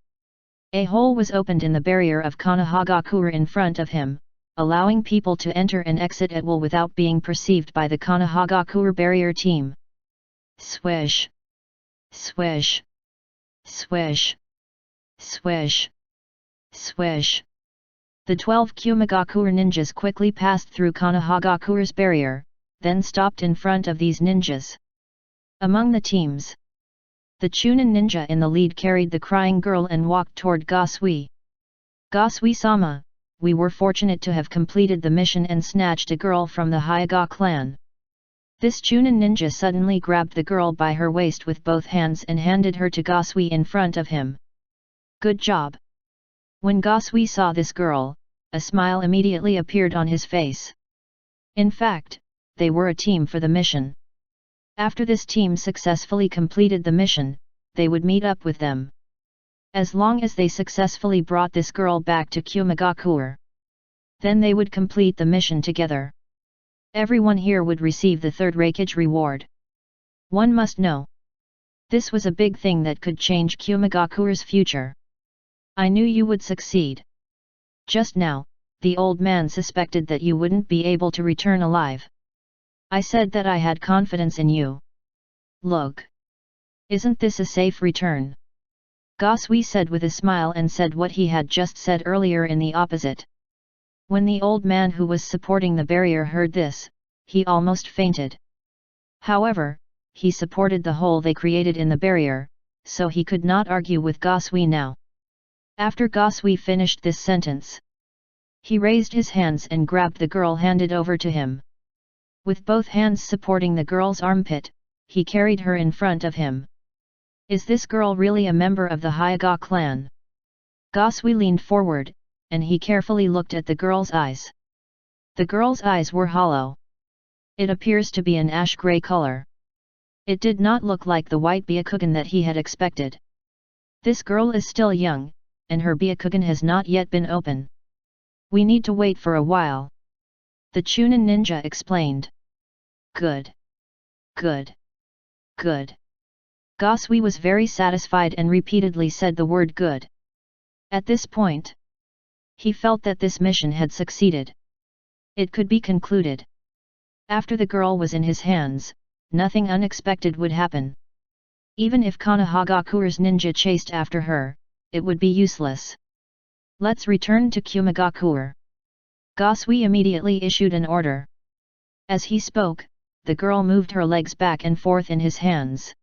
A hole was opened in the barrier of Konoha in front of him, allowing people to enter and exit at will without being perceived by the Konoha barrier team. Swish! Swish! Swish! Swish! Swish! The 12 Kumagakure ninjas quickly passed through Konoha barrier, then stopped in front of these ninjas. Among the teams, the Chunin ninja in the lead carried the crying girl and walked toward Gasui. Gasui-sama, we were fortunate to have completed the mission and snatched a girl from the Hyuga clan. This Chunin ninja suddenly grabbed the girl by her waist with both hands and handed her to Gasui in front of him. Good job! When Gasui saw this girl, a smile immediately appeared on his face. In fact, they were a team for the mission. After this team successfully completed the mission, they would meet up with them. As long as they successfully brought this girl back to Kumagakure, then they would complete the mission together. Everyone here would receive the 3rd Reikage reward. One must know. This was a big thing that could change Kumagakure's future. I knew you would succeed. Just now, the old man suspected that you wouldn't be able to return alive. I said that I had confidence in you. Look. Isn't this a safe return? Gasui said with a smile and said what he had just said earlier in the opposite. When the old man who was supporting the barrier heard this, he almost fainted. However, he supported the hole they created in the barrier, so he could not argue with Gasui now. After Gasui finished this sentence, he raised his hands and grabbed the girl handed over to him. With both hands supporting the girl's armpit, he carried her in front of him. Is this girl really a member of the Hyuga clan? Gasui leaned forward, and he carefully looked at the girl's eyes. The girl's eyes were hollow. It appears to be an ash-gray color. It did not look like the white Byakugan that he had expected. This girl is still young, and her Byakugan has not yet been open. We need to wait for a while. The Chunin ninja explained. Good. Good. Good. Gasui was very satisfied and repeatedly said the word good. At this point, he felt that this mission had succeeded. It could be concluded. After the girl was in his hands, nothing unexpected would happen. Even if Konohagakure's ninja chased after her, it would be useless. Let's return to Kumagakure. Gasui immediately issued an order. As he spoke, the girl moved her legs back and forth in his hands.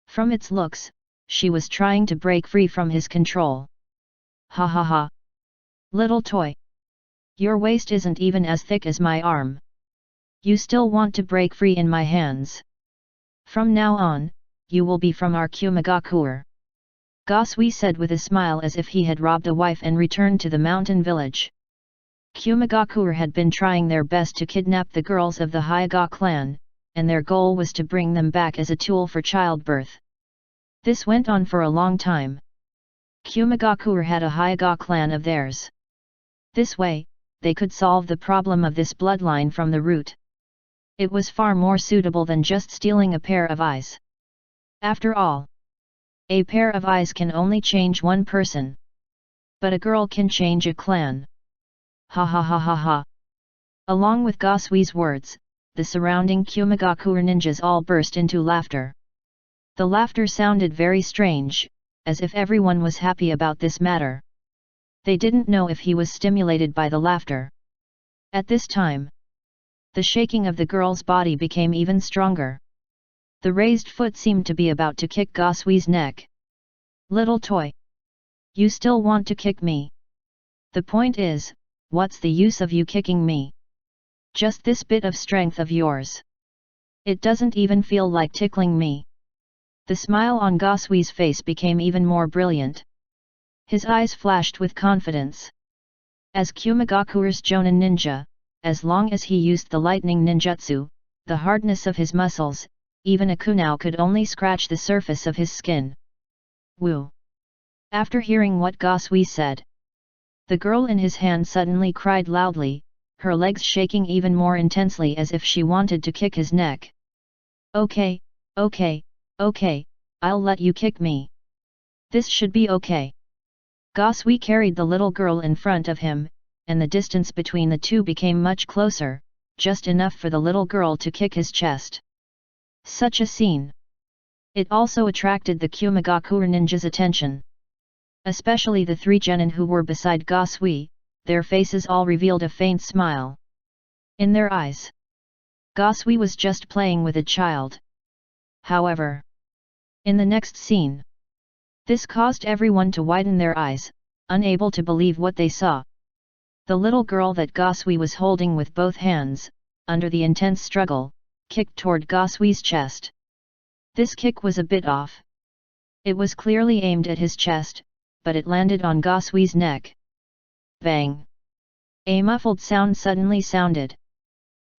From its looks, she was trying to break free from his control. Ha ha ha! Little toy! Your waist isn't even as thick as my arm. You still want to break free in my hands. From now on, you will be from our Kumagakure. Gasui said with a smile as if he had robbed a wife and returned to the mountain village. Kumagakure had been trying their best to kidnap the girls of the Hyuga clan, and their goal was to bring them back as a tool for childbirth. This went on for a long time. Kumagakure had a Hyuga clan of theirs. This way, they could solve the problem of this bloodline from the root. It was far more suitable than just stealing a pair of eyes. After all, a pair of eyes can only change one person. But a girl can change a clan. Ha ha ha ha ha. Along with Gasui's words, the surrounding Kumagakure ninjas all burst into laughter. The laughter sounded very strange, as if everyone was happy about this matter. They didn't know if he was stimulated by the laughter. At this time, the shaking of the girl's body became even stronger. The raised foot seemed to be about to kick Gasui's neck. Little toy! You still want to kick me? The point is, what's the use of you kicking me? Just this bit of strength of yours. It doesn't even feel like tickling me. The smile on Gasui's face became even more brilliant. His eyes flashed with confidence. As Kumagakure's Jonin ninja, as long as he used the lightning ninjutsu, the hardness of his muscles, even a kunao could only scratch the surface of his skin. Woo! After hearing what Gasui said, the girl in his hand suddenly cried loudly, her legs shaking even more intensely as if she wanted to kick his neck. Okay, okay, okay, I'll let you kick me. This should be okay. Gosui carried the little girl in front of him, and the distance between the two became much closer, just enough for the little girl to kick his chest. Such a scene. It also attracted the Kumagakure ninjas' attention. Especially the three genin who were beside Gosui, their faces all revealed a faint smile. In their eyes, Gosui was just playing with a child. However, in the next scene, this caused everyone to widen their eyes, unable to believe what they saw. The little girl that Gosui was holding with both hands, under the intense struggle, kicked toward Gosui's chest. This kick was a bit off. It was clearly aimed at his chest, but it landed on Gosui's neck. Bang! A muffled sound suddenly sounded.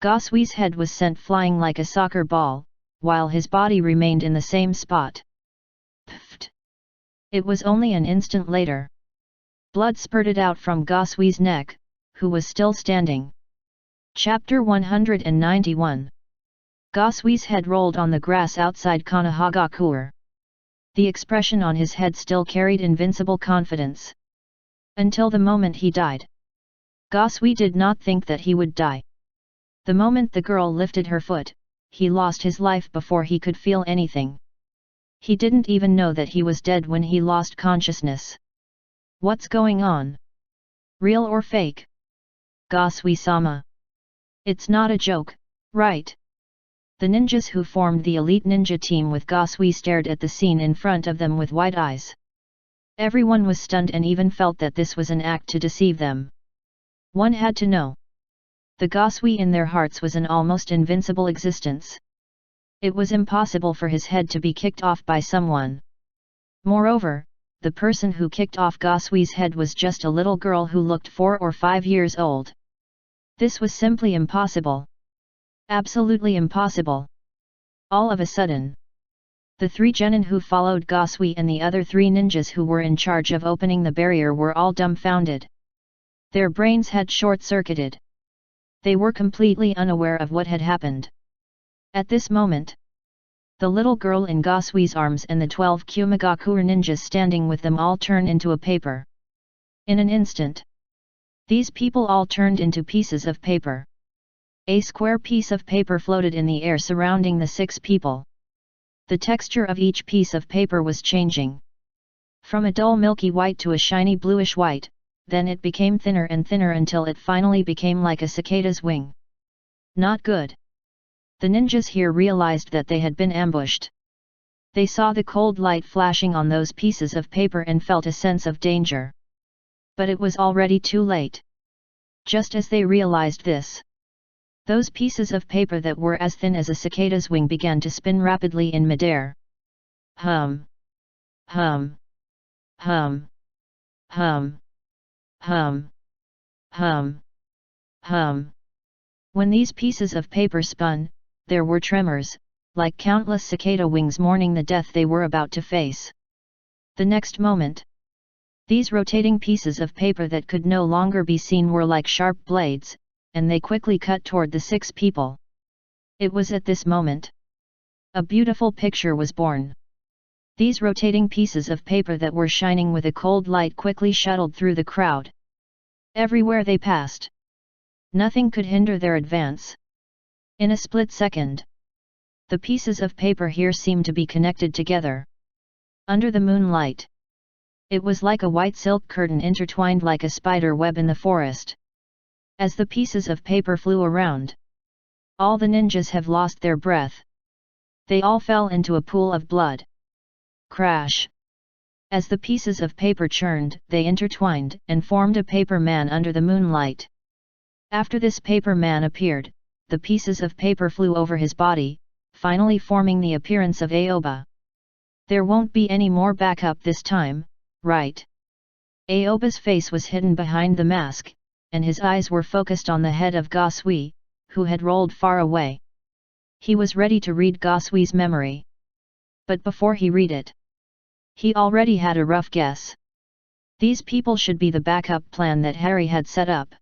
Gosui's head was sent flying like a soccer ball, while his body remained in the same spot. Pfft! It was only an instant later. Blood spurted out from Gosui's neck, who was still standing. Chapter 191. Gosui's head rolled on the grass outside Konoha. The expression on his head still carried invincible confidence. Until the moment he died. Gosui did not think that he would die. The moment the girl lifted her foot, he lost his life before he could feel anything. He didn't even know that he was dead when he lost consciousness. What's going on? Real or fake? Gosui-sama. It's not a joke, right? The ninjas who formed the elite ninja team with Gosui stared at the scene in front of them with wide eyes. Everyone was stunned and even felt that this was an act to deceive them. One had to know. The Gosui in their hearts was an almost invincible existence. It was impossible for his head to be kicked off by someone. Moreover, the person who kicked off Gosui's head was just a little girl who looked 4 or 5 years old. This was simply impossible. Absolutely impossible. All of a sudden, the three genin who followed Gosui and the other 3 ninjas who were in charge of opening the barrier were all dumbfounded. Their brains had short-circuited. They were completely unaware of what had happened. At this moment, the little girl in Gosui's arms and the 12 Kumagakure ninjas standing with them all turned into a paper. In an instant, these people all turned into pieces of paper. A square piece of paper floated in the air surrounding the 6 people. The texture of each piece of paper was changing. From a dull milky white to a shiny bluish white, then it became thinner and thinner until it finally became like a cicada's wing. Not good. The ninjas here realized that they had been ambushed. They saw the cold light flashing on those pieces of paper and felt a sense of danger. But it was already too late. Just as they realized this, those pieces of paper that were as thin as a cicada's wing began to spin rapidly in midair. Hum. Hum. Hum. Hum. Hum. Hum. Hum. When these pieces of paper spun, there were tremors, like countless cicada wings mourning the death they were about to face. The next moment, these rotating pieces of paper that could no longer be seen were like sharp blades, and they quickly cut toward the 6 people. It was at this moment a beautiful picture was born. These rotating pieces of paper that were shining with a cold light quickly shuttled through the crowd. Everywhere they passed, nothing could hinder their advance. In a split second, the pieces of paper here seemed to be connected together. Under the moonlight, it was like a white silk curtain intertwined like a spider web in the forest. As the pieces of paper flew around, all the ninjas have lost their breath. They all fell into a pool of blood. Crash! As the pieces of paper churned, they intertwined and formed a paper man under the moonlight. After this paper man appeared, the pieces of paper flew over his body, finally forming the appearance of Aoba. There won't be any more backup this time, right? Aoba's face was hidden behind the mask, and his eyes were focused on the head of Gosui, who had rolled far away. He was ready to read Gosui's memory. But before he read it, he already had a rough guess. These people should be the backup plan that Harry had set up.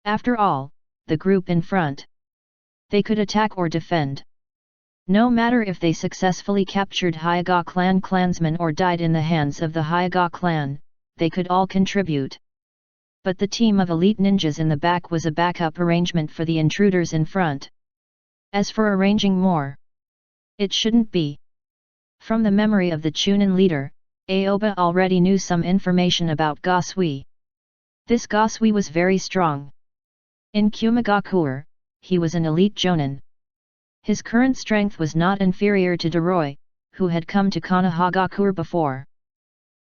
After all, the group in front. They could attack or defend. No matter if they successfully captured Hyuga clan clansmen or died in the hands of the Hyuga clan, they could all contribute. But the team of elite ninjas in the back was a backup arrangement for the intruders in front. As for arranging more, it shouldn't be. From the memory of the Chunin leader, Aoba already knew some information about Gosui. This Gosui was very strong. In Kumagakur, he was an elite jonin. His current strength was not inferior to Doroi, who had come to Konohagakur before.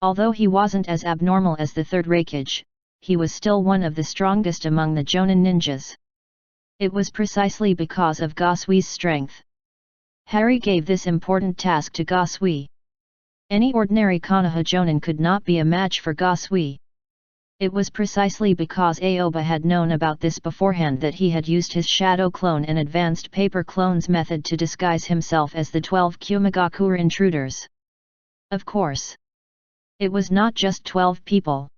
Although he wasn't as abnormal as the third Raikage, he was still one of the strongest among the Jonin ninjas. It was precisely because of Gosui's strength. Harry gave this important task to Gosui. Any ordinary Konoha Jonin could not be a match for Gosui. It was precisely because Aoba had known about this beforehand that he had used his shadow clone and advanced paper clones method to disguise himself as the 12 Kumagakur intruders. Of course, it was not just 12 people.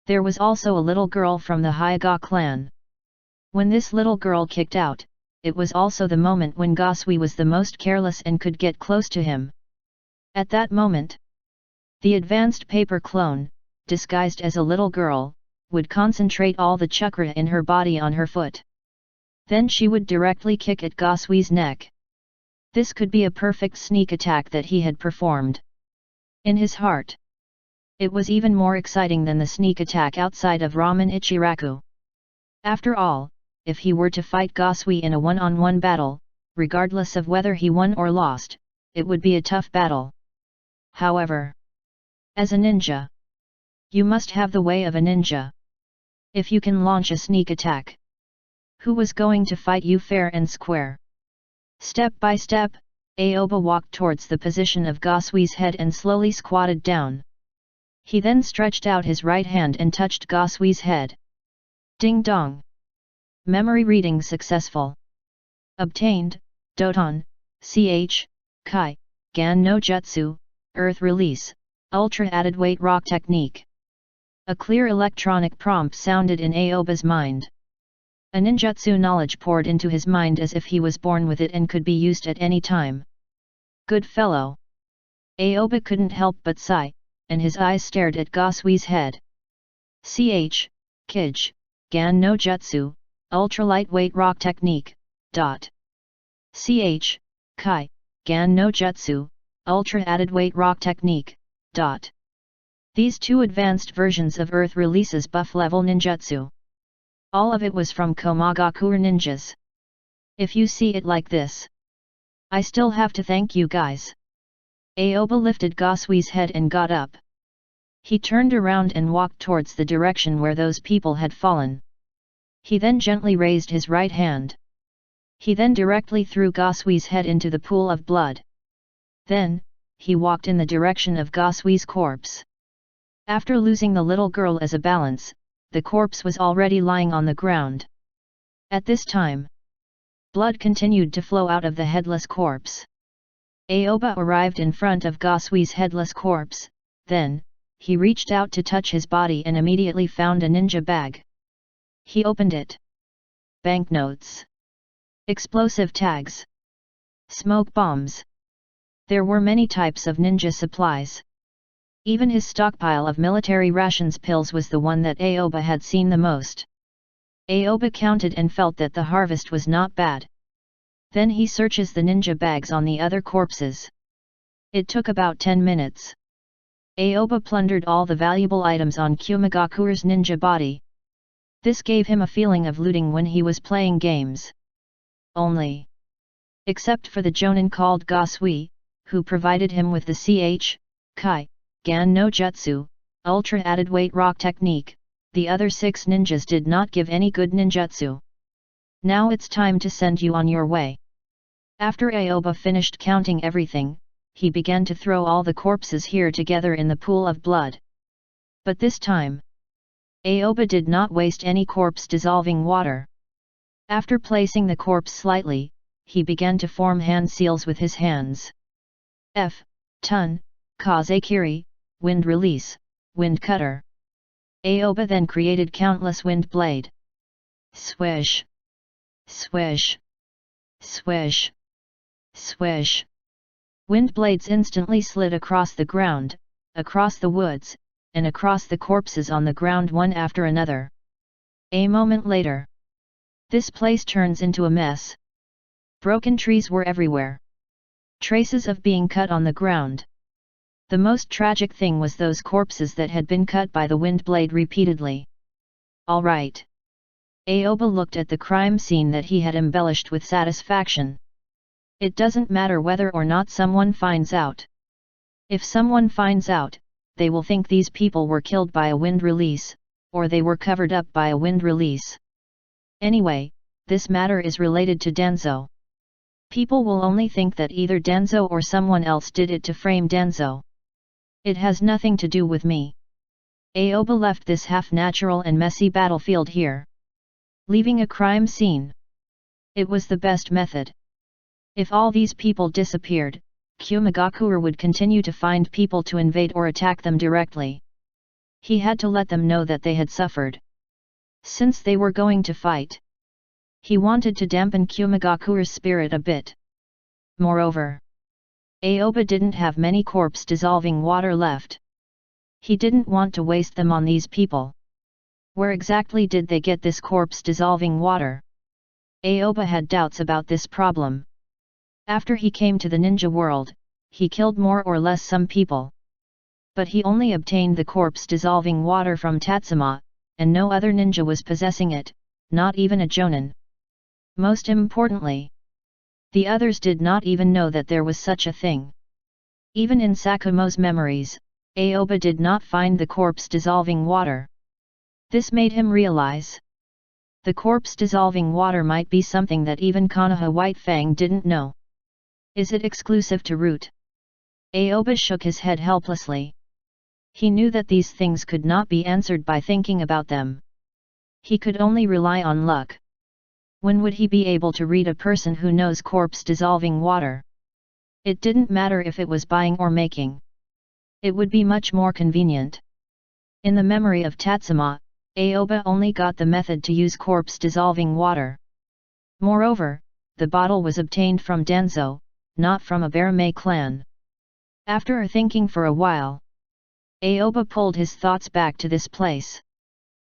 There was also a little girl from the Hyuga clan. When this little girl kicked out, it was also the moment when Gosui was the most careless and could get close to him. At that moment, the advanced paper clone, disguised as a little girl, would concentrate all the chakra in her body on her foot. Then she would directly kick at Gosui's neck. This could be a perfect sneak attack that he had performed. In his heart, it was even more exciting than the sneak attack outside of Ramen Ichiraku. After all, if he were to fight Gosui in a one-on-one battle, regardless of whether he won or lost, it would be a tough battle. However, as a ninja, you must have the way of a ninja. If you can launch a sneak attack, who was going to fight you fair and square? Step by step, Aoba walked towards the position of Gosui's head and slowly squatted down. He then stretched out his right hand and touched Gosui's head. Ding dong! Memory reading successful. Obtained, Doton, Ch. Kai, Gan no Jutsu, Earth Release, Ultra Added Weight Rock Technique. A clear electronic prompt sounded in Aoba's mind. A ninjutsu knowledge poured into his mind as if he was born with it and could be used at any time. Good fellow! Aoba couldn't help but sigh, and his eyes stared at Gosui's head. Ch. Kij, Gan no Jutsu, Ultra Lightweight Rock Technique. Ch. Kai, Gan no Jutsu, Ultra Added Weight Rock Technique. These two advanced versions of Earth Release's buff-level ninjutsu. All of it was from Komagakur ninjas. If you see it like this, I still have to thank you guys. Aoba lifted Gosui's head and got up. He turned around and walked towards the direction where those people had fallen. He then gently raised his right hand. He then directly threw Gosui's head into the pool of blood. Then, he walked in the direction of Gosui's corpse. After losing the little girl as a balance, the corpse was already lying on the ground. At this time, blood continued to flow out of the headless corpse. Aoba arrived in front of Gosui's headless corpse, then, he reached out to touch his body and immediately found a ninja bag. He opened it. Banknotes. Explosive tags. Smoke bombs. There were many types of ninja supplies. Even his stockpile of military rations pills was the one that Aoba had seen the most. Aoba counted and felt that the harvest was not bad. Then he searches the ninja bags on the other corpses. It took about 10 minutes. Aoba plundered all the valuable items on Kumagakur's ninja body. This gave him a feeling of looting when he was playing games. Only. Except for the jonin called Gosui, who provided him with the Ch. Kai, Gan no Jutsu, Ultra Added Weight Rock Technique, the other 6 ninjas did not give any good ninjutsu. Now it's time to send you on your way. After Aoba finished counting everything, he began to throw all the corpses here together in the pool of blood. But this time, Aoba did not waste any corpse dissolving water. After placing the corpse slightly, he began to form hand seals with his hands. Tun, Kazekiri, Wind Release, Wind Cutter. Aoba then created countless wind blade. Swish! Swish! Swish! Swish! Wind blades instantly slid across the ground, across the woods, and across the corpses on the ground one after another. A moment later, this place turns into a mess. Broken trees were everywhere. Traces of being cut on the ground. The most tragic thing was those corpses that had been cut by the wind blade repeatedly. All right. Aoba looked at the crime scene that he had embellished with satisfaction. It doesn't matter whether or not someone finds out. If someone finds out, they will think these people were killed by a wind release, or they were covered up by a wind release. Anyway, this matter is related to Danzo. People will only think that either Danzo or someone else did it to frame Danzo. It has nothing to do with me. Aoba left this half-natural and messy battlefield here, leaving a crime scene. It was the best method. If all these people disappeared, Kumagakure would continue to find people to invade or attack them directly. He had to let them know that they had suffered. Since they were going to fight, he wanted to dampen Kumagakure's spirit a bit. Moreover, Aoba didn't have many corpse-dissolving water left. He didn't want to waste them on these people. Where exactly did they get this corpse-dissolving water? Aoba had doubts about this problem. After he came to the ninja world, he killed more or less some people. But he only obtained the corpse-dissolving water from Tatsuma, and no other ninja was possessing it, not even a jonin. Most importantly, the others did not even know that there was such a thing. Even in Sakumo's memories, Aoba did not find the corpse-dissolving water. This made him realize the corpse-dissolving water might be something that even Konoha Whitefang didn't know. Is it exclusive to Root? Aoba shook his head helplessly. He knew that these things could not be answered by thinking about them. He could only rely on luck. When would he be able to read a person who knows corpse-dissolving water? It didn't matter if it was buying or making. It would be much more convenient. In the memory of Tatsuma, Aoba only got the method to use corpse-dissolving water. Moreover, the bottle was obtained from Danzo, not from a Barame clan. After thinking for a while, Aoba pulled his thoughts back to this place.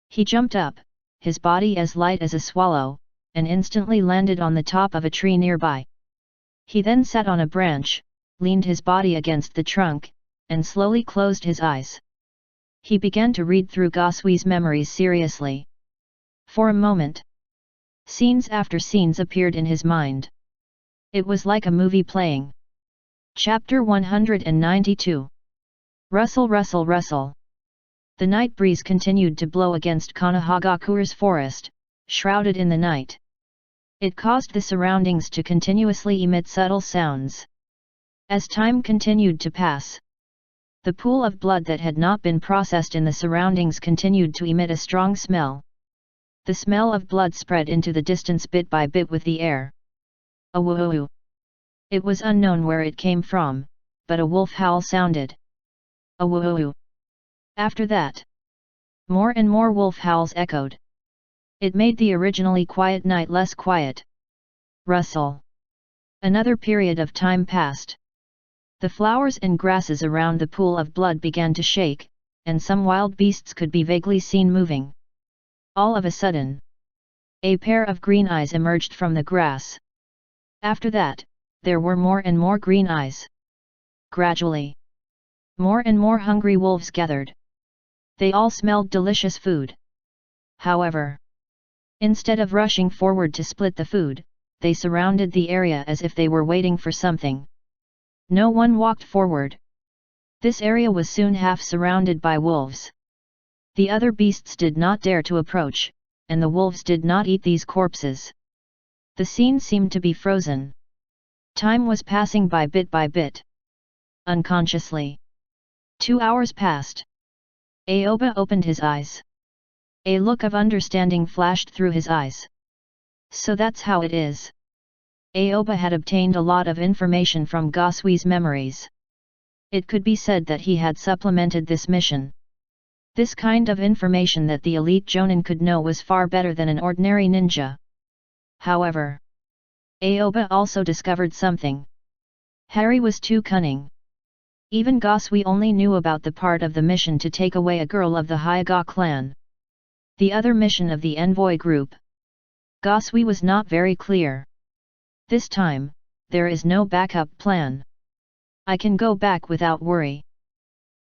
He jumped up, his body as light as a swallow, and instantly landed on the top of a tree nearby. He then sat on a branch, leaned his body against the trunk, and slowly closed his eyes. He began to read through Gasui's memories seriously. For a moment, scenes after scenes appeared in his mind. It was like a movie playing. Chapter 192. Rustle, rustle, rustle. The night breeze continued to blow against Konohagakure's forest, shrouded in the night. It caused the surroundings to continuously emit subtle sounds. As time continued to pass, the pool of blood that had not been processed in the surroundings continued to emit a strong smell. The smell of blood spread into the distance bit by bit with the air. A woo-oo. It was unknown where it came from, but a wolf howl sounded. A woo-oo. After that, more and more wolf howls echoed. It made the originally quiet night less quiet. Rustle. Another period of time passed. The flowers and grasses around the pool of blood began to shake, and some wild beasts could be vaguely seen moving. All of a sudden, a pair of green eyes emerged from the grass. After that, there were more and more green eyes. Gradually, more and more hungry wolves gathered. They all smelled delicious food. However, instead of rushing forward to split the food, they surrounded the area as if they were waiting for something. No one walked forward. This area was soon half surrounded by wolves. The other beasts did not dare to approach, and the wolves did not eat these corpses. The scene seemed to be frozen. Time was passing by bit. Unconsciously, 2 hours passed. Aoba opened his eyes. A look of understanding flashed through his eyes. So that's how it is. Aoba had obtained a lot of information from Gasui's memories. It could be said that he had supplemented this mission. This kind of information that the elite jonin could know was far better than an ordinary ninja. However, Aoba also discovered something. Harry was too cunning. Even Gosui only knew about the part of the mission to take away a girl of the Hyuga clan. The other mission of the envoy group. Gosui was not very clear. This time, there is no backup plan. I can go back without worry.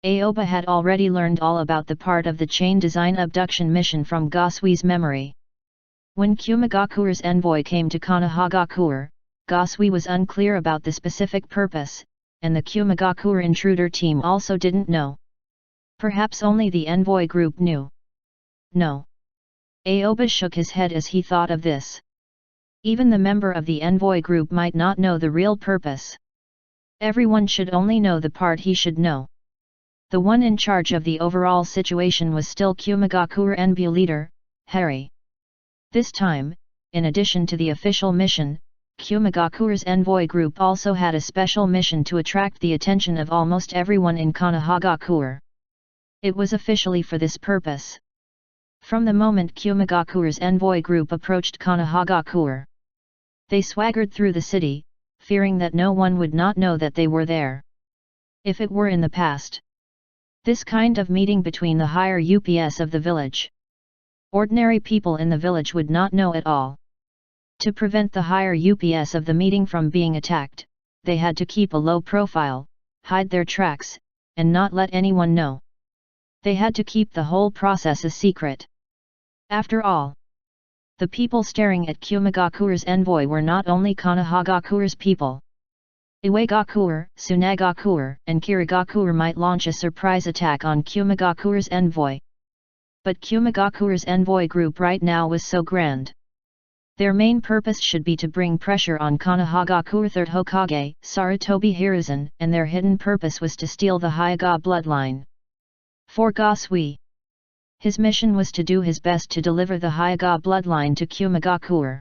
Aoba had already learned all about the part of the chain design abduction mission from Gosui's memory. When Kumagakure's envoy came to Konohagakure, Gosui was unclear about the specific purpose, and the Kumagakure intruder team also didn't know. Perhaps only the envoy group knew. No. Aoba shook his head as he thought of this. Even the member of the envoy group might not know the real purpose. Everyone should only know the part he should know. The one in charge of the overall situation was still Kumagakure Anbu leader, Harry. This time, in addition to the official mission, Kumagakure's envoy group also had a special mission to attract the attention of almost everyone in Konohagakure. It was officially for this purpose. From the moment Kumagakure's envoy group approached Konohagakure, they swaggered through the city, fearing that no one would not know that they were there. If it were in the past, this kind of meeting between the higher UPS of the village, ordinary people in the village would not know at all. To prevent the higher UPS of the meeting from being attacked, they had to keep a low profile, hide their tracks, and not let anyone know. They had to keep the whole process a secret. After all, the people staring at Kumagakure's envoy were not only Konohagakure's people. Iwagakure, Tsunagakure, and Kirigakure might launch a surprise attack on Kumagakure's envoy. But Kumagakure's envoy group right now was so grand. Their main purpose should be to bring pressure on Konohagakure 3rd Hokage, Sarutobi Hiruzen, and their hidden purpose was to steal the Hyuga bloodline. For Gosui, his mission was to do his best to deliver the Hyuga bloodline to Kumagakure.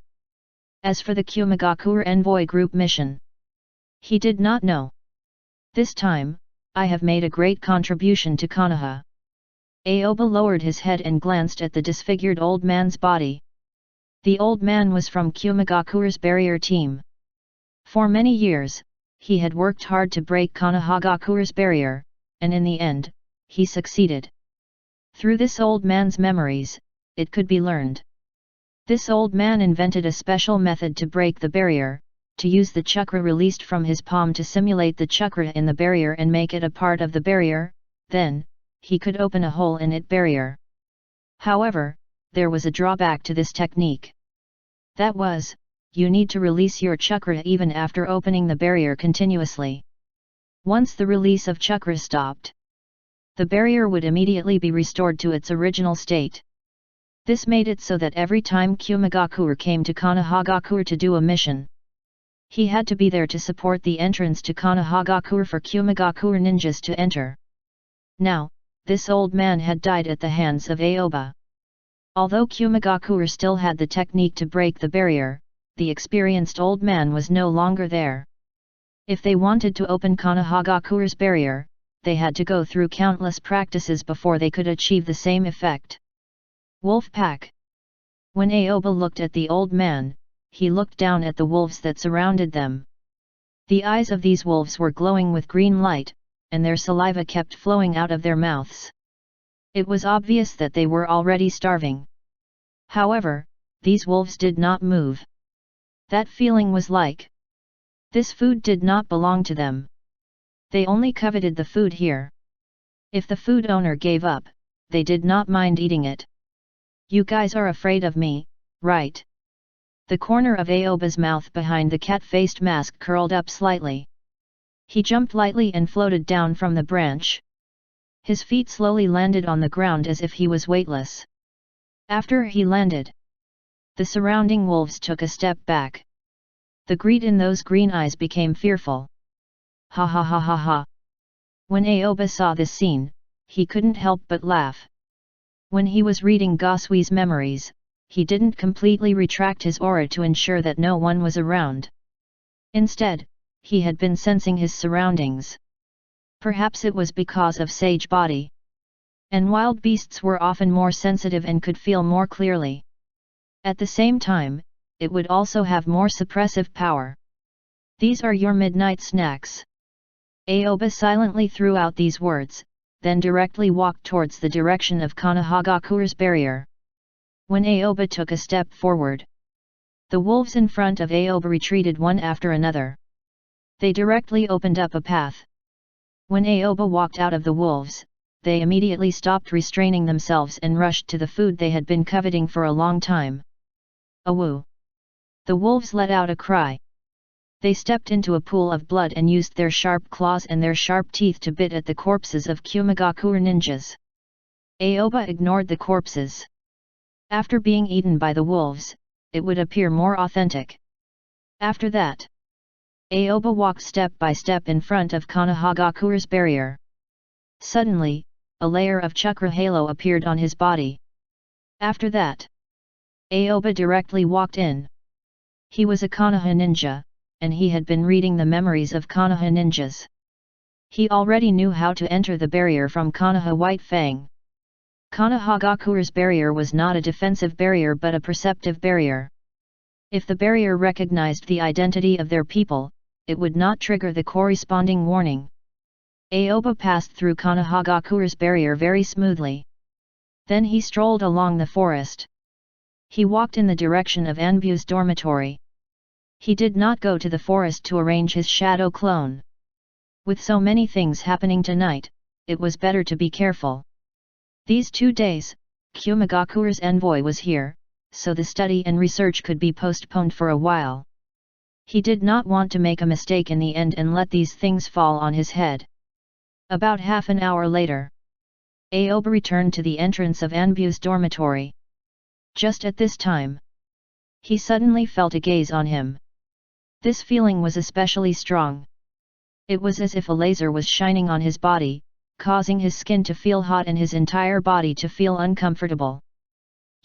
As for the Kumagakure envoy group mission, he did not know. This time, I have made a great contribution to Konoha. Aoba lowered his head and glanced at the disfigured old man's body. The old man was from Kumagakure's barrier team. For many years, he had worked hard to break Konohagakure's barrier, and in the end, he succeeded. Through this old man's memories, it could be learned. This old man invented a special method to break the barrier, to use the chakra released from his palm to simulate the chakra in the barrier and make it a part of the barrier, then, he could open a hole in it barrier. However, there was a drawback to this technique. That was, you need to release your chakra even after opening the barrier continuously. Once the release of chakra stopped, the barrier would immediately be restored to its original state. This made it so that every time Kumagakure came to Konohagakure to do a mission, he had to be there to support the entrance to Konohagakure for Kumagakure ninjas to enter. Now, this old man had died at the hands of Aoba. Although Kumagakure still had the technique to break the barrier, the experienced old man was no longer there. If they wanted to open Konohagakure's barrier, they had to go through countless practices before they could achieve the same effect. Wolf Pack. When Aoba looked at the old man, he looked down at the wolves that surrounded them. The eyes of these wolves were glowing with green light, and their saliva kept flowing out of their mouths. It was obvious that they were already starving. However, these wolves did not move. That feeling was like this food did not belong to them. They only coveted the food here. If the food owner gave up, they did not mind eating it. You guys are afraid of me, right? The corner of Aoba's mouth behind the cat-faced mask curled up slightly. He jumped lightly and floated down from the branch. His feet slowly landed on the ground as if he was weightless. After he landed, the surrounding wolves took a step back. The greed in those green eyes became fearful. Ha ha ha ha ha. When Aoba saw this scene, he couldn't help but laugh. When he was reading Gosui's memories, he didn't completely retract his aura to ensure that no one was around. Instead, he had been sensing his surroundings. Perhaps it was because of sage body. And wild beasts were often more sensitive and could feel more clearly. At the same time, it would also have more suppressive power. These are your midnight snacks. Aoba silently threw out these words, then directly walked towards the direction of Konohagakure's barrier. When Aoba took a step forward, the wolves in front of Aoba retreated one after another. They directly opened up a path. When Aoba walked out of the wolves, they immediately stopped restraining themselves and rushed to the food they had been coveting for a long time. Awoo! The wolves let out a cry. They stepped into a pool of blood and used their sharp claws and their sharp teeth to bit at the corpses of Kumagakure ninjas. Aoba ignored the corpses. After being eaten by the wolves, it would appear more authentic. After that, Aoba walked step by step in front of Konohagakure's barrier. Suddenly, a layer of chakra halo appeared on his body. After that, Aoba directly walked in. He was a Konoha ninja, and he had been reading the memories of Konoha ninjas. He already knew how to enter the barrier from Konoha White Fang. Konohagakure's barrier was not a defensive barrier but a perceptive barrier. If the barrier recognized the identity of their people, it would not trigger the corresponding warning. Aoba passed through Konohagakure's barrier very smoothly. Then he strolled along the forest. He walked in the direction of Anbu's dormitory. He did not go to the forest to arrange his shadow clone. With so many things happening tonight, it was better to be careful. These 2 days, Kumagakure's envoy was here, so the study and research could be postponed for a while. He did not want to make a mistake in the end and let these things fall on his head. About half an hour later, Aoba returned to the entrance of Anbu's dormitory. Just at this time, he suddenly felt a gaze on him. This feeling was especially strong. It was as if a laser was shining on his body, causing his skin to feel hot and his entire body to feel uncomfortable.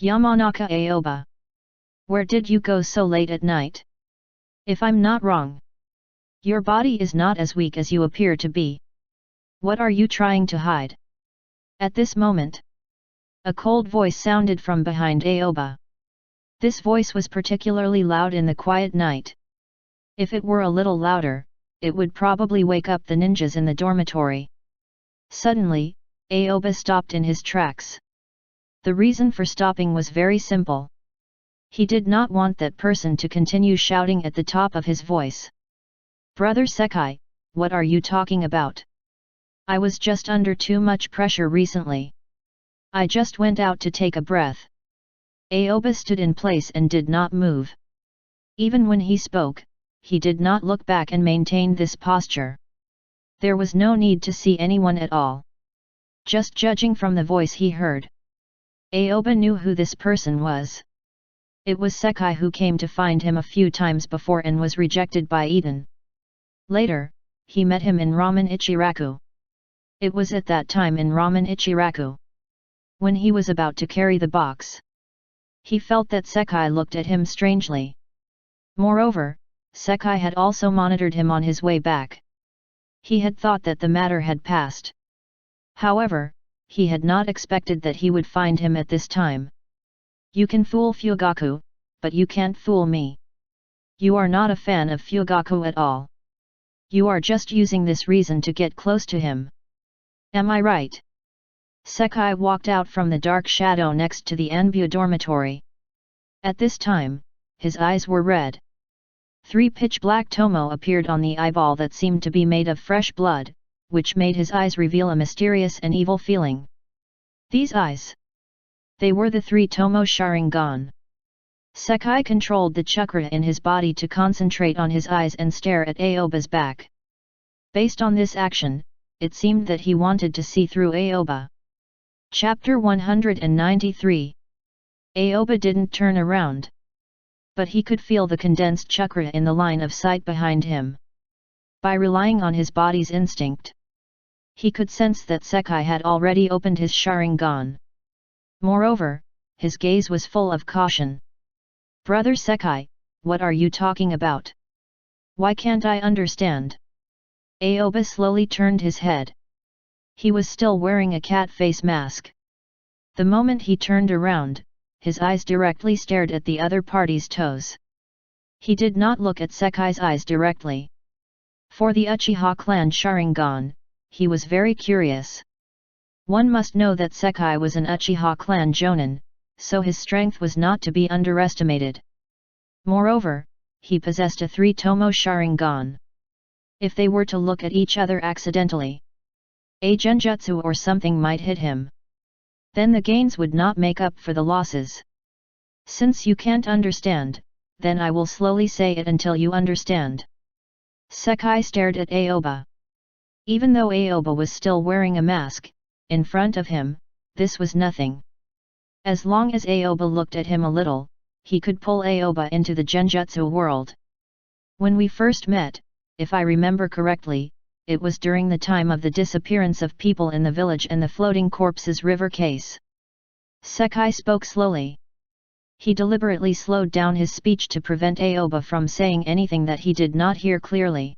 Yamanaka Aoba. Where did you go so late at night? If I'm not wrong, your body is not as weak as you appear to be. What are you trying to hide? At this moment, a cold voice sounded from behind Aoba. This voice was particularly loud in the quiet night. If it were a little louder, it would probably wake up the ninjas in the dormitory. Suddenly, Aoba stopped in his tracks. The reason for stopping was very simple. He did not want that person to continue shouting at the top of his voice. Brother Sekai, what are you talking about? I was just under too much pressure recently. I just went out to take a breath. Aoba stood in place and did not move. Even when he spoke, he did not look back and maintained this posture. There was no need to see anyone at all. Just judging from the voice he heard, Aoba knew who this person was. It was Sekai, who came to find him a few times before and was rejected by Eden. Later, he met him in Ramen Ichiraku. It was at that time in Ramen Ichiraku, when he was about to carry the box, he felt that Sekai looked at him strangely. Moreover, Sekai had also monitored him on his way back. He had thought that the matter had passed. However, he had not expected that he would find him at this time. You can fool Fugaku, but you can't fool me. You are not a fan of Fugaku at all. You are just using this reason to get close to him. Am I right? Sekai walked out from the dark shadow next to the Anbu dormitory. At this time, his eyes were red. 3 pitch-black tomo appeared on the eyeball that seemed to be made of fresh blood, which made his eyes reveal a mysterious and evil feeling. These eyes, they were the 3 tomo Sharingan. Sekai controlled the chakra in his body to concentrate on his eyes and stare at Aoba's back. Based on this action, it seemed that he wanted to see through Aoba. Chapter 193. Aoba didn't turn around, but he could feel the condensed chakra in the line of sight behind him. By relying on his body's instinct, he could sense that Sekai had already opened his Sharingan. Moreover, his gaze was full of caution. Brother Sekai, what are you talking about? Why can't I understand? Aoba slowly turned his head. He was still wearing a cat face mask. The moment he turned around, his eyes directly stared at the other party's toes. He did not look at Sekai's eyes directly. For the Uchiha clan Sharingan, he was very curious. One must know that Sekai was an Uchiha clan Jonin, so his strength was not to be underestimated. Moreover, he possessed a 3-tomo Sharingan. If they were to look at each other accidentally, a genjutsu or something might hit him. Then the gains would not make up for the losses. Since you can't understand, then I will slowly say it until you understand. Sekai stared at Aoba. Even though Aoba was still wearing a mask, in front of him, this was nothing. As long as Aoba looked at him a little, he could pull Aoba into the genjutsu world. When we first met, if I remember correctly, it was during the time of the disappearance of people in the village and the floating corpses river case. Sekai spoke slowly. He deliberately slowed down his speech to prevent Aoba from saying anything that he did not hear clearly.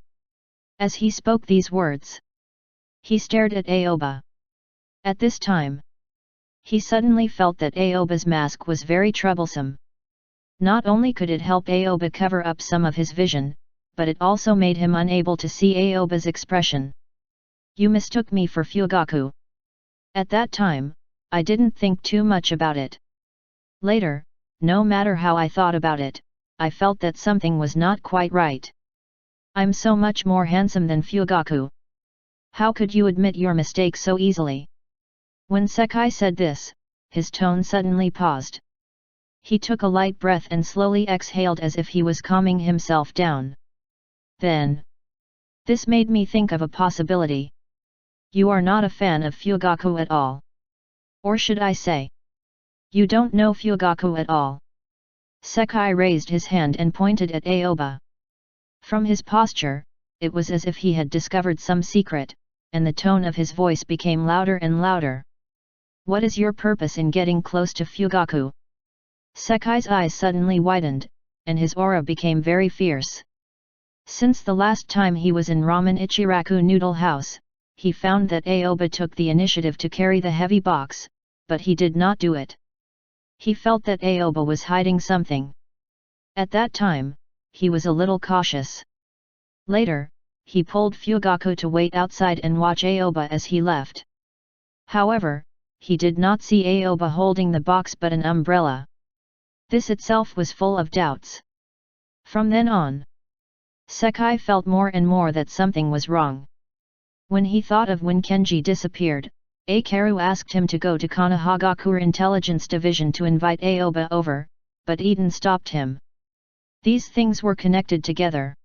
As he spoke these words, he stared at Aoba. At this time, he suddenly felt that Aoba's mask was very troublesome. Not only could it help Aoba cover up some of his vision, but it also made him unable to see Aoba's expression. You mistook me for Fugaku. At that time, I didn't think too much about it. Later, no matter how I thought about it, I felt that something was not quite right. I'm so much more handsome than Fugaku. How could you admit your mistake so easily? When Sekai said this, his tone suddenly paused. He took a light breath and slowly exhaled as if he was calming himself down. Then, this made me think of a possibility. You are not a fan of Fugaku at all. Or should I say, you don't know Fugaku at all. Sekai raised his hand and pointed at Aoba. From his posture, it was as if he had discovered some secret, and the tone of his voice became louder and louder. What is your purpose in getting close to Fugaku? Sekai's eyes suddenly widened, and his aura became very fierce. Since the last time he was in Ramen Ichiraku Noodle House, he found that Aoba took the initiative to carry the heavy box, but he did not do it. He felt that Aoba was hiding something. At that time, he was a little cautious. Later, he pulled Fugaku to wait outside and watch Aoba as he left. However, he did not see Aoba holding the box but an umbrella. This itself was full of doubts. From then on, Sekai felt more and more that something was wrong. When he thought of when Kenji disappeared, Akaru asked him to go to Konohagakure Intelligence Division to invite Aoba over, but Eden stopped him. These things were connected together.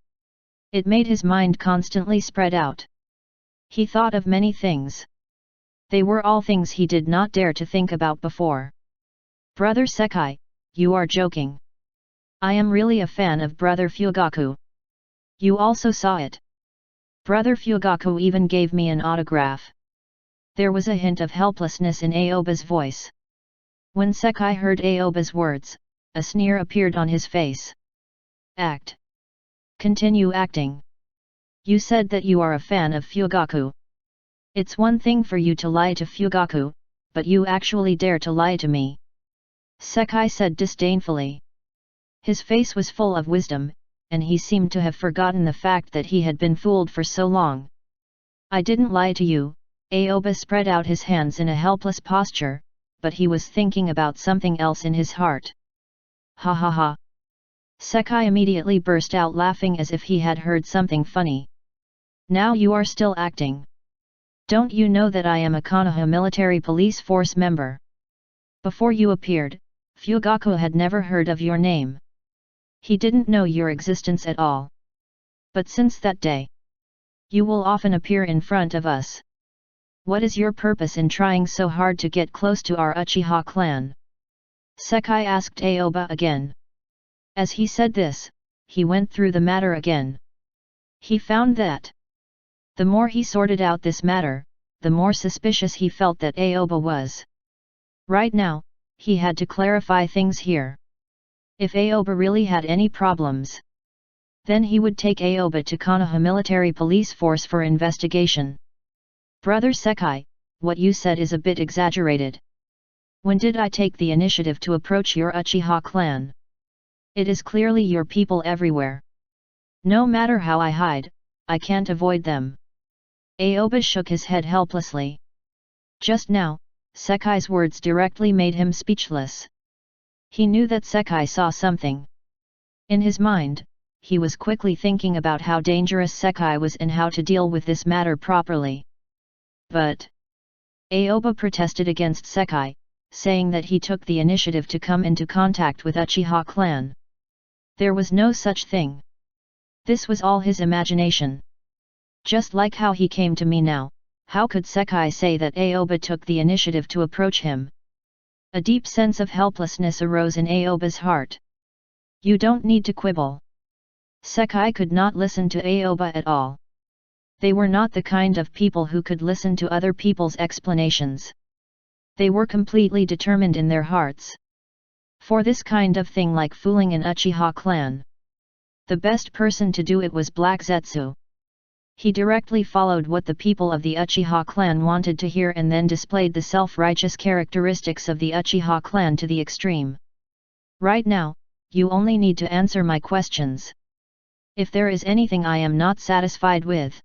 It made his mind constantly spread out. He thought of many things. They were all things he did not dare to think about before. Brother Sekai, you are joking. I am really a fan of Brother Fugaku. You also saw it. Brother Fugaku even gave me an autograph. There was a hint of helplessness in Aoba's voice. When Sekai heard Aoba's words, a sneer appeared on his face. Act. Continue acting. You said that you are a fan of Fugaku. It's one thing for you to lie to Fugaku, but you actually dare to lie to me. Sekai said disdainfully. His face was full of wisdom, and he seemed to have forgotten the fact that he had been fooled for so long. I didn't lie to you. Aoba spread out his hands in a helpless posture, but he was thinking about something else in his heart. Ha ha ha. Sekai immediately burst out laughing as if he had heard something funny. Now you are still acting. Don't you know that I am a Konoha military police force member? Before you appeared, Fugaku had never heard of your name. He didn't know your existence at all. But since that day, you will often appear in front of us. What is your purpose in trying so hard to get close to our Uchiha clan? Sekai asked Aoba again. As he said this, he went through the matter again. He found that the more he sorted out this matter, the more suspicious he felt that Aoba was. Right now, he had to clarify things here. If Aoba really had any problems, then he would take Aoba to Konoha Military Police Force for investigation. Brother Sekai, what you said is a bit exaggerated. When did I take the initiative to approach your Uchiha clan? It is clearly your people everywhere. No matter how I hide, I can't avoid them. Aoba shook his head helplessly. Just now, Sekai's words directly made him speechless. He knew that Sekai saw something. In his mind, he was quickly thinking about how dangerous Sekai was and how to deal with this matter properly. But Aoba protested against Sekai, saying that he took the initiative to come into contact with Uchiha clan. There was no such thing. This was all his imagination. Just like how he came to me now, how could Sekai say that Aoba took the initiative to approach him? A deep sense of helplessness arose in Aoba's heart. You don't need to quibble. Sekai could not listen to Aoba at all. They were not the kind of people who could listen to other people's explanations. They were completely determined in their hearts. For this kind of thing like fooling an Uchiha clan, the best person to do it was Black Zetsu. He directly followed what the people of the Uchiha clan wanted to hear and then displayed the self-righteous characteristics of the Uchiha clan to the extreme. Right now, you only need to answer my questions. If there is anything I am not satisfied with,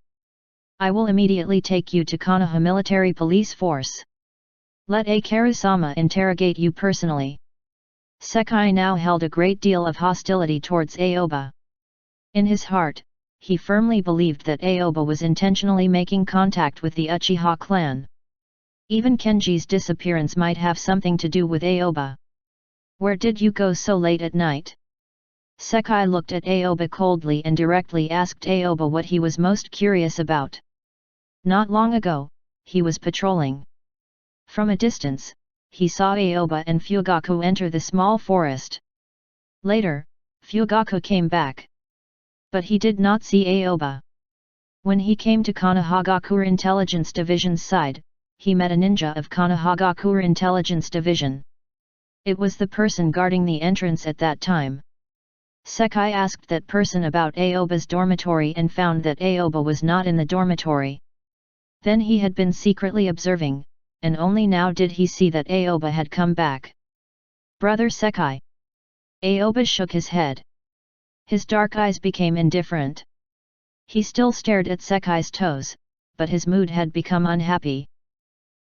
I will immediately take you to Konoha military police force. Let Akaru-sama interrogate you personally. Sekai now held a great deal of hostility towards Aoba. In his heart, he firmly believed that Aoba was intentionally making contact with the Uchiha clan. Even Kenji's disappearance might have something to do with Aoba. Where did you go so late at night? Sekai looked at Aoba coldly and directly asked Aoba what he was most curious about. Not long ago, he was patrolling. From a distance, he saw Aoba and Fugaku enter the small forest. Later, Fugaku came back. But he did not see Aoba. When he came to Konohagakure Intelligence Division's side, he met a ninja of Konohagakure Intelligence Division. It was the person guarding the entrance at that time. Sekai asked that person about Aoba's dormitory and found that Aoba was not in the dormitory. Then he had been secretly observing, and only now did he see that Aoba had come back. Brother Sekai. Aoba shook his head. His dark eyes became indifferent. He still stared at Sekai's toes, but his mood had become unhappy.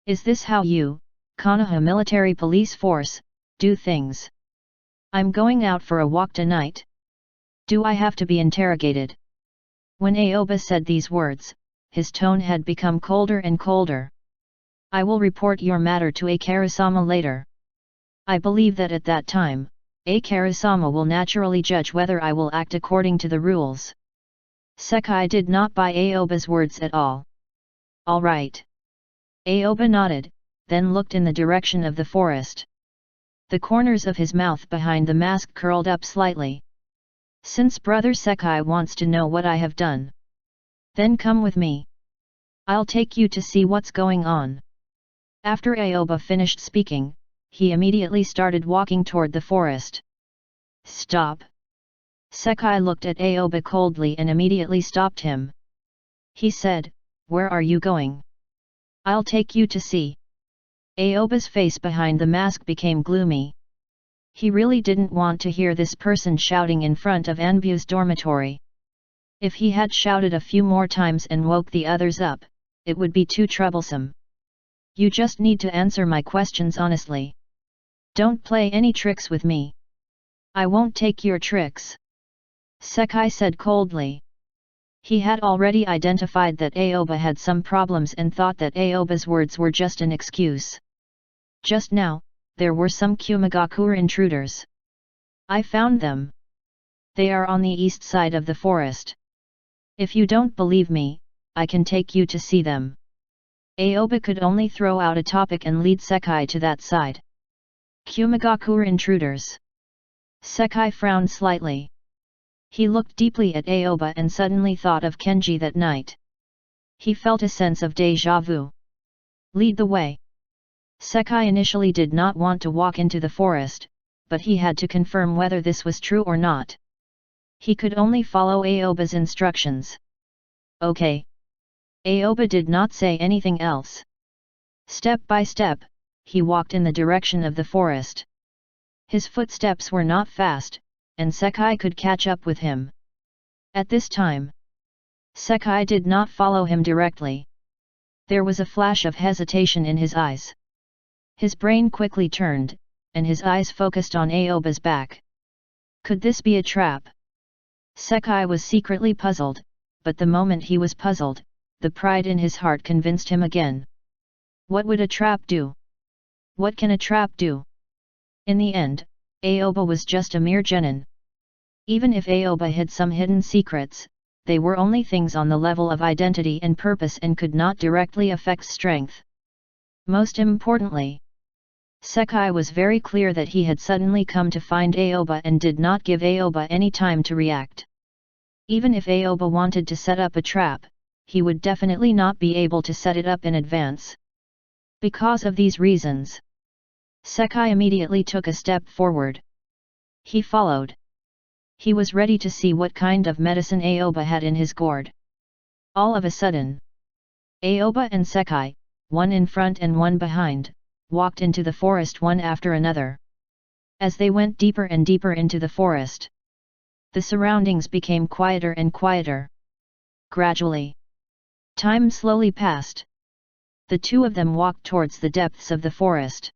Is this how you, Konoha military police force, do things? I'm going out for a walk tonight. Do I have to be interrogated? When Aoba said these words, his tone had become colder and colder. I will report your matter to Akaru-sama later. I believe that at that time, Akaru-sama will naturally judge whether I will act according to the rules. Sekai did not buy Aoba's words at all. All right. Aoba nodded, then looked in the direction of the forest. The corners of his mouth behind the mask curled up slightly. Since Brother Sekai wants to know what I have done, then come with me. I'll take you to see what's going on. After Aoba finished speaking, he immediately started walking toward the forest. Stop! Sekai looked at Aoba coldly and immediately stopped him. He said, Where are you going? I'll take you to see. Aoba's face behind the mask became gloomy. He really didn't want to hear this person shouting in front of Anbu's dormitory. If he had shouted a few more times and woke the others up, it would be too troublesome. You just need to answer my questions honestly. Don't play any tricks with me. I won't take your tricks. Sekai said coldly. He had already identified that Aoba had some problems and thought that Aoba's words were just an excuse. Just now, there were some Kumagakure intruders. I found them. They are on the east side of the forest. If you don't believe me, I can take you to see them. Aoba could only throw out a topic and lead Sekai to that side. Kumagakure intruders. Sekai frowned slightly. He looked deeply at Aoba and suddenly thought of Kenji that night. He felt a sense of déjà vu. Lead the way. Sekai initially did not want to walk into the forest, but he had to confirm whether this was true or not. He could only follow Aoba's instructions. Okay. Aoba did not say anything else. Step by step, he walked in the direction of the forest. His footsteps were not fast, and Sekai could catch up with him. At this time, Sekai did not follow him directly. There was a flash of hesitation in his eyes. His brain quickly turned, and his eyes focused on Aoba's back. Could this be a trap? Sekai was secretly puzzled, but the moment he was puzzled, the pride in his heart convinced him again. What would a trap do? What can a trap do? In the end, Aoba was just a mere genin. Even if Aoba hid some hidden secrets, they were only things on the level of identity and purpose and could not directly affect strength. Most importantly, Sekai was very clear that he had suddenly come to find Aoba and did not give Aoba any time to react. Even if Aoba wanted to set up a trap, he would definitely not be able to set it up in advance. Because of these reasons, Sekai immediately took a step forward. He followed. He was ready to see what kind of medicine Aoba had in his gourd. All of a sudden, Aoba and Sekai, one in front and one behind, walked into the forest one after another. As they went deeper and deeper into the forest, the surroundings became quieter and quieter. Gradually, time slowly passed. The two of them walked towards the depths of the forest.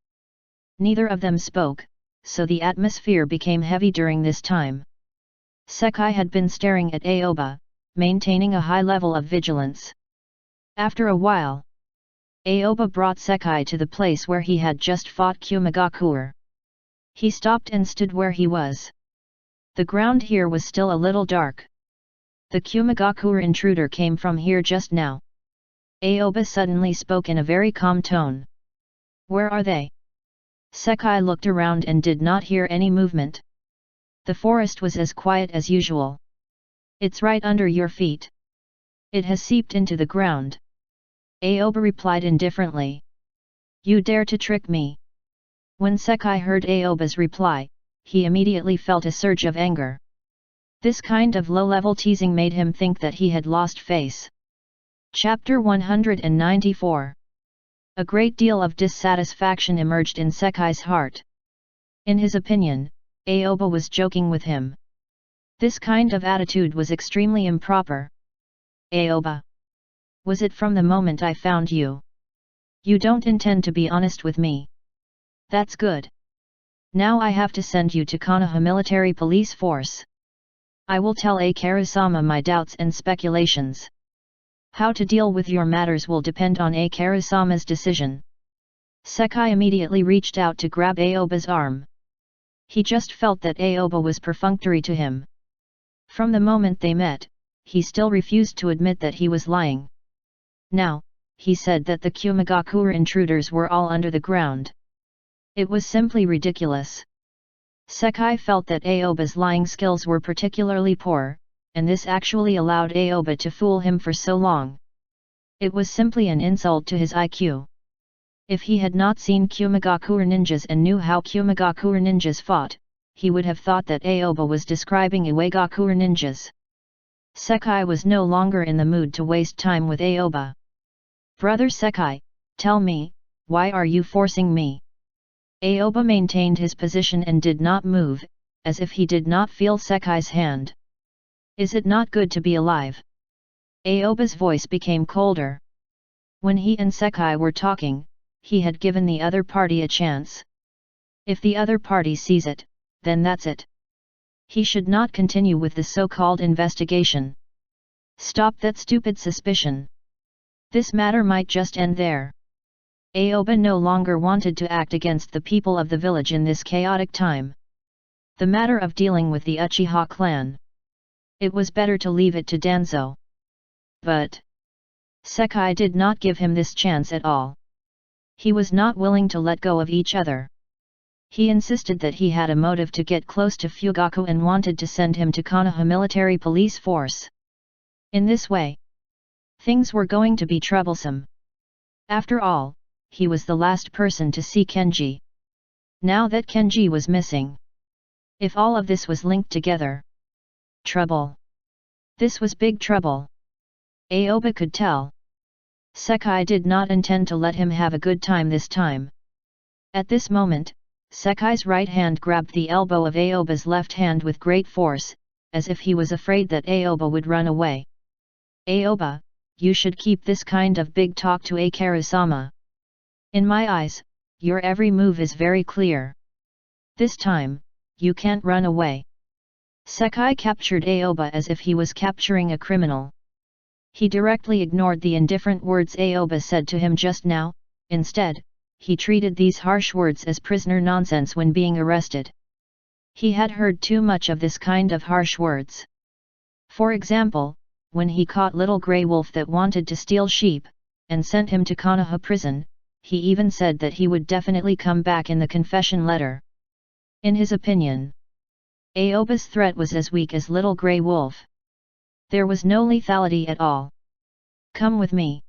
Neither of them spoke, so the atmosphere became heavy during this time. Sekai had been staring at Aoba, maintaining a high level of vigilance. After a while, Aoba brought Sekai to the place where he had just fought Kumagakure. He stopped and stood where he was. The ground here was still a little dark. The Kumagakure intruder came from here just now. Aoba suddenly spoke in a very calm tone. Where are they? Sekai looked around and did not hear any movement. The forest was as quiet as usual. It's right under your feet. It has seeped into the ground. Aoba replied indifferently. You dare to trick me? When Sekai heard Aoba's reply, he immediately felt a surge of anger. This kind of low-level teasing made him think that he had lost face. Chapter 194. A great deal of dissatisfaction emerged in Sekai's heart. In his opinion, Aoba was joking with him. This kind of attitude was extremely improper. Aoba, was it from the moment I found you? You don't intend to be honest with me. That's good. Now I have to send you to Konoha military police force. I will tell Akaru-sama my doubts and speculations. How to deal with your matters will depend on Akaru-sama's decision. Sekai immediately reached out to grab Aoba's arm. He just felt that Aoba was perfunctory to him. From the moment they met, he still refused to admit that he was lying. Now, he said that the Kumagakure intruders were all under the ground. It was simply ridiculous. Sekai felt that Aoba's lying skills were particularly poor, and this actually allowed Aoba to fool him for so long. It was simply an insult to his IQ. If he had not seen Kumagakure ninjas and knew how Kumagakure ninjas fought, he would have thought that Aoba was describing Iwagakure ninjas. Sekai was no longer in the mood to waste time with Aoba. Brother Sekai, tell me, why are you forcing me? Aoba maintained his position and did not move, as if he did not feel Sekai's hand. Is it not good to be alive? Aoba's voice became colder. When he and Sekai were talking, he had given the other party a chance. If the other party sees it, then that's it. He should not continue with the so-called investigation. Stop that stupid suspicion. This matter might just end there. Aoba no longer wanted to act against the people of the village in this chaotic time. The matter of dealing with the Uchiha clan. It was better to leave it to Danzo. But Sekai did not give him this chance at all. He was not willing to let go of each other. He insisted that he had a motive to get close to Fugaku and wanted to send him to Konoha military police force. In this way, things were going to be troublesome. After all, he was the last person to see Kenji. Now that Kenji was missing, if all of this was linked together, trouble. This was big trouble. Aoba could tell. Sekai did not intend to let him have a good time this time. At this moment, Sekai's right hand grabbed the elbow of Aoba's left hand with great force, as if he was afraid that Aoba would run away. Aoba, you should keep this kind of big talk to Akaru-sama. In my eyes, your every move is very clear. This time, you can't run away. Sekai captured Aoba as if he was capturing a criminal. He directly ignored the indifferent words Aoba said to him just now. Instead, he treated these harsh words as prisoner nonsense when being arrested. He had heard too much of this kind of harsh words. For example, when he caught little grey wolf that wanted to steal sheep, and sent him to Konoha prison, he even said that he would definitely come back in the confession letter. In his opinion, Aoba's threat was as weak as little grey wolf. There was no lethality at all. Come with me.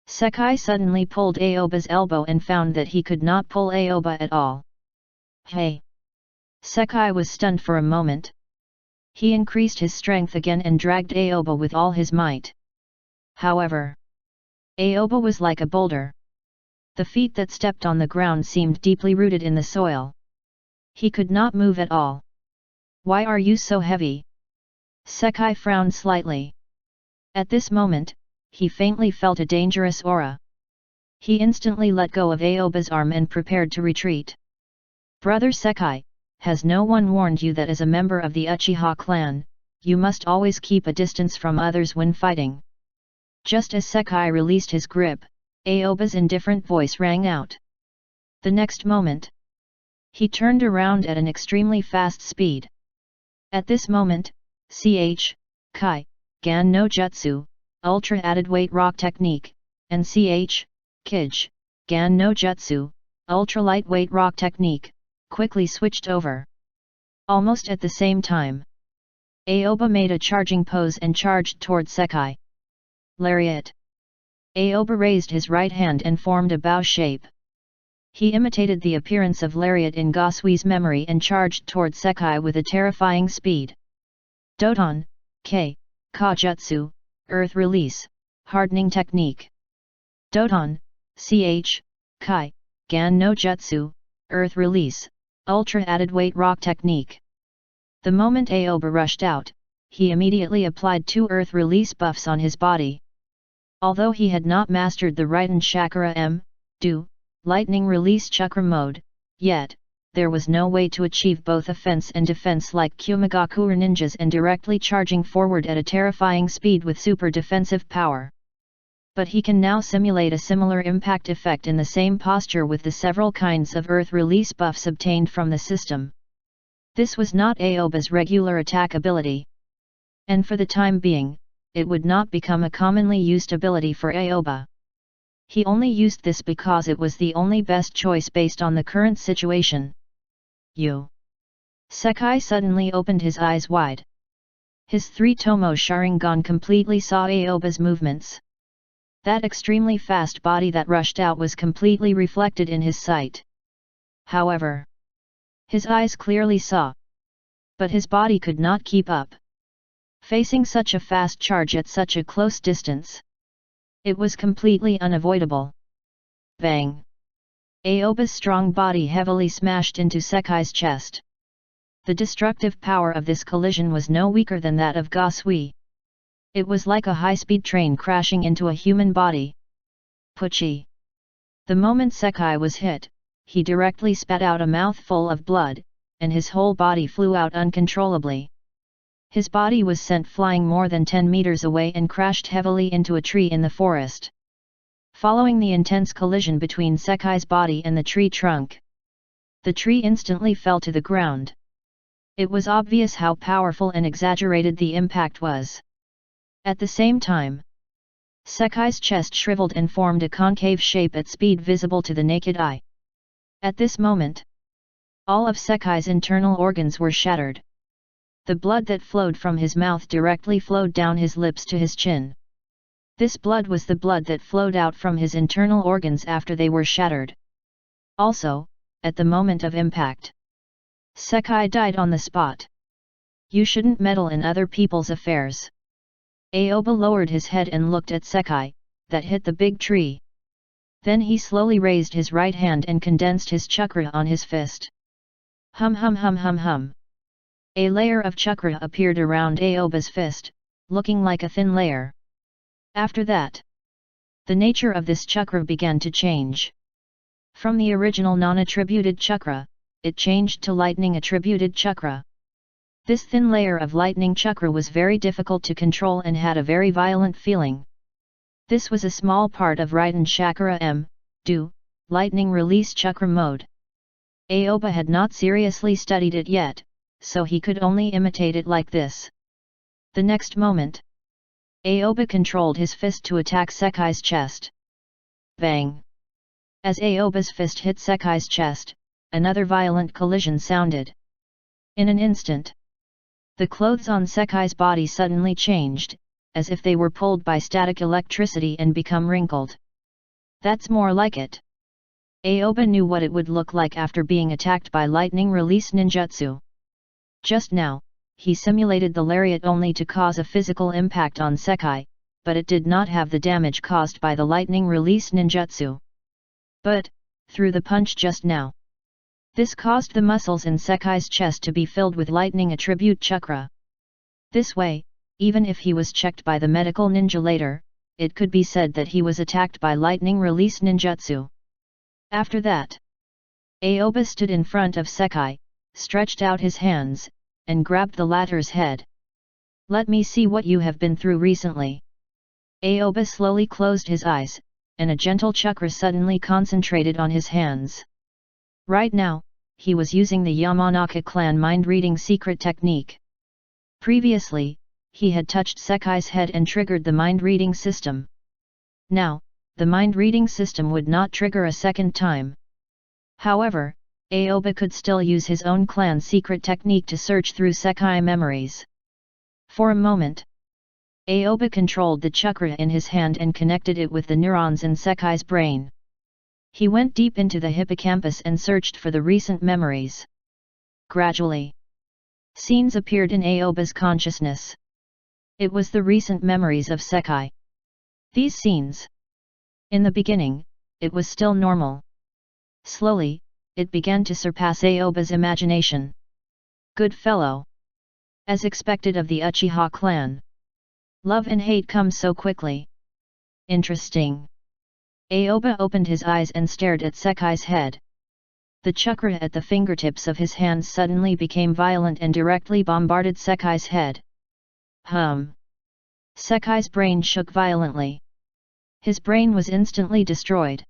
Sekai suddenly pulled Aoba's elbow and found that he could not pull Aoba at all. Hey! Sekai was stunned for a moment. He increased his strength again and dragged Aoba with all his might. However, Aoba was like a boulder. The feet that stepped on the ground seemed deeply rooted in the soil. He could not move at all. Why are you so heavy? Sekai frowned slightly. At this moment, he faintly felt a dangerous aura. He instantly let go of Aoba's arm and prepared to retreat. Brother Sekai, has no one warned you that as a member of the Uchiha clan, you must always keep a distance from others when fighting? Just as Sekai released his grip, Aoba's indifferent voice rang out. The next moment, he turned around at an extremely fast speed. At this moment, Kai, Gan no Jutsu, Ultra Added Weight Rock Technique, and Kij, Gan no Jutsu, Ultra Lightweight Rock Technique, quickly switched over. Almost at the same time, Aoba made a charging pose and charged toward Sekai. Lariat. Aoba raised his right hand and formed a bow shape. He imitated the appearance of Lariat in Gasui's memory and charged toward Sekai with a terrifying speed. Doton, Kajutsu, Earth Release, Hardening Technique. Doton, Kai, Gan no Jutsu, Earth Release, Ultra Added Weight Rock Technique. The moment Aoba rushed out, he immediately applied 2 Earth Release buffs on his body. Although he had not mastered the Raiden Chakra Lightning Release Chakra mode, yet, there was no way to achieve both offense and defense like Kumigakure ninjas and directly charging forward at a terrifying speed with super defensive power. But he can now simulate a similar impact effect in the same posture with the several kinds of earth release buffs obtained from the system. This was not Aoba's regular attack ability. And for the time being, it would not become a commonly used ability for Aoba. He only used this because it was the only best choice based on the current situation. Sekai suddenly opened his eyes wide. His 3-tomo Sharingan completely saw Aoba's movements. That extremely fast body that rushed out was completely reflected in his sight. However, his eyes clearly saw. But his body could not keep up. Facing such a fast charge at such a close distance, it was completely unavoidable. Bang! Aoba's strong body heavily smashed into Sekai's chest. The destructive power of this collision was no weaker than that of Gasui. It was like a high-speed train crashing into a human body. Puchi! The moment Sekai was hit, he directly spat out a mouthful of blood, and his whole body flew out uncontrollably. His body was sent flying more than 10 meters away and crashed heavily into a tree in the forest. Following the intense collision between Sekai's body and the tree trunk, the tree instantly fell to the ground. It was obvious how powerful and exaggerated the impact was. At the same time, Sekai's chest shriveled and formed a concave shape at speed visible to the naked eye. At this moment, all of Sekai's internal organs were shattered. The blood that flowed from his mouth directly flowed down his lips to his chin. This blood was the blood that flowed out from his internal organs after they were shattered. Also, at the moment of impact, Sekai died on the spot. You shouldn't meddle in other people's affairs. Aoba lowered his head and looked at Sekai, that hit the big tree. Then he slowly raised his right hand and condensed his chakra on his fist. Hum hum hum hum hum. A layer of chakra appeared around Aoba's fist, looking like a thin layer. After that, the nature of this chakra began to change. From the original non-attributed chakra, it changed to lightning-attributed chakra. This thin layer of lightning chakra was very difficult to control and had a very violent feeling. This was a small part of Raiden Chakra Do, lightning release chakra mode. Aoba had not seriously studied it yet, so he could only imitate it like this. The next moment, Aoba controlled his fist to attack Sekai's chest. Bang! As Aoba's fist hit Sekai's chest, another violent collision sounded. In an instant, the clothes on Sekai's body suddenly changed, as if they were pulled by static electricity and become wrinkled. That's more like it. Aoba knew what it would look like after being attacked by lightning release ninjutsu. Just now, he simulated the lariat only to cause a physical impact on Sekai, but it did not have the damage caused by the lightning release ninjutsu. But, through the punch just now, this caused the muscles in Sekai's chest to be filled with lightning attribute chakra. This way, even if he was checked by the medical ninja later, it could be said that he was attacked by lightning release ninjutsu. After that, Aoba stood in front of Sekai, stretched out his hands, and grabbed the latter's head. Let me see what you have been through recently. Aoba slowly closed his eyes, and a gentle chakra suddenly concentrated on his hands. Right now, he was using the Yamanaka clan mind-reading secret technique. Previously, he had touched Sekai's head and triggered the mind-reading system. Now, the mind-reading system would not trigger a second time. However, Aoba could still use his own clan secret technique to search through Sekai memories. For a moment, Aoba controlled the chakra in his hand and connected it with the neurons in Sekai's brain. He went deep into the hippocampus and searched for the recent memories. Gradually, scenes appeared in Aoba's consciousness. It was the recent memories of Sekai. These scenes. In the beginning, it was still normal. Slowly, it began to surpass Aoba's imagination. Good fellow. As expected of the Uchiha clan. Love and hate come so quickly. Interesting. Aoba opened his eyes and stared at Sekai's head. The chakra at the fingertips of his hands suddenly became violent and directly bombarded Sekai's head. Sekai's brain shook violently. His brain was instantly destroyed.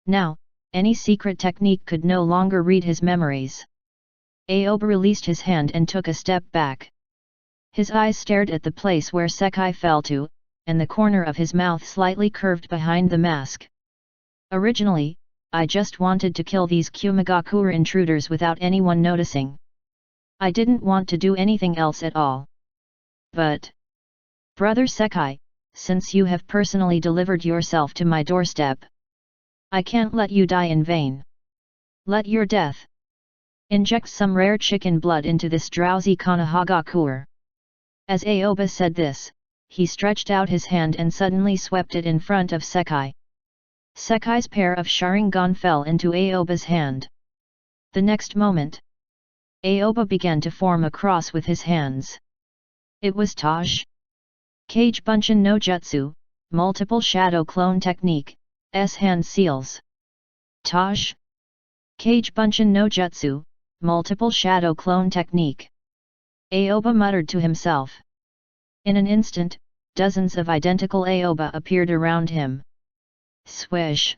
Now, any secret technique could no longer read his memories. Aoba released his hand and took a step back. His eyes stared at the place where Sekai fell to, and the corner of his mouth slightly curved behind the mask. Originally, I just wanted to kill these Kumagakure intruders without anyone noticing. I didn't want to do anything else at all. But, Brother Sekai, since you have personally delivered yourself to my doorstep, I can't let you die in vain. Let your death inject some rare chicken blood into this drowsy Konoha. As Aoba said this, he stretched out his hand and suddenly swept it in front of Sekai. Sekai's pair of Sharingan fell into Aoba's hand. The next moment, Aoba began to form a cross with his hands. It was Taj. Kage Bunshin no Jutsu, multiple shadow clone technique, S-hand seals. Taj. Kage Bunshin no Jutsu, multiple shadow clone technique. Aoba muttered to himself. In an instant, dozens of identical Aoba appeared around him. Swish!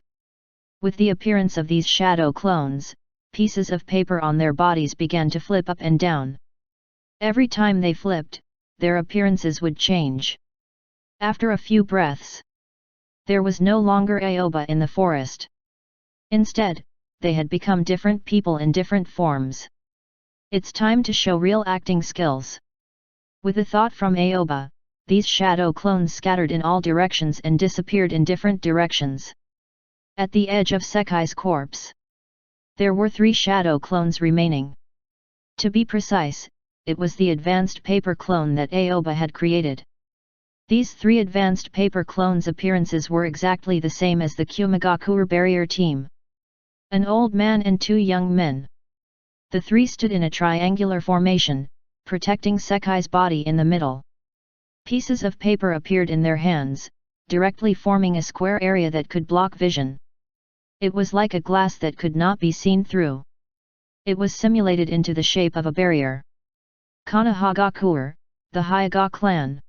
With the appearance of these shadow clones, pieces of paper on their bodies began to flip up and down. Every time they flipped, their appearances would change. After a few breaths, there was no longer Aoba in the forest. Instead, they had become different people in different forms. It's time to show real acting skills. With a thought from Aoba, these shadow clones scattered in all directions and disappeared in different directions. At the edge of Sekai's corpse, there were 3 shadow clones remaining. To be precise, it was the advanced paper clone that Aoba had created. These three advanced paper clones' appearances were exactly the same as the Kumagakure barrier team. An old man and two young men. The three stood in a triangular formation, protecting Sekai's body in the middle. Pieces of paper appeared in their hands, directly forming a square area that could block vision. It was like a glass that could not be seen through. It was simulated into the shape of a barrier. Konoha, the Hyuga clan.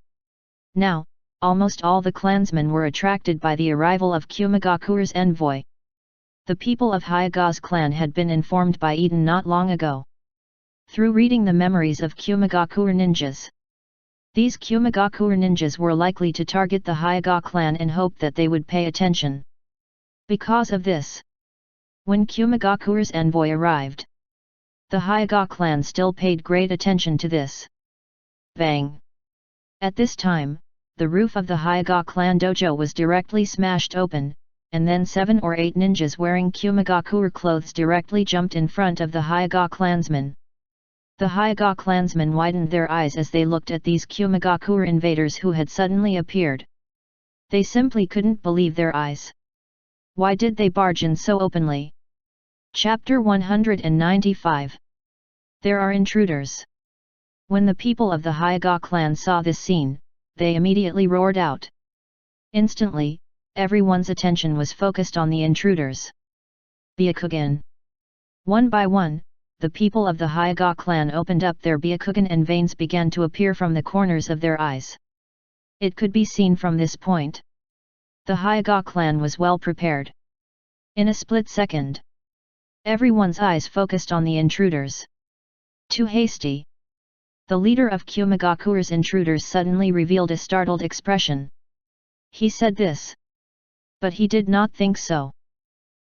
Now, almost all the clansmen were attracted by the arrival of Kumagakure's envoy. The people of Hyuga's clan had been informed by Eden not long ago. Through reading the memories of Kumagakure ninjas. These Kumagakure ninjas were likely to target the Hyuga clan and hoped that they would pay attention. Because of this, when Kumagakure's envoy arrived, the Hyuga clan still paid great attention to this. Bang! At this time, the roof of the Hyuga clan dojo was directly smashed open, and then 7 or 8 ninjas wearing Kumagakure clothes directly jumped in front of the Hyuga clansmen. The Hyuga clansmen widened their eyes as they looked at these Kumagakure invaders who had suddenly appeared. They simply couldn't believe their eyes. Why did they barge in so openly? Chapter 195. There are intruders. When the people of the Hyuga clan saw this scene, they immediately roared out. Instantly, everyone's attention was focused on the intruders. Byakugan. One by one, the people of the Hyuga clan opened up their Byakugan and veins began to appear from the corners of their eyes. It could be seen from this point. The Hyuga clan was well prepared. In a split second, everyone's eyes focused on the intruders. Too hasty. The leader of Kumagakure's intruders suddenly revealed a startled expression. He said this. But he did not think so.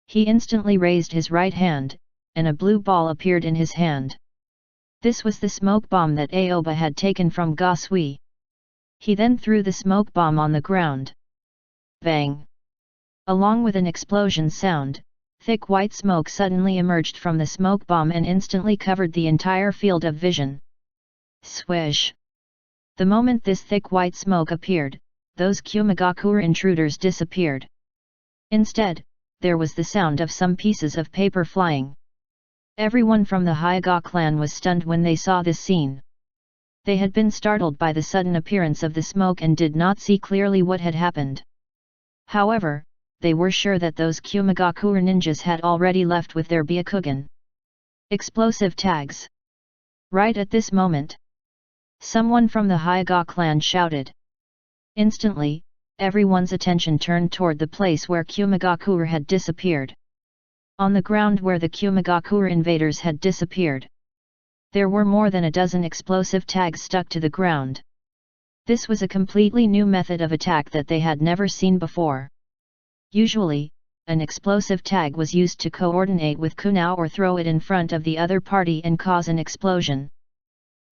He instantly raised his right hand, and a blue ball appeared in his hand. This was the smoke bomb that Aoba had taken from Gasui. He then threw the smoke bomb on the ground. Bang! Along with an explosion sound, thick white smoke suddenly emerged from the smoke bomb and instantly covered the entire field of vision. Swish! The moment this thick white smoke appeared, those Kumagakure intruders disappeared. Instead, there was the sound of some pieces of paper flying. Everyone from the Hyuga clan was stunned when they saw this scene. They had been startled by the sudden appearance of the smoke and did not see clearly what had happened. However, they were sure that those Kumagakure ninjas had already left with their Byakugan. Explosive tags. Right at this moment, someone from the Hyuga clan shouted. Instantly, everyone's attention turned toward the place where Kumagakure had disappeared. On the ground where the Kumagakure invaders had disappeared, there were more than a dozen explosive tags stuck to the ground. This was a completely new method of attack that they had never seen before. Usually, an explosive tag was used to coordinate with kunai or throw it in front of the other party and cause an explosion.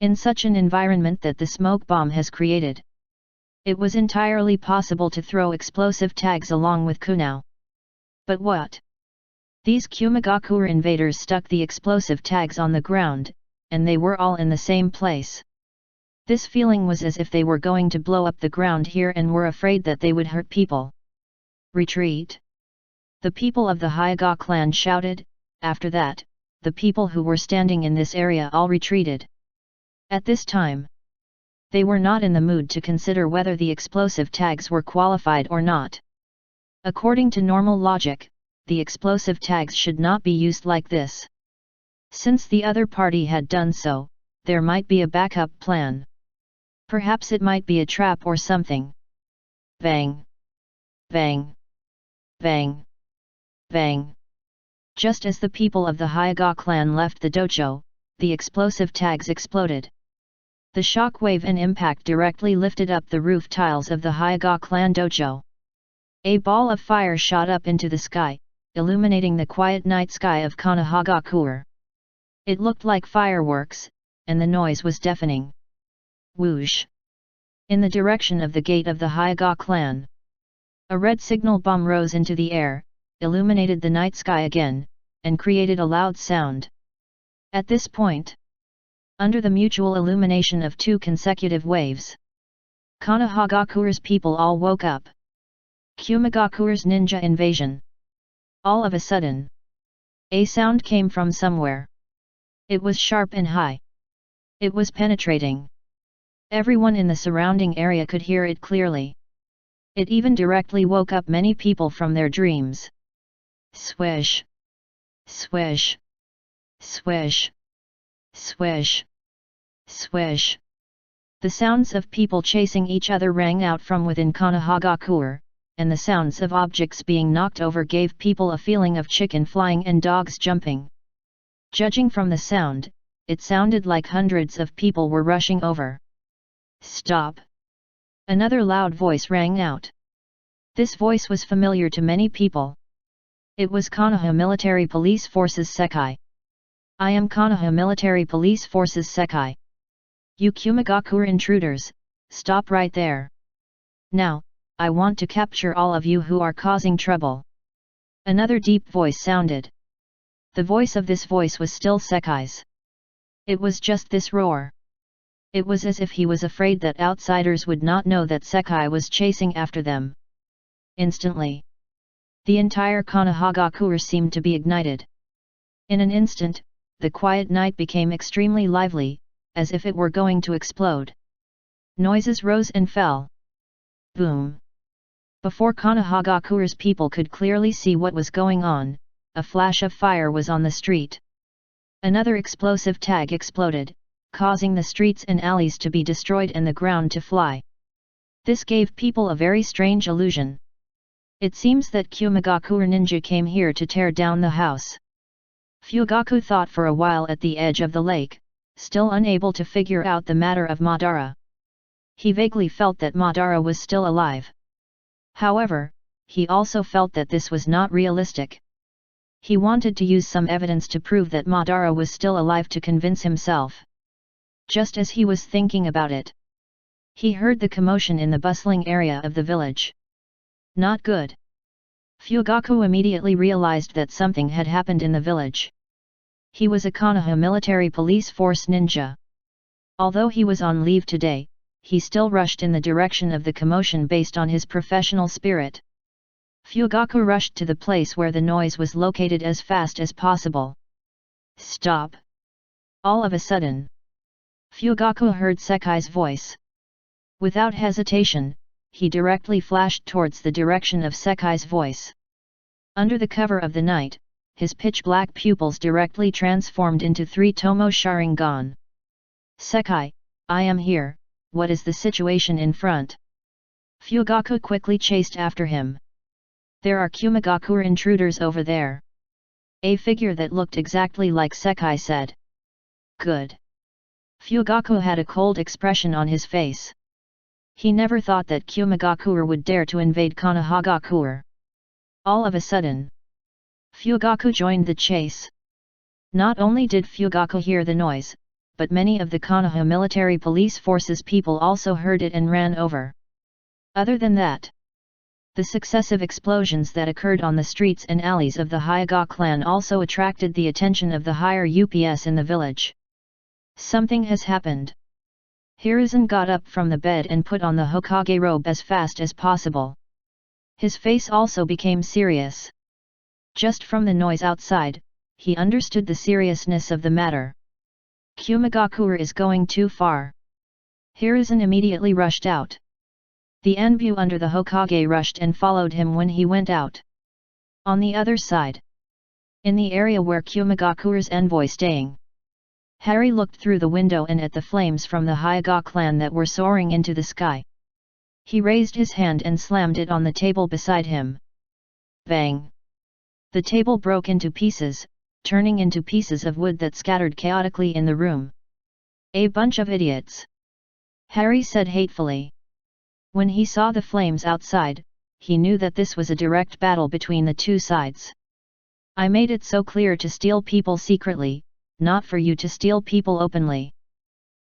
In such an environment that the smoke bomb has created, it was entirely possible to throw explosive tags along with kunai. But what? These Kumagakure invaders stuck the explosive tags on the ground, and they were all in the same place. This feeling was as if they were going to blow up the ground here and were afraid that they would hurt people. Retreat! The people of the Hyuga clan shouted. After that, the people who were standing in this area all retreated. At this time, they were not in the mood to consider whether the explosive tags were qualified or not. According to normal logic, the explosive tags should not be used like this. Since the other party had done so, there might be a backup plan. Perhaps it might be a trap or something. Bang! Bang! Bang! Bang! Just as the people of the Hyuga clan left the dojo, the explosive tags exploded. The shock wave and impact directly lifted up the roof tiles of the Hyuga clan dojo. A ball of fire shot up into the sky, illuminating the quiet night sky of Konoha. It looked like fireworks, and the noise was deafening. Whoosh! In the direction of the gate of the Hyuga clan, a red signal bomb rose into the air, illuminated the night sky again, and created a loud sound. At this point, under the mutual illumination of two consecutive waves, Konohagakure's people all woke up. Kumagakure's ninja invasion. All of a sudden, a sound came from somewhere. It was sharp and high. It was penetrating. Everyone in the surrounding area could hear it clearly. It even directly woke up many people from their dreams. Swish! Swish! Swish! Swish! Swish! The sounds of people chasing each other rang out from within Konohagakure, and the sounds of objects being knocked over gave people a feeling of chicken flying and dogs jumping. Judging from the sound, it sounded like hundreds of people were rushing over. Stop! Another loud voice rang out. This voice was familiar to many people. It was Konoha Military Police Forces Sekai. I am Konoha Military Police Forces Sekai. You Kumagakure intruders, stop right there. Now, I want to capture all of you who are causing trouble. Another deep voice sounded. The voice of this voice was still Sekai's. It was just this roar. It was as if he was afraid that outsiders would not know that Sekai was chasing after them. Instantly, the entire Konohagakure seemed to be ignited. In an instant, the quiet night became extremely lively, as if it were going to explode. Noises rose and fell. Boom! Before Konohagakure's people could clearly see what was going on, a flash of fire was on the street. Another explosive tag exploded, causing the streets and alleys to be destroyed and the ground to fly. This gave people a very strange illusion. It seems that Kumagakure ninja came here to tear down the house. Fugaku thought for a while at the edge of the lake, still unable to figure out the matter of Madara. He vaguely felt that Madara was still alive. However, he also felt that this was not realistic. He wanted to use some evidence to prove that Madara was still alive to convince himself. Just as he was thinking about it, he heard the commotion in the bustling area of the village. Not good. Fugaku immediately realized that something had happened in the village. He was a Konoha military police force ninja. Although he was on leave today, he still rushed in the direction of the commotion based on his professional spirit. Fugaku rushed to the place where the noise was located as fast as possible. Stop! All of a sudden, Fugaku heard Sekai's voice. Without hesitation, he directly flashed towards the direction of Sekai's voice. Under the cover of the night, his pitch-black pupils directly transformed into 3 Tomo Sharingan. Sekai, I am here, what is the situation in front? Fugaku quickly chased after him. There are Kumagakure intruders over there. A figure that looked exactly like Sekai said. Good. Fugaku had a cold expression on his face. He never thought that Kumagakure would dare to invade Konohagakure. All of a sudden, Fugaku joined the chase. Not only did Fugaku hear the noise, but many of the Konoha military police forces people also heard it and ran over. Other than that, the successive explosions that occurred on the streets and alleys of the Hyuga clan also attracted the attention of the higher UPS in the village. Something has happened. Hiruzen got up from the bed and put on the Hokage robe as fast as possible. His face also became serious. Just from the noise outside, he understood the seriousness of the matter. Kumagakure is going too far. Hiruzen immediately rushed out. The Anbu under the Hokage rushed and followed him when he went out. On the other side, in the area where Kumagakure's envoy staying, Harry looked through the window and at the flames from the Hyuga clan that were soaring into the sky. He raised his hand and slammed it on the table beside him. Bang! The table broke into pieces, turning into pieces of wood that scattered chaotically in the room. A bunch of idiots! Harry said hatefully. When he saw the flames outside, he knew that this was a direct battle between the two sides. I made it so clear to steal people secretly, not for you to steal people openly.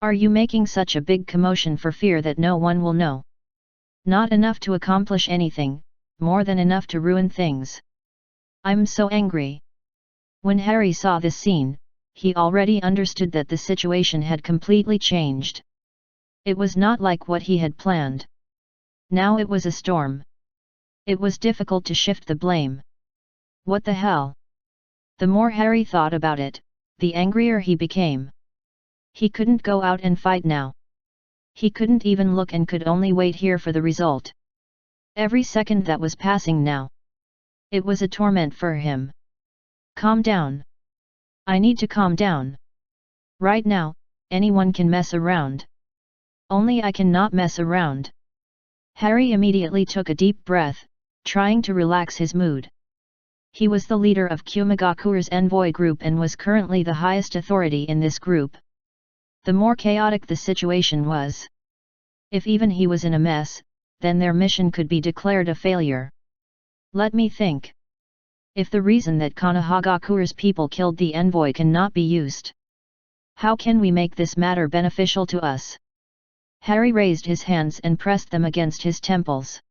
Are you making such a big commotion for fear that no one will know? Not enough to accomplish anything, more than enough to ruin things. I'm so angry. When Harry saw this scene, he already understood that the situation had completely changed. It was not like what he had planned. Now it was a storm. It was difficult to shift the blame. What the hell? The more Harry thought about it, the angrier he became. He couldn't go out and fight now. He couldn't even look and could only wait here for the result. Every second that was passing now. It was a torment for him. Calm down. I need to calm down. Right now, anyone can mess around. Only I cannot mess around. Harry immediately took a deep breath, trying to relax his mood. He was the leader of Kumagakure's envoy group and was currently the highest authority in this group. The more chaotic the situation was. If even he was in a mess, then their mission could be declared a failure. Let me think. If the reason that Konohagakure's people killed the envoy cannot be used, how can we make this matter beneficial to us? Harry raised his hands and pressed them against his temples.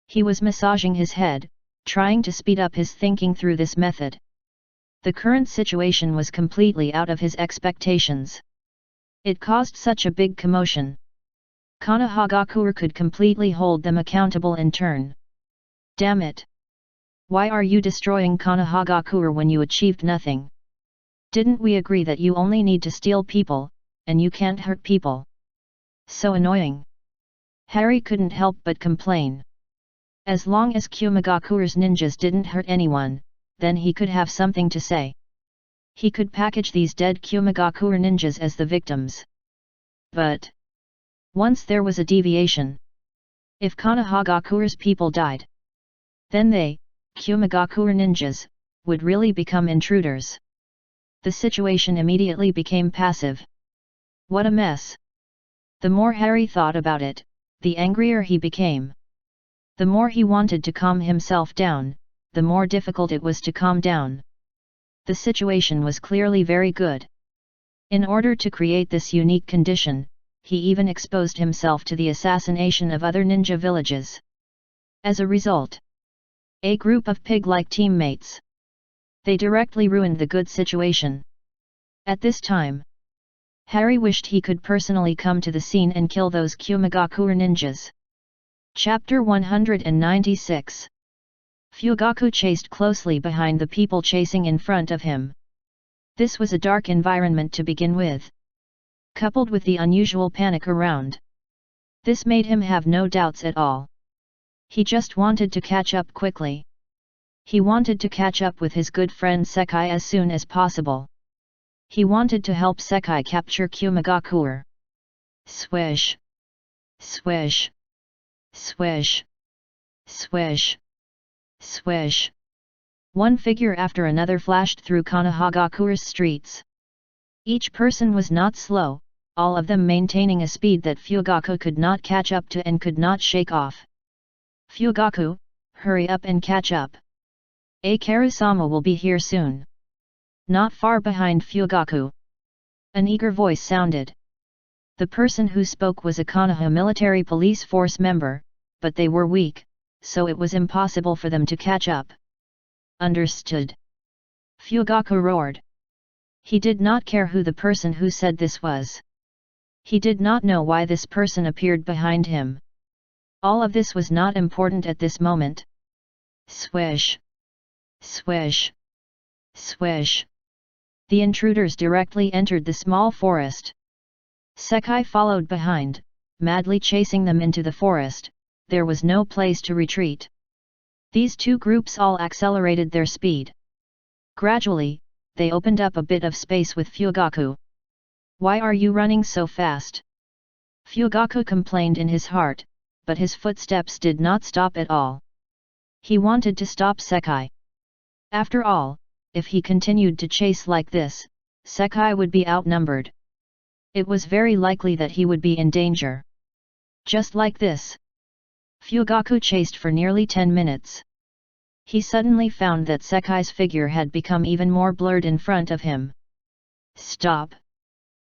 He was massaging his head, trying to speed up his thinking through this method. The current situation was completely out of his expectations. It caused such a big commotion. Konohagakure could completely hold them accountable in turn. Damn it! Why are you destroying Konohagakure when you achieved nothing? Didn't we agree that you only need to steal people, and you can't hurt people? So annoying. Harry couldn't help but complain. As long as Kumagakure's ninjas didn't hurt anyone, then he could have something to say. He could package these dead Kumagakure ninjas as the victims. But once there was a deviation. If Konohagakure's people died, then they, Kumagakure ninjas, would really become intruders. The situation immediately became passive. What a mess! The more Harry thought about it, the angrier he became. The more he wanted to calm himself down, the more difficult it was to calm down. The situation was clearly very good. In order to create this unique condition, he even exposed himself to the assassination of other ninja villages. As a result, a group of pig-like teammates. They directly ruined the good situation. At this time, Harry wished he could personally come to the scene and kill those Kumagakure ninjas. Chapter 196. Fugaku chased closely behind the people chasing in front of him. This was a dark environment to begin with. Coupled with the unusual panic around. This made him have no doubts at all. He just wanted to catch up quickly. He wanted to catch up with his good friend Sekai as soon as possible. He wanted to help Sekai capture Kumagakure. Swish! Swish! Swish! Swish! Swish! One figure after another flashed through Konohagakure's streets. Each person was not slow, all of them maintaining a speed that Fugaku could not catch up to and could not shake off. Fugaku, hurry up and catch up. Karusama will be here soon. Not far behind Fugaku. An eager voice sounded. The person who spoke was a Konoha military police force member, but they were weak, so it was impossible for them to catch up. Understood. Fugaku roared. He did not care who the person who said this was. He did not know why this person appeared behind him. All of this was not important at this moment. Swish! Swish! Swish! The intruders directly entered the small forest. Sekai followed behind, madly chasing them into the forest. There was no place to retreat. These two groups all accelerated their speed. Gradually, they opened up a bit of space with Fugaku. Why are you running so fast? Fugaku complained in his heart, but his footsteps did not stop at all. He wanted to stop Sekai. After all, if he continued to chase like this, Sekai would be outnumbered. It was very likely that he would be in danger. Just like this. Fugaku chased for nearly 10 minutes. He suddenly found that Sekai's figure had become even more blurred in front of him. Stop!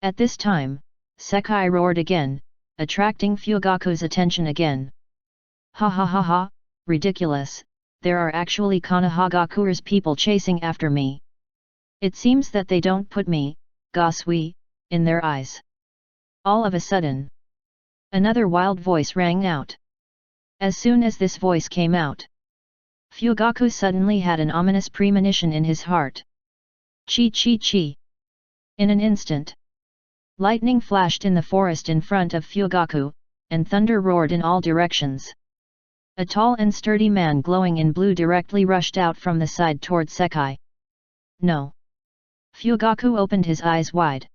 At this time, Sekai roared again, attracting Fugaku's attention again. Ha ha ha ha, ridiculous, there are actually Konohagakure's people chasing after me. It seems that they don't put me, Gasui, in their eyes. All of a sudden, Another wild voice rang out. As soon as this voice came out, Fugaku suddenly had an ominous premonition in his heart. Chi chi chi! In an instant, lightning flashed in the forest in front of Fugaku, and thunder roared in all directions. A tall and sturdy man glowing in blue directly rushed out from the side toward Sekai. No! Fugaku opened his eyes wide.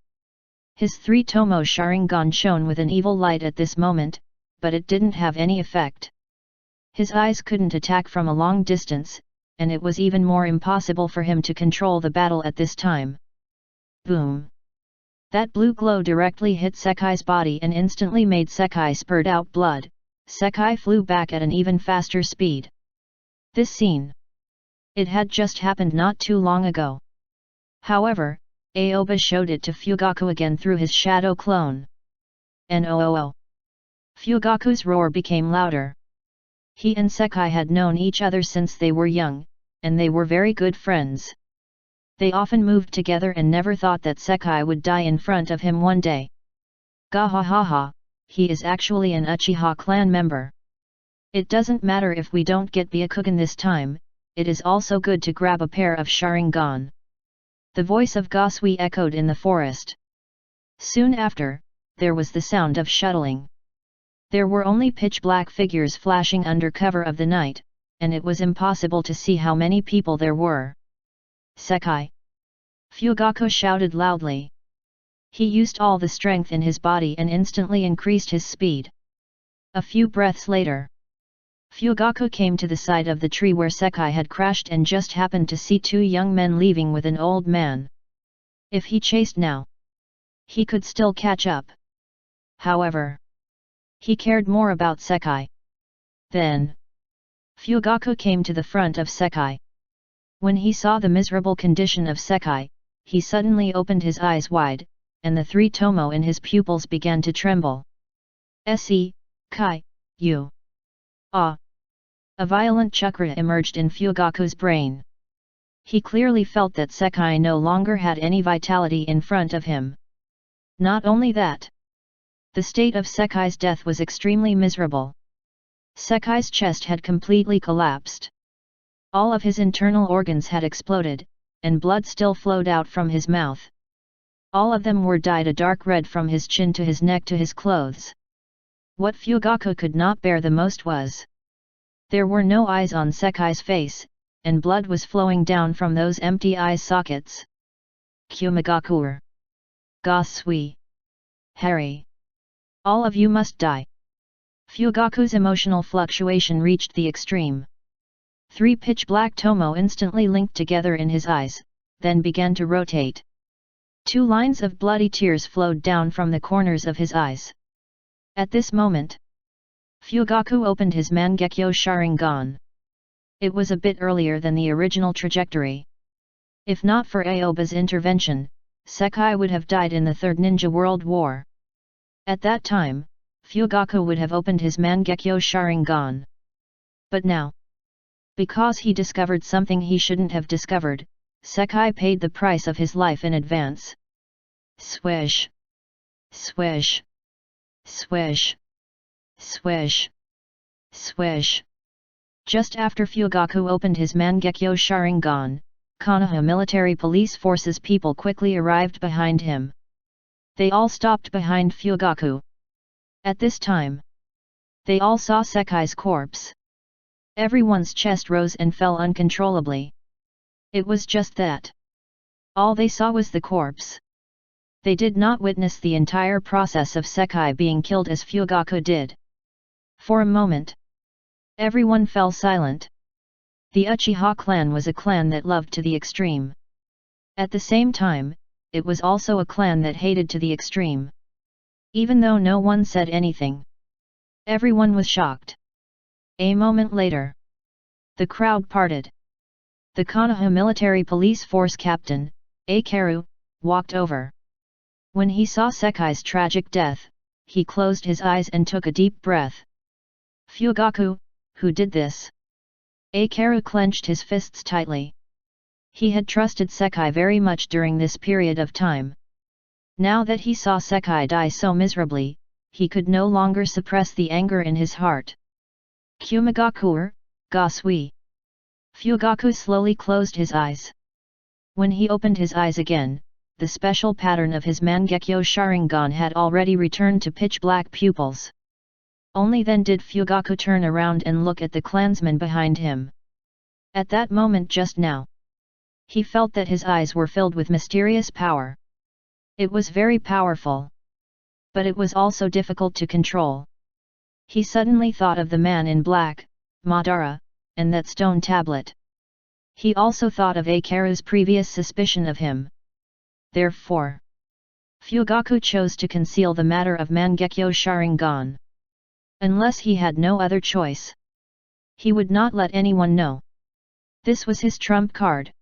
His 3-tomo Sharingan shone with an evil light at this moment, but it didn't have any effect. His eyes couldn't attack from a long distance, and it was even more impossible for him to control the battle at this time. Boom! That blue glow directly hit Sekai's body and instantly made Sekai spurt out blood. Sekai flew back at an even faster speed. This scene. It had just happened not too long ago. However, Aoba showed it to Fugaku again through his shadow clone. "No!" Fugaku's roar became louder. He and Sekai had known each other since they were young, and they were very good friends. They often moved together and never thought that Sekai would die in front of him one day. Gahahaha, he is actually an Uchiha clan member. It doesn't matter if we don't get Byakugan this time, it is also good to grab a pair of Sharingan. The voice of Gasui echoed in the forest. Soon after, there was the sound of shuttling. There were only pitch-black figures flashing under cover of the night, and it was impossible to see how many people there were. "Sekai!" Fugaku shouted loudly. He used all the strength in his body and instantly increased his speed. A few breaths later, Fugaku came to the side of the tree where Sekai had crashed and just happened to see two young men leaving with an old man. If he chased now, he could still catch up. However, he cared more about Sekai. Then, Fugaku came to the front of Sekai. When he saw the miserable condition of Sekai, he suddenly opened his eyes wide, and the 3-tomo in his pupils began to tremble. "Kai, you! Ah!" A violent chakra emerged in Fugaku's brain. He clearly felt that Sekai no longer had any vitality in front of him. Not only that, the state of Sekai's death was extremely miserable. Sekai's chest had completely collapsed. All of his internal organs had exploded, and blood still flowed out from his mouth. All of them were dyed a dark red from his chin to his neck to his clothes. What Fugaku could not bear the most was, there were no eyes on Sekai's face, and blood was flowing down from those empty eye sockets. "Kumagakur! Gasui! Harry! All of you must die!" Fugaku's emotional fluctuation reached the extreme. 3 pitch-black tomo instantly linked together in his eyes, then began to rotate. 2 lines of bloody tears flowed down from the corners of his eyes. At this moment, Fugaku opened his Mangekyo Sharingan. It was a bit earlier than the original trajectory. If not for Aoba's intervention, Sekai would have died in the Third Ninja World War. At that time, Fugaku would have opened his Mangekyo Sharingan. But now, because he discovered something he shouldn't have discovered, Sekai paid the price of his life in advance. Swish! Swish! Swish! Swish! Swish! Just after Fugaku opened his Mangekyo Sharingan, Konoha military police forces people quickly arrived behind him. They all stopped behind Fugaku. At this time, they all saw Sekai's corpse. Everyone's chest rose and fell uncontrollably. It was just that. All they saw was the corpse. They did not witness the entire process of Sekai being killed as Fugaku did. For a moment, everyone fell silent. The Uchiha clan was a clan that loved to the extreme. At the same time, it was also a clan that hated to the extreme. Even though no one said anything, everyone was shocked. A moment later, the crowd parted. The Konoha military police force captain, Aikaru, walked over. When he saw Sekai's tragic death, he closed his eyes and took a deep breath. Fugaku, who did this? Aikaru clenched his fists tightly. He had trusted Sekai very much during this period of time. Now that he saw Sekai die so miserably, he could no longer suppress the anger in his heart. Kumagakur, ga sui. Fugaku slowly closed his eyes. When he opened his eyes again, the special pattern of his Mangekyo Sharingan had already returned to pitch-black pupils. Only then did Fugaku turn around and look at the clansman behind him. At that moment just now, he felt that his eyes were filled with mysterious power. It was very powerful. But it was also difficult to control. He suddenly thought of the man in black, Madara, and that stone tablet. He also thought of Akaru's previous suspicion of him. Therefore, Fugaku chose to conceal the matter of Mangekyo Sharingan. Unless he had no other choice, he would not let anyone know. This was his trump card.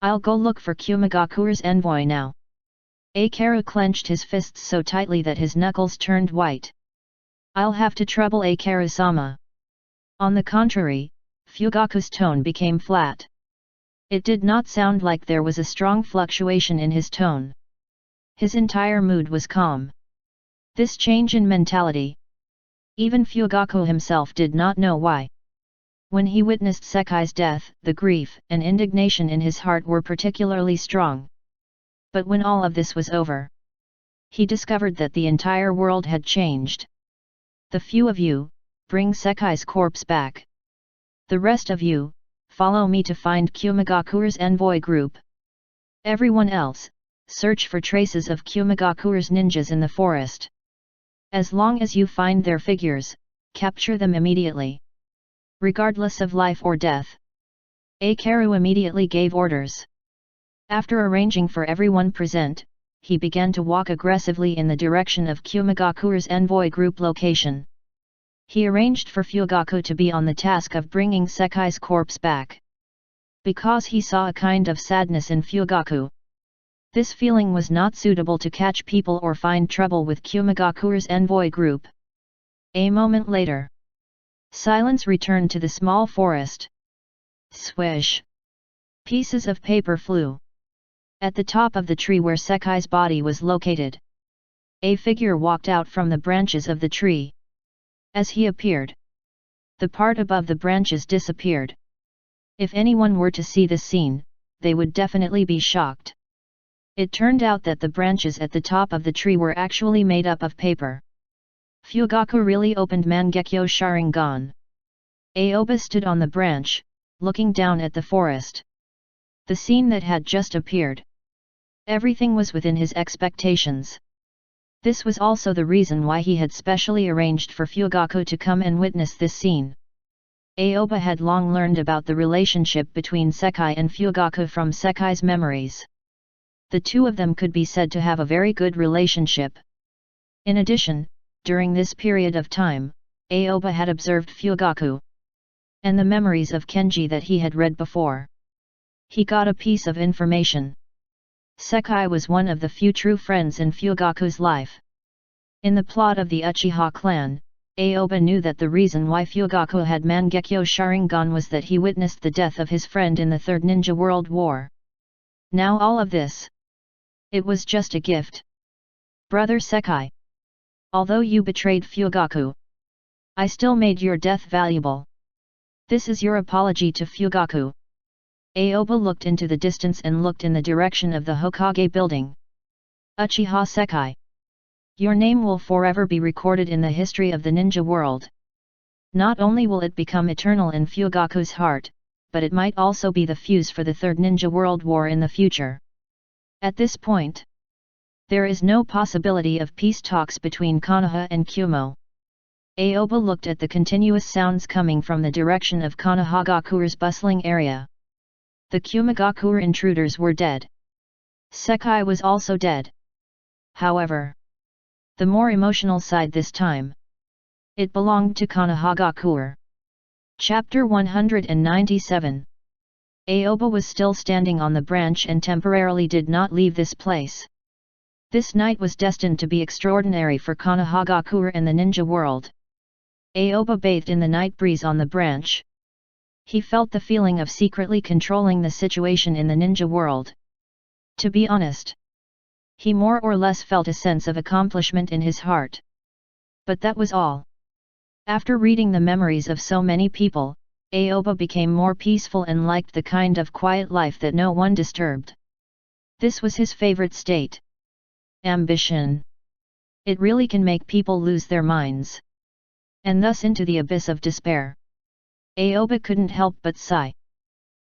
I'll go look for Kumagakur's envoy now. Akaru clenched his fists so tightly that his knuckles turned white. I'll have to trouble Akaru-sama. On the contrary, Fugaku's tone became flat. It did not sound like there was a strong fluctuation in his tone. His entire mood was calm. This change in mentality, even Fugaku himself did not know why. When he witnessed Sekai's death, the grief and indignation in his heart were particularly strong. But when all of this was over, he discovered that the entire world had changed. The few of you, bring Sekai's corpse back. The rest of you, follow me to find Kumagakur's envoy group. Everyone else, search for traces of Kumagakur's ninjas in the forest. As long as you find their figures, capture them immediately. Regardless of life or death. Akaru immediately gave orders. After arranging for everyone present, he began to walk aggressively in the direction of Kumagakur's envoy group location. He arranged for Fugaku to be on the task of bringing Sekai's corpse back. Because he saw a kind of sadness in Fugaku. This feeling was not suitable to catch people or find trouble with Kumagakur's envoy group. A moment later, silence returned to the small forest. Swish! Pieces of paper flew. At the top of the tree where Sekai's body was located, a figure walked out from the branches of the tree. As he appeared, the part above the branches disappeared. If anyone were to see this scene, they would definitely be shocked. It turned out that the branches at the top of the tree were actually made up of paper. Fugaku really opened Mangekyo Sharingan. Aoba stood on the branch, looking down at the forest. The scene that had just appeared. Everything was within his expectations. This was also the reason why he had specially arranged for Fugaku to come and witness this scene. Aoba had long learned about the relationship between Sekai and Fugaku from Sekai's memories. The two of them could be said to have a very good relationship. In addition, during this period of time, Aoba had observed Fugaku and the memories of Kenji that he had read before. He got a piece of information. Sekai was one of the few true friends in Fugaku's life. In the plot of the Uchiha clan, Aoba knew that the reason why Fugaku had Mangekyo Sharingan was that he witnessed the death of his friend in the Third Ninja World War. Now all of this, it was just a gift. Brother Sekai, although you betrayed Fugaku, I still made your death valuable. This is your apology to Fugaku. Aoba looked into the distance and looked in the direction of the Hokage building. Uchiha Sekai, your name will forever be recorded in the history of the ninja world. Not only will it become eternal in Fugaku's heart, but it might also be the fuse for the Third Ninja World War in the future. At this point, there is no possibility of peace talks between Konoha and Kumo. Aoba looked at the continuous sounds coming from the direction of Konohagakure's bustling area. The Kumagakure intruders were dead. Sekai was also dead. However, the more emotional side this time, it belonged to Konohagakure. Chapter 197. Aoba was still standing on the branch and temporarily did not leave this place. This night was destined to be extraordinary for Konohagakure and the ninja world. Aoba bathed in the night breeze on the branch. He felt the feeling of secretly controlling the situation in the ninja world. To be honest, he more or less felt a sense of accomplishment in his heart. But that was all. After reading the memories of so many people, Aoba became more peaceful and liked the kind of quiet life that no one disturbed. This was his favorite state. Ambition. It really can make people lose their minds. And thus into the abyss of despair. Aoba couldn't help but sigh.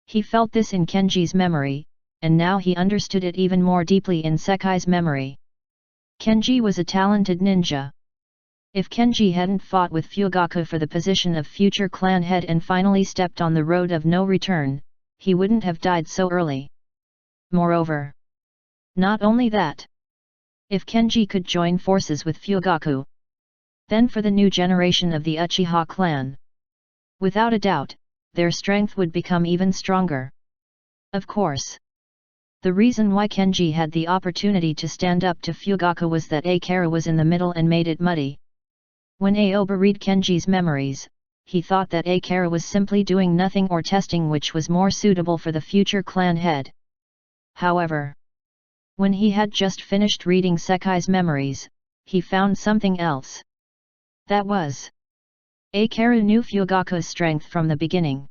He felt this in Kenji's memory, and now he understood it even more deeply in Sekai's memory. Kenji was a talented ninja. If Kenji hadn't fought with Fugaku for the position of future clan head and finally stepped on the road of no return, he wouldn't have died so early. Moreover, not only that, if Kenji could join forces with Fugaku, then for the new generation of the Uchiha clan, without a doubt, their strength would become even stronger. Of course, the reason why Kenji had the opportunity to stand up to Fugaku was that Akira was in the middle and made it muddy. When Aoba read Kenji's memories, he thought that Akira was simply doing nothing or testing which was more suitable for the future clan head. However, when he had just finished reading Sekai's memories, he found something else. That was, Akira knew Fugaku's strength from the beginning.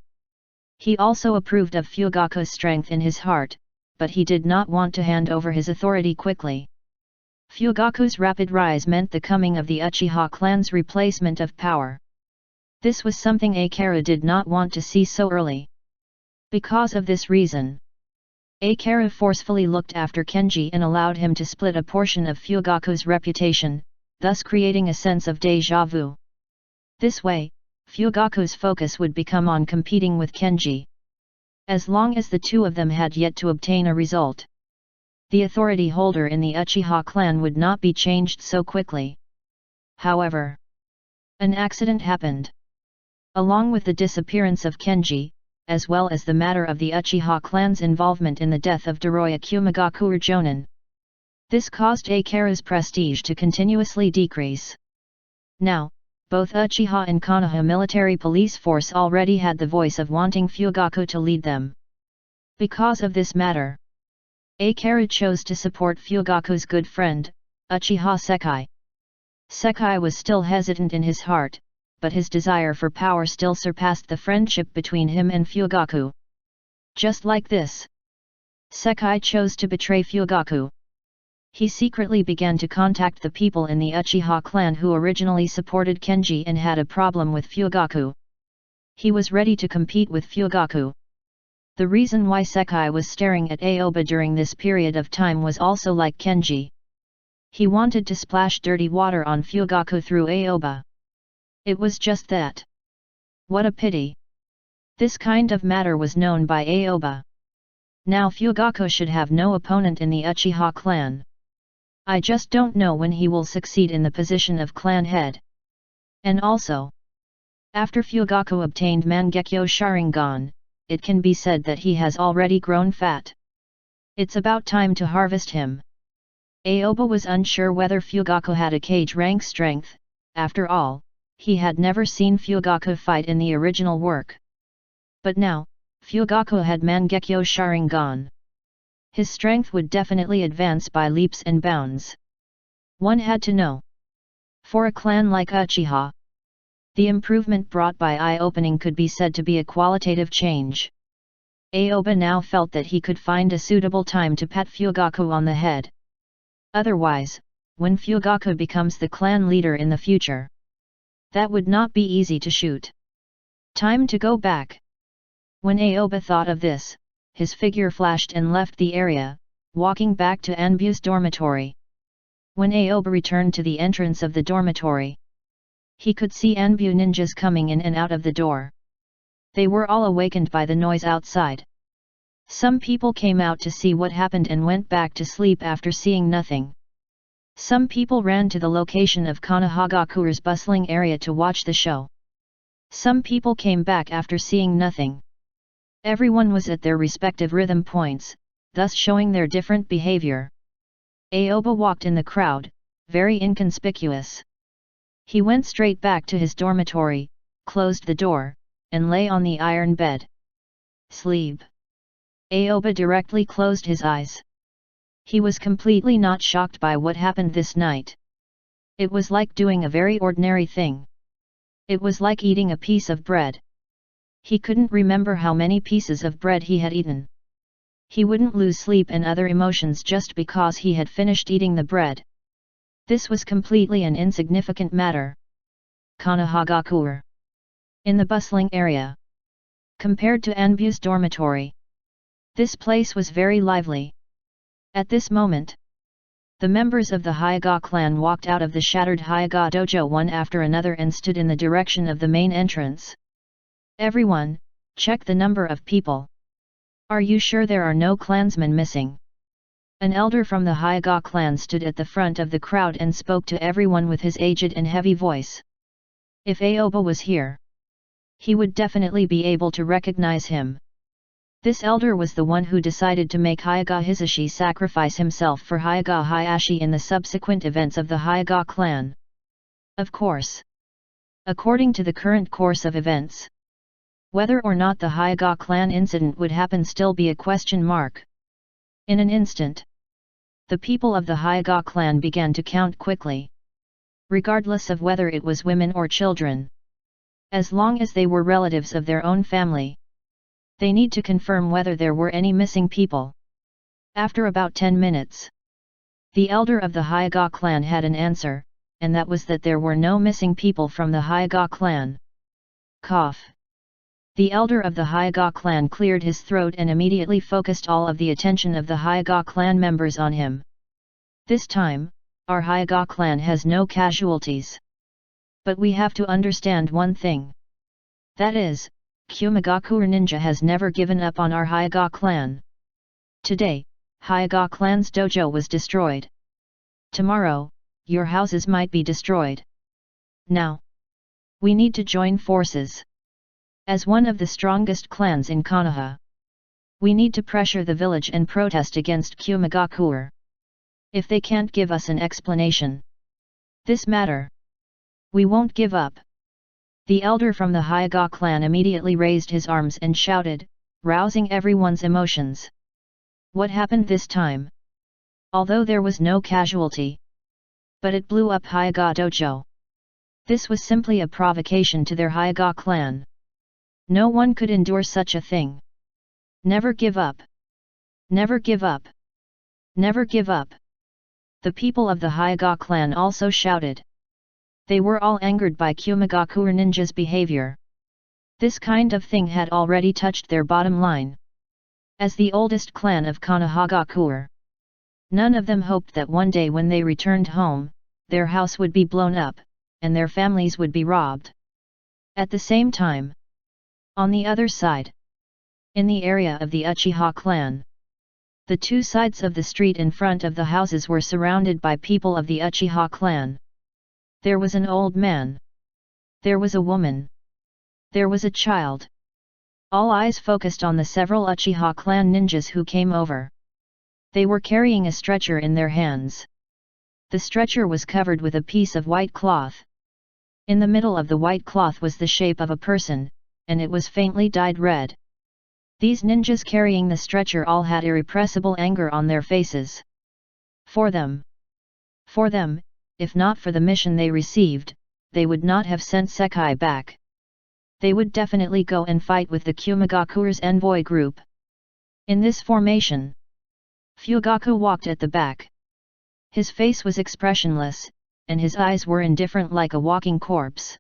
He also approved of Fugaku's strength in his heart, but he did not want to hand over his authority quickly. Fugaku's rapid rise meant the coming of the Uchiha clan's replacement of power. This was something Akira did not want to see so early. Because of this reason, Akira forcefully looked after Kenji and allowed him to split a portion of Fugaku's reputation, thus creating a sense of déjà vu. This way, Fugaku's focus would become on competing with Kenji. As long as the two of them had yet to obtain a result, the authority holder in the Uchiha clan would not be changed so quickly. However, an accident happened. Along with the disappearance of Kenji, as well as the matter of the Uchiha clan's involvement in the death of Doroya Kumigakure Jonin. This caused Akira's prestige to continuously decrease. Now, both Uchiha and Konoha military police force already had the voice of wanting Fugaku to lead them. Because of this matter, Akira chose to support Fugaku's good friend, Uchiha Sekai. Sekai was still hesitant in his heart, but his desire for power still surpassed the friendship between him and Fugaku. Just like this, Sekai chose to betray Fugaku. He secretly began to contact the people in the Uchiha clan who originally supported Kenji and had a problem with Fugaku. He was ready to compete with Fugaku. The reason why Sekai was staring at Aoba during this period of time was also like Kenji. He wanted to splash dirty water on Fugaku through Aoba. It was just that. What a pity. This kind of matter was known by Aoba. Now Fugaku should have no opponent in the Uchiha clan. I just don't know when he will succeed in the position of clan head. And also, after Fugaku obtained Mangekyo Sharingan, it can be said that he has already grown fat. It's about time to harvest him. Aoba was unsure whether Fugaku had a cage rank strength. After all, he had never seen Fugaku fight in the original work. But now, Fugaku had Mangekyo Sharingan. His strength would definitely advance by leaps and bounds. One had to know. For a clan like Uchiha, the improvement brought by eye-opening could be said to be a qualitative change. Aoba now felt that he could find a suitable time to pat Fugaku on the head. Otherwise, when Fugaku becomes the clan leader in the future, that would not be easy to shoot. Time to go back. When Aoba thought of this, his figure flashed and left the area, walking back to Anbu's dormitory. When Aoba returned to the entrance of the dormitory, he could see Anbu ninjas coming in and out of the door. They were all awakened by the noise outside. Some people came out to see what happened and went back to sleep after seeing nothing. Some people ran to the location of Konohagakure's bustling area to watch the show. Some people came back after seeing nothing. Everyone was at their respective rhythm points, thus showing their different behavior. Aoba walked in the crowd, very inconspicuous. He went straight back to his dormitory, closed the door, and lay on the iron bed. Sleep. Aoba directly closed his eyes. He was completely not shocked by what happened this night. It was like doing a very ordinary thing. It was like eating a piece of bread. He couldn't remember how many pieces of bread he had eaten. He wouldn't lose sleep and other emotions just because he had finished eating the bread. This was completely an insignificant matter. Konoha. In the bustling area. Compared to Anbu's dormitory, this place was very lively. At this moment, the members of the Hyuga clan walked out of the shattered Hyuga dojo one after another and stood in the direction of the main entrance. Everyone, check the number of people. Are you sure there are no clansmen missing? An elder from the Hyuga clan stood at the front of the crowd and spoke to everyone with his aged and heavy voice. If Aoba was here, he would definitely be able to recognize him. This elder was the one who decided to make Hyuga Hisashi sacrifice himself for Hyuga Hayashi in the subsequent events of the Hyuga clan. Of course. According to the current course of events, whether or not the Hyuga clan incident would happen still be a question mark. In an instant, the people of the Hyuga clan began to count quickly. Regardless of whether it was women or children. As long as they were relatives of their own family. They need to confirm whether there were any missing people. After about 10 minutes, the elder of the Hyuga clan had an answer, and that was that there were no missing people from the Hyuga clan. Cough. The elder of the Hyuga clan cleared his throat and immediately focused all of the attention of the Hyuga clan members on him. This time, our Hyuga clan has no casualties. But we have to understand one thing. That is, Kumagakure Ninja has never given up on our Hyuga clan. Today, Hyuga clan's dojo was destroyed. Tomorrow, your houses might be destroyed. Now, we need to join forces. As one of the strongest clans in Konoha, we need to pressure the village and protest against Kumagakure. If they can't give us an explanation, this matter, we won't give up. The elder from the Hyuga clan immediately raised his arms and shouted, rousing everyone's emotions. What happened this time? Although there was no casualty, but it blew up Hyuga dojo. This was simply a provocation to their Hyuga clan. No one could endure such a thing. Never give up. Never give up. Never give up. The people of the Hyuga clan also shouted. They were all angered by Kumagakure Ninja's behavior. This kind of thing had already touched their bottom line. As the oldest clan of Konohagakure, none of them hoped that one day when they returned home, their house would be blown up, and their families would be robbed. At the same time, on the other side, in the area of the Uchiha clan, the two sides of the street in front of the houses were surrounded by people of the Uchiha clan. There was an old man. There was a woman. There was a child. All eyes focused on the several Uchiha clan ninjas who came over. They were carrying a stretcher in their hands. The stretcher was covered with a piece of white cloth. In the middle of the white cloth was the shape of a person, and it was faintly dyed red. These ninjas carrying the stretcher all had irrepressible anger on their faces. For them, if not for the mission they received, they would not have sent Sekai back. They would definitely go and fight with the Kumagakure's envoy group. In this formation, Fugaku walked at the back. His face was expressionless, and his eyes were indifferent like a walking corpse.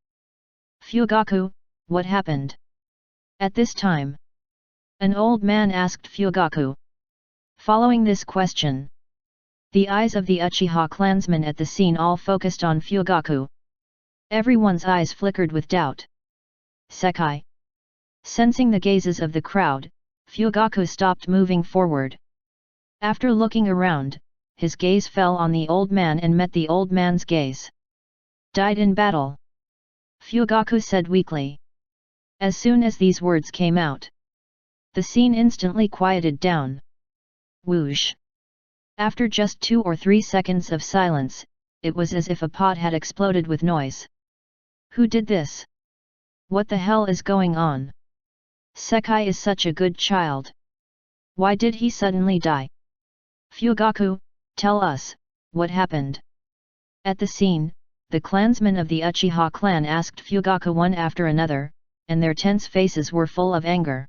Fugaku, what happened? At this time, an old man asked Fugaku. Following this question, the eyes of the Uchiha clansmen at the scene all focused on Fugaku. Everyone's eyes flickered with doubt. Sekai. Sensing the gazes of the crowd, Fugaku stopped moving forward. After looking around, his gaze fell on the old man and met the old man's gaze. Died in battle. Fugaku said weakly. As soon as these words came out, the scene instantly quieted down. Whoosh. After just 2 or 3 seconds of silence, it was as if a pot had exploded with noise. Who did this? What the hell is going on? Sekai is such a good child. Why did he suddenly die? Fugaku, tell us, what happened? At the scene, the clansmen of the Uchiha clan asked Fugaku one after another, and their tense faces were full of anger.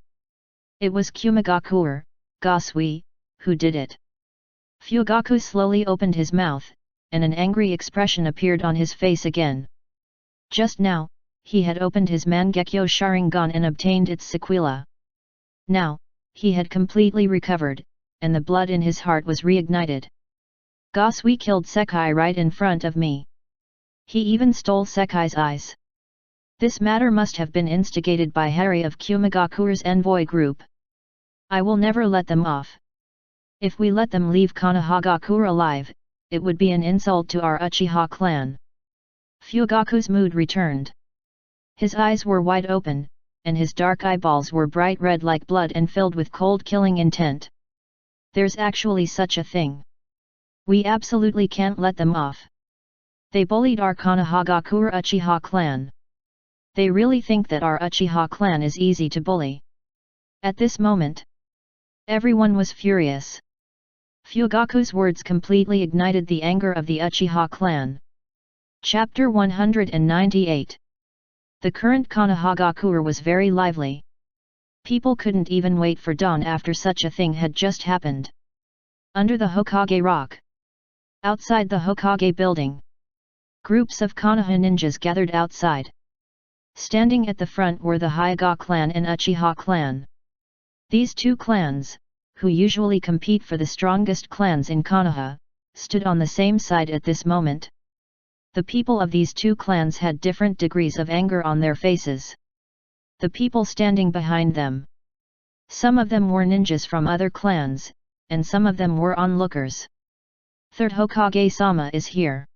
It was Kumagaku, Gasui, who did it. Fugaku slowly opened his mouth, and an angry expression appeared on his face again. Just now, he had opened his Mangekyo Sharingan and obtained its sequela. Now, he had completely recovered, and the blood in his heart was reignited. Gasui killed Sekai right in front of me. He even stole Sekai's eyes. This matter must have been instigated by Harry of Kumagaku's envoy group. I will never let them off. If we let them leave Konohagakure alive, it would be an insult to our Uchiha clan. Fugaku's mood returned. His eyes were wide open, and his dark eyeballs were bright red like blood and filled with cold killing intent. There's actually such a thing. We absolutely can't let them off. They bullied our Konohagakure Uchiha clan. They really think that our Uchiha clan is easy to bully. At this moment, everyone was furious. Fugaku's words completely ignited the anger of the Uchiha clan. Chapter 198. The current Konohagakure was very lively. People couldn't even wait for dawn after such a thing had just happened. Under the Hokage rock. Outside the Hokage building. Groups of Konoha ninjas gathered outside. Standing at the front were the Hyuga clan and Uchiha clan. These two clans, who usually compete for the strongest clans in Konoha, stood on the same side at this moment. The people of these two clans had different degrees of anger on their faces. The people standing behind them. Some of them were ninjas from other clans, and some of them were onlookers. Third Hokage-sama is here.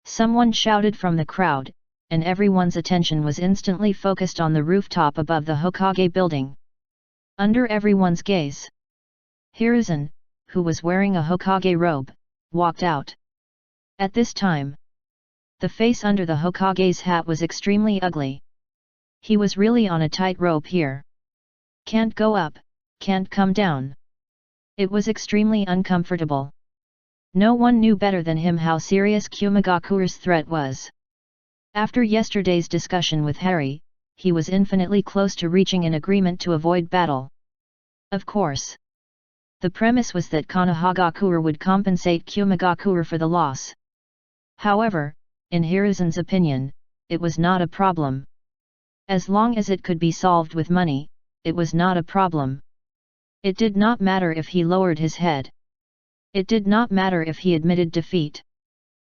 Someone shouted from the crowd, and everyone's attention was instantly focused on the rooftop above the Hokage building. Under everyone's gaze, Hiruzen, who was wearing a Hokage robe, walked out. At this time, the face under the Hokage's hat was extremely ugly. He was really on a tight rope here. Can't go up, can't come down. It was extremely uncomfortable. No one knew better than him how serious Kumagakure's threat was. After yesterday's discussion with Harry, he was infinitely close to reaching an agreement to avoid battle. Of course. The premise was that Konohagakure would compensate Kumagakure for the loss. However, in Hiruzen's opinion, it was not a problem. As long as it could be solved with money, it was not a problem. It did not matter if he lowered his head. It did not matter if he admitted defeat.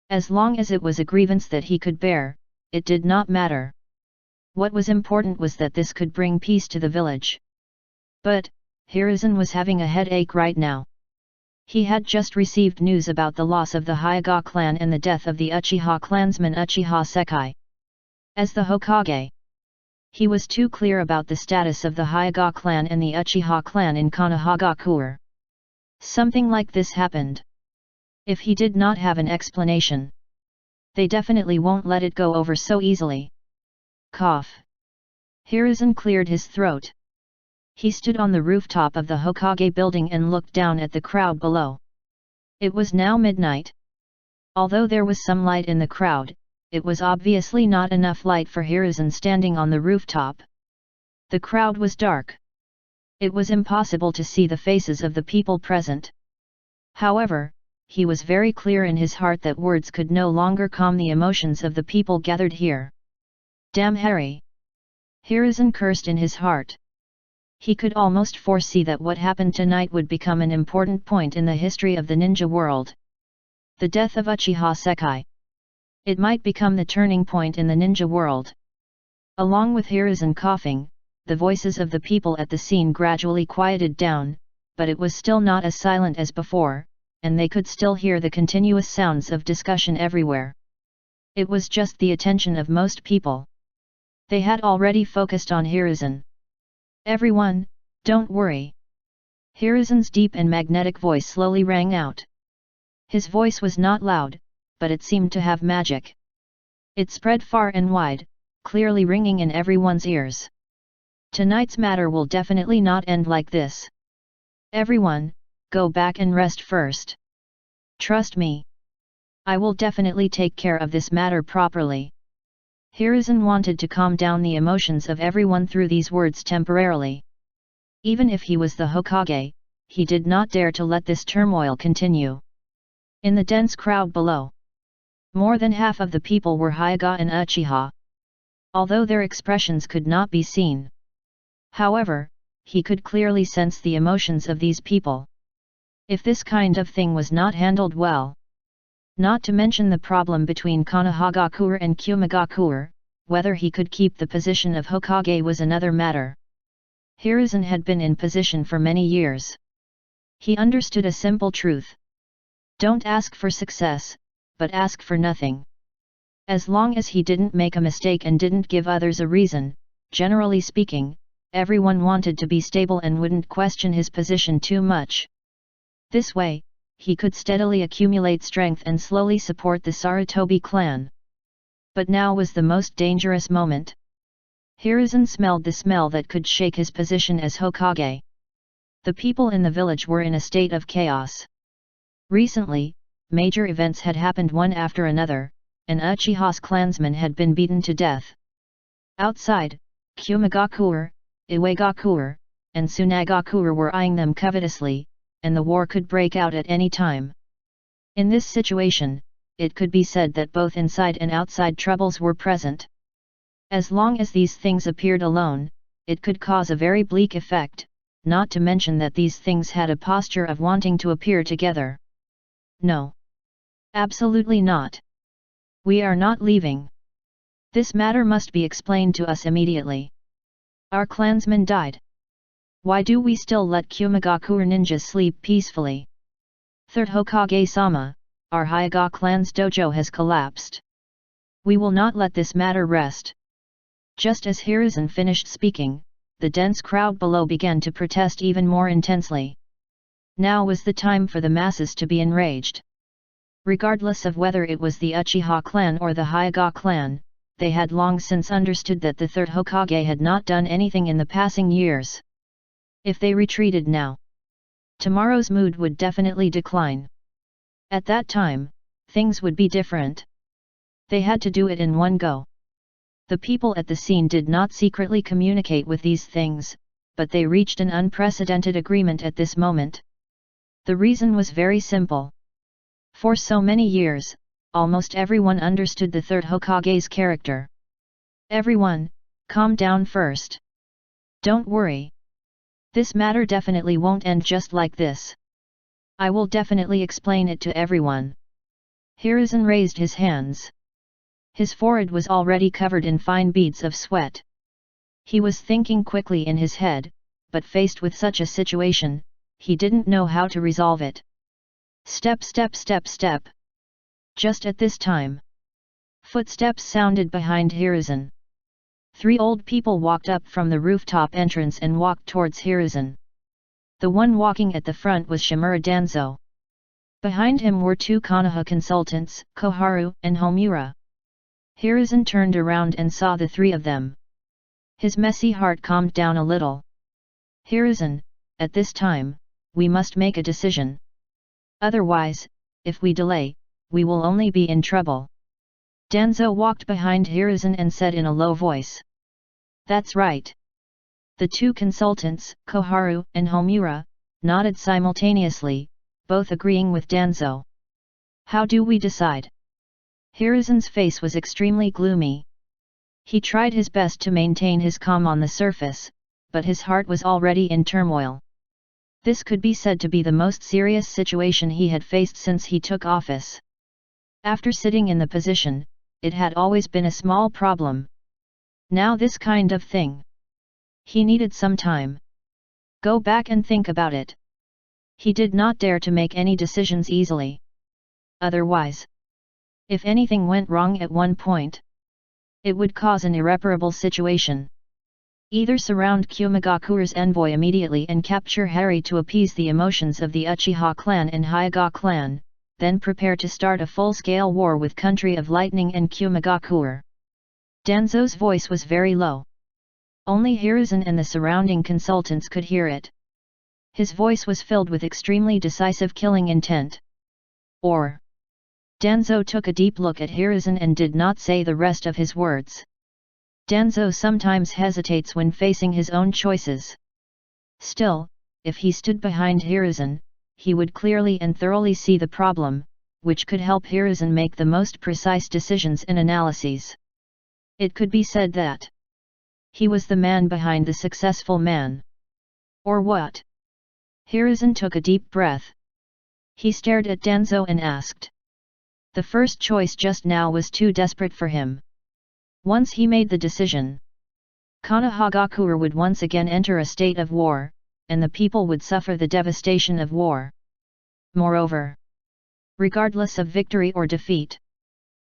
As long as it was a grievance that he could bear, it did not matter. What was important was that this could bring peace to the village. But, Hiruzen was having a headache right now. He had just received news about the loss of the Hyuga clan and the death of the Uchiha clansman Uchiha Sekai. As the Hokage, he was too clear about the status of the Hyuga clan and the Uchiha clan in Konohagakure. Something like this happened. If he did not have an explanation, they definitely won't let it go over so easily. Cough. Hiruzen cleared his throat. He stood on the rooftop of the Hokage building and looked down at the crowd below. It was now midnight. Although there was some light in the crowd, it was obviously not enough light for Hiruzen standing on the rooftop. The crowd was dark. It was impossible to see the faces of the people present. However, he was very clear in his heart that words could no longer calm the emotions of the people gathered here. Damn Harry! Hiruzen cursed in his heart. He could almost foresee that what happened tonight would become an important point in the history of the ninja world. The death of Uchiha Sekai. It might become the turning point in the ninja world. Along with Hiruzen coughing, the voices of the people at the scene gradually quieted down, but it was still not as silent as before, and they could still hear the continuous sounds of discussion everywhere. It was just the attention of most people. They had already focused on Hiruzen. Everyone, don't worry. Hiruzen's deep and magnetic voice slowly rang out. His voice was not loud, but it seemed to have magic. It spread far and wide, clearly ringing in everyone's ears. Tonight's matter will definitely not end like this. Everyone, go back and rest first. Trust me. I will definitely take care of this matter properly. Hiruzen wanted to calm down the emotions of everyone through these words temporarily. Even if he was the Hokage, he did not dare to let this turmoil continue. In the dense crowd below, more than half of the people were Hyuga and Uchiha. Although their expressions could not be seen. However, he could clearly sense the emotions of these people. If this kind of thing was not handled well, not to mention the problem between Konohagakure and Kyumagakure, whether he could keep the position of Hokage was another matter. Hiruzen had been in position for many years. He understood a simple truth. Don't ask for success, but ask for nothing. As long as he didn't make a mistake and didn't give others a reason, generally speaking, everyone wanted to be stable and wouldn't question his position too much. This way, he could steadily accumulate strength and slowly support the Sarutobi clan. But now was the most dangerous moment. Hiruzen smelled the smell that could shake his position as Hokage. The people in the village were in a state of chaos. Recently, major events had happened one after another, and Uchiha's clansmen had been beaten to death. Outside, Kyumagakure, Iwagakure, and Tsunagakure were eyeing them covetously, and the war could break out at any time. In this situation, it could be said that both inside and outside troubles were present. As long as these things appeared alone, it could cause a very bleak effect, not to mention that these things had a posture of wanting to appear together. No. Absolutely not. We are not leaving. This matter must be explained to us immediately. Our clansmen died. Why do we still let Kyumagakure ninjas sleep peacefully? Third Hokage-sama, our Hyuga clan's dojo has collapsed. We will not let this matter rest. Just as Hiruzen finished speaking, the dense crowd below began to protest even more intensely. Now was the time for the masses to be enraged. Regardless of whether it was the Uchiha clan or the Hyuga clan, they had long since understood that the third Hokage had not done anything in the passing years. If they retreated now, tomorrow's mood would definitely decline. At that time, things would be different. They had to do it in one go. The people at the scene did not secretly communicate with these things, but they reached an unprecedented agreement at this moment. The reason was very simple. For so many years, almost everyone understood the third Hokage's character. Everyone, calm down first. Don't worry. This matter definitely won't end just like this. I will definitely explain it to everyone. Hiruzen raised his hands. His forehead was already covered in fine beads of sweat. He was thinking quickly in his head, but faced with such a situation, he didn't know how to resolve it. Step, step, step, step. Just at this time, footsteps sounded behind Hiruzen. 3 old people walked up from the rooftop entrance and walked towards Hiruzen. The one walking at the front was Shimura Danzo. Behind him were 2 Konoha consultants, Koharu and Homura. Hiruzen turned around and saw the 3 of them. His messy heart calmed down a little. Hiruzen, at this time, we must make a decision. Otherwise, if we delay, we will only be in trouble. Danzo walked behind Hiruzen and said in a low voice. That's right. The 2 consultants, Koharu and Homura, nodded simultaneously, both agreeing with Danzo. How do we decide? Hiruzen's face was extremely gloomy. He tried his best to maintain his calm on the surface, but his heart was already in turmoil. This could be said to be the most serious situation he had faced since he took office. After sitting in the position, it had always been a small problem. Now this kind of thing. He needed some time. Go back and think about it. He did not dare to make any decisions easily. Otherwise, if anything went wrong at one point, it would cause an irreparable situation. Either surround Kyumagakure's envoy immediately and capture Harry to appease the emotions of the Uchiha clan and Hyuga clan, then prepare to start a full-scale war with Country of Lightning and Kyumagakure. Danzo's voice was very low. Only Hiruzen and the surrounding consultants could hear it. His voice was filled with extremely decisive killing intent. Or Danzo took a deep look at Hiruzen and did not say the rest of his words. Danzo sometimes hesitates when facing his own choices. Still, if he stood behind Hiruzen, he would clearly and thoroughly see the problem, which could help Hiruzen make the most precise decisions and analyses. It could be said that he was the man behind the successful man. Or what? Hiruzen took a deep breath. He stared at Danzo and asked. The first choice just now was too desperate for him. Once he made the decision, Konohagakure would once again enter a state of war, and the people would suffer the devastation of war. Moreover, regardless of victory or defeat,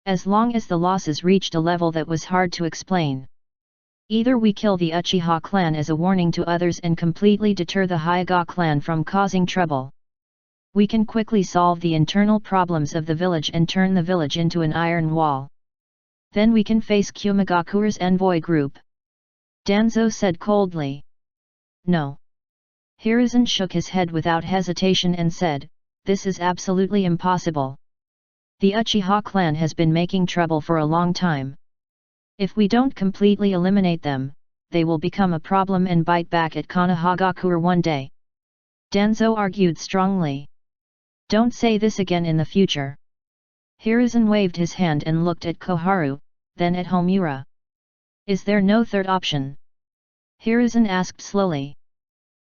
as long as the losses reached a level that was hard to explain, either we kill the Uchiha clan as a warning to others and completely deter the Hyuga clan from causing trouble. We can quickly solve the internal problems of the village and turn the village into an iron wall. Then we can face Kumagakure's envoy group. Danzo said coldly. No. Hiruzen shook his head without hesitation and said, this is absolutely impossible. The Uchiha clan has been making trouble for a long time. If we don't completely eliminate them, they will become a problem and bite back at Konohagakure one day. Danzo argued strongly. Don't say this again in the future. Hiruzen waved his hand and looked at Koharu, then at Homura. Is there no third option? Hiruzen asked slowly.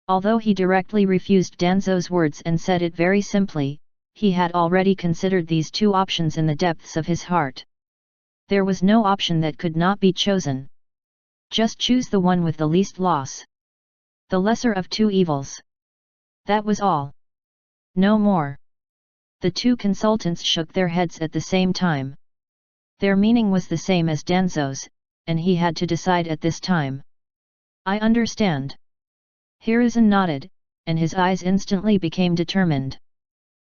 Although he directly refused Danzo's words and said it very simply, he had already considered these two options in the depths of his heart. There was no option that could not be chosen. Just choose the one with the least loss. The lesser of two evils. That was all. No more. The two consultants shook their heads at the same time. Their meaning was the same as Danzo's, and he had to decide at this time. I understand. Hiruzen nodded, and his eyes instantly became determined.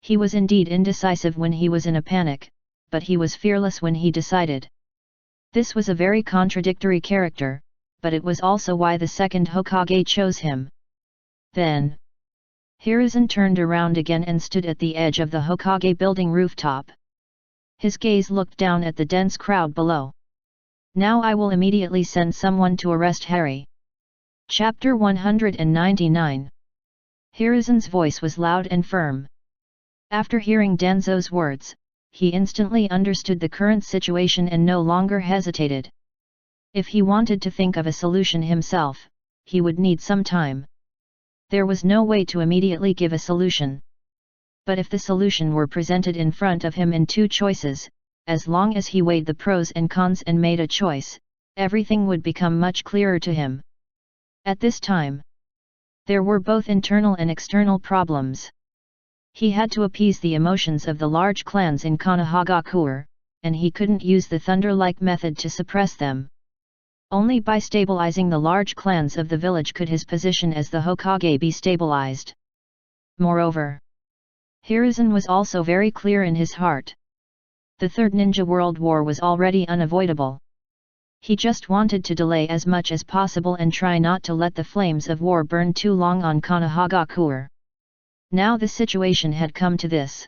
He was indeed indecisive when he was in a panic, but he was fearless when he decided. This was a very contradictory character, but it was also why the second Hokage chose him. Then, Hiruzen turned around again and stood at the edge of the Hokage building rooftop. His gaze looked down at the dense crowd below. Now I will immediately send someone to arrest Harry. Chapter 199. Hiruzen's voice was loud and firm. After hearing Danzo's words, he instantly understood the current situation and no longer hesitated. If he wanted to think of a solution himself, he would need some time. There was no way to immediately give a solution. But if the solution were presented in front of him in two choices, as long as he weighed the pros and cons and made a choice, everything would become much clearer to him. At this time, there were both internal and external problems. He had to appease the emotions of the large clans in Konohagakure, and he couldn't use the thunder-like method to suppress them. Only by stabilizing the large clans of the village could his position as the Hokage be stabilized. Moreover, Hiruzen was also very clear in his heart. The Third Ninja World War was already unavoidable. He just wanted to delay as much as possible and try not to let the flames of war burn too long on Konohagakure. Now the situation had come to this.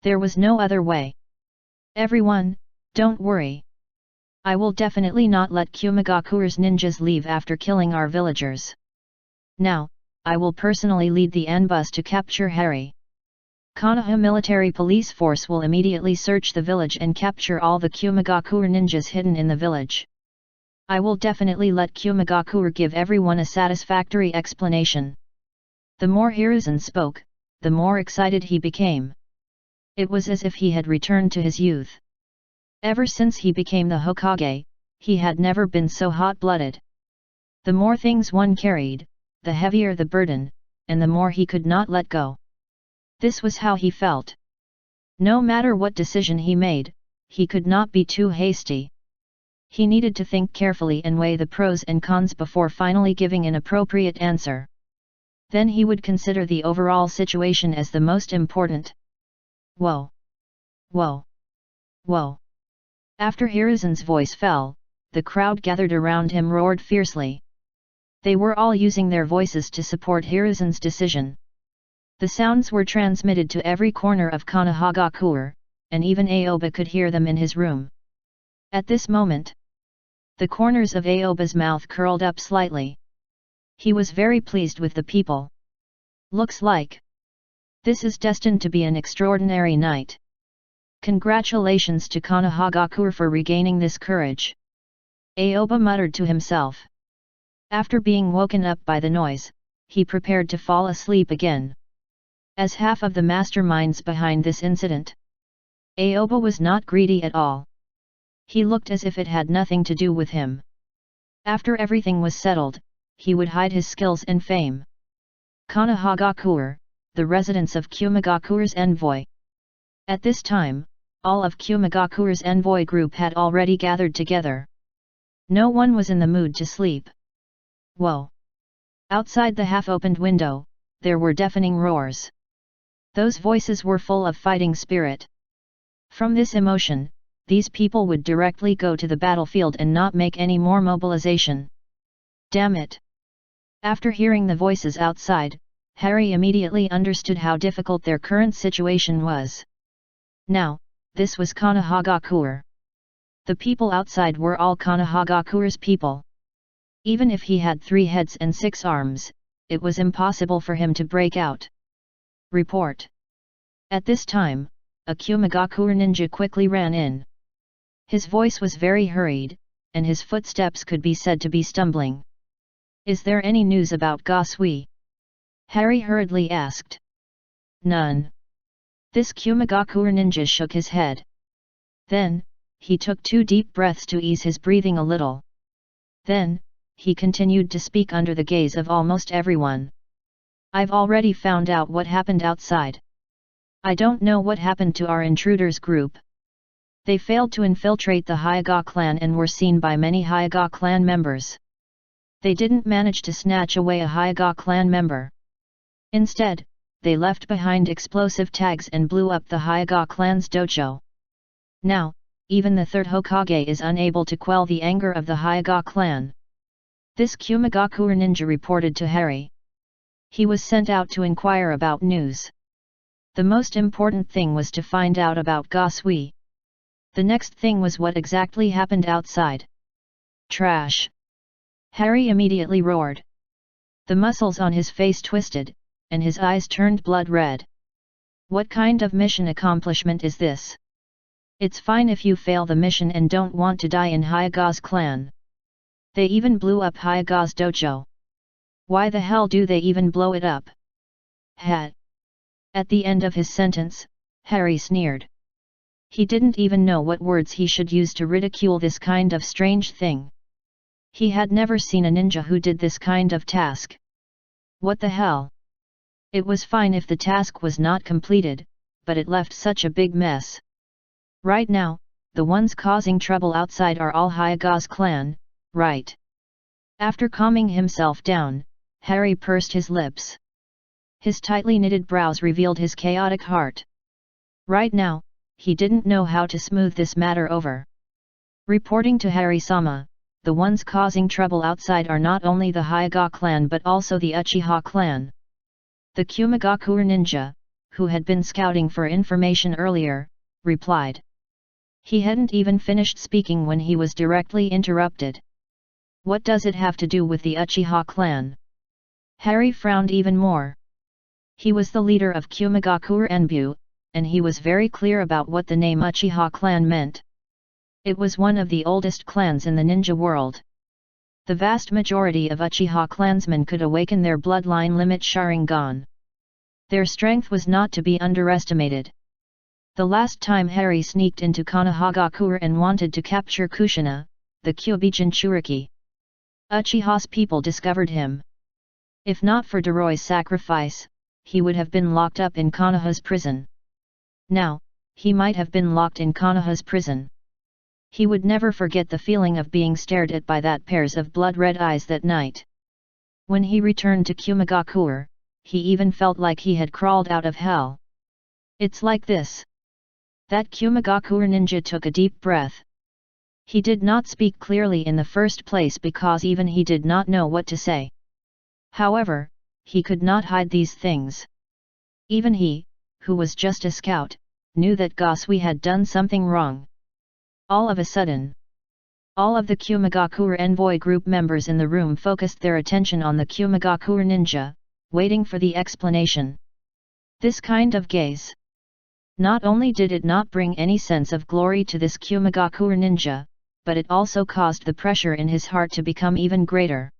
There was no other way. Everyone, don't worry. I will definitely not let Kumagakure's ninjas leave after killing our villagers. Now, I will personally lead the Anbus to capture Harry. Konoha military police force will immediately search the village and capture all the Kumagakure ninjas hidden in the village. I will definitely let Kumagakure give everyone a satisfactory explanation. The more Hiruzen spoke, the more excited he became. It was as if he had returned to his youth. Ever since he became the Hokage, he had never been so hot-blooded. The more things one carried, the heavier the burden, and the more he could not let go. This was how he felt. No matter what decision he made, he could not be too hasty. He needed to think carefully and weigh the pros and cons before finally giving an appropriate answer. Then he would consider the overall situation as the most important. Whoa! Whoa! Whoa! After Hiruzen's voice fell, the crowd gathered around him roared fiercely. They were all using their voices to support Hiruzen's decision. The sounds were transmitted to every corner of Konohagakure, and even Aoba could hear them in his room. At this moment, the corners of Aoba's mouth curled up slightly. He was very pleased with the people. Looks like this is destined to be an extraordinary night. Congratulations to Konoha for regaining this courage. Aoba muttered to himself. After being woken up by the noise, he prepared to fall asleep again. As half of the masterminds behind this incident, Aoba was not greedy at all. He looked as if it had nothing to do with him. After everything was settled, he would hide his skills and fame. Konoha, the residence of Kumagakure's envoy. At this time, all of Kumagakure's envoy group had already gathered together. No one was in the mood to sleep. Whoa! Outside the half-opened window, there were deafening roars. Those voices were full of fighting spirit. From this emotion, these people would directly go to the battlefield and not make any more mobilization. Damn it! After hearing the voices outside, Harry immediately understood how difficult their current situation was. Now, this was Konoha. The people outside were all Konoha people. Even if he had 3 heads and 6 arms, it was impossible for him to break out. Report. At this time, a Kumagakure ninja quickly ran in. His voice was very hurried, and his footsteps could be said to be stumbling. Is there any news about Gasui? Harry hurriedly asked. None. This Kumagakure ninja shook his head. Then, he took 2 deep breaths to ease his breathing a little. Then, he continued to speak under the gaze of almost everyone. I've already found out what happened outside. I don't know what happened to our intruders group. They failed to infiltrate the Hyuga clan and were seen by many Hyuga clan members. They didn't manage to snatch away a Hyuga clan member. Instead, they left behind explosive tags and blew up the Hyuga clan's dojo. Now, even the 3rd Hokage is unable to quell the anger of the Hyuga clan. This Kumagakure ninja reported to Harry. He was sent out to inquire about news. The most important thing was to find out about Gasui. The next thing was what exactly happened outside. Trash! Harry immediately roared. The muscles on his face twisted, and his eyes turned blood red. What kind of mission accomplishment is this? It's fine if you fail the mission and don't want to die in Hyuga's clan. They even blew up Hyuga's dojo. Why the hell do they even blow it up? Hat. At the end of his sentence, Harry sneered. He didn't even know what words he should use to ridicule this kind of strange thing. He had never seen a ninja who did this kind of task. What the hell? It was fine if the task was not completed, but it left such a big mess. Right now, the ones causing trouble outside are all Hyuga's clan, right? After calming himself down, Harry pursed his lips. His tightly knitted brows revealed his chaotic heart. Right now, he didn't know how to smooth this matter over. Reporting to Harry-sama, the ones causing trouble outside are not only the Hyuga clan but also the Uchiha clan. The Kumagakure ninja, who had been scouting for information earlier, replied. He hadn't even finished speaking when he was directly interrupted. What does it have to do with the Uchiha clan? Harry frowned even more. He was the leader of Kumagakure Anbu, and he was very clear about what the name Uchiha clan meant. It was one of the oldest clans in the ninja world. The vast majority of Uchiha clansmen could awaken their bloodline limit Sharingan. Their strength was not to be underestimated. The last time Harry sneaked into Konohagakure and wanted to capture Kushina, the Kyobijin Churiki, Uchiha's people discovered him. If not for Deroy's sacrifice, he would have been locked up in Konoha's prison. Now, he might have been locked in Konoha's prison. He would never forget the feeling of being stared at by that pairs of blood-red eyes that night. When he returned to Kumagakure, he even felt like he had crawled out of hell. It's like this. That Kumagakure ninja took a deep breath. He did not speak clearly in the first place because even he did not know what to say. However, he could not hide these things. Even he, who was just a scout, knew that Gasui had done something wrong. All of a sudden, all of the Kumagakure envoy group members in the room focused their attention on the Kumagakure ninja, waiting for the explanation. This kind of gaze. Not only did it not bring any sense of glory to this Kumagakure ninja, but it also caused the pressure in his heart to become even greater.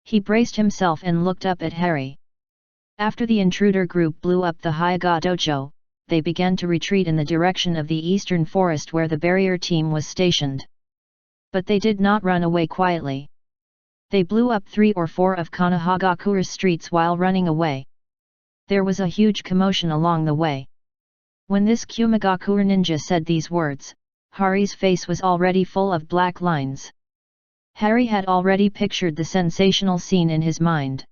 He braced himself and looked up at Harry. After the intruder group blew up the Hyuga dojo, they began to retreat in the direction of the eastern forest where the barrier team was stationed. But they did not run away quietly. They blew up 3 or 4 of Konohagakure's streets while running away. There was a huge commotion along the way. When this Kumagakure ninja said these words, Harry's face was already full of black lines. Harry had already pictured the sensational scene in his mind.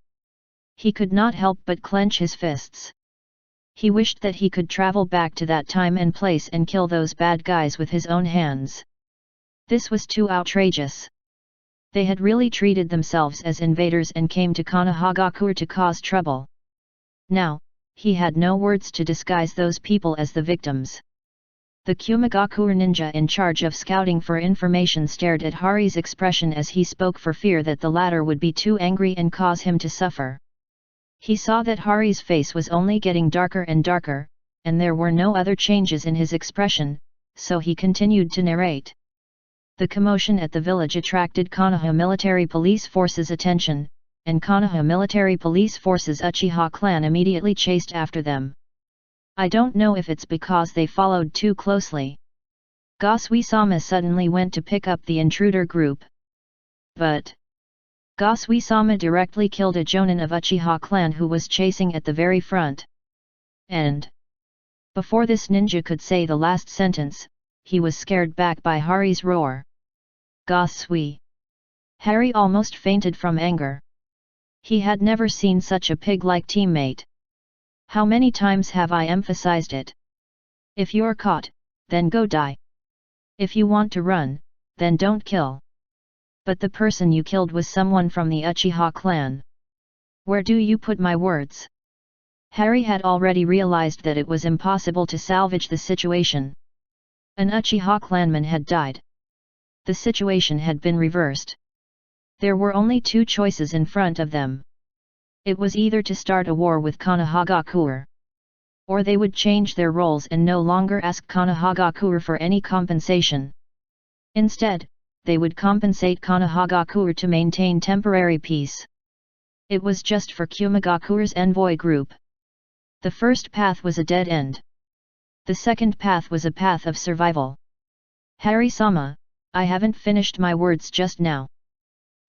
He could not help but clench his fists. He wished that he could travel back to that time and place and kill those bad guys with his own hands. This was too outrageous. They had really treated themselves as invaders and came to Konohagakure to cause trouble. Now, he had no words to disguise those people as the victims. The Kumagakure ninja in charge of scouting for information stared at Hari's expression as he spoke for fear that the latter would be too angry and cause him to suffer. He saw that Hari's face was only getting darker and darker, and there were no other changes in his expression, so he continued to narrate. The commotion at the village attracted Konoha military police forces' attention, and Konoha military police forces Uchiha clan immediately chased after them. I don't know if it's because they followed too closely. Gasui-sama suddenly went to pick up the intruder group. But Gasui-sama directly killed a jonin of Uchiha clan who was chasing at the very front. And before this ninja could say the last sentence, he was scared back by Hari's roar. Gasui! Harry almost fainted from anger. He had never seen such a pig-like teammate. How many times have I emphasized it? If you're caught, then go die. If you want to run, then don't kill. But the person you killed was someone from the Uchiha clan. Where do you put my words? Harry had already realized that it was impossible to salvage the situation. An Uchiha clanman had died. The situation had been reversed. There were only 2 choices in front of them. It was either to start a war with Konohagakure, or they would change their roles and no longer ask Konohagakure for any compensation. Instead, they would compensate Konohagakure to maintain temporary peace. It was just for Kumagakure's envoy group. The first path was a dead end. The second path was a path of survival. Harry-sama, I haven't finished my words just now.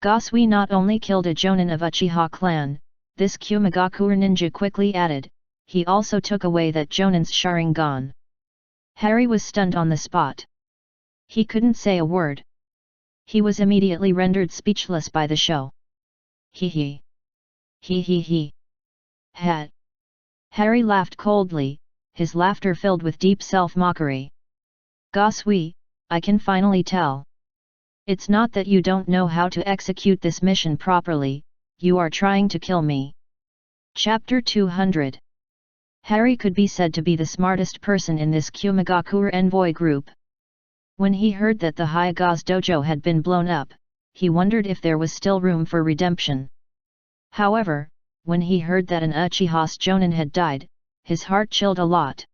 Gasui not only killed a jonin of Uchiha clan, this Kumagakure ninja quickly added, he also took away that jonin's Sharingan. Harry was stunned on the spot. He couldn't say a word. He was immediately rendered speechless by the show. Hee hee. Hee hee hee. Had. Harry laughed coldly, his laughter filled with deep self-mockery. Gasui, I can finally tell. It's not that you don't know how to execute this mission properly, you are trying to kill me. Chapter 200. Harry could be said to be the smartest person in this Kumagakure envoy group. When he heard that the Hyuga's dojo had been blown up, he wondered if there was still room for redemption. However, when he heard that an Uchiha's jonin had died, his heart chilled a lot.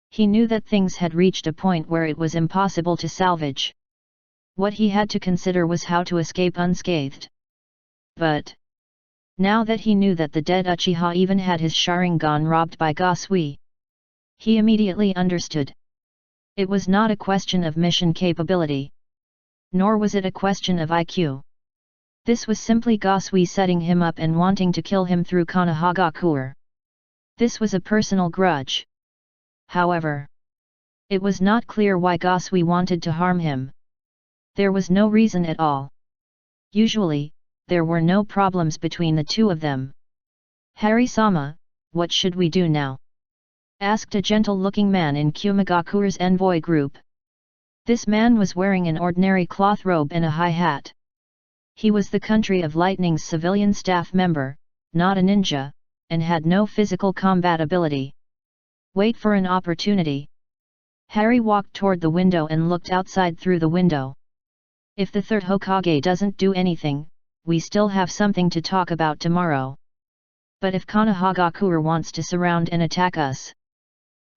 He knew that things had reached a point where it was impossible to salvage. What he had to consider was how to escape unscathed. But now that he knew that the dead Uchiha even had his Sharingan robbed by Gasui, he immediately understood. It was not a question of mission capability. Nor was it a question of IQ. This was simply Gasui setting him up and wanting to kill him through Konohagakure. This was a personal grudge. However, it was not clear why Gasui wanted to harm him. There was no reason at all. Usually, there were no problems between the two of them. Harry-sama, what should we do now? Asked a gentle-looking man in Kumagakure's envoy group. This man was wearing an ordinary cloth robe and a high hat. He was the Country of Lightning's civilian staff member, not a ninja, and had no physical combat ability. Wait for an opportunity, Harry walked toward the window and looked outside through the window. If the third Hokage doesn't do anything, we still have something to talk about tomorrow. But if Konohagakure wants to surround and attack us,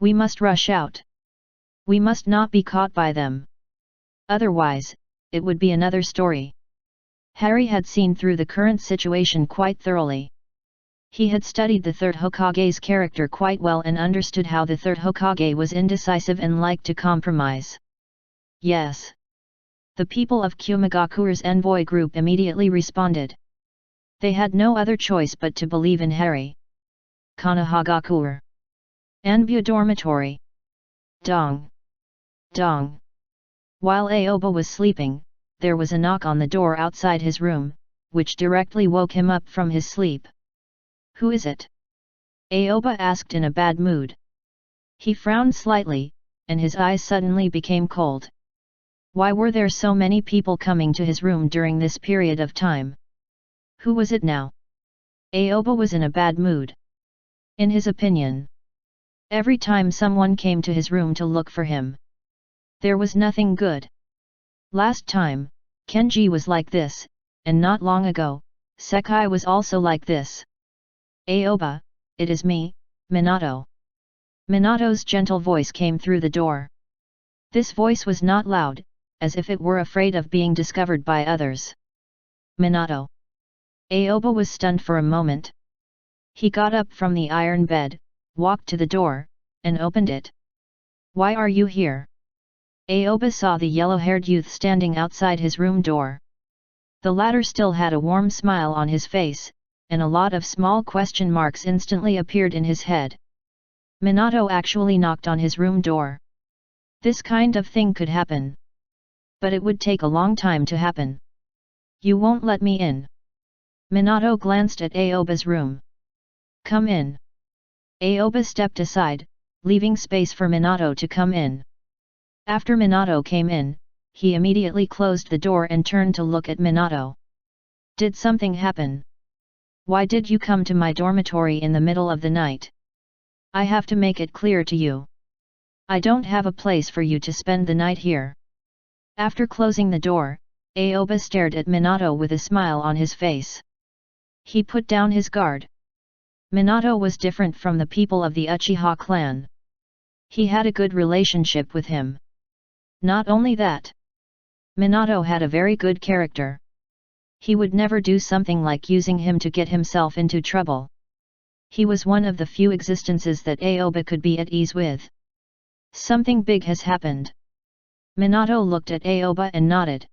we must rush out. We must not be caught by them. Otherwise, it would be another story. Harry had seen through the current situation quite thoroughly. He had studied the third Hokage's character quite well and understood how the third Hokage was indecisive and liked to compromise. Yes. The people of Kyumigakure's envoy group immediately responded. They had no other choice but to believe in Harry. Konohagakure. Anbu dormitory. Dong. Dong. While Aoba was sleeping, there was a knock on the door outside his room, which directly woke him up from his sleep. Who is it? Aoba asked in a bad mood. He frowned slightly, and his eyes suddenly became cold. Why were there so many people coming to his room during this period of time? Who was it now? Aoba was in a bad mood. In his opinion, every time someone came to his room to look for him, there was nothing good. Last time, Kenji was like this, and not long ago, Sekai was also like this. Aoba, it is me, Minato. Minato's gentle voice came through the door. This voice was not loud, as if it were afraid of being discovered by others. Minato. Aoba was stunned for a moment. He got up from the iron bed, walked to the door, and opened it. Why are you here? Aoba saw the yellow-haired youth standing outside his room door. The latter still had a warm smile on his face, and a lot of small question marks instantly appeared in his head. Minato actually knocked on his room door. This kind of thing could happen. But it would take a long time to happen. You won't let me in. Minato glanced at Aoba's room. Come in. Aoba stepped aside, leaving space for Minato to come in. After Minato came in, he immediately closed the door and turned to look at Minato. Did something happen? Why did you come to my dormitory in the middle of the night? I have to make it clear to you. I don't have a place for you to spend the night here. After closing the door, Aoba stared at Minato with a smile on his face. He put down his guard. Minato was different from the people of the Uchiha clan. He had a good relationship with him. Not only that, Minato had a very good character. He would never do something like using him to get himself into trouble. He was one of the few existences that Aoba could be at ease with. Something big has happened. Minato looked at Aoba and nodded.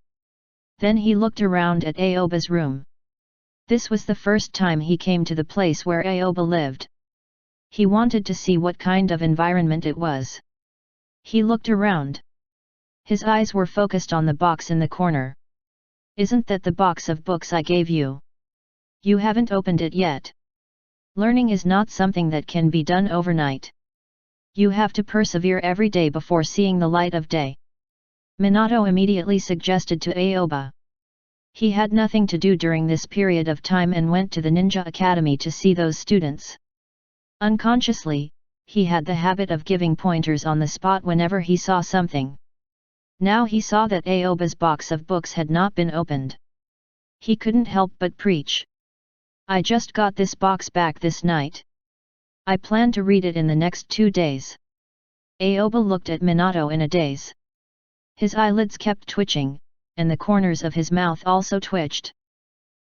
Then he looked around at Aoba's room. This was the first time he came to the place where Aoba lived. He wanted to see what kind of environment it was. He looked around. His eyes were focused on the box in the corner. Isn't that the box of books I gave you? You haven't opened it yet. Learning is not something that can be done overnight. You have to persevere every day before seeing the light of day. Minato immediately suggested to Aoba. He had nothing to do during this period of time and went to the Ninja Academy to see those students. Unconsciously, he had the habit of giving pointers on the spot whenever he saw something. Now he saw that Aoba's box of books had not been opened. He couldn't help but preach. I just got this box back this night. I plan to read it in the next 2 days. Aoba looked at Minato in a daze. His eyelids kept twitching, and the corners of his mouth also twitched.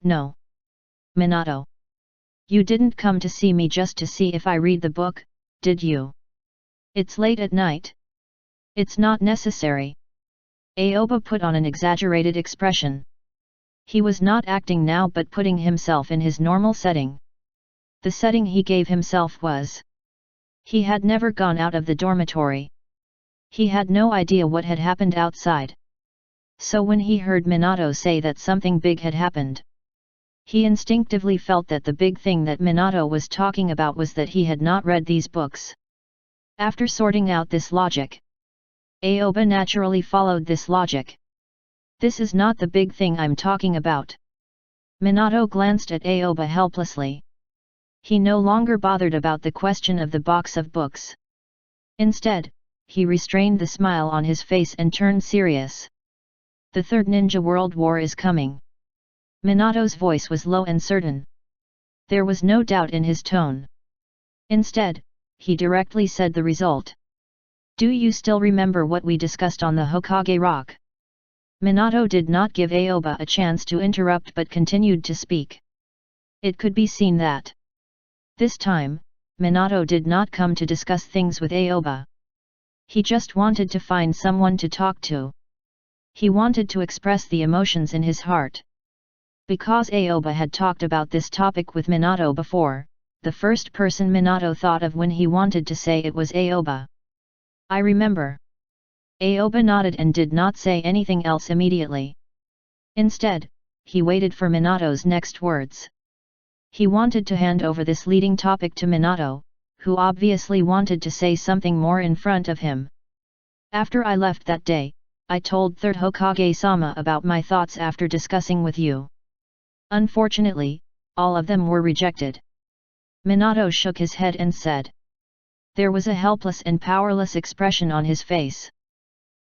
No. Minato. You didn't come to see me just to see if I read the book, did you? It's late at night. It's not necessary. Aoba put on an exaggerated expression. He was not acting now but putting himself in his normal setting. The setting he gave himself was. He had never gone out of the dormitory. He had no idea what had happened outside. So when he heard Minato say that something big had happened, he instinctively felt that the big thing that Minato was talking about was that he had not read these books. After sorting out this logic, Aoba naturally followed this logic. This is not the big thing I'm talking about. Minato glanced at Aoba helplessly. He no longer bothered about the question of the box of books. Instead, he restrained the smile on his face and turned serious. The Third Ninja World War is coming. Minato's voice was low and certain. There was no doubt in his tone. Instead, he directly said the result. Do you still remember what we discussed on the Hokage Rock? Minato did not give Aoba a chance to interrupt but continued to speak. It could be seen that this time, Minato did not come to discuss things with Aoba. He just wanted to find someone to talk to. He wanted to express the emotions in his heart. Because Aoba had talked about this topic with Minato before, the first person Minato thought of when he wanted to say it was Aoba. I remember. Aoba nodded and did not say anything else immediately. Instead, he waited for Minato's next words. He wanted to hand over this leading topic to Minato, who obviously wanted to say something more in front of him. After I left that day, I told Third Hokage-sama about my thoughts after discussing with you. Unfortunately, all of them were rejected. Minato shook his head and said. There was a helpless and powerless expression on his face.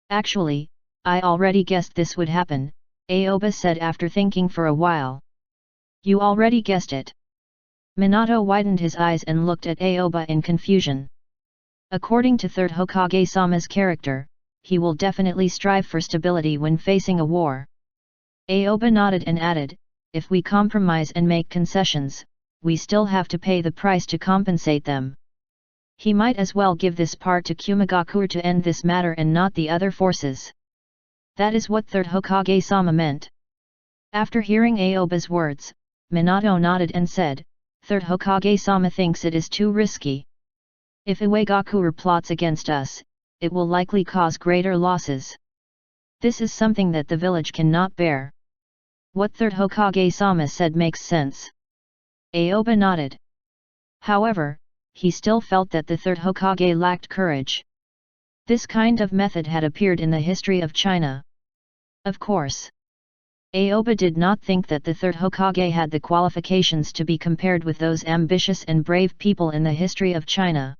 Actually, I already guessed this would happen, Aoba said after thinking for a while. You already guessed it. Minato widened his eyes and looked at Aoba in confusion. According to Third Hokage-sama's character, he will definitely strive for stability when facing a war. Aoba nodded and added, if we compromise and make concessions, we still have to pay the price to compensate them. He might as well give this part to Kumigakure to end this matter and not the other forces. That is what Third Hokage-sama meant. After hearing Aoba's words, Minato nodded and said, Third Hokage-sama thinks it is too risky. If Iwagakure plots against us, it will likely cause greater losses. This is something that the village cannot bear. What Third Hokage-sama said makes sense. Aoba nodded. However, he still felt that the Third Hokage lacked courage. This kind of method had appeared in the history of China. Of course. Aoba did not think that the Third Hokage had the qualifications to be compared with those ambitious and brave people in the history of China.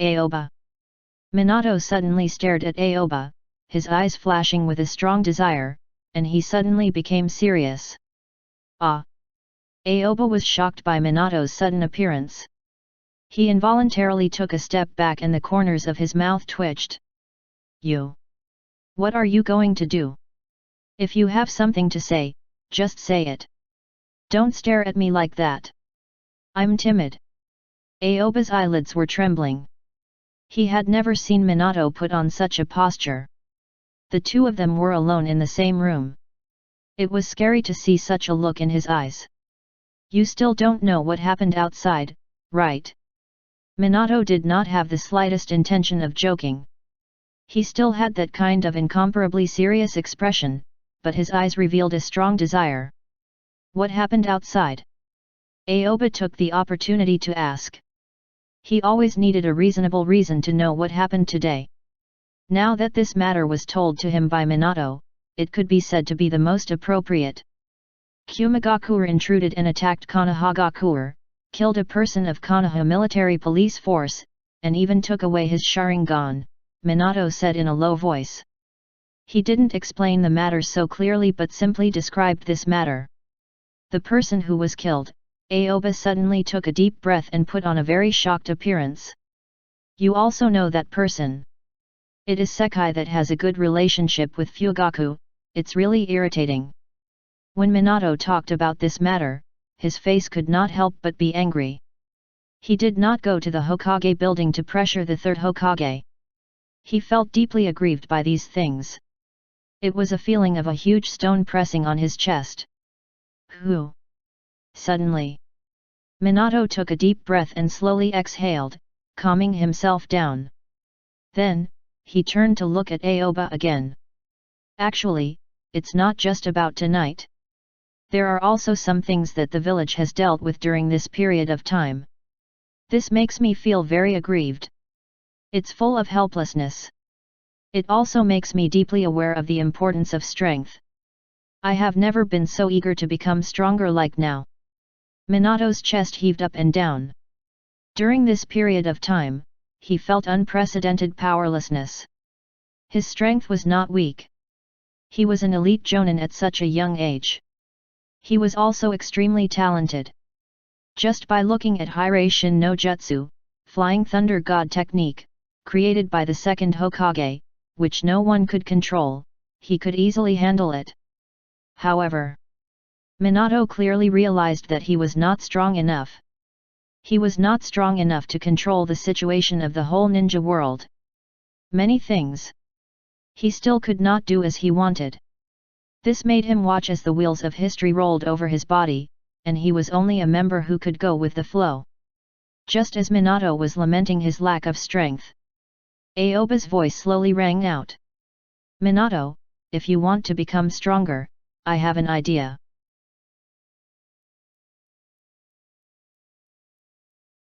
Aoba. Minato suddenly stared at Aoba, his eyes flashing with a strong desire, and he suddenly became serious. Ah! Aoba was shocked by Minato's sudden appearance. He involuntarily took a step back and the corners of his mouth twitched. You! What are you going to do? If you have something to say, just say it. Don't stare at me like that. I'm timid. Aoba's eyelids were trembling. He had never seen Minato put on such a posture. The two of them were alone in the same room. It was scary to see such a look in his eyes. You still don't know what happened outside, right? Minato did not have the slightest intention of joking. He still had that kind of incomparably serious expression, but his eyes revealed a strong desire. What happened outside? Aoba took the opportunity to ask. He always needed a reasonable reason to know what happened today. Now that this matter was told to him by Minato, it could be said to be the most appropriate. Kumigakure intruded and attacked Konoha, killed a person of Konoha military police force, and even took away his Sharingan, Minato said in a low voice. He didn't explain the matter so clearly but simply described this matter. The person who was killed, Aoba suddenly took a deep breath and put on a very shocked appearance. You also know that person. It is Sekai that has a good relationship with Fugaku, it's really irritating. When Minato talked about this matter, his face could not help but be angry. He did not go to the Hokage building to pressure the Third Hokage. He felt deeply aggrieved by these things. It was a feeling of a huge stone pressing on his chest. Who? Suddenly, Minato took a deep breath and slowly exhaled, calming himself down. Then, he turned to look at Aoba again. Actually, it's not just about tonight. There are also some things that the village has dealt with during this period of time. This makes me feel very aggrieved. It's full of helplessness. It also makes me deeply aware of the importance of strength. I have never been so eager to become stronger like now. Minato's chest heaved up and down. During this period of time, he felt unprecedented powerlessness. His strength was not weak. He was an elite jonin at such a young age. He was also extremely talented. Just by looking at Hiraishin no Jutsu, Flying Thunder God technique, created by the second Hokage, which no one could control, he could easily handle it. However, Minato clearly realized that he was not strong enough. He was not strong enough to control the situation of the whole ninja world. Many things he still could not do as he wanted. This made him watch as the wheels of history rolled over his body, and he was only a member who could go with the flow. Just as Minato was lamenting his lack of strength, Aoba's voice slowly rang out. Minato, if you want to become stronger, I have an idea.